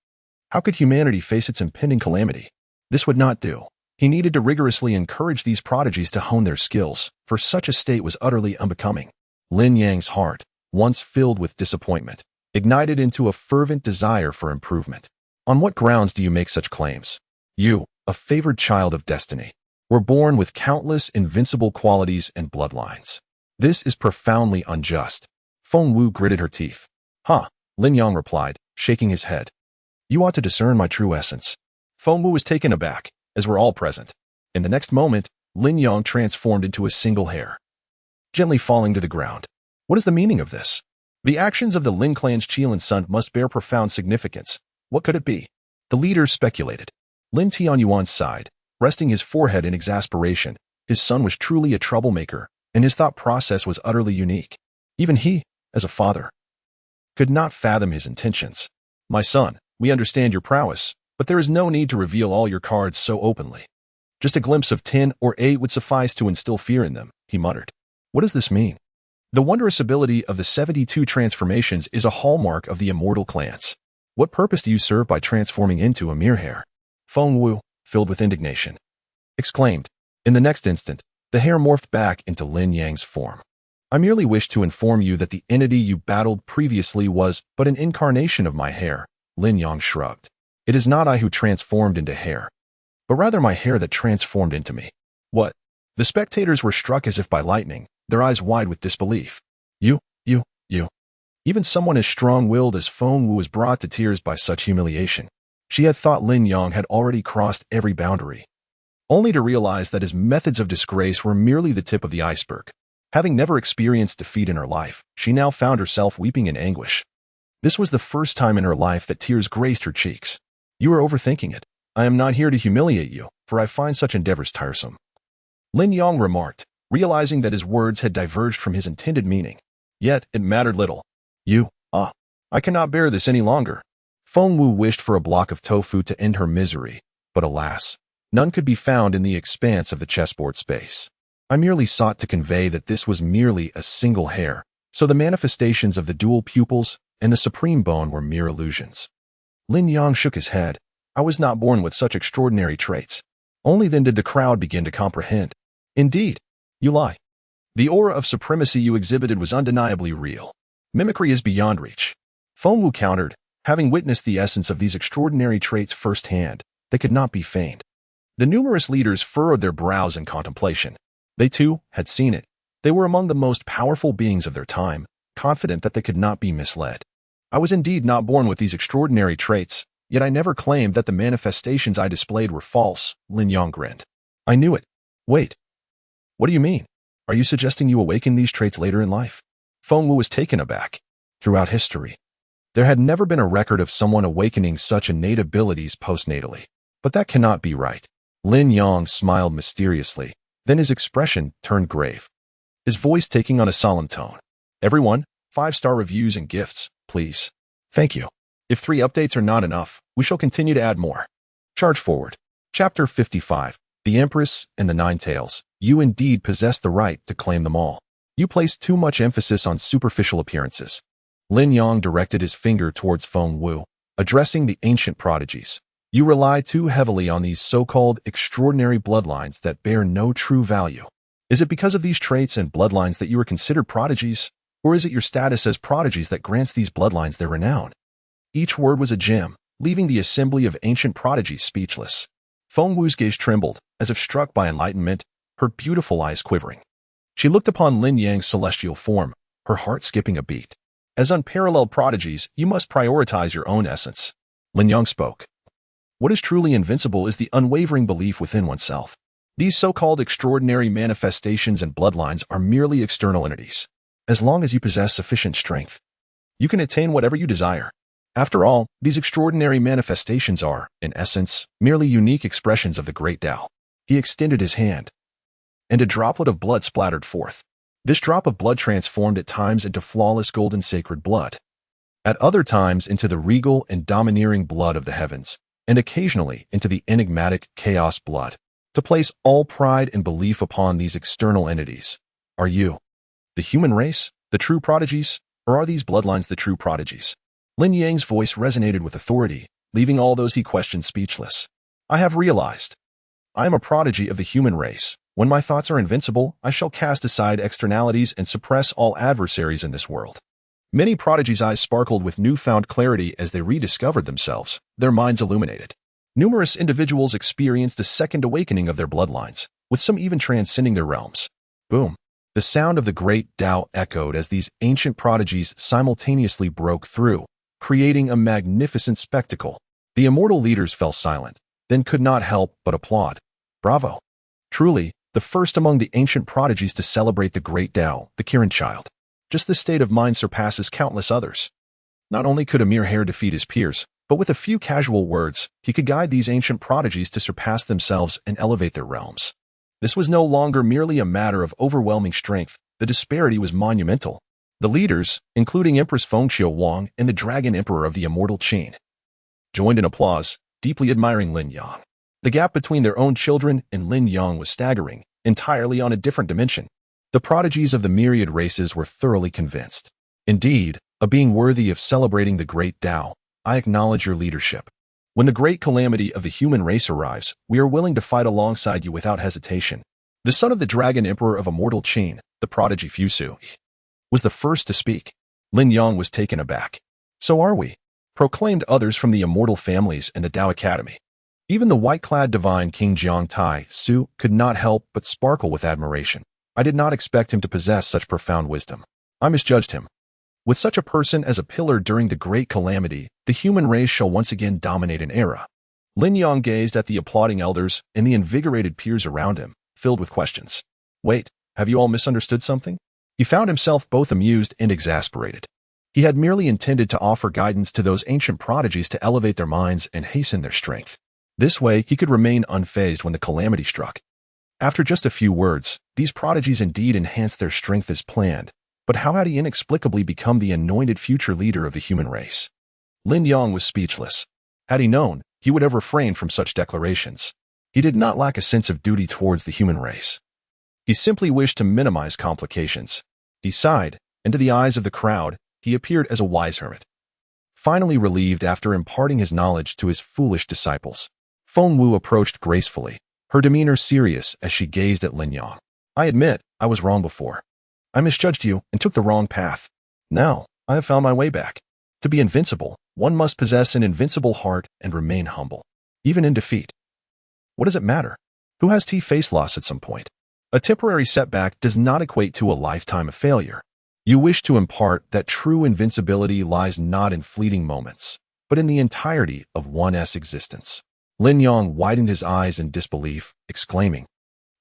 how could humanity face its impending calamity? This would not do. He needed to rigorously encourage these prodigies to hone their skills, for such a state was utterly unbecoming. Lin Yang's heart, once filled with disappointment, ignited into a fervent desire for improvement. On what grounds do you make such claims? You, a favored child of destiny, were born with countless invincible qualities and bloodlines. This is profoundly unjust. Fengwu gritted her teeth. "Huh," Lin Yang replied, shaking his head. "You ought to discern my true essence." Fengwu was taken aback, as were all present. In the next moment, Lin Yang transformed into a single hair, gently falling to the ground. What is the meaning of this? The actions of the Lin clan's Qilin son must bear profound significance. What could it be? The leaders speculated. Lin Tianyuan's sighed, resting his forehead in exasperation. His son was truly a troublemaker, and his thought process was utterly unique. Even he, as a father, could not fathom his intentions. "My son, we understand your prowess, but there is no need to reveal all your cards so openly. Just a glimpse of 10 or 8 would suffice to instill fear in them," he muttered. "What does this mean?" The wondrous ability of the 72 transformations is a hallmark of the immortal clans. What purpose do you serve by transforming into a mere hair? Fengwu, filled with indignation, exclaimed. In the next instant, the hair morphed back into Lin Yang's form. "I merely wish to inform you that the entity you battled previously was but an incarnation of my hair." Lin Yang shrugged. "It is not I who transformed into hair, but rather my hair that transformed into me." "What?" The spectators were struck as if by lightning, their eyes wide with disbelief. You. Even someone as strong-willed as Fengwu was brought to tears by such humiliation. She had thought Lin Yang had already crossed every boundary, only to realize that his methods of disgrace were merely the tip of the iceberg. Having never experienced defeat in her life, she now found herself weeping in anguish. This was the first time in her life that tears graced her cheeks. "You are overthinking it. I am not here to humiliate you, for I find such endeavors tiresome," Lin Yang remarked, realizing that his words had diverged from his intended meaning. Yet, it mattered little. I cannot bear this any longer. Fengwu wished for a block of tofu to end her misery, but alas, none could be found in the expanse of the chessboard space. I merely sought to convey that this was merely a single hair, so the manifestations of the dual pupils and the supreme bone were mere illusions. Lin Yang shook his head. I was not born with such extraordinary traits. Only then did the crowd begin to comprehend. Indeed, you lie. The aura of supremacy you exhibited was undeniably real. Mimicry is beyond reach. Fengwu countered, having witnessed the essence of these extraordinary traits firsthand. They could not be feigned. The numerous leaders furrowed their brows in contemplation. They too had seen it. They were among the most powerful beings of their time, confident that they could not be misled. I was indeed not born with these extraordinary traits, yet I never claimed that the manifestations I displayed were false, Lin Yang grinned. I knew it. Wait. What do you mean? Are you suggesting you awaken these traits later in life? Fengwu was taken aback. Throughout history, there had never been a record of someone awakening such innate abilities postnatally. But that cannot be right. Lin Yang smiled mysteriously, then his expression turned grave, his voice taking on a solemn tone. Everyone, 5-star reviews and gifts, please. Thank you. If 3 updates are not enough, we shall continue to add more. Charge forward. Chapter 55. The Empress and the Nine Tails. You indeed possess the right to claim them all. You place too much emphasis on superficial appearances. Lin Yang directed his finger towards Fengwu, addressing the ancient prodigies. You rely too heavily on these so-called extraordinary bloodlines that bear no true value. Is it because of these traits and bloodlines that you are considered prodigies, or is it your status as prodigies that grants these bloodlines their renown? Each word was a gem, leaving the assembly of ancient prodigies speechless. Fengwu's gaze trembled, as if struck by enlightenment, her beautiful eyes quivering. She looked upon Lin Yang's celestial form, her heart skipping a beat. As unparalleled prodigies, you must prioritize your own essence. Lin Yang spoke. What is truly invincible is the unwavering belief within oneself. These so-called extraordinary manifestations and bloodlines are merely external entities. As long as you possess sufficient strength, you can attain whatever you desire. After all, these extraordinary manifestations are, in essence, merely unique expressions of the great Tao. He extended his hand, and a droplet of blood splattered forth. This drop of blood transformed at times into flawless golden sacred blood, at other times into the regal and domineering blood of the heavens, and occasionally into the enigmatic chaos blood. To place all pride and belief upon these external entities. Are you the human race, the true prodigies, or are these bloodlines the true prodigies? Lin Yang's voice resonated with authority, leaving all those he questioned speechless. I have realized. I am a prodigy of the human race. When my thoughts are invincible, I shall cast aside externalities and suppress all adversaries in this world. Many prodigies' eyes sparkled with newfound clarity as they rediscovered themselves, their minds illuminated. Numerous individuals experienced a second awakening of their bloodlines, with some even transcending their realms. Boom. The sound of the great Tao echoed as these ancient prodigies simultaneously broke through, creating a magnificent spectacle. The immortal leaders fell silent, then could not help but applaud. Bravo. Truly, the first among the ancient prodigies to celebrate the great Tao, the Kirin child. Just this state of mind surpasses countless others. Not only could a mere hair defeat his peers, but with a few casual words, he could guide these ancient prodigies to surpass themselves and elevate their realms. This was no longer merely a matter of overwhelming strength. The disparity was monumental. The leaders, including Empress Fengqiu Wang and the Dragon Emperor of the Immortal Qi, joined in applause, deeply admiring Lin Yang. The gap between their own children and Lin Yang was staggering, entirely on a different dimension. The prodigies of the myriad races were thoroughly convinced. Indeed, a being worthy of celebrating the great Tao, I acknowledge your leadership. When the great calamity of the human race arrives, we are willing to fight alongside you without hesitation. The son of the Dragon Emperor of Immortal Qi, the prodigy Fusu, was the first to speak. Lin Yang was taken aback. So are we, proclaimed others from the immortal families and the Tao Academy. Even the white-clad divine King Jiang Tai Su could not help but sparkle with admiration. I did not expect him to possess such profound wisdom. I misjudged him. With such a person as a pillar during the great calamity, the human race shall once again dominate an era. Lin Yang gazed at the applauding elders and the invigorated peers around him, filled with questions. Wait, have you all misunderstood something? He found himself both amused and exasperated. He had merely intended to offer guidance to those ancient prodigies to elevate their minds and hasten their strength. This way, he could remain unfazed when the calamity struck. After just a few words, these prodigies indeed enhanced their strength as planned, But how had he inexplicably become the anointed future leader of the human race? Lin Yang was speechless. Had he known, he would have refrained from such declarations. He did not lack a sense of duty towards the human race. He simply wished to minimize complications. He sighed, and to the eyes of the crowd, he appeared as a wise hermit, finally relieved after imparting his knowledge to his foolish disciples. Fengwu approached gracefully, her demeanor serious as she gazed at Lin Yang. I admit, I was wrong before. I misjudged you and took the wrong path. Now, I have found my way back. To be invincible, one must possess an invincible heart and remain humble, even in defeat. What does it matter? Who has faced loss at some point? A temporary setback does not equate to a lifetime of failure. You wish to impart that true invincibility lies not in fleeting moments, but in the entirety of one's existence. Lin Yang widened his eyes in disbelief, exclaiming,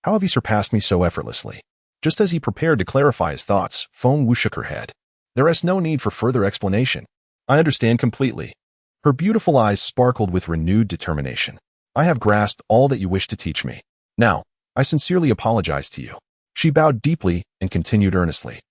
"How have you surpassed me so effortlessly?" Just as he prepared to clarify his thoughts, Fengwu shook her head. There is no need for further explanation. I understand completely. Her beautiful eyes sparkled with renewed determination. I have grasped all that you wish to teach me. Now, I sincerely apologize to you. She bowed deeply and continued earnestly.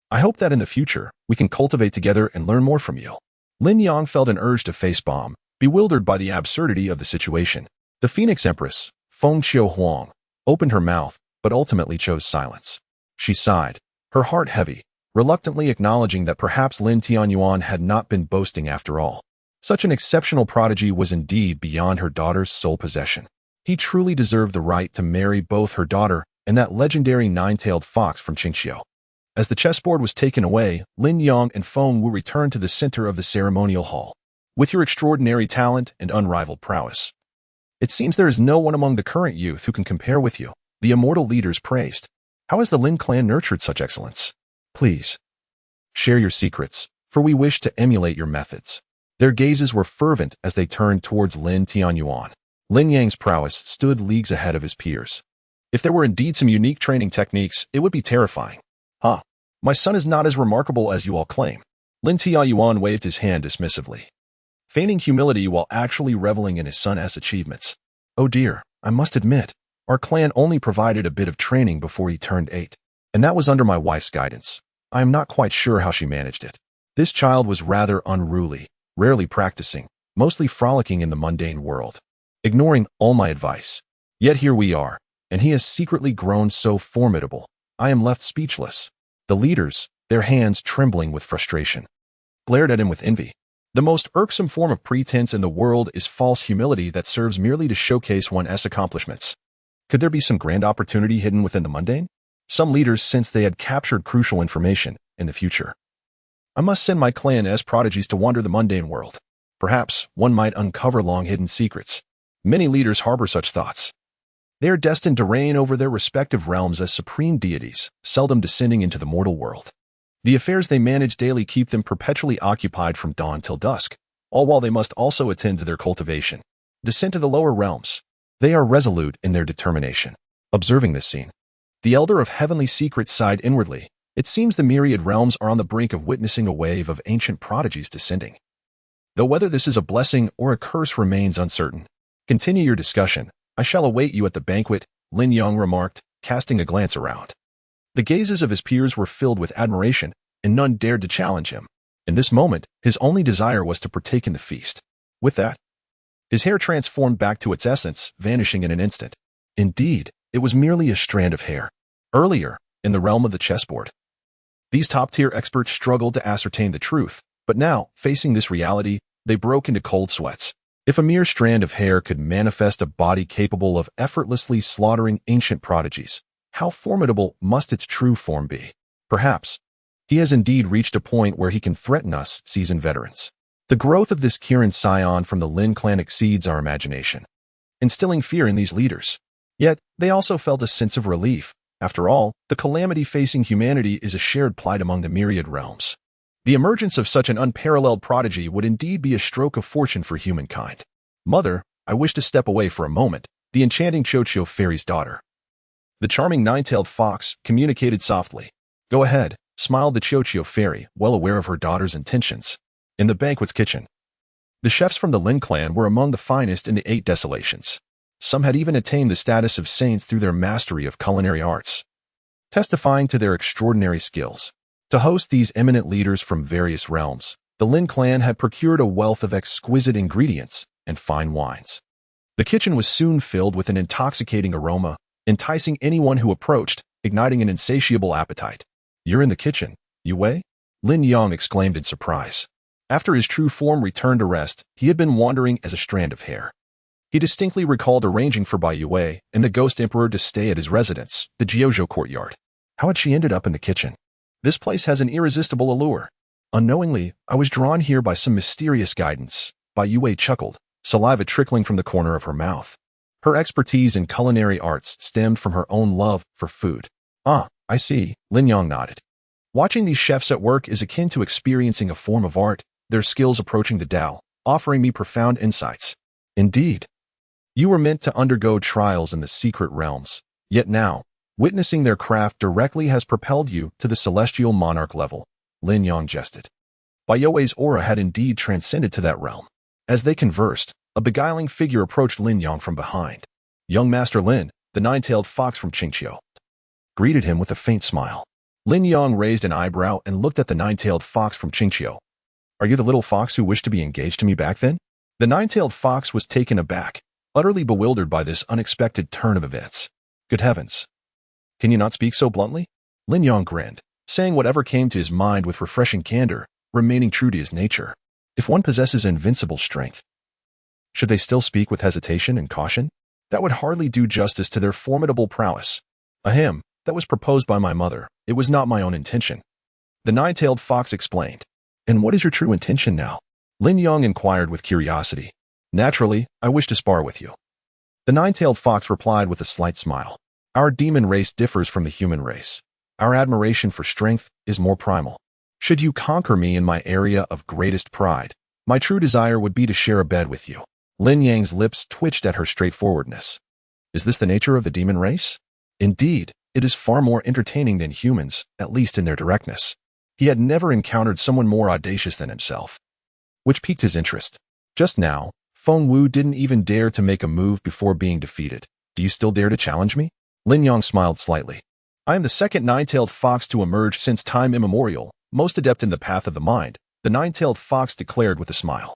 I hope that in the future, we can cultivate together and learn more from you. Lin Yang felt an urge to facepalm, bewildered by the absurdity of the situation. The Phoenix Empress, Feng Xiuhuang, opened her mouth, but ultimately chose silence. She sighed, her heart heavy, reluctantly acknowledging that perhaps Lin Tianyuan had not been boasting after all. Such an exceptional prodigy was indeed beyond her daughter's sole possession. He truly deserved the right to marry both her daughter and that legendary nine-tailed fox from Qingxiu. As the chessboard was taken away, Lin Yang and Fengwu returned to the center of the ceremonial hall. With your extraordinary talent and unrivaled prowess, it seems there is no one among the current youth who can compare with you, the immortal leaders praised. How has the Lin clan nurtured such excellence? Please, share your secrets, for we wish to emulate your methods. Their gazes were fervent as they turned towards Lin Tianyuan. Lin Yang's prowess stood leagues ahead of his peers. If there were indeed some unique training techniques, it would be terrifying. Huh, my son is not as remarkable as you all claim. Lin Tianyuan waved his hand dismissively, feigning humility while actually reveling in his son's achievements. Oh dear, I must admit, our clan only provided a bit of training before he turned 8, and that was under my wife's guidance. I am not quite sure how she managed it. This child was rather unruly, rarely practicing, mostly frolicking in the mundane world, ignoring all my advice. Yet here we are, and he has secretly grown so formidable. I am left speechless. The leaders, their hands trembling with frustration, glared at him with envy. The most irksome form of pretense in the world is false humility that serves merely to showcase one's accomplishments. Could there be some grand opportunity hidden within the mundane? Some leaders sensed they had captured crucial information in the future. I must send my clan as prodigies to wander the mundane world. Perhaps one might uncover long-hidden secrets. Many leaders harbor such thoughts. They are destined to reign over their respective realms as supreme deities, seldom descending into the mortal world. The affairs they manage daily keep them perpetually occupied from dawn till dusk, all while they must also attend to their cultivation. Descent to the lower realms. They are resolute in their determination. Observing this scene, the Elder of Heavenly Secrets sighed inwardly. It seems the myriad realms are on the brink of witnessing a wave of ancient prodigies descending. Though whether this is a blessing or a curse remains uncertain. Continue your discussion. I shall await you at the banquet, Lin Yang remarked, casting a glance around. The gazes of his peers were filled with admiration, and none dared to challenge him. In this moment, his only desire was to partake in the feast. With that, his hair transformed back to its essence, vanishing in an instant. Indeed, it was merely a strand of hair. Earlier, in the realm of the chessboard, these top-tier experts struggled to ascertain the truth, but now, facing this reality, they broke into cold sweats. If a mere strand of hair could manifest a body capable of effortlessly slaughtering ancient prodigies, how formidable must its true form be? Perhaps, he has indeed reached a point where he can threaten us, seasoned veterans. The growth of this Kirin scion from the Lin clan exceeds our imagination, instilling fear in these leaders. Yet, they also felt a sense of relief. After all, the calamity facing humanity is a shared plight among the myriad realms. The emergence of such an unparalleled prodigy would indeed be a stroke of fortune for humankind. Mother, I wish to step away for a moment, the enchanting Chochio fairy's daughter. The charming nine-tailed fox communicated softly. Go ahead, smiled the Chochio fairy, well aware of her daughter's intentions. In the banquet's kitchen, the chefs from the Lin clan were among the finest in the 8 desolations. Some had even attained the status of saints through their mastery of culinary arts, testifying to their extraordinary skills. To host these eminent leaders from various realms, the Lin clan had procured a wealth of exquisite ingredients and fine wines. The kitchen was soon filled with an intoxicating aroma, enticing anyone who approached, igniting an insatiable appetite. "You're in the kitchen, Yue?" Lin Yang exclaimed in surprise. After his true form returned to rest, he had been wandering as a strand of hair. He distinctly recalled arranging for Bai Yue and the Ghost Emperor to stay at his residence, the Jiuzhou courtyard. How had she ended up in the kitchen? This place has an irresistible allure. Unknowingly, I was drawn here by some mysterious guidance. Bai Yue chuckled, saliva trickling from the corner of her mouth. Her expertise in culinary arts stemmed from her own love for food. "Ah, I see," Lin Yang nodded. "Watching these chefs at work is akin to experiencing a form of art, their skills approaching the Tao, offering me profound insights." "Indeed. You were meant to undergo trials in the secret realms, yet now, witnessing their craft directly has propelled you to the celestial monarch level," Lin Yang jested. Bai Yue's aura had indeed transcended to that realm. As they conversed, a beguiling figure approached Lin Yang from behind. Young Master Lin, the nine-tailed fox from Qingqiu, greeted him with a faint smile. Lin Yang raised an eyebrow and looked at the nine-tailed fox from Qingqiu. "Are you the little fox who wished to be engaged to me back then?" The nine-tailed fox was taken aback, utterly bewildered by this unexpected turn of events. "Good heavens. Can you not speak so bluntly?" Lin Yang grinned, saying whatever came to his mind with refreshing candor, remaining true to his nature. If one possesses invincible strength, should they still speak with hesitation and caution? That would hardly do justice to their formidable prowess. "Ahem, that was proposed by my mother. It was not my own intention," the nine-tailed fox explained. "And what is your true intention now?" Lin Yang inquired with curiosity. "Naturally, I wish to spar with you." The nine-tailed fox replied with a slight smile. "Our demon race differs from the human race. Our admiration for strength is more primal. Should you conquer me in my area of greatest pride, my true desire would be to share a bed with you." Lin Yang's lips twitched at her straightforwardness. "Is this the nature of the demon race?" Indeed, it is far more entertaining than humans, at least in their directness. He had never encountered someone more audacious than himself, which piqued his interest. Just now, Feng Wu didn't even dare to make a move before being defeated. "Do you still dare to challenge me?" Lin Yang smiled slightly. "I am the second nine-tailed fox to emerge since time immemorial, most adept in the path of the mind," the nine-tailed fox declared with a smile.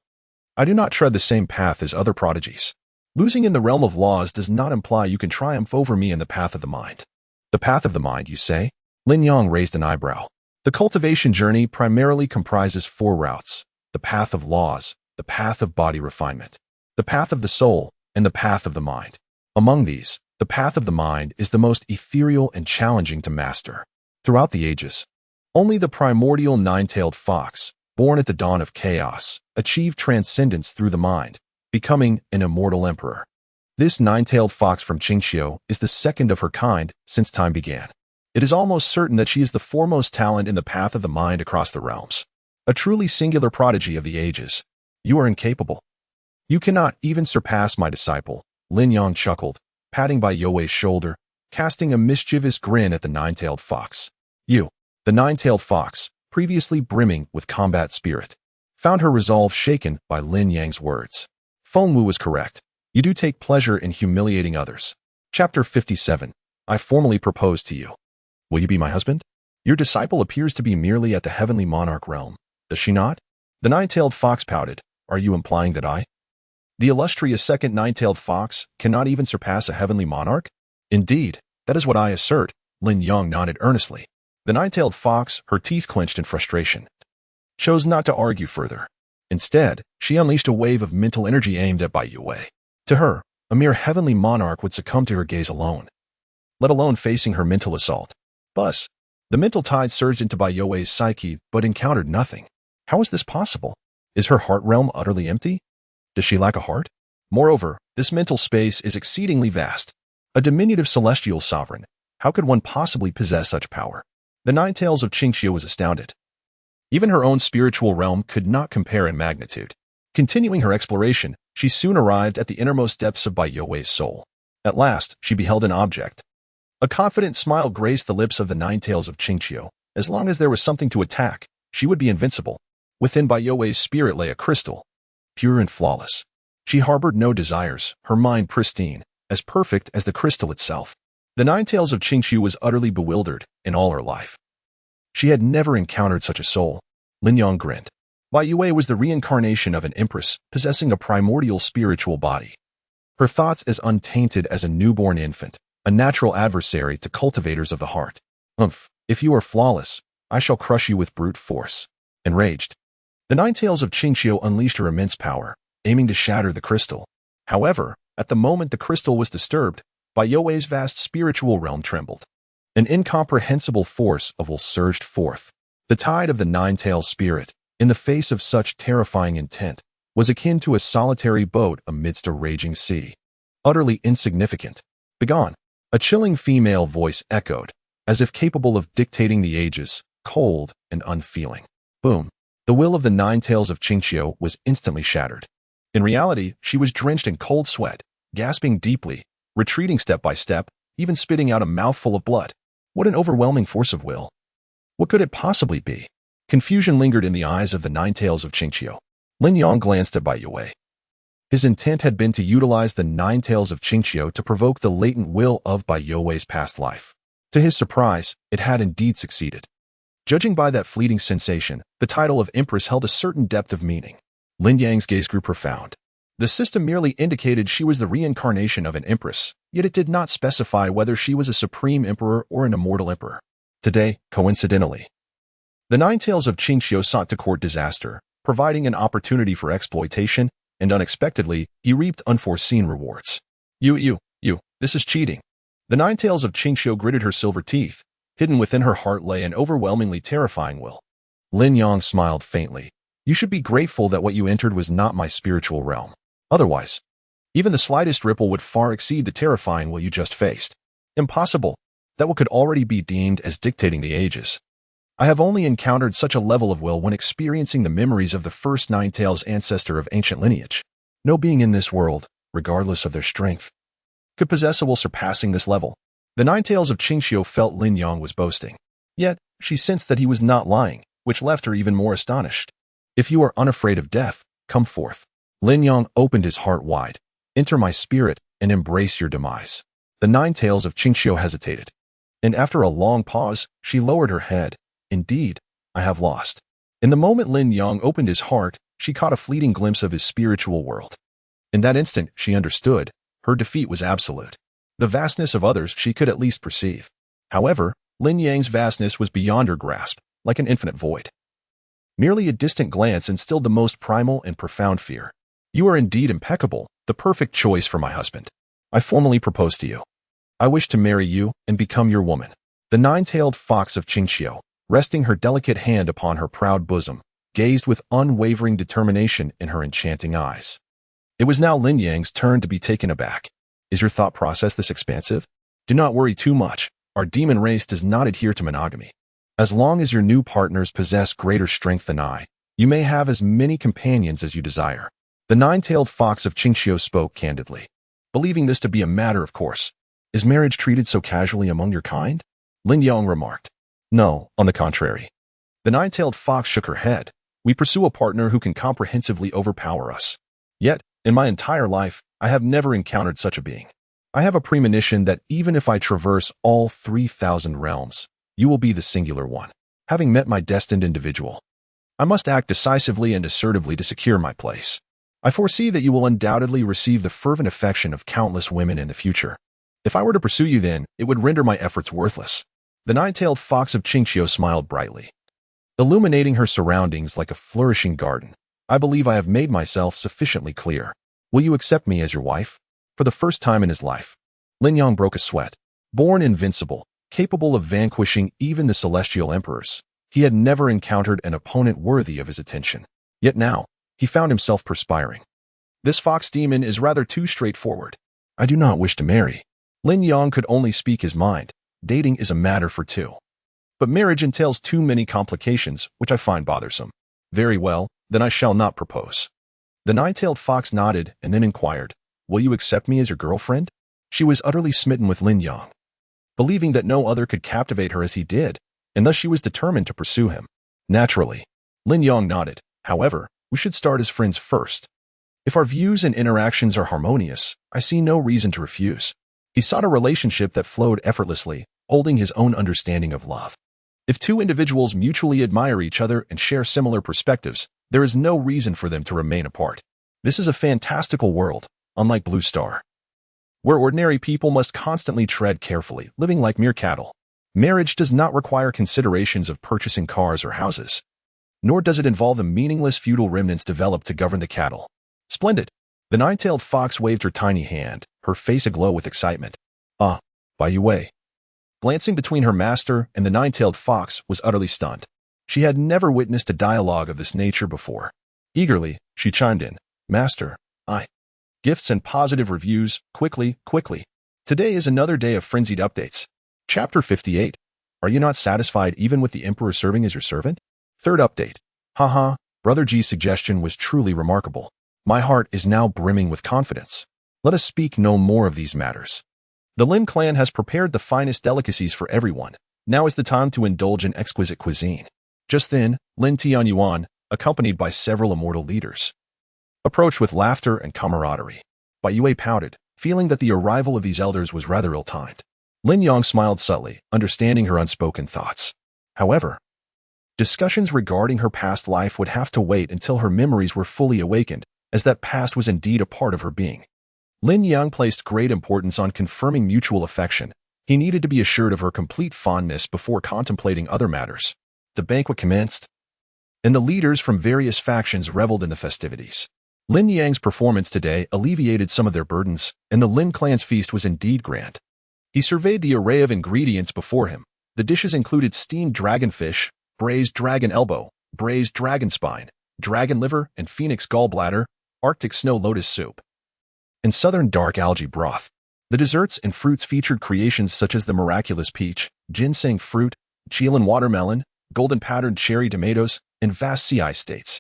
"I do not tread the same path as other prodigies. Losing in the realm of laws does not imply you can triumph over me in the path of the mind." "The path of the mind, you say?" Lin Yang raised an eyebrow. "The cultivation journey primarily comprises 4 routes: the path of laws, the path of body refinement, the path of the soul, and the path of the mind. Among these, the path of the mind is the most ethereal and challenging to master. Throughout the ages, only the primordial nine-tailed fox, born at the dawn of chaos, achieved transcendence through the mind, becoming an immortal emperor. This nine-tailed fox from Qingqiu is the second of her kind since time began. It is almost certain that she is the foremost talent in the path of the mind across the realms. A truly singular prodigy of the ages. You are incapable. You cannot even surpass my disciple," Lin Yang chuckled, patting Bai Yue's shoulder, casting a mischievous grin at the nine-tailed fox. "You," the nine-tailed fox, previously brimming with combat spirit, found her resolve shaken by Lin Yang's words. Feng Wu was correct. You do take pleasure in humiliating others. Chapter 57. I formally propose to you. Will you be my husband? Your disciple appears to be merely at the heavenly monarch realm, does she not? The nine-tailed fox pouted. Are you implying that I, the illustrious second nine-tailed fox, cannot even surpass a heavenly monarch? Indeed, that is what I assert, Lin Yang nodded earnestly. The nine-tailed fox, her teeth clenched in frustration, chose not to argue further. Instead, she unleashed a wave of mental energy aimed at Bai Yue. To her, a mere heavenly monarch would succumb to her gaze alone, let alone facing her mental assault. Buzz. The mental tide surged into Bai Yue's psyche, but encountered nothing. How is this possible? Is her heart realm utterly empty? Does she lack a heart? Moreover, this mental space is exceedingly vast. A diminutive celestial sovereign. How could one possibly possess such power? The Nine Tails of Qingqiu was astounded. Even her own spiritual realm could not compare in magnitude. Continuing her exploration, she soon arrived at the innermost depths of Bai Yue's soul. At last, she beheld an object. A confident smile graced the lips of the Nine Tails of Qingqiu. As long as there was something to attack, she would be invincible. Within Bai Yue's spirit lay a crystal, pure and flawless. She harbored no desires, her mind pristine, as perfect as the crystal itself. The Nine Tails of Qingqiu was utterly bewildered in all her life. She had never encountered such a soul. Lin Yang grinned. Bai Yue was the reincarnation of an empress possessing a primordial spiritual body. Her thoughts as untainted as a newborn infant, a natural adversary to cultivators of the heart. If you are flawless, I shall crush you with brute force. Enraged, the nine tails of Qingqiu unleashed her immense power, aiming to shatter the crystal. However, at the moment the crystal was disturbed, Bai Yue's vast spiritual realm trembled. An incomprehensible force of will surged forth. The tide of the nine-tailed spirit, in the face of such terrifying intent, was akin to a solitary boat amidst a raging sea. Utterly insignificant. Begone! A chilling female voice echoed, as if capable of dictating the ages, cold and unfeeling. Boom! The will of the nine tails of Qingqiu was instantly shattered. In reality, she was drenched in cold sweat, gasping deeply, retreating step by step, even spitting out a mouthful of blood. What an overwhelming force of will! What could it possibly be? Confusion lingered in the eyes of the nine tails of Qingqiu. Lin Yang glanced at Bai Yue. His intent had been to utilize the nine tails of Qingqiu to provoke the latent will of Bai Yue's past life. To his surprise, it had indeed succeeded. Judging by that fleeting sensation, the title of Empress held a certain depth of meaning. Lin Yang's gaze grew profound. The system merely indicated she was the reincarnation of an empress, yet it did not specify whether she was a supreme emperor or an immortal emperor. Today, coincidentally, the nine tails of Qingqiu sought to court disaster, providing an opportunity for exploitation, and unexpectedly, he reaped unforeseen rewards. This is cheating. The nine tails of Qingqiu gritted her silver teeth. Hidden within her heart lay an overwhelmingly terrifying will. Lin Yang smiled faintly. You should be grateful that what you entered was not my spiritual realm. Otherwise, even the slightest ripple would far exceed the terrifying will you just faced. Impossible. That will could already be deemed as dictating the ages. I have only encountered such a level of will when experiencing the memories of the first nine tails ancestor of ancient lineage. No being in this world, regardless of their strength, could possess a will surpassing this level. The nine tails of Qingqiu felt Lin Yang was boasting. Yet, she sensed that he was not lying, which left her even more astonished. If you are unafraid of death, come forth. Lin Yang opened his heart wide. Enter my spirit and embrace your demise. The nine tails of Qingqiu hesitated. And after a long pause, she lowered her head. Indeed, I have lost. In the moment Lin Yang opened his heart, she caught a fleeting glimpse of his spiritual world. In that instant, she understood. Her defeat was absolute. The vastness of others she could at least perceive. However, Lin Yang's vastness was beyond her grasp, like an infinite void. Merely a distant glance instilled the most primal and profound fear. You are indeed impeccable, the perfect choice for my husband. I formally propose to you. I wish to marry you and become your woman. The nine-tailed fox of Qingqiu, resting her delicate hand upon her proud bosom, gazed with unwavering determination in her enchanting eyes. It was now Lin Yang's turn to be taken aback. Is your thought process this expansive? Do not worry too much. Our demon race does not adhere to monogamy. As long as your new partners possess greater strength than I, you may have as many companions as you desire. The nine-tailed fox of Qingqiu spoke candidly, believing this to be a matter of course. Is marriage treated so casually among your kind? Lin Yang remarked. No, on the contrary. The nine-tailed fox shook her head. We pursue a partner who can comprehensively overpower us. Yet, in my entire life, I have never encountered such a being. I have a premonition that even if I traverse all 3,000 realms, you will be the singular one. Having met my destined individual, I must act decisively and assertively to secure my place. I foresee that you will undoubtedly receive the fervent affection of countless women in the future. If I were to pursue you then, it would render my efforts worthless. The nine-tailed fox of Qingqiu smiled brightly, illuminating her surroundings like a flourishing garden. I believe I have made myself sufficiently clear. Will you accept me as your wife? For the first time in his life, Lin Yang broke a sweat. Born invincible, capable of vanquishing even the celestial emperors, he had never encountered an opponent worthy of his attention. Yet now, he found himself perspiring. This fox demon is rather too straightforward. I do not wish to marry. Lin Yang could only speak his mind. Dating is a matter for two. But marriage entails too many complications, which I find bothersome. Very well, then I shall not propose. The nine-tailed fox nodded and then inquired, will you accept me as your girlfriend? She was utterly smitten with Lin Yang, believing that no other could captivate her as he did, and thus she was determined to pursue him. Naturally, Lin Yang nodded. However, we should start as friends first. If our views and interactions are harmonious, I see no reason to refuse. He sought a relationship that flowed effortlessly, holding his own understanding of love. If two individuals mutually admire each other and share similar perspectives, there is no reason for them to remain apart. This is a fantastical world, unlike Blue Star, where ordinary people must constantly tread carefully, living like mere cattle. Marriage does not require considerations of purchasing cars or houses, nor does it involve the meaningless feudal remnants developed to govern the cattle. Splendid. The nine-tailed fox waved her tiny hand, her face aglow with excitement. Ah, by Yue. Glancing between her master and the nine-tailed fox was utterly stunned. She had never witnessed a dialogue of this nature before. Eagerly, she chimed in. Master, gifts and positive reviews, quickly. Today is another day of frenzied updates. Chapter 58. Are you not satisfied even with the Emperor serving as your servant? Third update. Haha, Brother G's suggestion was truly remarkable. My heart is now brimming with confidence. Let us speak no more of these matters. The Lin clan has prepared the finest delicacies for everyone. Now is the time to indulge in exquisite cuisine. Just then, Lin Tianyuan, accompanied by several immortal leaders, approached with laughter and camaraderie. Bai Yue pouted, feeling that the arrival of these elders was rather ill-timed. Lin Yang smiled subtly, understanding her unspoken thoughts. However, discussions regarding her past life would have to wait until her memories were fully awakened, as that past was indeed a part of her being. Lin Yang placed great importance on confirming mutual affection. He needed to be assured of her complete fondness before contemplating other matters. The banquet commenced, and the leaders from various factions reveled in the festivities. Lin Yang's performance today alleviated some of their burdens, and the Lin clan's feast was indeed grand. He surveyed the array of ingredients before him. The dishes included steamed dragonfish, braised dragon elbow, braised dragon spine, dragon liver and phoenix gallbladder, Arctic snow lotus soup, and southern dark algae broth. The desserts and fruits featured creations such as the miraculous peach, ginseng fruit, Chilean watermelon, golden patterned cherry tomatoes, and vast sea ice states.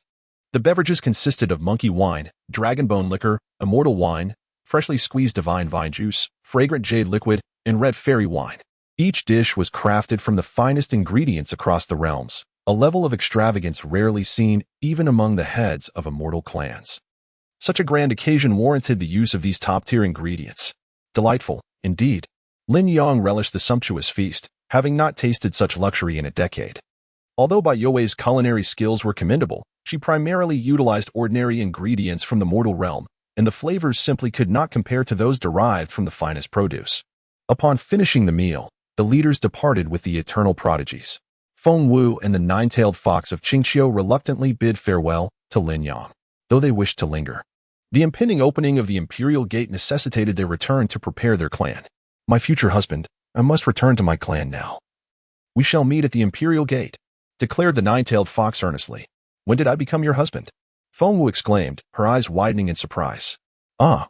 The beverages consisted of monkey wine, dragonbone liquor, immortal wine, freshly squeezed divine vine juice, fragrant jade liquid, and red fairy wine. Each dish was crafted from the finest ingredients across the realms, a level of extravagance rarely seen even among the heads of immortal clans. Such a grand occasion warranted the use of these top-tier ingredients. Delightful, indeed. Lin Yang relished the sumptuous feast, having not tasted such luxury in a decade. Although Bai Yue's culinary skills were commendable, she primarily utilized ordinary ingredients from the mortal realm, and the flavors simply could not compare to those derived from the finest produce. Upon finishing the meal, the leaders departed with the eternal prodigies. Feng Wu and the nine-tailed fox of Qingqiu reluctantly bid farewell to Lin Yang, though they wished to linger. The impending opening of the Imperial Gate necessitated their return to prepare their clan. My future husband, I must return to my clan now. We shall meet at the Imperial Gate, declared the nine-tailed fox earnestly. When did I become your husband? Feng Wu exclaimed, her eyes widening in surprise. Ah,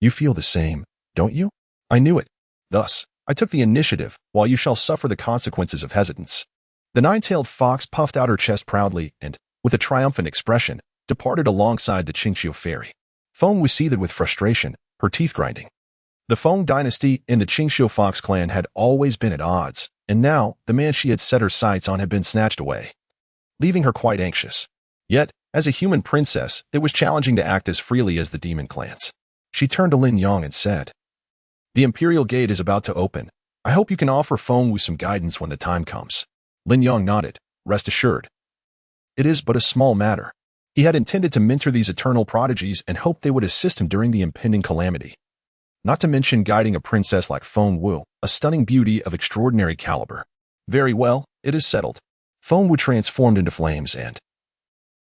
you feel the same, don't you? I knew it. Thus, I took the initiative, while you shall suffer the consequences of hesitance. The nine-tailed fox puffed out her chest proudly and, with a triumphant expression, departed alongside the Qingqiu fairy. Feng Wu seethed with frustration, her teeth grinding. The Feng dynasty and the Qingqiu fox clan had always been at odds, and now the man she had set her sights on had been snatched away, leaving her quite anxious. Yet, as a human princess, it was challenging to act as freely as the demon clans. She turned to Lin Yang and said, The Imperial Gate is about to open. I hope you can offer Feng Wu some guidance when the time comes. Lin Yang nodded, rest assured. It is but a small matter. He had intended to mentor these eternal prodigies and hoped they would assist him during the impending calamity. Not to mention guiding a princess like Feng Wu, a stunning beauty of extraordinary caliber. Very well, it is settled. Feng Wu transformed into flames and,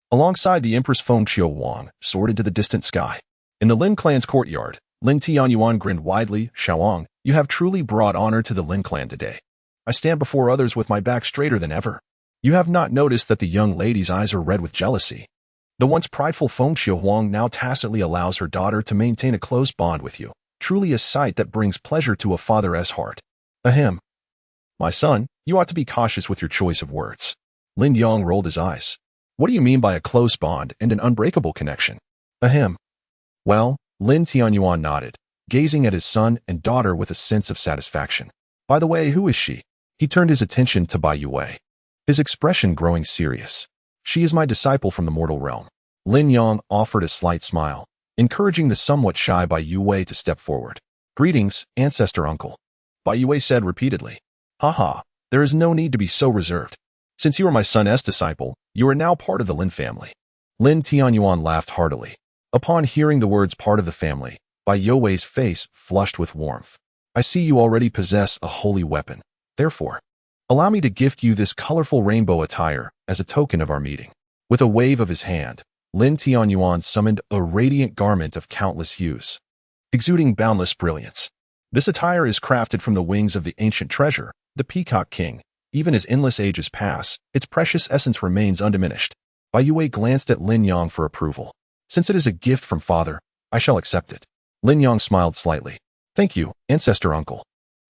alongside the Empress Feng Qiuwang, soared into the distant sky. In the Lin clan's courtyard, Lin Tianyuan grinned widely. Xiaowang, you have truly brought honor to the Lin clan today. I stand before others with my back straighter than ever. You have not noticed that the young lady's eyes are red with jealousy. The once prideful Feng Qiuwang now tacitly allows her daughter to maintain a close bond with you. Truly a sight that brings pleasure to a father's heart. Ahem. My son, you ought to be cautious with your choice of words. Lin Yang rolled his eyes. What do you mean by a close bond and an unbreakable connection? Ahem. Well, Lin Tianyuan nodded, gazing at his son and daughter with a sense of satisfaction. By the way, who is she? He turned his attention to Bai Yue, his expression growing serious. She is my disciple from the mortal realm. Lin Yang offered a slight smile, encouraging the somewhat shy Bai Yue to step forward. Greetings, ancestor uncle. Bai Yue said repeatedly. Haha, There is no need to be so reserved. Since you are my son's disciple, you are now part of the Lin family. Lin Tianyuan laughed heartily. Upon hearing the words part of the family, Bai Youwei's face flushed with warmth. I see you already possess a holy weapon. Therefore, allow me to gift you this colorful rainbow attire as a token of our meeting. With a wave of his hand, Lin Tianyuan summoned a radiant garment of countless hues, exuding boundless brilliance. This attire is crafted from the wings of the ancient treasure, the Peacock King. Even as endless ages pass, its precious essence remains undiminished. Bai Youwei glanced at Lin Yang for approval. Since it is a gift from father, I shall accept it. Lin Yang smiled slightly. Thank you, ancestor uncle.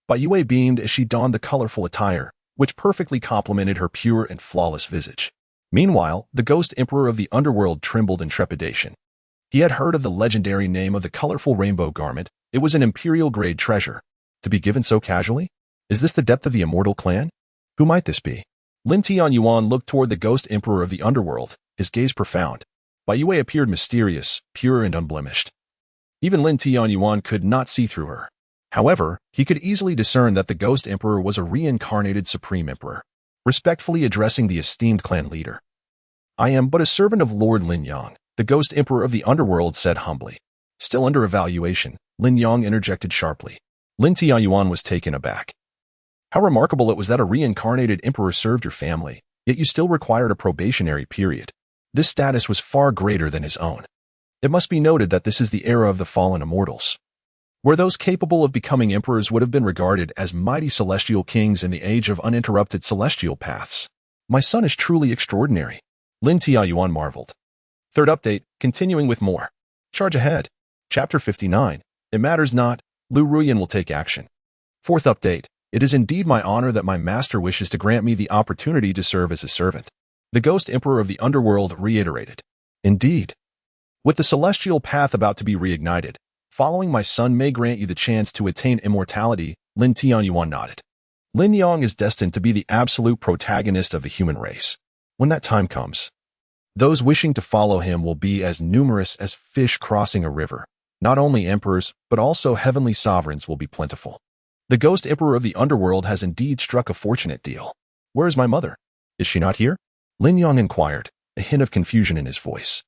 Bai Youwei beamed as she donned the colorful attire, which perfectly complemented her pure and flawless visage. Meanwhile, the Ghost Emperor of the Underworld trembled in trepidation. He had heard of the legendary name of the colorful rainbow garment. It was an imperial-grade treasure. To be given so casually? Is this the depth of the immortal clan? Who might this be? Lin Tianyuan looked toward the Ghost Emperor of the Underworld, his gaze profound. Bai Youwei appeared mysterious, pure and unblemished. Even Lin Tianyuan could not see through her. However, he could easily discern that the Ghost Emperor was a reincarnated Supreme Emperor. Respectfully addressing the esteemed clan leader. I am but a servant of Lord Lin Yang, the Ghost Emperor of the Underworld said humbly. Still under evaluation, Lin Yang interjected sharply. Lin Tianyuan was taken aback. How remarkable it was that a reincarnated emperor served your family, yet you still required a probationary period. This status was far greater than his own. It must be noted that this is the era of the fallen immortals, where those capable of becoming emperors would have been regarded as mighty celestial kings in the age of uninterrupted celestial paths. My son is truly extraordinary. Lin Tianyuan marveled. Third update, continuing with more. Charge ahead. Chapter 59. It matters not. Lu Ruyan will take action. Fourth update. It is indeed my honor that my master wishes to grant me the opportunity to serve as his servant. The Ghost Emperor of the Underworld reiterated. Indeed. With the celestial path about to be reignited, following my son may grant you the chance to attain immortality, Lin Tianyuan nodded. Lin Yang is destined to be the absolute protagonist of the human race. When that time comes, those wishing to follow him will be as numerous as fish crossing a river. Not only emperors, but also heavenly sovereigns will be plentiful. The Ghost Emperor of the Underworld has indeed struck a fortunate deal. Where is my mother? Is she not here? Lin Yang inquired, a hint of confusion in his voice.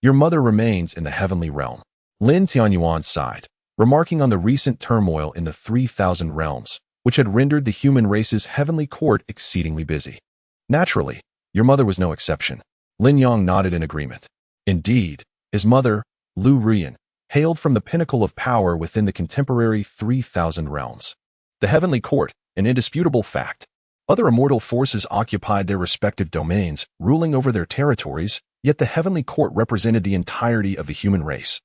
Your mother remains in the heavenly realm. Lin Tianyuan sighed, remarking on the recent turmoil in the 3,000 realms, which had rendered the human race's heavenly court exceedingly busy. Naturally, your mother was no exception. Lin Yang nodded in agreement. Indeed, his mother, Lu Ruyan, hailed from the pinnacle of power within the contemporary 3,000 realms. The heavenly court, an indisputable fact. Other immortal forces occupied their respective domains, ruling over their territories, yet the heavenly court represented the entirety of the human race,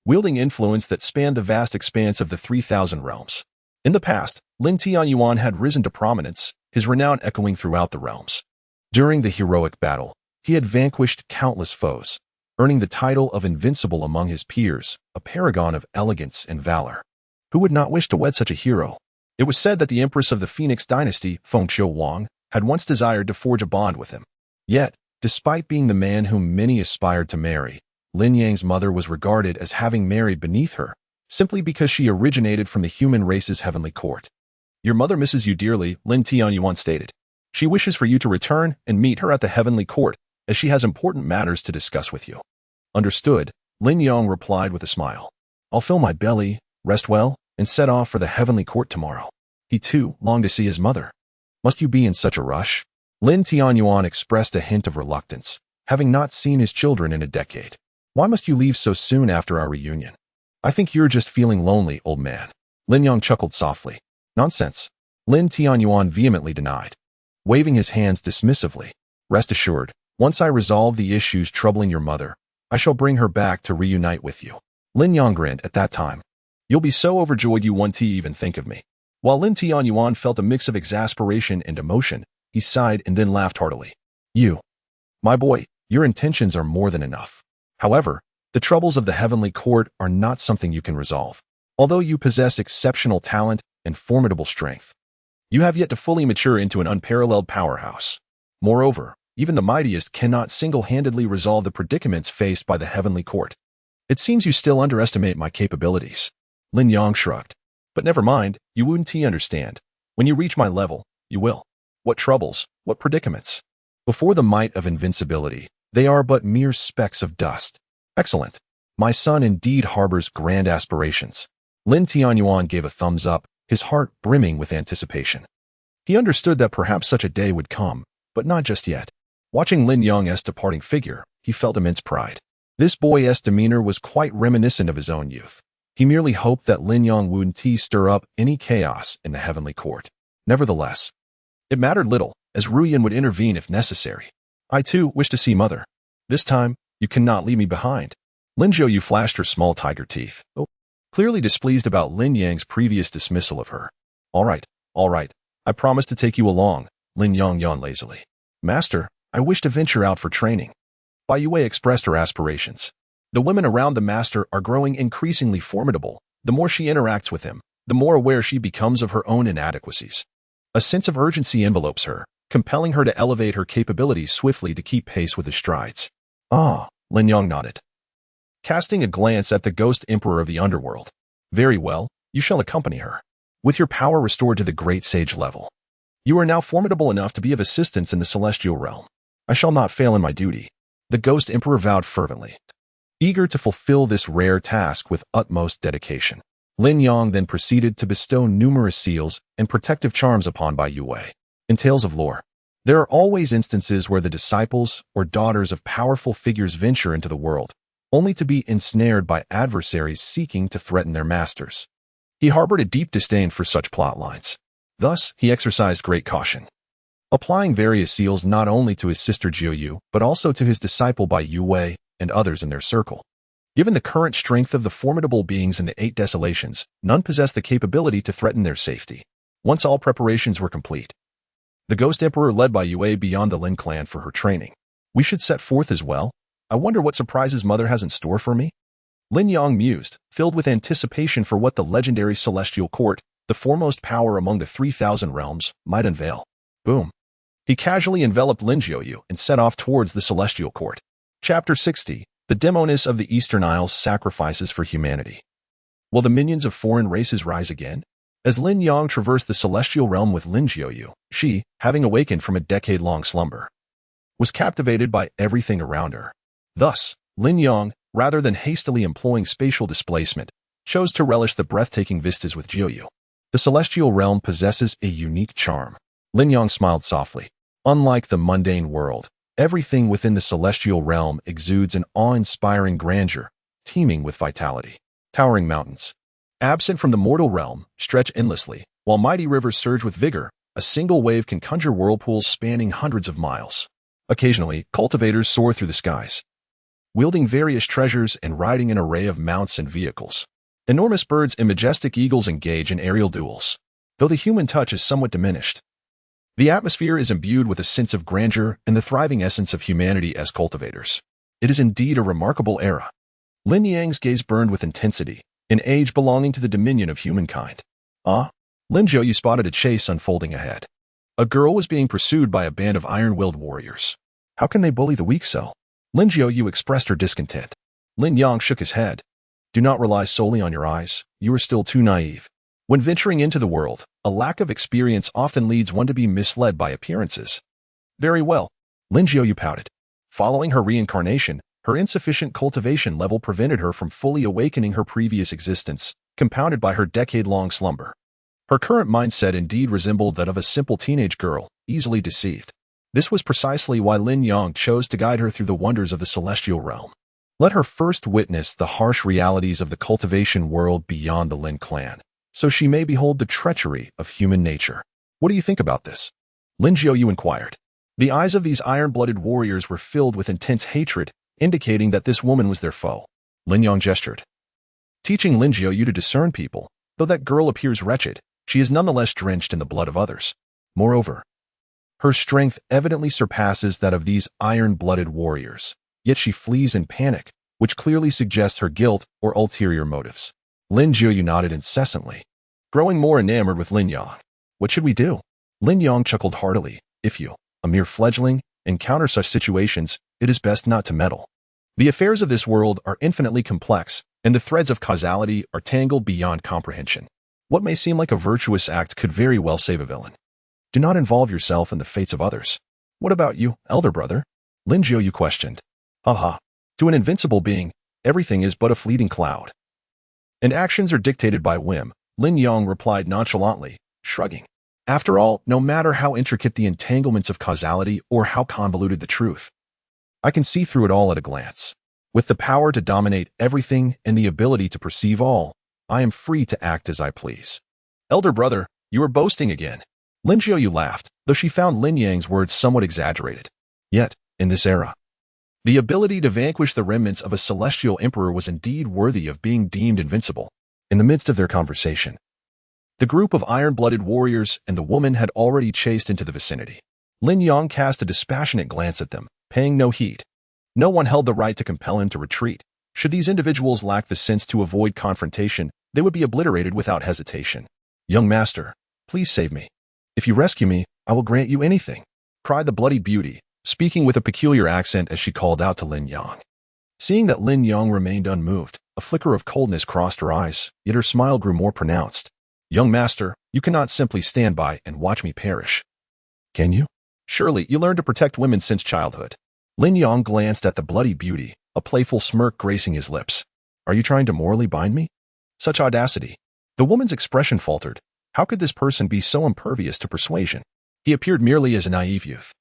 wielding influence that spanned the vast expanse of the 3,000 realms. In the past, Lin Tianyuan had risen to prominence, his renown echoing throughout the realms. During the heroic battle, he had vanquished countless foes, earning the title of invincible among his peers, a paragon of elegance and valor. Who would not wish to wed such a hero? It was said that the Empress of the Phoenix dynasty, Fengqiu Wang, had once desired to forge a bond with him. Yet, despite being the man whom many aspired to marry, Lin Yang's mother was regarded as having married beneath her, simply because she originated from the human race's heavenly court. Your mother misses you dearly, Lin Tianyuan stated. She wishes for you to return and meet her at the heavenly court, as she has important matters to discuss with you. Understood, Lin Yang replied with a smile. I'll fill my belly, rest well, and set off for the heavenly court tomorrow. He too longed to see his mother. Must you be in such a rush? Lin Tianyuan expressed a hint of reluctance, having not seen his children in a decade. Why must you leave so soon after our reunion? I think you're just feeling lonely, old man. Lin Yang chuckled softly. Nonsense. Lin Tianyuan vehemently denied, waving his hands dismissively. Rest assured, once I resolve the issues troubling your mother, I shall bring her back to reunite with you. Lin Yang grinned at that time. You'll be so overjoyed you won't even think of me. While Lin Tianyuan felt a mix of exasperation and emotion, he sighed and then laughed heartily. You, my boy, your intentions are more than enough. However, the troubles of the heavenly court are not something you can resolve. Although you possess exceptional talent and formidable strength, you have yet to fully mature into an unparalleled powerhouse. Moreover, even the mightiest cannot single-handedly resolve the predicaments faced by the heavenly court. It seems you still underestimate my capabilities. Lin Yang shrugged. But never mind, you wouldn't understand. When you reach my level, you will. What troubles, what predicaments. Before the might of invincibility, they are but mere specks of dust. Excellent. My son indeed harbors grand aspirations. Lin Tianyuan gave a thumbs up, his heart brimming with anticipation. He understood that perhaps such a day would come, but not just yet. Watching Lin Yang's departing figure, he felt immense pride. This boy's demeanor was quite reminiscent of his own youth. He merely hoped that Lin Yang wouldn't stir up any chaos in the heavenly court. Nevertheless, it mattered little, as Ruyan would intervene if necessary. I too wish to see mother. This time, you cannot leave me behind. Lin Jiuyu flashed her small tiger teeth, clearly displeased about Lin Yang's previous dismissal of her. All right. I promise to take you along, Lin Yang yawned lazily. Master, I wish to venture out for training. Bai Yue expressed her aspirations. The women around the master are growing increasingly formidable. The more she interacts with him, the more aware she becomes of her own inadequacies. A sense of urgency envelopes her, compelling her to elevate her capabilities swiftly to keep pace with his strides. Ah, Lin Yang nodded, casting a glance at the ghost emperor of the underworld. Very well, you shall accompany her. With your power restored to the great sage level, you are now formidable enough to be of assistance in the celestial realm. I shall not fail in my duty. The ghost emperor vowed fervently, eager to fulfill this rare task with utmost dedication. Lin Yang then proceeded to bestow numerous seals and protective charms upon Bai Yue. In tales of lore, there are always instances where the disciples or daughters of powerful figures venture into the world, only to be ensnared by adversaries seeking to threaten their masters. He harbored a deep disdain for such plot lines. Thus, he exercised great caution, applying various seals not only to his sister Jiuyu, but also to his disciple Bai Yue and others in their circle. Given the current strength of the formidable beings in the Eight Desolations, none possessed the capability to threaten their safety. Once all preparations were complete, the Ghost Emperor led Bai Yue beyond the Lin clan for her training. We should set forth as well. I wonder what surprises mother has in store for me? Lin Yang mused, filled with anticipation for what the legendary Celestial Court, the foremost power among the 3,000 realms, might unveil. Boom. He casually enveloped Lin Jiuyu and set off towards the Celestial Court. Chapter 60. The Demoness of the Eastern Isles Sacrifices for Humanity. Will the minions of foreign races rise again? As Lin Yang traversed the celestial realm with Lin Jiuyu, she, having awakened from a decade-long slumber, was captivated by everything around her. Thus, Lin Yang, rather than hastily employing spatial displacement, chose to relish the breathtaking vistas with Jiuyu. The celestial realm possesses a unique charm. Lin Yang smiled softly. Unlike the mundane world, everything within the celestial realm exudes an awe-inspiring grandeur, teeming with vitality. Towering mountains, absent from the mortal realm, stretch endlessly, while mighty rivers surge with vigor. A single wave can conjure whirlpools spanning hundreds of miles. Occasionally, cultivators soar through the skies, wielding various treasures and riding an array of mounts and vehicles. Enormous birds and majestic eagles engage in aerial duels. Though the human touch is somewhat diminished, the atmosphere is imbued with a sense of grandeur and the thriving essence of humanity as cultivators. It is indeed a remarkable era. Lin Yang's gaze burned with intensity, an age belonging to the dominion of humankind. Ah, Lin Jiuyu spotted a chase unfolding ahead. A girl was being pursued by a band of iron-willed warriors. How can they bully the weak so? Lin Jiuyu expressed her discontent. Lin Yang shook his head. Do not rely solely on your eyes. You are still too naive. When venturing into the world, a lack of experience often leads one to be misled by appearances. Very well, Lin Jiuyu pouted. Following her reincarnation, her insufficient cultivation level prevented her from fully awakening her previous existence, compounded by her decade-long slumber. Her current mindset indeed resembled that of a simple teenage girl, easily deceived. This was precisely why Lin Yang chose to guide her through the wonders of the celestial realm. Let her first witness the harsh realities of the cultivation world beyond the Lin clan, so she may behold the treachery of human nature. What do you think about this? Lin Jiuyu inquired. The eyes of these iron-blooded warriors were filled with intense hatred, indicating that this woman was their foe. Lin Yang gestured, teaching Lin Jiuyu to discern people. Though that girl appears wretched, she is nonetheless drenched in the blood of others. Moreover, her strength evidently surpasses that of these iron-blooded warriors, yet she flees in panic, which clearly suggests her guilt or ulterior motives. Lin Jiuyu nodded incessantly, growing more enamored with Lin Yang. What should we do? Lin Yang chuckled heartily. If you, a mere fledgling, encounter such situations, it is best not to meddle. The affairs of this world are infinitely complex, and the threads of causality are tangled beyond comprehension. What may seem like a virtuous act could very well save a villain. Do not involve yourself in the fates of others. What about you, elder brother? Lin Jiu questioned. Haha. To an invincible being, everything is but a fleeting cloud. And actions are dictated by whim, Lin Yang replied nonchalantly, shrugging. After all, no matter how intricate the entanglements of causality or how convoluted the truth, I can see through it all at a glance. With the power to dominate everything and the ability to perceive all, I am free to act as I please. Elder brother, you are boasting again. Lin Jiu laughed, though she found Lin Yang's words somewhat exaggerated. Yet, in this era, the ability to vanquish the remnants of a celestial emperor was indeed worthy of being deemed invincible. In the midst of their conversation, the group of iron-blooded warriors and the woman had already chased into the vicinity. Lin Yang cast a dispassionate glance at them, paying no heed. No one held the right to compel him to retreat. Should these individuals lack the sense to avoid confrontation, they would be obliterated without hesitation. Young master, please save me. If you rescue me, I will grant you anything, cried the bloody beauty, speaking with a peculiar accent as she called out to Lin Yang. Seeing that Lin Yang remained unmoved, a flicker of coldness crossed her eyes, yet her smile grew more pronounced. Young master, you cannot simply stand by and watch me perish. Can you? Surely you learned to protect women since childhood. Lin Yang glanced at the bloody beauty, a playful smirk gracing his lips. Are you trying to morally bind me? Such audacity. The woman's expression faltered. How could this person be so impervious to persuasion? He appeared merely as a naive youth.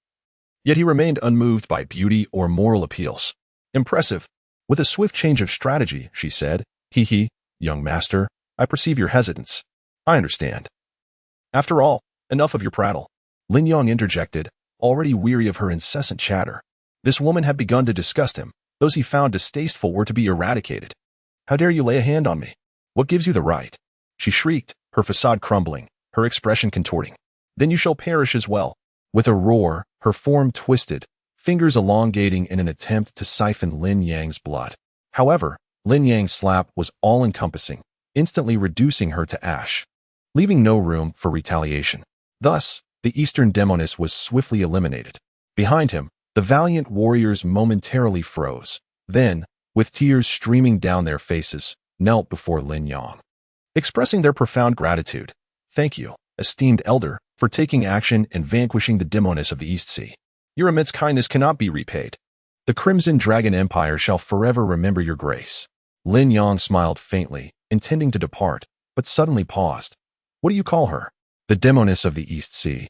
Yet he remained unmoved by beauty or moral appeals. Impressive. With a swift change of strategy, she said, Hee, young master, I perceive your hesitance. I understand. After all, enough of your prattle. Lin Yang interjected, already weary of her incessant chatter. This woman had begun to disgust him. Those he found distasteful were to be eradicated. How dare you lay a hand on me? What gives you the right? She shrieked, her facade crumbling, her expression contorting. Then you shall perish as well. With a roar, her form twisted, fingers elongating in an attempt to siphon Lin Yang's blood. However, Lin Yang's slap was all-encompassing, instantly reducing her to ash, leaving no room for retaliation. Thus, the Eastern Demoness was swiftly eliminated. Behind him, the valiant warriors momentarily froze, then, with tears streaming down their faces, knelt before Lin Yang, expressing their profound gratitude. Thank you, esteemed elder, for taking action and vanquishing the Demoness of the East Sea. Your immense kindness cannot be repaid. The Crimson Dragon Empire shall forever remember your grace. Lin Yang smiled faintly, intending to depart, but suddenly paused. What do you call her? The Demoness of the East Sea,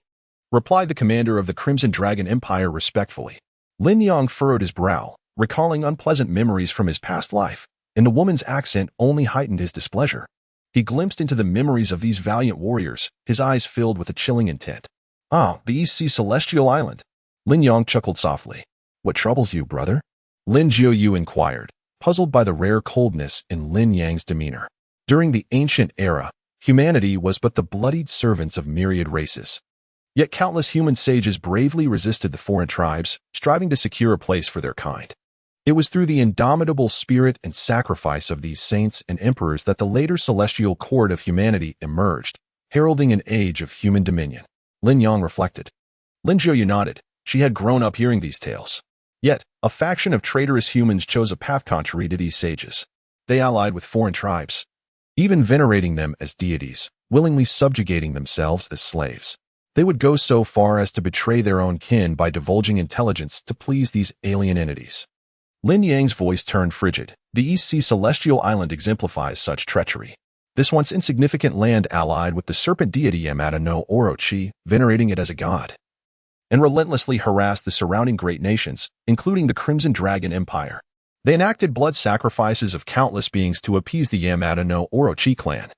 replied the commander of the Crimson Dragon Empire respectfully. Lin Yang furrowed his brow, recalling unpleasant memories from his past life, and the woman's accent only heightened his displeasure. He glimpsed into the memories of these valiant warriors, his eyes filled with a chilling intent. Ah, the East Sea Celestial Island. Lin Yang chuckled softly. What troubles you, brother? Lin Jiu inquired, puzzled by the rare coldness in Lin Yang's demeanor. During the ancient era, humanity was but the bloodied servants of myriad races. Yet countless human sages bravely resisted the foreign tribes, striving to secure a place for their kind. It was through the indomitable spirit and sacrifice of these saints and emperors that the later celestial court of humanity emerged, heralding an age of human dominion. Lin Yang reflected. Lin Jiu nodded. She had grown up hearing these tales. Yet, a faction of traitorous humans chose a path contrary to these sages. They allied with foreign tribes, even venerating them as deities, willingly subjugating themselves as slaves. They would go so far as to betray their own kin by divulging intelligence to please these alien entities. Lin Yang's voice turned frigid. The East Sea Celestial Island exemplifies such treachery. This once insignificant land allied with the serpent deity Immortal Qi, venerating it as a god, and relentlessly harassed the surrounding great nations, including the Crimson Dragon Empire. They enacted blood sacrifices of countless beings to appease the Immortal Qi clan.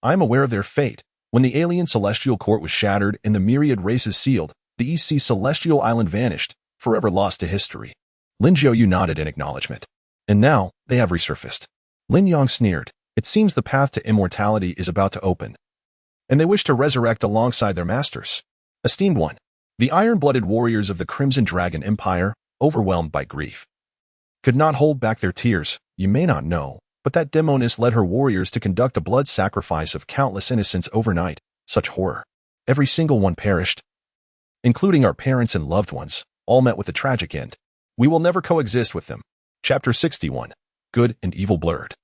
I am aware of their fate. When the alien celestial court was shattered and the myriad races sealed, the East Sea Celestial Island vanished, forever lost to history. Lin Jiu nodded in acknowledgement. And now, they have resurfaced. Lin Yang sneered. It seems the path to immortality is about to open, and they wish to resurrect alongside their masters. Esteemed one, the iron-blooded warriors of the Crimson Dragon Empire, overwhelmed by grief, could not hold back their tears. You may not know, but that Demoness led her warriors to conduct a blood sacrifice of countless innocents overnight. Such horror. Every single one perished, including our parents and loved ones, all met with a tragic end. We will never coexist with them. Chapter 61. Good and Evil Blurred.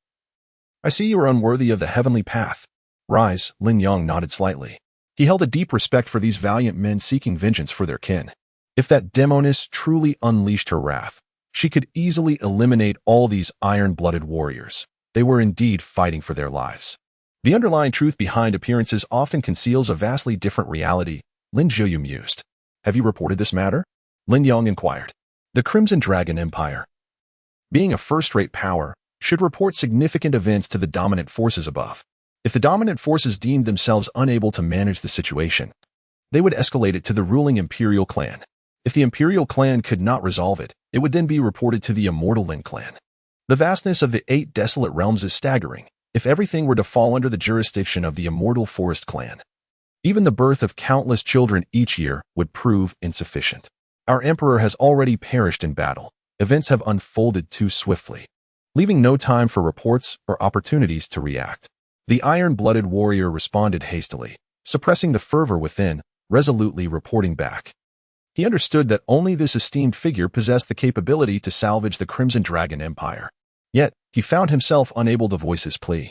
I see you are unworthy of the heavenly path. Rise, Lin Yang nodded slightly. He held a deep respect for these valiant men seeking vengeance for their kin. If that demoness truly unleashed her wrath, she could easily eliminate all these iron-blooded warriors. They were indeed fighting for their lives. The underlying truth behind appearances often conceals a vastly different reality, Lin Yang mused. Have you reported this matter? Lin Yang inquired. The Crimson Dragon Empire, being a first-rate power, should report significant events to the dominant forces above. If the dominant forces deemed themselves unable to manage the situation, they would escalate it to the ruling Imperial clan. If the Imperial clan could not resolve it, it would then be reported to the Immortal Lin clan. The vastness of the 8 desolate realms is staggering, if everything were to fall under the jurisdiction of the Immortal Forest clan. Even the birth of countless children each year would prove insufficient. Our emperor has already perished in battle. Events have unfolded too swiftly, leaving no time for reports or opportunities to react. The iron-blooded warrior responded hastily, suppressing the fervor within, resolutely reporting back. He understood that only this esteemed figure possessed the capability to salvage the Crimson Dragon Empire. Yet, he found himself unable to voice his plea.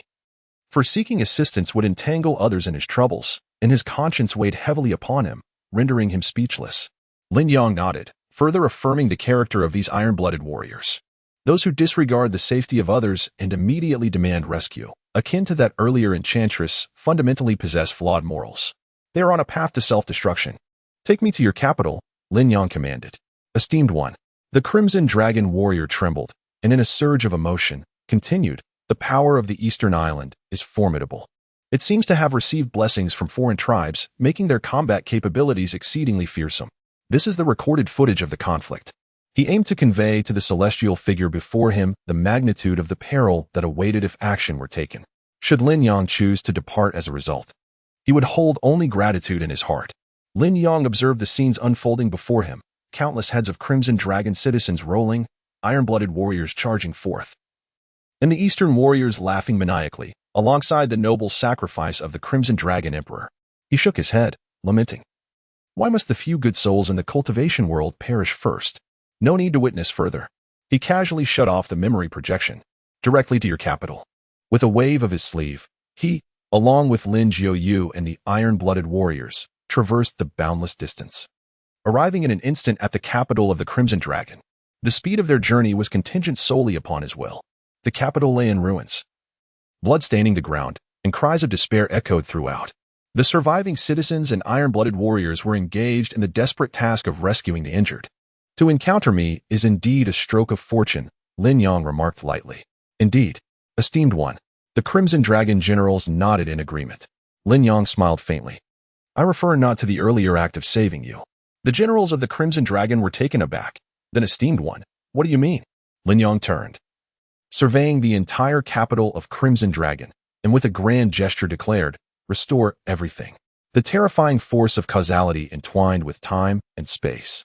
For seeking assistance would entangle others in his troubles, and his conscience weighed heavily upon him, rendering him speechless. Lin Yang nodded, further affirming the character of these iron-blooded warriors. Those who disregard the safety of others and immediately demand rescue, akin to that earlier enchantress, fundamentally possess flawed morals. They are on a path to self-destruction. Take me to your capital, Lin Yang commanded. Esteemed one. The Crimson Dragon warrior trembled, and in a surge of emotion, continued, the power of the Eastern Island is formidable. It seems to have received blessings from foreign tribes, making their combat capabilities exceedingly fearsome. This is the recorded footage of the conflict. He aimed to convey to the celestial figure before him the magnitude of the peril that awaited if action were taken. Should Lin Yang choose to depart as a result, he would hold only gratitude in his heart. Lin Yang observed the scenes unfolding before him, countless heads of Crimson Dragon citizens rolling, iron-blooded warriors charging forth, and the Eastern warriors laughing maniacally, alongside the noble sacrifice of the Crimson Dragon Emperor. He shook his head, lamenting. Why must the few good souls in the cultivation world perish first? No need to witness further. He casually shut off the memory projection. Directly to your capital. With a wave of his sleeve, he, along with Lin Yang and the iron-blooded warriors, traversed the boundless distance. Arriving in an instant at the capital of the Crimson Dragon, the speed of their journey was contingent solely upon his will. The capital lay in ruins, blood staining the ground, and cries of despair echoed throughout. The surviving citizens and iron-blooded warriors were engaged in the desperate task of rescuing the injured. To encounter me is indeed a stroke of fortune, Lin Yang remarked lightly. Indeed, esteemed one. The Crimson Dragon generals nodded in agreement. Lin Yang smiled faintly. I refer not to the earlier act of saving you. The generals of the Crimson Dragon were taken aback. Then, esteemed one, what do you mean? Lin Yang turned, surveying the entire capital of Crimson Dragon, and with a grand gesture declared, restore everything. The terrifying force of causality entwined with time and space.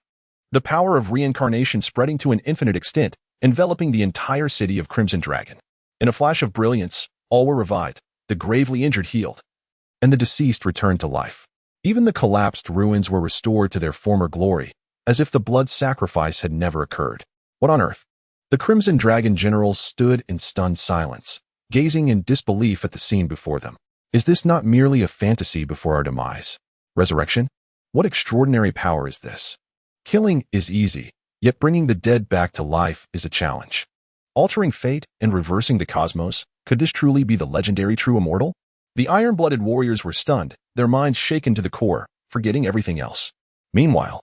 The power of reincarnation spreading to an infinite extent, enveloping the entire city of Crimson Dragon. In a flash of brilliance, all were revived, the gravely injured healed, and the deceased returned to life. Even the collapsed ruins were restored to their former glory, as if the blood sacrifice had never occurred. What on earth? The Crimson Dragon generals stood in stunned silence, gazing in disbelief at the scene before them. Is this not merely a fantasy before our demise? Resurrection? What extraordinary power is this? Killing is easy, yet bringing the dead back to life is a challenge. Altering fate and reversing the cosmos, could this truly be the legendary true immortal? The iron-blooded warriors were stunned, their minds shaken to the core, forgetting everything else. Meanwhile,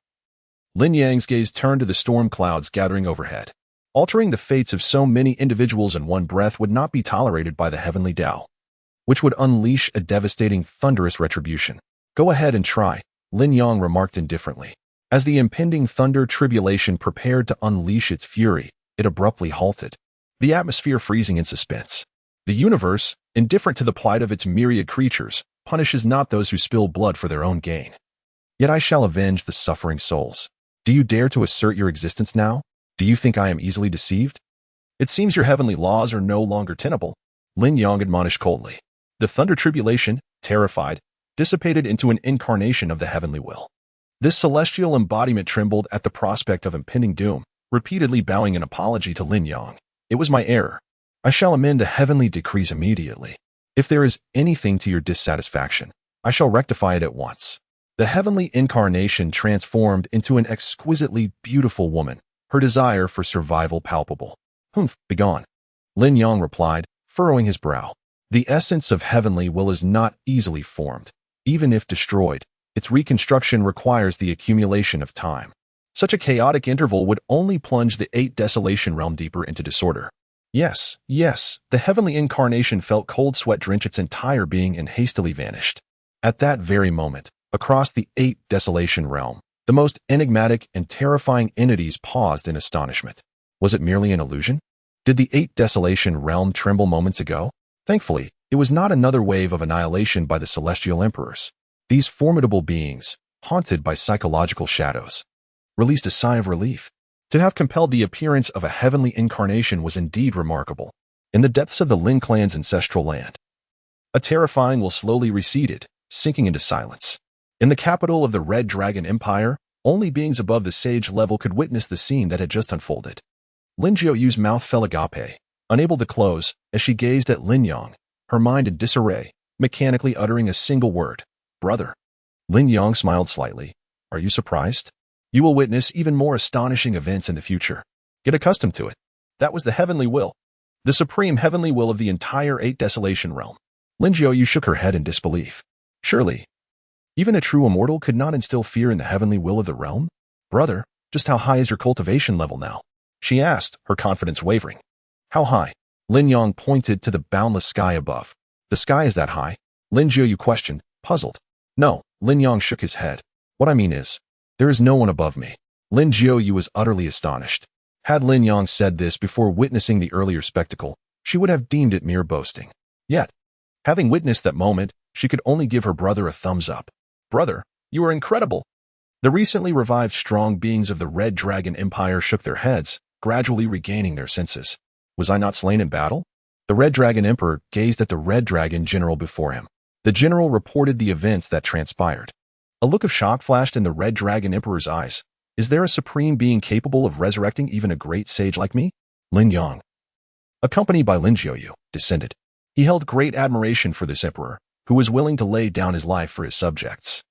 Lin Yang's gaze turned to the storm clouds gathering overhead. Altering the fates of so many individuals in one breath would not be tolerated by the heavenly Tao, which would unleash a devastating, thunderous retribution. Go ahead and try, Lin Yang remarked indifferently. As the impending thunder tribulation prepared to unleash its fury, it abruptly halted, the atmosphere freezing in suspense. The universe, indifferent to the plight of its myriad creatures, punishes not those who spill blood for their own gain. Yet I shall avenge the suffering souls. Do you dare to assert your existence now? Do you think I am easily deceived? It seems your heavenly laws are no longer tenable, Lin Yang admonished coldly. The thunder tribulation, terrified, dissipated into an incarnation of the heavenly will. This celestial embodiment trembled at the prospect of impending doom, repeatedly bowing an apology to Lin Yang. It was my error. I shall amend the heavenly decrees immediately. If there is anything to your dissatisfaction, I shall rectify it at once. The heavenly incarnation transformed into an exquisitely beautiful woman, her desire for survival palpable. Humph, begone. Lin Yang replied, furrowing his brow. The essence of heavenly will is not easily formed. Even if destroyed, its reconstruction requires the accumulation of time. Such a chaotic interval would only plunge the 8 Desolation realm deeper into disorder. Yes, the heavenly incarnation felt cold sweat drench its entire being and hastily vanished. At that very moment, across the 8 Desolation realm, the most enigmatic and terrifying entities paused in astonishment. Was it merely an illusion? Did the 8 Desolation realm tremble moments ago? Thankfully, it was not another wave of annihilation by the celestial emperors. These formidable beings, haunted by psychological shadows, released a sigh of relief. To have compelled the appearance of a heavenly incarnation was indeed remarkable. In the depths of the Lin clan's ancestral land, a terrifying will slowly receded, sinking into silence. In the capital of the Red Dragon Empire, only beings above the sage level could witness the scene that had just unfolded. Lin Jiuyu's mouth fell agape, unable to close, as she gazed at Lin Yang, her mind in disarray, mechanically uttering a single word, brother. Lin Yang smiled slightly. Are you surprised? You will witness even more astonishing events in the future. Get accustomed to it. That was the heavenly will. The supreme heavenly will of the entire 8 Desolation realm. Lin Jiuyu shook her head in disbelief. Surely, even a true immortal could not instill fear in the heavenly will of the realm? Brother, just how high is your cultivation level now? She asked, her confidence wavering. How high? Lin Yang pointed to the boundless sky above. The sky is that high? Lin Jiuyu questioned, puzzled. No, Lin Yang shook his head. What I mean is, there is no one above me. Lin Jiuyu was utterly astonished. Had Lin Yang said this before witnessing the earlier spectacle, she would have deemed it mere boasting. Yet, having witnessed that moment, she could only give her brother a thumbs up. Brother, you are incredible. The recently revived strong beings of the Red Dragon Empire shook their heads, gradually regaining their senses. Was I not slain in battle? The Red Dragon Emperor gazed at the Red Dragon General before him. The general reported the events that transpired. A look of shock flashed in the Red Dragon Emperor's eyes. Is there a supreme being capable of resurrecting even a great sage like me? Lin Yang, accompanied by Lin Jiuyu, descended. He held great admiration for this emperor, who was willing to lay down his life for his subjects.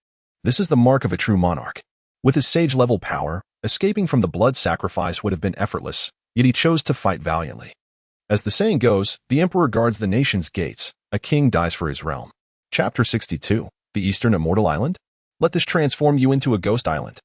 This is the mark of a true monarch. With his sage-level power, escaping from the blood sacrifice would have been effortless, yet he chose to fight valiantly. As the saying goes, the emperor guards the nation's gates, a king dies for his realm. Chapter 62, the Eastern Immortal Island? Let this transform you into a ghost island.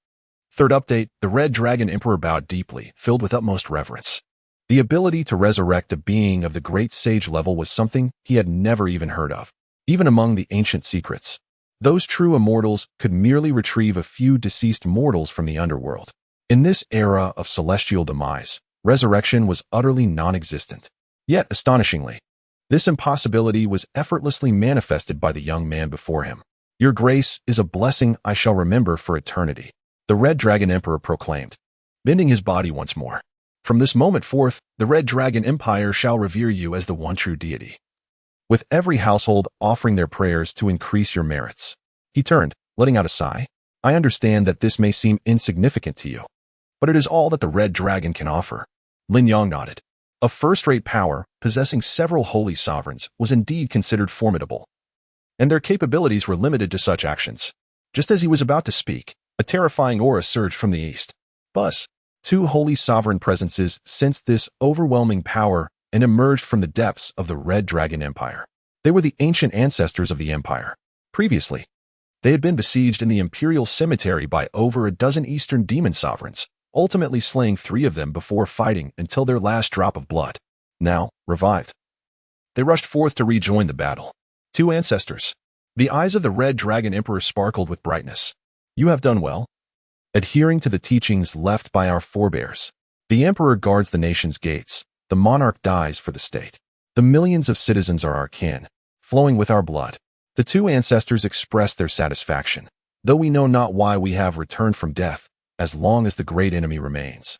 Third update, the Red Dragon Emperor bowed deeply, filled with utmost reverence. The ability to resurrect a being of the great sage level was something he had never even heard of. Even among the ancient secrets, those true immortals could merely retrieve a few deceased mortals from the underworld. In this era of celestial demise, resurrection was utterly non-existent. Yet, astonishingly, this impossibility was effortlessly manifested by the young man before him. Your grace is a blessing I shall remember for eternity, the Red Dragon Emperor proclaimed, bending his body once more. From this moment forth, the Red Dragon Empire shall revere you as the one true deity, with every household offering their prayers to increase your merits. He turned, letting out a sigh. I understand that this may seem insignificant to you, but it is all that the Red Dragon can offer. Lin Yang nodded. A first-rate power, possessing several holy sovereigns, was indeed considered formidable, and their capabilities were limited to such actions. Just as he was about to speak, a terrifying aura surged from the east. Buzz. 2 holy sovereign presences sensed this overwhelming power and emerged from the depths of the Red Dragon Empire. They were the ancient ancestors of the empire. Previously, they had been besieged in the imperial cemetery by over a dozen eastern demon sovereigns, ultimately slaying 3 of them before fighting until their last drop of blood. Now, revived, they rushed forth to rejoin the battle. 2 ancestors. The eyes of the Red Dragon Emperor sparkled with brightness. You have done well, adhering to the teachings left by our forebears. The emperor guards the nation's gates. The monarch dies for the state. The millions of citizens are our kin, flowing with our blood. The 2 ancestors expressed their satisfaction, though we know not why we have returned from death, as long as the great enemy remains.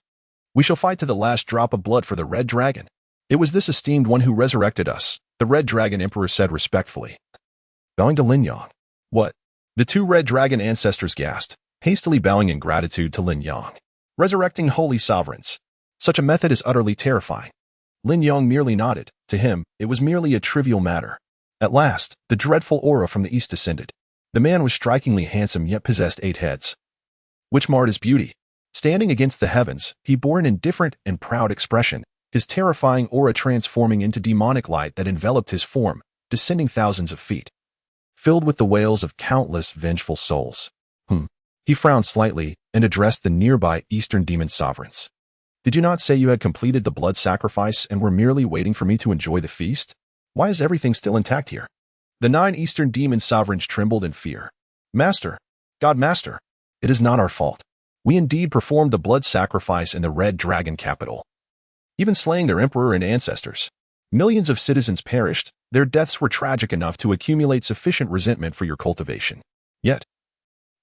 We shall fight to the last drop of blood for the Red Dragon. It was this esteemed one who resurrected us, the Red Dragon Emperor said respectfully, bowing to Lin Yang. What? The 2 Red Dragon ancestors gasped, hastily bowing in gratitude to Lin Yang. Resurrecting holy sovereigns. Such a method is utterly terrifying. Lin Yang merely nodded. To him, it was merely a trivial matter. At last, the dreadful aura from the east descended. The man was strikingly handsome yet possessed 8 heads, which marred his beauty. Standing against the heavens, he bore an indifferent and proud expression, his terrifying aura transforming into demonic light that enveloped his form, descending thousands of feet, filled with the wails of countless vengeful souls. He frowned slightly and addressed the nearby Eastern demon sovereigns. Did you not say you had completed the blood sacrifice and were merely waiting for me to enjoy the feast? Why is everything still intact here? The 9 Eastern demon sovereigns trembled in fear. Master, God Master, it is not our fault. We indeed performed the blood sacrifice in the Red Dragon capital, even slaying their emperor and ancestors. Millions of citizens perished. Their deaths were tragic enough to accumulate sufficient resentment for your cultivation. Yet,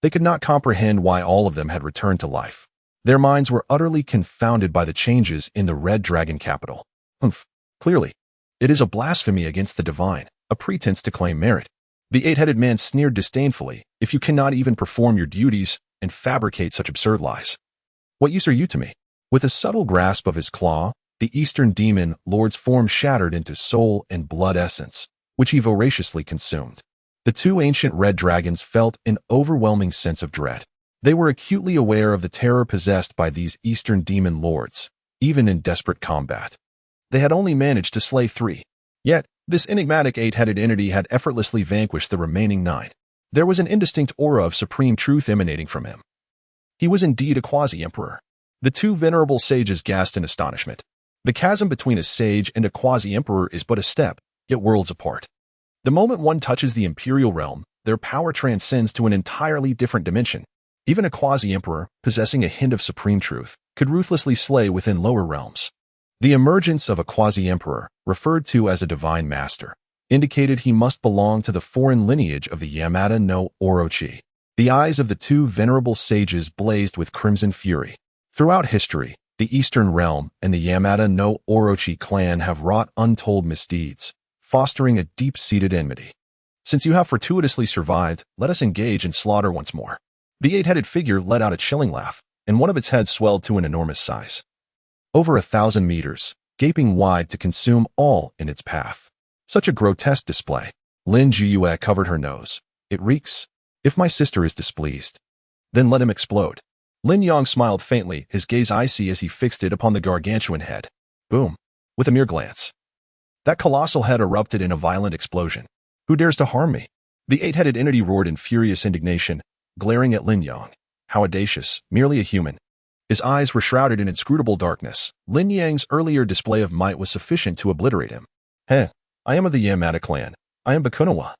they could not comprehend why all of them had returned to life. Their minds were utterly confounded by the changes in the Red Dragon capital. Clearly, it is a blasphemy against the divine, a pretense to claim merit. The 8-headed man sneered disdainfully. If you cannot even perform your duties and fabricate such absurd lies, what use are you to me? With a subtle grasp of his claw, the Eastern demon lord's form shattered into soul and blood essence, which he voraciously consumed. The 2 ancient red dragons felt an overwhelming sense of dread. They were acutely aware of the terror possessed by these Eastern demon lords, even in desperate combat. They had only managed to slay 3. Yet, this enigmatic 8-headed entity had effortlessly vanquished the remaining 9. There was an indistinct aura of supreme truth emanating from him. He was indeed a quasi-emperor. The 2 venerable sages gasped in astonishment. The chasm between a sage and a quasi-emperor is but a step, yet worlds apart. The moment one touches the imperial realm, their power transcends to an entirely different dimension. Even a quasi-emperor, possessing a hint of supreme truth, could ruthlessly slay within lower realms. The emergence of a quasi-emperor, referred to as a divine master, indicated he must belong to the foreign lineage of the Yamada no Orochi. The eyes of the 2 venerable sages blazed with crimson fury. Throughout history, the Eastern Realm and the Yamada no Orochi clan have wrought untold misdeeds, fostering a deep-seated enmity. Since you have fortuitously survived, let us engage in slaughter once more. The 8-headed figure let out a chilling laugh, and one of its heads swelled to an enormous size. Over 1,000 meters, gaping wide to consume all in its path. Such a grotesque display. Lin Yang covered her nose. It reeks. If my sister is displeased, then let him explode. Lin Yang smiled faintly, his gaze icy as he fixed it upon the gargantuan head. Boom. With a mere glance, that colossal head erupted in a violent explosion. Who dares to harm me? The 8-headed entity roared in furious indignation, glaring at Lin Yang. How audacious, merely a human. His eyes were shrouded in inscrutable darkness. Lin Yang's earlier display of might was sufficient to obliterate him. I am of the Yamada clan. I am Bakunawa.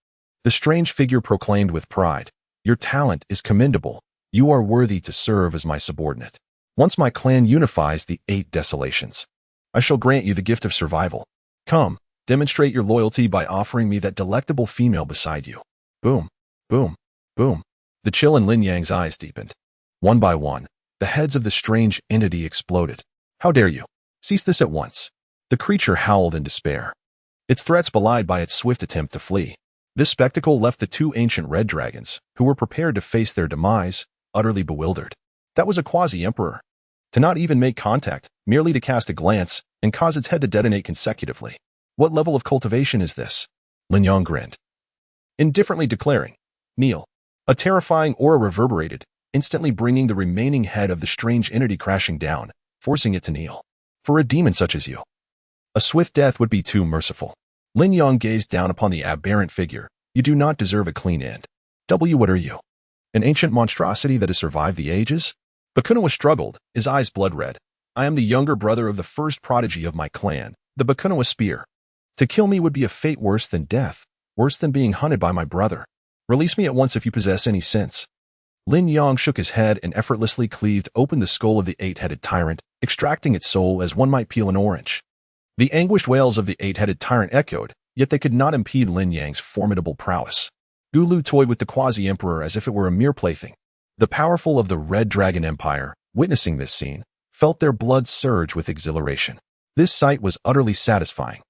The strange figure proclaimed with pride. Your talent is commendable. You are worthy to serve as my subordinate. Once my clan unifies the 8 desolations, I shall grant you the gift of survival. Come, demonstrate your loyalty by offering me that delectable female beside you. Boom, boom, boom. The chill in Lin Yang's eyes deepened. One by one, the heads of the strange entity exploded. How dare you? Cease this at once. The creature howled in despair, its threats belied by its swift attempt to flee. This spectacle left the 2 ancient red dragons, who were prepared to face their demise, utterly bewildered. That was a quasi-emperor. To not even make contact, merely to cast a glance, and cause its head to detonate consecutively. What level of cultivation is this? Lin Yang grinned, indifferently declaring, kneel. A terrifying aura reverberated, instantly bringing the remaining head of the strange entity crashing down, forcing it to kneel. For a demon such as you, a swift death would be too merciful. Lin Yang gazed down upon the aberrant figure. You do not deserve a clean end. What are you? An ancient monstrosity that has survived the ages? Bakunawa struggled, his eyes blood red. I am the younger brother of the first prodigy of my clan, the Bakunawa spear. To kill me would be a fate worse than death, worse than being hunted by my brother. Release me at once if you possess any sense. Lin Yang shook his head and effortlessly cleaved open the skull of the 8-headed tyrant, extracting its soul as one might peel an orange. The anguished wails of the 8-headed tyrant echoed, yet they could not impede Lin Yang's formidable prowess. Gulu toyed with the quasi-emperor as if it were a mere plaything. The powerful of the Red Dragon Empire, witnessing this scene, felt their blood surge with exhilaration. This sight was utterly satisfying.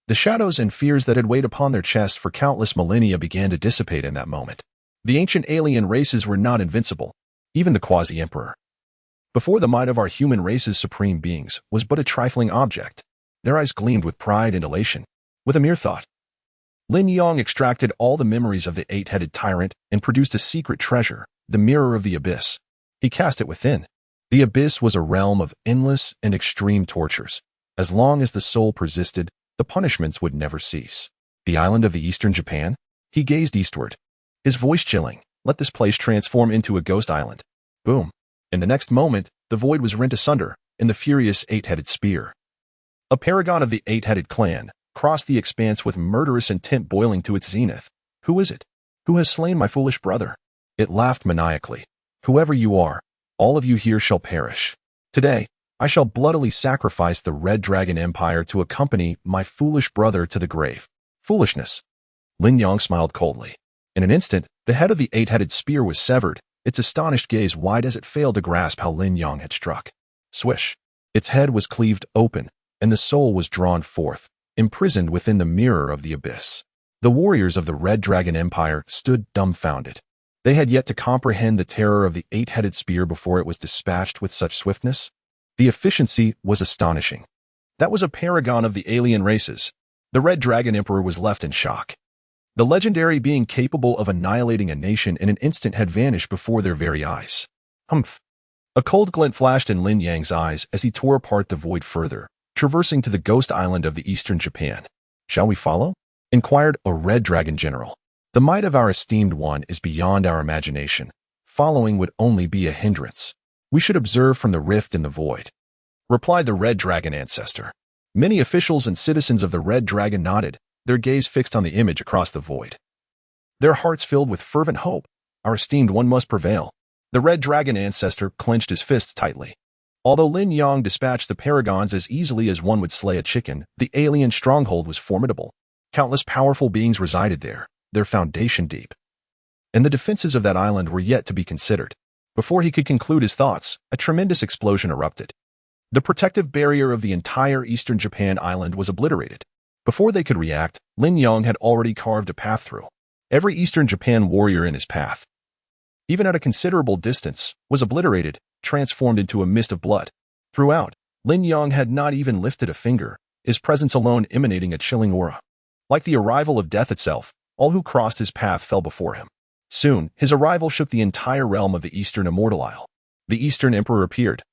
The shadows and fears that had weighed upon their chests for countless millennia began to dissipate in that moment. The ancient alien races were not invincible, even the quasi-emperor. Before the might of our human race's supreme beings was but a trifling object. Their eyes gleamed with pride and elation. With a mere thought, Lin Yang extracted all the memories of the eight-headed tyrant and produced a secret treasure, the Mirror of the Abyss. He cast it within. The Abyss was a realm of endless and extreme tortures. As long as the soul persisted, the punishments would never cease. The island of the eastern Japan? He gazed eastward, his voice chilling. Let this place transform into a ghost island. Boom. In the next moment, the void was rent asunder, and the furious eight-headed spear, a paragon of the eight-headed clan, crossed the expanse with murderous intent boiling to its zenith. Who is it? Who has slain my foolish brother? It laughed maniacally. Whoever you are, all of you here shall perish. Today, I shall bloodily sacrifice the Red Dragon Empire to accompany my foolish brother to the grave. Foolishness. Lin Yang smiled coldly. In an instant, the head of the eight-headed spear was severed, its astonished gaze wide as it failed to grasp how Lin Yang had struck. Swish. Its head was cleaved open, and the soul was drawn forth, imprisoned within the mirror of the abyss. The warriors of the Red Dragon Empire stood dumbfounded. They had yet to comprehend the terror of the eight-headed spear before it was dispatched with such swiftness. The efficiency was astonishing. That was a paragon of the alien races. The Red Dragon Emperor was left in shock. The legendary being capable of annihilating a nation in an instant had vanished before their very eyes. Humph. A cold glint flashed in Lin Yang's eyes as he tore apart the void further, traversing to the ghost island of the eastern Japan. Shall we follow? Inquired a Red Dragon general. The might of our esteemed one is beyond our imagination. Following would only be a hindrance. We should observe from the rift in the void, replied the Red Dragon ancestor. Many officials and citizens of the Red Dragon nodded, their gaze fixed on the image across the void. Their hearts filled with fervent hope. Our esteemed one must prevail. The Red Dragon ancestor clenched his fists tightly. Although Lin Yang dispatched the paragons as easily as one would slay a chicken, the alien stronghold was formidable. Countless powerful beings resided there, their foundation deep. And the defenses of that island were yet to be considered. Before he could conclude his thoughts, a tremendous explosion erupted. The protective barrier of the entire eastern Japan island was obliterated. Before they could react, Lin Yang had already carved a path through. Every eastern Japan warrior in his path, even at a considerable distance, was obliterated, transformed into a mist of blood. Throughout, Lin Yang had not even lifted a finger, his presence alone emanating a chilling aura. Like the arrival of death itself, all who crossed his path fell before him. Soon, his arrival shook the entire realm of the Eastern Immortal Isle. The Eastern Emperor appeared,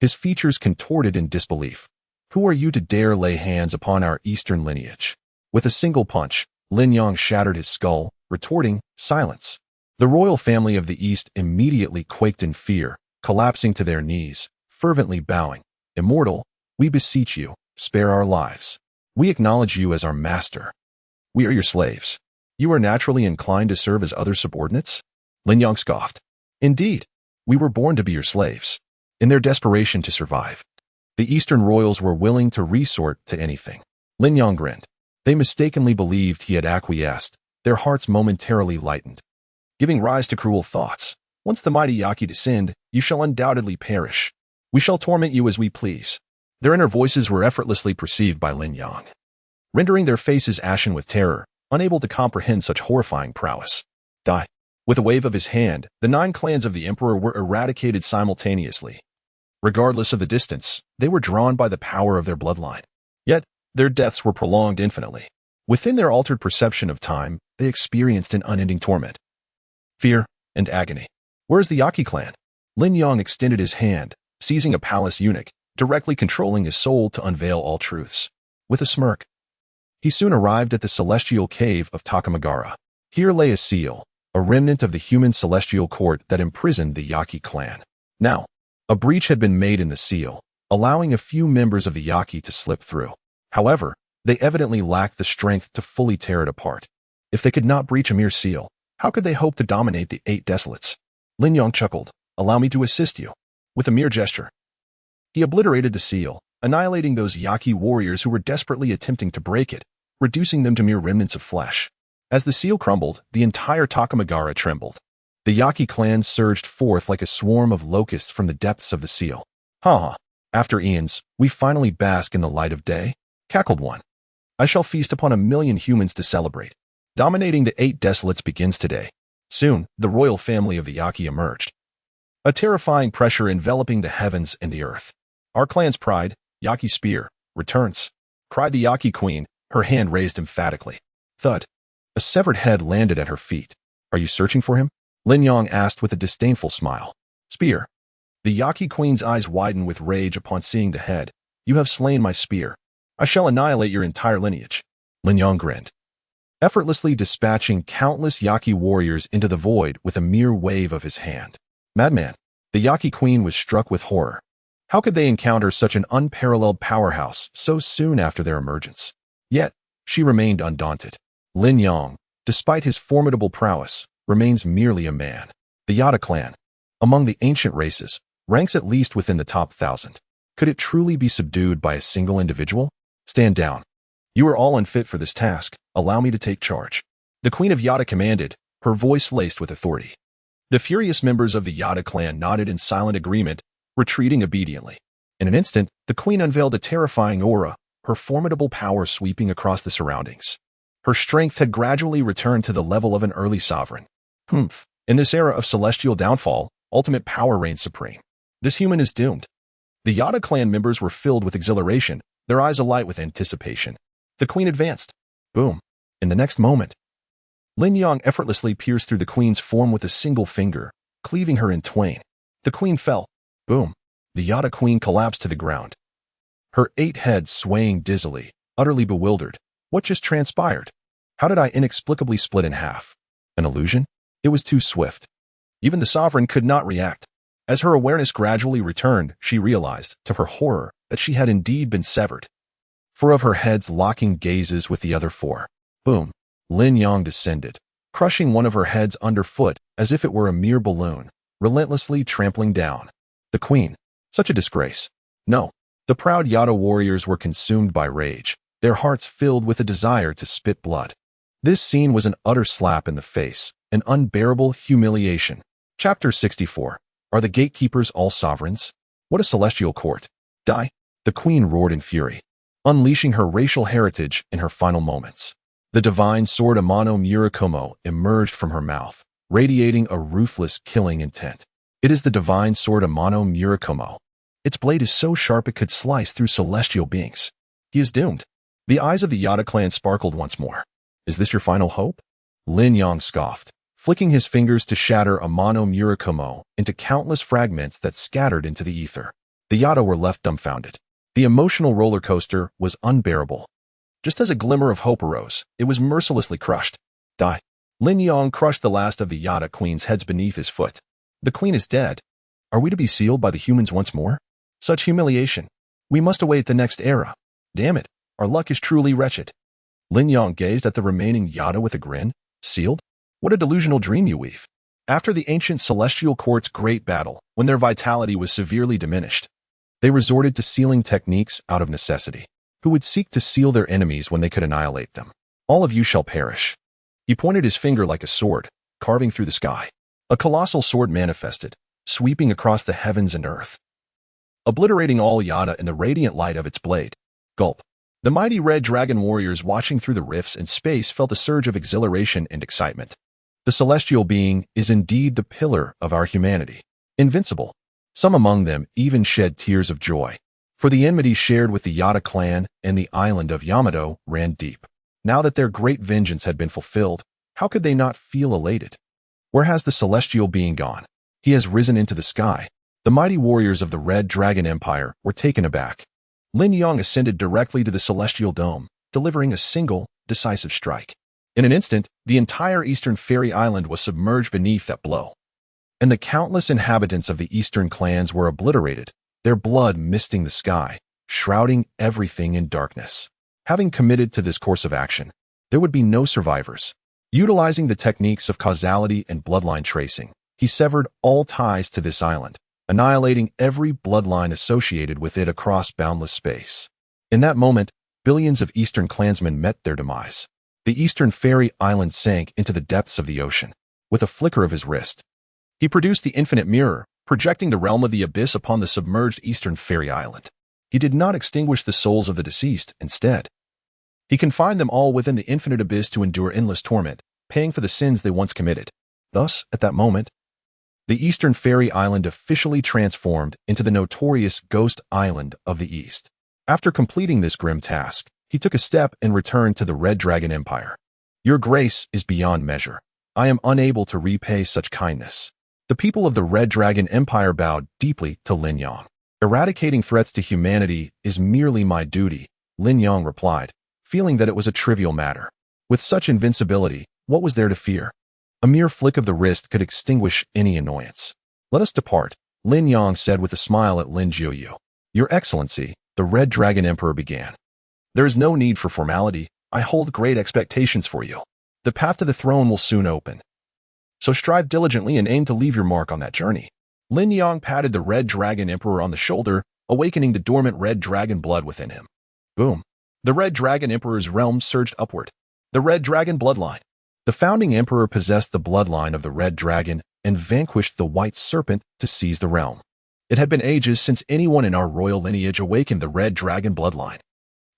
his features contorted in disbelief. Who are you to dare lay hands upon our Eastern lineage? With a single punch, Lin Yang shattered his skull, retorting, silence. The royal family of the East immediately quaked in fear, collapsing to their knees, fervently bowing. Immortal, we beseech you, spare our lives. We acknowledge you as our master. We are your slaves. You are naturally inclined to serve as other subordinates? Lin Yang scoffed. Indeed, we were born to be your slaves. In their desperation to survive, the Eastern royals were willing to resort to anything. Lin Yang grinned. They mistakenly believed he had acquiesced, their hearts momentarily lightened, giving rise to cruel thoughts. Once the mighty Yaki descend, you shall undoubtedly perish. We shall torment you as we please. Their inner voices were effortlessly perceived by Lin Yang, rendering their faces ashen with terror, unable to comprehend such horrifying prowess. Die. With a wave of his hand, the 9 clans of the Emperor were eradicated simultaneously. Regardless of the distance, they were drawn by the power of their bloodline. Yet, their deaths were prolonged infinitely. Within their altered perception of time, they experienced an unending torment, fear, and agony. Where is the Yaki clan? Lin Yang extended his hand, seizing a palace eunuch, directly controlling his soul to unveil all truths. With a smirk, he soon arrived at the celestial cave of Takamagara. Here lay a seal, a remnant of the human celestial court that imprisoned the Yaki clan. Now, a breach had been made in the seal, allowing a few members of the Yaki to slip through. However, they evidently lacked the strength to fully tear it apart. If they could not breach a mere seal, how could they hope to dominate the 8 desolates? Lin Yang chuckled. Allow me to assist you. With a mere gesture, he obliterated the seal, annihilating those Yaki warriors who were desperately attempting to break it, reducing them to mere remnants of flesh. As the seal crumbled, the entire Takamagara trembled. The Yaki clan surged forth like a swarm of locusts from the depths of the seal. Ha! After eons, we finally bask in the light of day, cackled one. I shall feast upon 1,000,000 humans to celebrate. Dominating the 8 desolates begins today. Soon, the royal family of the Yaki emerged, a terrifying pressure enveloping the heavens and the earth. Our clan's pride, Yaki spear, returns, cried the Yaki queen, her hand raised emphatically. Thud. A severed head landed at her feet. Are you searching for him? Lin Yang asked with a disdainful smile. Spear. The Yaqui Queen's eyes widened with rage upon seeing the head. You have slain my spear. I shall annihilate your entire lineage. Lin Yang grinned, effortlessly dispatching countless Yaqui warriors into the void with a mere wave of his hand. Madman. The Yaqui Queen was struck with horror. How could they encounter such an unparalleled powerhouse so soon after their emergence? Yet, she remained undaunted. Lin Yang, despite his formidable prowess, remains merely a man. The Yada clan, among the ancient races, ranks at least within the top 1,000. Could it truly be subdued by a single individual? Stand down. You are all unfit for this task. Allow me to take charge. The Queen of Yada commanded, her voice laced with authority. The furious members of the Yada clan nodded in silent agreement, retreating obediently. In an instant, the Queen unveiled a terrifying aura, her formidable power sweeping across the surroundings. Her strength had gradually returned to the level of an early sovereign. In this era of celestial downfall, ultimate power reigns supreme. This human is doomed. The Yada clan members were filled with exhilaration, their eyes alight with anticipation. The Queen advanced. Boom. In the next moment, Lin Yang effortlessly pierced through the Queen's form with a single finger, cleaving her in twain. The Queen fell. Boom. The Yada Queen collapsed to the ground, her 8 heads swaying dizzily, utterly bewildered. What just transpired? How did I inexplicably split in half? An illusion? It was too swift. Even the sovereign could not react. As her awareness gradually returned, she realized, to her horror, that she had indeed been severed. 4 of her heads locking gazes with the other 4. Boom. Lin Yang descended, crushing one of her heads underfoot as if it were a mere balloon, relentlessly trampling down. The Queen. Such a disgrace. No. The proud Yada warriors were consumed by rage, their hearts filled with a desire to spit blood. This scene was an utter slap in the face, an unbearable humiliation. Chapter 64. Are the gatekeepers all sovereigns? What a celestial court. Die. The Queen roared in fury, unleashing her racial heritage in her final moments. The divine sword Amano Murakumo emerged from her mouth, radiating a ruthless killing intent. It is the divine sword Amano Murakumo. Its blade is so sharp it could slice through celestial beings. He is doomed. The eyes of the Yada clan sparkled once more. Is this your final hope? Lin Yang scoffed, flicking his fingers to shatter Amano Murakumo into countless fragments that scattered into the ether. The Yada were left dumbfounded. The emotional roller coaster was unbearable. Just as a glimmer of hope arose, it was mercilessly crushed. Die. Lin Yang crushed the last of the Yada Queen's heads beneath his foot. The Queen is dead. Are we to be sealed by the humans once more? Such humiliation. We must await the next era. Damn it, our luck is truly wretched. Lin Yang gazed at the remaining Yada with a grin. Sealed? What a delusional dream you weave. After the ancient celestial court's great battle, when their vitality was severely diminished, they resorted to sealing techniques out of necessity. Who would seek to seal their enemies when they could annihilate them? All of you shall perish. He pointed his finger like a sword, carving through the sky. A colossal sword manifested, sweeping across the heavens and earth, obliterating all Yada in the radiant light of its blade. Gulp. The mighty red dragon warriors watching through the rifts in space felt a surge of exhilaration and excitement. The celestial being is indeed the pillar of our humanity. Invincible. Some among them even shed tears of joy, for the enmity shared with the Yada clan and the island of Yamato ran deep. Now that their great vengeance had been fulfilled, how could they not feel elated? Where has the celestial being gone? He has risen into the sky. The mighty warriors of the Red Dragon Empire were taken aback. Lin Yang ascended directly to the celestial dome, delivering a single, decisive strike. In an instant, the entire eastern fairy island was submerged beneath that blow, and the countless inhabitants of the eastern clans were obliterated, their blood misting the sky, shrouding everything in darkness. Having committed to this course of action, there would be no survivors. Utilizing the techniques of causality and bloodline tracing, he severed all ties to this island, annihilating every bloodline associated with it across boundless space. In that moment, billions of Eastern clansmen met their demise. The Eastern Fairy Island sank into the depths of the ocean. With a flicker of his wrist, he produced the infinite mirror, projecting the realm of the abyss upon the submerged Eastern Fairy Island. He did not extinguish the souls of the deceased. Instead, he confined them all within the infinite abyss to endure endless torment, paying for the sins they once committed. Thus, at that moment, the Eastern Fairy Island officially transformed into the notorious Ghost Island of the East. After completing this grim task, he took a step and returned to the Red Dragon Empire. Your grace is beyond measure. I am unable to repay such kindness. The people of the Red Dragon Empire bowed deeply to Lin Yang. Eradicating threats to humanity is merely my duty, Lin Yang replied, feeling that it was a trivial matter. With such invincibility, what was there to fear? A mere flick of the wrist could extinguish any annoyance. Let us depart, Lin Yang said with a smile at Lin Jiuyu. Your Excellency, the Red Dragon Emperor began. There is no need for formality. I hold great expectations for you. The path to the throne will soon open. So strive diligently and aim to leave your mark on that journey. Lin Yang patted the Red Dragon Emperor on the shoulder, awakening the dormant red dragon blood within him. Boom. The Red Dragon Emperor's realm surged upward. The Red Dragon bloodline. The founding emperor possessed the bloodline of the Red Dragon and vanquished the White Serpent to seize the realm. It had been ages since anyone in our royal lineage awakened the Red Dragon bloodline.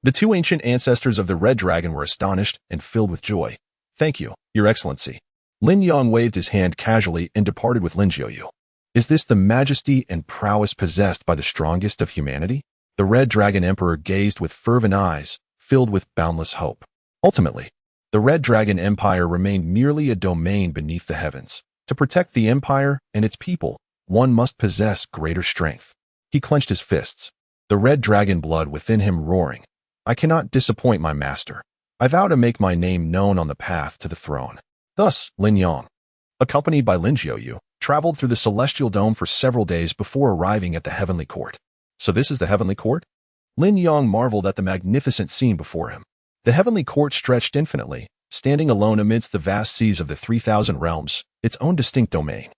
The two ancient ancestors of the Red Dragon were astonished and filled with joy. Thank you, Your Excellency. Lin Yang waved his hand casually and departed with Lin Jiuyu. Is this the majesty and prowess possessed by the strongest of humanity? The Red Dragon Emperor gazed with fervent eyes, filled with boundless hope. Ultimately, the Red Dragon Empire remained merely a domain beneath the heavens. To protect the empire and its people, one must possess greater strength. He clenched his fists, the red dragon blood within him roaring. I cannot disappoint my master. I vow to make my name known on the path to the throne. Thus, Lin Yang, accompanied by Lin Jiuyu, traveled through the celestial dome for several days before arriving at the heavenly court. So this is the heavenly court? Lin Yang marveled at the magnificent scene before him. The heavenly court stretched infinitely, standing alone amidst the vast seas of the 3,000 realms, its own distinct domain.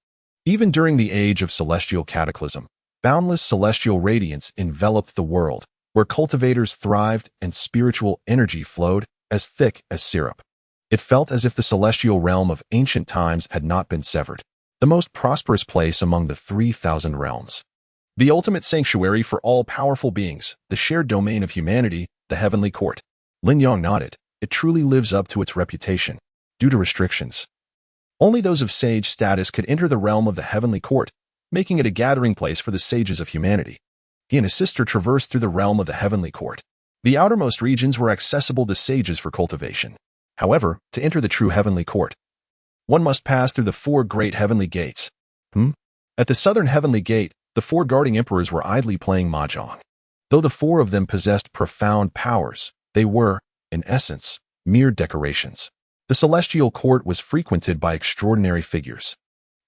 Even during the age of celestial cataclysm, boundless celestial radiance enveloped the world, where cultivators thrived and spiritual energy flowed as thick as syrup. It felt as if the celestial realm of ancient times had not been severed, the most prosperous place among the 3,000 realms. The ultimate sanctuary for all powerful beings, the shared domain of humanity, the heavenly court. Lin Yang nodded. It truly lives up to its reputation. Due to restrictions, only those of sage status could enter the realm of the heavenly court, making it a gathering place for the sages of humanity. He and his sister traversed through the realm of the heavenly court. The outermost regions were accessible to sages for cultivation. However, to enter the true heavenly court, one must pass through the 4 great heavenly gates. At the southern heavenly gate, the 4 guarding emperors were idly playing mahjong. Though the 4 of them possessed profound powers, they were, in essence, mere decorations. The celestial court was frequented by extraordinary figures,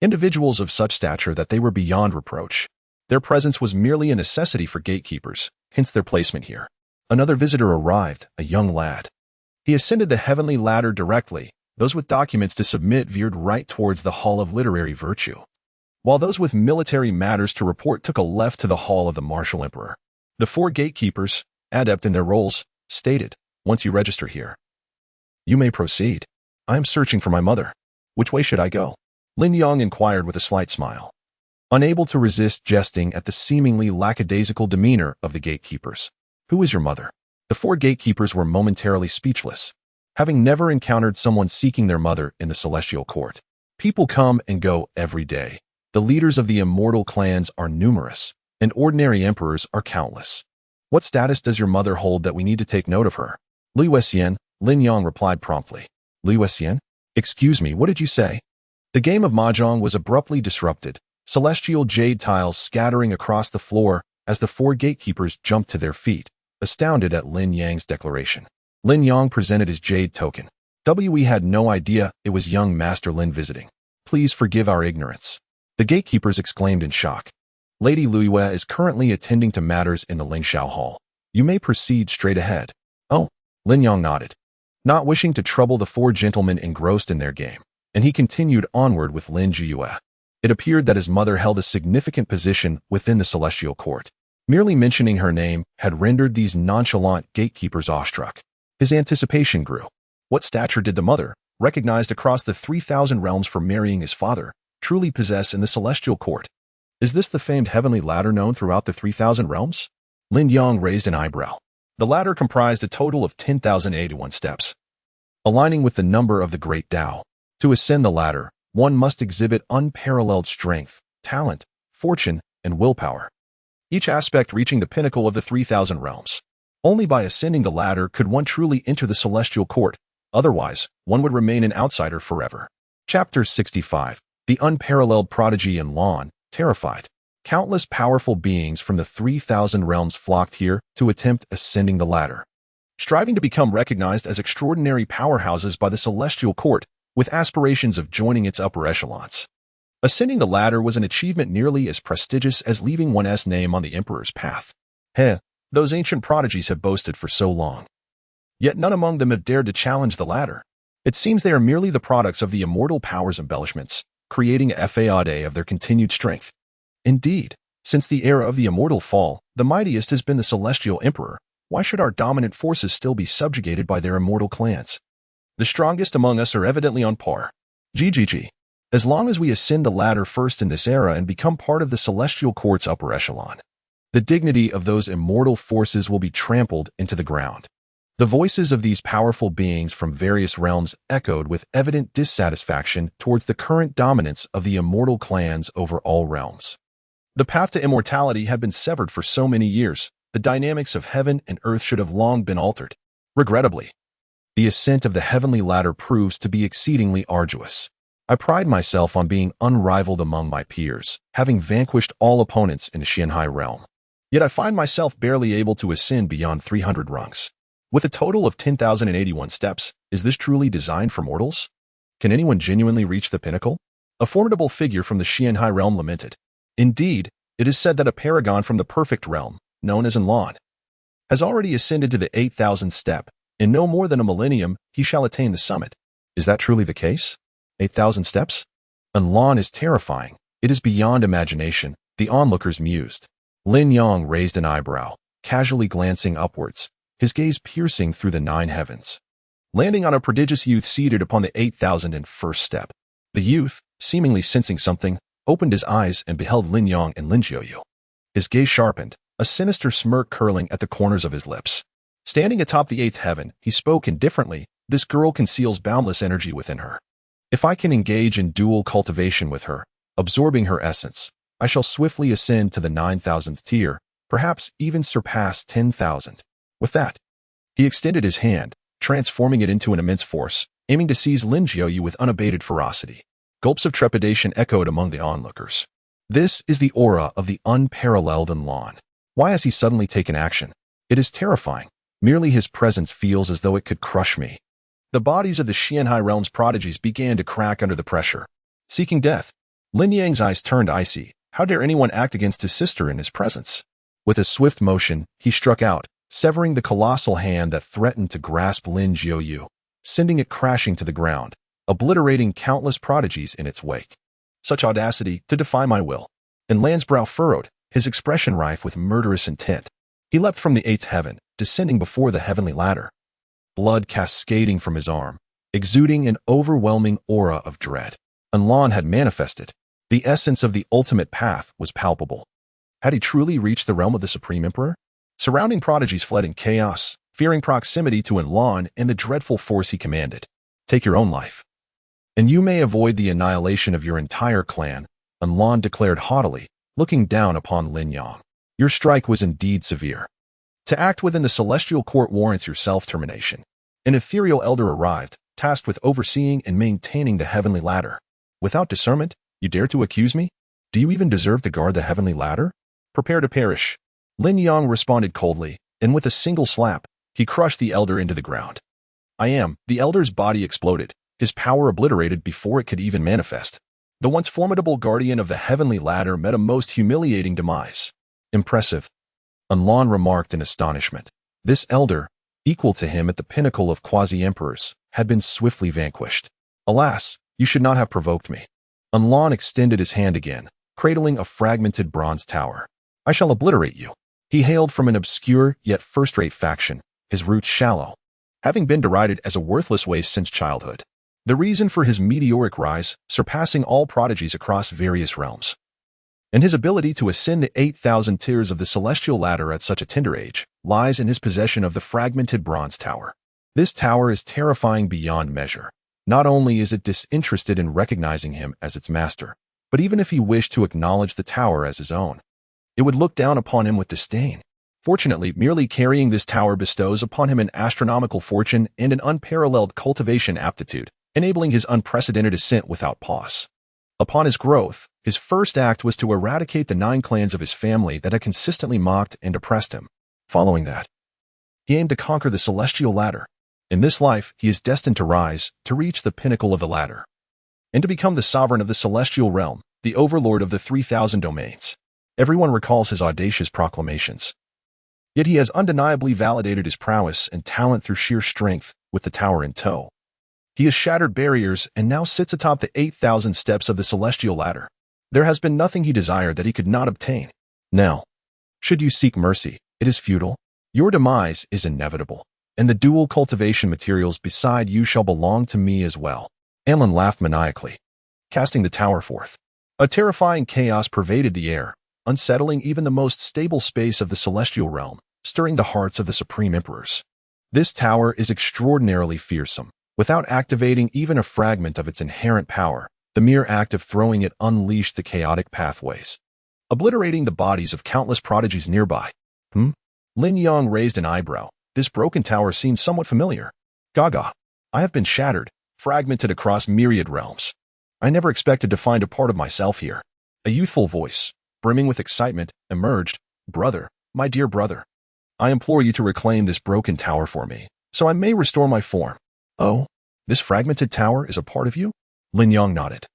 individuals of such stature that they were beyond reproach. Their presence was merely a necessity for gatekeepers, hence their placement here. Another visitor arrived, a young lad. He ascended the heavenly ladder directly. Those with documents to submit veered right towards the Hall of Literary Virtue, while those with military matters to report took a left to the Hall of the Martial Emperor. The 4 gatekeepers, adept in their roles, stated, once you register here, you may proceed. I am searching for my mother. Which way should I go? Lin Yang inquired with a slight smile, unable to resist jesting at the seemingly lackadaisical demeanor of the gatekeepers. Who is your mother? The 4 gatekeepers were momentarily speechless, having never encountered someone seeking their mother in the celestial court. People come and go every day. The leaders of the immortal clans are numerous, and ordinary emperors are countless. What status does your mother hold that we need to take note of her? Li Wessian, Lin Yang replied promptly. Li Wessian? Excuse me, what did you say? The game of mahjong was abruptly disrupted, celestial jade tiles scattering across the floor as the 4 gatekeepers jumped to their feet, astounded at Lin Yang's declaration. Lin Yang presented his jade token. We had no idea it was young Master Lin visiting. Please forgive our ignorance. The gatekeepers exclaimed in shock. Lady Luiyue is currently attending to matters in the Lingxiao Hall. You may proceed straight ahead. Oh, Lin Yang nodded, not wishing to trouble the 4 gentlemen engrossed in their game, and he continued onward with Lin Jiuyu. It appeared that his mother held a significant position within the celestial court. Merely mentioning her name had rendered these nonchalant gatekeepers awestruck. His anticipation grew. What stature did the mother, recognized across the 3,000 realms for marrying his father, truly possess in the celestial court? Is this the famed heavenly ladder known throughout the 3,000 realms? Lin Yang raised an eyebrow. The ladder comprised a total of 10,081 steps, aligning with the number of the Great Tao. To ascend the ladder, one must exhibit unparalleled strength, talent, fortune, and willpower, each aspect reaching the pinnacle of the 3,000 realms. Only by ascending the ladder could one truly enter the celestial court, Otherwise, one would remain an outsider forever. Chapter 65. The Unparalleled Prodigy in Lan, terrified. Countless powerful beings from the 3,000 realms flocked here to attempt ascending the ladder, striving to become recognized as extraordinary powerhouses by the celestial court, with aspirations of joining its upper echelons. Ascending the ladder was an achievement nearly as prestigious as leaving one's name on the emperor's path. Those ancient prodigies have boasted for so long. Yet none among them have dared to challenge the ladder. It seems they are merely the products of the immortal power's embellishments, creating a facade of their continued strength. Indeed, since the era of the immortal fall, the mightiest has been the celestial emperor. Why should our dominant forces still be subjugated by their immortal clans? The strongest among us are evidently on par. GGG. As long as we ascend the ladder first in this era and become part of the celestial court's upper echelon, the dignity of those immortal forces will be trampled into the ground. The voices of these powerful beings from various realms echoed with evident dissatisfaction towards the current dominance of the immortal clans over all realms. The path to immortality had been severed for so many years, the dynamics of heaven and earth should have long been altered. Regrettably, the ascent of the heavenly ladder proves to be exceedingly arduous. I pride myself on being unrivaled among my peers, having vanquished all opponents in the Xianhai realm. Yet I find myself barely able to ascend beyond 300 rungs. With a total of 10,081 steps, is this truly designed for mortals? Can anyone genuinely reach the pinnacle? A formidable figure from the Xianhai realm lamented. Indeed, it is said that a paragon from the perfect realm, known as Lan, has already ascended to the 8,000th step. In no more than a millennium, he shall attain the summit. Is that truly the case? 8,000 steps? Lan is terrifying. It is beyond imagination, the onlookers mused. Lin Yang raised an eyebrow, casually glancing upwards, his gaze piercing through the 9 heavens, landing on a prodigious youth seated upon the 8,001st step. The youth, seemingly sensing something, opened his eyes and beheld Lin Yang and Lin Jiuyu. His gaze sharpened, a sinister smirk curling at the corners of his lips. Standing atop the 8th heaven, he spoke indifferently. This girl conceals boundless energy within her. If I can engage in dual cultivation with her, absorbing her essence, I shall swiftly ascend to the 9,000th tier, perhaps even surpass 10,000. With that, he extended his hand, transforming it into an immense force, aiming to seize Lin Jiuyu with unabated ferocity. Gulps of trepidation echoed among the onlookers. This is the aura of the unparalleled in Lan. Why has he suddenly taken action? It is terrifying. Merely his presence feels as though it could crush me. The bodies of the Xianhai realm's prodigies began to crack under the pressure. Seeking death, Lin Yang's eyes turned icy. How dare anyone act against his sister in his presence? With a swift motion, he struck out, severing the colossal hand that threatened to grasp Lin Jiuyu, sending it crashing to the ground, obliterating countless prodigies in its wake. Such audacity to defy my will. And Lan's brow furrowed, his expression rife with murderous intent. He leapt from the 8th heaven, descending before the heavenly ladder, blood cascading from his arm, exuding an overwhelming aura of dread. Lan had manifested. The essence of the ultimate path was palpable. Had he truly reached the realm of the Supreme Emperor? Surrounding prodigies fled in chaos, fearing proximity to Lan and the dreadful force he commanded. Take your own life, and you may avoid the annihilation of your entire clan, Lan declared haughtily, looking down upon Lin Yang. Your strike was indeed severe. To act within the celestial court warrants your self-termination. An ethereal elder arrived, tasked with overseeing and maintaining the heavenly ladder. Without discernment, you dare to accuse me? Do you even deserve to guard the heavenly ladder? Prepare to perish. Lin Yang responded coldly, and with a single slap, he crushed the elder into the ground. The elder's body exploded, his power obliterated before it could even manifest. The once formidable guardian of the heavenly ladder met a most humiliating demise. Impressive, Lan remarked in astonishment. This elder, equal to him at the pinnacle of quasi-emperors, had been swiftly vanquished. Alas, you should not have provoked me. Lan extended his hand again, cradling a fragmented bronze tower. I shall obliterate you. He hailed from an obscure yet first-rate faction, his roots shallow, having been derided as a worthless waste since childhood. The reason for his meteoric rise, surpassing all prodigies across various realms, and his ability to ascend the 8,000 tiers of the celestial ladder at such a tender age, lies in his possession of the fragmented bronze tower. This tower is terrifying beyond measure. Not only is it disinterested in recognizing him as its master, but even if he wished to acknowledge the tower as his own, it would look down upon him with disdain. Fortunately, merely carrying this tower bestows upon him an astronomical fortune and an unparalleled cultivation aptitude, enabling his unprecedented ascent without pause. Upon his growth, his first act was to eradicate the 9 clans of his family that had consistently mocked and oppressed him. Following that, he aimed to conquer the celestial ladder. In this life, he is destined to rise, to reach the pinnacle of the ladder, and to become the sovereign of the celestial realm, the overlord of the 3,000 domains. Everyone recalls his audacious proclamations. Yet he has undeniably validated his prowess and talent through sheer strength, with the tower in tow. He has shattered barriers and now sits atop the 8,000 steps of the celestial ladder. There has been nothing he desired that he could not obtain. Now, should you seek mercy, it is futile. Your demise is inevitable, and the dual cultivation materials beside you shall belong to me as well. Anlin laughed maniacally, casting the tower forth. A terrifying chaos pervaded the air, unsettling even the most stable space of the celestial realm, stirring the hearts of the supreme emperors. This tower is extraordinarily fearsome. Without activating even a fragment of its inherent power, the mere act of throwing it unleashed the chaotic pathways, obliterating the bodies of countless prodigies nearby. Lin Yang raised an eyebrow. This broken tower seemed somewhat familiar. Gaga. I have been shattered, fragmented across myriad realms. I never expected to find a part of myself here. A youthful voice, brimming with excitement, emerged. Brother, my dear brother, I implore you to reclaim this broken tower for me, so I may restore my form. Oh, this fragmented tower is a part of you? Lin Yang nodded,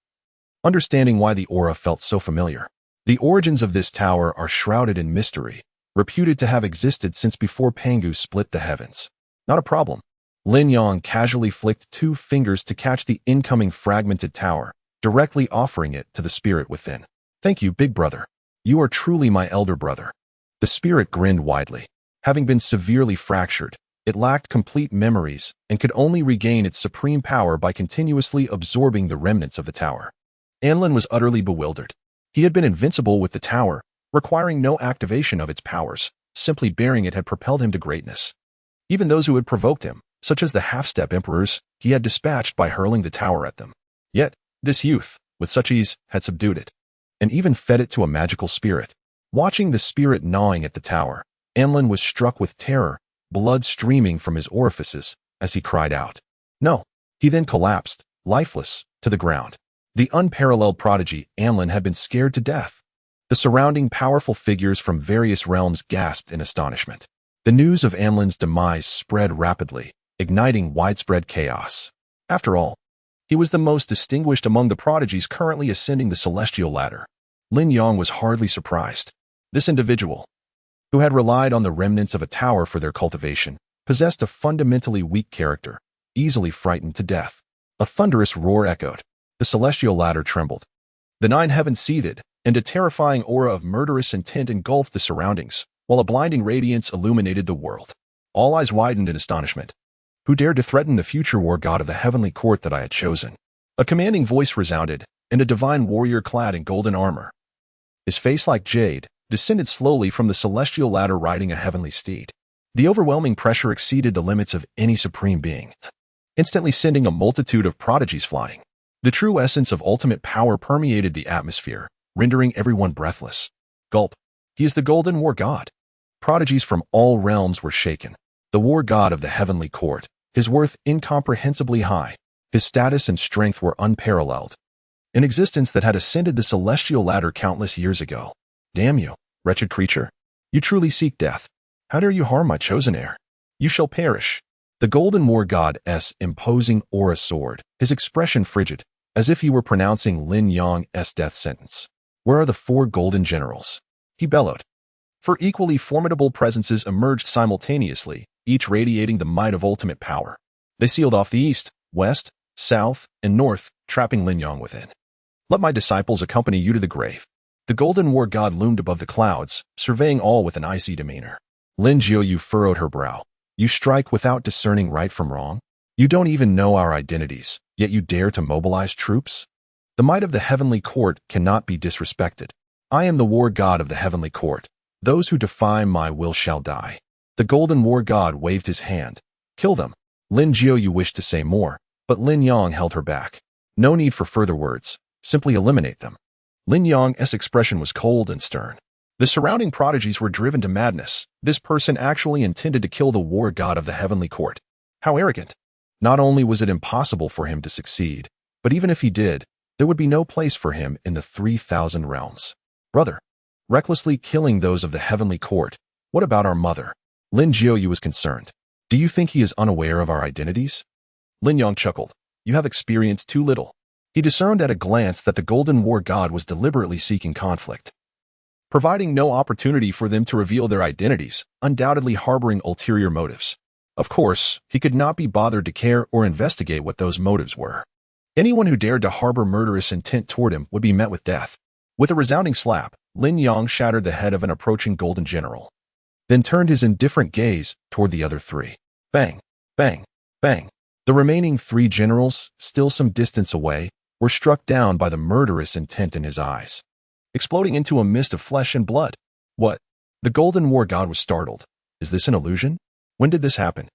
understanding why the aura felt so familiar. The origins of this tower are shrouded in mystery, reputed to have existed since before Pangu split the heavens. Not a problem. Lin Yang casually flicked 2 fingers to catch the incoming fragmented tower, directly offering it to the spirit within. Thank you, big brother. You are truly my elder brother. The spirit grinned widely. Having been severely fractured, it lacked complete memories and could only regain its supreme power by continuously absorbing the remnants of the tower. Anlin was utterly bewildered. He had been invincible with the tower, requiring no activation of its powers. Simply bearing it had propelled him to greatness. Even those who had provoked him, such as the half-step emperors, he had dispatched by hurling the tower at them. Yet, this youth, with such ease, had subdued it, and even fed it to a magical spirit. Watching the spirit gnawing at the tower, Anlin was struck with terror, blood streaming from his orifices, as he cried out. No. He then collapsed, lifeless, to the ground. The unparalleled prodigy, Anlin, had been scared to death. The surrounding powerful figures from various realms gasped in astonishment. The news of Anlin's demise spread rapidly, igniting widespread chaos. After all, he was the most distinguished among the prodigies currently ascending the celestial ladder. Lin Yang was hardly surprised. This individual, who had relied on the remnants of a tower for their cultivation, possessed a fundamentally weak character, easily frightened to death. A thunderous roar echoed. The celestial ladder trembled. The 9 heavens seethed, and a terrifying aura of murderous intent engulfed the surroundings, while a blinding radiance illuminated the world. All eyes widened in astonishment. Who dared to threaten the future war god of the heavenly court that I had chosen? A commanding voice resounded, and a divine warrior clad in golden armor, his face like jade, descended slowly from the celestial ladder riding a heavenly steed. The overwhelming pressure exceeded the limits of any supreme being, instantly sending a multitude of prodigies flying. The true essence of ultimate power permeated the atmosphere, rendering everyone breathless. Gulp. He is the golden war god. Prodigies from all realms were shaken. The war god of the heavenly court, his worth incomprehensibly high, his status and strength were unparalleled. An existence that had ascended the celestial ladder countless years ago. Damn you, wretched creature. You truly seek death. How dare you harm my chosen heir? You shall perish. The golden war god's imposing aura soared, his expression frigid, as if he were pronouncing Lin Yang's death sentence. Where are the 4 golden generals? He bellowed. 4 equally formidable presences emerged simultaneously, each radiating the might of ultimate power. They sealed off the east, west, south, and north, trapping Lin Yang within. Let my disciples accompany you to the grave. The golden war god loomed above the clouds, surveying all with an icy demeanor. Lin Jiuyu furrowed her brow. You strike without discerning right from wrong? You don't even know our identities, yet you dare to mobilize troops? The might of the heavenly court cannot be disrespected. I am the war god of the heavenly court. Those who defy my will shall die. The golden war god waved his hand. Kill them. Lin Jiuyu wished to say more, but Lin Yang held her back. No need for further words. Simply eliminate them. Lin Yang's expression was cold and stern. The surrounding prodigies were driven to madness. This person actually intended to kill the war god of the heavenly court. How arrogant! Not only was it impossible for him to succeed, but even if he did, there would be no place for him in the 3,000 realms. Brother, recklessly killing those of the heavenly court. What about our mother? Lin Jiaoyu was concerned. Do you think he is unaware of our identities? Lin Yang chuckled. You have experienced too little. He discerned at a glance that the Golden War God was deliberately seeking conflict, providing no opportunity for them to reveal their identities, undoubtedly harboring ulterior motives. Of course, he could not be bothered to care or investigate what those motives were. Anyone who dared to harbor murderous intent toward him would be met with death. With a resounding slap, Lin Yang shattered the head of an approaching golden general, then turned his indifferent gaze toward the other three. Bang, bang, bang. The remaining three generals, still some distance away, were struck down by the murderous intent in his eyes, exploding into a mist of flesh and blood. What? The Golden War God was startled. Is this an illusion? When did this happen?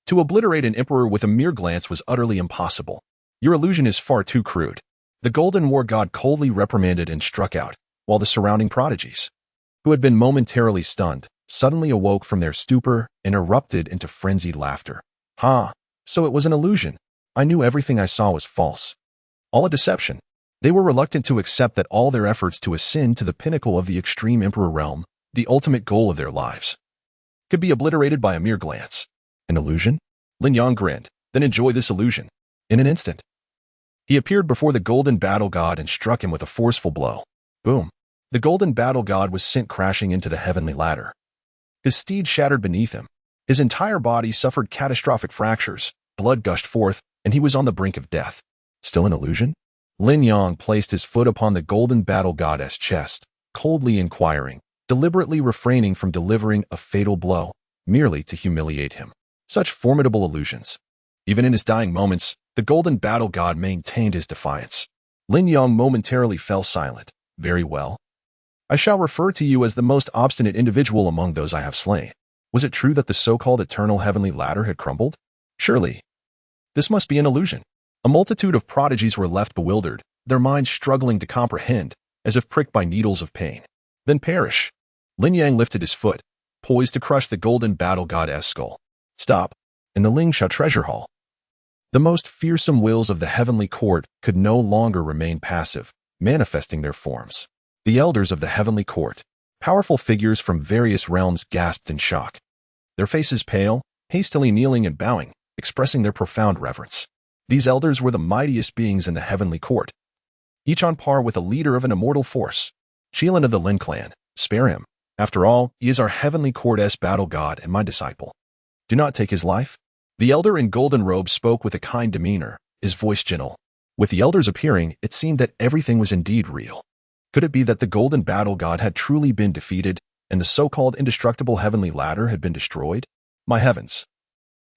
To obliterate an emperor with a mere glance was utterly impossible. Your illusion is far too crude. The Golden War God coldly reprimanded and struck out, while the surrounding prodigies, who had been momentarily stunned, suddenly awoke from their stupor and erupted into frenzied laughter. Ha! So it was an illusion. I knew everything I saw was false. All a deception. They were reluctant to accept that all their efforts to ascend to the pinnacle of the extreme emperor realm, the ultimate goal of their lives, could be obliterated by a mere glance. An illusion? Lin Yang grinned. Then enjoy this illusion. In an instant, he appeared before the Golden Battle God and struck him with a forceful blow. Boom. The Golden Battle God was sent crashing into the heavenly ladder. His steed shattered beneath him. His entire body suffered catastrophic fractures, blood gushed forth, and he was on the brink of death. Still an illusion? Lin Yang placed his foot upon the Golden Battle God's chest, coldly inquiring, deliberately refraining from delivering a fatal blow, merely to humiliate him. Such formidable illusions. Even in his dying moments, the Golden Battle God maintained his defiance. Lin Yang momentarily fell silent. Very well. I shall refer to you as the most obstinate individual among those I have slain. Was it true that the so-called eternal heavenly ladder had crumbled? Surely. This must be an illusion. A multitude of prodigies were left bewildered, their minds struggling to comprehend, as if pricked by needles of pain. Then perish. Lin Yang lifted his foot, poised to crush the Golden Battle God's skull. Stop. In the Lingsha treasure hall, the most fearsome wills of the heavenly court could no longer remain passive, manifesting their forms. The elders of the heavenly court, powerful figures from various realms, gasped in shock. Their faces pale, hastily kneeling and bowing, expressing their profound reverence. These elders were the mightiest beings in the heavenly court, each on par with a leader of an immortal force. Qilin of the Lin clan, spare him. After all, he is our heavenly court's battle god and my disciple. Do not take his life. The elder in golden robes spoke with a kind demeanor, his voice gentle. With the elders appearing, it seemed that everything was indeed real. Could it be that the Golden Battle God had truly been defeated, and the so-called indestructible heavenly ladder had been destroyed? My heavens!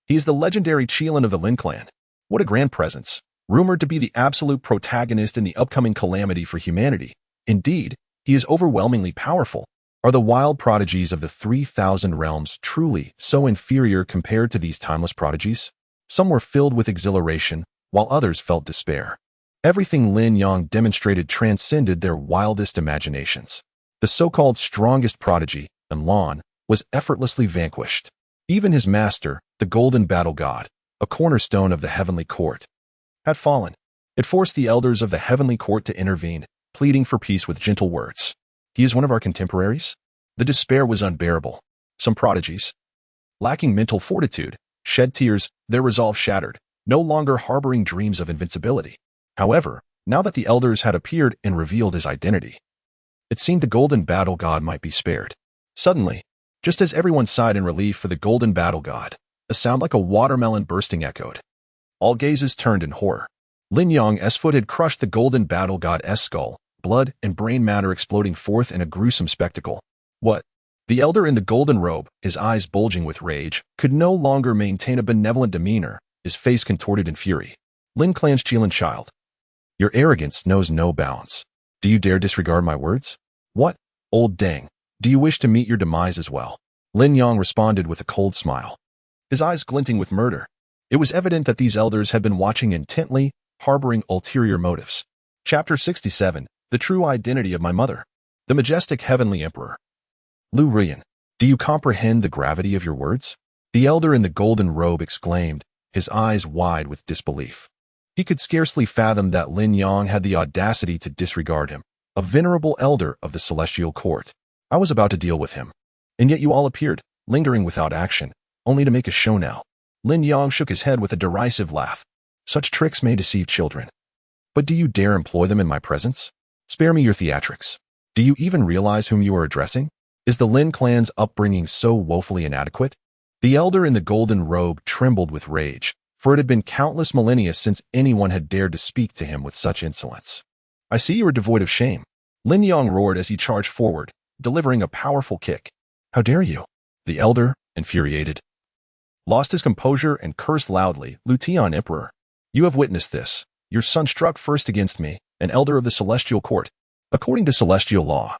He is the legendary Qilin of the Lin clan. What a grand presence, rumored to be the absolute protagonist in the upcoming calamity for humanity. Indeed, he is overwhelmingly powerful. Are the wild prodigies of the 3,000 realms truly so inferior compared to these timeless prodigies? Some were filled with exhilaration, while others felt despair. Everything Lin Yang demonstrated transcended their wildest imaginations. The so-called strongest prodigy, Lan, was effortlessly vanquished. Even his master, the Golden Battle God, a cornerstone of the heavenly court, had fallen. It forced the elders of the heavenly court to intervene, pleading for peace with gentle words. He is one of our contemporaries? The despair was unbearable. Some prodigies, lacking mental fortitude, shed tears, their resolve shattered, no longer harboring dreams of invincibility. However, now that the elders had appeared and revealed his identity, it seemed the Golden Battle God might be spared. Suddenly, just as everyone sighed in relief for the Golden Battle God, a sound like a watermelon bursting echoed. All gazes turned in horror. Lin Yang's foot had crushed the Golden Battle God's skull, blood and brain matter exploding forth in a gruesome spectacle. What? The elder in the golden robe, his eyes bulging with rage, could no longer maintain a benevolent demeanor, his face contorted in fury. Lin clan's Qilin child, your arrogance knows no bounds. Do you dare disregard my words? What, old dang, do you wish to meet your demise as well? Lin Yang responded with a cold smile, his eyes glinting with murder. It was evident that these elders had been watching intently, harboring ulterior motives. Chapter 67, The True Identity of My Mother. The majestic heavenly emperor, Lu Ruyan, do you comprehend the gravity of your words? The elder in the golden robe exclaimed, his eyes wide with disbelief. He could scarcely fathom that Lin Yang had the audacity to disregard him, a venerable elder of the celestial court. I was about to deal with him. And yet you all appeared, lingering without action, only to make a show now. Lin Yang shook his head with a derisive laugh. Such tricks may deceive children. But do you dare employ them in my presence? Spare me your theatrics. Do you even realize whom you are addressing? Is the Lin clan's upbringing so woefully inadequate? The elder in the golden robe trembled with rage, for it had been countless millennia since anyone had dared to speak to him with such insolence. I see you are devoid of shame. Lin Yang roared as he charged forward, delivering a powerful kick. How dare you? The elder, infuriated, lost his composure and cursed loudly. Lieutenant Emperor, you have witnessed this. Your son struck first against me, an elder of the celestial court. According to celestial law,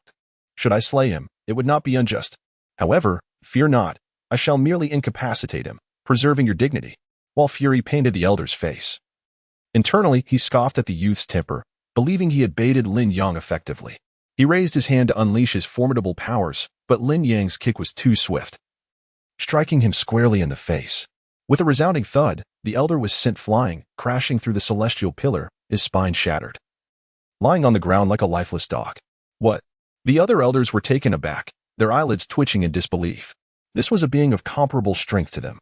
should I slay him, it would not be unjust. However, fear not, I shall merely incapacitate him, preserving your dignity. While fury painted the elder's face. Internally, he scoffed at the youth's temper, believing he had baited Lin Yang effectively. He raised his hand to unleash his formidable powers, but Lin Yang's kick was too swift, striking him squarely in the face. With a resounding thud, the elder was sent flying, crashing through the celestial pillar, his spine shattered, lying on the ground like a lifeless dog. What? The other elders were taken aback, their eyelids twitching in disbelief. This was a being of comparable strength to them,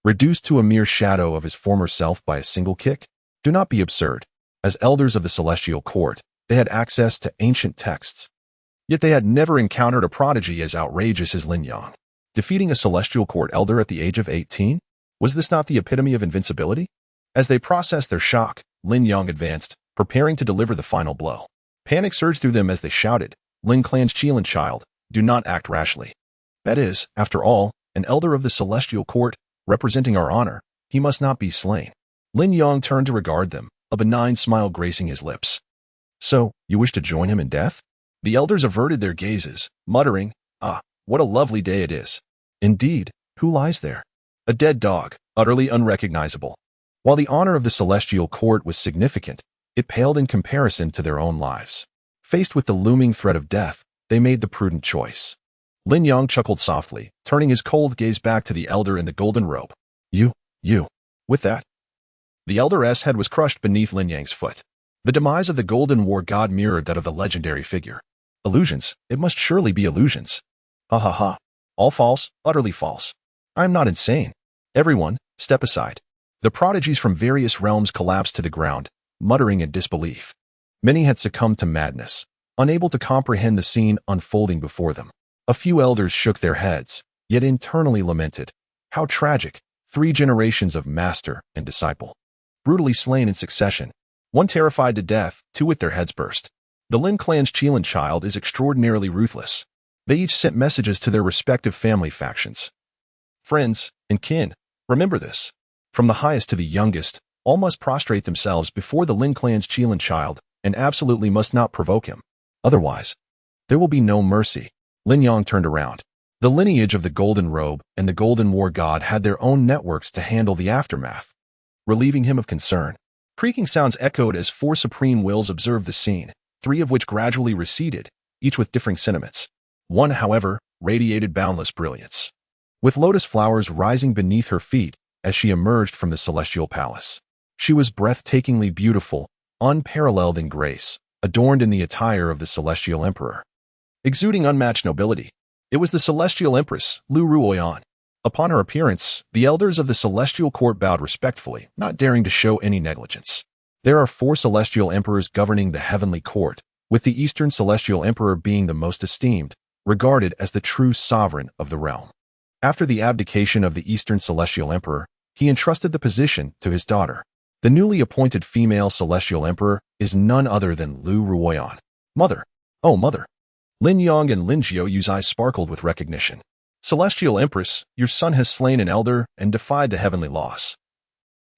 reduced to a mere shadow of his former self by a single kick? Do not be absurd. As elders of the celestial court, they had access to ancient texts. Yet they had never encountered a prodigy as outrageous as Lin Yang. Defeating a celestial court elder at the age of 18? Was this not the epitome of invincibility? As they processed their shock, Lin Yang advanced, preparing to deliver the final blow. Panic surged through them as they shouted, Lin clan's Qilin child, do not act rashly. That is, after all, an elder of the celestial court, representing our honor, he must not be slain. Lin Yang turned to regard them, a benign smile gracing his lips. So, you wish to join him in death? The elders averted their gazes, muttering, Ah, what a lovely day it is. Indeed, who lies there? A dead dog, utterly unrecognizable. While the honor of the celestial court was significant, it paled in comparison to their own lives. Faced with the looming threat of death, they made the prudent choice. Lin Yang chuckled softly, turning his cold gaze back to the elder in the golden robe. You. With that, the elder's head was crushed beneath Lin Yang's foot. The demise of the golden war god mirrored that of the legendary figure. Illusions, it must surely be illusions. Ha ha ha. All false, utterly false. I am not insane. Everyone, step aside. The prodigies from various realms collapsed to the ground, muttering in disbelief. Many had succumbed to madness, unable to comprehend the scene unfolding before them. A few elders shook their heads, yet internally lamented. How tragic, 3 generations of master and disciple. Brutally slain in succession. One terrified to death, 2 with their heads burst. The Lin clan's Qilin child is extraordinarily ruthless. They each sent messages to their respective family factions. Friends and kin, remember this. From the highest to the youngest, all must prostrate themselves before the Lin clan's Qilin child and absolutely must not provoke him. Otherwise, there will be no mercy. Lin Yang turned around. The lineage of the Golden Robe and the Golden War God had their own networks to handle the aftermath, relieving him of concern. Creaking sounds echoed as 4 supreme wills observed the scene, 3 of which gradually receded, each with differing sentiments. One, however, radiated boundless brilliance, with lotus flowers rising beneath her feet as she emerged from the celestial palace. She was breathtakingly beautiful, unparalleled in grace, adorned in the attire of the celestial emperor, exuding unmatched nobility. It was the celestial empress, Lu Ruyan. Upon her appearance, the elders of the celestial court bowed respectfully, not daring to show any negligence. There are 4 celestial emperors governing the heavenly court, with the eastern celestial emperor being the most esteemed, regarded as the true sovereign of the realm. After the abdication of the eastern celestial emperor, he entrusted the position to his daughter. The newly appointed female celestial emperor is none other than Lu Ruyan. Mother. Oh, mother. Lin Yang and Lin Jiu's eyes sparkled with recognition. Celestial Empress, your son has slain an elder and defied the heavenly laws.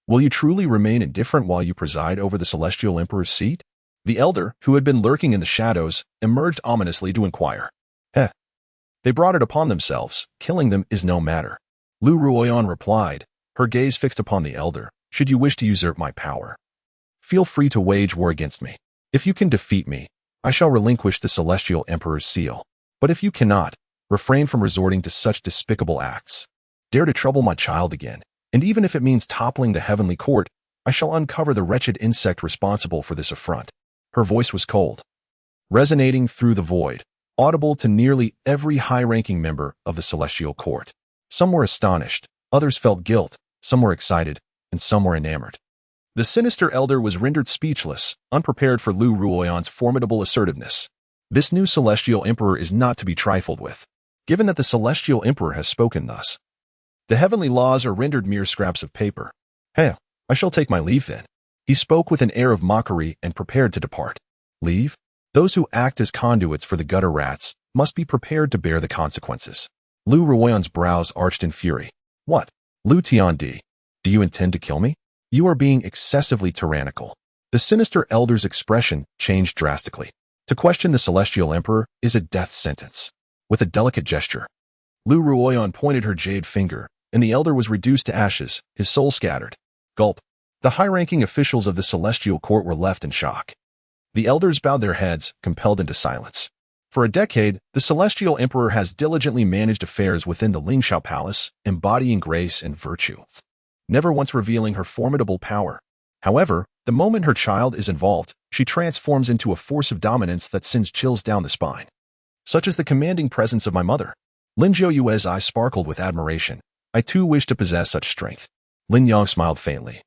Will you truly remain indifferent while you preside over the celestial emperor's seat? The elder, who had been lurking in the shadows, emerged ominously to inquire. They brought it upon themselves. Killing them is no matter. Lu Ruyan replied, her gaze fixed upon the elder. Should you wish to usurp my power, feel free to wage war against me. If you can defeat me, I shall relinquish the celestial emperor's seal. But if you cannot, Refrain from resorting to such despicable acts. Dare to trouble my child again, and even if it means toppling the heavenly court, I shall uncover the wretched insect responsible for this affront. Her voice was cold, resonating through the void, audible to nearly every high-ranking member of the celestial court. Some were astonished, others felt guilt, some were excited, and some were enamored. The sinister elder was rendered speechless, unprepared for Lu Ruoyan's formidable assertiveness. This new celestial emperor is not to be trifled with. Given that the celestial emperor has spoken thus, the heavenly laws are rendered mere scraps of paper. Hey, I shall take my leave then. He spoke with an air of mockery and prepared to depart. Leave? Those who act as conduits for the gutter rats must be prepared to bear the consequences. Lu Ruoyan's brows arched in fury. What? Lu Tiandi, do you intend to kill me? You are being excessively tyrannical. The sinister elder's expression changed drastically. To question the celestial emperor is a death sentence. With a delicate gesture, Lu Ruoyan pointed her jade finger, and the elder was reduced to ashes, his soul scattered. Gulp. The high-ranking officials of the celestial court were left in shock. The elders bowed their heads, compelled into silence. For a decade, the celestial emperor has diligently managed affairs within the Lingxiao Palace, embodying grace and virtue, never once revealing her formidable power. However, the moment her child is involved, she transforms into a force of dominance that sends chills down the spine. Such is the commanding presence of my mother. Lin Zhou's eyes sparkled with admiration. I too wish to possess such strength. Lin Yang smiled faintly,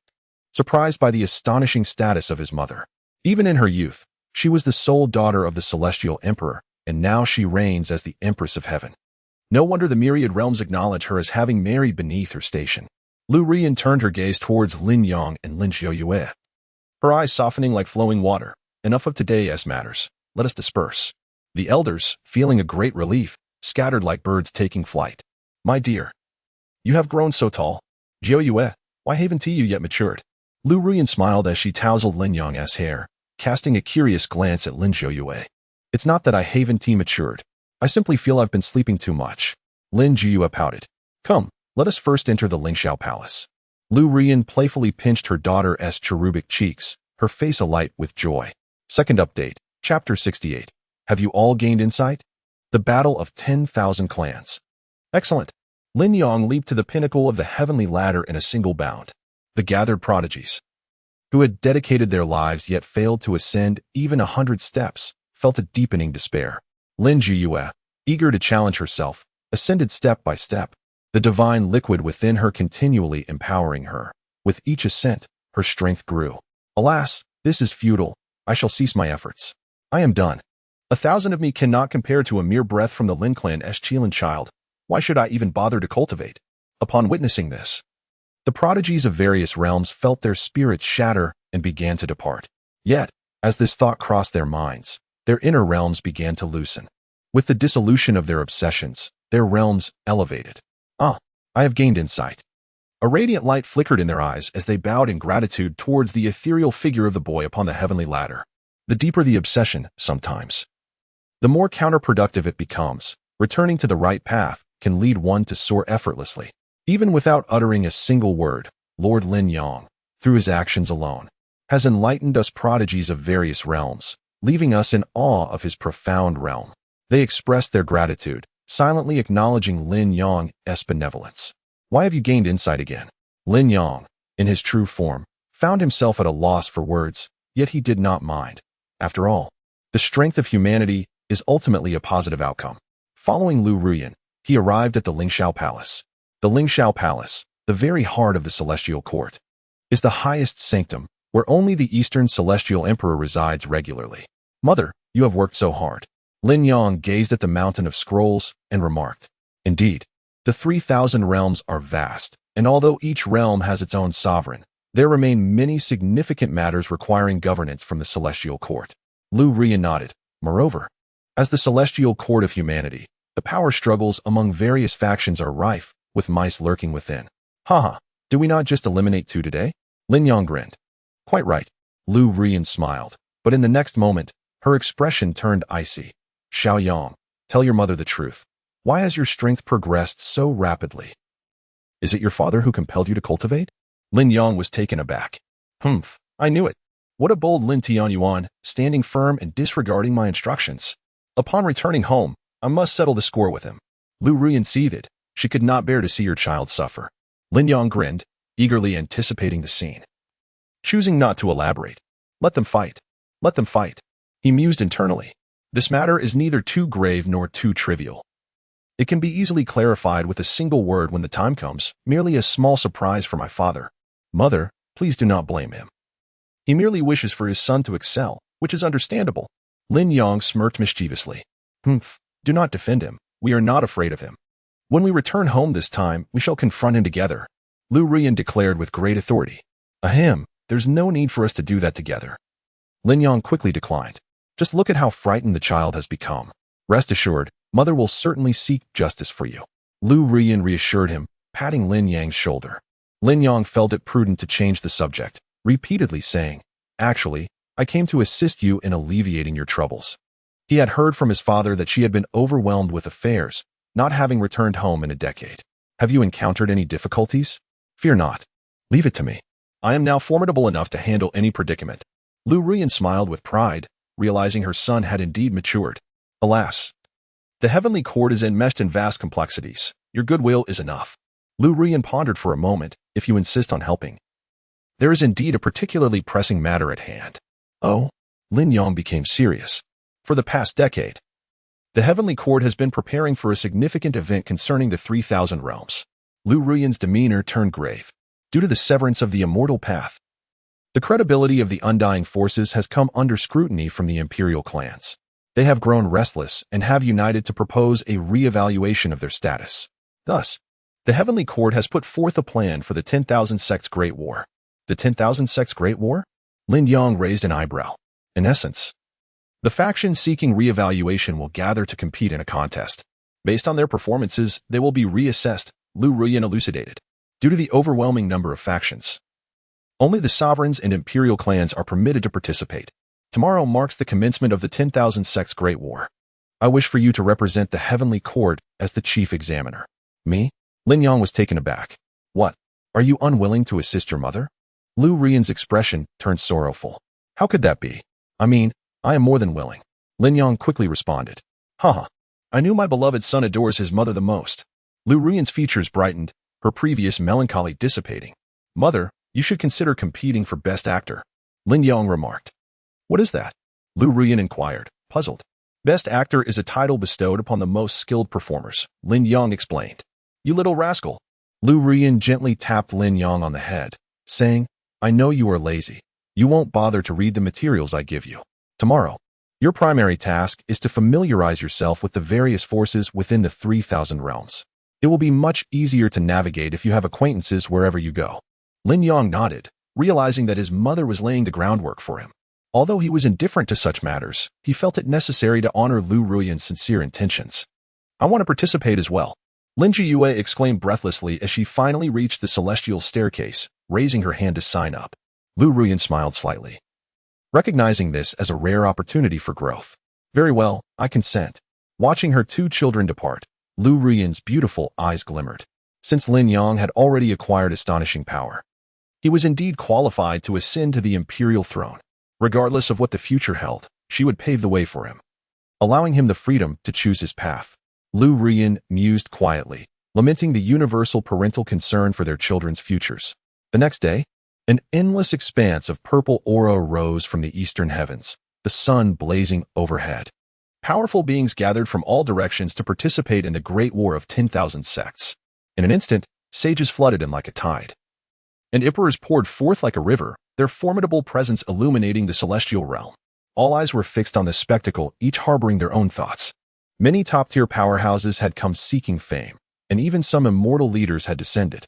surprised by the astonishing status of his mother. Even in her youth, she was the sole daughter of the celestial emperor, and now she reigns as the Empress of Heaven. No wonder the myriad realms acknowledge her as having married beneath her station. Lu Rian turned her gaze towards Lin Yang and Lin Zhou, her eyes softening like flowing water. Enough of today's matters. Let us disperse. The elders, feeling a great relief, scattered like birds taking flight. My dear, you have grown so tall. Zhou, why haven't you yet matured? Lu Rian smiled as she tousled Lin Yang's hair, casting a curious glance at Lin Zhou. It's not that I haven't matured. I simply feel I've been sleeping too much. Lin Zhou pouted. Come, let us first enter the Lingxiao Palace. Lu Rian playfully pinched her daughter's cherubic cheeks, her face alight with joy. Second update, Chapter 68. Have you all gained insight? The Battle of 10,000 Clans. Excellent. Lin Yang leaped to the pinnacle of the heavenly ladder in a single bound. The gathered prodigies, who had dedicated their lives yet failed to ascend even 100 steps, felt a deepening despair. Lin Zhou, eager to challenge herself, ascended step by step, the divine liquid within her continually empowering her. With each ascent, her strength grew. Alas, this is futile. I shall cease my efforts. I am done. 1,000 of me cannot compare to a mere breath from the Lin clan's Qilin child. Why should I even bother to cultivate? Upon witnessing this, the prodigies of various realms felt their spirits shatter and began to depart. Yet, as this thought crossed their minds, their inner realms began to loosen. With the dissolution of their obsessions, their realms elevated. I have gained insight. A radiant light flickered in their eyes as they bowed in gratitude towards the ethereal figure of the boy upon the heavenly ladder. The deeper the obsession, sometimes, the more counterproductive it becomes. Returning to the right path can lead one to soar effortlessly. Even without uttering a single word, Lord Lin Yang, through his actions alone, has enlightened us prodigies of various realms, leaving us in awe of his profound realm. They expressed their gratitude, silently acknowledging Lin Yang's benevolence. Why have you gained insight again? Lin Yang, in his true form, found himself at a loss for words, yet he did not mind. After all, the strength of humanity is ultimately a positive outcome. Following Lu Ruyan, he arrived at the Lingxiao Palace. The Lingxiao Palace, the very heart of the celestial court, is the highest sanctum, where only the Eastern Celestial Emperor resides regularly. Mother, you have worked so hard. Lin Yang gazed at the mountain of scrolls and remarked, indeed, the 3,000 realms are vast, and although each realm has its own sovereign, there remain many significant matters requiring governance from the celestial court. Lu Rian nodded. Moreover, as the celestial court of humanity, the power struggles among various factions are rife, with mice lurking within. Haha, do we not just eliminate 2 today? Lin Yang grinned. Quite right. Lu Rian smiled, but in the next moment, her expression turned icy. Xiao Yang, tell your mother the truth. Why has your strength progressed so rapidly? Is it your father who compelled you to cultivate? Lin Yang was taken aback. I knew it. What a bold Lin Tianyuan, standing firm and disregarding my instructions. Upon returning home, I must settle the score with him. Lu Ruyan seethed. She could not bear to see her child suffer. Lin Yang grinned, eagerly anticipating the scene. Choosing not to elaborate. Let them fight. Let them fight. He mused internally. This matter is neither too grave nor too trivial. It can be easily clarified with a single word when the time comes, merely a small surprise for my father. Mother, please do not blame him. He merely wishes for his son to excel, which is understandable. Lin Yang smirked mischievously. Humph, do not defend him. We are not afraid of him. When we return home this time, we shall confront him together, Lu Ruyan declared with great authority. Ahem, there's no need for us to do that together. Lin Yang quickly declined. Just look at how frightened the child has become. Rest assured, Mother will certainly seek justice for you. Lu Ruyan reassured him, patting Lin Yang's shoulder. Lin Yang felt it prudent to change the subject, repeatedly saying, Actually, I came to assist you in alleviating your troubles. He had heard from his father that she had been overwhelmed with affairs, not having returned home in a decade. Have you encountered any difficulties? Fear not. Leave it to me. I am now formidable enough to handle any predicament. Lu Ruyan smiled with pride, realizing her son had indeed matured. Alas, the heavenly cord is enmeshed in vast complexities. Your goodwill is enough. Lu Ruyan pondered for a moment, if you insist on helping. There is indeed a particularly pressing matter at hand. Oh, Lin Yang became serious. For the past decade, the heavenly cord has been preparing for a significant event concerning the 3,000 realms. Lu Ruyan's demeanor turned grave. Due to the severance of the immortal path, the credibility of the undying forces has come under scrutiny from the imperial clans. They have grown restless and have united to propose a re-evaluation of their status. Thus, the heavenly cord has put forth a plan for the 10,000 sects Great War. The 10,000 sects Great War? Lin Yang raised an eyebrow. In essence, the factions seeking re-evaluation will gather to compete in a contest. Based on their performances, they will be reassessed, Lu Ruyan elucidated. Due to the overwhelming number of factions, only the sovereigns and imperial clans are permitted to participate. Tomorrow marks the commencement of the 10,000 sects Great War. I wish for you to represent the heavenly cord as the chief examiner. Me? Lin Yang was taken aback. What? Are you unwilling to assist your mother? Lu Ruyan's expression turned sorrowful. How could that be? I mean, I am more than willing. Lin Yang quickly responded. Haha. I knew my beloved son adores his mother the most. Lu Ruyan's features brightened, her previous melancholy dissipating. Mother, you should consider competing for Best Actor. Lin Yang remarked. What is that? Lu Ruyan inquired, puzzled. Best Actor is a title bestowed upon the most skilled performers, Lin Yang explained. You little rascal. Lu Ruyan gently tapped Lin Yang on the head, saying, I know you are lazy. You won't bother to read the materials I give you. Tomorrow, your primary task is to familiarize yourself with the various forces within the 3,000 realms. It will be much easier to navigate if you have acquaintances wherever you go. Lin Yang nodded, realizing that his mother was laying the groundwork for him. Although he was indifferent to such matters, he felt it necessary to honor Lu Ruyan's sincere intentions. I want to participate as well. Lin Jiyue exclaimed breathlessly as she finally reached the celestial staircase, raising her hand to sign up. Lu Ruyan smiled slightly, recognizing this as a rare opportunity for growth. Very well, I consent. Watching her two children depart, Lu Ruyan's beautiful eyes glimmered. Since Lin Yang had already acquired astonishing power, he was indeed qualified to ascend to the imperial throne. Regardless of what the future held, she would pave the way for him, allowing him the freedom to choose his path. Lu Ruyan mused quietly, lamenting the universal parental concern for their children's futures. The next day, an endless expanse of purple aura rose from the eastern heavens, the sun blazing overhead. Powerful beings gathered from all directions to participate in the great war of 10,000 sects. In an instant, sages flooded in like a tide, and emperors poured forth like a river, their formidable presence illuminating the celestial realm. All eyes were fixed on the spectacle, each harboring their own thoughts. Many top-tier powerhouses had come seeking fame, and even some immortal leaders had descended.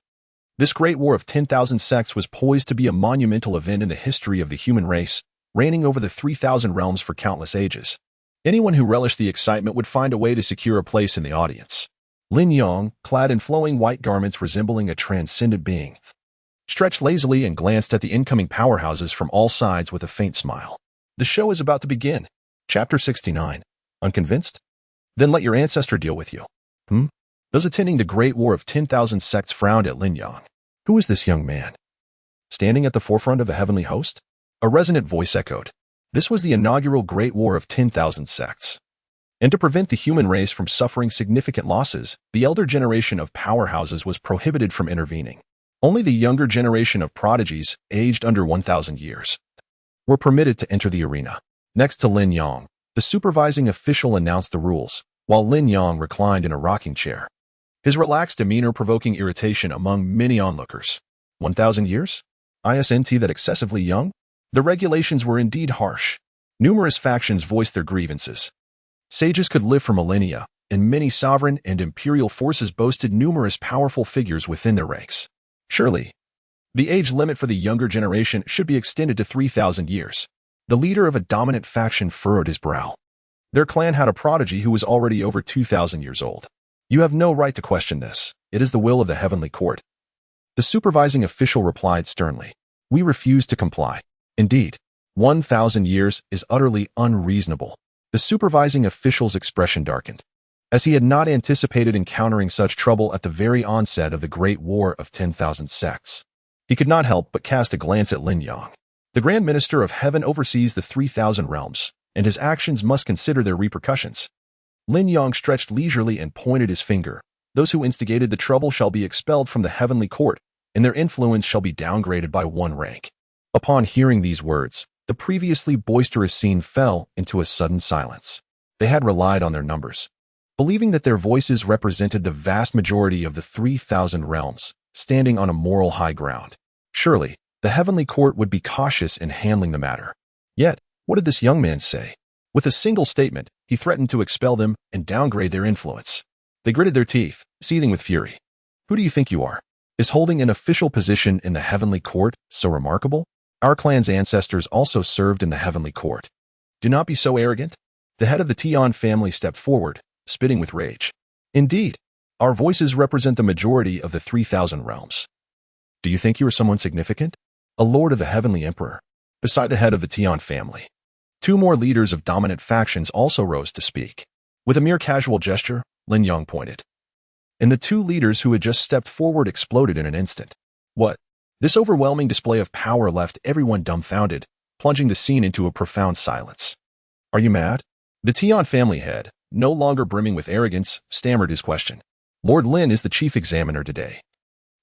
This great war of 10,000 sects was poised to be a monumental event in the history of the human race, reigning over the 3,000 realms for countless ages. Anyone who relished the excitement would find a way to secure a place in the audience. Lin Yang, clad in flowing white garments resembling a transcendent being, stretched lazily and glanced at the incoming powerhouses from all sides with a faint smile. The show is about to begin. Chapter 69. Unconvinced? Then let your ancestor deal with you. Those attending the great war of 10,000 sects frowned at Lin Yang. Who is this young man? Standing at the forefront of the heavenly host? A resonant voice echoed. This was the inaugural great war of 10,000 sects. And to prevent the human race from suffering significant losses, the elder generation of powerhouses was prohibited from intervening. Only the younger generation of prodigies, aged under 1,000 years, were permitted to enter the arena. Next to Lin Yang, the supervising official announced the rules, while Lin Yang reclined in a rocking chair, his relaxed demeanor provoking irritation among many onlookers. 1,000 years? Isn't that excessively young? The regulations were indeed harsh. Numerous factions voiced their grievances. Sages could live for millennia, and many sovereign and imperial forces boasted numerous powerful figures within their ranks. Surely, the age limit for the younger generation should be extended to 3,000 years. The leader of a dominant faction furrowed his brow. Their clan had a prodigy who was already over 2,000 years old. You have no right to question this. It is the will of the Heavenly Court. The supervising official replied sternly. We refuse to comply. Indeed, 1,000 years is utterly unreasonable. The supervising official's expression darkened, as he had not anticipated encountering such trouble at the very onset of the Great War of 10,000 sects. He could not help but cast a glance at Lin Yang. The Grand Minister of Heaven oversees the 3,000 realms, and his actions must consider their repercussions. Lin Yang stretched leisurely and pointed his finger. Those who instigated the trouble shall be expelled from the Heavenly Court, and their influence shall be downgraded by 1 rank. Upon hearing these words, the previously boisterous scene fell into a sudden silence. They had relied on their numbers, believing that their voices represented the vast majority of the 3,000 realms, standing on a moral high ground. Surely, the Heavenly Court would be cautious in handling the matter. Yet, what did this young man say? With a single statement, he threatened to expel them and downgrade their influence. They gritted their teeth, seething with fury. Who do you think you are? Is holding an official position in the Heavenly Court so remarkable? Our clan's ancestors also served in the Heavenly Court. Do not be so arrogant. The head of the Tian family stepped forward, spitting with rage. Indeed, our voices represent the majority of the 3,000 realms. Do you think you are someone significant? A lord of the Heavenly Emperor, beside the head of the Tian family. 2 more leaders of dominant factions also rose to speak. With a mere casual gesture, Lin Yang pointed. And the 2 leaders who had just stepped forward exploded in an instant. What? This overwhelming display of power left everyone dumbfounded, plunging the scene into a profound silence. Are you mad? The Tian family head, no longer brimming with arrogance, stammered his question. Lord Lin is the chief examiner today.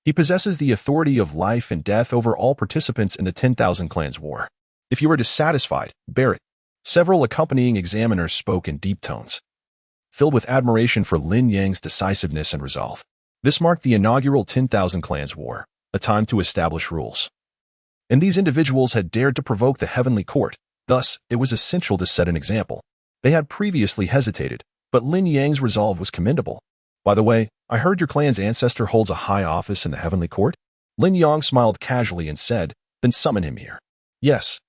He possesses the authority of life and death over all participants in the 10,000 clans war. If you are dissatisfied, bear it. Several accompanying examiners spoke in deep tones, filled with admiration for Lin Yang's decisiveness and resolve. This marked the inaugural 10,000 clans war, a time to establish rules. And these individuals had dared to provoke the Heavenly Court, thus it was essential to set an example. They had previously hesitated, but Lin Yang's resolve was commendable. By the way, I heard your clan's ancestor holds a high office in the Heavenly Court? Lin Yang smiled casually and said, then summon him here. Yes.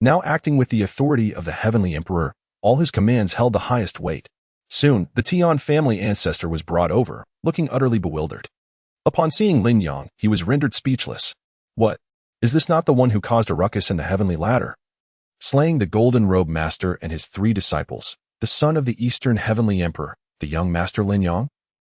Now acting with the authority of the Heavenly Emperor, all his commands held the highest weight. Soon, the Tian family ancestor was brought over, looking utterly bewildered. Upon seeing Lin Yang, he was rendered speechless. What? Is this not the one who caused a ruckus in the Heavenly Ladder? Slaying the Golden Robe Master and his 3 disciples, the son of the Eastern Heavenly Emperor, the young Master Lin Yang?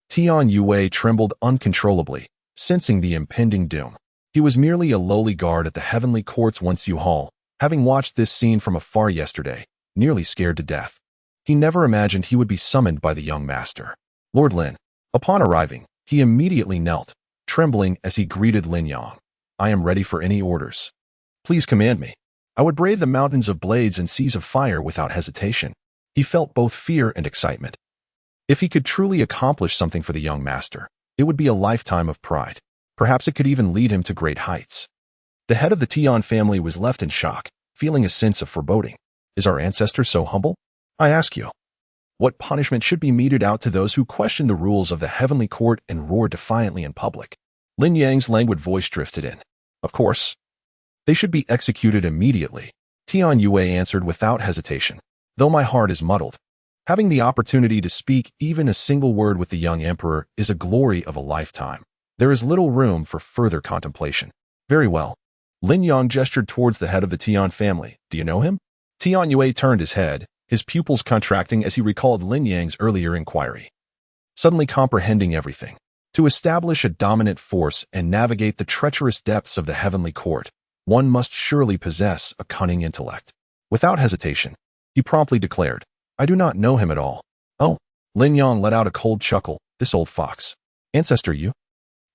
Tian Yue trembled uncontrollably, sensing the impending doom. He was merely a lowly guard at the Heavenly Court's Wensu Hall, having watched this scene from afar yesterday, nearly scared to death. He never imagined he would be summoned by the young master. Lord Lin. Upon arriving, he immediately knelt, trembling as he greeted Lin Yang. I am ready for any orders. Please command me. I would brave the mountains of blades and seas of fire without hesitation. He felt both fear and excitement. If he could truly accomplish something for the young master, it would be a lifetime of pride. Perhaps it could even lead him to great heights. The head of the Tian family was left in shock, feeling a sense of foreboding. Is our ancestor so humble? I ask you, what punishment should be meted out to those who question the rules of the Heavenly Court and roar defiantly in public? Lin Yang's languid voice drifted in. Of course. They should be executed immediately, Tian Yue answered without hesitation. Though my heart is muddled, having the opportunity to speak even a single word with the young emperor is a glory of a lifetime. There is little room for further contemplation. Very well. Lin Yang gestured towards the head of the Tian family. Do you know him? Tian Yue turned his head, his pupils contracting as he recalled Lin Yang's earlier inquiry. Suddenly comprehending everything. To establish a dominant force and navigate the treacherous depths of the Heavenly Court, one must surely possess a cunning intellect. Without hesitation, he promptly declared, I do not know him at all. Lin Yang let out a cold chuckle. This old fox. Ancestor you?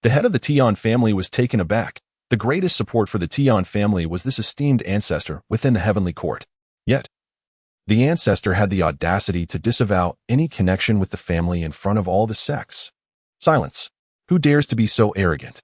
The head of the Tian family was taken aback. The greatest support for the Tian family was this esteemed ancestor within the heavenly court. Yet, the ancestor had the audacity to disavow any connection with the family in front of all the sects. Silence. Who dares to be so arrogant?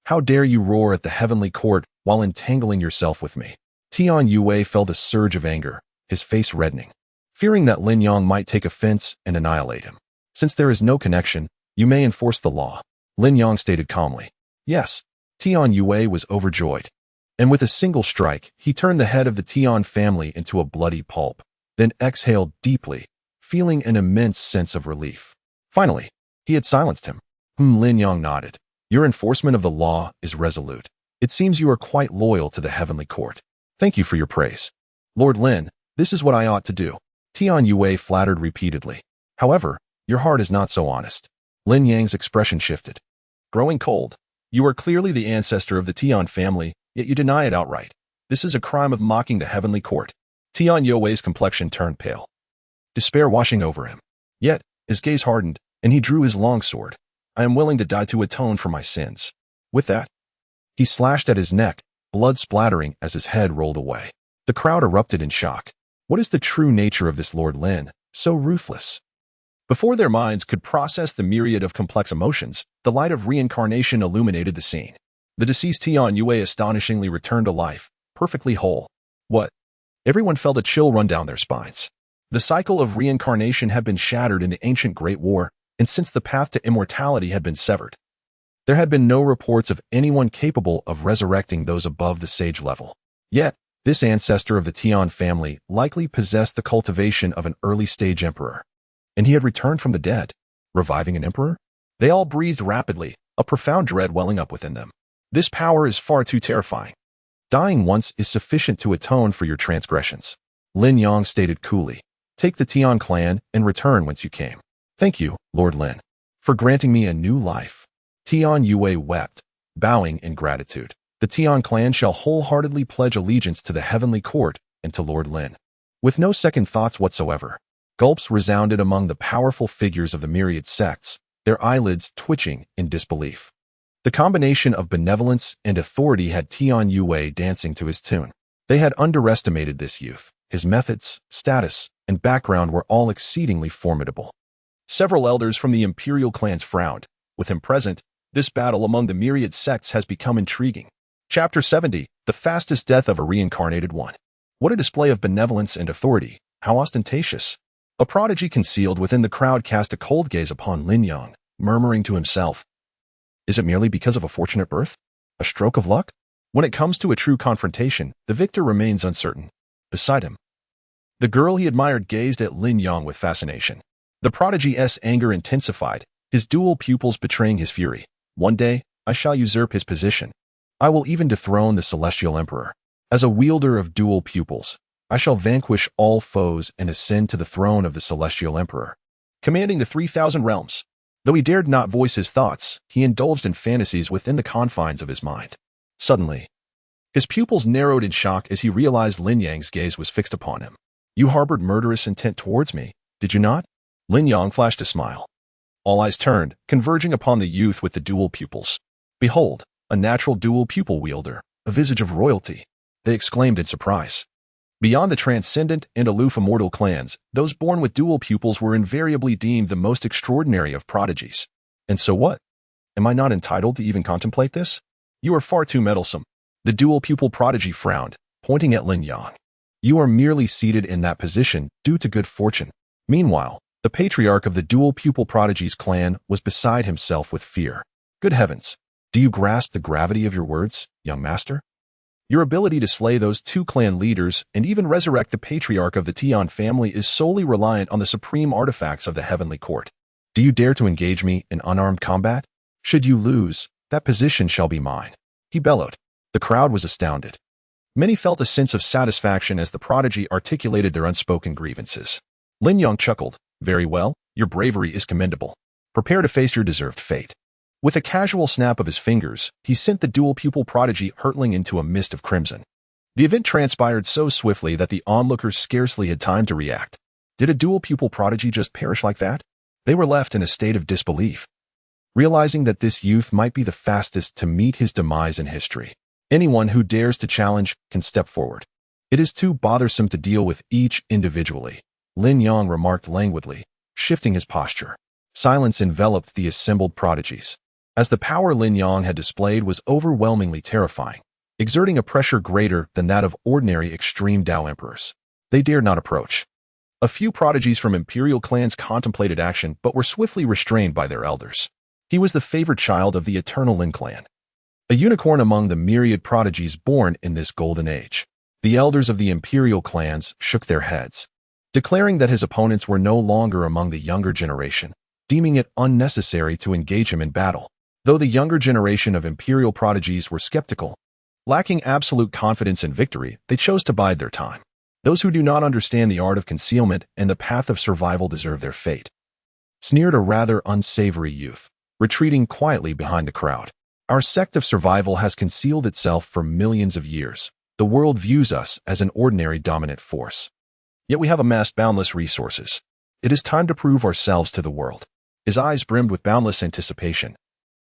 How dare you roar at the heavenly court while entangling yourself with me? Tian Yue felt a surge of anger, his face reddening, fearing that Lin Yang might take offense and annihilate him. Since there is no connection, you may enforce the law, Lin Yang stated calmly. Yes, Tian Yue was overjoyed. And with a single strike, he turned the head of the Tian family into a bloody pulp, then exhaled deeply, feeling an immense sense of relief. Finally, he had silenced him. Lin Yang nodded. Your enforcement of the law is resolute. It seems you are quite loyal to the heavenly court. Thank you for your praise. Lord Lin, this is what I ought to do. Tian Yue flattered repeatedly. However, your heart is not so honest. Lin Yang's expression shifted. Growing cold. You are clearly the ancestor of the Tian family, yet you deny it outright. This is a crime of mocking the heavenly court. Tian Yue's complexion turned pale, despair washing over him. Yet, his gaze hardened, and he drew his long sword. I am willing to die to atone for my sins. With that, he slashed at his neck, blood splattering as his head rolled away. The crowd erupted in shock. What is the true nature of this Lord Lin, so ruthless? Before their minds could process the myriad of complex emotions, the light of reincarnation illuminated the scene. The deceased Tian Yue astonishingly returned to life, perfectly whole. What? Everyone felt a chill run down their spines. The cycle of reincarnation had been shattered in the ancient Great War, and since the path to immortality had been severed, there had been no reports of anyone capable of resurrecting those above the sage level. Yet, this ancestor of the Tian family likely possessed the cultivation of an early-stage emperor. And he had returned from the dead, reviving an emperor? They all breathed rapidly, a profound dread welling up within them. This power is far too terrifying. Dying once is sufficient to atone for your transgressions. Lin Yang stated coolly. Take the Tian clan and return whence you came. Thank you, Lord Lin, for granting me a new life. Tian Yue wept, bowing in gratitude. The Tian clan shall wholeheartedly pledge allegiance to the heavenly court and to Lord Lin. With no second thoughts whatsoever, gulps resounded among the powerful figures of the myriad sects, their eyelids twitching in disbelief. The combination of benevolence and authority had Tian Yue dancing to his tune. They had underestimated this youth. His methods, status, and background were all exceedingly formidable. Several elders from the imperial clans frowned. With him present, this battle among the myriad sects has become intriguing. Chapter 70, The Fastest Death of a Reincarnated One. What a display of benevolence and authority, how ostentatious. A prodigy concealed within the crowd cast a cold gaze upon Lin Yang, murmuring to himself, is it merely because of a fortunate birth? A stroke of luck? When it comes to a true confrontation, the victor remains uncertain. Beside him, the girl he admired gazed at Lin Yang with fascination. The prodigy's anger intensified, his dual pupils betraying his fury. One day, I shall usurp his position. I will even dethrone the celestial emperor. As a wielder of dual pupils, I shall vanquish all foes and ascend to the throne of the celestial emperor, commanding the 3,000 realms. Though he dared not voice his thoughts, he indulged in fantasies within the confines of his mind. Suddenly, his pupils narrowed in shock as he realized Lin Yang's gaze was fixed upon him. You harbored murderous intent towards me, did you not? Lin Yang flashed a smile. All eyes turned, converging upon the youth with the dual pupils. Behold, a natural dual pupil wielder, a visage of royalty, they exclaimed in surprise. Beyond the transcendent and aloof immortal clans, those born with dual pupils were invariably deemed the most extraordinary of prodigies. And so what? Am I not entitled to even contemplate this? You are far too meddlesome. The dual pupil prodigy frowned, pointing at Lin Yang. You are merely seated in that position due to good fortune. Meanwhile, the patriarch of the dual pupil prodigy's clan was beside himself with fear. Good heavens! Do you grasp the gravity of your words, young master? Your ability to slay those two clan leaders and even resurrect the patriarch of the Tian family is solely reliant on the supreme artifacts of the heavenly court. Do you dare to engage me in unarmed combat? Should you lose, that position shall be mine. He bellowed. The crowd was astounded. Many felt a sense of satisfaction as the prodigy articulated their unspoken grievances. Lin Yang chuckled. Very well, your bravery is commendable. Prepare to face your deserved fate. With a casual snap of his fingers, he sent the dual pupil prodigy hurtling into a mist of crimson. The event transpired so swiftly that the onlookers scarcely had time to react. Did a dual pupil prodigy just perish like that? They were left in a state of disbelief, realizing that this youth might be the fastest to meet his demise in history. Anyone who dares to challenge can step forward. It is too bothersome to deal with each individually, Lin Yang remarked languidly, shifting his posture. Silence enveloped the assembled prodigies, as the power Lin Yang had displayed was overwhelmingly terrifying, exerting a pressure greater than that of ordinary extreme Dao emperors. They dared not approach. A few prodigies from imperial clans contemplated action but were swiftly restrained by their elders. He was the favored child of the eternal Lin clan, a unicorn among the myriad prodigies born in this golden age. The elders of the imperial clans shook their heads, declaring that his opponents were no longer among the younger generation, deeming it unnecessary to engage him in battle. Though the younger generation of imperial prodigies were skeptical, lacking absolute confidence in victory, they chose to bide their time. Those who do not understand the art of concealment and the path of survival deserve their fate, sneered a rather unsavory youth, retreating quietly behind the crowd. Our sect of survival has concealed itself for millions of years. The world views us as an ordinary dominant force. Yet we have amassed boundless resources. It is time to prove ourselves to the world. His eyes brimmed with boundless anticipation,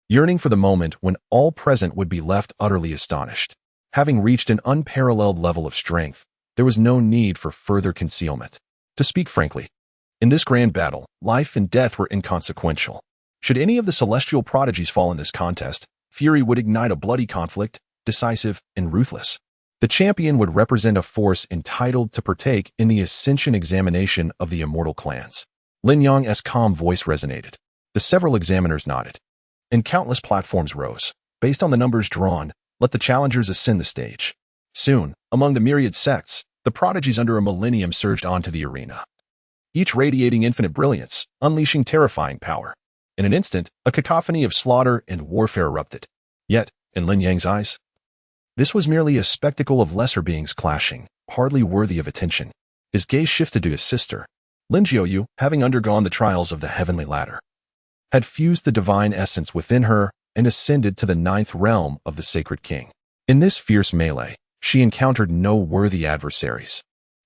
yearning for the moment when all present would be left utterly astonished. Having reached an unparalleled level of strength, there was no need for further concealment. To speak frankly, in this grand battle, life and death were inconsequential. Should any of the celestial prodigies fall in this contest, fury would ignite a bloody conflict, decisive and ruthless. The champion would represent a force entitled to partake in the ascension examination of the immortal clans. Lin Yang's calm voice resonated. The several examiners nodded, and countless platforms rose. Based on the numbers drawn, let the challengers ascend the stage. Soon, among the myriad sects, the prodigies under a millennium surged onto the arena, each radiating infinite brilliance, unleashing terrifying power. In an instant, a cacophony of slaughter and warfare erupted. Yet, in Lin Yang's eyes, this was merely a spectacle of lesser beings clashing, hardly worthy of attention. His gaze shifted to his sister. Lin Jiuyu, having undergone the trials of the heavenly ladder, had fused the divine essence within her and ascended to the 9th realm of the sacred king. In this fierce melee, she encountered no worthy adversaries,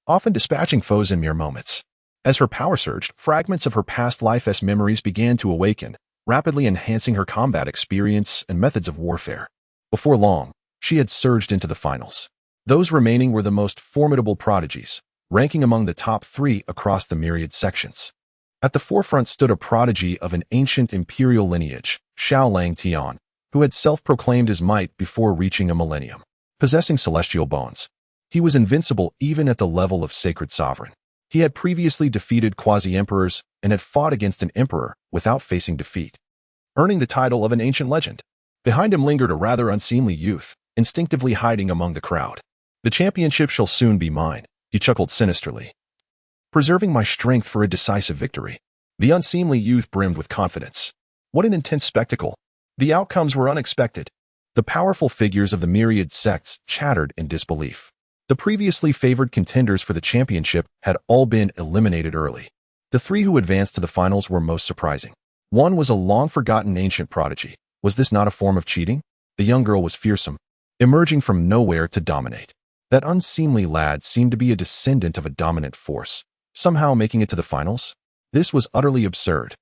often dispatching foes in mere moments. As her power surged, fragments of her past life's memories began to awaken, rapidly enhancing her combat experience and methods of warfare. Before long, she had surged into the finals. Those remaining were the most formidable prodigies, ranking among the top 3 across the myriad sections. At the forefront stood a prodigy of an ancient imperial lineage, Xiaolang Tian, who had self-proclaimed his might before reaching a millennium. Possessing celestial bones, he was invincible even at the level of sacred sovereign. He had previously defeated quasi-emperors and had fought against an emperor without facing defeat, earning the title of an ancient legend. Behind him lingered a rather unseemly youth, instinctively hiding among the crowd. The championship shall soon be mine, he chuckled sinisterly, preserving my strength for a decisive victory. The unseemly youth brimmed with confidence. What an intense spectacle! The outcomes were unexpected. The powerful figures of the myriad sects chattered in disbelief. The previously favored contenders for the championship had all been eliminated early. The 3 who advanced to the finals were most surprising. One was a long-forgotten ancient prodigy. Was this not a form of cheating? The young girl was fearsome, emerging from nowhere to dominate. That unseemly lad seemed to be a descendant of a dominant force, somehow making it to the finals? This was utterly absurd.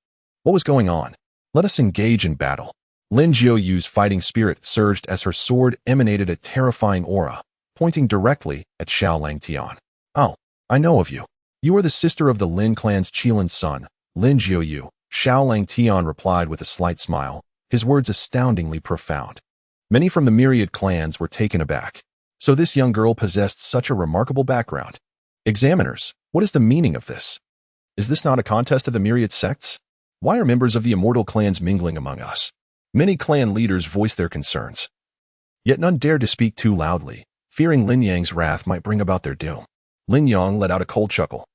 What was going on? Let us engage in battle. Lin Jiuyu's fighting spirit surged as her sword emanated a terrifying aura, pointing directly at Xiaolang Tian. Oh, I know of you. You are the sister of the Lin clan's Qilin's son, Lin Jiuyu. Xiaolang Tian replied with a slight smile, his words astoundingly profound. Many from the myriad clans were taken aback. So this young girl possessed such a remarkable background. Examiners, what is the meaning of this? Is this not a contest of the myriad sects? Why are members of the immortal clans mingling among us? Many clan leaders voiced their concerns, yet none dared to speak too loudly, fearing Lin Yang's wrath might bring about their doom. Lin Yang let out a cold chuckle.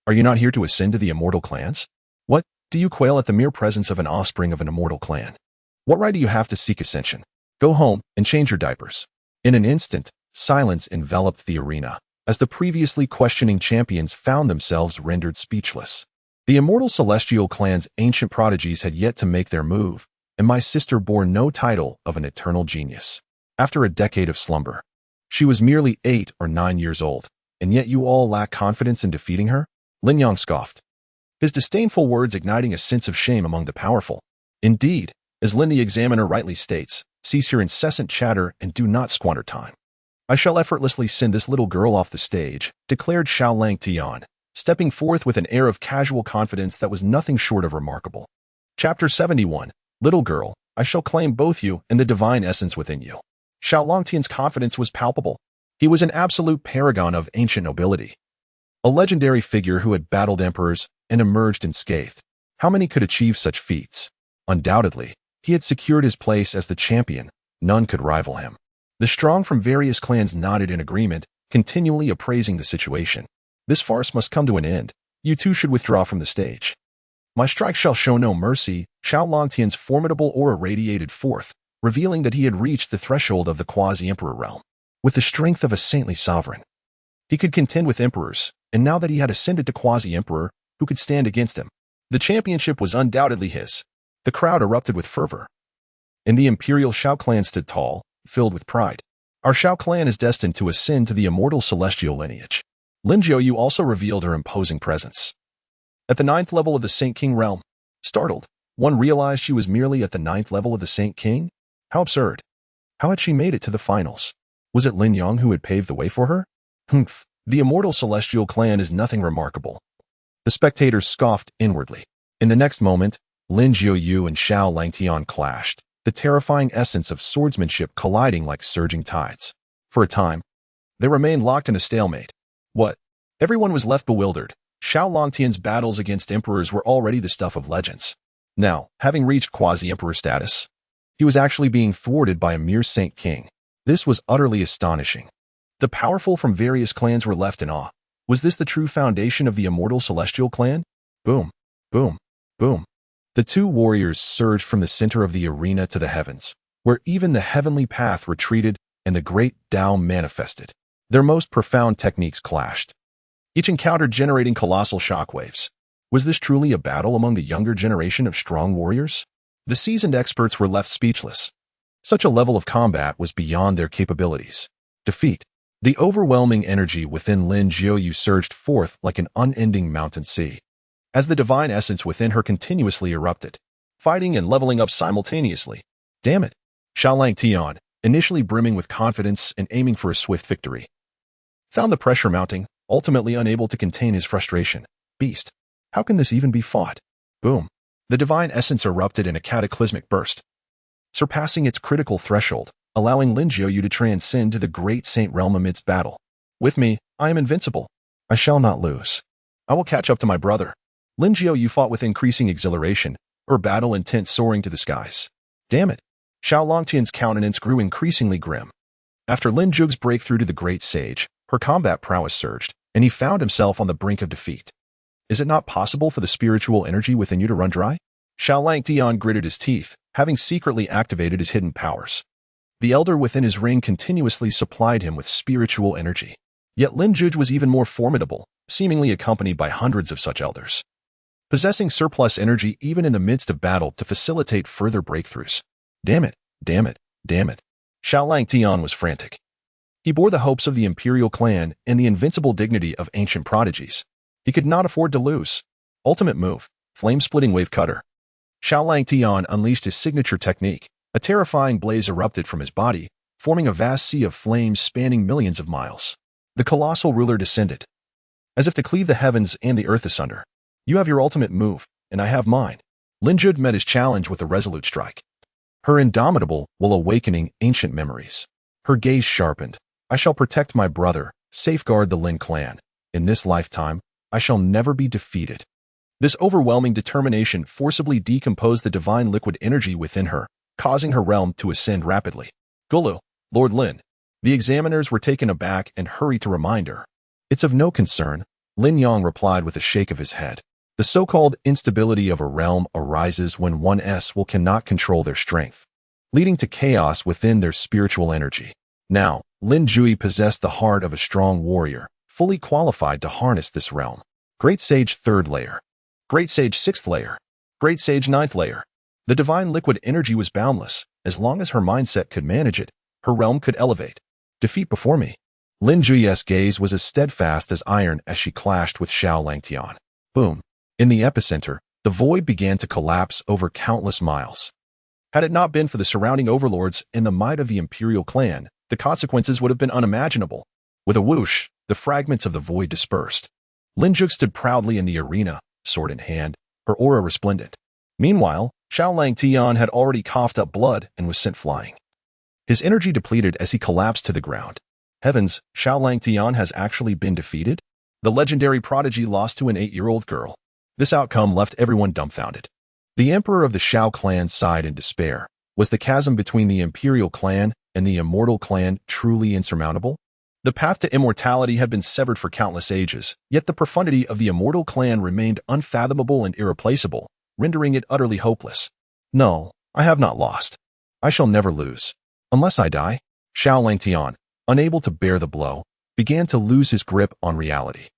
Are you not here to ascend to the immortal clans? What, do you quail at the mere presence of an offspring of an immortal clan? What right do you have to seek ascension? Go home and change your diapers. In an instant, silence enveloped the arena, as the previously questioning champions found themselves rendered speechless. The immortal celestial clan's ancient prodigies had yet to make their move, and my sister bore no title of an eternal genius. After a decade of slumber, she was merely 8 or 9 years old, and yet you all lack confidence in defeating her? Lin Yang scoffed. his disdainful words igniting a sense of shame among the powerful. Indeed, as Lin the Examiner rightly states, cease your incessant chatter and do not squander time. I shall effortlessly send this little girl off the stage, declared Xiaolang Tian, stepping forth with an air of casual confidence that was nothing short of remarkable. Chapter 71. Little girl, I shall claim both you and the divine essence within you. Xiaolang Tian's confidence was palpable. He was an absolute paragon of ancient nobility. A legendary figure who had battled emperors and emerged unscathed. How many could achieve such feats? Undoubtedly, he had secured his place as the champion. None could rival him. The strong from various clans nodded in agreement, continually appraising the situation. This farce must come to an end. You two should withdraw from the stage. My strike shall show no mercy. Xiaolang Tian's formidable aura radiated forth, revealing that he had reached the threshold of the quasi-emperor realm. With the strength of a saintly sovereign, he could contend with emperors, and now that he had ascended to quasi-emperor, who could stand against him? The championship was undoubtedly his. The crowd erupted with fervor. And the imperial Xiao clan stood tall, filled with pride. Our Xiao clan is destined to ascend to the immortal celestial lineage. Lin Jiuyu also revealed her imposing presence. At the 9th level of the Saint King realm, startled, one realized she was merely at the 9th level of the Saint King? How absurd. How had she made it to the finals? Was it Lin Yang who had paved the way for her? Humph, the immortal celestial clan is nothing remarkable. The spectators scoffed inwardly. In the next moment, Lin Jiuyu and Xiaolang Tian clashed, the terrifying essence of swordsmanship colliding like surging tides. For a time, they remained locked in a stalemate. What? Everyone was left bewildered. Xiaolang Tian's battles against emperors were already the stuff of legends. Now, having reached quasi-emperor status, he was actually being thwarted by a mere Saint King. This was utterly astonishing. The powerful from various clans were left in awe. Was this the true foundation of the immortal celestial clan? Boom, boom, boom. The two warriors surged from the center of the arena to the heavens, where even the heavenly path retreated and the great Tao manifested. Their most profound techniques clashed, each encounter generating colossal shockwaves. Was this truly a battle among the younger generation of strong warriors? The seasoned experts were left speechless. Such a level of combat was beyond their capabilities. Defeat. The overwhelming energy within Lin Jiuyu surged forth like an unending mountain sea, as the divine essence within her continuously erupted, fighting and leveling up simultaneously. Damn it! Xiaolang Tian, initially brimming with confidence and aiming for a swift victory, found the pressure mounting, ultimately unable to contain his frustration. Beast! How can this even be fought? Boom! The divine essence erupted in a cataclysmic burst, surpassing its critical threshold, allowing Lin Jiuyu to transcend to the great saint realm amidst battle. With me, I am invincible. I shall not lose. I will catch up to my brother. Lin Jiuyu fought with increasing exhilaration, her battle intent soaring to the skies. Damn it! Xiaolang Tian's countenance grew increasingly grim. After Lin Zhug's breakthrough to the great sage, her combat prowess surged, and he found himself on the brink of defeat. Is it not possible for the spiritual energy within you to run dry? Xiaolang Tian gritted his teeth, having secretly activated his hidden powers. The elder within his ring continuously supplied him with spiritual energy. Yet Lin Zhuge was even more formidable, seemingly accompanied by hundreds of such elders, possessing surplus energy even in the midst of battle to facilitate further breakthroughs. Damn it, damn it, damn it. Xiaolang Tian was frantic. He bore the hopes of the imperial clan and the invincible dignity of ancient prodigies. He could not afford to lose. Ultimate move, flame-splitting wave cutter. Xiaolang Tian unleashed his signature technique. A terrifying blaze erupted from his body, forming a vast sea of flames spanning millions of miles. The colossal ruler descended, as if to cleave the heavens and the earth asunder. You have your ultimate move, and I have mine. Lin Zhuge met his challenge with a resolute strike. Her indomitable will awakening ancient memories. Her gaze sharpened. I shall protect my brother, safeguard the Lin clan. In this lifetime, I shall never be defeated. This overwhelming determination forcibly decomposed the divine liquid energy within her, causing her realm to ascend rapidly. Gulu, Lord Lin. The examiners were taken aback and hurried to remind her. It's of no concern, Lin Yang replied with a shake of his head. The so-called instability of a realm arises when one's will cannot control their strength, leading to chaos within their spiritual energy. Now, Lin Jui possessed the heart of a strong warrior, fully qualified to harness this realm. Great Sage 3rd layer. Great Sage 6th layer. Great Sage 9th layer. The divine liquid energy was boundless. As long as her mindset could manage it, her realm could elevate. Defeat before me. Lin Jui's gaze was as steadfast as iron as she clashed with Xiaolang Tian. Boom. In the epicenter, the void began to collapse over countless miles. Had it not been for the surrounding overlords and the might of the Imperial clan, the consequences would have been unimaginable. With a whoosh, the fragments of the void dispersed. Lin Yang stood proudly in the arena, sword in hand, her aura resplendent. Meanwhile, Xiao had already coughed up blood and was sent flying. His energy depleted as he collapsed to the ground. Heavens, Xiao has actually been defeated? The legendary prodigy lost to an 8-year-old girl. This outcome left everyone dumbfounded. The emperor of the Xiao clan sighed in despair. Was the chasm between the Imperial clan and the Immortal clan truly insurmountable? The path to immortality had been severed for countless ages, yet the profundity of the Immortal clan remained unfathomable and irreplaceable, rendering it utterly hopeless. No, I have not lost. I shall never lose. Unless I die. Xiao, unable to bear the blow, began to lose his grip on reality.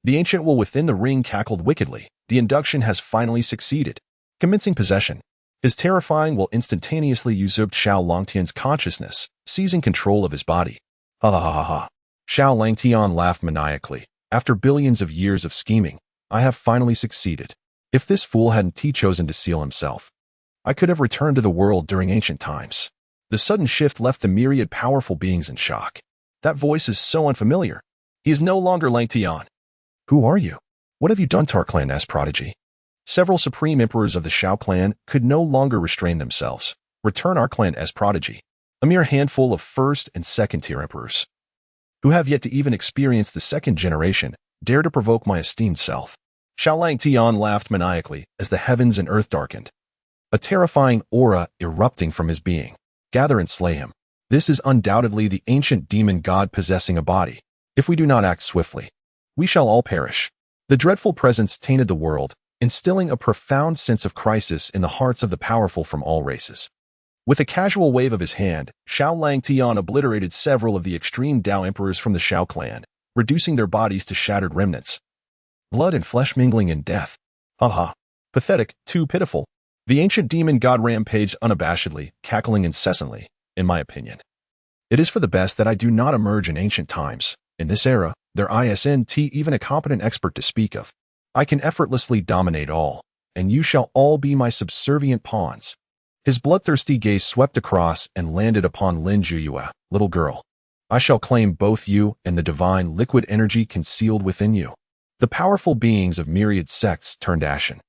The ancient will within the ring cackled wickedly. The induction has finally succeeded. Commencing possession. His terrifying will instantaneously usurped Xiao consciousness, seizing control of his body. Ha ha ha ha. Xiao laughed maniacally. After billions of years of scheming, I have finally succeeded. If this fool hadn't chosen to seal himself, I could have returned to the world during ancient times. The sudden shift left the myriad powerful beings in shock. That voice is so unfamiliar. He is no longer Lang Tian. Who are you? What have you done to our clan, S prodigy? Several supreme emperors of the Xiao clan could no longer restrain themselves. Return our clan as prodigy. A mere handful of first and second-tier emperors, who have yet to even experience the second generation, dare to provoke my esteemed self. Xiao laughed maniacally as the heavens and earth darkened. A terrifying aura erupting from his being. Gather and slay him. This is undoubtedly the ancient demon god possessing a body. If we do not act swiftly, we shall all perish. The dreadful presence tainted the world, instilling a profound sense of crisis in the hearts of the powerful from all races. With a casual wave of his hand, Xiao obliterated several of the extreme Dao emperors from the Xiao clan, reducing their bodies to shattered remnants. Blood and flesh mingling in death. Ha ha. Pathetic, too pitiful. The ancient demon god rampaged unabashedly, cackling incessantly, in my opinion. It is for the best that I do not emerge in ancient times. In this era, there isn't even a competent expert to speak of. I can effortlessly dominate all, and you shall all be my subservient pawns. His bloodthirsty gaze swept across and landed upon Lin Yang, little girl. I shall claim both you and the divine liquid energy concealed within you. The powerful beings of myriad sects turned ashen.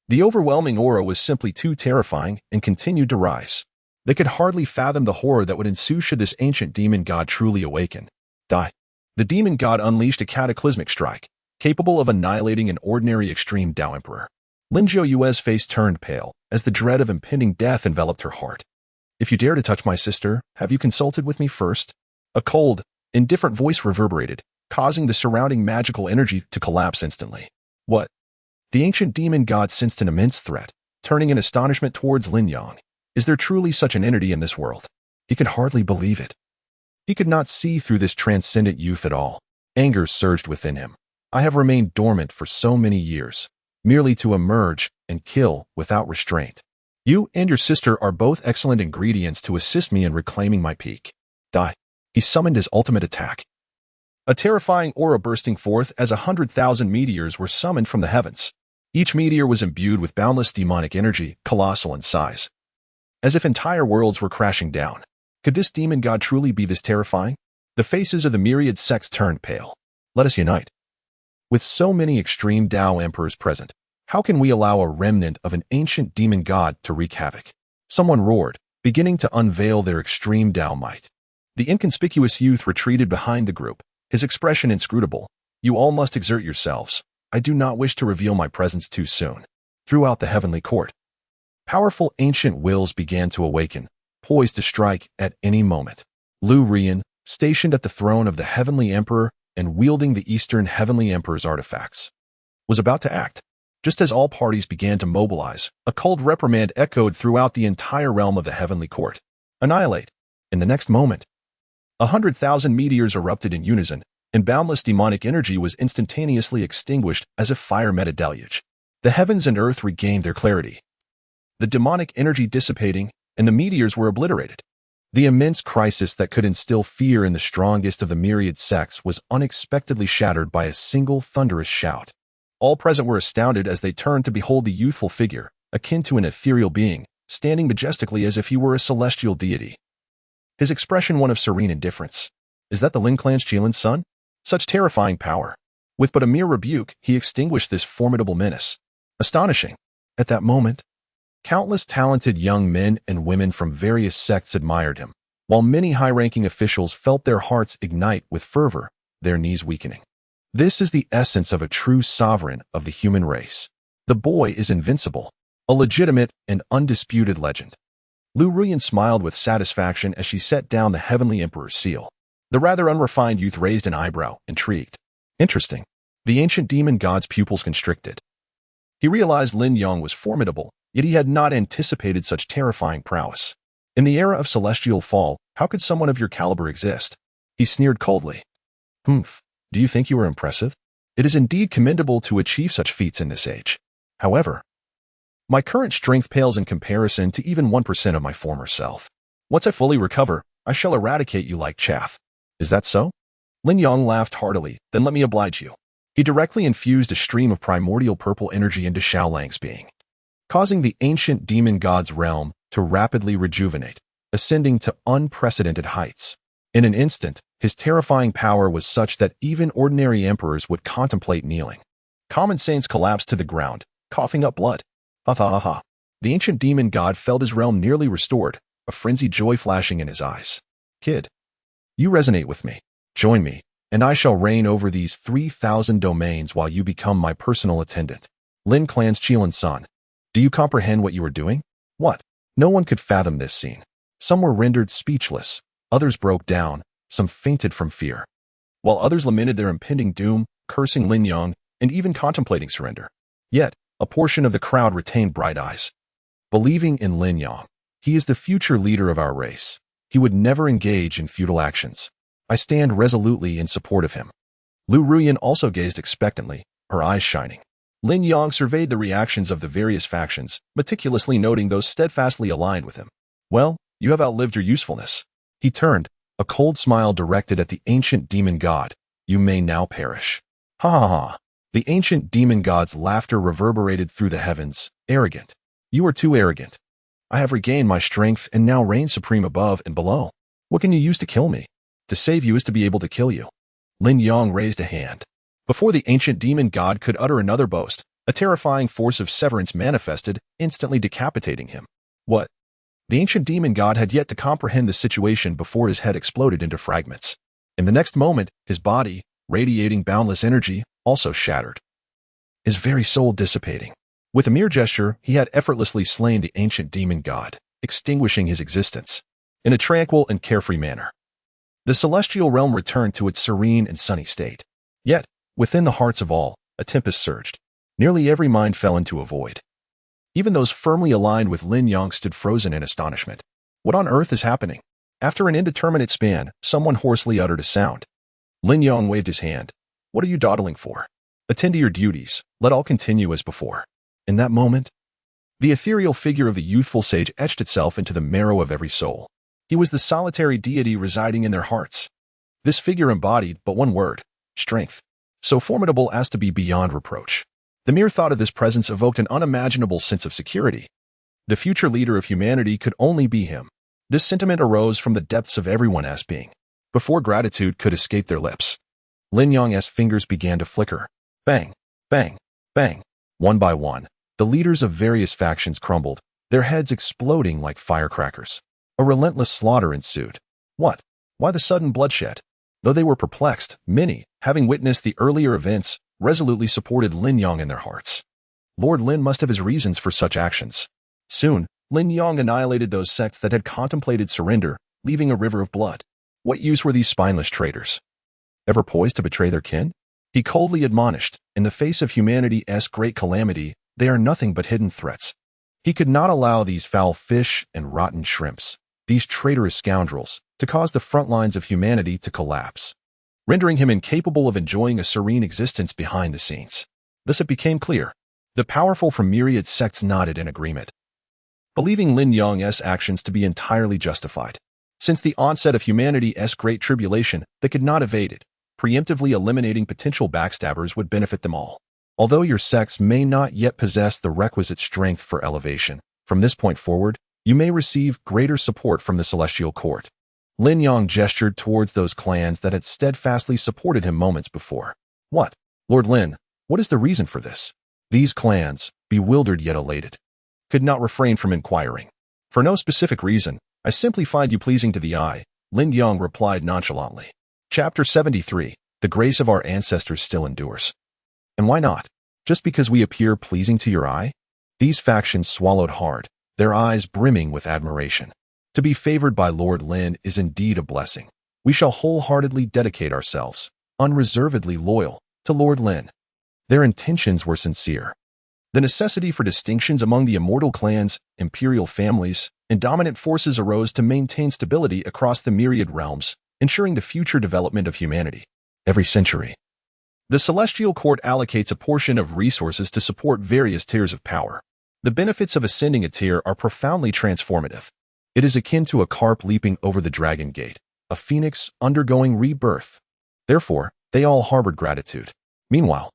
The overwhelming aura was simply too terrifying and continued to rise. They could hardly fathom the horror that would ensue should this ancient demon god truly awaken. Die. The demon god unleashed a cataclysmic strike, capable of annihilating an ordinary extreme Dao emperor. Lin Yang's face turned pale as the dread of impending death enveloped her heart. If you dare to touch my sister, have you consulted with me first? A cold, indifferent voice reverberated, causing the surrounding magical energy to collapse instantly. What? The ancient demon god sensed an immense threat, turning in astonishment towards Lin Yang. Is there truly such an entity in this world? He could hardly believe it. He could not see through this transcendent youth at all. Anger surged within him. I have remained dormant for so many years, merely to emerge and kill without restraint. You and your sister are both excellent ingredients to assist me in reclaiming my peak. Die. He summoned his ultimate attack. A terrifying aura bursting forth as 100,000 meteors were summoned from the heavens. Each meteor was imbued with boundless demonic energy, colossal in size, as if entire worlds were crashing down. Could this demon god truly be this terrifying? The faces of the myriad sects turned pale. Let us unite. With so many extreme Dao emperors present, how can we allow a remnant of an ancient demon god to wreak havoc? Someone roared, beginning to unveil their extreme Dao might. The inconspicuous youth retreated behind the group, his expression inscrutable. You all must exert yourselves. I do not wish to reveal my presence too soon. Throughout the heavenly court, powerful ancient wills began to awaken, poised to strike at any moment. Lu Rian, stationed at the throne of the Heavenly Emperor and wielding the Eastern Heavenly Emperor's artifacts, was about to act. Just as all parties began to mobilize, a cold reprimand echoed throughout the entire realm of the Heavenly Court. Annihilate. In the next moment, 100,000 meteors erupted in unison, and boundless demonic energy was instantaneously extinguished as if fire met a deluge. The heavens and earth regained their clarity. The demonic energy dissipating, and the meteors were obliterated. The immense crisis that could instill fear in the strongest of the myriad sects was unexpectedly shattered by a single thunderous shout. All present were astounded as they turned to behold the youthful figure, akin to an ethereal being, standing majestically as if he were a celestial deity. His expression one of serene indifference. Is that the Lin clan's Qilin's son? Such terrifying power. With but a mere rebuke, he extinguished this formidable menace. Astonishing. At that moment, countless talented young men and women from various sects admired him, while many high-ranking officials felt their hearts ignite with fervor, their knees weakening. This is the essence of a true sovereign of the human race. The boy is invincible, a legitimate and undisputed legend. Lu Ruyan smiled with satisfaction as she set down the Heavenly Emperor's seal. The rather unrefined youth raised an eyebrow, intrigued. Interesting. The ancient demon god's pupils constricted. He realized Lin Yang was formidable, yet he had not anticipated such terrifying prowess. In the era of celestial fall, how could someone of your caliber exist? He sneered coldly. Humph. Do you think you are impressive? It is indeed commendable to achieve such feats in this age. However, my current strength pales in comparison to even 1% of my former self. Once I fully recover, I shall eradicate you like chaff. Is that so? Lin Yang laughed heartily. Then let me oblige you. He directly infused a stream of primordial purple energy into Xiaolang's being, causing the ancient demon god's realm to rapidly rejuvenate, ascending to unprecedented heights. In an instant, his terrifying power was such that even ordinary emperors would contemplate kneeling. Common saints collapsed to the ground, coughing up blood. Ha ha ha ha. The ancient demon god felt his realm nearly restored, a frenzied joy flashing in his eyes. Kid, you resonate with me. Join me, and I shall reign over these 3,000 domains while you become my personal attendant. Lin clan's Qilin's son. Do you comprehend what you are doing? What? No one could fathom this scene. Some were rendered speechless, others broke down, some fainted from fear, while others lamented their impending doom, cursing Lin Yang, and even contemplating surrender. Yet, a portion of the crowd retained bright eyes. Believing in Lin Yang, he is the future leader of our race. He would never engage in futile actions. I stand resolutely in support of him. Lu Ruyan also gazed expectantly, her eyes shining. Lin Yang surveyed the reactions of the various factions, meticulously noting those steadfastly aligned with him. Well, you have outlived your usefulness. He turned, a cold smile directed at the ancient demon god. You may now perish. Ha ha ha. The ancient demon god's laughter reverberated through the heavens. Arrogant. You are too arrogant. I have regained my strength and now reign supreme above and below. What can you use to kill me? To save you is to be able to kill you. Lin Yang raised a hand. Before the ancient demon god could utter another boast, a terrifying force of severance manifested, instantly decapitating him. What? The ancient demon god had yet to comprehend the situation before his head exploded into fragments. In the next moment, his body, radiating boundless energy, also shattered. His very soul dissipating. With a mere gesture, he had effortlessly slain the ancient demon god, extinguishing his existence. In a tranquil and carefree manner, the celestial realm returned to its serene and sunny state. Yet, within the hearts of all, a tempest surged. Nearly every mind fell into a void. Even those firmly aligned with Lin Yang stood frozen in astonishment. What on earth is happening? After an indeterminate span, someone hoarsely uttered a sound. Lin Yang waved his hand. What are you dawdling for? Attend to your duties. Let all continue as before. In that moment, the ethereal figure of the youthful sage etched itself into the marrow of every soul. He was the solitary deity residing in their hearts. This figure embodied but one word: strength, so formidable as to be beyond reproach. The mere thought of this presence evoked an unimaginable sense of security. The future leader of humanity could only be him. This sentiment arose from the depths of everyone's being, before gratitude could escape their lips. Lin Yang's fingers began to flicker. Bang, bang, bang. One by one, the leaders of various factions crumbled, their heads exploding like firecrackers. A relentless slaughter ensued. What? Why the sudden bloodshed? Though they were perplexed, many, having witnessed the earlier events, resolutely supported Lin Yang in their hearts. Lord Lin must have his reasons for such actions. Soon, Lin Yang annihilated those sects that had contemplated surrender, leaving a river of blood. What use were these spineless traitors? Ever poised to betray their kin? He coldly admonished, in the face of humanity's great calamity, they are nothing but hidden threats. He could not allow these foul fish and rotten shrimps, these traitorous scoundrels, to cause the front lines of humanity to collapse, rendering him incapable of enjoying a serene existence behind the scenes. Thus it became clear. The powerful from myriad sects nodded in agreement, believing Lin Yang's actions to be entirely justified. Since the onset of humanity's great tribulation, they could not evade it. Preemptively eliminating potential backstabbers would benefit them all. Although your sex may not yet possess the requisite strength for elevation, from this point forward, you may receive greater support from the celestial court. Lin Yang gestured towards those clans that had steadfastly supported him moments before. What? Lord Lin, what is the reason for this? These clans, bewildered yet elated, could not refrain from inquiring. For no specific reason, I simply find you pleasing to the eye, Lin Yang replied nonchalantly. Chapter 73. The grace of our ancestors still endures. And why not? Just because we appear pleasing to your eye? These factions swallowed hard, their eyes brimming with admiration. To be favored by Lord Lin is indeed a blessing. We shall wholeheartedly dedicate ourselves, unreservedly loyal, to Lord Lin. Their intentions were sincere. The necessity for distinctions among the immortal clans, imperial families, and dominant forces arose to maintain stability across the myriad realms, ensuring the future development of humanity. Every century, the Celestial Court allocates a portion of resources to support various tiers of power. The benefits of ascending a tier are profoundly transformative. It is akin to a carp leaping over the dragon gate, a phoenix undergoing rebirth. Therefore, they all harbored gratitude. Meanwhile,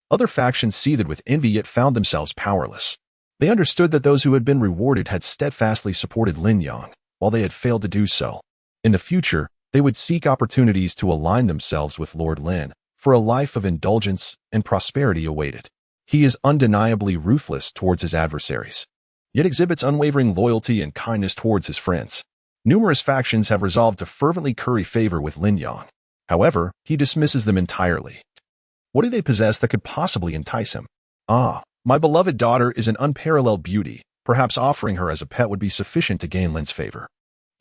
other factions seethed with envy yet found themselves powerless. They understood that those who had been rewarded had steadfastly supported Lin Yang, while they had failed to do so. In the future, they would seek opportunities to align themselves with Lord Lin, for a life of indulgence and prosperity awaited. He is undeniably ruthless towards his adversaries, yet exhibits unwavering loyalty and kindness towards his friends. Numerous factions have resolved to fervently curry favor with Lin Yang. However, he dismisses them entirely. What do they possess that could possibly entice him? Ah, my beloved daughter is an unparalleled beauty. Perhaps offering her as a pet would be sufficient to gain Lin's favor.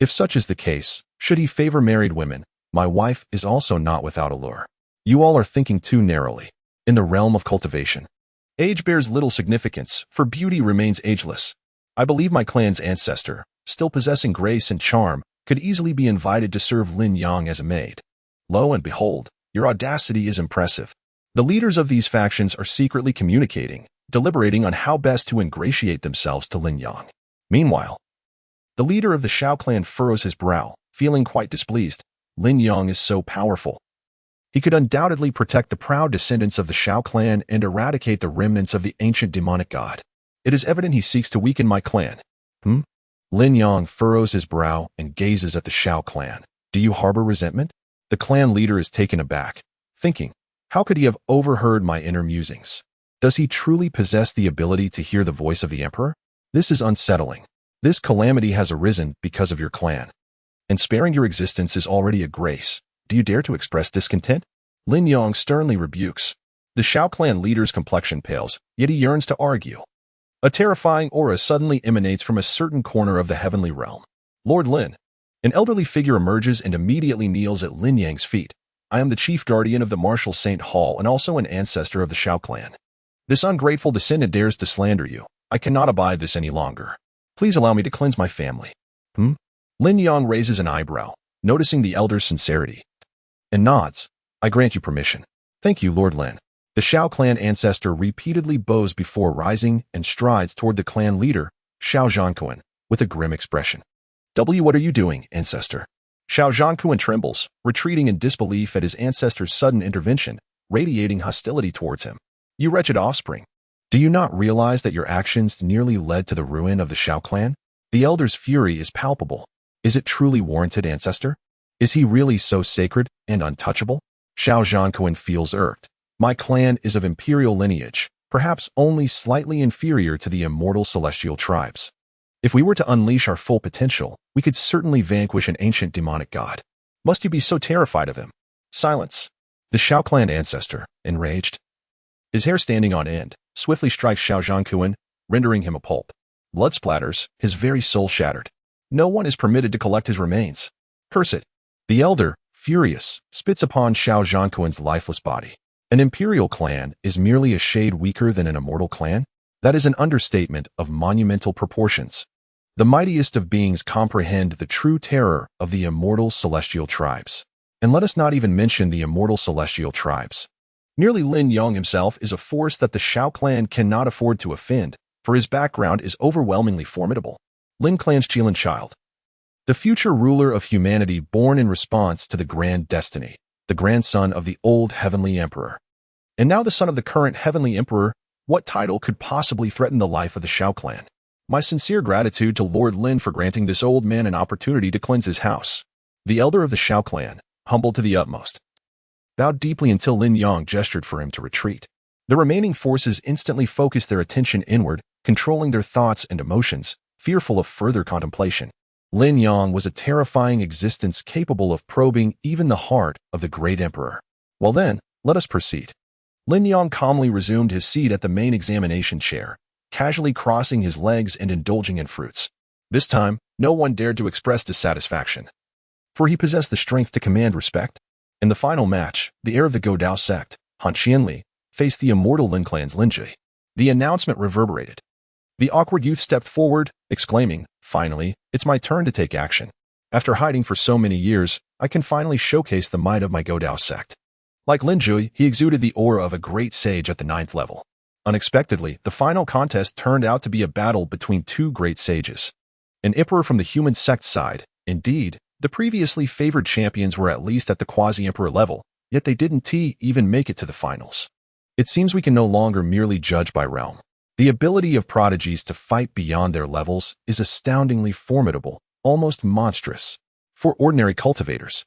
If such is the case, should he favor married women, my wife is also not without allure. You all are thinking too narrowly. In the realm of cultivation, age bears little significance, for beauty remains ageless. I believe my clan's ancestor, still possessing grace and charm, could easily be invited to serve Lin Yang as a maid. Lo and behold, your audacity is impressive. The leaders of these factions are secretly communicating, deliberating on how best to ingratiate themselves to Lin Yang. Meanwhile, the leader of the Shao clan furrows his brow, feeling quite displeased. Lin Yang is so powerful. He could undoubtedly protect the proud descendants of the Shao clan and eradicate the remnants of the ancient demonic god. It is evident he seeks to weaken my clan. Lin Yang furrows his brow and gazes at the Shao clan. Do you harbor resentment? The clan leader is taken aback, thinking, how could he have overheard my inner musings? Does he truly possess the ability to hear the voice of the emperor? This is unsettling. This calamity has arisen because of your clan. And sparing your existence is already a grace. Do you dare to express discontent? Lin Yang sternly rebukes. The Shao clan leader's complexion pales, yet he yearns to argue. A terrifying aura suddenly emanates from a certain corner of the heavenly realm. Lord Lin. An elderly figure emerges and immediately kneels at Lin Yang's feet. I am the chief guardian of the martial Saint Hall and also an ancestor of the Shao clan. This ungrateful descendant dares to slander you. I cannot abide this any longer. Please allow me to cleanse my family. Lin Yang raises an eyebrow, noticing the elder's sincerity, and nods. I grant you permission. Thank you, Lord Lin. The Shao clan ancestor repeatedly bows before rising and strides toward the clan leader, Shao Zhankuan, with a grim expression. What are you doing, ancestor? Shao Zhankuan trembles, retreating in disbelief at his ancestor's sudden intervention, radiating hostility towards him. You wretched offspring. Do you not realize that your actions nearly led to the ruin of the Shao clan? The elder's fury is palpable. Is it truly warranted, ancestor? Is he really so sacred and untouchable? Shao Zhankuan feels irked. My clan is of imperial lineage, perhaps only slightly inferior to the immortal celestial tribes. If we were to unleash our full potential, we could certainly vanquish an ancient demonic god. Must you be so terrified of him? Silence. The Shao clan ancestor, enraged, his hair standing on end, swiftly strikes Shao Zhankuan, rendering him a pulp. Blood splatters, his very soul shattered. No one is permitted to collect his remains. Curse it. The elder, furious, spits upon Shao Zhankuan's lifeless body. An imperial clan is merely a shade weaker than an immortal clan? That is an understatement of monumental proportions. The mightiest of beings comprehend the true terror of the immortal celestial tribes. And let us not even mention the immortal celestial tribes. Nearly Lin Yang himself is a force that the Shao clan cannot afford to offend, for his background is overwhelmingly formidable. Lin clan's Qilin child, the future ruler of humanity born in response to the grand destiny, the grandson of the old heavenly emperor. And now the son of the current Heavenly Emperor, what title could possibly threaten the life of the Shao clan? My sincere gratitude to Lord Lin for granting this old man an opportunity to cleanse his house. The elder of the Shao clan, humbled to the utmost, bowed deeply until Lin Yang gestured for him to retreat. The remaining forces instantly focused their attention inward, controlling their thoughts and emotions, fearful of further contemplation. Lin Yang was a terrifying existence capable of probing even the heart of the great emperor. Well then, let us proceed. Lin Yang calmly resumed his seat at the main examination chair, casually crossing his legs and indulging in fruits. This time, no one dared to express dissatisfaction, for he possessed the strength to command respect. In the final match, the heir of the Godao sect, Han Xianli, faced the immortal Lin clan's Lin Jui. The announcement reverberated. The awkward youth stepped forward, exclaiming, "Finally, it's my turn to take action. After hiding for so many years, I can finally showcase the might of my Godao sect." Like Lin Jui, he exuded the aura of a great sage at the 9th level. Unexpectedly, the final contest turned out to be a battle between two great sages. An emperor from the human sect side. Indeed, the previously favored champions were at least at the quasi-emperor level, yet they didn't even make it to the finals. It seems we can no longer merely judge by realm. The ability of prodigies to fight beyond their levels is astoundingly formidable, almost monstrous. For ordinary cultivators,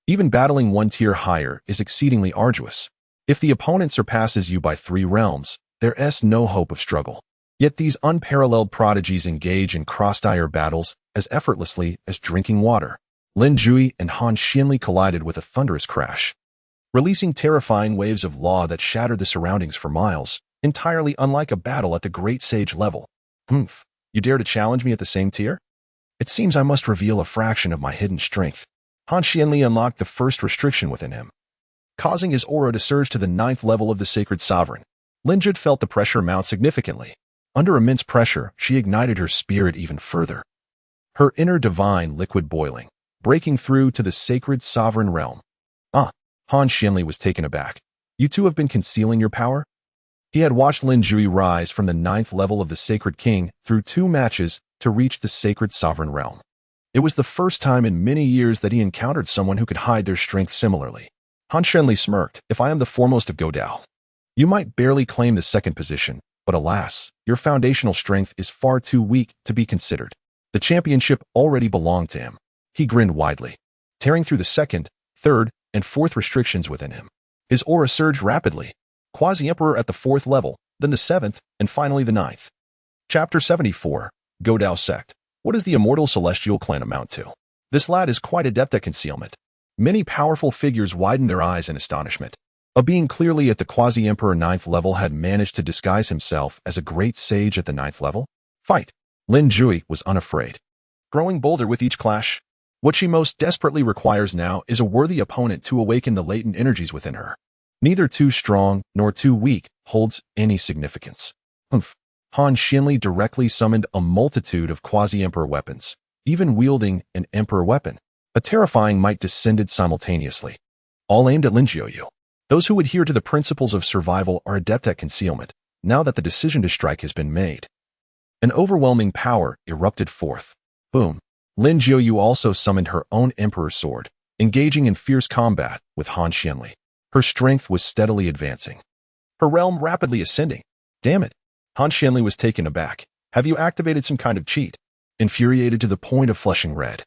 even battling one tier higher is exceedingly arduous. If the opponent surpasses you by 3 realms, there's no hope of struggle. Yet these unparalleled prodigies engage in cross-tier battles as effortlessly as drinking water. Lin Jui and Han Xianli collided with a thunderous crash, releasing terrifying waves of law that shattered the surroundings for miles, entirely unlike a battle at the great sage level. Humph, you dare to challenge me at the same tier? It seems I must reveal a fraction of my hidden strength. Han Xianli unlocked the first restriction within him, causing his aura to surge to the 9th level of the sacred sovereign. Lin Jui felt the pressure mount significantly. Under immense pressure, she ignited her spirit even further, her inner divine liquid boiling, breaking through to the sacred sovereign realm. Han Xianli was taken aback. You two have been concealing your power? He had watched Lin Jui rise from the 9th level of the Sacred King through 2 matches to reach the sacred sovereign realm. It was the first time in many years that he encountered someone who could hide their strength similarly. Han Xianli smirked. If I am the foremost of Godao, you might barely claim the 2nd position, but alas, your foundational strength is far too weak to be considered. The championship already belonged to him. He grinned widely, tearing through the 2nd, 3rd, and 4th restrictions within him. His aura surged rapidly. Quasi-Emperor at the 4th level, then the 7th, and finally the 9th. Chapter 74, Godao Sect. What does the immortal celestial clan amount to? This lad is quite adept at concealment. Many powerful figures widened their eyes in astonishment. A being clearly at the quasi-emperor 9th level had managed to disguise himself as a great sage at the 9th level? Fight! Lin Jui was unafraid, growing bolder with each clash. What she most desperately requires now is a worthy opponent to awaken the latent energies within her. Neither too strong nor too weak holds any significance. Humph. Han Xianli directly summoned a multitude of quasi-emperor weapons, even wielding an emperor weapon. A terrifying might descended simultaneously, all aimed at Lin Jui. Those who adhere to the principles of survival are adept at concealment, now that the decision to strike has been made. An overwhelming power erupted forth. Boom. Lin Jui also summoned her own emperor sword, engaging in fierce combat with Han Xianli. Her strength was steadily advancing, her realm rapidly ascending. Damn it. Han Xianli was taken aback. Have you activated some kind of cheat? Infuriated to the point of flushing red,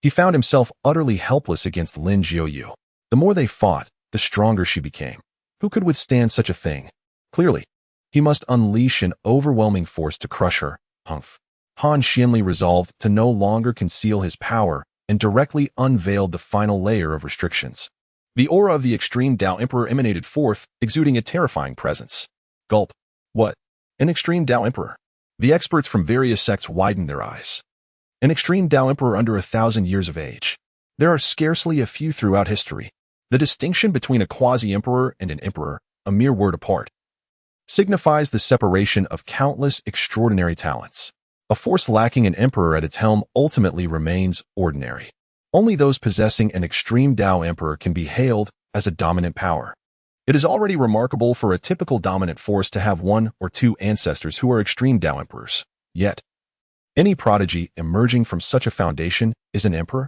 he found himself utterly helpless against Lin Jui. The more they fought, the stronger she became. Who could withstand such a thing? Clearly, he must unleash an overwhelming force to crush her. Humph. Han Xianli resolved to no longer conceal his power and directly unveiled the final layer of restrictions. The aura of the extreme Dao Emperor emanated forth, exuding a terrifying presence. Gulp. What? An extreme Dao Emperor? The experts from various sects widened their eyes. An extreme Dao Emperor under 1,000 years of age. There are scarcely a few throughout history. The distinction between a quasi-emperor and an emperor, a mere word apart, signifies the separation of countless extraordinary talents. A force lacking an emperor at its helm ultimately remains ordinary. Only those possessing an extreme Dao Emperor can be hailed as a dominant power. It is already remarkable for a typical dominant force to have 1 or 2 ancestors who are extreme Dao Emperors. Yet, any prodigy emerging from such a foundation is an emperor?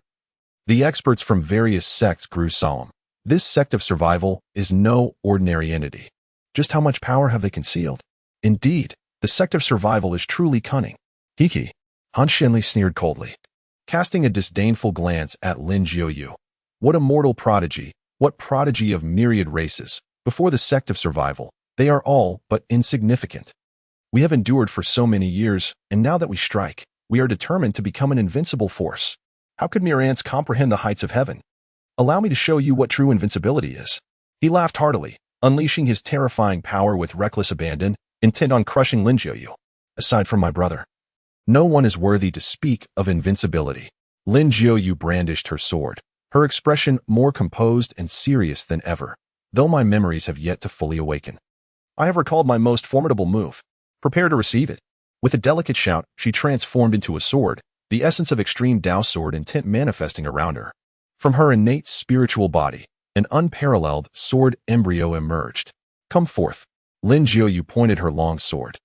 The experts from various sects grew solemn. This sect of survival is no ordinary entity. Just how much power have they concealed? Indeed, the sect of survival is truly cunning. Hiki. Han Shenli sneered coldly, casting a disdainful glance at Lin Jiuyu. What immortal prodigy, what prodigy of myriad races, before the sect of survival, they are all but insignificant. We have endured for so many years, and now that we strike, we are determined to become an invincible force. How could mere ants comprehend the heights of heaven? Allow me to show you what true invincibility is. He laughed heartily, unleashing his terrifying power with reckless abandon, intent on crushing Lin Jiuyu. Aside from my brother, no one is worthy to speak of invincibility. Lin Jiuyu brandished her sword, her expression more composed and serious than ever, though my memories have yet to fully awaken. I have recalled my most formidable move. Prepare to receive it. With a delicate shout, she transformed into a sword, the essence of extreme Dao sword intent manifesting around her. From her innate spiritual body, an unparalleled sword embryo emerged. Come forth. Lin Jiuyu pointed her long sword,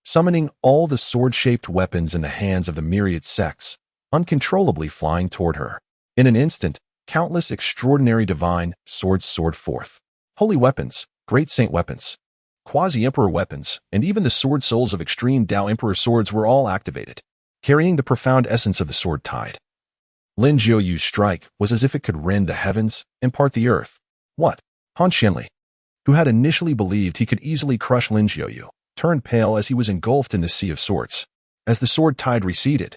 summoning all the sword-shaped weapons in the hands of the myriad sects, uncontrollably flying toward her. In an instant, countless extraordinary divine swords soared forth. Holy weapons, great saint weapons, quasi-emperor weapons, and even the sword souls of extreme Dao emperor swords were all activated, carrying the profound essence of the sword tide. Lin Jiuyu's strike was as if it could rend the heavens and part the earth. What? Han Shenli, who had initially believed he could easily crush Lin Jiuyu, turned pale as he was engulfed in the sea of swords. As the sword tide receded,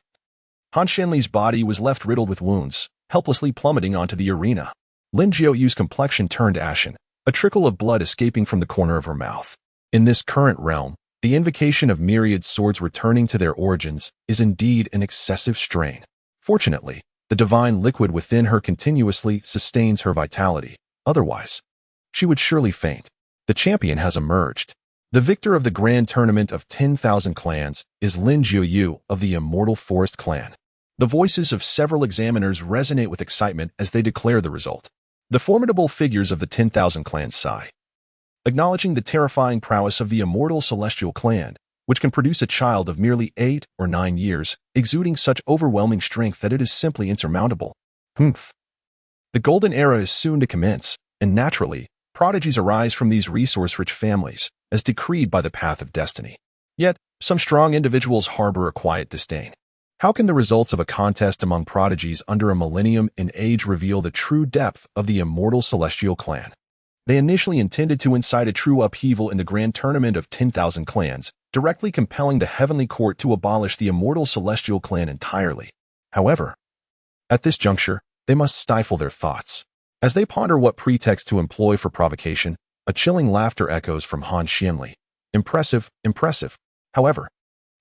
Han Shenli's body was left riddled with wounds, helplessly plummeting onto the arena. Lin Jiuyu's complexion turned ashen, a trickle of blood escaping from the corner of her mouth. In this current realm, the invocation of myriad swords returning to their origins is indeed an excessive strain. Fortunately, the divine liquid within her continuously sustains her vitality. Otherwise, she would surely faint. The champion has emerged. The victor of the grand tournament of 10,000 clans is Lin Jiuyu of the Immortal Forest clan. The voices of several examiners resonate with excitement as they declare the result. The formidable figures of the 10,000 clans sigh, acknowledging the terrifying prowess of the Immortal Celestial clan, which can produce a child of merely 8 or 9 years, exuding such overwhelming strength that it is simply insurmountable. Humph. The golden era is soon to commence, and naturally, prodigies arise from these resource-rich families, as decreed by the path of destiny. Yet, some strong individuals harbor a quiet disdain. How can the results of a contest among prodigies under a millennium in age reveal the true depth of the Immortal Celestial clan? They initially intended to incite a true upheaval in the grand tournament of 10,000 clans, directly compelling the heavenly court to abolish the Immortal Celestial clan entirely. However, at this juncture, they must stifle their thoughts. As they ponder what pretext to employ for provocation, a chilling laughter echoes from Han Shenli. Impressive, impressive. However,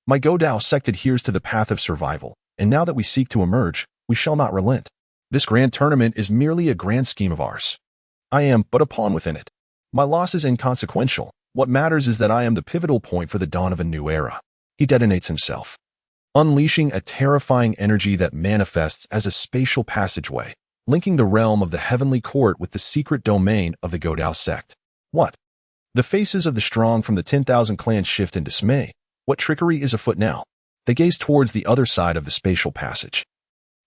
my Godao sect adheres to the path of survival, and now that we seek to emerge, we shall not relent. This grand tournament is merely a grand scheme of ours. I am but a pawn within it. My loss is inconsequential. What matters is that I am the pivotal point for the dawn of a new era. He detonates himself, unleashing a terrifying energy that manifests as a spatial passageway, linking the realm of the heavenly court with the secret domain of the Godao sect. What? The faces of the strong from the 10,000 clans shift in dismay. What trickery is afoot now? They gaze towards the other side of the spatial passage,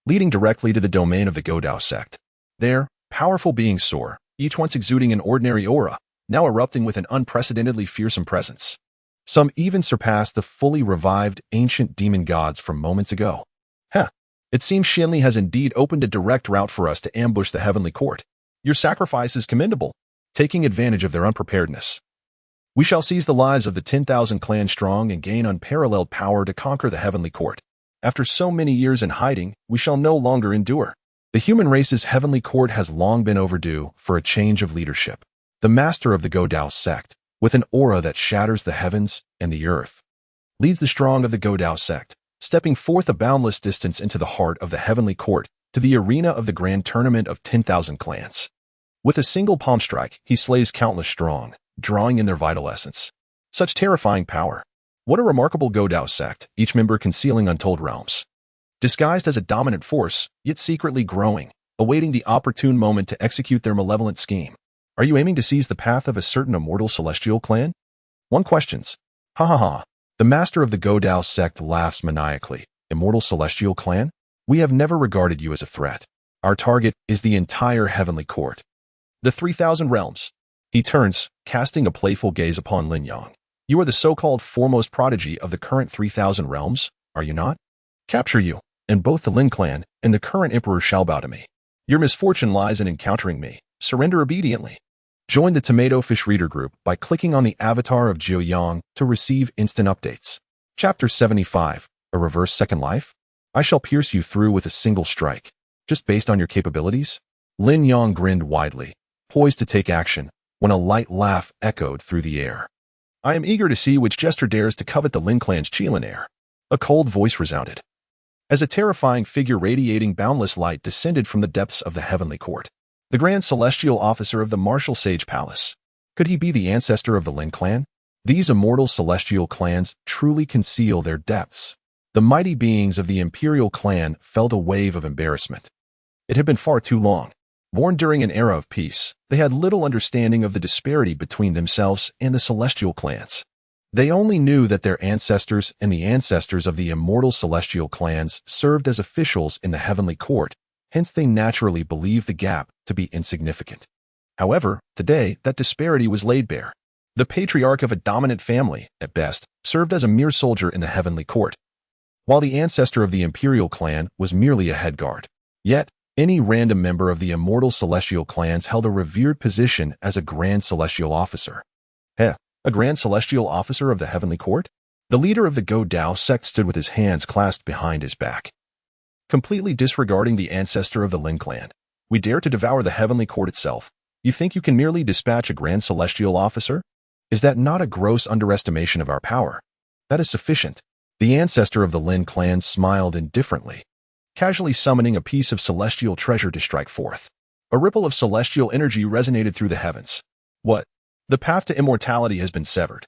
leading directly to the domain of the Godao sect. There, powerful beings soar, each once exuding an ordinary aura, now erupting with an unprecedentedly fearsome presence. Some even surpass the fully revived ancient demon gods from moments ago. It seems Shenli has indeed opened a direct route for us to ambush the heavenly court. Your sacrifice is commendable, taking advantage of their unpreparedness. We shall seize the lives of the 10,000 clans strong and gain unparalleled power to conquer the heavenly court. After so many years in hiding, we shall no longer endure. The human race's heavenly court has long been overdue for a change of leadership. The master of the Godao sect, with an aura that shatters the heavens and the earth, leads the strong of the Godao sect, stepping forth a boundless distance into the heart of the heavenly court, to the arena of the grand tournament of 10,000 clans. With a single palm strike, he slays countless strong, drawing in their vital essence. Such terrifying power. What a remarkable Godao sect, each member concealing untold realms. Disguised as a dominant force, yet secretly growing, awaiting the opportune moment to execute their malevolent scheme. Are you aiming to seize the path of a certain Immortal Celestial clan? One questions. Ha ha ha. The master of the Godao sect laughs maniacally. Immortal Celestial clan? We have never regarded you as a threat. Our target is the entire heavenly court. The 3,000 realms. He turns, casting a playful gaze upon Lin Yang. You are the so-called foremost prodigy of the current 3,000 realms, are you not? Capture you, and both the Lin clan and the current emperor shall bow to me. Your misfortune lies in encountering me. Surrender obediently. Join the Tomato Fish Reader group by clicking on the avatar of Jiu Yang to receive instant updates. Chapter 75, A Reverse Second Life? I shall pierce you through with a single strike. Just based on your capabilities? Lin Yang grinned widely, poised to take action, when a light laugh echoed through the air. I am eager to see which jester dares to covet the Lin clan's Qilin heir. A cold voice resounded, as a terrifying figure radiating boundless light descended from the depths of the heavenly court. The Grand Celestial Officer of the Martial Sage Palace. Could he be the ancestor of the Lin clan? These immortal celestial clans truly conceal their depths. The mighty beings of the Imperial clan felt a wave of embarrassment. It had been far too long. Born during an era of peace, they had little understanding of the disparity between themselves and the celestial clans. They only knew that their ancestors and the ancestors of the immortal celestial clans served as officials in the heavenly court, hence they naturally believed the gap to be insignificant. However, today that disparity was laid bare. The patriarch of a dominant family, at best, served as a mere soldier in the heavenly court, while the ancestor of the Imperial clan was merely a head guard. Yet, any random member of the immortal celestial clans held a revered position as a Grand Celestial Officer. A Grand Celestial Officer of the Heavenly Court? The leader of the Go Dao sect stood with his hands clasped behind his back, completely disregarding the ancestor of the Lin clan. We dare to devour the Heavenly Court itself. You think you can merely dispatch a Grand Celestial Officer? Is that not a gross underestimation of our power? That is sufficient. The ancestor of the Lin clan smiled indifferently, casually summoning a piece of celestial treasure to strike forth. A ripple of celestial energy resonated through the heavens. What? The path to immortality has been severed.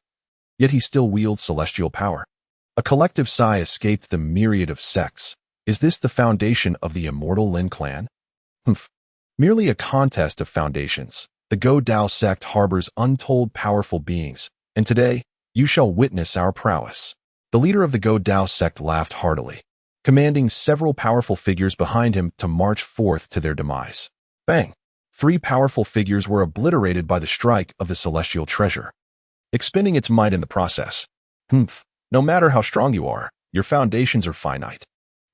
Yet he still wields celestial power. A collective sigh escaped the myriad of sects. Is this the foundation of the immortal Lin clan? Merely a contest of foundations. The Go Dao sect harbors untold powerful beings, and today, you shall witness our prowess. The leader of the Go Dao sect laughed heartily, commanding several powerful figures behind him to march forth to their demise. Bang! 3 powerful figures were obliterated by the strike of the celestial treasure, expending its might in the process. No matter how strong you are, your foundations are finite.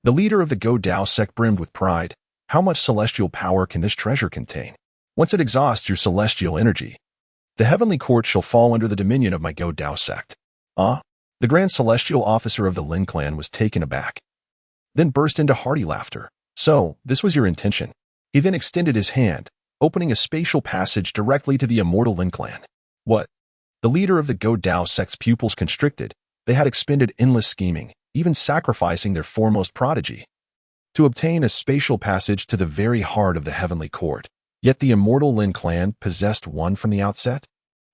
The leader of the Go Dao sect brimmed with pride. How much celestial power can this treasure contain? Once it exhausts your celestial energy, the heavenly court shall fall under the dominion of my Go Dao sect. The Grand Celestial Officer of the Lin clan was taken aback, then burst into hearty laughter. So, this was your intention. He then extended his hand, opening a spatial passage directly to the immortal Lin clan. What? The leader of the Go Dao sect's pupils constricted. They had expended endless scheming, even sacrificing their foremost prodigy, to obtain a spatial passage to the very heart of the heavenly court. Yet the immortal Lin clan possessed one from the outset?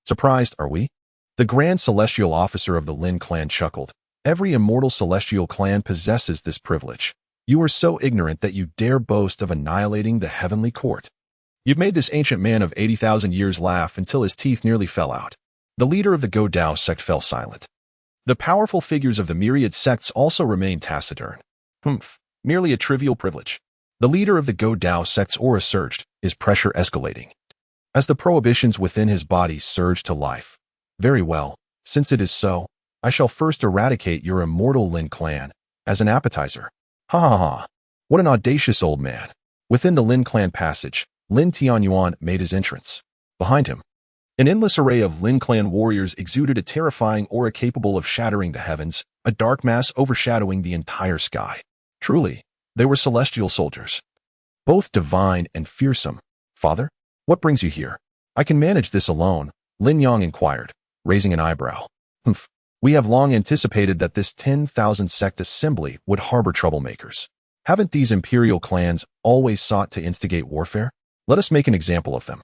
Surprised, are we? The Grand Celestial Officer of the Lin clan chuckled. Every immortal celestial clan possesses this privilege. You are so ignorant that you dare boast of annihilating the heavenly court. You've made this ancient man of 80,000 years laugh until his teeth nearly fell out. The leader of the Go Dao sect fell silent. The powerful figures of the myriad sects also remained taciturn. Merely a trivial privilege. The leader of the Go Dao sect's aura surged, his pressure escalating, as the prohibitions within his body surged to life. Very well, since it is so, I shall first eradicate your immortal Lin clan, as an appetizer. What an audacious old man. Within the Lin clan passage, Lin Tianyuan made his entrance. Behind him, an endless array of Lin clan warriors exuded a terrifying aura capable of shattering the heavens, a dark mass overshadowing the entire sky. Truly, they were celestial soldiers, both divine and fearsome. Father, what brings you here? I can manage this alone, Lin Yang inquired, raising an eyebrow. We have long anticipated that this 10,000 sect assembly would harbor troublemakers. Haven't these imperial clans always sought to instigate warfare? Let us make an example of them,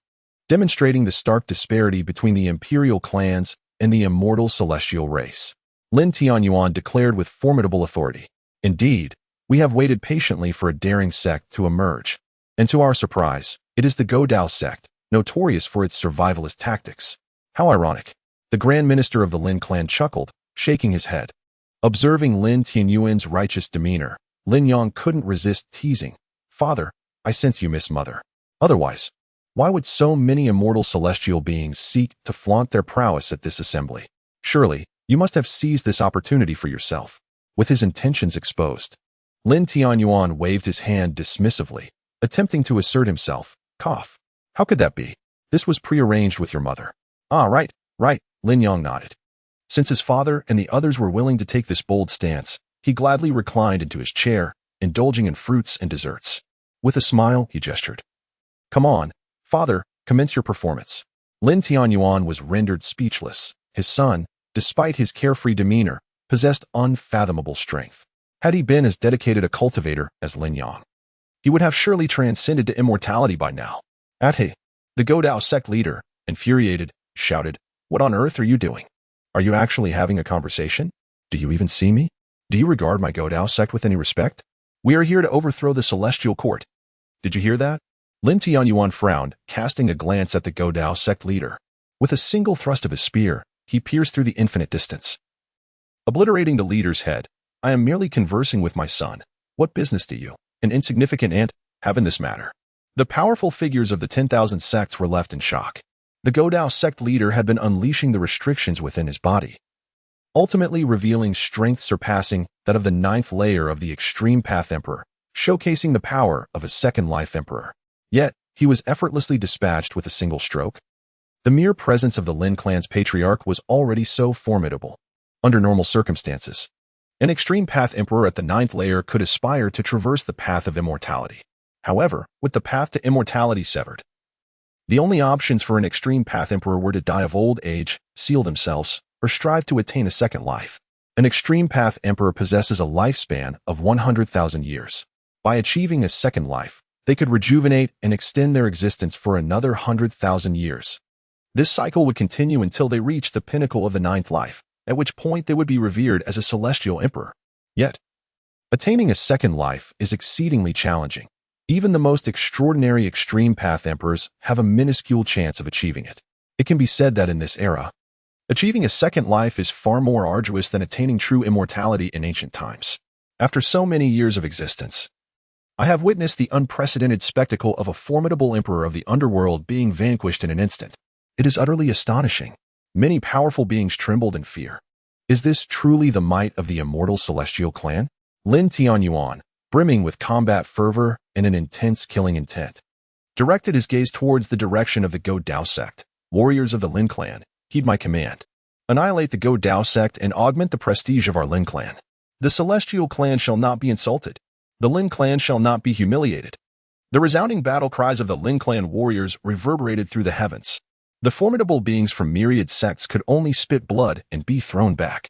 demonstrating the stark disparity between the imperial clans and the immortal celestial race. Lin Tianyuan declared with formidable authority. Indeed, we have waited patiently for a daring sect to emerge, and to our surprise, it is the Go Dao sect, notorious for its survivalist tactics. How ironic. The Grand Minister of the Lin clan chuckled, shaking his head. Observing Lin Tianyuan's righteous demeanor, Lin Yang couldn't resist teasing. Father, I sense you miss Mother. Otherwise, Why would so many immortal celestial beings seek to flaunt their prowess at this assembly? Surely, you must have seized this opportunity for yourself. With his intentions exposed, Lin Tianyuan waved his hand dismissively, attempting to assert himself. Cough. How could that be? This was prearranged with your mother. Ah, right. Lin Yang nodded. Since his father and the others were willing to take this bold stance, he gladly reclined into his chair, indulging in fruits and desserts. With a smile, he gestured. Come on, father, commence your performance. Lin Tianyuan was rendered speechless. His son, despite his carefree demeanor, possessed unfathomable strength. Had he been as dedicated a cultivator as Lin Yang, he would have surely transcended to immortality by now. The Godao sect leader, infuriated, shouted, "What on earth are you doing? Are you actually having a conversation? Do you even see me? Do you regard my Godao sect with any respect? We are here to overthrow the celestial court. Did you hear that?" Lin Tianyuan frowned, casting a glance at the Godao sect leader. With a single thrust of his spear, he pierced through the infinite distance, obliterating the leader's head. "I am merely conversing with my son. What business do you, an insignificant ant, have in this matter?" The powerful figures of the 10,000 sects were left in shock. The Godao sect leader had been unleashing the restrictions within his body, ultimately revealing strength surpassing that of the 9th layer of the Extreme Path Emperor, showcasing the power of a second life emperor. Yet, he was effortlessly dispatched with a single stroke. The mere presence of the Lin clan's patriarch was already so formidable. Under normal circumstances, an Extreme Path Emperor at the 9th layer could aspire to traverse the path of immortality. However, with the path to immortality severed, the only options for an Extreme Path Emperor were to die of old age, seal themselves, or strive to attain a second life. An Extreme Path Emperor possesses a lifespan of 100,000 years. By achieving a second life, they could rejuvenate and extend their existence for another 100,000 years. This cycle would continue until they reached the pinnacle of the 9th life, at which point they would be revered as a celestial emperor. Yet, attaining a second life is exceedingly challenging. Even the most extraordinary Extreme Path Emperors have a minuscule chance of achieving it. It can be said that in this era, achieving a second life is far more arduous than attaining true immortality in ancient times. After so many years of existence, I have witnessed the unprecedented spectacle of a formidable emperor of the underworld being vanquished in an instant. It is utterly astonishing. Many powerful beings trembled in fear. Is this truly the might of the immortal celestial clan? Lin Tianyuan, brimming with combat fervor and an intense killing intent, directed his gaze towards the direction of the Godao sect. Warriors of the Lin clan, heed my command. Annihilate the Godao sect and augment the prestige of our Lin clan. The celestial clan shall not be insulted. The Lin clan shall not be humiliated. The resounding battle cries of the Lin clan warriors reverberated through the heavens. The formidable beings from myriad sects could only spit blood and be thrown back,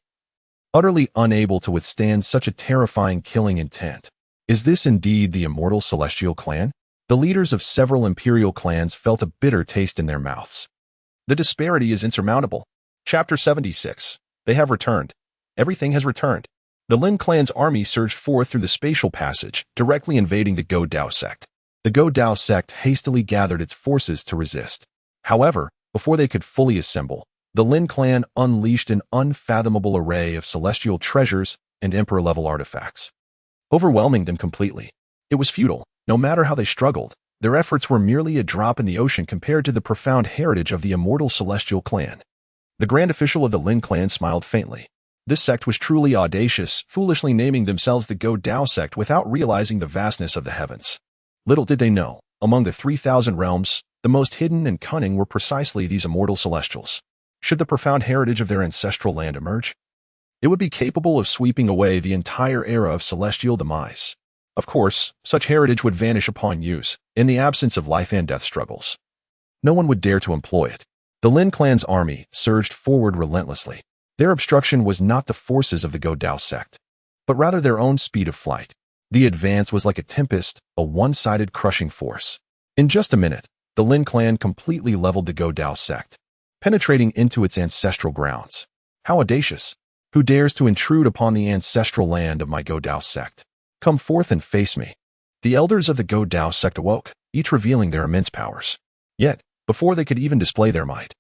utterly unable to withstand such a terrifying killing intent. Is this indeed the immortal celestial clan? The leaders of several imperial clans felt a bitter taste in their mouths. The disparity is insurmountable. Chapter 76. They have returned. Everything has returned. The Lin clan's army surged forth through the spatial passage, directly invading the Godao sect. The Godao sect hastily gathered its forces to resist. However, before they could fully assemble, the Lin clan unleashed an unfathomable array of celestial treasures and emperor-level artifacts, overwhelming them completely. It was futile. No matter how they struggled, their efforts were merely a drop in the ocean compared to the profound heritage of the immortal celestial clan. The grand official of the Lin clan smiled faintly. This sect was truly audacious, foolishly naming themselves the Godao sect without realizing the vastness of the heavens. Little did they know, among the 3,000 realms, the most hidden and cunning were precisely these immortal celestials. Should the profound heritage of their ancestral land emerge, it would be capable of sweeping away the entire era of celestial demise. Of course, such heritage would vanish upon use, in the absence of life and death struggles. No one would dare to employ it. The Lin clan's army surged forward relentlessly. Their obstruction was not the forces of the Godao sect, but rather their own speed of flight. The advance was like a tempest, a one-sided crushing force. In just a minute, the Lin clan completely leveled the Godao sect, penetrating into its ancestral grounds. How audacious! Who dares to intrude upon the ancestral land of my Godao sect? Come forth and face me. The elders of the Godao sect awoke, each revealing their immense powers. Yet, before they could even display their might,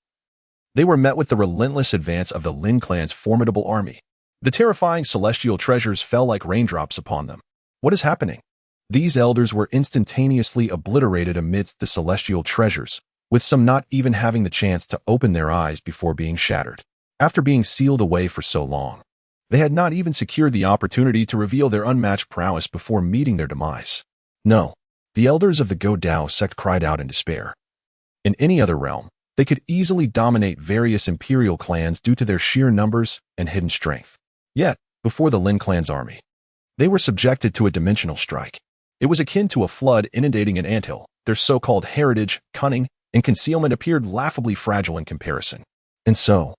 they were met with the relentless advance of the Lin clan's formidable army. The terrifying celestial treasures fell like raindrops upon them. What is happening? These elders were instantaneously obliterated amidst the celestial treasures, with some not even having the chance to open their eyes before being shattered. After being sealed away for so long, they had not even secured the opportunity to reveal their unmatched prowess before meeting their demise. No, the elders of the Go Dao sect cried out in despair. In any other realm, they could easily dominate various imperial clans due to their sheer numbers and hidden strength. Yet, before the Lin clan's army, they were subjected to a dimensional strike. It was akin to a flood inundating an anthill. Their so-called heritage, cunning, and concealment appeared laughably fragile in comparison. And so,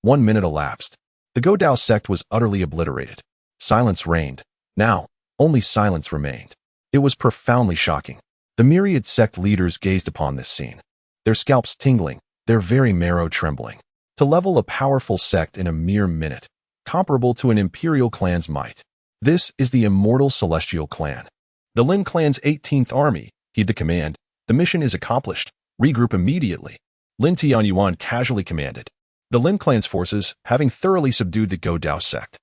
1 minute elapsed. The Go Dao sect was utterly obliterated. Silence reigned. Now, only silence remained. It was profoundly shocking. The myriad sect leaders gazed upon this scene, their scalps tingling, their very marrow trembling. To level a powerful sect in a mere minute, comparable to an imperial clan's might. This is the Immortal Celestial Clan. The Lin clan's 18th army, heed the command. The mission is accomplished. Regroup immediately. Lin Tianyuan casually commanded. The Lin clan's forces, having thoroughly subdued the Go Dao sect,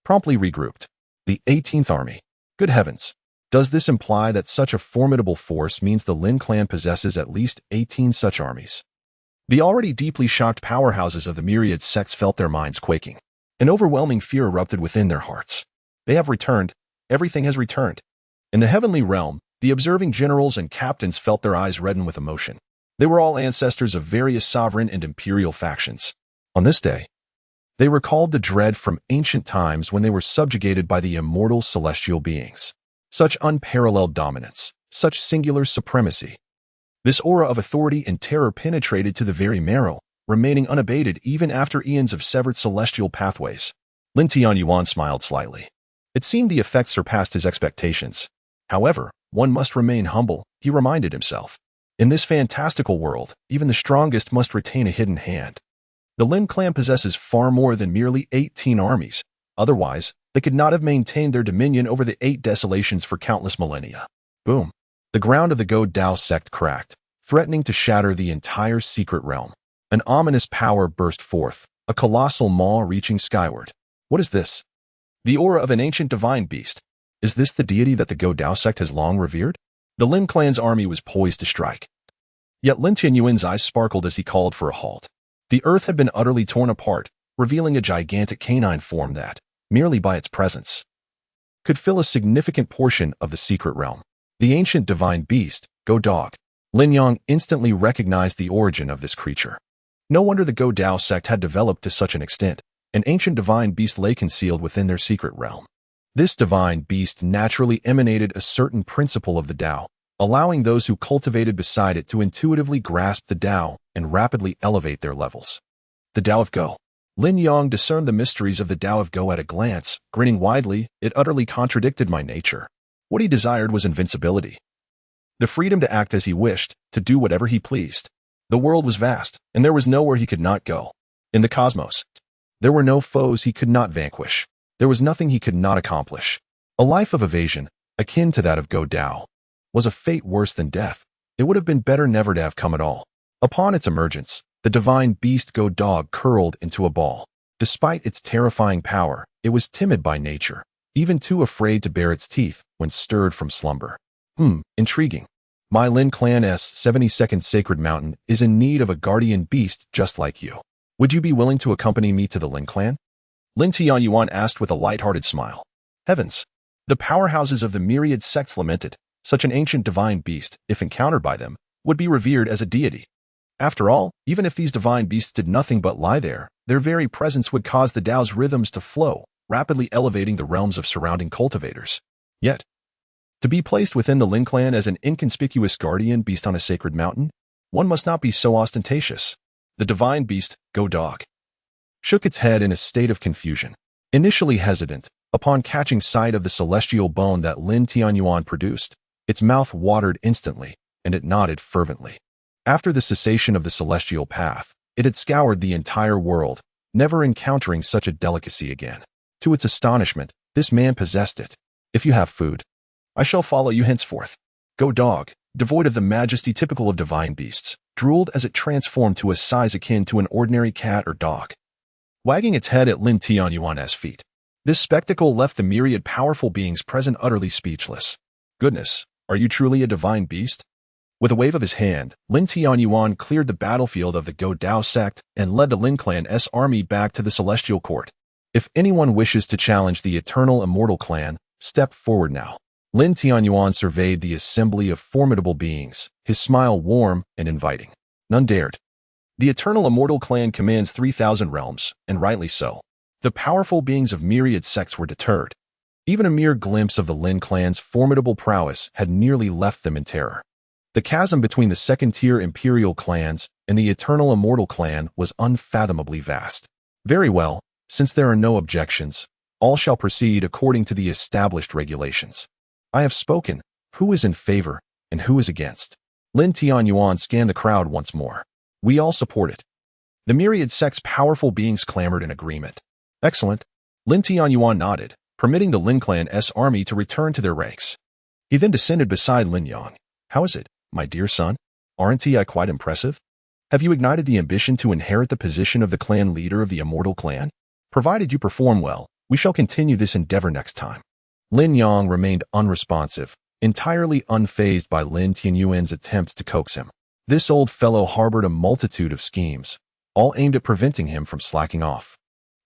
promptly regrouped. The 18th army. Good heavens. Does this imply that such a formidable force means the Lin clan possesses at least 18 such armies? The already deeply shocked powerhouses of the myriad sects felt their minds quaking. An overwhelming fear erupted within their hearts. They have returned. Everything has returned. In the heavenly realm, the observing generals and captains felt their eyes redden with emotion. They were all ancestors of various sovereign and imperial factions. On this day, they recalled the dread from ancient times when they were subjugated by the immortal celestial beings. Such unparalleled dominance, such singular supremacy. This aura of authority and terror penetrated to the very marrow, remaining unabated even after eons of severed celestial pathways. Lin Tianyuan smiled slightly. It seemed the effect surpassed his expectations. However, one must remain humble, he reminded himself. In this fantastical world, even the strongest must retain a hidden hand. The Lin clan possesses far more than merely 18 armies. Otherwise, they could not have maintained their dominion over the 8 desolations for countless millennia. Boom. The ground of the Go Dao sect cracked, threatening to shatter the entire secret realm. An ominous power burst forth, a colossal maw reaching skyward. What is this? The aura of an ancient divine beast. Is this the deity that the Go Dao sect has long revered? The Lin clan's army was poised to strike. Yet Lin Tianyuan's eyes sparkled as he called for a halt. The earth had been utterly torn apart, revealing a gigantic canine form that, merely by its presence, could fill a significant portion of the secret realm. The ancient divine beast, Go Dog. Lin Yang instantly recognized the origin of this creature. No wonder the Go Dao sect had developed to such an extent. An ancient divine beast lay concealed within their secret realm. This divine beast naturally emanated a certain principle of the Tao, allowing those who cultivated beside it to intuitively grasp the Tao and rapidly elevate their levels. The Tao of Go. Lin Yang discerned the mysteries of the Tao of Go at a glance. Grinning widely, it utterly contradicted my nature. What he desired was invincibility. The freedom to act as he wished, to do whatever he pleased. The world was vast, and there was nowhere he could not go. In the cosmos, there were no foes he could not vanquish. There was nothing he could not accomplish. A life of evasion, akin to that of Go Dao, was a fate worse than death. It would have been better never to have come at all. Upon its emergence, the divine beast Go Dog curled into a ball. Despite its terrifying power, it was timid by nature, even too afraid to bare its teeth when stirred from slumber. Intriguing. My Lin clan's 72nd sacred mountain is in need of a guardian beast just like you. Would you be willing to accompany me to the Lin clan? Lin Tianyuan asked with a light-hearted smile. Heavens! The powerhouses of the myriad sects lamented. Such an ancient divine beast, if encountered by them, would be revered as a deity. After all, even if these divine beasts did nothing but lie there, their very presence would cause the Tao's rhythms to flow, rapidly elevating the realms of surrounding cultivators. Yet, to be placed within the Lin clan as an inconspicuous guardian beast on a sacred mountain, one must not be so ostentatious. The divine beast, Go Dog, shook its head in a state of confusion. Initially hesitant, upon catching sight of the celestial bone that Lin Tianyuan produced, its mouth watered instantly, and it nodded fervently. After the cessation of the celestial path, it had scoured the entire world, never encountering such a delicacy again. To its astonishment, this man possessed it. If you have food, I shall follow you henceforth. Go Dog, devoid of the majesty typical of divine beasts, drooled as it transformed to a size akin to an ordinary cat or dog, wagging its head at Lin Tianyuan's feet. This spectacle left the myriad powerful beings present utterly speechless. Goodness, are you truly a divine beast? With a wave of his hand, Lin Tianyuan cleared the battlefield of the Go Dao sect and led the Lin Clan's army back to the Celestial Court. If anyone wishes to challenge the Eternal Immortal Clan, step forward now. Lin Tianyuan surveyed the assembly of formidable beings, his smile warm and inviting. None dared. The Eternal Immortal Clan commands 3,000 realms, and rightly so. The powerful beings of myriad sects were deterred. Even a mere glimpse of the Lin clan's formidable prowess had nearly left them in terror. The chasm between the second-tier imperial clans and the Eternal Immortal Clan was unfathomably vast. Very well, since there are no objections, all shall proceed according to the established regulations. I have spoken. Who is in favor and who is against? Lin Tianyuan scanned the crowd once more. We all support it. The myriad sect's powerful beings clamored in agreement. Excellent. Lin Tianyuan nodded, permitting the Lin Clan's army to return to their ranks. He then descended beside Lin Yang. How is it, my dear son? Aren't I quite impressive? Have you ignited the ambition to inherit the position of the clan leader of the Immortal Clan? Provided you perform well, we shall continue this endeavor next time. Lin Yang remained unresponsive, entirely unfazed by Lin Tianyuan's attempts to coax him. This old fellow harbored a multitude of schemes, all aimed at preventing him from slacking off.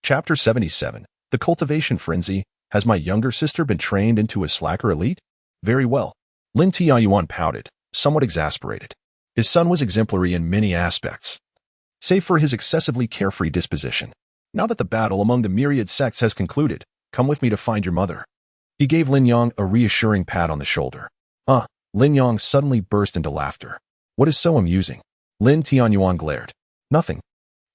Chapter 77. The Cultivation Frenzy. Has my younger sister been trained into a slacker elite? Very well. Lin Tianyuan pouted, somewhat exasperated. His son was exemplary in many aspects, save for his excessively carefree disposition. Now that the battle among the myriad sects has concluded, come with me to find your mother. He gave Lin Yang a reassuring pat on the shoulder. Lin Yang suddenly burst into laughter. What is so amusing? Lin Tianyuan glared. Nothing.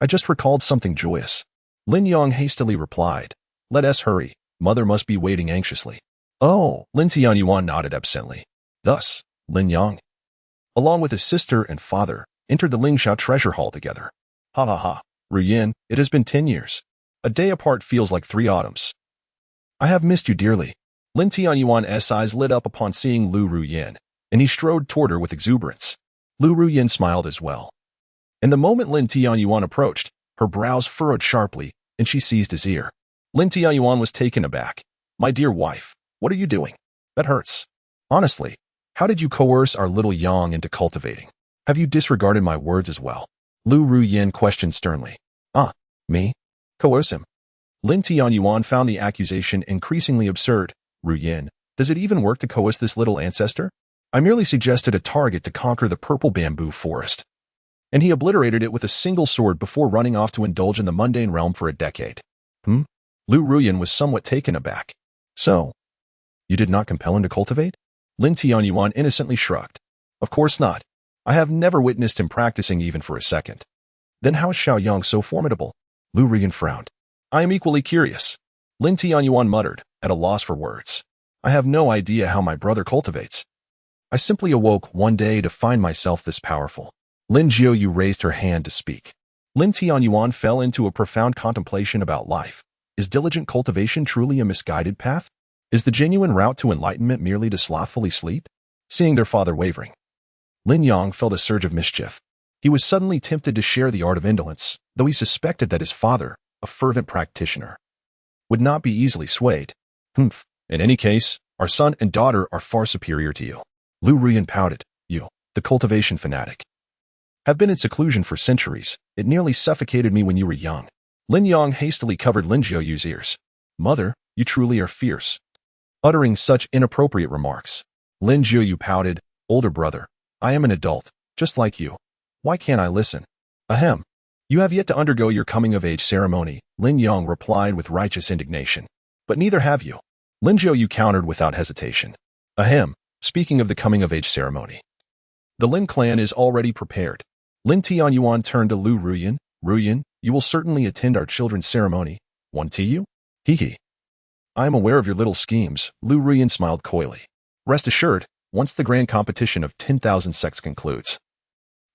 I just recalled something joyous. Lin Yang hastily replied. Let us hurry. Mother must be waiting anxiously. Oh, Lin Tianyuan nodded absently. Thus, Lin Yang, along with his sister and father, entered the Lingxiao treasure hall together. Ha ha ha. Ruyin, it has been 10 years. A day apart feels like 3 autumns. I have missed you dearly. Lin Tianyuan's eyes lit up upon seeing Lu Ruyin, and he strode toward her with exuberance. Lu Ruyin smiled as well. And the moment Lin Tianyuan approached, her brows furrowed sharply, and she seized his ear. Lin Tianyuan was taken aback. My dear wife, what are you doing? That hurts. Honestly, how did you coerce our little Yang into cultivating? Have you disregarded my words as well? Lu Ruyin questioned sternly. Me? Coerce him? Lin Tianyuan found the accusation increasingly absurd. Ruyin, does it even work to coerce this little ancestor? I merely suggested a target to conquer the purple bamboo forest. And he obliterated it with a single sword before running off to indulge in the mundane realm for a decade. Lu Ruyin was somewhat taken aback. So, you did not compel him to cultivate? Lin Tianyuan innocently shrugged. Of course not. I have never witnessed him practicing even for a second. Then how is Xiaoyang so formidable? Lu Ruyin frowned. I am equally curious. Lin Tianyuan muttered, at a loss for words. I have no idea how my brother cultivates. I simply awoke one day to find myself this powerful. Lin Jiuyu raised her hand to speak. Lin Tianyuan fell into a profound contemplation about life. Is diligent cultivation truly a misguided path? Is the genuine route to enlightenment merely to slothfully sleep? Seeing their father wavering, Lin Yang felt a surge of mischief. He was suddenly tempted to share the art of indolence, though he suspected that his father, a fervent practitioner, would not be easily swayed. In any case, our son and daughter are far superior to you. Lu Ruyin pouted. You, the cultivation fanatic, have been in seclusion for centuries. It nearly suffocated me when you were young. Lin Yang hastily covered Lin Jiuyu's ears. Mother, you truly are fierce. Uttering such inappropriate remarks, Lin Jiuyu pouted. Older brother, I am an adult, just like you. Why can't I listen? Ahem. You have yet to undergo your coming-of-age ceremony, Lin Yang replied with righteous indignation. But neither have you. Lin Jiuyu countered without hesitation. Ahem. Speaking of the coming-of-age ceremony, the Lin clan is already prepared. Lin Tianyuan turned to Lu Ruyin. Ruyin, you will certainly attend our children's ceremony, won't you? Hee. I am aware of your little schemes, Lu Ruyin smiled coyly. Rest assured, once the grand competition of 10,000 sects concludes,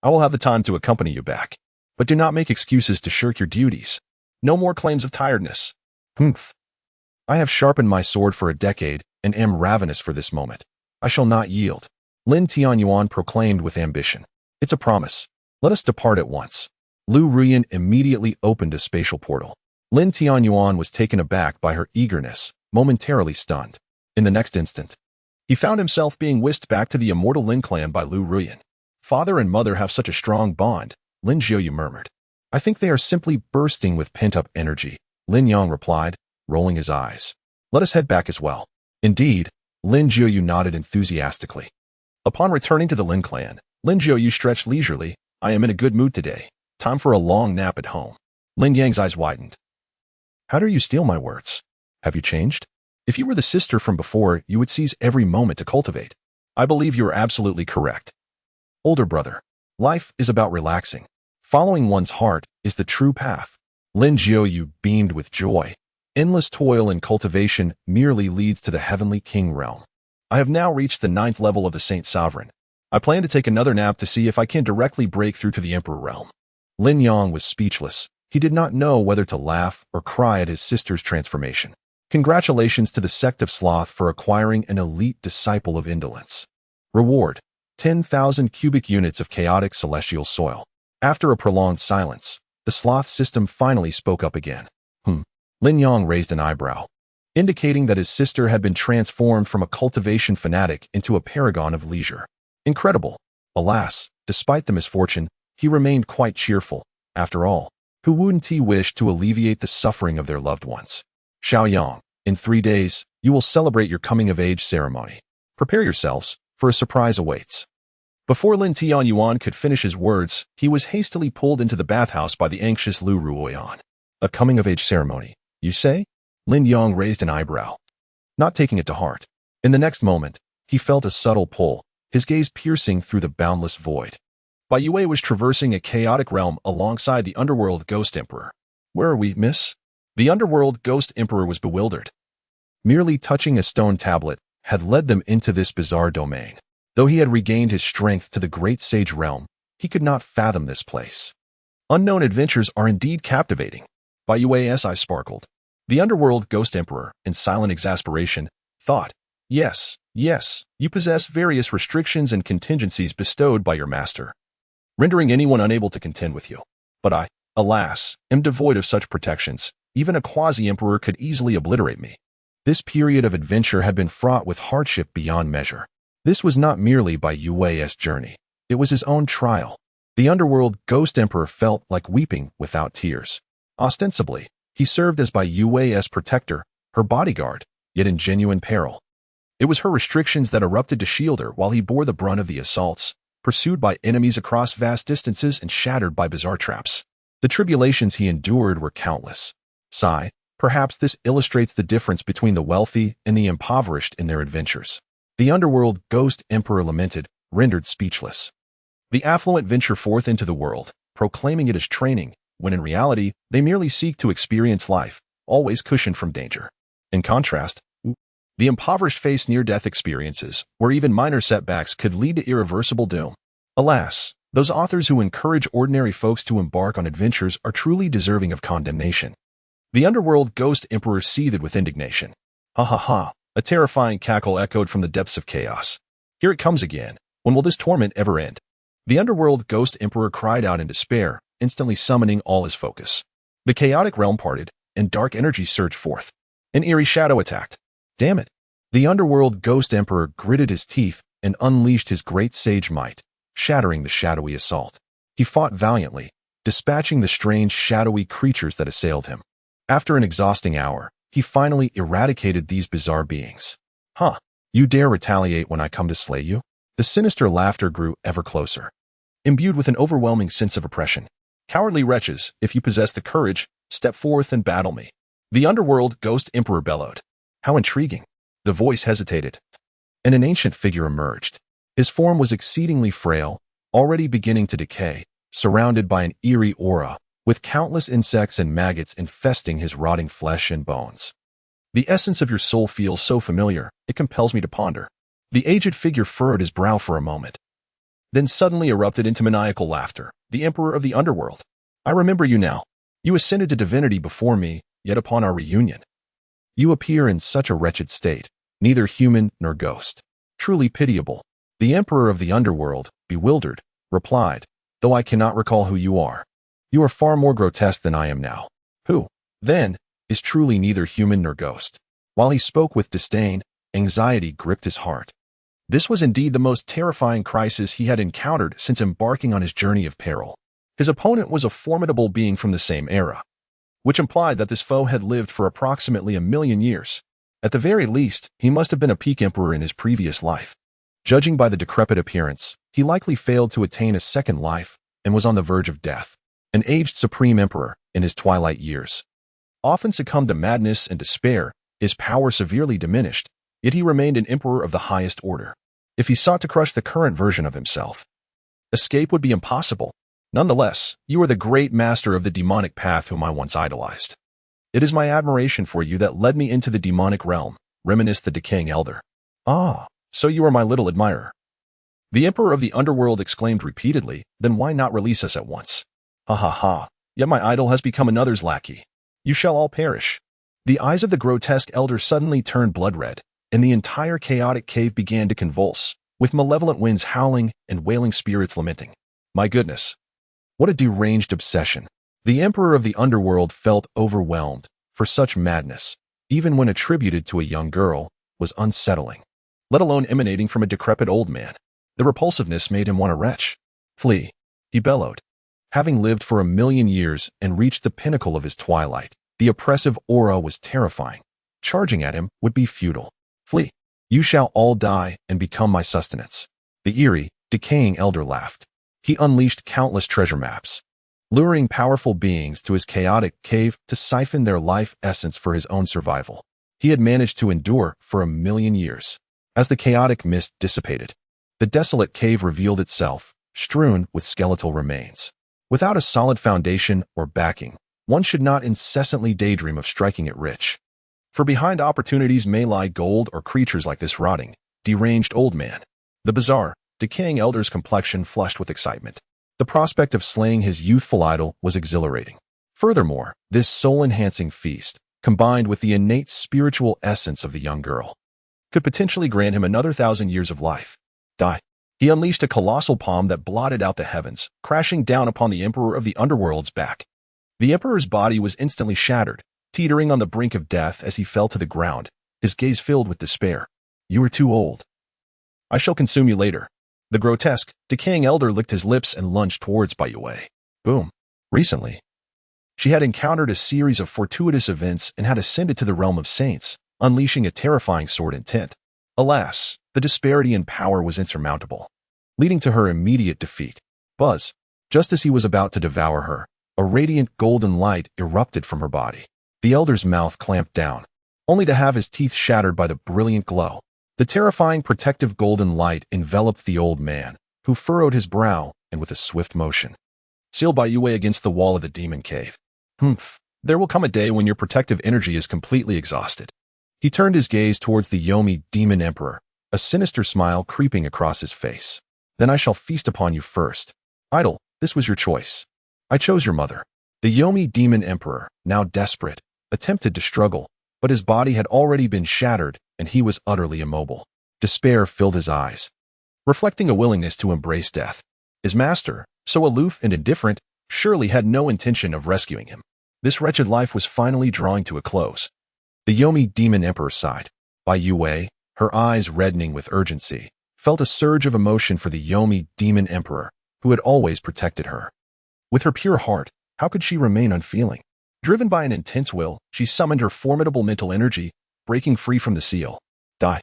I will have the time to accompany you back. But do not make excuses to shirk your duties. No more claims of tiredness. I have sharpened my sword for a decade and am ravenous for this moment. I shall not yield. Lin Tianyuan proclaimed with ambition. It's a promise. Let us depart at once. Lu Ruyin immediately opened a spatial portal. Lin Tianyuan was taken aback by her eagerness, momentarily stunned. In the next instant, He found himself being whisked back to the immortal Lin clan by Lu Ruyan. Father and mother have such a strong bond, Lin Jiuyu murmured. I think they are simply bursting with pent-up energy, Lin Yang replied, rolling his eyes. Let us head back as well. Indeed, Lin Jiuyu nodded enthusiastically. Upon returning to the Lin clan, Lin Jiuyu stretched leisurely. I am in a good mood today. Time for a long nap at home. Lin Yang's eyes widened. How dare you steal my words? Have you changed? If you were the sister from before, you would seize every moment to cultivate. I believe you are absolutely correct. Older brother, life is about relaxing. Following one's heart is the true path. Lin Jiuyu beamed with joy. Endless toil and cultivation merely leads to the heavenly king realm. I have now reached the 9th level of the Saint Sovereign. I plan to take another nap to see if I can directly break through to the Emperor realm. Lin Yang was speechless. He did not know whether to laugh or cry at his sister's transformation. Congratulations to the sect of Sloth for acquiring an elite disciple of indolence. Reward: 10,000 cubic units of chaotic celestial soil. After a prolonged silence, the Sloth system finally spoke up again. Lin Yang raised an eyebrow, indicating that his sister had been transformed from a cultivation fanatic into a paragon of leisure. Incredible. Alas, despite the misfortune, he remained quite cheerful. After all, who wouldn't he wish to alleviate the suffering of their loved ones? Xiaoyang, in 3 days, you will celebrate your coming-of-age ceremony. Prepare yourselves, for a surprise awaits. Before Lin Tianyuan could finish his words, he was hastily pulled into the bathhouse by the anxious Lu Ruoyan. A coming-of-age ceremony, you say? Lin Yang raised an eyebrow, not taking it to heart. In the next moment, he felt a subtle pull, his gaze piercing through the boundless void. Bai Yue was traversing a chaotic realm alongside the Underworld Ghost Emperor. Where are we, miss? The Underworld Ghost Emperor was bewildered. Merely touching a stone tablet had led them into this bizarre domain. Though he had regained his strength to the Great Sage realm, he could not fathom this place. Unknown adventures are indeed captivating. Bai Yue's eyes sparkled. The Underworld Ghost Emperor, in silent exasperation, thought, Yes, you possess various restrictions and contingencies bestowed by your master, rendering anyone unable to contend with you. But I, alas, am devoid of such protections. Even a quasi-emperor could easily obliterate me. This period of adventure had been fraught with hardship beyond measure. This was not merely Bai Yue's journey. It was his own trial. The Underworld Ghost Emperor felt like weeping without tears. Ostensibly, he served as Bai Yue's protector, her bodyguard, yet in genuine peril. It was her restrictions that erupted to shield her while he bore the brunt of the assaults, pursued by enemies across vast distances and shattered by bizarre traps. The tribulations he endured were countless. Sigh, perhaps this illustrates the difference between the wealthy and the impoverished in their adventures. The Underworld Ghost Emperor lamented, rendered speechless. The affluent venture forth into the world, proclaiming it as training, when in reality, they merely seek to experience life, always cushioned from danger. In contrast, the impoverished face near-death experiences, where even minor setbacks could lead to irreversible doom. Alas, those authors who encourage ordinary folks to embark on adventures are truly deserving of condemnation. The Underworld Ghost Emperor seethed with indignation. Ha ha ha, a terrifying cackle echoed from the depths of chaos. Here it comes again. When will this torment ever end? The Underworld Ghost Emperor cried out in despair, instantly summoning all his focus. The chaotic realm parted, and dark energy surged forth. An eerie shadow attacked. Damn it. The Underworld Ghost Emperor gritted his teeth and unleashed his great sage might, shattering the shadowy assault. He fought valiantly, dispatching the strange shadowy creatures that assailed him. After an exhausting hour, he finally eradicated these bizarre beings. Huh, you dare retaliate when I come to slay you? The sinister laughter grew ever closer, imbued with an overwhelming sense of oppression. Cowardly wretches, if you possess the courage, step forth and battle me. The Underworld Ghost Emperor bellowed. How intriguing. The voice hesitated, and an ancient figure emerged. His form was exceedingly frail, already beginning to decay, surrounded by an eerie aura, with countless insects and maggots infesting his rotting flesh and bones. The essence of your soul feels so familiar, it compels me to ponder. The aged figure furrowed his brow for a moment, then suddenly erupted into maniacal laughter. The Emperor of the Underworld. I remember you now. You ascended to divinity before me, yet upon our reunion, you appear in such a wretched state, neither human nor ghost. Truly pitiable. The Emperor of the Underworld, bewildered, replied, though I cannot recall who you are. You are far more grotesque than I am now. Who, then, is truly neither human nor ghost? While he spoke with disdain, anxiety gripped his heart. This was indeed the most terrifying crisis he had encountered since embarking on his journey of peril. His opponent was a formidable being from the same era, which implied that this foe had lived for approximately 1,000,000 years. At the very least, he must have been a peak emperor in his previous life. Judging by the decrepit appearance, he likely failed to attain a second life and was on the verge of death. An aged supreme emperor in his twilight years often succumbed to madness and despair, his power severely diminished, yet he remained an emperor of the highest order. If he sought to crush the current version of himself, escape would be impossible. Nonetheless, you are the great master of the demonic path whom I once idolized. It is my admiration for you that led me into the demonic realm, reminisced the decaying elder. Ah, so you are my little admirer. The emperor of the underworld exclaimed repeatedly, then why not release us at once? Ha ha ha, yet my idol has become another's lackey. You shall all perish. The eyes of the grotesque elder suddenly turned blood red, and the entire chaotic cave began to convulse, with malevolent winds howling and wailing spirits lamenting. My goodness, what a deranged obsession. The emperor of the underworld felt overwhelmed, for such madness, even when attributed to a young girl, was unsettling, let alone emanating from a decrepit old man. The repulsiveness made him want to retch. Flee, he bellowed. Having lived for 1,000,000 years and reached the pinnacle of his twilight, the oppressive aura was terrifying. Charging at him would be futile. Flee. You shall all die and become my sustenance. The eerie, decaying elder laughed. He unleashed countless treasure maps, luring powerful beings to his chaotic cave to siphon their life essence for his own survival. He had managed to endure for 1,000,000 years. As the chaotic mist dissipated, the desolate cave revealed itself, strewn with skeletal remains. Without a solid foundation or backing, one should not incessantly daydream of striking it rich. For behind opportunities may lie gold or creatures like this rotting, deranged old man. The bizarre, decaying elder's complexion flushed with excitement. The prospect of slaying his youthful idol was exhilarating. Furthermore, this soul-enhancing feast, combined with the innate spiritual essence of the young girl, could potentially grant him another 1,000 years of life. Die. He unleashed a colossal palm that blotted out the heavens, crashing down upon the emperor of the underworld's back. The emperor's body was instantly shattered, teetering on the brink of death as he fell to the ground, his gaze filled with despair. You are too old. I shall consume you later. The grotesque, decaying elder licked his lips and lunged towards Bayue. Boom. Recently, she had encountered a series of fortuitous events and had ascended to the realm of saints, unleashing a terrifying sword intent. Alas, the disparity in power was insurmountable, leading to her immediate defeat. Buzz, just as he was about to devour her, a radiant golden light erupted from her body. The elder's mouth clamped down, only to have his teeth shattered by the brilliant glow. The terrifying protective golden light enveloped the old man, who furrowed his brow and with a swift motion sealed Bayue against the wall of the demon cave. Humph, there will come a day when your protective energy is completely exhausted. He turned his gaze towards the Yomi demon emperor, a sinister smile creeping across his face. Then I shall feast upon you first. Idol, this was your choice. I chose your mother. The Yomi demon emperor, now desperate, attempted to struggle, but his body had already been shattered and he was utterly immobile. Despair filled his eyes, reflecting a willingness to embrace death. His master, so aloof and indifferent, surely had no intention of rescuing him. This wretched life was finally drawing to a close. The Yomi demon emperor sighed. Bayue, her eyes reddening with urgency, felt a surge of emotion for the Yomi demon emperor, who had always protected her. With her pure heart, how could she remain unfeeling? Driven by an intense will, she summoned her formidable mental energy, breaking free from the seal. Die.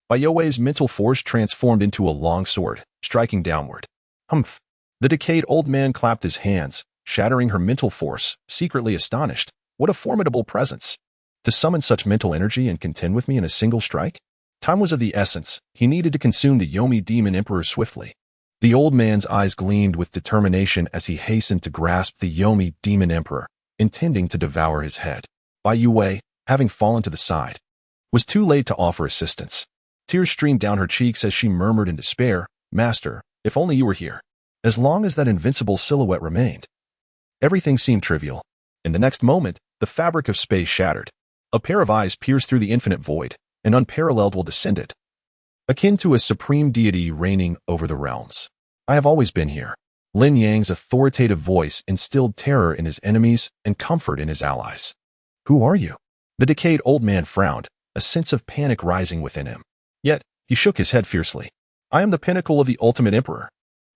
Bayue's mental force transformed into a long sword, striking downward. Humph. The decayed old man clapped his hands, shattering her mental force, secretly astonished. What a formidable presence. To summon such mental energy and contend with me in a single strike? Time was of the essence. He needed to consume the Yomi demon emperor swiftly. The old man's eyes gleamed with determination as he hastened to grasp the Yomi demon emperor, intending to devour his head. Bayue, having fallen to the side, was too late to offer assistance. Tears streamed down her cheeks as she murmured in despair, Master, if only you were here. As long as that invincible silhouette remained, everything seemed trivial. In the next moment, the fabric of space shattered. A pair of eyes pierced through the infinite void, an unparalleled will descended, akin to a supreme deity reigning over the realms. I have always been here. Lin Yang's authoritative voice instilled terror in his enemies and comfort in his allies. Who are you? The decayed old man frowned, a sense of panic rising within him. Yet, he shook his head fiercely. I am the pinnacle of the ultimate emperor.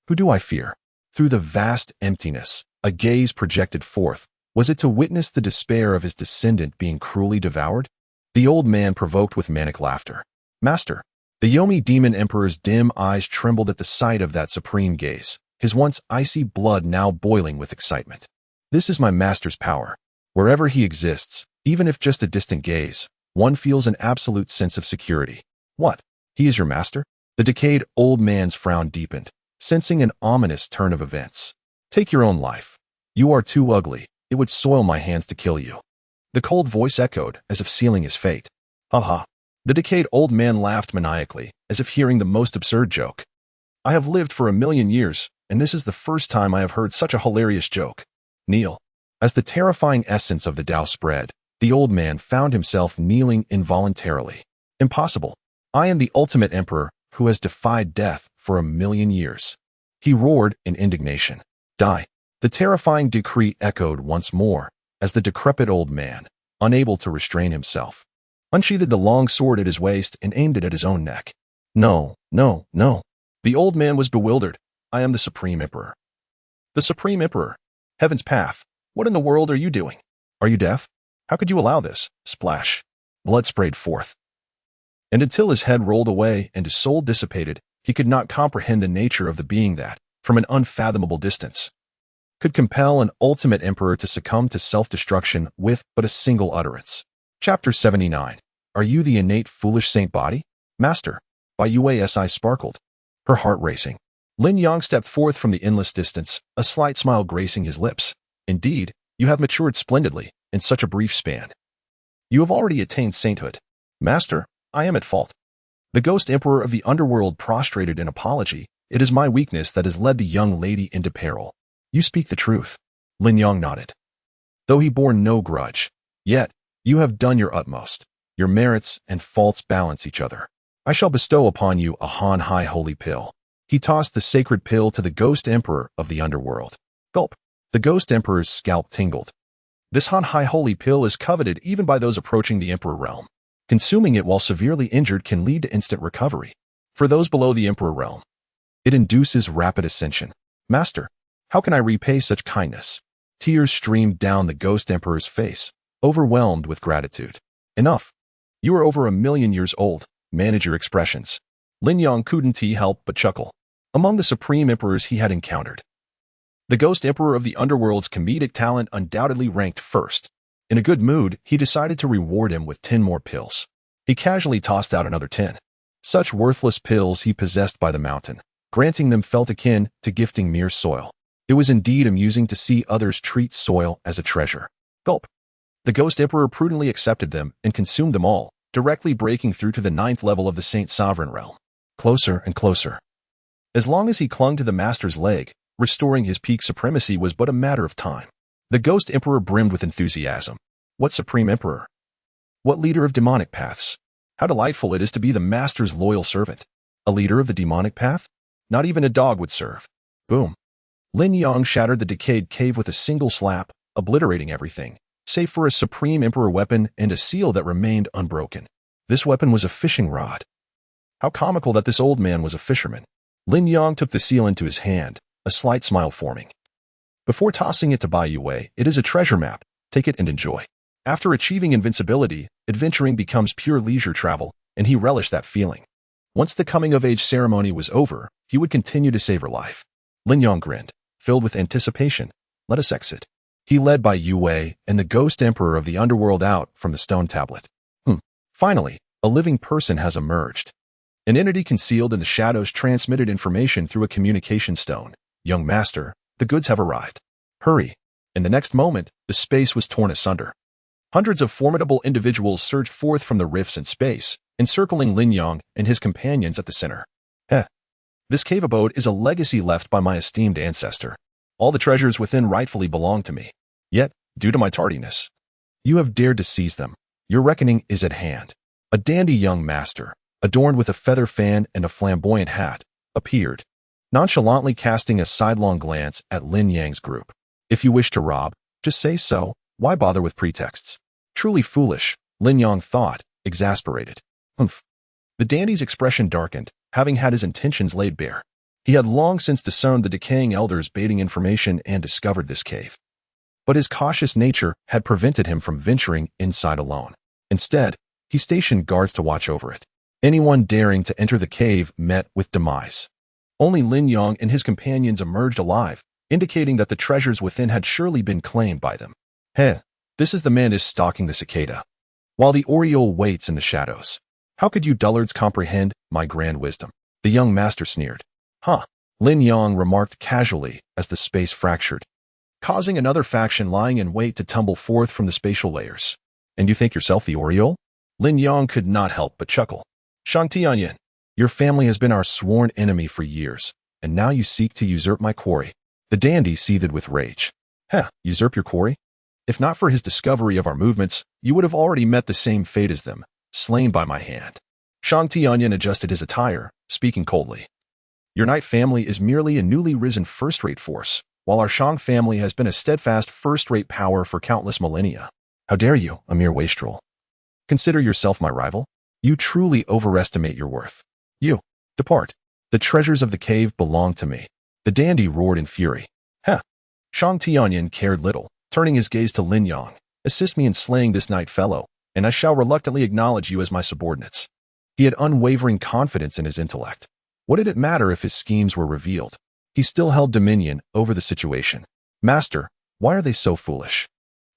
Who do I fear? Through the vast emptiness, a gaze projected forth. Was it to witness the despair of his descendant being cruelly devoured? The old man provoked with manic laughter. Master. The Yomi demon emperor's dim eyes trembled at the sight of that supreme gaze, his once icy blood now boiling with excitement. This is my master's power. Wherever he exists, even if just a distant gaze, one feels an absolute sense of security. What? He is your master? The decayed old man's frown deepened, sensing an ominous turn of events. Take your own life. You are too ugly. It would soil my hands to kill you. The cold voice echoed, as if sealing his fate. Ha ha. The decayed old man laughed maniacally, as if hearing the most absurd joke. I have lived for 1,000,000 years, and this is the first time I have heard such a hilarious joke. Kneel. As the terrifying essence of the Tao spread, the old man found himself kneeling involuntarily. Impossible. I am the ultimate emperor who has defied death for 1,000,000 years. He roared in indignation. Die. The terrifying decree echoed once more, as the decrepit old man, unable to restrain himself, unsheathed the long sword at his waist and aimed it at his own neck. No, no, no. The old man was bewildered. I am the Supreme Emperor. The Supreme Emperor. Heaven's path. What in the world are you doing? Are you deaf? How could you allow this? Splash. Blood sprayed forth. And until his head rolled away and his soul dissipated, he could not comprehend the nature of the being that, from an unfathomable distance, could compel an ultimate emperor to succumb to self-destruction with but a single utterance. Chapter 79. Are you the innate foolish saint body? Master. By Yue's eyes sparkled, her heart racing. Lin Yang stepped forth from the endless distance, a slight smile gracing his lips. Indeed, you have matured splendidly in such a brief span. You have already attained sainthood. Master, I am at fault. The ghost emperor of the underworld prostrated in apology. It is my weakness that has led the young lady into peril. You speak the truth. Lin Yang nodded. Though he bore no grudge, yet you have done your utmost. Your merits and faults balance each other. I shall bestow upon you a Han High holy pill. He tossed the sacred pill to the ghost emperor of the underworld. Gulp. The ghost emperor's scalp tingled. This Han High holy pill is coveted even by those approaching the emperor realm. Consuming it while severely injured can lead to instant recovery. For those below the emperor realm, it induces rapid ascension. Master, how can I repay such kindness? Tears streamed down the ghost emperor's face, overwhelmed with gratitude. Enough. You are over 1,000,000 years old. Manage your expressions. Lin Yang couldn't help but chuckle. Among the supreme emperors he had encountered, the ghost emperor of the underworld's comedic talent undoubtedly ranked first. In a good mood, he decided to reward him with 10 more pills. He casually tossed out another 10. Such worthless pills he possessed by the mountain. Granting them felt akin to gifting mere soil. It was indeed amusing to see others treat soil as a treasure. Gulp. The ghost emperor prudently accepted them and consumed them all, directly breaking through to the 9th level of the Saint Sovereign realm. Closer and closer. As long as he clung to the master's leg, restoring his peak supremacy was but a matter of time. The ghost emperor brimmed with enthusiasm. What supreme emperor? What leader of demonic paths? How delightful it is to be the master's loyal servant. A leader of the demonic path? Not even a dog would serve. Boom. Lin Yang shattered the decayed cave with a single slap, obliterating everything, save for a supreme emperor weapon and a seal that remained unbroken. This weapon was a fishing rod. How comical that this old man was a fisherman. Lin Yang took the seal into his hand, a slight smile forming. Before tossing it to Bai Yue, it is a treasure map. Take it and enjoy. After achieving invincibility, adventuring becomes pure leisure travel, and he relished that feeling. Once the coming-of-age ceremony was over, he would continue to savor life. Lin Yang grinned, filled with anticipation. Let us exit. He led Bai Yue and the ghost emperor of the underworld out from the stone tablet. Finally, a living person has emerged. An entity concealed in the shadows transmitted information through a communication stone. Young master, the goods have arrived. Hurry. In the next moment, the space was torn asunder. Hundreds of formidable individuals surged forth from the rifts in space, encircling Lin Yang and his companions at the center. This cave abode is a legacy left by my esteemed ancestor. All the treasures within rightfully belong to me. Yet, due to my tardiness, you have dared to seize them. Your reckoning is at hand. A dandy young master, adorned with a feather fan and a flamboyant hat, appeared, nonchalantly casting a sidelong glance at Lin Yang's group. If you wish to rob, just say so. Why bother with pretexts? Truly foolish, Lin Yang thought, exasperated. Humph. The dandy's expression darkened, having had his intentions laid bare. He had long since disowned the decaying elders baiting information and discovered this cave. But his cautious nature had prevented him from venturing inside alone. Instead, he stationed guards to watch over it. Anyone daring to enter the cave met with demise. Only Lin Yang and his companions emerged alive, indicating that the treasures within had surely been claimed by them. Heh, this is the man is stalking the cicada, while the oriole waits in the shadows. How could you dullards comprehend my grand wisdom? The young master sneered. Huh, Lin Yang remarked casually as the space fractured, causing another faction lying in wait to tumble forth from the spatial layers. And you think yourself the oriole? Lin Yang could not help but chuckle. Shang Tianyan, your family has been our sworn enemy for years, and now you seek to usurp my quarry. The dandy seethed with rage. Heh, usurp your quarry? If not for his discovery of our movements, you would have already met the same fate as them, slain by my hand. Shang Tianyan adjusted his attire, speaking coldly. Your knight family is merely a newly risen first-rate force, while our Shang family has been a steadfast first-rate power for countless millennia. How dare you, a mere wastrel? Consider yourself my rival? You truly overestimate your worth. You, depart. The treasures of the cave belong to me. The dandy roared in fury. Heh. Shang Tianyan cared little, turning his gaze to Lin Yang. Assist me in slaying this knight fellow, and I shall reluctantly acknowledge you as my subordinates. He had unwavering confidence in his intellect. What did it matter if his schemes were revealed? He still held dominion over the situation. Master, why are they so foolish?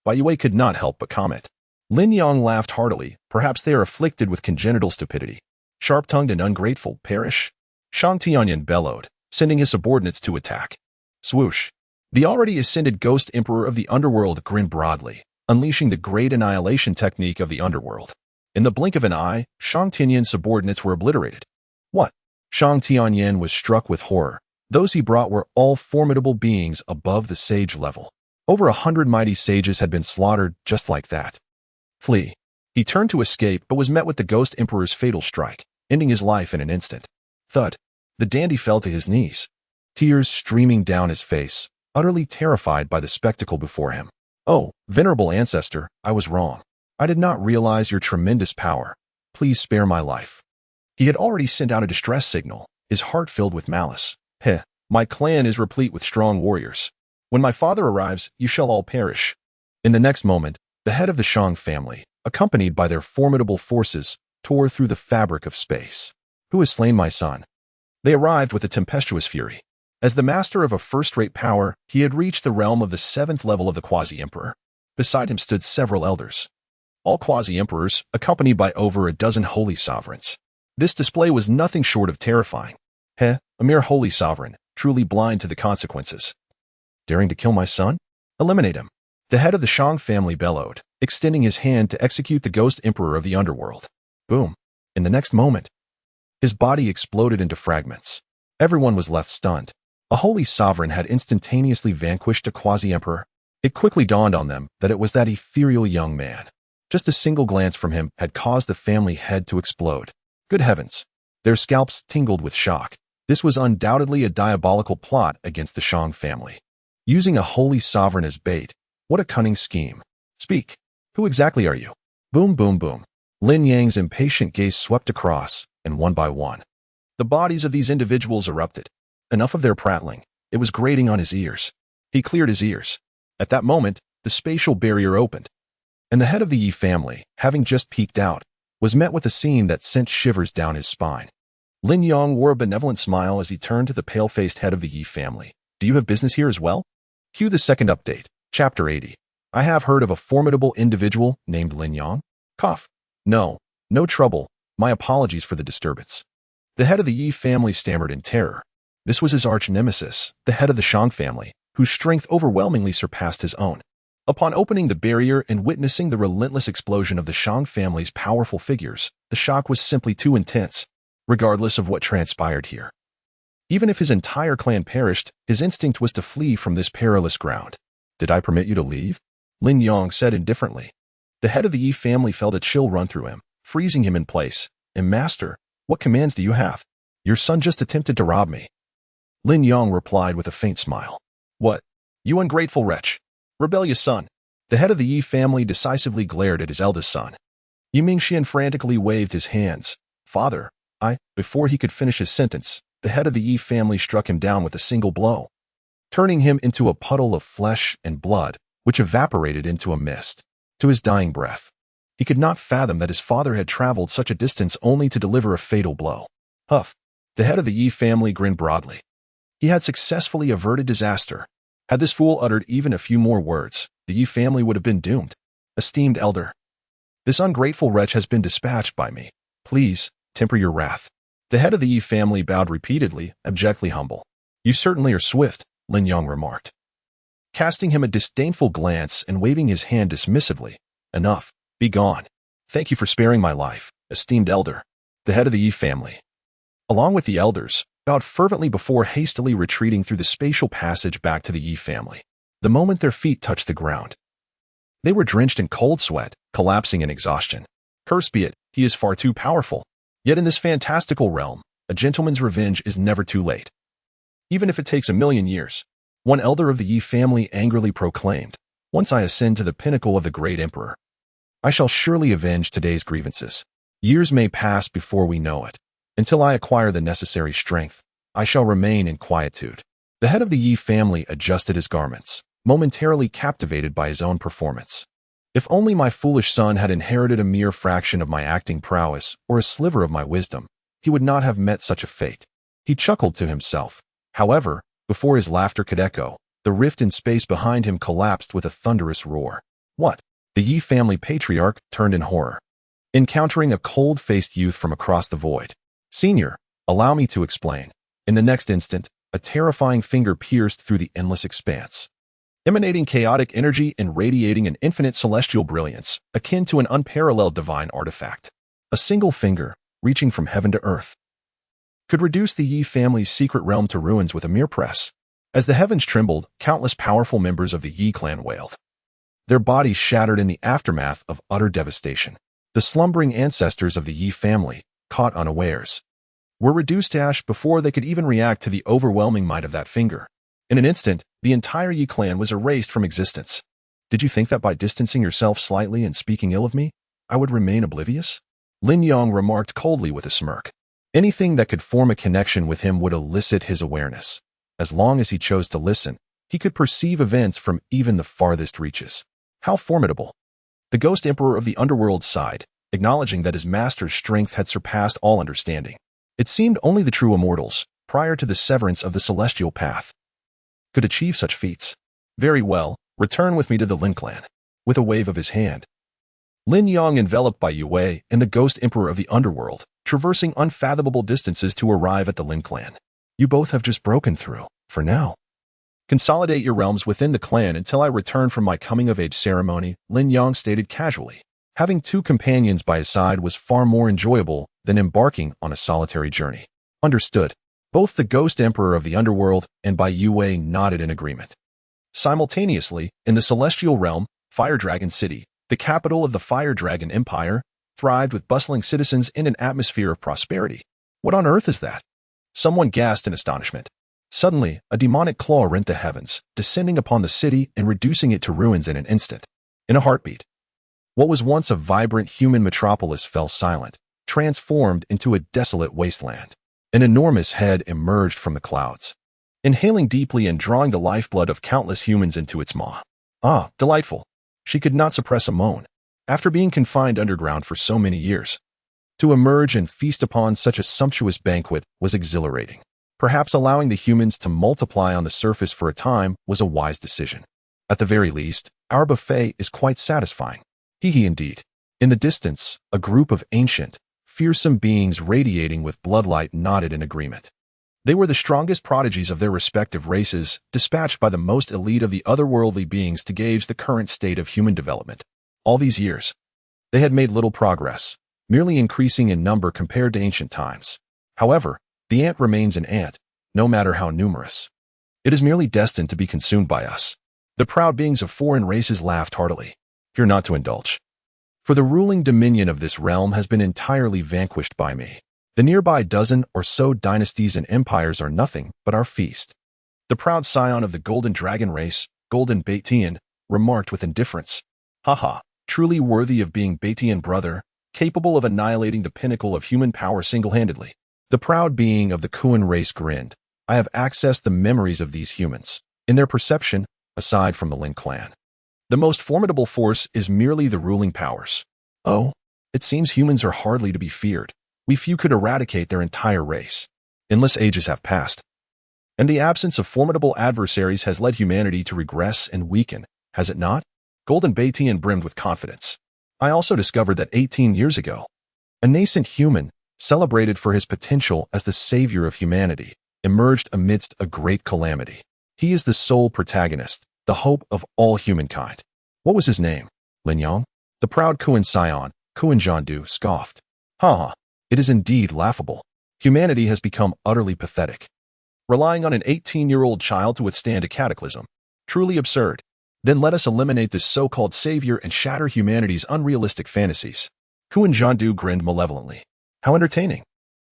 Bai Yue could not help but comment. Lin Yang laughed heartily. Perhaps they are afflicted with congenital stupidity. Sharp-tongued and ungrateful, perish. Shang Tianyan bellowed, sending his subordinates to attack. Swoosh. The already ascended ghost emperor of the underworld grinned broadly, unleashing the great annihilation technique of the underworld. In the blink of an eye, Shang Tianyan's subordinates were obliterated. What? Shang Tianyan was struck with horror. Those he brought were all formidable beings above the sage level. Over 100 mighty sages had been slaughtered just like that. Flee. He turned to escape but was met with the ghost emperor's fatal strike, ending his life in an instant. Thud. The dandy fell to his knees, tears streaming down his face, utterly terrified by the spectacle before him. Oh, venerable ancestor, I was wrong. I did not realize your tremendous power. Please spare my life. He had already sent out a distress signal, his heart filled with malice. Heh, my clan is replete with strong warriors. When my father arrives, you shall all perish. In the next moment, the head of the Shang family, accompanied by their formidable forces, tore through the fabric of space. Who has slain my son? They arrived with a tempestuous fury. As the master of a first-rate power, he had reached the realm of the 7th level of the Quasi-Emperor. Beside him stood several elders, all Quasi-Emperors, accompanied by over a dozen holy sovereigns. This display was nothing short of terrifying. Heh, a mere holy sovereign, truly blind to the consequences. Daring to kill my son? Eliminate him. The head of the Shang family bellowed, extending his hand to execute the ghost emperor of the underworld. Boom. In the next moment, his body exploded into fragments. Everyone was left stunned. A holy sovereign had instantaneously vanquished a quasi-emperor. It quickly dawned on them that it was that ethereal young man. Just a single glance from him had caused the family head to explode. Good heavens. Their scalps tingled with shock. This was undoubtedly a diabolical plot against the Shang family. Using a holy sovereign as bait. What a cunning scheme. Speak. Who exactly are you? Boom, boom, boom. Lin Yang's impatient gaze swept across, and one by one, the bodies of these individuals erupted. Enough of their prattling. It was grating on his ears. He cleared his ears. At that moment, the spatial barrier opened, and the head of the Yi family, having just peeked out, was met with a scene that sent shivers down his spine. Lin Yang wore a benevolent smile as he turned to the pale-faced head of the Yi family. Do you have business here as well? Cue the second update, Chapter 80. I have heard of a formidable individual named Lin Yang. Cough. No trouble. My apologies for the disturbance. The head of the Yi family stammered in terror. This was his arch-nemesis, the head of the Shang family, whose strength overwhelmingly surpassed his own. Upon opening the barrier and witnessing the relentless explosion of the Shang family's powerful figures, the shock was simply too intense, regardless of what transpired here. Even if his entire clan perished, his instinct was to flee from this perilous ground. Did I permit you to leave? Lin Yang said indifferently. The head of the Yi family felt a chill run through him, freezing him in place. And master, what commands do you have? Your son just attempted to rob me. Lin Yang replied with a faint smile. What? You ungrateful wretch. Rebellious son. The head of the Yi family decisively glared at his eldest son. Yimingxian frantically waved his hands. Father, Before he could finish his sentence, the head of the Yi family struck him down with a single blow, turning him into a puddle of flesh and blood, which evaporated into a mist. To his dying breath, he could not fathom that his father had traveled such a distance only to deliver a fatal blow. Huff. The head of the Yi family grinned broadly. He had successfully averted disaster. Had this fool uttered even a few more words, the Yi family would have been doomed. Esteemed elder, this ungrateful wretch has been dispatched by me. Please, temper your wrath. The head of the Yi family bowed repeatedly, abjectly humble. You certainly are swift, Lin Yang remarked, casting him a disdainful glance and waving his hand dismissively. Enough. Be gone. Thank you for sparing my life, esteemed elder. The head of the Yi family, along with the elders, bowed fervently before hastily retreating through the spatial passage back to the Yi family. The moment their feet touched the ground, they were drenched in cold sweat, collapsing in exhaustion. Cursed be it, he is far too powerful. Yet in this fantastical realm, a gentleman's revenge is never too late. Even if it takes 1,000,000 years, one elder of the Yi family angrily proclaimed, once I ascend to the pinnacle of the great emperor, I shall surely avenge today's grievances. Years may pass before we know it. Until I acquire the necessary strength, I shall remain in quietude. The head of the Yi family adjusted his garments, momentarily captivated by his own performance. If only my foolish son had inherited a mere fraction of my acting prowess or a sliver of my wisdom, he would not have met such a fate. He chuckled to himself. However, before his laughter could echo, the rift in space behind him collapsed with a thunderous roar. What? The Yi family patriarch turned in horror, encountering a cold-faced youth from across the void. Senior, allow me to explain. In the next instant, a terrifying finger pierced through the endless expanse, emanating chaotic energy and radiating an infinite celestial brilliance, akin to an unparalleled divine artifact. A single finger, reaching from heaven to earth, could reduce the Yi family's secret realm to ruins with a mere press. As the heavens trembled, countless powerful members of the Yi clan wailed, their bodies shattered in the aftermath of utter devastation. The slumbering ancestors of the Yi family, caught unawares, were reduced to ash before they could even react to the overwhelming might of that finger. In an instant, the entire Yi clan was erased from existence. Did you think that by distancing yourself slightly and speaking ill of me, I would remain oblivious? Lin Yang remarked coldly with a smirk. Anything that could form a connection with him would elicit his awareness. As long as he chose to listen, he could perceive events from even the farthest reaches. How formidable! The Ghost Emperor of the Underworld sighed, acknowledging that his master's strength had surpassed all understanding. It seemed only the true immortals, prior to the severance of the celestial path, could achieve such feats. Very well, return with me to the Lin clan. With a wave of his hand, Lin Yang enveloped by Yue and the Ghost Emperor of the Underworld, traversing unfathomable distances to arrive at the Lin clan. You both have just broken through, for now. Consolidate your realms within the clan until I return from my coming-of-age ceremony, Lin Yang stated casually. Having two companions by his side was far more enjoyable than embarking on a solitary journey. Understood. Both the Ghost Emperor of the Underworld and Bai Yue nodded in agreement. Simultaneously, in the celestial realm, Fire Dragon City, the capital of the Fire Dragon Empire, thrived with bustling citizens in an atmosphere of prosperity. What on earth is that? Someone gasped in astonishment. Suddenly, a demonic claw rent the heavens, descending upon the city and reducing it to ruins in an instant. In a heartbeat, what was once a vibrant human metropolis fell silent, transformed into a desolate wasteland. An enormous head emerged from the clouds, inhaling deeply and drawing the lifeblood of countless humans into its maw. Ah, delightful. She could not suppress a moan. After being confined underground for so many years, to emerge and feast upon such a sumptuous banquet was exhilarating. Perhaps allowing the humans to multiply on the surface for a time was a wise decision. At the very least, our buffet is quite satisfying. Hee indeed. In the distance, a group of ancient, fearsome beings radiating with bloodlight nodded in agreement. They were the strongest prodigies of their respective races, dispatched by the most elite of the otherworldly beings to gauge the current state of human development. All these years, they had made little progress, merely increasing in number compared to ancient times. However, the ant remains an ant, no matter how numerous. It is merely destined to be consumed by us. The proud beings of foreign races laughed heartily. Fear not to indulge, for the ruling dominion of this realm has been entirely vanquished by me. The nearby dozen or so dynasties and empires are nothing but our feast. The proud scion of the Golden Dragon race, Golden Baitian, remarked with indifference. Haha, truly worthy of being Baitian brother, capable of annihilating the pinnacle of human power single-handedly. The proud being of the Kuan race grinned. I have accessed the memories of these humans. In their perception, aside from the Lin clan, the most formidable force is merely the ruling powers. Oh, it seems humans are hardly to be feared. We few could eradicate their entire race. Endless ages have passed, and the absence of formidable adversaries has led humanity to regress and weaken, has it not? Golden Batian brimmed with confidence. I also discovered that 18 years ago, a nascent human, celebrated for his potential as the savior of humanity, emerged amidst a great calamity. He is the sole protagonist, the hope of all humankind. What was his name? Lin Yang? The proud Kuan scion, Kuan Zhandu, scoffed. Ha! It is indeed laughable. Humanity has become utterly pathetic. Relying on an 18-year-old child to withstand a cataclysm. Truly absurd. Then let us eliminate this so-called savior and shatter humanity's unrealistic fantasies. Kuan Zhandu grinned malevolently. How entertaining.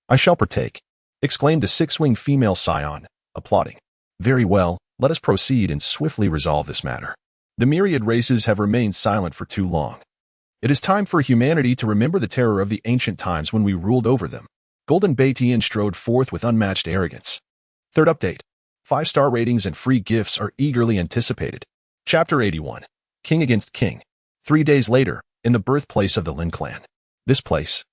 I shall partake, exclaimed the six-winged female scion, applauding. Very well, let us proceed and swiftly resolve this matter. The myriad races have remained silent for too long. It is time for humanity to remember the terror of the ancient times when we ruled over them. Golden Batian strode forth with unmatched arrogance. Third update. 5-star ratings and free gifts are eagerly anticipated. Chapter 81. King Against King. 3 days later, in the birthplace of the Lin clan. This place,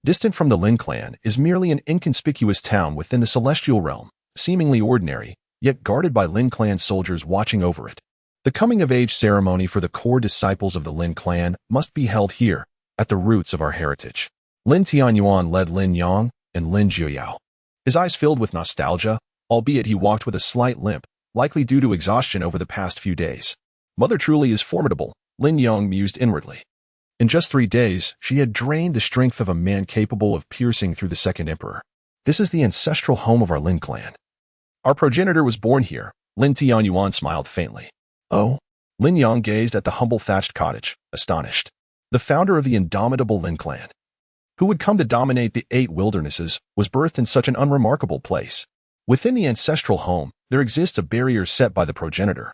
distant from the Lin clan, is merely an inconspicuous town within the celestial realm, seemingly ordinary, yet guarded by Lin clan soldiers watching over it. The coming-of-age ceremony for the core disciples of the Lin clan must be held here, at the roots of our heritage. Lin Tianyuan led Lin Yang and Lin Zhuoyao. His eyes filled with nostalgia, albeit he walked with a slight limp, likely due to exhaustion over the past few days. Mother truly is formidable, Lin Yang mused inwardly. In just 3 days, she had drained the strength of a man capable of piercing through the second emperor. This is the ancestral home of our Lin clan. Our progenitor was born here, Lin Tianyuan smiled faintly. Oh? Lin Yang gazed at the humble thatched cottage, astonished. The founder of the indomitable Lin clan, who would come to dominate the 8 wildernesses, was birthed in such an unremarkable place. Within the ancestral home, there exists a barrier set by the progenitor,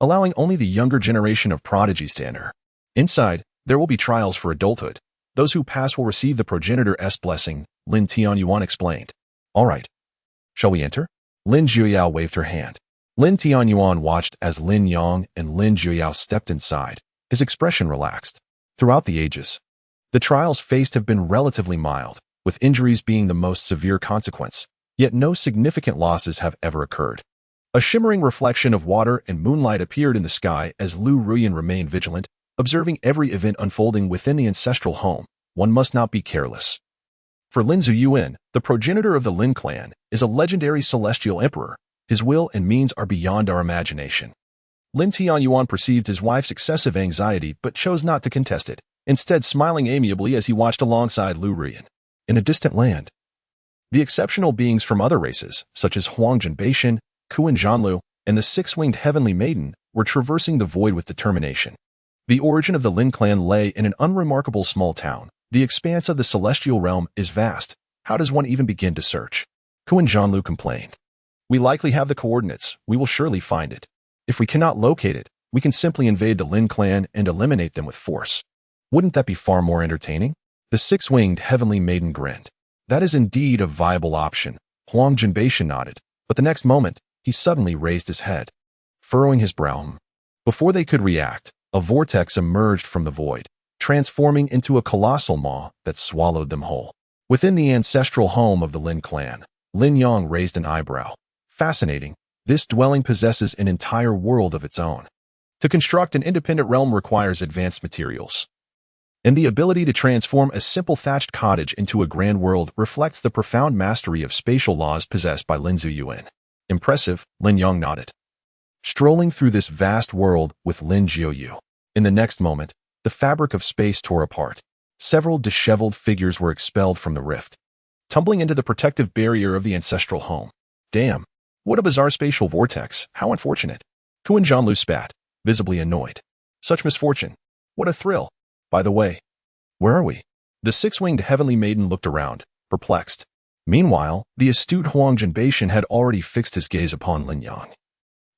allowing only the younger generation of prodigies to enter. Inside, there will be trials for adulthood. Those who pass will receive the progenitor's blessing, Lin Tianyuan explained. All right. Shall we enter? Lin Zhuoyao waved her hand. Lin Tianyuan watched as Lin Yang and Lin Zhuoyao stepped inside. His expression relaxed. Throughout the ages, the trials faced have been relatively mild, with injuries being the most severe consequence, yet no significant losses have ever occurred. A shimmering reflection of water and moonlight appeared in the sky as Lu Ruyan remained vigilant, observing every event unfolding within the ancestral home. One must not be careless. For Lin Zuyuan, the progenitor of the Lin clan, is a legendary celestial emperor. His will and means are beyond our imagination. Lin Tianyuan perceived his wife's excessive anxiety but chose not to contest it, instead smiling amiably as he watched alongside Lu Ruyan. In a distant land, the exceptional beings from other races, such as Huangjin Beishan, Kuan Zhanlu, and the six-winged heavenly maiden, were traversing the void with determination. The origin of the Lin clan lay in an unremarkable small town. The expanse of the celestial realm is vast. How does one even begin to search? Kuan Zhanlu complained. We likely have the coordinates. We will surely find it. If we cannot locate it, we can simply invade the Lin clan and eliminate them with force. Wouldn't that be far more entertaining? The six-winged heavenly maiden grinned. That is indeed a viable option. Huang Jinbei nodded, but the next moment, he suddenly raised his head, furrowing his brow. Before they could react, a vortex emerged from the void, transforming into a colossal maw that swallowed them whole. Within the ancestral home of the Lin clan, Lin Yang raised an eyebrow. Fascinating, this dwelling possesses an entire world of its own. To construct an independent realm requires advanced materials, and the ability to transform a simple thatched cottage into a grand world reflects the profound mastery of spatial laws possessed by Lin Zuyuan. Impressive, Lin Yang nodded, strolling through this vast world with Lin Zhuoyu. In the next moment, the fabric of space tore apart. Several disheveled figures were expelled from the rift, tumbling into the protective barrier of the ancestral home. Damn, what a bizarre spatial vortex. How unfortunate. Kuan Zhanlu spat, visibly annoyed. Such misfortune. What a thrill. By the way, where are we? The six-winged heavenly maiden looked around, perplexed. Meanwhile, the astute Huangjin Beishan had already fixed his gaze upon Lin Yang,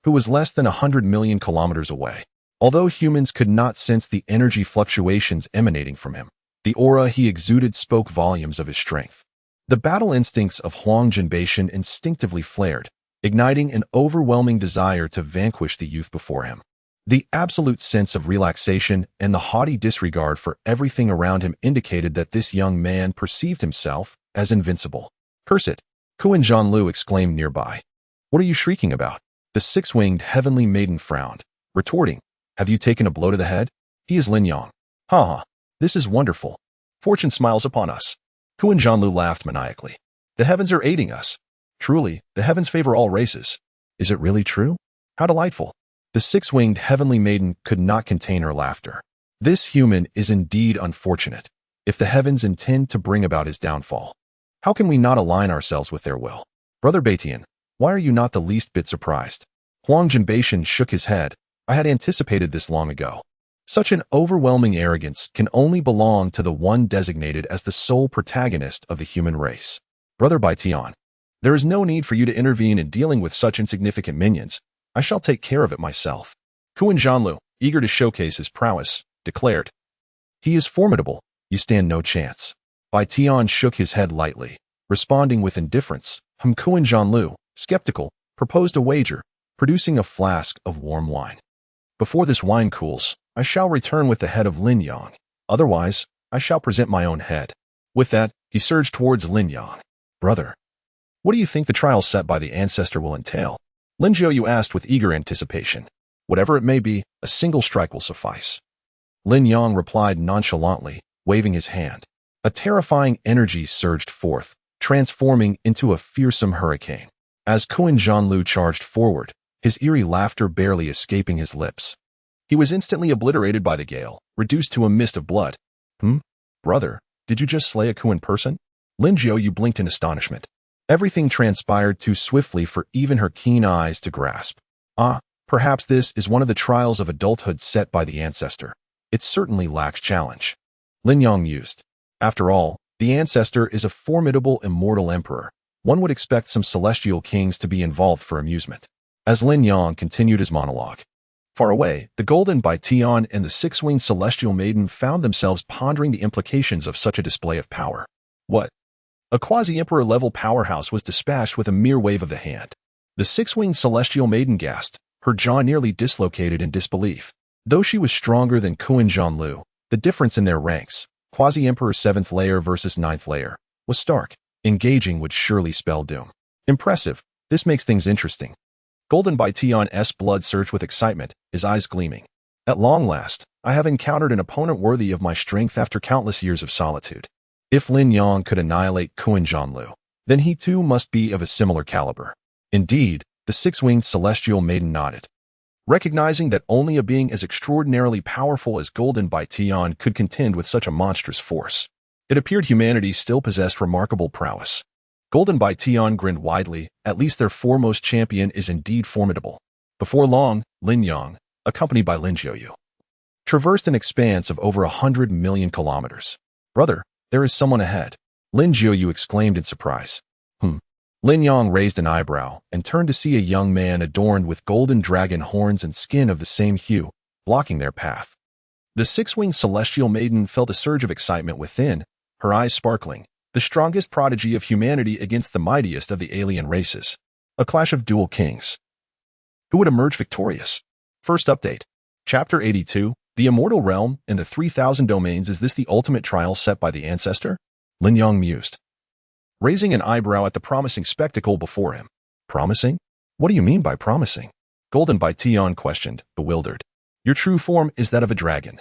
who was less than 100 million kilometers away. Although humans could not sense the energy fluctuations emanating from him, The aura he exuded spoke volumes of his strength. The battle instincts of Huang Jinbeixian instinctively flared, igniting an overwhelming desire to vanquish the youth before him. The absolute sense of relaxation and the haughty disregard for everything around him indicated that this young man perceived himself as invincible. "Curse it!" Kuan Zhanlu exclaimed nearby. "What are you shrieking about?" The six-winged heavenly maiden frowned, retorting, "Have you taken a blow to the head? He is Lin Yang." "Ha ha, this is wonderful. Fortune smiles upon us." Kuan Zhanlu laughed maniacally. "The heavens are aiding us. Truly, the heavens favor all races." "Is it really true? How delightful." The six-winged heavenly maiden could not contain her laughter. This human is indeed unfortunate, if the heavens intend to bring about his downfall. How can we not align ourselves with their will? Brother Baitian, why are you not the least bit surprised? Huang Jinbeixian shook his head. I had anticipated this long ago. Such an overwhelming arrogance can only belong to the one designated as the sole protagonist of the human race. Brother Baitian, there is no need for you to intervene in dealing with such insignificant minions. I shall take care of it myself. Kuan Zhanlu, eager to showcase his prowess, declared. He is formidable. You stand no chance. Bai Tian shook his head lightly, responding with indifference. Kuan Zhanlu, skeptical, proposed a wager, producing a flask of warm wine. Before this wine cools, I shall return with the head of Lin Yang. Otherwise, I shall present my own head. With that, he surged towards Lin Yang. Brother, what do you think the trial set by the ancestor will entail? Lin Jiu asked with eager anticipation. Whatever it may be, a single strike will suffice. Lin Yang replied nonchalantly, waving his hand. A terrifying energy surged forth, transforming into a fearsome hurricane. As Kuan Zhanlu charged forward, his eerie laughter barely escaping his lips. He was instantly obliterated by the gale, reduced to a mist of blood. Brother, did you just slay a Kuan person? Lin Jiu blinked in astonishment. Everything transpired too swiftly for even her keen eyes to grasp. Perhaps this is one of the trials of adulthood set by the ancestor. It certainly lacks challenge. Lin Yang mused. After all, the ancestor is a formidable immortal emperor. One would expect some celestial kings to be involved for amusement. As Lin Yang continued his monologue. Far away, the golden Bai Tian and the six-winged celestial maiden found themselves pondering the implications of such a display of power. What? A quasi-emperor level powerhouse was dispatched with a mere wave of the hand. The six-winged celestial maiden gasped, her jaw nearly dislocated in disbelief. Though she was stronger than Kuan Zhanlu, the difference in their ranks, quasi-emperor 7th layer versus 9th layer, was stark. Engaging would surely spell doom. Impressive. This makes things interesting. Golden Bai Tian's blood surged with excitement, his eyes gleaming. At long last, I have encountered an opponent worthy of my strength after countless years of solitude. If Lin Yang could annihilate Kuan Zhanlu, then he too must be of a similar caliber. Indeed, the six-winged celestial maiden nodded. Recognizing that only a being as extraordinarily powerful as Golden Bai Tian could contend with such a monstrous force, it appeared humanity still possessed remarkable prowess. Golden Bai Tian grinned widely, at least their foremost champion is indeed formidable. Before long, Lin Yang, accompanied by Lin Jiu, traversed an expanse of over 100 million kilometers. Brother, there is someone ahead. Lin Jiu exclaimed in surprise. Lin Yang raised an eyebrow and turned to see a young man adorned with golden dragon horns and skin of the same hue, blocking their path. The six-winged celestial maiden felt a surge of excitement within, her eyes sparkling, the strongest prodigy of humanity against the mightiest of the alien races. A clash of dual kings. Who would emerge victorious? First update. Chapter 82, The Immortal Realm and the 3,000 Domains. Is this the ultimate trial set by the ancestor? Lin Yang mused, raising an eyebrow at the promising spectacle before him. Promising? What do you mean by promising? Golden Bai Tian questioned, bewildered. Your true form is that of a dragon.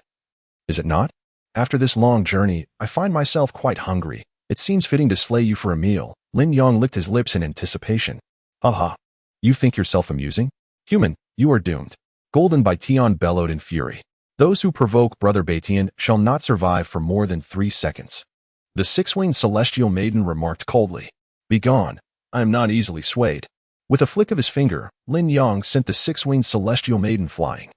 Is it not? After this long journey, I find myself quite hungry. It seems fitting to slay you for a meal. Lin Yang licked his lips in anticipation. Ha! You think yourself amusing? Human, you are doomed. Golden Bai Tian bellowed in fury. Those who provoke Brother Baitian shall not survive for more than 3 seconds. The six-winged celestial maiden remarked coldly. Begone, I am not easily swayed. With a flick of his finger, Lin Yang sent the six-winged celestial maiden flying,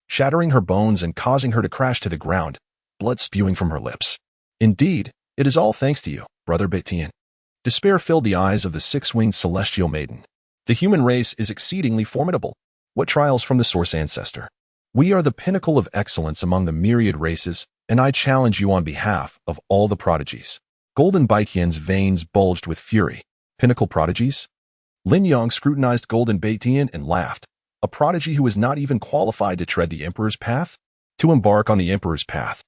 shattering her bones and causing her to crash to the ground, blood spewing from her lips. Indeed, it is all thanks to you, Brother Baitian. Despair filled the eyes of the six-winged celestial maiden. The human race is exceedingly formidable. What trials from the source ancestor? We are the pinnacle of excellence among the myriad races, and I challenge you on behalf of all the prodigies. Golden Baiqian's veins bulged with fury. Pinnacle prodigies? Lin Yang scrutinized Golden Baiqian and laughed. A prodigy who is not even qualified to tread the Emperor's path? To embark on the Emperor's path,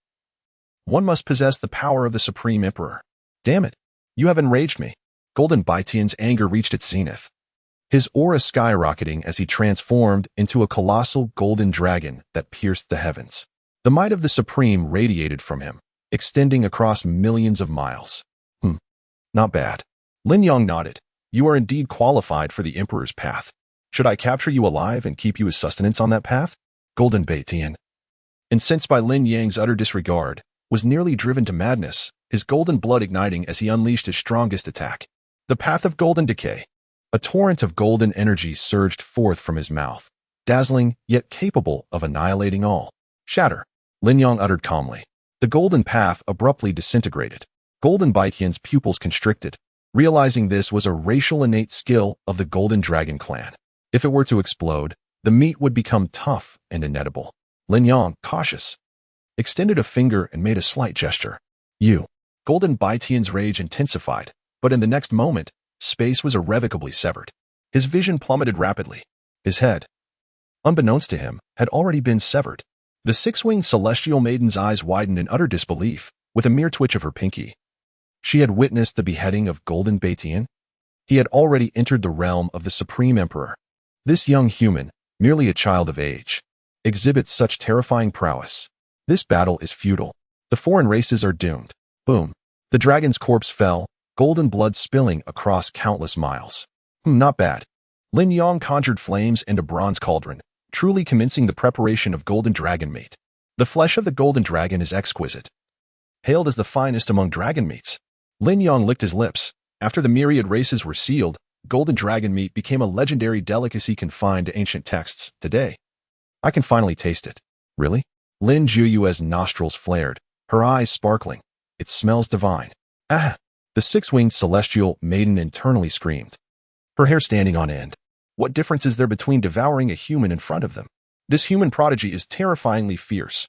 one must possess the power of the Supreme Emperor. Damn it, you have enraged me. Golden Baiqian's anger reached its zenith, his aura skyrocketing as he transformed into a colossal golden dragon that pierced the heavens. The might of the Supreme radiated from him, extending across millions of miles. Not bad. Lin Yang nodded. You are indeed qualified for the Emperor's path. Should I capture you alive and keep you as sustenance on that path? Golden Baiqian, incensed by Lin Yang's utter disregard, was nearly driven to madness, his golden blood igniting as he unleashed his strongest attack. The path of golden decay. A torrent of golden energy surged forth from his mouth, dazzling yet capable of annihilating all. Shatter, Lin Yang uttered calmly. The golden path abruptly disintegrated. Golden Baiqian's pupils constricted, realizing this was a racial innate skill of the Golden Dragon clan. If it were to explode, the meat would become tough and inedible. Lin Yang, cautious, extended a finger and made a slight gesture. You. Golden Baiqian's rage intensified, but in the next moment, space was irrevocably severed. His vision plummeted rapidly. His head, unbeknownst to him, had already been severed. The six-winged celestial maiden's eyes widened in utter disbelief, with a mere twitch of her pinky. She had witnessed the beheading of Golden Baiqian. He had already entered the realm of the Supreme Emperor. This young human, merely a child of age, exhibits such terrifying prowess. This battle is futile. The foreign races are doomed. Boom. The dragon's corpse fell, golden blood spilling across countless miles. Not bad. Lin Yang conjured flames and a bronze cauldron, truly commencing the preparation of golden dragon meat. The flesh of the golden dragon is exquisite, hailed as the finest among dragon meats. Lin Yang licked his lips. After the myriad races were sealed, golden dragon meat became a legendary delicacy confined to ancient texts. Today, I can finally taste it. Really? Lin Juyue's nostrils flared, her eyes sparkling. It smells divine. Ah! The six-winged celestial maiden internally screamed, her hair standing on end. What difference is there between devouring a human in front of them? This human prodigy is terrifyingly fierce.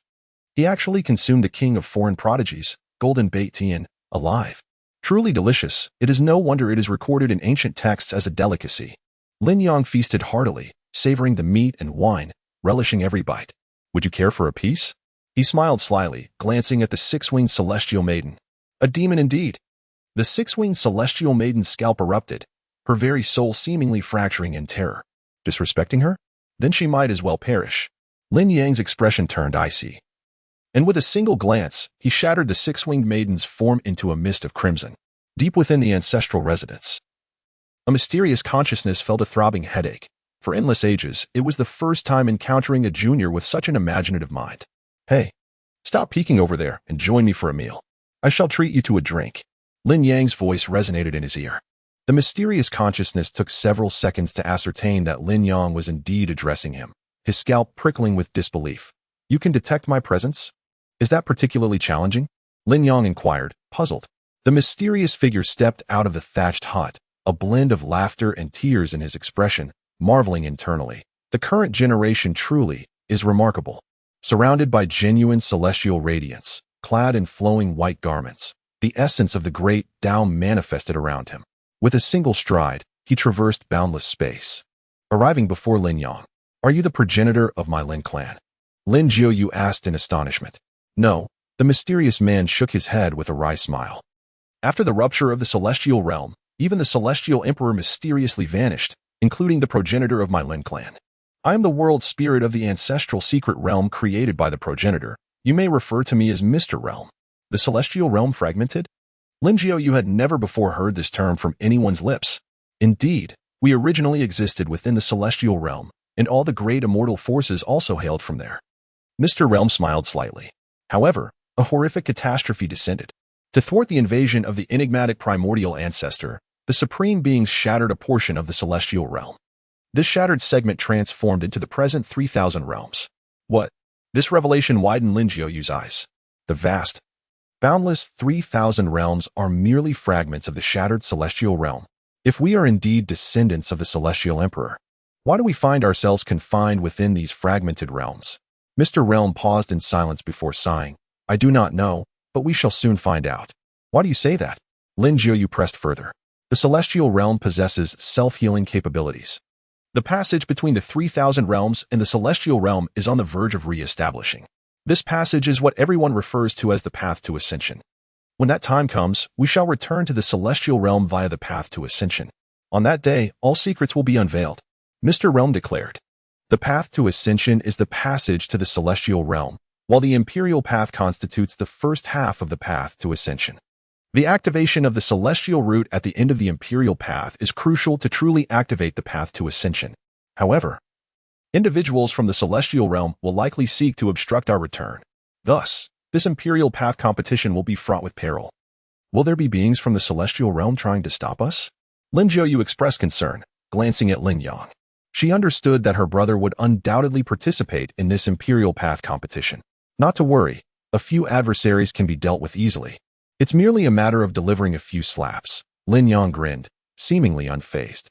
He actually consumed the king of foreign prodigies, Golden Baiqian, alive. Truly delicious, it is no wonder it is recorded in ancient texts as a delicacy. Lin Yang feasted heartily, savoring the meat and wine, relishing every bite. Would you care for a piece? He smiled slyly, glancing at the six-winged celestial maiden. A demon indeed. The six-winged celestial maiden's scalp erupted, her very soul seemingly fracturing in terror. Disrespecting her? Then she might as well perish. Lin Yang's expression turned icy, and with a single glance, he shattered the six-winged maiden's form into a mist of crimson. Deep within the ancestral residence, a mysterious consciousness felt a throbbing headache. For endless ages, it was the first time encountering a junior with such an imaginative mind. Hey, stop peeking over there and join me for a meal. I shall treat you to a drink. Lin Yang's voice resonated in his ear. The mysterious consciousness took several seconds to ascertain that Lin Yang was indeed addressing him, his scalp prickling with disbelief. You can detect my presence? Is that particularly challenging? Lin Yang inquired, puzzled. The mysterious figure stepped out of the thatched hut, a blend of laughter and tears in his expression, marveling internally. The current generation truly is remarkable. Surrounded by genuine celestial radiance, clad in flowing white garments, the essence of the great Tao manifested around him. With a single stride, he traversed boundless space. Arriving before Lin Yang, are you the progenitor of my Lin clan? Lin Jiuyu asked in astonishment. No, the mysterious man shook his head with a wry smile. After the rupture of the celestial realm, even the celestial emperor mysteriously vanished, including the progenitor of my Lin clan. I am the world spirit of the ancestral secret realm created by the progenitor. You may refer to me as Mr. Realm. The celestial realm fragmented? Lin Jiuyu had never before heard this term from anyone's lips. Indeed, we originally existed within the celestial realm, and all the great immortal forces also hailed from there. Mr. Realm smiled slightly. However, a horrific catastrophe descended. To thwart the invasion of the enigmatic primordial ancestor, the supreme beings shattered a portion of the celestial realm. This shattered segment transformed into the present 3,000 realms. What? This revelation widened Lin Jiuyu's eyes. The vast, boundless 3,000 realms are merely fragments of the shattered celestial realm. If we are indeed descendants of the celestial emperor, why do we find ourselves confined within these fragmented realms? Mr. Realm paused in silence before sighing. I do not know, but we shall soon find out. Why do you say that? Lin Jiu pressed further. The celestial realm possesses self-healing capabilities. The passage between the 3,000 realms and the celestial realm is on the verge of re-establishing. This passage is what everyone refers to as the path to ascension. When that time comes, we shall return to the celestial realm via the path to ascension. On that day, all secrets will be unveiled. Mr. Realm declared. The path to ascension is the passage to the celestial realm, while the imperial path constitutes the first half of the path to ascension. The activation of the celestial route at the end of the imperial path is crucial to truly activate the path to ascension. However, individuals from the celestial realm will likely seek to obstruct our return. Thus, this imperial path competition will be fraught with peril. Will there be beings from the celestial realm trying to stop us? Lin Jiu expressed concern, glancing at Lin Yang. She understood that her brother would undoubtedly participate in this imperial path competition. Not to worry, a few adversaries can be dealt with easily. It's merely a matter of delivering a few slaps. Lin Yang grinned, seemingly unfazed.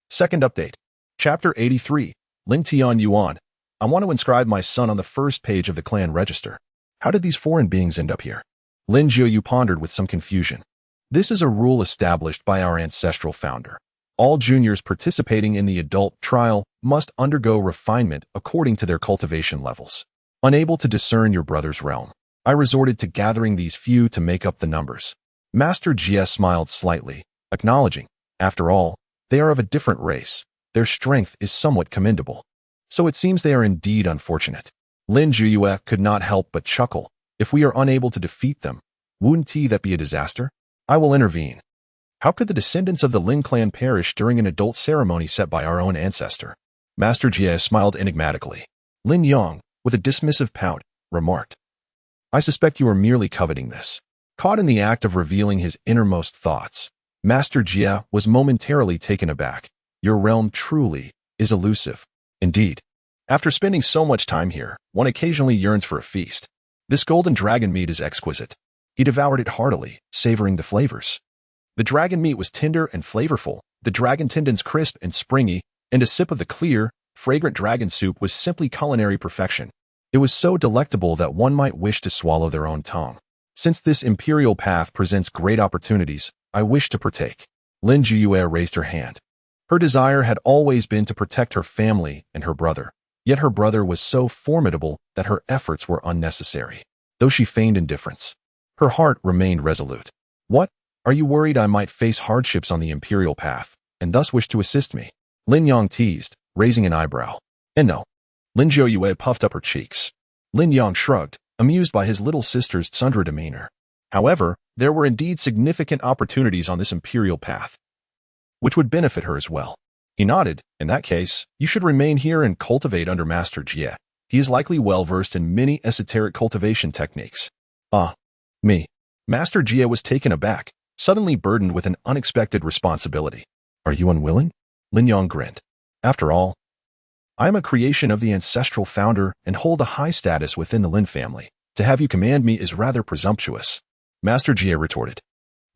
Second update. Chapter 83. Ling Tian Yuan. I want to inscribe my son on the first page of the clan register. How did these foreign beings end up here? Lin Jiu pondered with some confusion. This is a rule established by our ancestral founder. All juniors participating in the adult trial must undergo refinement according to their cultivation levels. Unable to discern your brother's realm, I resorted to gathering these few to make up the numbers. Master Jie smiled slightly, acknowledging, after all, they are of a different race. Their strength is somewhat commendable. So it seems they are indeed unfortunate. Lin Jiu could not help but chuckle. If we are unable to defeat them, wouldn't that be a disaster? I will intervene. How could the descendants of the Lin clan perish during an adult ceremony set by our own ancestor? Master Jie smiled enigmatically. Lin Yang, with a dismissive pout, remarked, I suspect you are merely coveting this. Caught in the act of revealing his innermost thoughts, Master Jie was momentarily taken aback. Your realm truly is elusive. Indeed. After spending so much time here, one occasionally yearns for a feast. This golden dragon meat is exquisite. He devoured it heartily, savoring the flavors. The dragon meat was tender and flavorful, the dragon tendons crisp and springy, and a sip of the clear, fragrant dragon soup was simply culinary perfection. It was so delectable that one might wish to swallow their own tongue. Since this imperial path presents great opportunities, I wish to partake. Lin Jiu raised her hand. Her desire had always been to protect her family and her brother, yet her brother was so formidable that her efforts were unnecessary. Though she feigned indifference, her heart remained resolute. What? Are you worried I might face hardships on the imperial path, and thus wish to assist me? Lin Yang teased, raising an eyebrow. And no. Lin Jiu puffed up her cheeks. Lin Yang shrugged, amused by his little sister's tsundra demeanor. However, there were indeed significant opportunities on this imperial path, which would benefit her as well. He nodded. In that case, you should remain here and cultivate under Master Jie. He is likely well-versed in many esoteric cultivation techniques. Me. Master Jie was taken aback, suddenly burdened with an unexpected responsibility. Are you unwilling? Lin Yang grinned. After all, I am a creation of the ancestral founder and hold a high status within the Lin family. To have you command me is rather presumptuous. Master Jie retorted.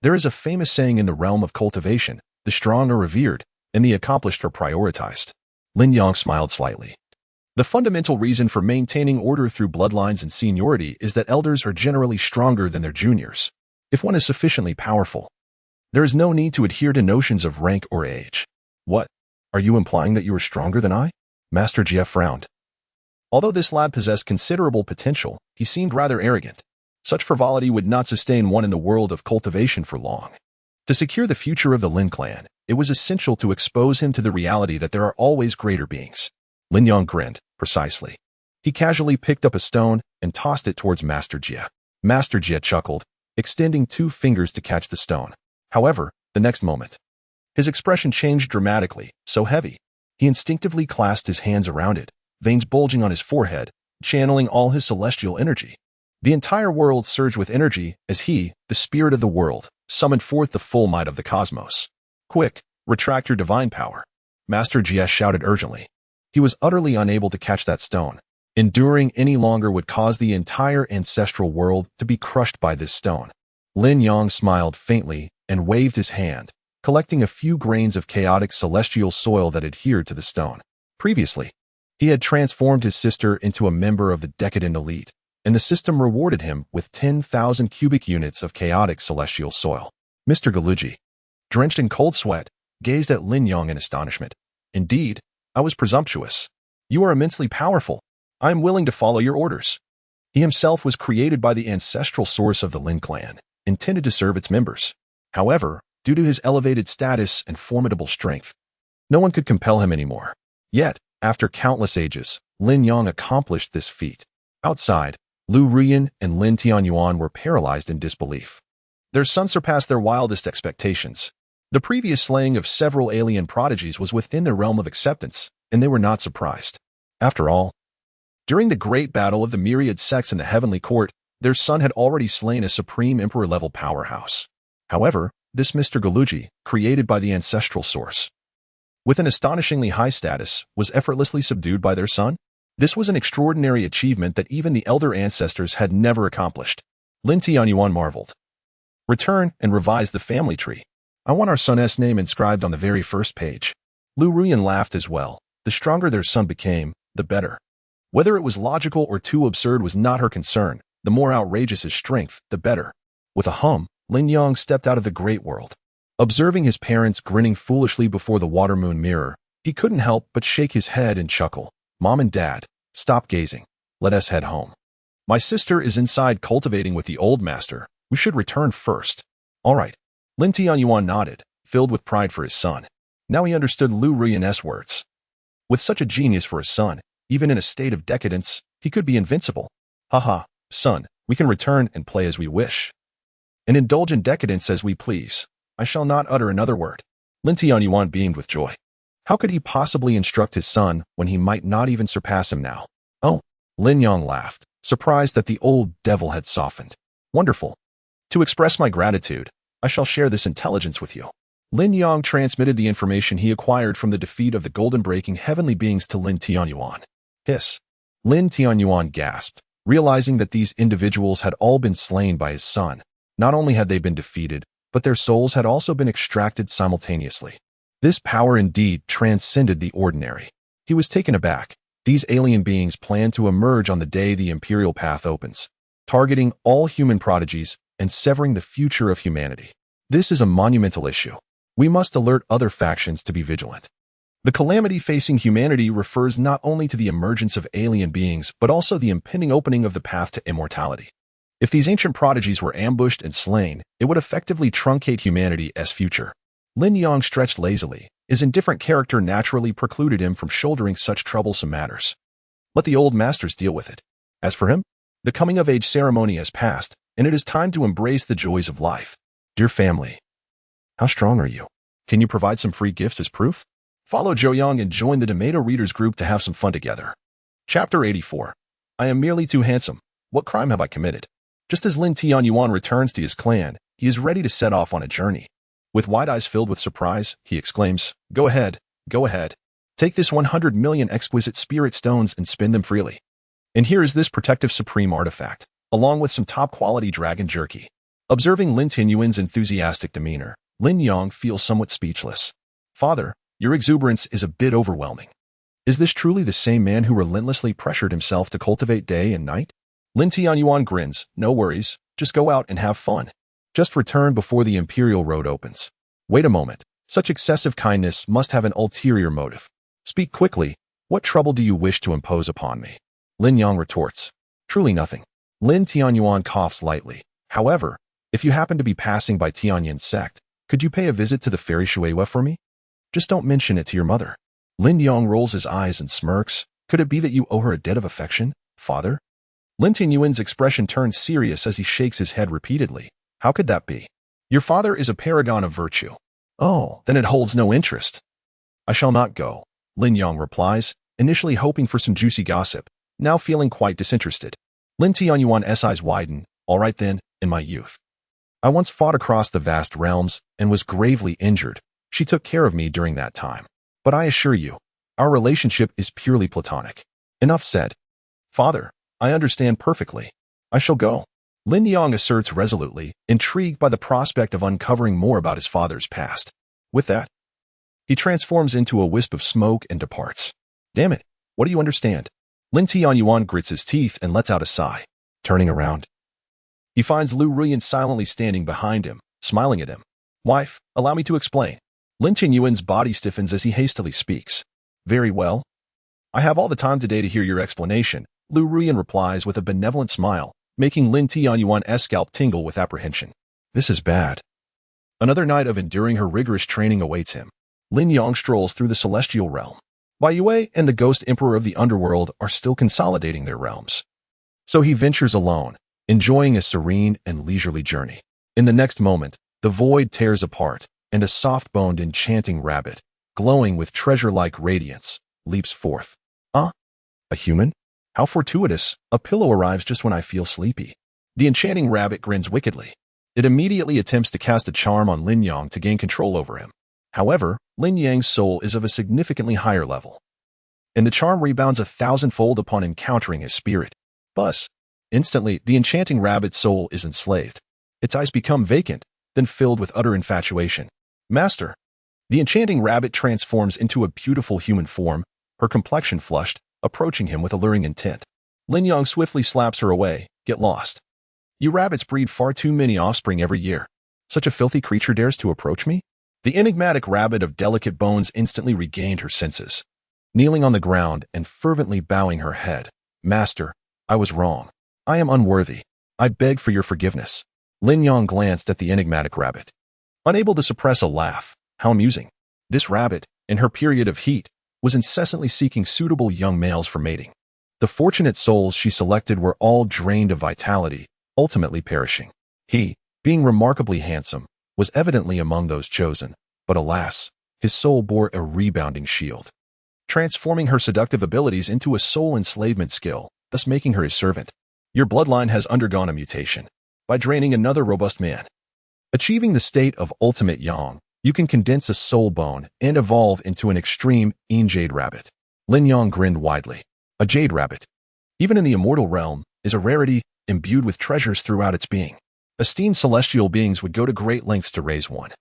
There is a famous saying in the realm of cultivation, the strong are revered, and the accomplished are prioritized. Lin Yang smiled slightly. The fundamental reason for maintaining order through bloodlines and seniority is that elders are generally stronger than their juniors. If one is sufficiently powerful, there is no need to adhere to notions of rank or age. What? Are you implying that you are stronger than I? Master Jie frowned. Although this lad possessed considerable potential, he seemed rather arrogant. Such frivolity would not sustain one in the world of cultivation for long. To secure the future of the Lin clan, it was essential to expose him to the reality that there are always greater beings. Lin Yang grinned, precisely. He casually picked up a stone and tossed it towards Master Jie. Master Jie chuckled, extending 2 fingers to catch the stone. However, the next moment, his expression changed dramatically, so heavy. He instinctively clasped his hands around it, veins bulging on his forehead, channeling all his celestial energy. The entire world surged with energy as he, the spirit of the world, summoned forth the full might of the cosmos. Quick, retract your divine power. Master Jie shouted urgently. He was utterly unable to catch that stone. Enduring any longer would cause the entire ancestral world to be crushed by this stone. Lin Yang smiled faintly and waved his hand, collecting a few grains of chaotic celestial soil that adhered to the stone. Previously, He had transformed his sister into a member of the decadent elite, and the system rewarded him with 10,000 cubic units of chaotic celestial soil. Mr. Galuji, drenched in cold sweat, gazed at Lin Yang in astonishment. Indeed, I was presumptuous. You are immensely powerful. I am willing to follow your orders. He himself was created by the ancestral source of the Lin clan, intended to serve its members. However, due to his elevated status and formidable strength, no one could compel him anymore. Yet, after countless ages, Lin Yang accomplished this feat. Outside, Lu Ruyan and Lin Tianyuan were paralyzed in disbelief. Their son surpassed their wildest expectations. The previous slaying of several alien prodigies was within their realm of acceptance, and they were not surprised. After all, during the great battle of the myriad sects in the heavenly court, their son had already slain a supreme emperor-level powerhouse. However, this Mr. Galuji, created by the ancestral source, with an astonishingly high status, was effortlessly subdued by their son? This was an extraordinary achievement that even the elder ancestors had never accomplished. Lin Tianyuan marveled. Return and revise the family tree. I want our son's name inscribed on the very first page. Lu Ruyan laughed as well. The stronger their son became, the better. Whether it was logical or too absurd was not her concern. The more outrageous his strength, the better. With a hum, Lin Yang stepped out of the great world. Observing his parents grinning foolishly before the water-moon mirror, he couldn't help but shake his head and chuckle. Mom and Dad, stop gazing. Let us head home. My sister is inside cultivating with the old master. We should return first. All right. Lin Tianyuan nodded, filled with pride for his son. Now he understood Lu Ruyan's words. With such a genius for his son, even in a state of decadence, he could be invincible. Haha, son, we can return and play as we wish, and indulge in decadence as we please. I shall not utter another word. Lin Tianyuan beamed with joy. How could he possibly instruct his son when he might not even surpass him now? Oh, Lin Yang laughed, surprised that the old devil had softened. Wonderful. To express my gratitude, I shall share this intelligence with you. Lin Yang transmitted the information he acquired from the defeat of the golden-breaking heavenly beings to Lin Tianyuan. Hiss. Lin Tianyuan gasped, realizing that these individuals had all been slain by his son. Not only had they been defeated, but their souls had also been extracted simultaneously. This power indeed transcended the ordinary. He was taken aback. These alien beings plan to emerge on the day the imperial path opens, targeting all human prodigies and severing the future of humanity. This is a monumental issue. We must alert other factions to be vigilant. The calamity facing humanity refers not only to the emergence of alien beings, but also the impending opening of the path to immortality. If these ancient prodigies were ambushed and slain, it would effectively truncate humanity's future. Lin Yang stretched lazily. His indifferent character naturally precluded him from shouldering such troublesome matters. Let the old masters deal with it. As for him, the coming-of-age ceremony has passed, and it is time to embrace the joys of life. Dear family, how strong are you? Can you provide some free gifts as proof? Follow Zhou Yang and join the Tomato Readers group to have some fun together. Chapter 84. I am merely too handsome. What crime have I committed? Just as Lin Tianyuan returns to his clan, he is ready to set off on a journey. With wide eyes filled with surprise, he exclaims, Go ahead, go ahead. Take this 100 million exquisite spirit stones and spend them freely. And here is this protective supreme artifact, along with some top-quality dragon jerky. Observing Lin Tianyuan's enthusiastic demeanor, Lin Yang feels somewhat speechless. Father, your exuberance is a bit overwhelming. Is this truly the same man who relentlessly pressured himself to cultivate day and night? Lin Tianyuan grins. No worries, just go out and have fun. Just return before the Imperial Road opens. Wait a moment. Such excessive kindness must have an ulterior motive. Speak quickly. What trouble do you wish to impose upon me? Lin Yang retorts. Truly nothing. Lin Tianyuan coughs lightly. However, if you happen to be passing by Tianyan's sect, could you pay a visit to the fairy Shuewa for me? Just don't mention it to your mother. Lin Yang rolls his eyes and smirks. Could it be that you owe her a debt of affection, father? Lin Tianyuan's expression turns serious as he shakes his head repeatedly. How could that be? Your father is a paragon of virtue. Oh, then it holds no interest. I shall not go, Lin Yang replies, initially hoping for some juicy gossip, now feeling quite disinterested. Lin Tianyuan's eyes widen. All right then, in my youth, I once fought across the vast realms and was gravely injured. She took care of me during that time. But I assure you, our relationship is purely platonic. Enough said. Father, I understand perfectly. I shall go. Lin Yang asserts resolutely, intrigued by the prospect of uncovering more about his father's past. With that, he transforms into a wisp of smoke and departs. Damn it, What do you understand? Lin Tianyuan grits his teeth and lets out a sigh. Turning around, he finds Lu Ruyan silently standing behind him, smiling at him. Wife, allow me to explain. Lin Tianyuan's body stiffens as he hastily speaks. Very well. I have all the time today to hear your explanation, Lu Ruyan replies with a benevolent smile, making Lin Tianyuan's scalp tingle with apprehension. This is bad. Another night of enduring her rigorous training awaits him. Lin Yang strolls through the celestial realm. Bai Yue and the Ghost Emperor of the Underworld are still consolidating their realms. So he ventures alone, enjoying a serene and leisurely journey. In the next moment, the void tears apart, and a soft-boned enchanting rabbit, glowing with treasure-like radiance, leaps forth. A human? How fortuitous, a pillow arrives just when I feel sleepy. The enchanting rabbit grins wickedly. It immediately attempts to cast a charm on Lin Yang to gain control over him. However, Lin Yang's soul is of a significantly higher level, and the charm rebounds 1,000-fold upon encountering his spirit. Buzz. Instantly, the enchanting rabbit's soul is enslaved. Its eyes become vacant, then filled with utter infatuation. Master. The enchanting rabbit transforms into a beautiful human form, her complexion flushed, approaching him with alluring intent. Lin Yang swiftly slaps her away. Get lost. You rabbits breed far too many offspring every year. Such a filthy creature dares to approach me? The enigmatic rabbit of delicate bones instantly regained her senses. Kneeling on the ground and fervently bowing her head. Master, I was wrong. I am unworthy. I beg for your forgiveness. Lin Yang glanced at the enigmatic rabbit, unable to suppress a laugh. How amusing. This rabbit, in her period of heat, was incessantly seeking suitable young males for mating. The fortunate souls she selected were all drained of vitality, ultimately perishing. He, being remarkably handsome, was evidently among those chosen, but alas, his soul bore a rebounding shield, transforming her seductive abilities into a soul enslavement skill, thus making her his servant. Your bloodline has undergone a mutation. By draining another robust man, achieving the state of ultimate yang, you can condense a soul bone and evolve into an extreme jade rabbit. Lin Yang grinned widely. A jade rabbit, even in the immortal realm, is a rarity imbued with treasures throughout its being. Esteemed celestial beings would go to great lengths to raise one,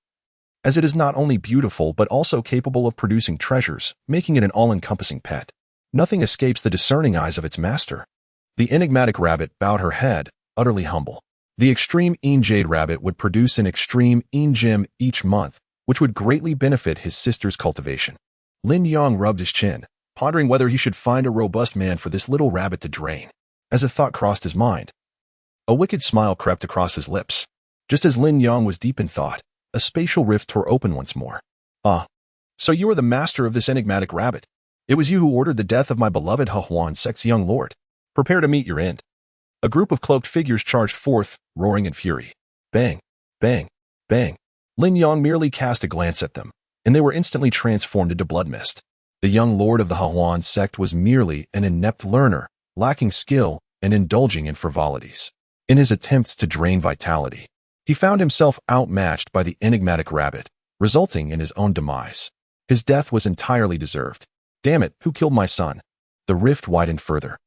as it is not only beautiful but also capable of producing treasures, making it an all-encompassing pet. Nothing escapes the discerning eyes of its master. The enigmatic rabbit bowed her head, utterly humble. The extreme jade rabbit would produce an extreme gem each month, which would greatly benefit his sister's cultivation. Lin Yang rubbed his chin, pondering whether he should find a robust man for this little rabbit to drain. As a thought crossed his mind, a wicked smile crept across his lips. Just as Lin Yang was deep in thought, a spatial rift tore open once more. So you are the master of this enigmatic rabbit. It was you who ordered the death of my beloved Hahuan sect's young lord. Prepare to meet your end. A group of cloaked figures charged forth, roaring in fury. Bang, bang, bang. Lin Yang merely cast a glance at them, and they were instantly transformed into blood mist. The young lord of the Hahuan sect was merely an inept learner, lacking skill and indulging in frivolities. In his attempts to drain vitality, he found himself outmatched by the enigmatic rabbit, resulting in his own demise. His death was entirely deserved. Damn it, who killed my son? The rift widened further,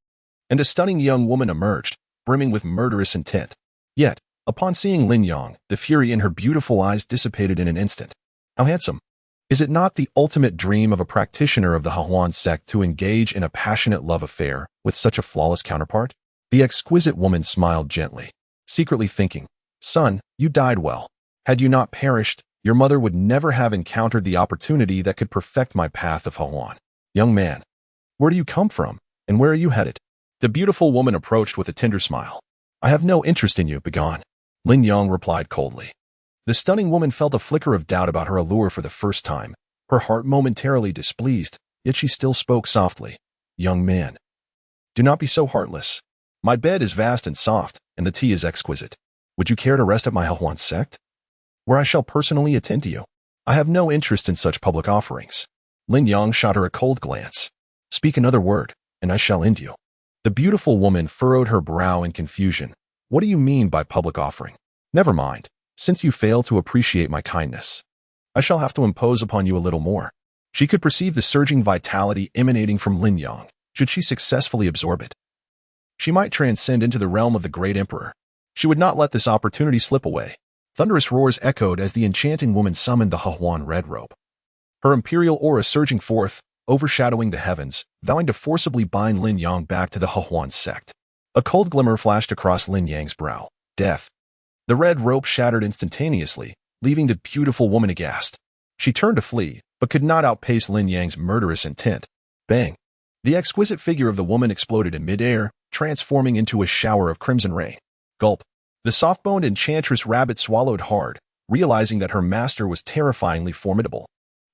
and a stunning young woman emerged, brimming with murderous intent. Yet, upon seeing Lin Yang, the fury in her beautiful eyes dissipated in an instant. How handsome! Is it not the ultimate dream of a practitioner of the Hahuan sect to engage in a passionate love affair with such a flawless counterpart? The exquisite woman smiled gently, secretly thinking, Son, you died well. Had you not perished, your mother would never have encountered the opportunity that could perfect my path of Hahuan. Young man, where do you come from, and where are you headed? The beautiful woman approached with a tender smile. I have no interest in you, begone. Lin Yang replied coldly. The stunning woman felt a flicker of doubt about her allure for the first time, her heart momentarily displeased, yet she still spoke softly. Young man, do not be so heartless. My bed is vast and soft, and the tea is exquisite. Would you care to rest at my Hahuan sect, where I shall personally attend to you? I have no interest in such public offerings. Lin Yang shot her a cold glance. Speak another word, and I shall end you. The beautiful woman furrowed her brow in confusion. What do you mean by public offering? Never mind. Since you fail to appreciate my kindness, I shall have to impose upon you a little more. She could perceive the surging vitality emanating from Lin Yang. Should she successfully absorb it, she might transcend into the realm of the great emperor. She would not let this opportunity slip away. Thunderous roars echoed as the enchanting woman summoned the Hahuan red robe. Her imperial aura surging forth, overshadowing the heavens, vowing to forcibly bind Lin Yang back to the Hehuan sect. A cold glimmer flashed across Lin Yang's brow. Death. The red rope shattered instantaneously, leaving the beautiful woman aghast. She turned to flee, but could not outpace Lin Yang's murderous intent. Bang! The exquisite figure of the woman exploded in midair, transforming into a shower of crimson rain. Gulp. The soft-boned enchantress rabbit swallowed hard, realizing that her master was terrifyingly formidable.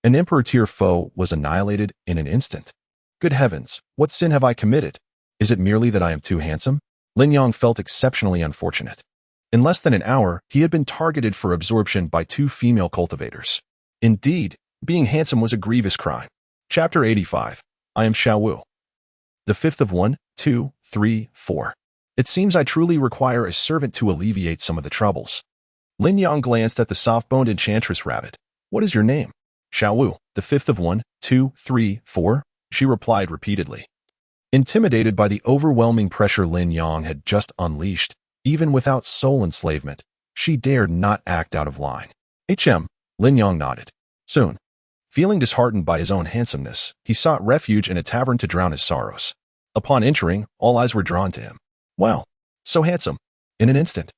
An Emperor-tier foe was annihilated in an instant. Good heavens, what sin have I committed? Is it merely that I am too handsome? Lin Yang felt exceptionally unfortunate. In less than an hour, he had been targeted for absorption by 2 female cultivators. Indeed, being handsome was a grievous crime. Chapter 85. I am Xiaowu. The 5th of 1, 2, 3, 4. It seems I truly require a servant to alleviate some of the troubles. Lin Yang glanced at the soft-boned enchantress rabbit. What is your name? Xiaowu, the 5th of 1, 2, 3, 4, she replied repeatedly. Intimidated by the overwhelming pressure Lin Yang had just unleashed, even without soul enslavement, she dared not act out of line. Lin Yang nodded. Soon. Feeling disheartened by his own handsomeness, he sought refuge in a tavern to drown his sorrows. Upon entering, all eyes were drawn to him. Wow, so handsome. In an instant.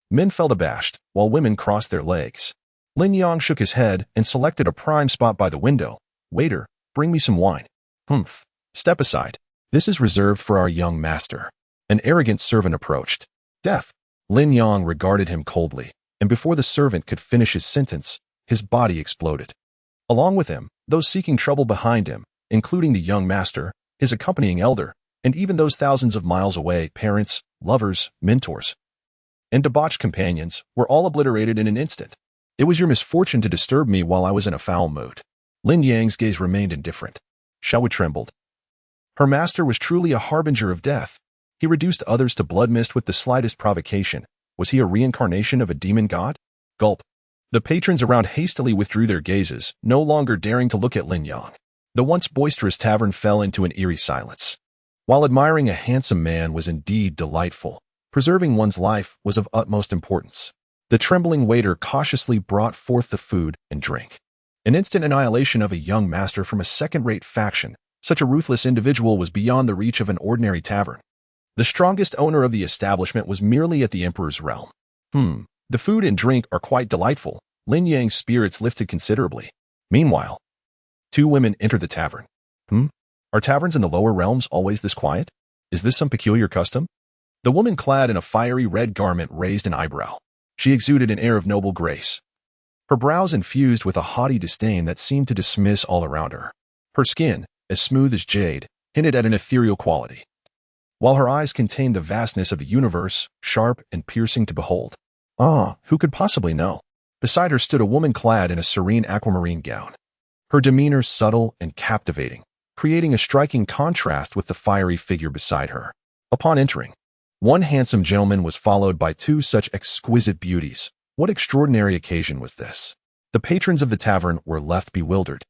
Men felt abashed, while women crossed their legs. Lin Yang shook his head and selected a prime spot by the window. Waiter, bring me some wine. Humph. Step aside. This is reserved for our young master. An arrogant servant approached. Deaf. Lin Yang regarded him coldly, and before the servant could finish his sentence, his body exploded. Along with him, those seeking trouble behind him, including the young master, his accompanying elder, and even those thousands of miles away, parents, lovers, mentors, and debauched companions, were all obliterated in an instant. It was your misfortune to disturb me while I was in a foul mood. Lin Yang's gaze remained indifferent. Xiaowu trembled. Her master was truly a harbinger of death. He reduced others to blood mist with the slightest provocation. Was he a reincarnation of a demon god? Gulp. The patrons around hastily withdrew their gazes, no longer daring to look at Lin Yang. The once boisterous tavern fell into an eerie silence. While admiring a handsome man was indeed delightful, preserving one's life was of utmost importance. The trembling waiter cautiously brought forth the food and drink. An instant annihilation of a young master from a second-rate faction. Such a ruthless individual was beyond the reach of an ordinary tavern. The strongest owner of the establishment was merely at the Emperor's realm. The food and drink are quite delightful. Lin Yang's spirits lifted considerably. Meanwhile, 2 women entered the tavern. Are taverns in the lower realms always this quiet? Is this some peculiar custom? The woman clad in a fiery red garment raised an eyebrow. She exuded an air of noble grace. Her brows infused with a haughty disdain that seemed to dismiss all around her. Her skin, as smooth as jade, hinted at an ethereal quality, while her eyes contained the vastness of the universe, sharp and piercing to behold. Who could possibly know? Beside her stood a woman clad in a serene aquamarine gown. Her demeanor subtle and captivating, creating a striking contrast with the fiery figure beside her. Upon entering, one handsome gentleman was followed by 2 such exquisite beauties. What extraordinary occasion was this? The patrons of the tavern were left bewildered,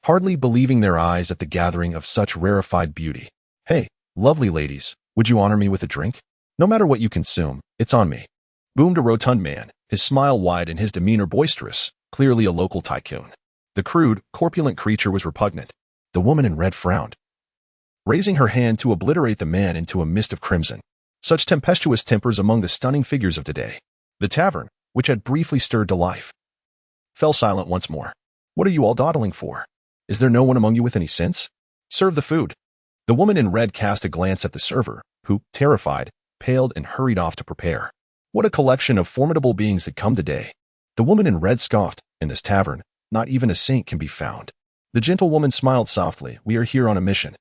hardly believing their eyes at the gathering of such rarefied beauty. Hey, lovely ladies, would you honor me with a drink? No matter what you consume, it's on me. Boomed a rotund man, his smile wide and his demeanor boisterous, clearly a local tycoon. The crude, corpulent creature was repugnant. The woman in red frowned, raising her hand to obliterate the man into a mist of crimson. Such tempestuous tempers among the stunning figures of today. The tavern, which had briefly stirred to life, fell silent once more. What are you all dawdling for? Is there no one among you with any sense? Serve the food. The woman in red cast a glance at the server, who, terrified, paled and hurried off to prepare. What a collection of formidable beings had come today. The woman in red scoffed. In this tavern, not even a saint can be found. The gentle woman smiled softly. We are here on a mission.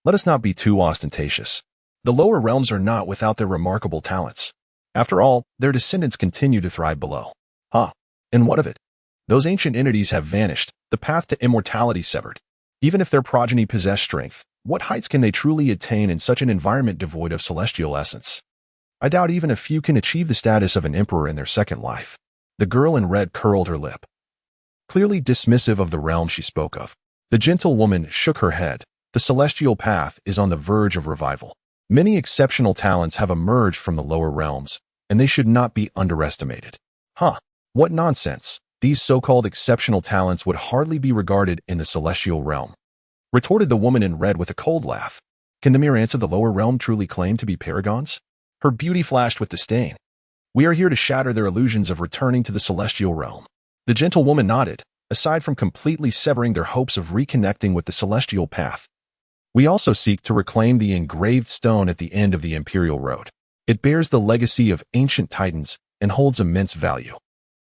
Let us not be too ostentatious. The lower realms are not without their remarkable talents. After all, their descendants continue to thrive below. And what of it? Those ancient entities have vanished, the path to immortality severed. Even if their progeny possess strength, what heights can they truly attain in such an environment devoid of celestial essence? I doubt even a few can achieve the status of an emperor in their second life. The girl in red curled her lip, clearly dismissive of the realm she spoke of. The gentle woman shook her head. The celestial path is on the verge of revival. Many exceptional talents have emerged from the lower realms, and they should not be underestimated. What nonsense. These so-called exceptional talents would hardly be regarded in the celestial realm. retorted the woman in red with a cold laugh. Can the mere ants of the lower realm truly claim to be paragons? Her beauty flashed with disdain. We are here to shatter their illusions of returning to the celestial realm. The gentle woman nodded, aside from completely severing their hopes of reconnecting with the celestial path. We also seek to reclaim the engraved stone at the end of the Imperial Road. It bears the legacy of ancient titans and holds immense value.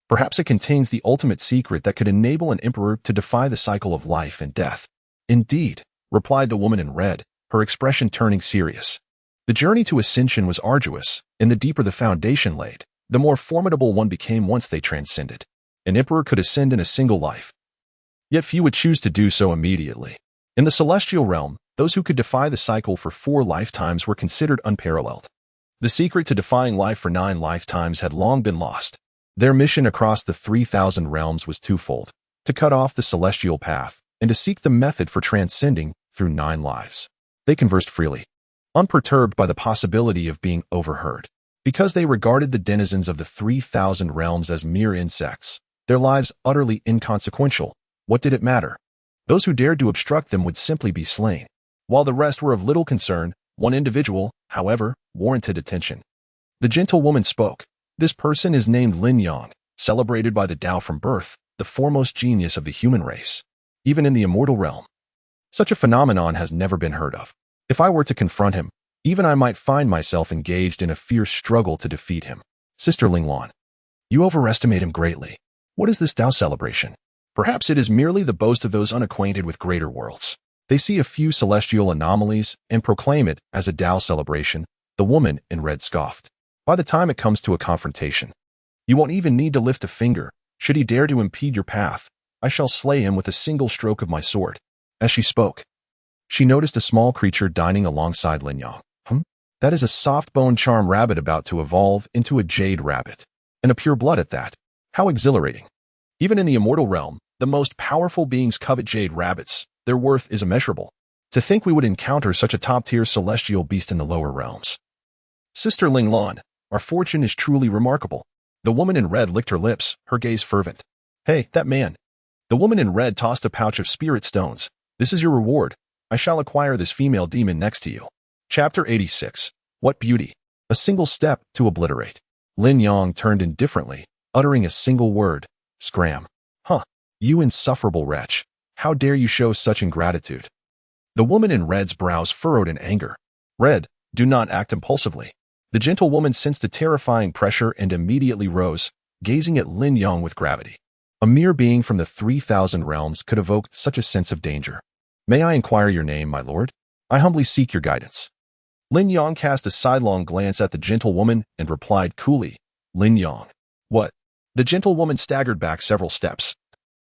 Perhaps it contains the ultimate secret that could enable an emperor to defy the cycle of life and death. Indeed, replied the woman in red, her expression turning serious. The journey to ascension was arduous, and the deeper the foundation laid, the more formidable one became once they transcended. An emperor could ascend in a single life. Yet few would choose to do so immediately. In the celestial realm, those who could defy the cycle for 4 lifetimes were considered unparalleled. The secret to defying life for 9 lifetimes had long been lost. Their mission across the 3,000 realms was twofold: to cut off the celestial path, and to seek the method for transcending through 9 lives. They conversed freely, unperturbed by the possibility of being overheard. Because they regarded the denizens of the 3,000 realms as mere insects, their lives utterly inconsequential, what did it matter? Those who dared to obstruct them would simply be slain. While the rest were of little concern, one individual, however, warranted attention. The gentle woman spoke. This person is named Lin Yang, celebrated by the Tao from birth, the foremost genius of the human race. Even in the immortal realm, such a phenomenon has never been heard of. If I were to confront him, even I might find myself engaged in a fierce struggle to defeat him. Sister Ling Lan, you overestimate him greatly. What is this Tao celebration? Perhaps it is merely the boast of those unacquainted with greater worlds. They see a few celestial anomalies and proclaim it as a Tao celebration, the woman in red scoffed. By the time it comes to a confrontation, you won't even need to lift a finger. Should he dare to impede your path, I shall slay him with a single stroke of my sword. As she spoke, she noticed a small creature dining alongside Lin Yang. That is a soft-boned charm rabbit about to evolve into a jade rabbit. And a pure blood at that. How exhilarating. Even in the immortal realm, the most powerful beings covet jade rabbits. Their worth is immeasurable. To think we would encounter such a top-tier celestial beast in the lower realms. Sister Ling Lan, our fortune is truly remarkable. The woman in red licked her lips, her gaze fervent. Hey, that man. The woman in red tossed a pouch of spirit stones. This is your reward. I shall acquire this female demon next to you. Chapter 86. What beauty. A single step to obliterate. Lin Yang turned indifferently, uttering a single word. Scram. You insufferable wretch. How dare you show such ingratitude? The woman in red's brows furrowed in anger. Red, do not act impulsively. The gentle woman sensed a terrifying pressure and immediately rose, gazing at Lin Yang with gravity. A mere being from the 3,000 realms could evoke such a sense of danger. May I inquire your name, my lord? I humbly seek your guidance. Lin Yang cast a sidelong glance at the gentle woman and replied coolly, Lin Yang. What? The gentle woman staggered back several steps,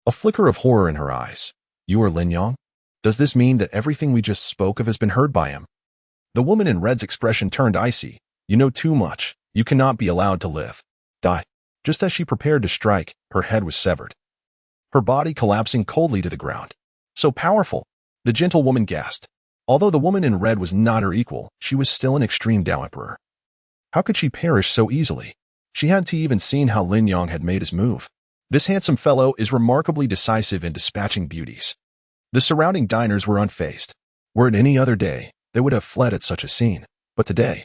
a flicker of horror in her eyes. You are Lin Yang? Does this mean that everything we just spoke of has been heard by him? The woman in red's expression turned icy. You know too much. You cannot be allowed to live. Die. Just as she prepared to strike, her head was severed, her body collapsing coldly to the ground. So powerful, the gentle woman gasped. Although the woman in red was not her equal, she was still an extreme Tao emperor. How could she perish so easily? She hadn't even seen how Lin Yang had made his move. This handsome fellow is remarkably decisive in dispatching beauties. The surrounding diners were unfazed. Were it any other day, they would have fled at such a scene. But today,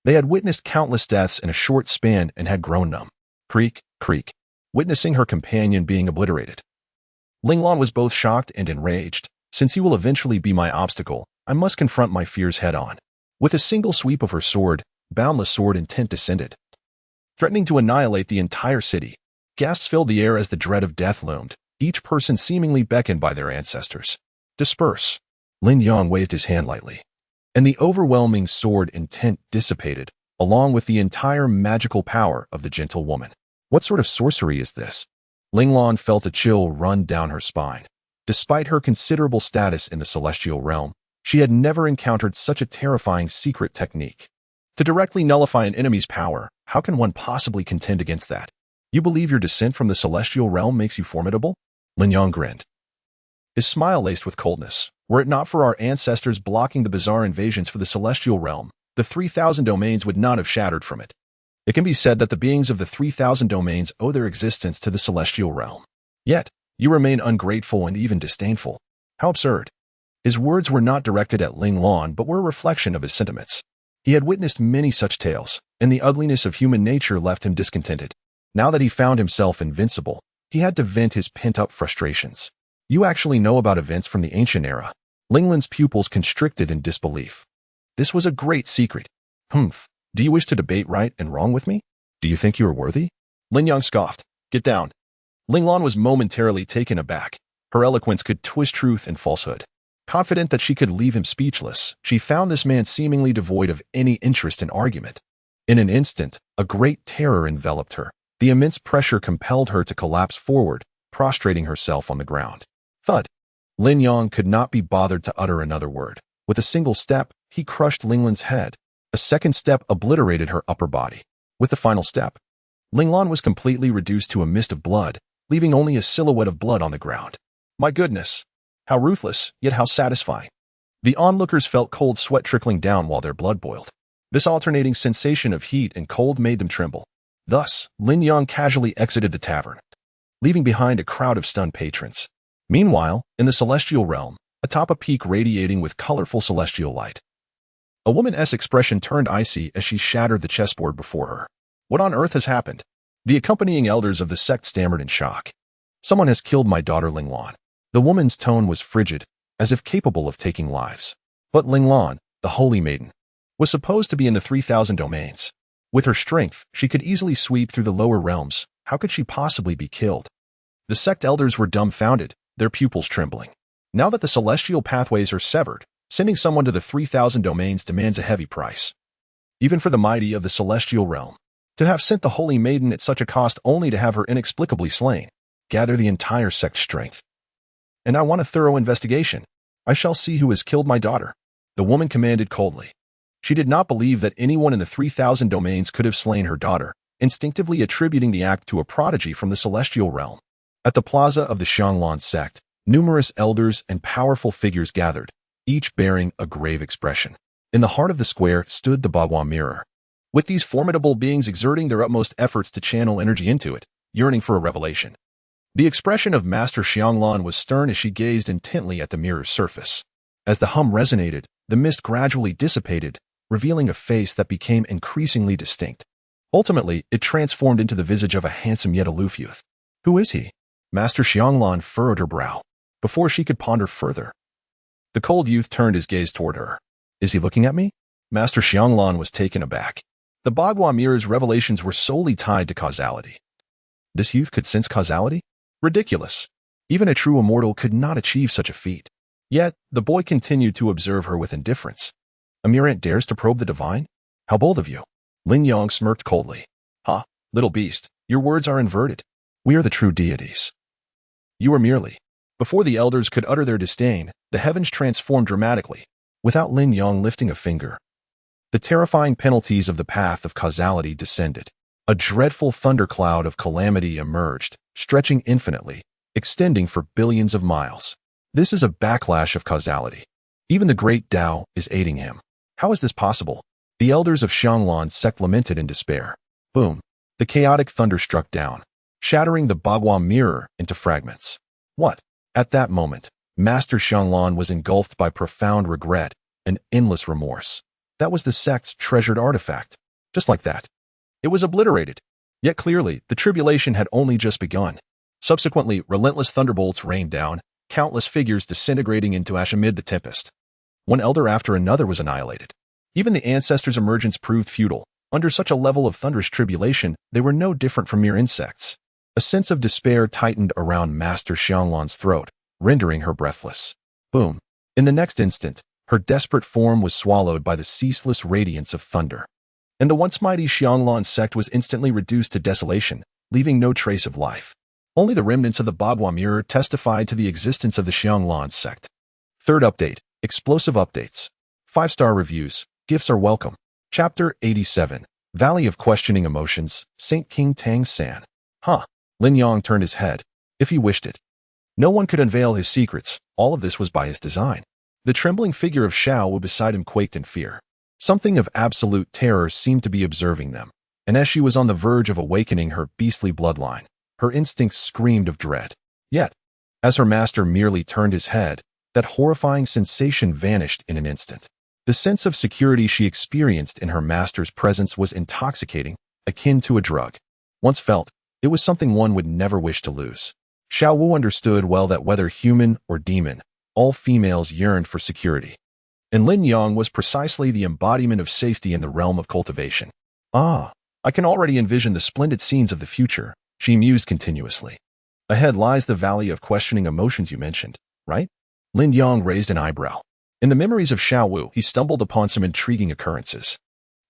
they had witnessed countless deaths in a short span and had grown numb. Creak, creak, witnessing her companion being obliterated. Ling Lan was both shocked and enraged. Since he will eventually be my obstacle, I must confront my fears head-on. With a single sweep of her sword, boundless sword intent descended, threatening to annihilate the entire city. Gasps filled the air as the dread of death loomed, each person seemingly beckoned by their ancestors. Disperse. Lin Yang waved his hand lightly, and the overwhelming sword intent dissipated, along with the entire magical power of the gentle woman. What sort of sorcery is this? Ling Lan felt a chill run down her spine. Despite her considerable status in the celestial realm, she had never encountered such a terrifying secret technique. To directly nullify an enemy's power, how can one possibly contend against that? You believe your descent from the celestial realm makes you formidable? Lin Yang grinned, his smile laced with coldness. Were it not for our ancestors blocking the bizarre invasions for the celestial realm, the 3,000 domains would not have shattered from it. It can be said that the beings of the 3,000 domains owe their existence to the celestial realm. Yet, you remain ungrateful and even disdainful. How absurd. His words were not directed at Ling Lan but were a reflection of his sentiments. He had witnessed many such tales, and the ugliness of human nature left him discontented. Now that he found himself invincible, he had to vent his pent-up frustrations. You actually know about events from the ancient era. Ling Lan's pupils constricted in disbelief. This was a great secret. Humph. Do you wish to debate right and wrong with me? Do you think you are worthy? Lin Yang scoffed. Get down. Ling Lan was momentarily taken aback. Her eloquence could twist truth and falsehood. Confident that she could leave him speechless, she found this man seemingly devoid of any interest in argument. In an instant, a great terror enveloped her. The immense pressure compelled her to collapse forward, prostrating herself on the ground. Thud. Lin Yang could not be bothered to utter another word. With a single step, he crushed Ling Lan's head. A second step obliterated her upper body. With the final step, Ling Lan was completely reduced to a mist of blood, leaving only a silhouette of blood on the ground. My goodness! How ruthless, yet how satisfying. The onlookers felt cold sweat trickling down while their blood boiled. This alternating sensation of heat and cold made them tremble. Thus, Lin Yang casually exited the tavern, leaving behind a crowd of stunned patrons. Meanwhile, in the celestial realm, atop a peak radiating with colorful celestial light, a woman's expression turned icy as she shattered the chessboard before her. What on earth has happened? The accompanying elders of the sect stammered in shock. Someone has killed my daughter Ling Lan. The woman's tone was frigid, as if capable of taking lives. But Ling Lan, the holy maiden, was supposed to be in the 3,000 domains. With her strength, she could easily sweep through the lower realms. How could she possibly be killed? The sect elders were dumbfounded, their pupils trembling. Now that the celestial pathways are severed, sending someone to the 3,000 domains demands a heavy price. Even for the mighty of the celestial realm. To have sent the holy maiden at such a cost only to have her inexplicably slain. Gather the entire sect's strength. And I want a thorough investigation. I shall see who has killed my daughter. The woman commanded coldly. She did not believe that anyone in the 3,000 domains could have slain her daughter, instinctively attributing the act to a prodigy from the celestial realm. At the plaza of the Xianglan sect, numerous elders and powerful figures gathered, each bearing a grave expression. In the heart of the square stood the Bagua mirror. With these formidable beings exerting their utmost efforts to channel energy into it, yearning for a revelation. The expression of Master Xianglan was stern as she gazed intently at the mirror's surface. As the hum resonated, the mist gradually dissipated, revealing a face that became increasingly distinct. Ultimately, it transformed into the visage of a handsome yet aloof youth. Who is he? Master Xianglan furrowed her brow. Before she could ponder further, the cold youth turned his gaze toward her. Is he looking at me? Master Xianglan was taken aback. The Bagua mirror's revelations were solely tied to causality. This youth could sense causality? Ridiculous. Even a true immortal could not achieve such a feat. Yet, the boy continued to observe her with indifference. A mere ant dares to probe the divine? How bold of you. Lin Yang smirked coldly. Ha, little beast, your words are inverted. We are the true deities. You are merely. Before the elders could utter their disdain, the heavens transformed dramatically, without Lin Yang lifting a finger. The terrifying penalties of the path of causality descended. A dreadful thundercloud of calamity emerged, stretching infinitely, extending for billions of miles. This is a backlash of causality. Even the great Tao is aiding him. How is this possible? The elders of Xianglan sect lamented in despair. Boom. The chaotic thunder struck down, shattering the Bagua mirror into fragments. What? At that moment, Master Xianglan was engulfed by profound regret and endless remorse. That was the sect's treasured artifact. Just like that. It was obliterated. Yet clearly, the tribulation had only just begun. Subsequently, relentless thunderbolts rained down, countless figures disintegrating into ash amid the tempest. One elder after another was annihilated. Even the ancestors' emergence proved futile. Under such a level of thunderous tribulation, they were no different from mere insects. A sense of despair tightened around Master Xianglan's throat, rendering her breathless. Boom. In the next instant, her desperate form was swallowed by the ceaseless radiance of thunder. And the once mighty Xianglan sect was instantly reduced to desolation, leaving no trace of life. Only the remnants of the Bagua mirror testified to the existence of the Xianglan sect. Third update, explosive updates. 5-star reviews, gifts are welcome. Chapter 87, Valley of Questioning Emotions, Saint King Tang San. Huh. Lin Yang turned his head, if he wished it. No one could unveil his secrets, all of this was by his design. The trembling figure of Xiao beside him quaked in fear. Something of absolute terror seemed to be observing them, and as she was on the verge of awakening her beastly bloodline, her instincts screamed of dread. Yet, as her master merely turned his head, that horrifying sensation vanished in an instant. The sense of security she experienced in her master's presence was intoxicating, akin to a drug. Once felt, it was something one would never wish to lose. Xiao Wu understood well that whether human or demon, all females yearned for security. And Lin Yang was precisely the embodiment of safety in the realm of cultivation. Ah, I can already envision the splendid scenes of the future, she mused continuously. Ahead lies the valley of questioning emotions you mentioned, right? Lin Yang raised an eyebrow. In the memories of Xiao Wu, he stumbled upon some intriguing occurrences.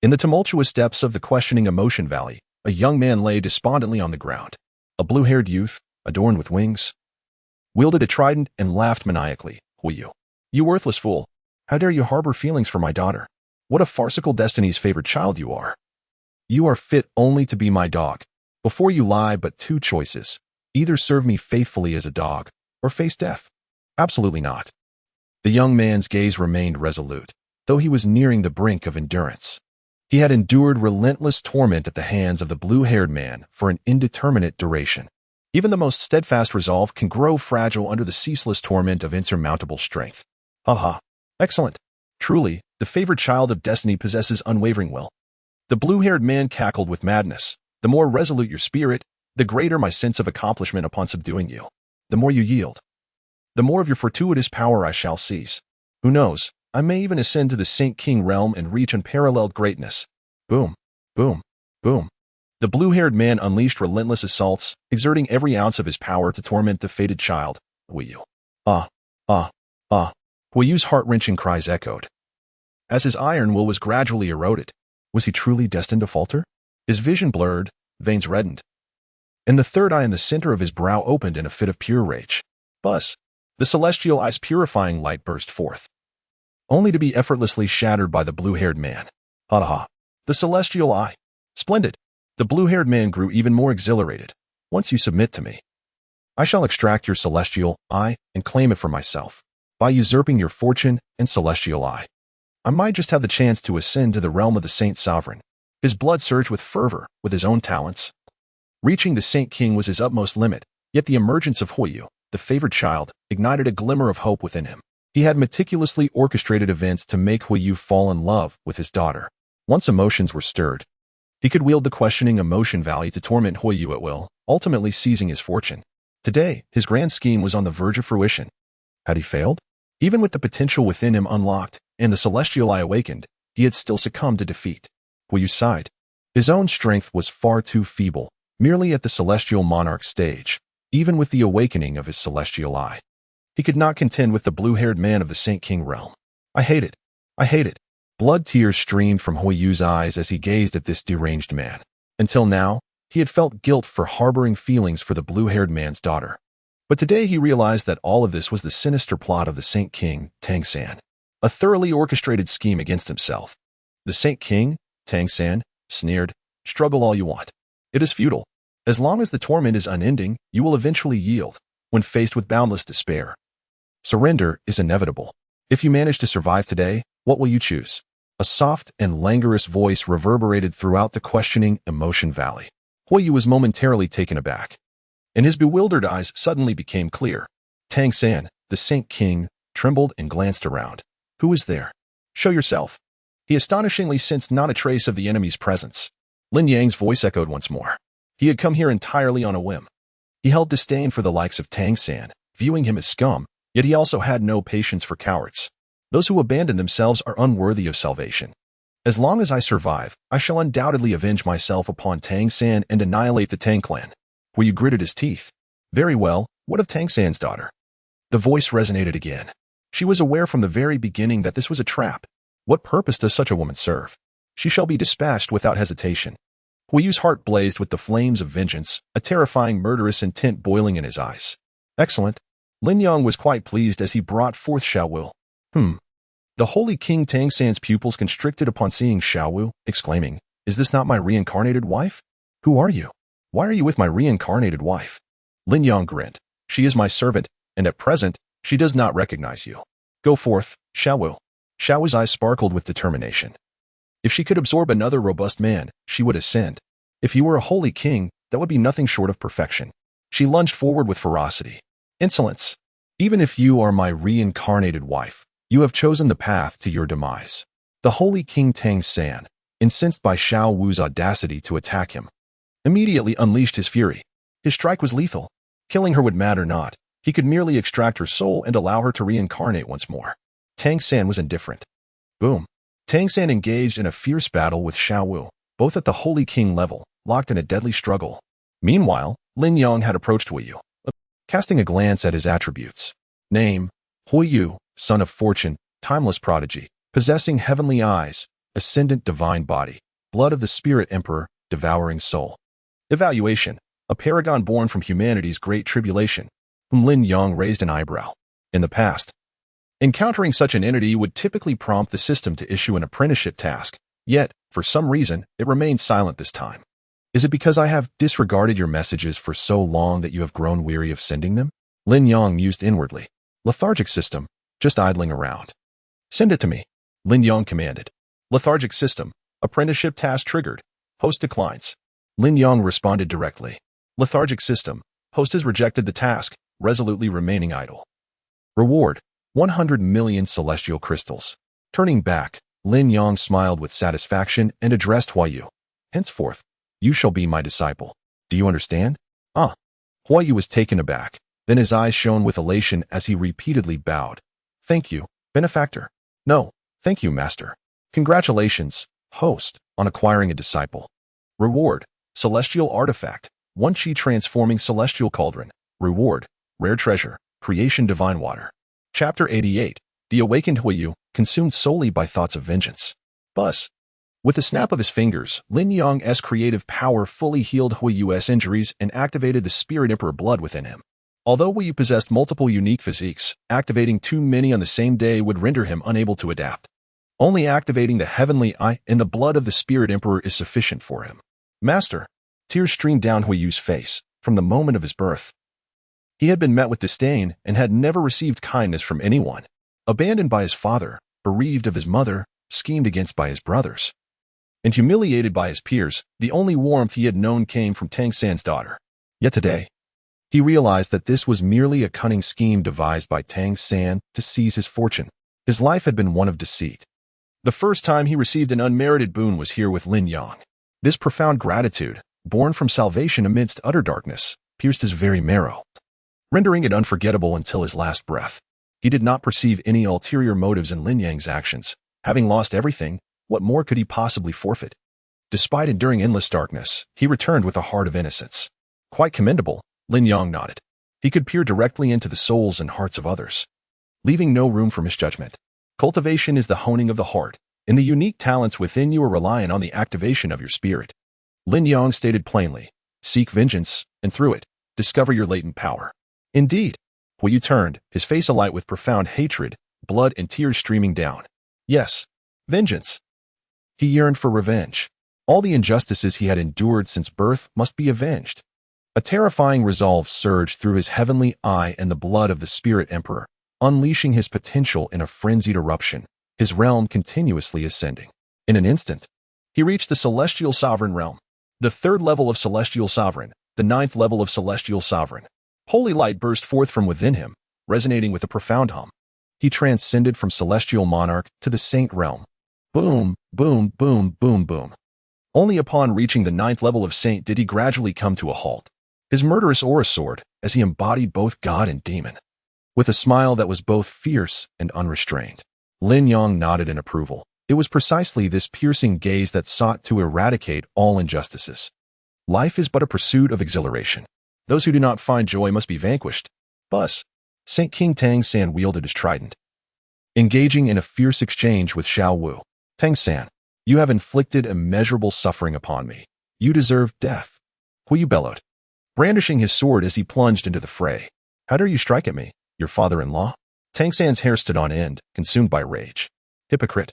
In the tumultuous depths of the questioning emotion valley, a young man lay despondently on the ground. A blue-haired youth, adorned with wings, wielded a trident and laughed maniacally. Huiyu, you worthless fool. How dare you harbor feelings for my daughter? What a farcical destiny's favorite child you are. You are fit only to be my dog. Before you lie but two choices. Either serve me faithfully as a dog, or face death. Absolutely not. The young man's gaze remained resolute, though he was nearing the brink of endurance. He had endured relentless torment at the hands of the blue-haired man for an indeterminate duration. Even the most steadfast resolve can grow fragile under the ceaseless torment of insurmountable strength. Haha. Excellent. Truly, the favored child of destiny possesses unwavering will. The blue-haired man cackled with madness. The more resolute your spirit, the greater my sense of accomplishment upon subduing you. The more you yield, the more of your fortuitous power I shall seize. Who knows, I may even ascend to the Saint King realm and reach unparalleled greatness. Boom, boom, boom. The blue-haired man unleashed relentless assaults, exerting every ounce of his power to torment the fated child. Huiyu. Ah, ah, ah. Huiyu's heart-wrenching cries echoed. As his iron will was gradually eroded, was he truly destined to falter? His vision blurred, veins reddened, and the third eye in the center of his brow opened in a fit of pure rage. Buzz! The celestial eye's purifying light burst forth, only to be effortlessly shattered by the blue-haired man. Ha ha! The celestial eye! Splendid! The blue-haired man grew even more exhilarated. Once you submit to me, I shall extract your celestial eye and claim it for myself. By usurping your fortune and celestial eye, I might just have the chance to ascend to the realm of the Saint Sovereign. His blood surged with fervor with his own talents. Reaching the Saint King was his utmost limit, yet the emergence of Huiyu, the favored child, ignited a glimmer of hope within him. He had meticulously orchestrated events to make Huiyu fall in love with his daughter. Once emotions were stirred, he could wield the questioning emotion valley to torment Huiyu at will, ultimately seizing his fortune. Today, his grand scheme was on the verge of fruition. Had he failed? Even with the potential within him unlocked and the celestial eye awakened, he had still succumbed to defeat. Huiyu sighed. His own strength was far too feeble, merely at the celestial monarch stage, even with the awakening of his celestial eye. He could not contend with the blue-haired man of the Saint King realm. I hate it. I hate it. Blood tears streamed from Huiyu's eyes as he gazed at this deranged man. Until now, he had felt guilt for harboring feelings for the blue-haired man's daughter. But today he realized that all of this was the sinister plot of the Saint King, Tang San. A thoroughly orchestrated scheme against himself. The Saint King, Tang San, sneered, struggle all you want. It is futile. As long as the torment is unending, you will eventually yield, when faced with boundless despair. Surrender is inevitable. If you manage to survive today, what will you choose? A soft and languorous voice reverberated throughout the questioning emotion valley. Huiyu was momentarily taken aback, and his bewildered eyes suddenly became clear. Tang San, the Saint King, trembled and glanced around. Who is there? Show yourself. He astonishingly sensed not a trace of the enemy's presence. Lin Yang's voice echoed once more. He had come here entirely on a whim. He held disdain for the likes of Tang San, viewing him as scum, yet he also had no patience for cowards. Those who abandon themselves are unworthy of salvation. As long as I survive, I shall undoubtedly avenge myself upon Tang San and annihilate the Tang clan. Huiyu gritted his teeth. Very well, what of Tang San's daughter? The voice resonated again. She was aware from the very beginning that this was a trap. What purpose does such a woman serve? She shall be dispatched without hesitation. Huiyu's heart blazed with the flames of vengeance, a terrifying murderous intent boiling in his eyes. Excellent. Lin Yang was quite pleased as he brought forth Xiao Wu. The holy King Tang San's pupils constricted upon seeing Xiao Wu, exclaiming, Is this not my reincarnated wife? Who are you? Why are you with my reincarnated wife? Lin Yang grinned. She is my servant, and at present, she does not recognize you. Go forth, Xiao Wu. Xiao Wu's eyes sparkled with determination. If she could absorb another robust man, she would ascend. If he were a holy king, that would be nothing short of perfection. She lunged forward with ferocity. Insolence! Even if you are my reincarnated wife, you have chosen the path to your demise. The Holy King Tang San, incensed by Xiao Wu's audacity to attack him, immediately unleashed his fury. His strike was lethal. Killing her would matter not. He could merely extract her soul and allow her to reincarnate once more. Tang San was indifferent. Boom. Tang San engaged in a fierce battle with Xiao Wu, both at the Holy King level, locked in a deadly struggle. Meanwhile, Lin Yang had approached Hui Yu, casting a glance at his attributes. Name: Hui Yu, son of fortune, timeless prodigy, possessing heavenly eyes, ascendant divine body, blood of the Spirit Emperor, devouring soul. Evaluation: a paragon born from humanity's great tribulation, whom Lin Yang raised an eyebrow. In the past, encountering such an entity would typically prompt the system to issue an apprenticeship task, yet, for some reason, it remained silent this time. Is it because I have disregarded your messages for so long that you have grown weary of sending them? Lin Yang mused inwardly. Lethargic system, just idling around. Send it to me, Lin Yang commanded. Lethargic system, apprenticeship task triggered. Host declines. Lin Yang responded directly. Lethargic system, host has rejected the task, resolutely remaining idle. Reward: 100 million celestial crystals. Turning back, Lin Yang smiled with satisfaction and addressed Hui Yu. Henceforth, you shall be my disciple. Do you understand? Hui Yu was taken aback. Then his eyes shone with elation as he repeatedly bowed. Thank you, benefactor. No, thank you, master. Congratulations, host, on acquiring a disciple. Reward: celestial artifact, 1 Qi transforming celestial cauldron. Reward: rare treasure, creation divine water. Chapter 88. The awakened Hui Yu, consumed solely by thoughts of vengeance. Buzz. With a snap of his fingers, Lin Yang's creative power fully healed Hui Yu's injuries and activated the Spirit Emperor blood within him. Although Hui Yu possessed multiple unique physiques, activating too many on the same day would render him unable to adapt. Only activating the heavenly eye in the blood of the Spirit Emperor is sufficient for him. Master. Tears streamed down Hui Yu's face from the moment of his birth. He had been met with disdain and had never received kindness from anyone. Abandoned by his father, bereaved of his mother, schemed against by his brothers, and humiliated by his peers, the only warmth he had known came from Tang San's daughter. Yet today, he realized that this was merely a cunning scheme devised by Tang San to seize his fortune. His life had been one of deceit. The first time he received an unmerited boon was here with Lin Yang. This profound gratitude, born from salvation amidst utter darkness, pierced his very marrow, rendering it unforgettable until his last breath. He did not perceive any ulterior motives in Lin Yang's actions. Having lost everything, what more could he possibly forfeit? Despite enduring endless darkness, he returned with a heart of innocence. Quite commendable, Lin Yang nodded. He could peer directly into the souls and hearts of others, leaving no room for misjudgment. Cultivation is the honing of the heart, and the unique talents within you are reliant on the activation of your spirit. Lin Yang stated plainly, seek vengeance, and through it, discover your latent power. Indeed, Hui Yu turned, his face alight with profound hatred, blood and tears streaming down. Yes, vengeance. He yearned for revenge. All the injustices he had endured since birth must be avenged. A terrifying resolve surged through his heavenly eye and the blood of the Spirit Emperor, unleashing his potential in a frenzied eruption, his realm continuously ascending. In an instant, he reached the Celestial Sovereign realm, the 3rd level of Celestial Sovereign, the 9th level of Celestial Sovereign. Holy light burst forth from within him, resonating with a profound hum. He transcended from Celestial Monarch to the Saint realm. Boom, boom, boom, boom, boom. Only upon reaching the 9th level of Saint did he gradually come to a halt. His murderous aura soared as he embodied both god and demon. With a smile that was both fierce and unrestrained, Lin Yang nodded in approval. It was precisely this piercing gaze that sought to eradicate all injustices. Life is but a pursuit of exhilaration. Those who do not find joy must be vanquished. Bus. Saint King Tang San wielded his trident, engaging in a fierce exchange with Xiao Wu. Tang San, you have inflicted immeasurable suffering upon me. You deserve death. Hui Yu bellowed, brandishing his sword as he plunged into the fray. How dare you strike at me, your father-in-law? Tang San's hair stood on end, consumed by rage. Hypocrite.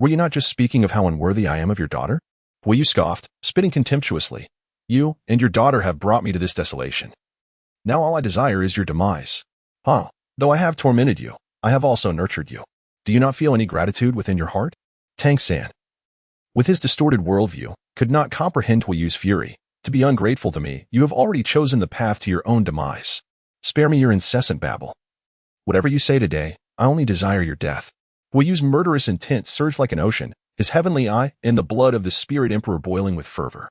Were you not just speaking of how unworthy I am of your daughter? Hui Yu scoffed, spitting contemptuously. You and your daughter have brought me to this desolation. Now all I desire is your demise. Though I have tormented you, I have also nurtured you. Do you not feel any gratitude within your heart? Tang San, with his distorted worldview, could not comprehend Hui Yu's fury. To be ungrateful to me, you have already chosen the path to your own demise. Spare me your incessant babble. Whatever you say today, I only desire your death. Huiyu's murderous intent surged like an ocean, his heavenly eye and the blood of the spirit emperor boiling with fervor.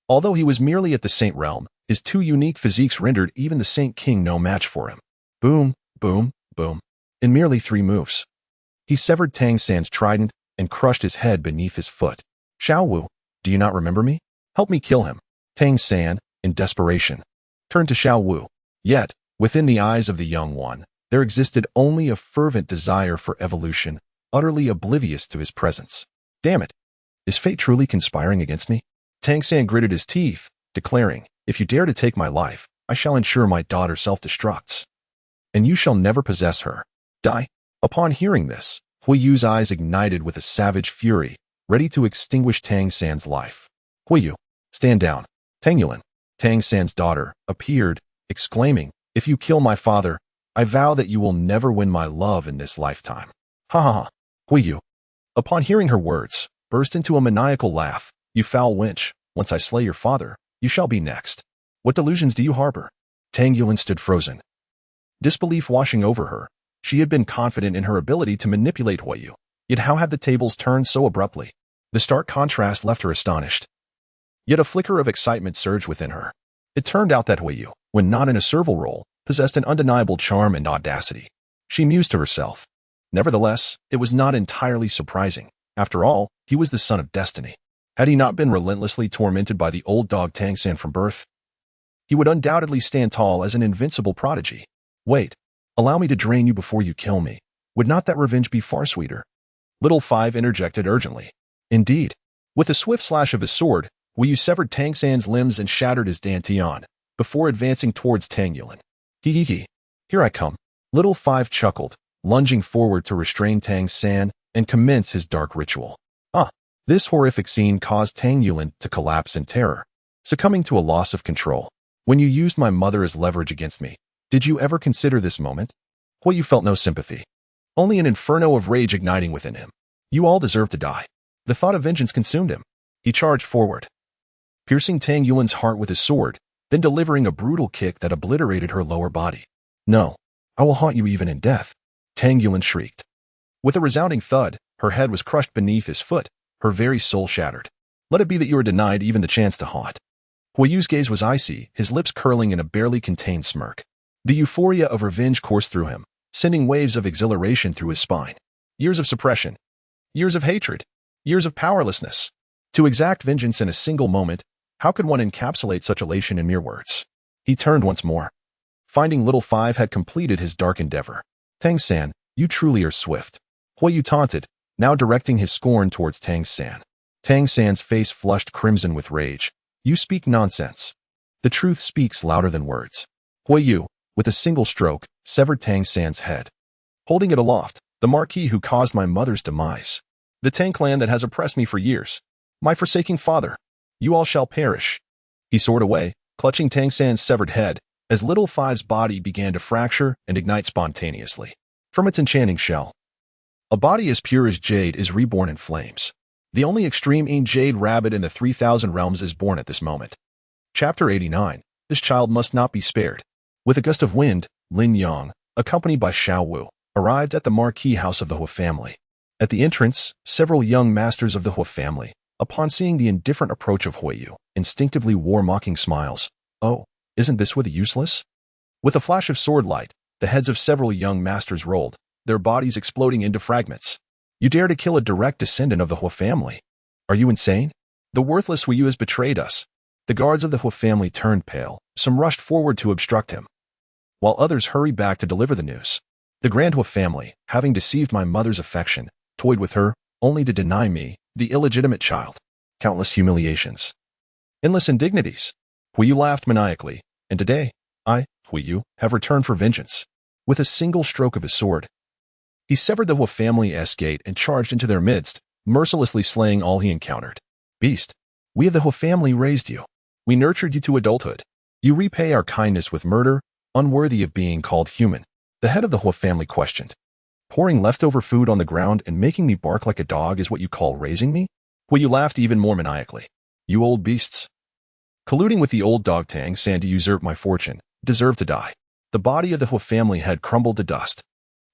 Although he was merely at the saint realm, his two unique physiques rendered even the saint king no match for him. Boom, boom, boom. In merely 3 moves, he severed Tang San's trident and crushed his head beneath his foot. Xiao Wu, do you not remember me? Help me kill him. Tang San, in desperation, turned to Xiao Wu. Yet, within the eyes of the young one, there existed only a fervent desire for evolution, utterly oblivious to his presence. Damn it! Is fate truly conspiring against me? Tang San gritted his teeth, declaring, if you dare to take my life, I shall ensure my daughter self-destructs. And you shall never possess her. Die. Upon hearing this, Huiyu's eyes ignited with a savage fury, ready to extinguish Tang San's life. Huiyu, stand down. Tang Yulin, Tang San's daughter, appeared, exclaiming, if you kill my father, I vow that you will never win my love in this lifetime. Ha ha ha. Huiyu, upon hearing her words, burst into a maniacal laugh. You foul wench, once I slay your father, you shall be next. What delusions do you harbor? Tang Yulin stood frozen, disbelief washing over her. She had been confident in her ability to manipulate Huiyu, yet how had the tables turned so abruptly? The stark contrast left her astonished. Yet a flicker of excitement surged within her. It turned out that Huiyu, when not in a servile role, possessed an undeniable charm and audacity. She mused to herself. Nevertheless, it was not entirely surprising. After all, he was the son of destiny. Had he not been relentlessly tormented by the old dog Tang San from birth, he would undoubtedly stand tall as an invincible prodigy. Wait, allow me to drain you before you kill me. Would not that revenge be far sweeter? Little Five interjected urgently. Indeed. With a swift slash of his sword, Huiyu severed Tang San's limbs and shattered his dantian, before advancing towards Tang Yulin. Hee. Here I come. Little Five chuckled, lunging forward to restrain Tang San and commence his dark ritual. This horrific scene caused Tang Yulin to collapse in terror, succumbing to a loss of control. When you used my mother as leverage against me, did you ever consider this moment? Huiyu felt no sympathy, only an inferno of rage igniting within him. You all deserve to die. The thought of vengeance consumed him. He charged forward, piercing Tang Yulin's heart with his sword, then delivering a brutal kick that obliterated her lower body. No, I will haunt you even in death. Tang Yulin shrieked. With a resounding thud, her head was crushed beneath his foot, her very soul shattered. Let it be that you are denied even the chance to haunt. Huiyu's gaze was icy, his lips curling in a barely contained smirk. The euphoria of revenge coursed through him, sending waves of exhilaration through his spine. Years of suppression, years of hatred, years of powerlessness. To exact vengeance in a single moment, how could one encapsulate such elation in mere words? He turned once more, finding Little Five had completed his dark endeavor. Tang San, you truly are swift. Huiyu taunted, now directing his scorn towards Tang San. Tang San's face flushed crimson with rage. You speak nonsense. The truth speaks louder than words. Huiyu, with a single stroke, severed Tang San's head, holding it aloft, the marquis who caused my mother's demise. The Tang clan that has oppressed me for years. My forsaking father. You all shall perish. He soared away, clutching Tang San's severed head, as Little Five's body began to fracture and ignite spontaneously. From its enchanting shell, a body as pure as jade is reborn in flames. The only extreme jade rabbit in the 3,000 realms is born at this moment. Chapter 89. This child must not be spared. With a gust of wind, Lin Yang, accompanied by Xiao Wu, arrived at the marquee house of the Hua family. At the entrance, several young masters of the Hua family, upon seeing the indifferent approach of Huiyu, instinctively wore mocking smiles. Oh, isn't this with the useless? With a flash of sword light, the heads of several young masters rolled, their bodies exploding into fragments. You dare to kill a direct descendant of the Hua family? Are you insane? The worthless Huiyu has betrayed us. The guards of the Hua family turned pale, some rushed forward to obstruct him, while others hurried back to deliver the news. The Grand Hua family, having deceived my mother's affection, toyed with her, only to deny me, the illegitimate child. Countless humiliations. Endless indignities. Huiyu laughed maniacally, and today, I, Huiyu, have returned for vengeance. With a single stroke of his sword, he severed the Hua family's gate and charged into their midst, mercilessly slaying all he encountered. Beast, we of the Hua family raised you. We nurtured you to adulthood. You repay our kindness with murder, unworthy of being called human. The head of the Hua family questioned. Pouring leftover food on the ground and making me bark like a dog is what you call raising me? Huiyu laughed even more maniacally. You old beasts. Colluding with the old dog Tang San to usurp my fortune, deserve to die. The body of the Hua family had crumbled to dust.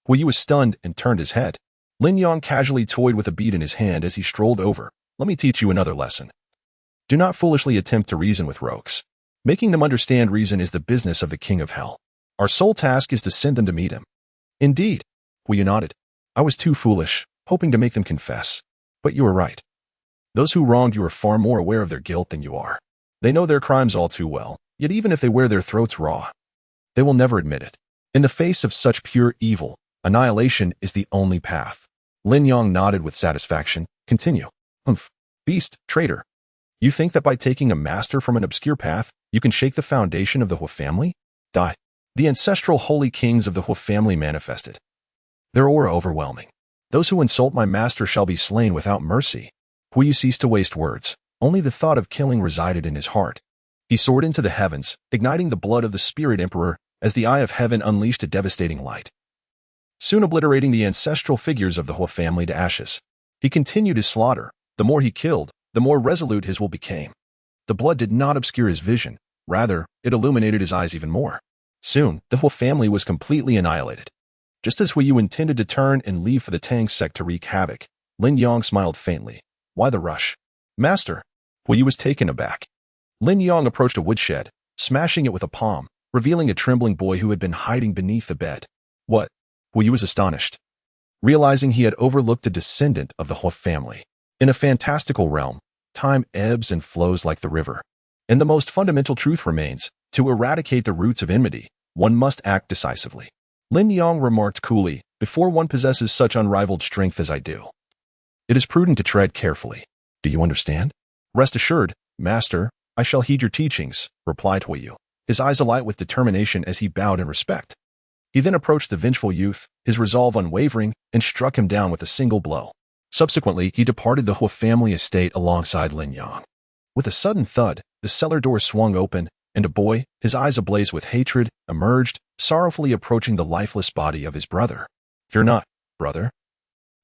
Hui was stunned and turned his head. Lin Yang casually toyed with a bead in his hand as he strolled over. Let me teach you another lesson. Do not foolishly attempt to reason with rogues. Making them understand reason is the business of the King of Hell. Our sole task is to send them to meet him. Indeed, Hui nodded. I was too foolish, hoping to make them confess. But you were right. Those who wronged you are far more aware of their guilt than you are. They know their crimes all too well, yet even if they wear their throats raw, they will never admit it. In the face of such pure evil, annihilation is the only path. Lin Yang nodded with satisfaction. Continue. Humph. Beast, traitor. You think that by taking a master from an obscure path, you can shake the foundation of the Hu family? Die. The ancestral holy kings of the Hu family manifested. Their aura overwhelming. Those who insult my master shall be slain without mercy. Hui ceased to waste words. Only the thought of killing resided in his heart. He soared into the heavens, igniting the blood of the spirit emperor as the eye of heaven unleashed a devastating light, soon obliterating the ancestral figures of the Hu family to ashes. He continued his slaughter. The more he killed, the more resolute his will became. The blood did not obscure his vision. Rather, it illuminated his eyes even more. Soon, the Hu family was completely annihilated. Just as Hui intended to turn and leave for the Tang sect to wreak havoc, Lin Yang smiled faintly. Why the rush? Master. Hui was taken aback. Lin Yang approached a woodshed, smashing it with a palm, revealing a trembling boy who had been hiding beneath the bed. What? Hui was astonished, realizing he had overlooked a descendant of the Hu family. In a fantastical realm, time ebbs and flows like the river. And the most fundamental truth remains, to eradicate the roots of enmity, one must act decisively. Lin Yang remarked coolly, before one possesses such unrivaled strength as I do, it is prudent to tread carefully. Do you understand? Rest assured, master, I shall heed your teachings, replied Hui, his eyes alight with determination as he bowed in respect. He then approached the vengeful youth, his resolve unwavering, and struck him down with a single blow. Subsequently, he departed the Hu family estate alongside Lin Yang. With a sudden thud, the cellar door swung open, and a boy, his eyes ablaze with hatred, emerged, sorrowfully approaching the lifeless body of his brother. Fear not, brother.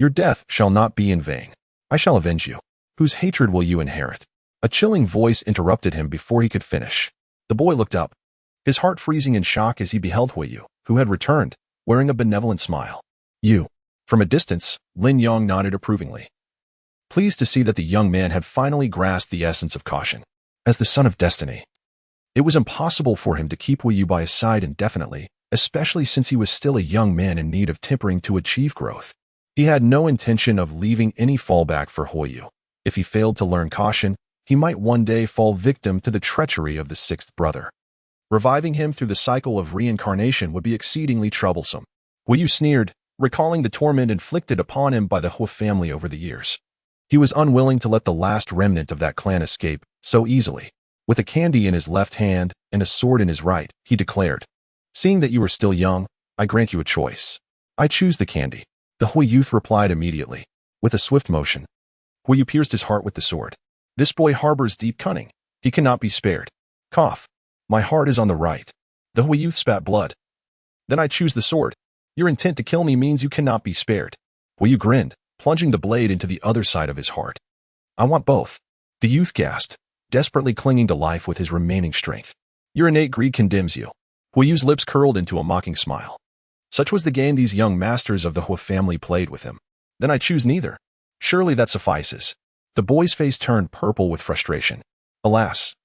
Your death shall not be in vain. I shall avenge you. Whose hatred will you inherit? A chilling voice interrupted him before he could finish. The boy looked up, his heart freezing in shock as he beheld Hui, who had returned, wearing a benevolent smile. You. From a distance, Lin Yang nodded approvingly, pleased to see that the young man had finally grasped the essence of caution. As the son of destiny, it was impossible for him to keep Hui by his side indefinitely, especially since he was still a young man in need of tempering to achieve growth. He had no intention of leaving any fallback for Hui. If he failed to learn caution, he might one day fall victim to the treachery of the sixth brother. Reviving him through the cycle of reincarnation would be exceedingly troublesome. Hui sneered, recalling the torment inflicted upon him by the Hu family over the years. He was unwilling to let the last remnant of that clan escape so easily. With a candy in his left hand and a sword in his right, he declared, seeing that you are still young, I grant you a choice. I choose the candy. The Hui youth replied immediately. With a swift motion, Hui pierced his heart with the sword. This boy harbors deep cunning. He cannot be spared. Cough. My heart is on the right. The Hui youth spat blood. Then I choose the sword. Your intent to kill me means you cannot be spared. Hui grinned, plunging the blade into the other side of his heart. I want both. The youth gasped, desperately clinging to life with his remaining strength. Your innate greed condemns you. Hui's lips curled into a mocking smile. Such was the game these young masters of the Hu family played with him. Then I choose neither. Surely that suffices. The boy's face turned purple with frustration. Alas,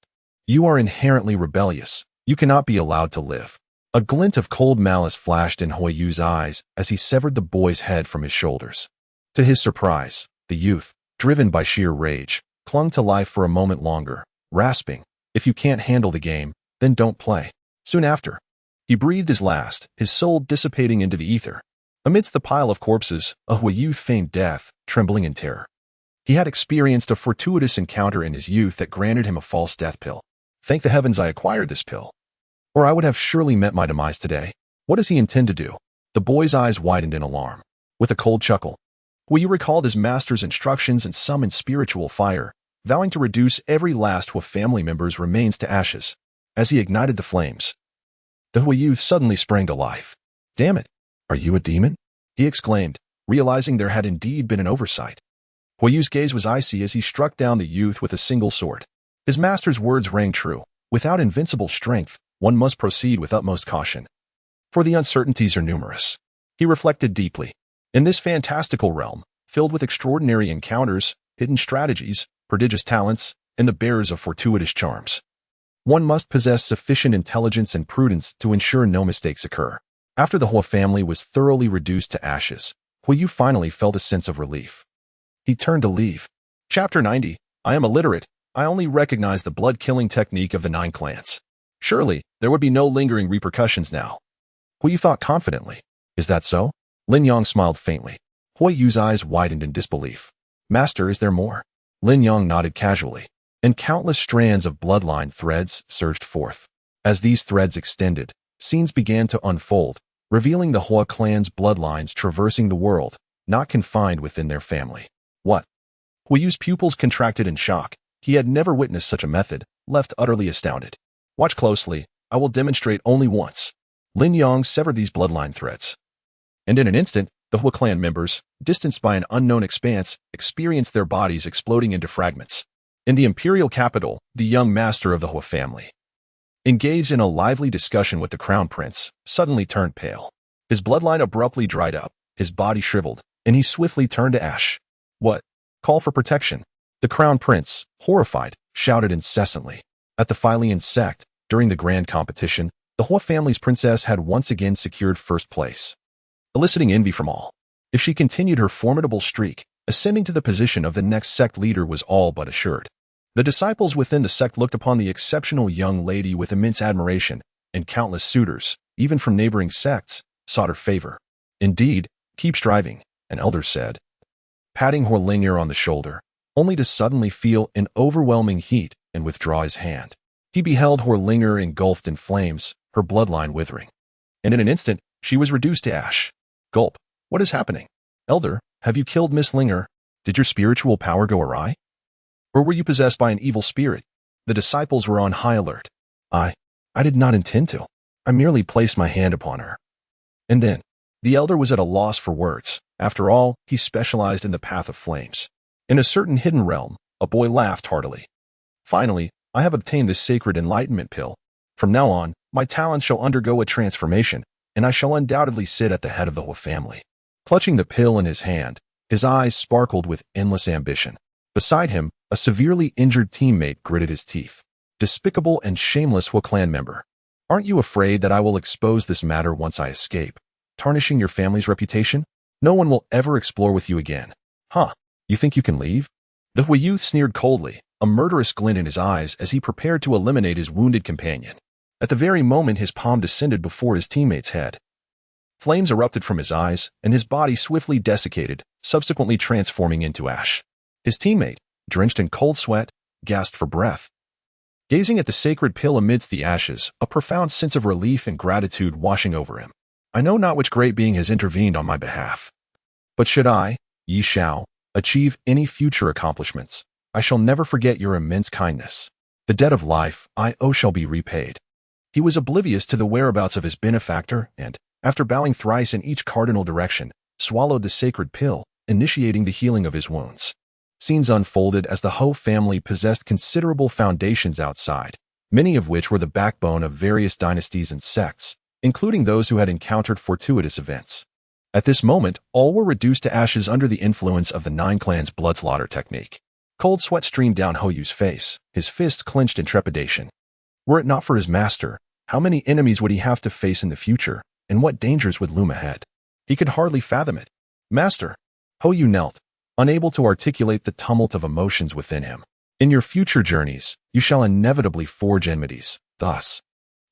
you are inherently rebellious. You cannot be allowed to live. A glint of cold malice flashed in Hui's eyes as he severed the boy's head from his shoulders. To his surprise, the youth, driven by sheer rage, clung to life for a moment longer, rasping, if you can't handle the game, then don't play. Soon after, he breathed his last, his soul dissipating into the ether. Amidst the pile of corpses, a Hui youth feigned death, trembling in terror. He had experienced a fortuitous encounter in his youth that granted him a false death pill. Thank the heavens I acquired this pill, or I would have surely met my demise today. What does he intend to do? The boy's eyes widened in alarm. With a cold chuckle, Hui recalled his master's instructions and summoned spiritual fire, vowing to reduce every last Hu family member's remains to ashes. As he ignited the flames, the Hui youth suddenly sprang to life. Damn it! Are you a demon? He exclaimed, realizing there had indeed been an oversight. Hui's gaze was icy as he struck down the youth with a single sword. His master's words rang true. Without invincible strength, one must proceed with utmost caution, for the uncertainties are numerous. He reflected deeply. In this fantastical realm, filled with extraordinary encounters, hidden strategies, prodigious talents, and the bearers of fortuitous charms, one must possess sufficient intelligence and prudence to ensure no mistakes occur. After the whole family was thoroughly reduced to ashes, Huiyu finally felt a sense of relief. He turned to leave. Chapter 90. I am illiterate. I only recognize the blood-killing technique of the 9 clans. Surely, there would be no lingering repercussions now. Huiyu thought confidently. Is that so? Lin Yang smiled faintly. Huiyu's eyes widened in disbelief. Master, is there more? Lin Yang nodded casually, and countless strands of bloodline threads surged forth. As these threads extended, scenes began to unfold, revealing the Hua clan's bloodlines traversing the world, not confined within their family. What? Huiyu's pupils contracted in shock. He had never witnessed such a method, left utterly astounded. Watch closely. I will demonstrate only once. Lin Yang severed these bloodline threads. And in an instant, the Hua clan members, distanced by an unknown expanse, experienced their bodies exploding into fragments. In the imperial capital, the young master of the Hua family, engaged in a lively discussion with the crown prince, suddenly turned pale. His bloodline abruptly dried up, his body shriveled, and he swiftly turned to ash. What? Call for protection. The crown prince, horrified, shouted incessantly. At the Filian sect, during the grand competition, the Hua family's princess had once again secured first place, eliciting envy from all. If she continued her formidable streak, ascending to the position of the next sect leader was all but assured. The disciples within the sect looked upon the exceptional young lady with immense admiration, and countless suitors, even from neighboring sects, sought her favor. Indeed, keep striving, an elder said, patting Horlinger on the shoulder, only to suddenly feel an overwhelming heat and withdraw his hand. He beheld Horlinger engulfed in flames, her bloodline withering. And in an instant, she was reduced to ash. Gulp. What is happening? Elder, have you killed Miss Linger? Did your spiritual power go awry? Or were you possessed by an evil spirit? The disciples were on high alert. I did not intend to. I merely placed my hand upon her. And then, the elder was at a loss for words. After all, he specialized in the path of flames. In a certain hidden realm, a boy laughed heartily. Finally, I have obtained this sacred enlightenment pill. From now on, my talents shall undergo a transformation, and I shall undoubtedly sit at the head of the whole family. Clutching the pill in his hand, his eyes sparkled with endless ambition. Beside him, a severely injured teammate gritted his teeth. Despicable and shameless Hua clan member. Aren't you afraid that I will expose this matter once I escape, tarnishing your family's reputation? No one will ever explore with you again. Huh, you think you can leave? The Hua youth sneered coldly, a murderous glint in his eyes as he prepared to eliminate his wounded companion. At the very moment his palm descended before his teammate's head, flames erupted from his eyes, and his body swiftly desiccated, subsequently transforming into ash. His teammate, drenched in cold sweat, gasped for breath. Gazing at the sacred pill amidst the ashes, a profound sense of relief and gratitude washing over him. I know not which great being has intervened on my behalf. But should I, Yi Shao, achieve any future accomplishments, I shall never forget your immense kindness. The debt of life I owe shall be repaid. He was oblivious to the whereabouts of his benefactor and, after bowing thrice in each cardinal direction, swallowed the sacred pill, initiating the healing of his wounds. Scenes unfolded as the Ho family possessed considerable foundations outside, many of which were the backbone of various dynasties and sects, including those who had encountered fortuitous events. At this moment, all were reduced to ashes under the influence of the 9 clans' blood slaughter technique. Cold sweat streamed down Hoyu's face, his fist clenched in trepidation. Were it not for his master, how many enemies would he have to face in the future, and what dangers would loom ahead? He could hardly fathom it. Master! Hoyu knelt, unable to articulate the tumult of emotions within him. In your future journeys, you shall inevitably forge enmities. Thus,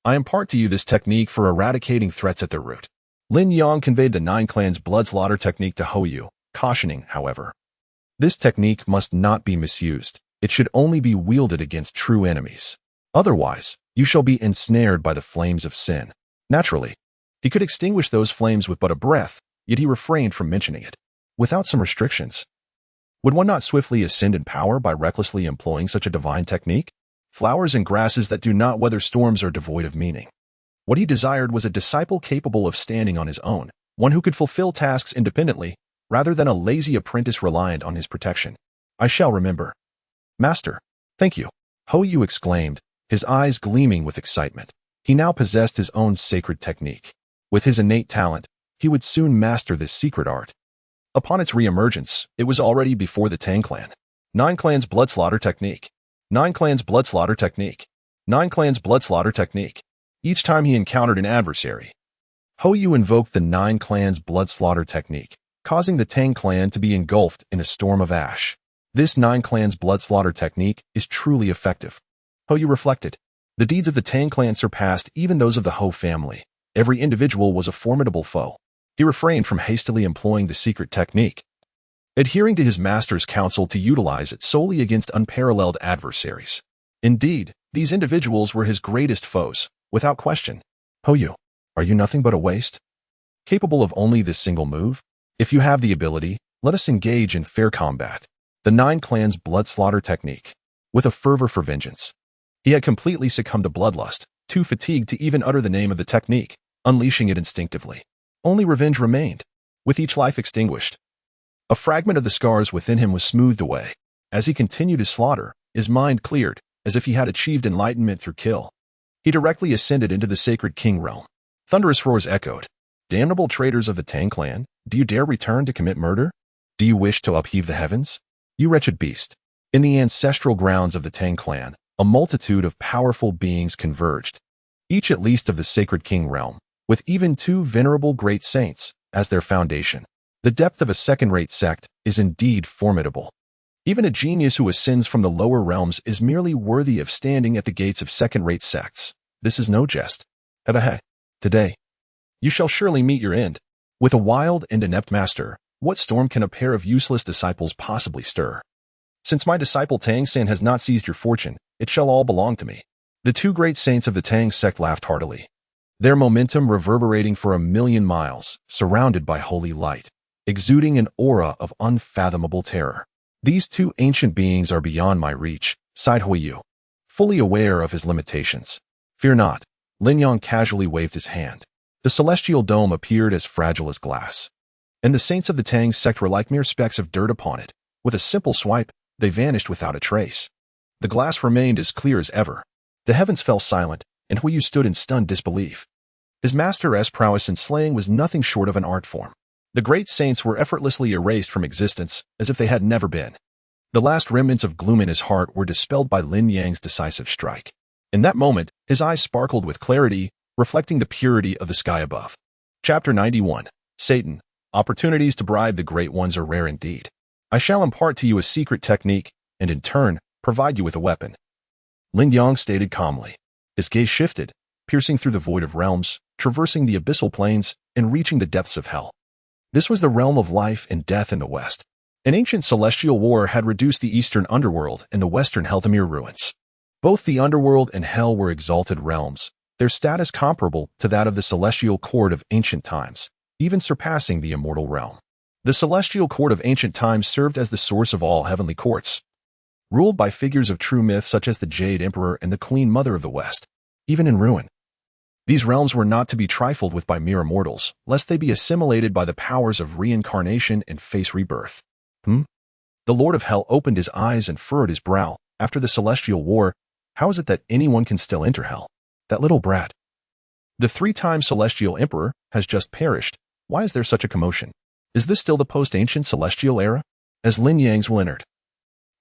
I impart to you this technique for eradicating threats at their root. Lin Yang conveyed the 9 clans' blood slaughter technique to Hoyu, cautioning, however, this technique must not be misused. It should only be wielded against true enemies. Otherwise, you shall be ensnared by the flames of sin. Naturally, he could extinguish those flames with but a breath, yet he refrained from mentioning it. Without some restrictions, would one not swiftly ascend in power by recklessly employing such a divine technique? Flowers and grasses that do not weather storms are devoid of meaning. What he desired was a disciple capable of standing on his own, one who could fulfill tasks independently, rather than a lazy apprentice reliant on his protection. I shall remember. Master, thank you, Hoyu exclaimed, his eyes gleaming with excitement. He now possessed his own sacred technique. With his innate talent, he would soon master this secret art. Upon its re-emergence, it was already before the Tang clan. 9 clans blood slaughter technique. 9 clans blood slaughter technique. 9 clans blood slaughter technique. Each time he encountered an adversary, Hoyu invoked the 9 clans blood slaughter technique, causing the Tang clan to be engulfed in a storm of ash. This 9 clans blood slaughter technique is truly effective. Hoyu reflected. The deeds of the Tang clan surpassed even those of the Ho family. Every individual was a formidable foe. He refrained from hastily employing the secret technique, adhering to his master's counsel to utilize it solely against unparalleled adversaries. Indeed, these individuals were his greatest foes, without question. Hoyu, are you nothing but a waste? Capable of only this single move? If you have the ability, let us engage in fair combat. The 9 clans blood slaughter technique. With a fervor for vengeance. He had completely succumbed to bloodlust, too fatigued to even utter the name of the technique, unleashing it instinctively. Only revenge remained, with each life extinguished. A fragment of the scars within him was smoothed away. As he continued his slaughter, his mind cleared, as if he had achieved enlightenment through kill. He directly ascended into the sacred king realm. Thunderous roars echoed. Damnable traitors of the Tang clan, do you dare return to commit murder? Do you wish to upheave the heavens? You wretched beast. In the ancestral grounds of the Tang clan, a multitude of powerful beings converged, each at least of the sacred king realm, with even 2 venerable great saints as their foundation. The depth of a second-rate sect is indeed formidable. Even a genius who ascends from the lower realms is merely worthy of standing at the gates of second-rate sects. This is no jest. Hebehe. Today, you shall surely meet your end. With a wild and inept master, what storm can a pair of useless disciples possibly stir? Since my disciple Tang-san has not seized your fortune, it shall all belong to me. The 2 great saints of the Tang sect laughed heartily, their momentum reverberating for 1,000,000 miles, surrounded by holy light, exuding an aura of unfathomable terror. These 2 ancient beings are beyond my reach, sighed Hoyu, fully aware of his limitations. Fear not. Lin Yang casually waved his hand. The celestial dome appeared as fragile as glass, and the saints of the Tang sect were like mere specks of dirt upon it. With a simple swipe, they vanished without a trace. The glass remained as clear as ever. The heavens fell silent, and Hoyu stood in stunned disbelief. His master's prowess in slaying was nothing short of an art form. The great saints were effortlessly erased from existence, as if they had never been. The last remnants of gloom in his heart were dispelled by Lin Yang's decisive strike. In that moment, his eyes sparkled with clarity, reflecting the purity of the sky above. Chapter 91. Satan. Opportunities to bribe the great ones are rare indeed. I shall impart to you a secret technique, and in turn, provide you with a weapon. Lin Yang stated calmly. His gaze shifted, piercing through the void of realms, traversing the abyssal plains, and reaching the depths of hell. This was the realm of life and death in the west. An ancient celestial war had reduced the eastern underworld and the western hell to mere ruins. Both the underworld and hell were exalted realms, their status comparable to that of the celestial court of ancient times, even surpassing the immortal realm. The celestial court of ancient times served as the source of all heavenly courts, ruled by figures of true myth such as the Jade Emperor and the Queen Mother of the West, even in ruin. These realms were not to be trifled with by mere mortals, lest they be assimilated by the powers of reincarnation and face rebirth. The Lord of Hell opened his eyes and furrowed his brow. After the celestial war, how is it that anyone can still enter hell? That little brat. The 3-time celestial emperor has just perished. Why is there such a commotion? Is this still the post-ancient celestial era? As Lin Yang's will entered,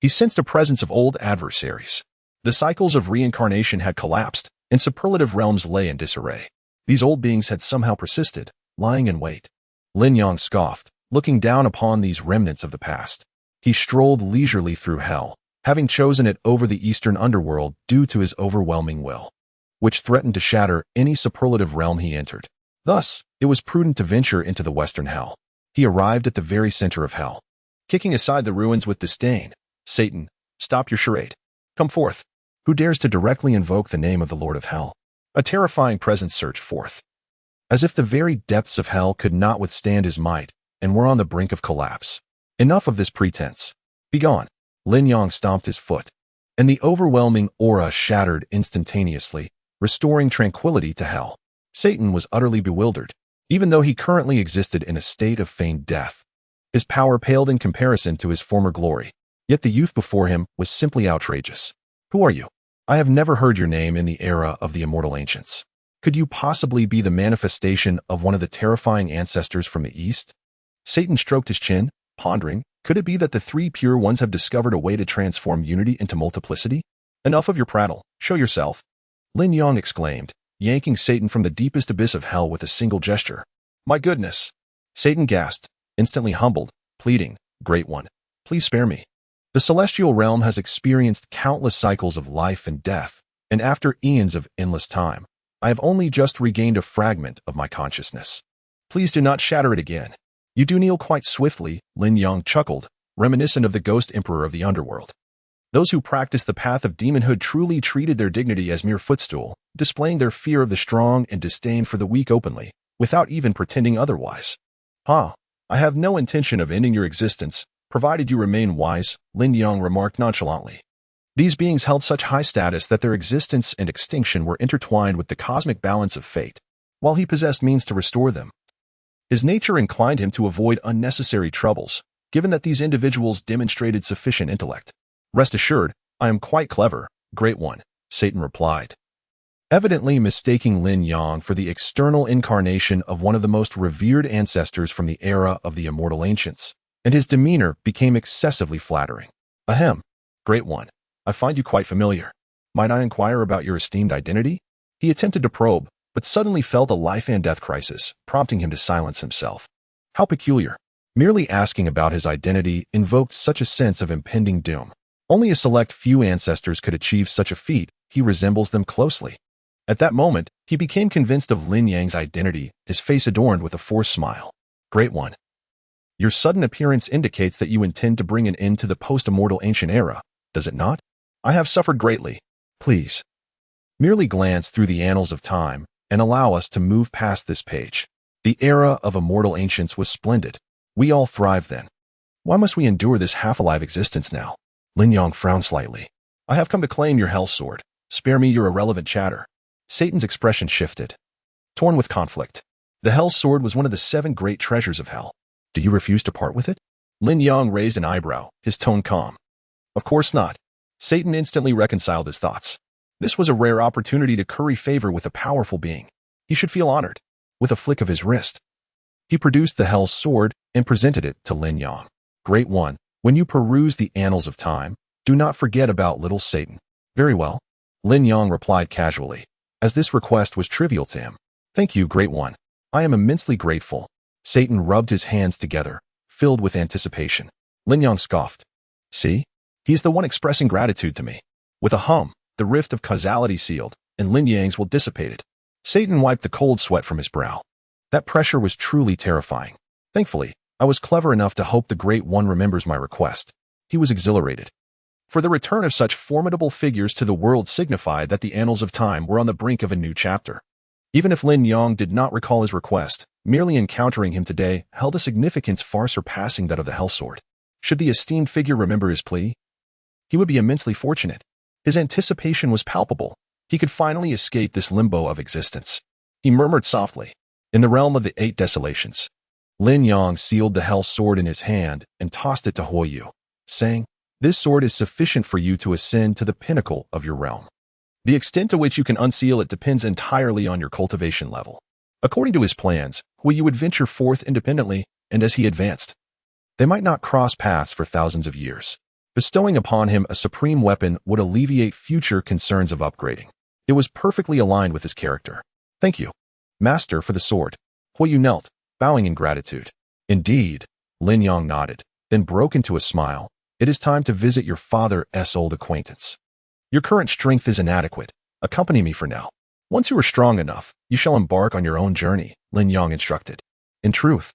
he sensed a presence of old adversaries. The cycles of reincarnation had collapsed, and superlative realms lay in disarray. These old beings had somehow persisted, lying in wait. Lin Yang scoffed, looking down upon these remnants of the past. He strolled leisurely through hell, having chosen it over the eastern underworld due to his overwhelming will, which threatened to shatter any superlative realm he entered. Thus, it was prudent to venture into the western hell. He arrived at the very center of hell, kicking aside the ruins with disdain. Satan, stop your charade. Come forth. Who dares to directly invoke the name of the Lord of Hell? A terrifying presence surged forth, as if the very depths of hell could not withstand his might and were on the brink of collapse. Enough of this pretense. Begone. Lin Yang stomped his foot, and the overwhelming aura shattered instantaneously, restoring tranquility to hell. Satan was utterly bewildered. Even though he currently existed in a state of feigned death, his power paled in comparison to his former glory. Yet the youth before him was simply outrageous. Who are you? I have never heard your name in the era of the immortal ancients. Could you possibly be the manifestation of one of the terrifying ancestors from the East? Satan stroked his chin, pondering, could it be that the three pure ones have discovered a way to transform unity into multiplicity? Enough of your prattle, show yourself. Lin Yang exclaimed, yanking Satan from the deepest abyss of hell with a single gesture. My goodness! Satan gasped, instantly humbled, pleading, Great One, please spare me. The celestial realm has experienced countless cycles of life and death, and after eons of endless time, I have only just regained a fragment of my consciousness. Please do not shatter it again. You do kneel quite swiftly, Lin Yang chuckled, reminiscent of the ghost emperor of the underworld. Those who practice the path of demonhood truly treated their dignity as mere footstool, displaying their fear of the strong and disdain for the weak openly, without even pretending otherwise. I have no intention of ending your existence, provided you remain wise, Lin Yang remarked nonchalantly. These beings held such high status that their existence and extinction were intertwined with the cosmic balance of fate, while he possessed means to restore them. His nature inclined him to avoid unnecessary troubles, given that these individuals demonstrated sufficient intellect. Rest assured, I am quite clever, Great One, Satan replied, evidently mistaking Lin Yang for the external incarnation of one of the most revered ancestors from the era of the immortal ancients, and his demeanor became excessively flattering. Ahem, Great One, I find you quite familiar. Might I inquire about your esteemed identity? He attempted to probe, but suddenly felt a life and death crisis, prompting him to silence himself. How peculiar. Merely asking about his identity invoked such a sense of impending doom. Only a select few ancestors could achieve such a feat. He resembles them closely. At that moment, he became convinced of Lin Yang's identity, his face adorned with a forced smile. Great One, your sudden appearance indicates that you intend to bring an end to the post-immortal ancient era, does it not? I have suffered greatly. Please, merely glance through the annals of time and allow us to move past this page. The era of immortal ancients was splendid. We all thrived then. Why must we endure this half-alive existence now? Lin Yang frowned slightly. I have come to claim your hell sword. Spare me your irrelevant chatter. Satan's expression shifted. Torn with conflict. The hell sword was one of the 7 great treasures of hell. Do you refuse to part with it? Lin Yang raised an eyebrow, his tone calm. Of course not. Satan instantly reconciled his thoughts. This was a rare opportunity to curry favor with a powerful being. He should feel honored. With a flick of his wrist, he produced the hell sword and presented it to Lin Yang. Great One, when you peruse the annals of time, do not forget about little Satan. Very well. Lin Yang replied casually, as this request was trivial to him. Thank you, Great One. I am immensely grateful. Satan rubbed his hands together, filled with anticipation. Lin Yang scoffed. See? He's the one expressing gratitude to me. With a hum, the rift of causality sealed, and Lin Yang's will dissipated. Satan wiped the cold sweat from his brow. That pressure was truly terrifying. Thankfully, I was clever enough to hope the Great One remembers my request. He was exhilarated. For the return of such formidable figures to the world signified that the annals of time were on the brink of a new chapter. Even if Lin Yang did not recall his request, merely encountering him today held a significance far surpassing that of the Hellsword. Should the esteemed figure remember his plea, he would be immensely fortunate. His anticipation was palpable. He could finally escape this limbo of existence. He murmured softly, in the realm of the 8 desolations. Lin Yang sealed the hell sword in his hand and tossed it to Huoyu, saying, This sword is sufficient for you to ascend to the pinnacle of your realm. The extent to which you can unseal it depends entirely on your cultivation level. According to his plans, Huoyu would venture forth independently, and as he advanced, they might not cross paths for thousands of years. Bestowing upon him a supreme weapon would alleviate future concerns of upgrading. It was perfectly aligned with his character. Thank you, Master, for the sword. Huoyu knelt, bowing in gratitude. Indeed, Lin Yang nodded, then broke into a smile. It is time to visit your father's old acquaintance. Your current strength is inadequate. Accompany me for now. Once you are strong enough, you shall embark on your own journey, Lin Yang instructed. In truth,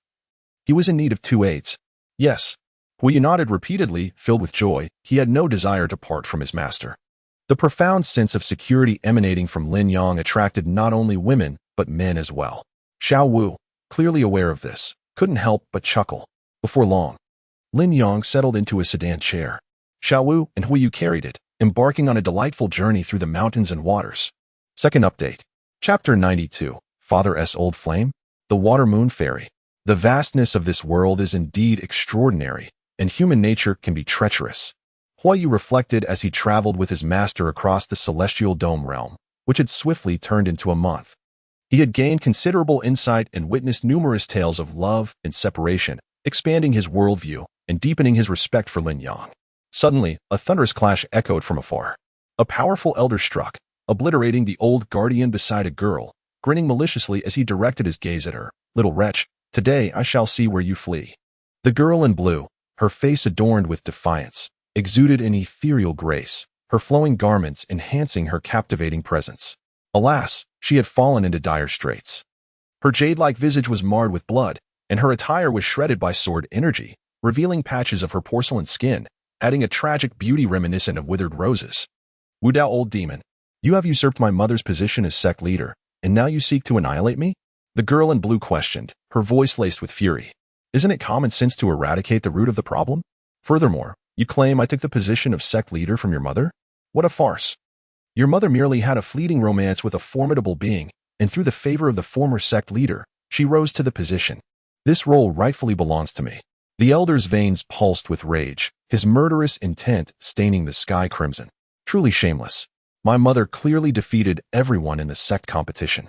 he was in need of 2 aids. Yes. Huoyu nodded repeatedly, filled with joy. He had no desire to part from his master. The profound sense of security emanating from Lin Yang attracted not only women, but men as well. Xiao Wu, clearly aware of this, couldn't help but chuckle. Before long, Lin Yang settled into a sedan chair. Xiao Wu and Huoyu carried it, embarking on a delightful journey through the mountains and waters. Second update. Chapter 92. Father's Old Flame? The Water Moon Fairy. The vastness of this world is indeed extraordinary, and human nature can be treacherous. Huoyu reflected as he traveled with his master across the celestial dome realm, which had swiftly turned into a month. He had gained considerable insight and witnessed numerous tales of love and separation, expanding his worldview and deepening his respect for Lin Yang. Suddenly, a thunderous clash echoed from afar. A powerful elder struck, obliterating the old guardian beside a girl, grinning maliciously as he directed his gaze at her. "Little wretch, today I shall see where you flee." The girl in blue, her face adorned with defiance, exuded an ethereal grace, her flowing garments enhancing her captivating presence. Alas, she had fallen into dire straits. Her jade-like visage was marred with blood, and her attire was shredded by sword energy, revealing patches of her porcelain skin, adding a tragic beauty reminiscent of withered roses. "Wu Dao, old demon, you have usurped my mother's position as sect leader, and now you seek to annihilate me?" The girl in blue questioned, her voice laced with fury. "Isn't it common sense to eradicate the root of the problem? Furthermore, you claim I took the position of sect leader from your mother? What a farce. Your mother merely had a fleeting romance with a formidable being, and through the favor of the former sect leader, she rose to the position. This role rightfully belongs to me." The elder's veins pulsed with rage, his murderous intent staining the sky crimson. "Truly shameless. My mother clearly defeated everyone in the sect competition,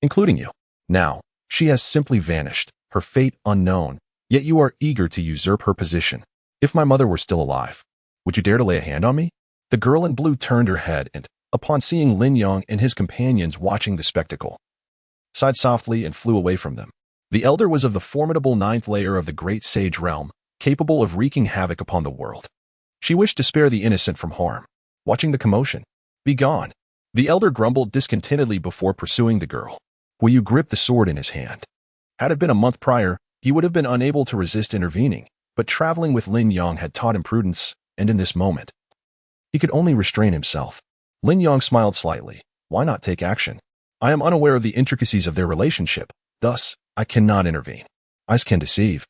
including you. Now, she has simply vanished, her fate unknown, yet you are eager to usurp her position. If my mother were still alive, would you dare to lay a hand on me?" The girl in blue turned her head and, upon seeing Lin Yang and his companions watching the spectacle, sighed softly and flew away from them. The elder was of the formidable ninth layer of the great sage realm, capable of wreaking havoc upon the world. She wished to spare the innocent from harm. Watching the commotion, "Be gone." The elder grumbled discontentedly before pursuing the girl. Will you grip the sword in his hand? Had it been a month prior, he would have been unable to resist intervening, but traveling with Lin Yang had taught him prudence, and in this moment, he could only restrain himself. Lin Yang smiled slightly. Why not take action? I am unaware of the intricacies of their relationship, thus, I cannot intervene. Eyes can deceive.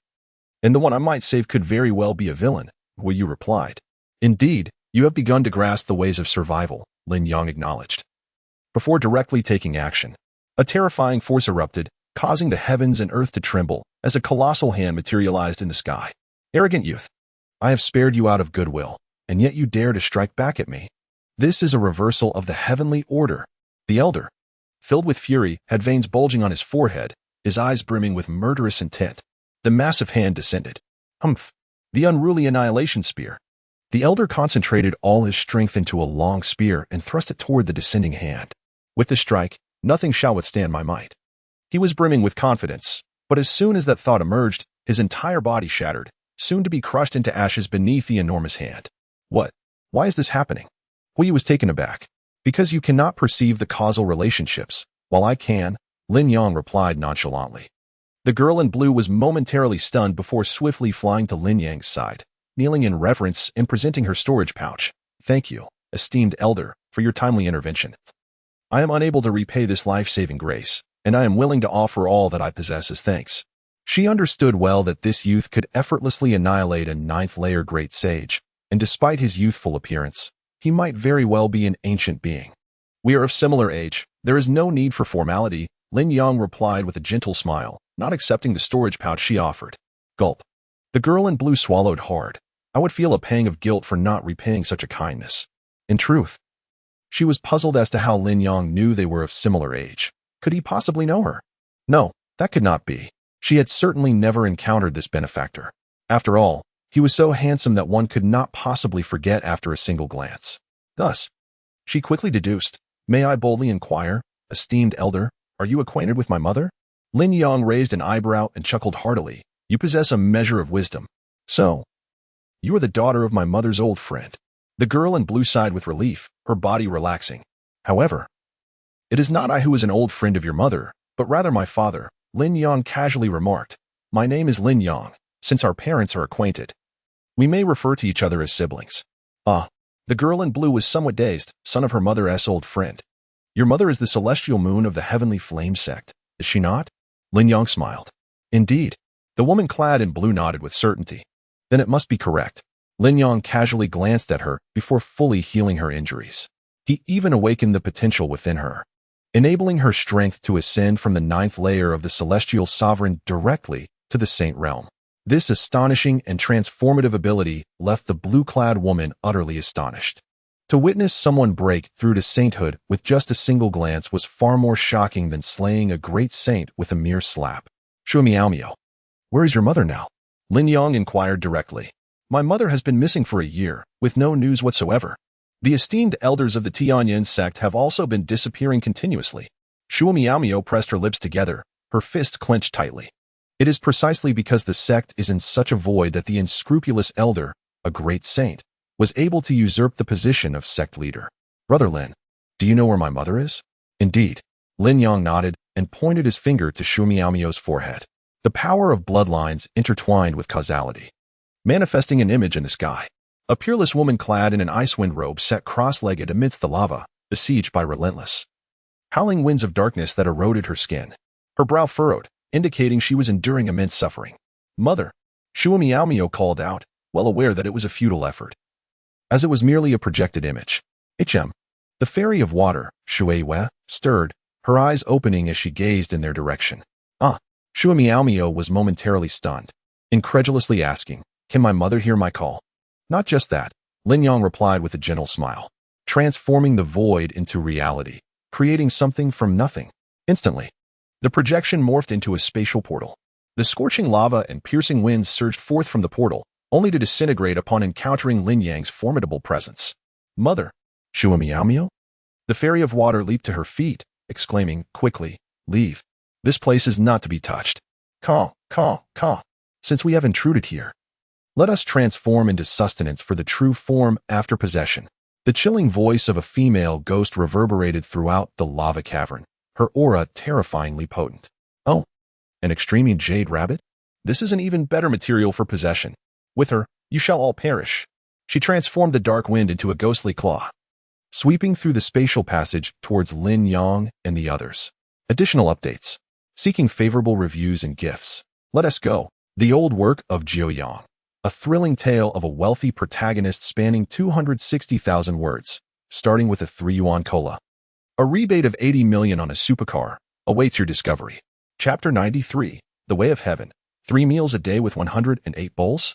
And the one I might save could very well be a villain, Wu Yu replied. Indeed, you have begun to grasp the ways of survival, Lin Yang acknowledged. Before directly taking action, a terrifying force erupted, causing the heavens and earth to tremble as a colossal hand materialized in the sky. Arrogant youth, I have spared you out of goodwill, and yet you dare to strike back at me. This is a reversal of the heavenly order. The elder, filled with fury, had veins bulging on his forehead, his eyes brimming with murderous intent. The massive hand descended. Humph! The unruly annihilation spear. The elder concentrated all his strength into a long spear and thrust it toward the descending hand. With the strike, nothing shall withstand my might. He was brimming with confidence, but as soon as that thought emerged, his entire body shattered, soon to be crushed into ashes beneath the enormous hand. What? Why is this happening? Hui was taken aback. Because you cannot perceive the causal relationships, while I can, Lin Yang replied nonchalantly. The girl in blue was momentarily stunned before swiftly flying to Lin Yang's side, kneeling in reverence and presenting her storage pouch. Thank you, esteemed elder, for your timely intervention. I am unable to repay this life-saving grace, and I am willing to offer all that I possess as thanks. She understood well that this youth could effortlessly annihilate a ninth-layer great sage, and despite his youthful appearance, he might very well be an ancient being. We are of similar age. There is no need for formality, Lin Yang replied with a gentle smile, not accepting the storage pouch she offered. Gulp. The girl in blue swallowed hard. I would feel a pang of guilt for not repaying such a kindness. In truth, she was puzzled as to how Lin Yang knew they were of similar age. Could he possibly know her? No, that could not be. She had certainly never encountered this benefactor. After all, he was so handsome that one could not possibly forget after a single glance. Thus, she quickly deduced, May I boldly inquire, esteemed elder, are you acquainted with my mother? Lin Yang raised an eyebrow and chuckled heartily. You possess a measure of wisdom. So, you are the daughter of my mother's old friend. The girl in blue sighed with relief, her body relaxing. However, it is not I who is an old friend of your mother, but rather my father, Lin Yang casually remarked. My name is Lin Yang, since our parents are acquainted. We may refer to each other as siblings. Ah, the girl in blue was somewhat dazed, son of her mother's old friend. Your mother is the celestial moon of the heavenly flame sect, is she not? Lin Yang smiled. Indeed. The woman clad in blue nodded with certainty. Then it must be correct. Lin Yang casually glanced at her before fully healing her injuries. He even awakened the potential within her, enabling her strength to ascend from the ninth layer of the celestial sovereign directly to the saint realm. This astonishing and transformative ability left the blue-clad woman utterly astonished. To witness someone break through to sainthood with just a single glance was far more shocking than slaying a great saint with a mere slap. Shuamiao, where is your mother now? Lin Yang inquired directly. My mother has been missing for a year, with no news whatsoever. The esteemed elders of the Tianyin sect have also been disappearing continuously. Shuamiao pressed her lips together, her fist clenched tightly. It is precisely because the sect is in such a void that the unscrupulous elder, a great saint, was able to usurp the position of sect leader. Brother Lin, do you know where my mother is? Indeed. Lin Yang nodded and pointed his finger to Shuamiao's forehead. The power of bloodlines intertwined with causality. Manifesting an image in the sky. A peerless woman clad in an icewind robe sat cross-legged amidst the lava, besieged by relentless, howling winds of darkness that eroded her skin. Her brow furrowed, indicating she was enduring immense suffering. Mother, Shuamiao called out, well aware that it was a futile effort, as it was merely a projected image. The fairy of water, Shuiwe, stirred, her eyes opening as she gazed in their direction. Shuamiao was momentarily stunned, incredulously asking, can my mother hear my call? Not just that, Lin Yang replied with a gentle smile, transforming the void into reality, creating something from nothing. Instantly, the projection morphed into a spatial portal. The scorching lava and piercing winds surged forth from the portal, only to disintegrate upon encountering Lin Yang's formidable presence. Mother, Shuamiao? The fairy of water leaped to her feet, exclaiming, quickly, leave. This place is not to be touched. Caw. Since we have intruded here, let us transform into sustenance for the true form after possession. The chilling voice of a female ghost reverberated throughout the lava cavern, her aura terrifyingly potent. Oh, an extremely jade rabbit? This is an even better material for possession. With her, you shall all perish. She transformed the dark wind into a ghostly claw, sweeping through the spatial passage towards Lin Yang and the others. Additional updates. Seeking favorable reviews and gifts. Let us go. The Old Work of Jiu Yang. A thrilling tale of a wealthy protagonist spanning 260,000 words, starting with a 3 yuan cola. A rebate of 80 million on a supercar awaits your discovery. Chapter 93, The Way of Heaven. 3 meals a day with 108 bowls?